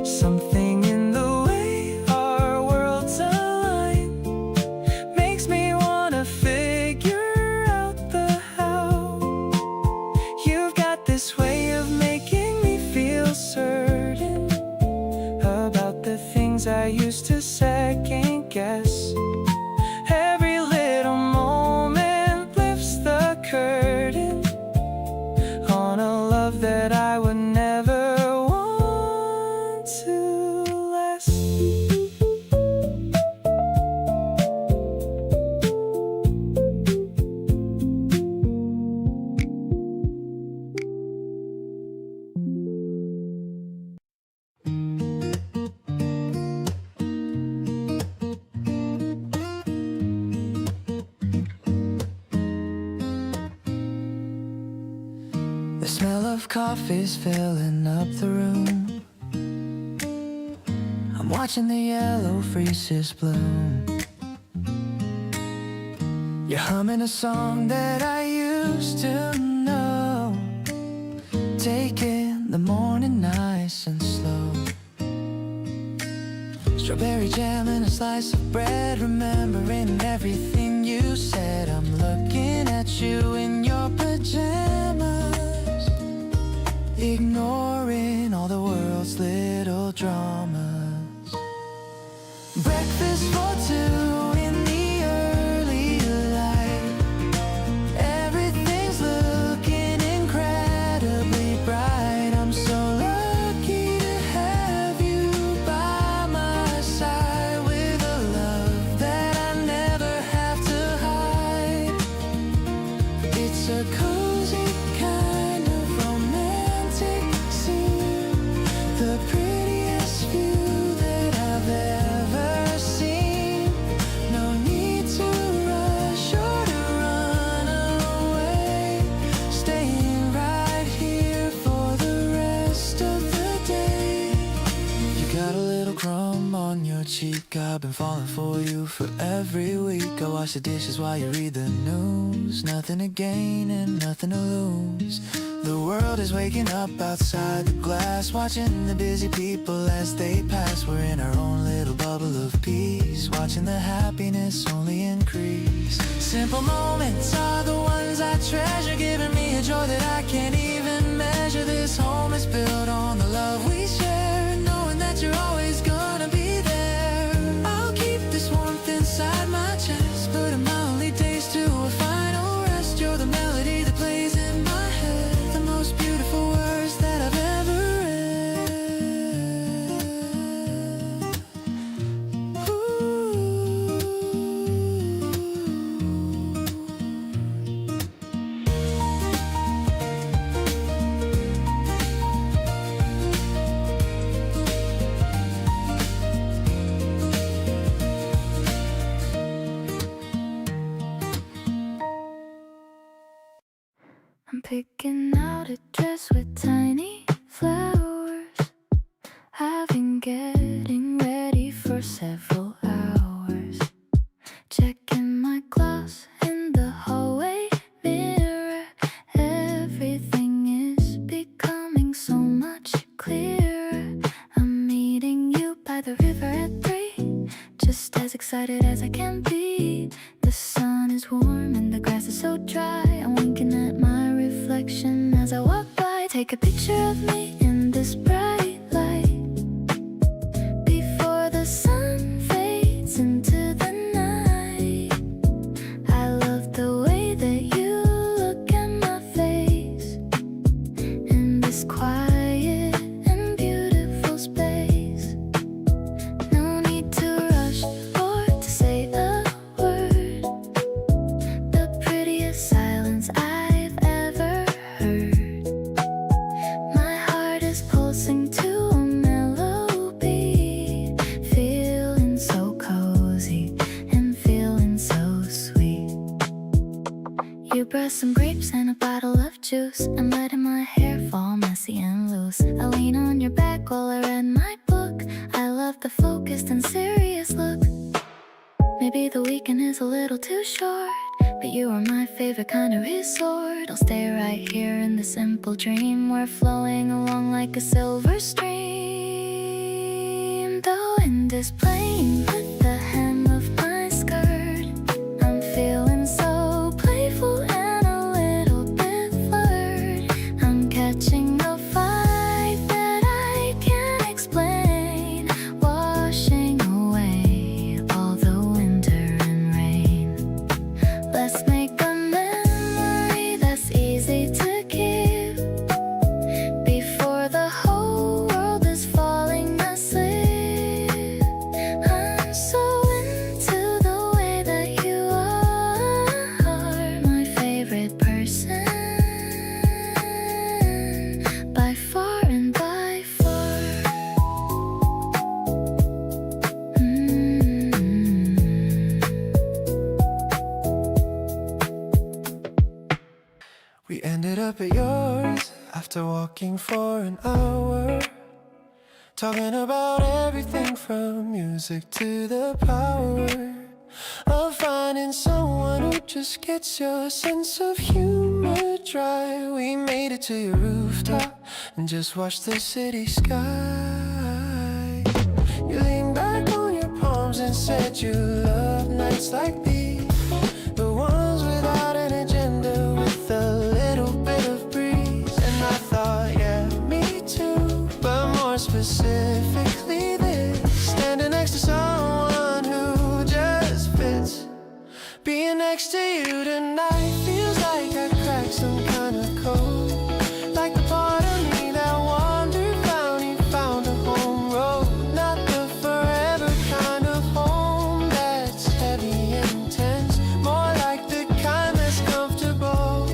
Something in the way our worlds align makes me wanna figure out the how. You've got this way of making me feel certain about the things I used to second guess. Every little moment lifts the curtain on a love that I would never want to last. of coffee's filling up the room. I'm watching the yellow freezes bloom. You're humming a song that I used to know. Taking the morning nice and slow. Strawberry jam and a slice of bread. Remembering everything you said. I'm looking at you in your pajamas, ignoring all the world's little dramas. Breakfast for two in the early light. Everything's looking incredibly bright. I'm so lucky to have you by my side, with a love that I never have to hide. It's a cozy kind of romantic scene, the prettiest view that I've ever seen. No need to rush or to run away, staying right here for the rest of the day. You got a little crumb on your cheek. I've been falling for you for every week. I wash the dishes while you read the news. Nothing to gain and nothing to lose. The world is waking up outside the glass, watching the busy people as they pass. We're in our own little bubble of peace, watching the happiness only increase. Simple moments are the ones I treasure, giving me a joy that I can't even measure. This home is built on the love we share, knowing that you're always gonna be there. I'll keep this warmth inside my chest, putting my only days to a final rest. You're the melody that plays in my head, the most beautiful words that I've ever read. Ooh. I'm picking out a dress with tiny flowers. I've been getting ready for several hours. Checking my gloss in the hallway mirror. Everything is becoming so much clearer. I'm meeting you by the river at 3, just as excited as I can be. The sun is warm and the grass is so dry. I'm winking at my reflection as I walk by. Take a picture of me in this bright light before the sun fades into the night. I love the way that you look at my face in this quiet and beautiful space. No need to rush or to say a word. The prettiest silence I've ever heard. My heart is pulsing to a melody, feeling so cozy and feeling so sweet. You brought some grapes and a bottle of juice. I'm letting my hair fall messy and loose. I lean on your back while I read my book. I love the focused and serious look. Maybe the weekend is a little too short, but you are my favorite kind of resort. I'll stay right here in the simple dream. We're flowing along like a silver stream. The wind is playing with the hem of my skirt. I'm feeling so playful and a little bit flirt. I'm catching a vibe that I can't explain, washing away all the winter and rain. Let's make a memory that's easy to keep before the whole world is falling asleep. I'm after walking for an hour, talking about everything from music to the power of finding someone who just gets your sense of humor dry. We made it to your rooftop and just watched the city sky. You leaned back on your palms and said you love nights like these, the ones without an agenda, with a little bit of breeze. And I thought, yeah, me too, but more specifically this, standing next to someone who just fits. Being next to you tonight feels like I cracked some kind of code, like the part of me that wandered, found a home road. Not the forever kind of home that's heavy and intense, more like the kind that's comfortable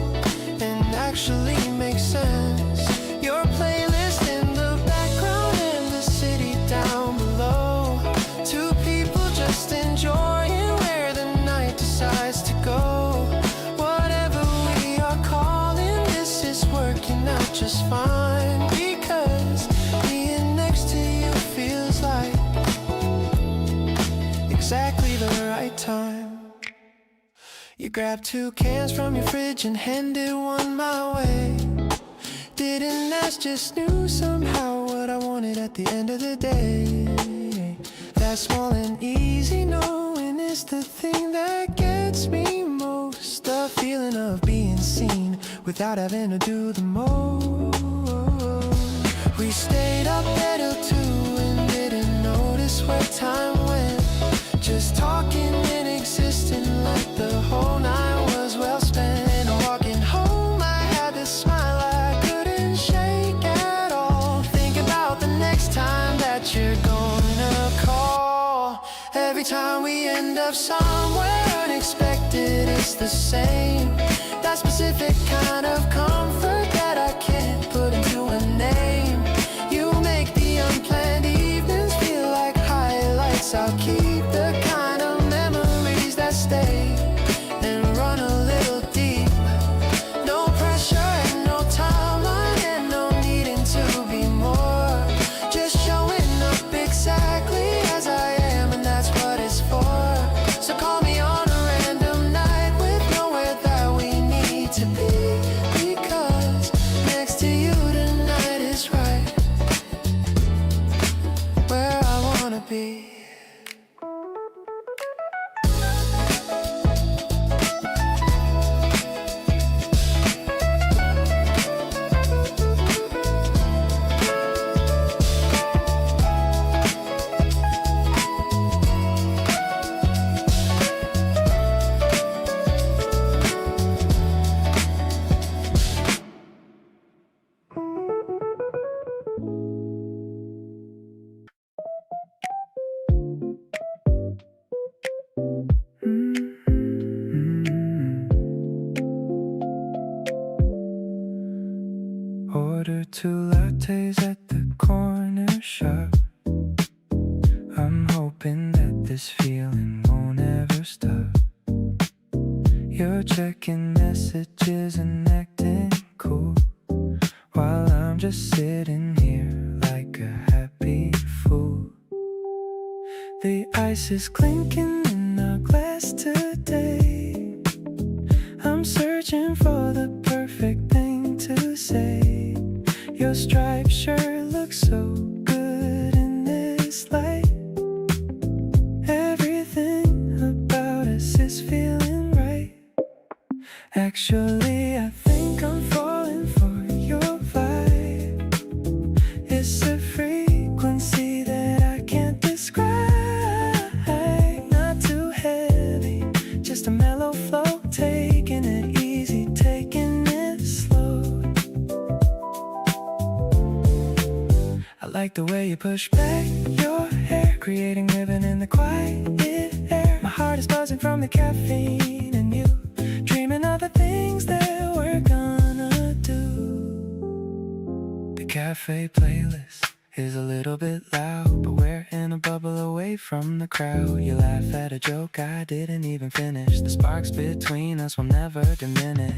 and actually makes sense. Your playlist in the background and the city down below, two people just enjoying where the night decides to go. Whatever we are calling this is working out just fine, because being next to you feels like exactly the right time. You grabbed 2 cans from your fridge and handed one my way. Didn't ask, just knew somehow what I wanted at the end of the day. That small and easy knowing is the thing that gets me most. The feeling of being seen without having to do the most. We stayed up there till 2 and didn't notice where time went, just talking and existing like the whole night was well spent. And walking home I had this smile I couldn't shake at all. Think about the next time that you're gonna call. Every time we end up somewhere unexpected, it's the same, that specific kind of comfort that I can't put into a name. You make the unplanned evenings feel like highlights. I'll keep the kind of memories that stay and run a little deep. No pressure and no timeline and no needing to be more, just showing up exactly as I am, and that's what it's for. So call me on a random night with nowhere that we need to be, because next to you tonight is right where I wanna be. Order 2 lattes at the corner shop. I'm hoping that this feeling won't ever stop. You're checking messages and acting cool, while I'm just sitting here like a happy fool. The ice is clinking in our glass today. I'm searching for the perfect thing to say. Your striped shirt looks so good in this light. Everything about us is feeling right. Actually, I think I'm falling for your vibe. It's a frequency that I can't describe. Not too heavy, just a mellow flow. Taking it easy, taking it slow. I like the way you push back your hair, creating rhythm in the quiet air. My heart is buzzing from the caffeine and you, dreaming of the things that we're gonna do. The cafe playlist is a little bit loud, but we're in a bubble away from the crowd. You laugh at a joke I didn't even finish. The sparks between us will never diminish.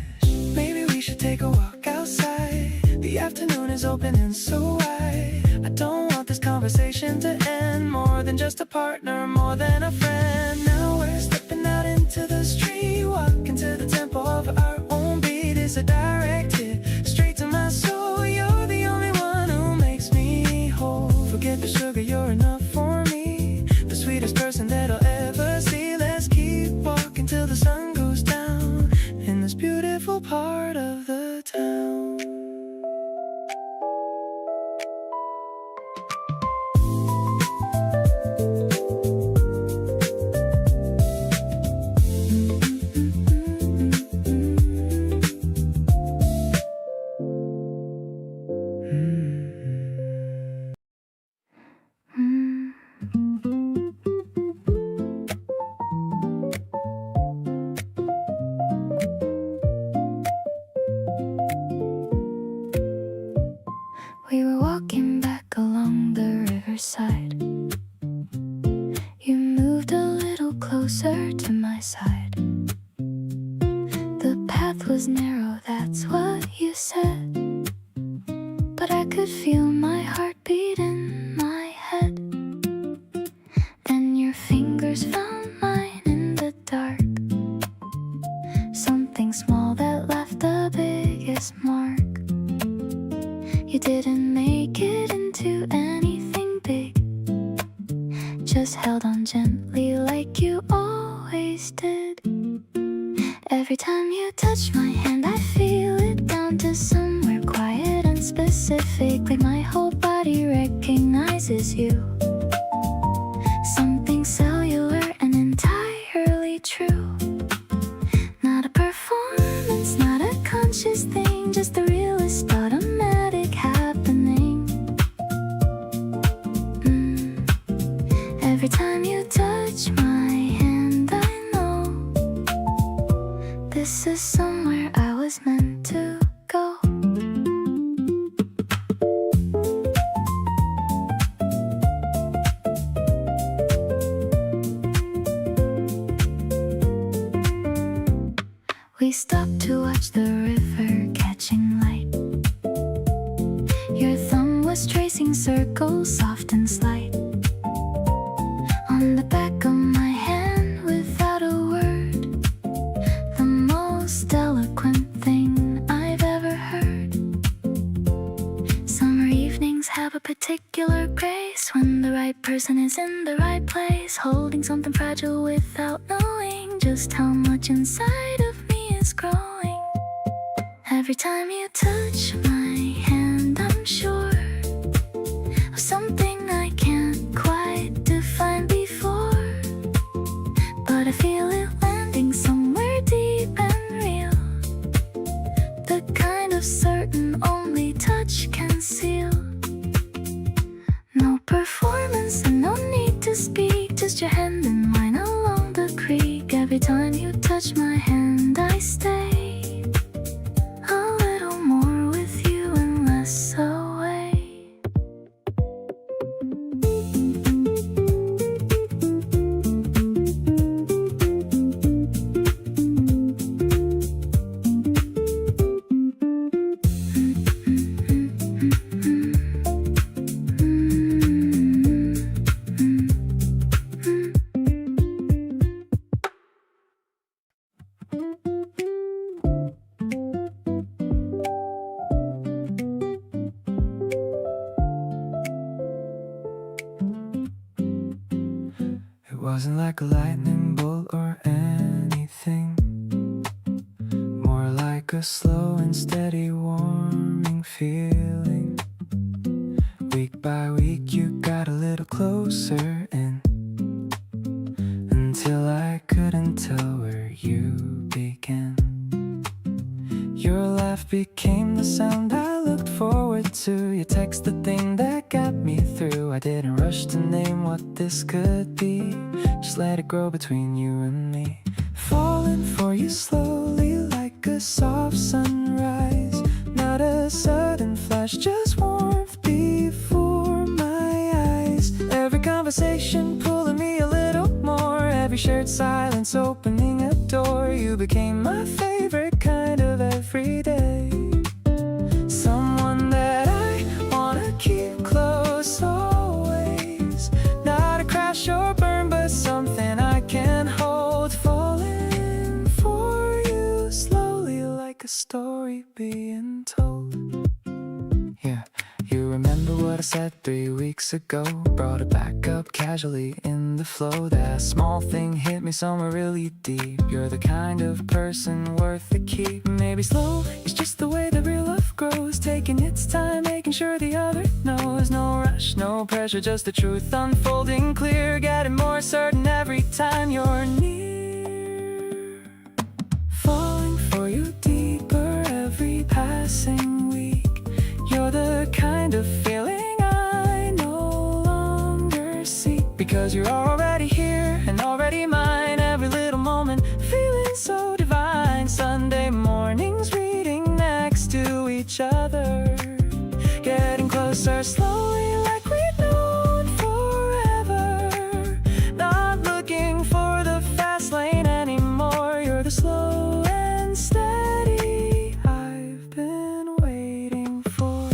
Maybe we should take a walk outside. The afternoon is opening so wide. I don't want this conversation to end. More than just a partner, more than a friend. Now we're stepping out into the street, walking to the tempo of our own beat. It's a direct hit, straight to my soul. You're the only one who makes me whole. Forget the sugar, you're enough for me. The sweetest person that I'll ever see. Let's keep walking till the sun goes down in this beautiful part of the town. We were walking back along the riverside. You moved a little closer to my side. The path was narrow, that's what you said. But I could feel my heartbeat in my head. Then your fingers found mine in the dark. Something small that left the biggest mark. You didn't make it into anything big. Just held on gently like you always did. Every time you touch my hand, I feel it down to somewhere quiet and specific. Like my whole body recognizes you. Something cellular and entirely true. Not a performance, not a conscious thing, just the realest automatic happening. Every time you touch my hand, I know this is somewhere I was meant to go. We stopped to watch the river catching light. Your thumb was tracing circles, soft and slight, on the back of my hand without a word. The most eloquent thing I've ever heard. Summer evenings have a particular grace, when the right person is in the right place, holding something fragile without knowing just how much inside of me is growing. Every time you touch my hand, I'm sure of something I can't quite define before. But I feel it landing somewhere deep and real, the kind of certain only touch can seal. No performance and no need to speak, just your hand in mine along the creek. Every time you touch my hand, I stay a little more with you and less away. It wasn't like a lightning bolt or anything, more like a slow and steady warming feeling. Week by week you got a little closer in, until I couldn't tell where you began. Your laugh became the sound I looked forward to. Your text, the thing that got me through. I didn't rush to name what this could be, just let it grow between you and me. Falling for you slowly like a soft sunrise. Not a sudden flash, just warmth before my eyes. Every conversation pulling me a little more, every shared silence opening a door. You became my favorite kind of every day. Someone story being told. Yeah, you remember what I said 3 weeks ago? Brought it back up casually in the flow. That small thing hit me somewhere really deep. You're the kind of person worth the keep. Maybe slow, it's just the way that real love grows. Taking its time, making sure the other knows. No rush, no pressure, just the truth unfolding clear. Getting more certain every time you're near. Falling for you deeper every passing week. You're the kind of feeling I no longer seek. Because you're already here and already mine. Every little moment feeling so divine. Sunday mornings reading next to each other. Getting closer slowly like we've known forever. Not looking for the fast lane anymore. You're the slow and steady I've been waiting for.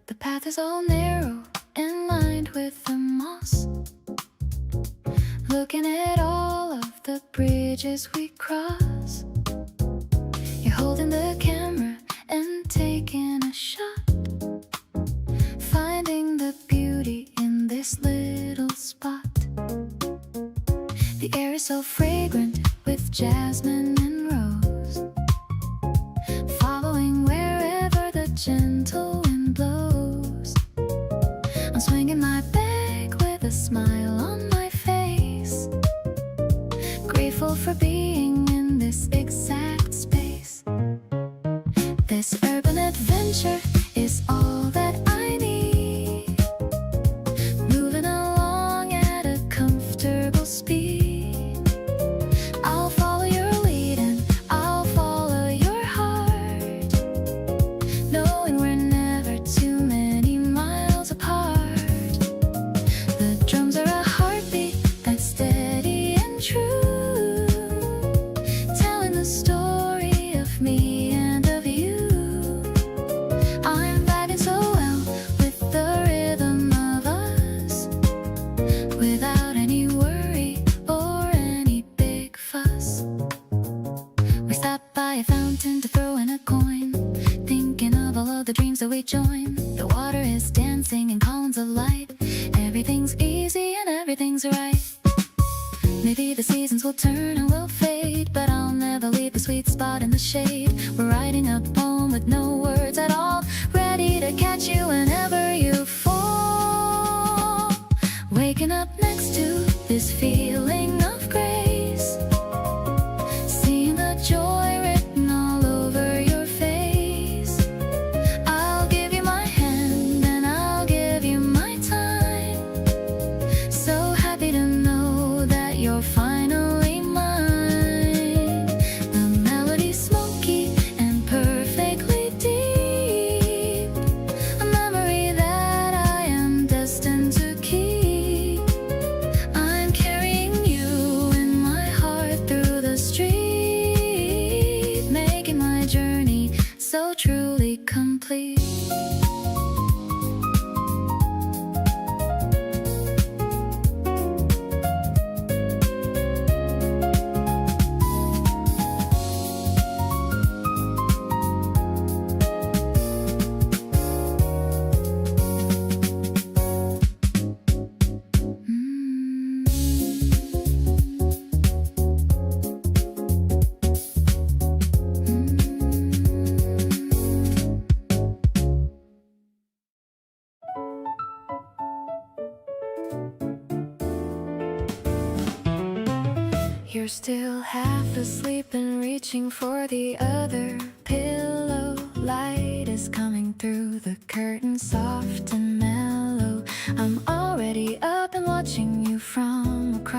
The path is all narrow and lined with the moss. Looking at all of the bridges we cross. You're holding the camera and taking a shot. Finding the beauty in this little spot. The air is so fragrant with jasmine and rose. Following wherever the gentle wind blows. I'm swinging my bag with a smile on my face. Grateful for being in this exact space. This urban adventure is all that I need. Moving along at a comfortable speed. I'll follow your lead and I'll follow your heart. Knowing we're never too many miles apart. The drums are a heartbeat that's steady and true. Telling the story of me and of you. I'm vibing so well with the rhythm of us. Without any worry or any big fuss. We stopped by a fountain to throw in a coin. Thinking of all of the dreams that we join. The water is dancing in columns of light. Everything's easy and everything's right. Maybe the seasons will turn and will fade, but I'll never leave the sweet spot in the shade. We're writing a poem with no words at all. Ready to catch you whenever you fall. Waking up next to this feeling of grace. Seeing the joy written all over your face. I'll give you my hand and I'll give you my time. So happy to know that you're finally mine. The melody's smoky and perfectly deep. A memory that I am destined to keep. I'm carrying you in my heart through the street. Making my journey so truly complete. You're still half asleep and reaching for the other pillow. Light is coming through the curtain, soft and mellow. I'm already up and watching you from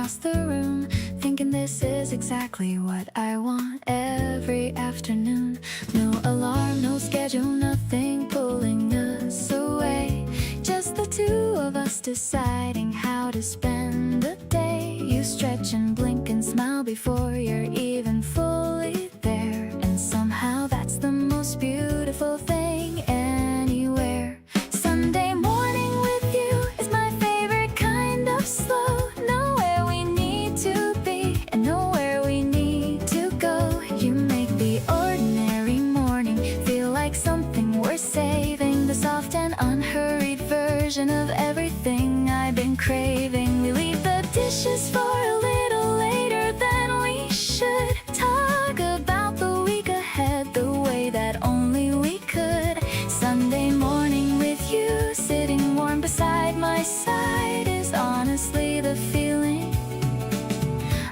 across the room, thinking this is exactly what I want every afternoon. No alarm, no schedule, nothing pulling us away. Just the two of us deciding how to spend the day. You stretch and blink and smile before you're even fully there. And somehow that's the most beautiful thing anywhere. Sunday morning with you is my favorite kind of slow. Know where we need to be and know where we need to go. You make the ordinary morning feel like something worth saving. The soft and unhurried version of everything I've been craving. We leave the dishes for a little later than we should. Talk about the week ahead the way that only we could. Sunday morning with you, sitting warm beside my side, is honestly the feeling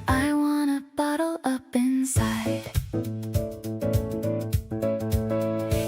I wanna bottle up inside.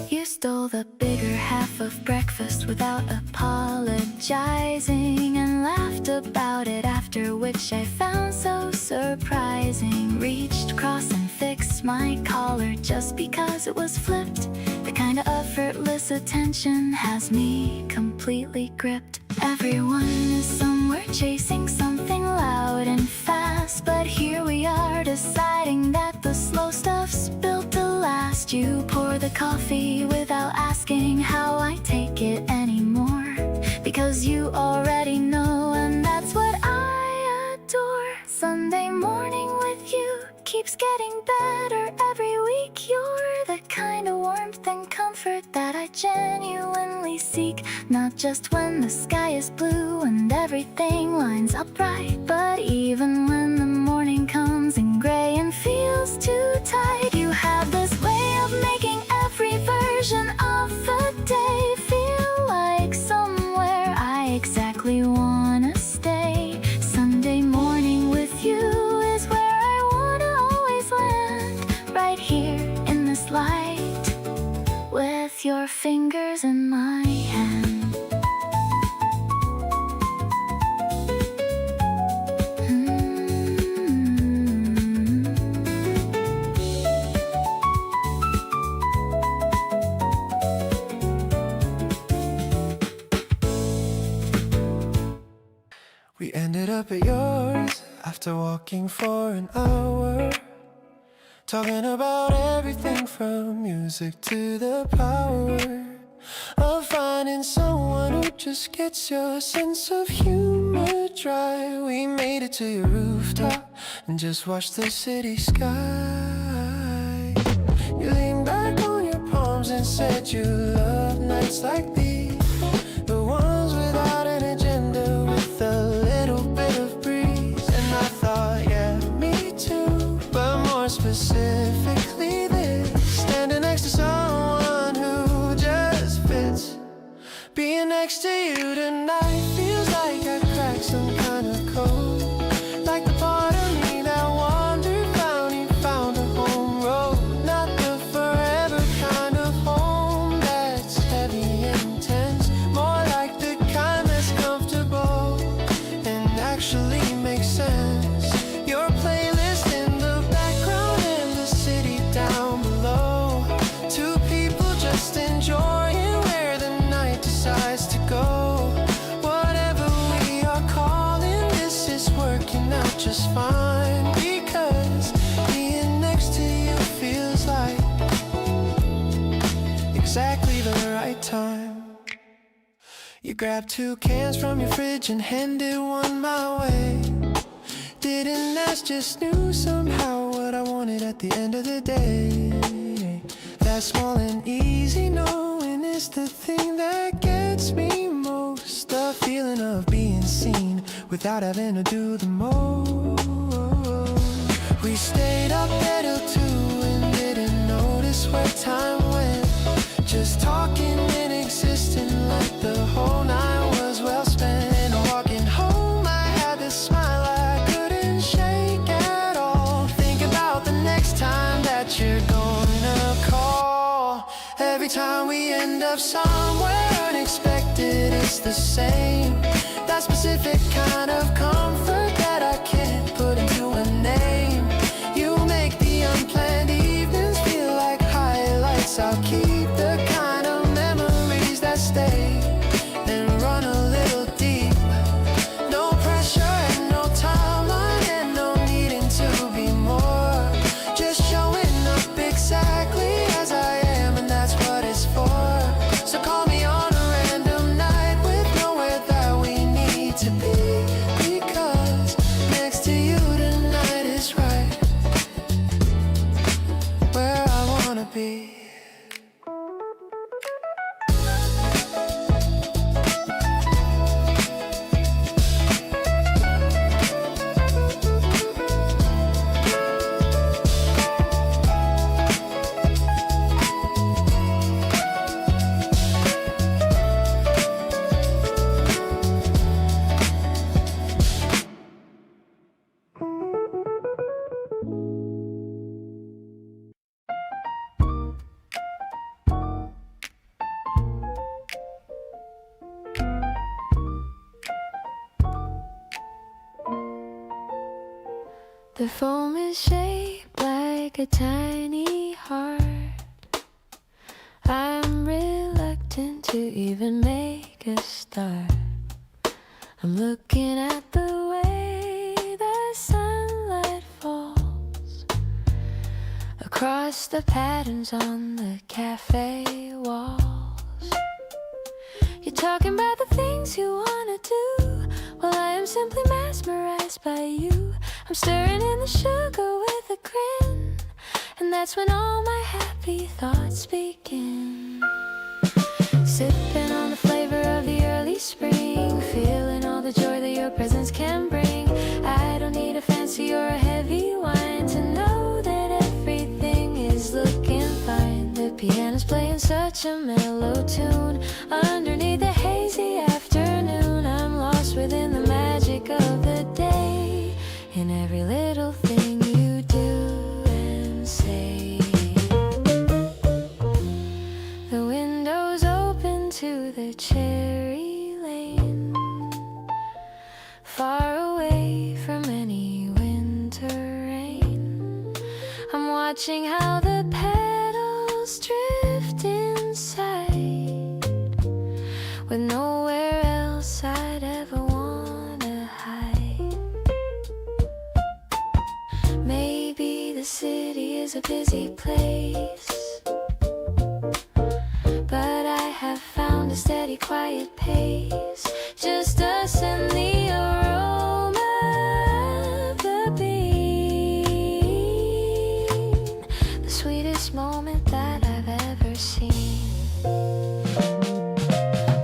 You stole the bigger half of breakfast without apologizing, and laughed about it, after which I found so surprising. Reached across and fixed my collar just because it was flipped. The kind of effortless attention has me completely gripped. Everyone is somewhere chasing something loud and fast, but here we are deciding that the slow stuff's built to last. You pour the coffee without asking how I take it anymore, because you already know, and that's what I adore. Sunday morning with you keeps getting better every week. You're the kind of warmth and comfort that I genuinely seek. Not just when the sky is blue and everything lines up right, but even when the morning comes in gray and feels too tight. You have this way of making every version of the day feel like somewhere I exactly wanna stay. Sunday morning with you is where I wanna always land, right here in this light, with your fingers in my hand. We ended up at yours after walking for an hour, talking about everything from music to the power of finding someone who just gets your sense of humor dry. We made it to your rooftop and just watched the city sky. You leaned back on your palms and said you love nights like these, the ones without an agenda, with a little bit of breeze. And I thought, yeah, me too, but more specifically this, standing next to someone who just fits. Being next to you tonight feels like I cracked some kind of code, like the part of me that wandered, found a home road. Not the forever kind of home that's heavy and intense, more like the kind that's comfortable and actually makes sense. Your playlist in the background and the city down below, two people just enjoying where the night decides to go. Whatever we are calling this is working out just fine, because being next to you feels like exactly the right time. You grabbed 2 cans from your fridge and handed one my way. Didn't ask, just knew somehow what I wanted at the end of the day. That small and easy knowing is the thing that gets me most. The feeling of being seen without having to do the most. We stayed up till 2 and didn't notice where time went, just talking and existing like the whole night was well spent. Walking home I had this smile I couldn't shake at all. Think about the next time that you're gonna call. Every time we end up somewhere unexpected, it's the same. That specific kind of comfort that I can't The foam is shaped like a tiny heart. I'm reluctant to even make a start. I'm looking at the way the sunlight falls across the patterns on the cafe walls. You're talking about the things you wanna do, while I am simply mesmerized by you. I'm stirring in the sugar with a grin, and that's when all my happy thoughts begin. Sipping on the flavor of the early spring, feeling all the joy that your presence can bring. I don't need a fancy or a heavy wine to know that everything is looking fine. The piano's playing such a mellow tune underneath the hazy afternoon. I'm lost within the magic of the day, in every little thing you do and say. The window's open to the cherry lane, far away from any winter rain. I'm watching how the petals drift inside, with nowhere else I'd ever wanna hide. Maybe the city is a busy place, but I have found a steady, quiet pace. Just us and the aroma of the bean, the sweetest moment that I've ever seen.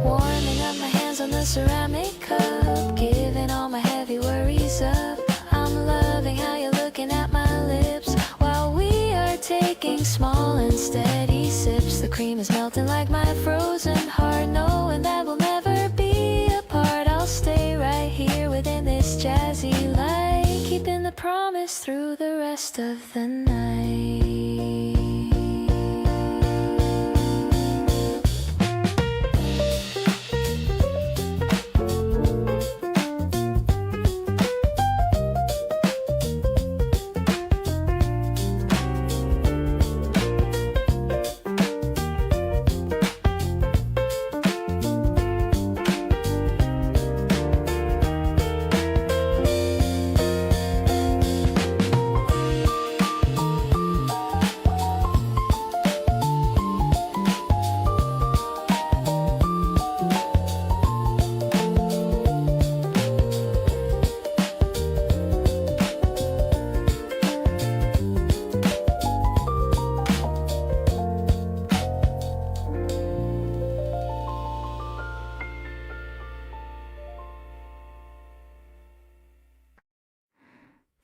Warming up my hands on the ceramic cup, giving all my heavy worries up. I'm loving how you're looking at my lips while we are taking small and steady sips. The cream is melting like my frozen heart, knowing that we'll never be apart. I'll stay right here within this jazzy light, keeping the promise through the rest of the night.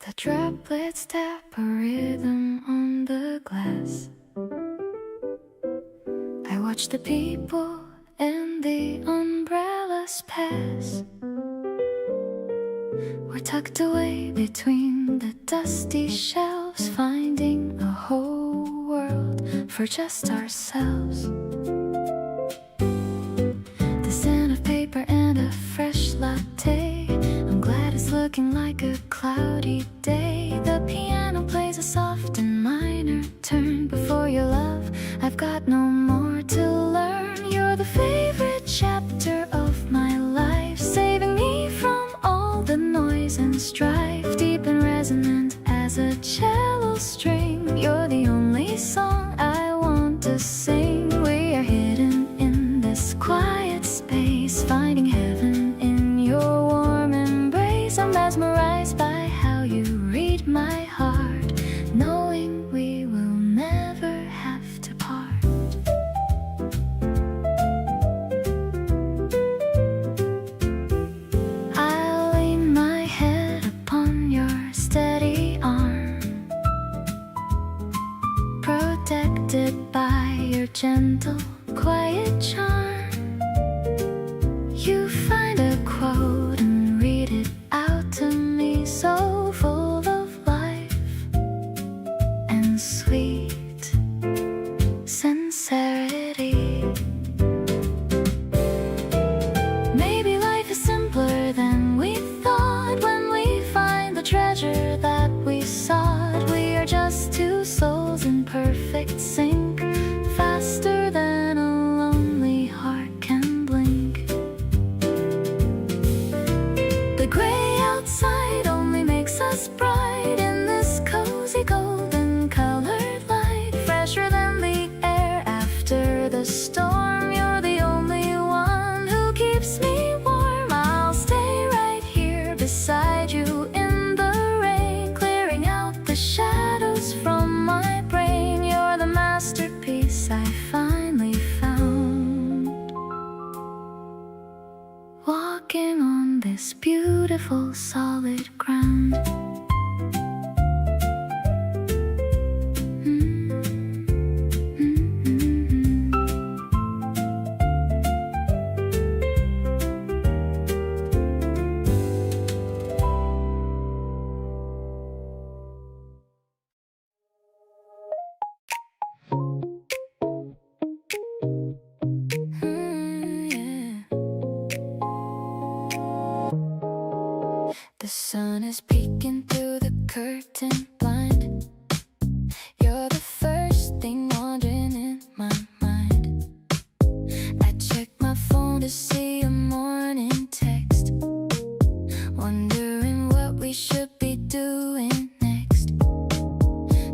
The droplets tap a rhythm on the glass. I watch the people and the umbrellas pass. We're tucked away between the dusty shelves, finding a whole world for just ourselves. The scent of paper and a fresh latte, I'm glad it's looking like a cloudy day. The piano plays a soft and minor turn. Before your love, I've got no more to learn. You're the favorite chapter of my life, saving me from all the noise and strife. Deep and resonant as a cello string, you're the only song I want to sing. We are hidden in this quiet space, finding heaven in your warm embrace. I'm mesmerized by how you read my heart, knowing we will never have to part. I'll lean my head upon your steady arm, protected by your gentle, quiet charm. You find a quote and read it out to me, so full of life and sweet sincerity. Maybe life is simpler than we thought when we find the treasure that we this beautiful solid ground. The sun is peeking through the curtain blind. You're the first thing wandering in my mind. I check my phone to see a morning text, wondering what we should be doing next.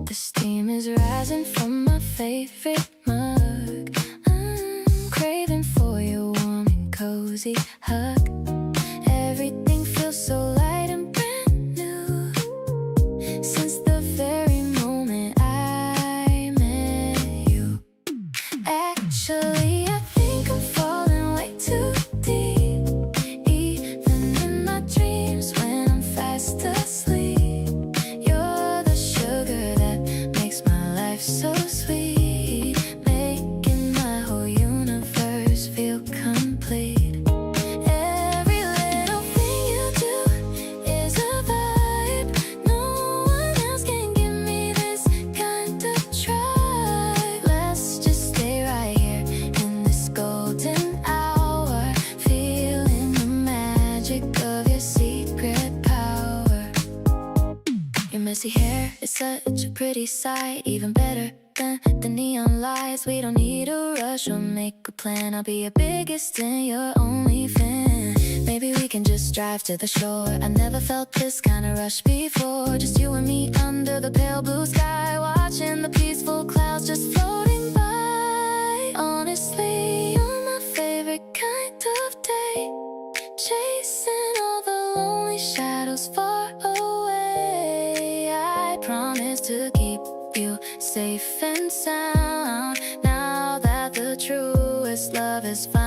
The steam is rising from my favorite mug. I'm craving for your warm and cozy hug. Everything feels so light and brand new since the very moment I met you. Actually, I think I'm falling way too deep, even in my dreams when I'm fast asleep. You're the sugar that makes my life so sweet, making my whole universe feel complete. Messy hair is such a pretty sight, even better than the neon lights. We don't need a rush or make a plan. I'll be your biggest and your only fan. Maybe we can just drive to the shore. I never felt this kind of rush before. Just you and me under the pale blue sky, watching the peaceful clouds just floating by. Honestly, you're my favorite kind of day, chasing all the lonely shadows far away. Promise to keep you safe and sound. Now that the truest love is found.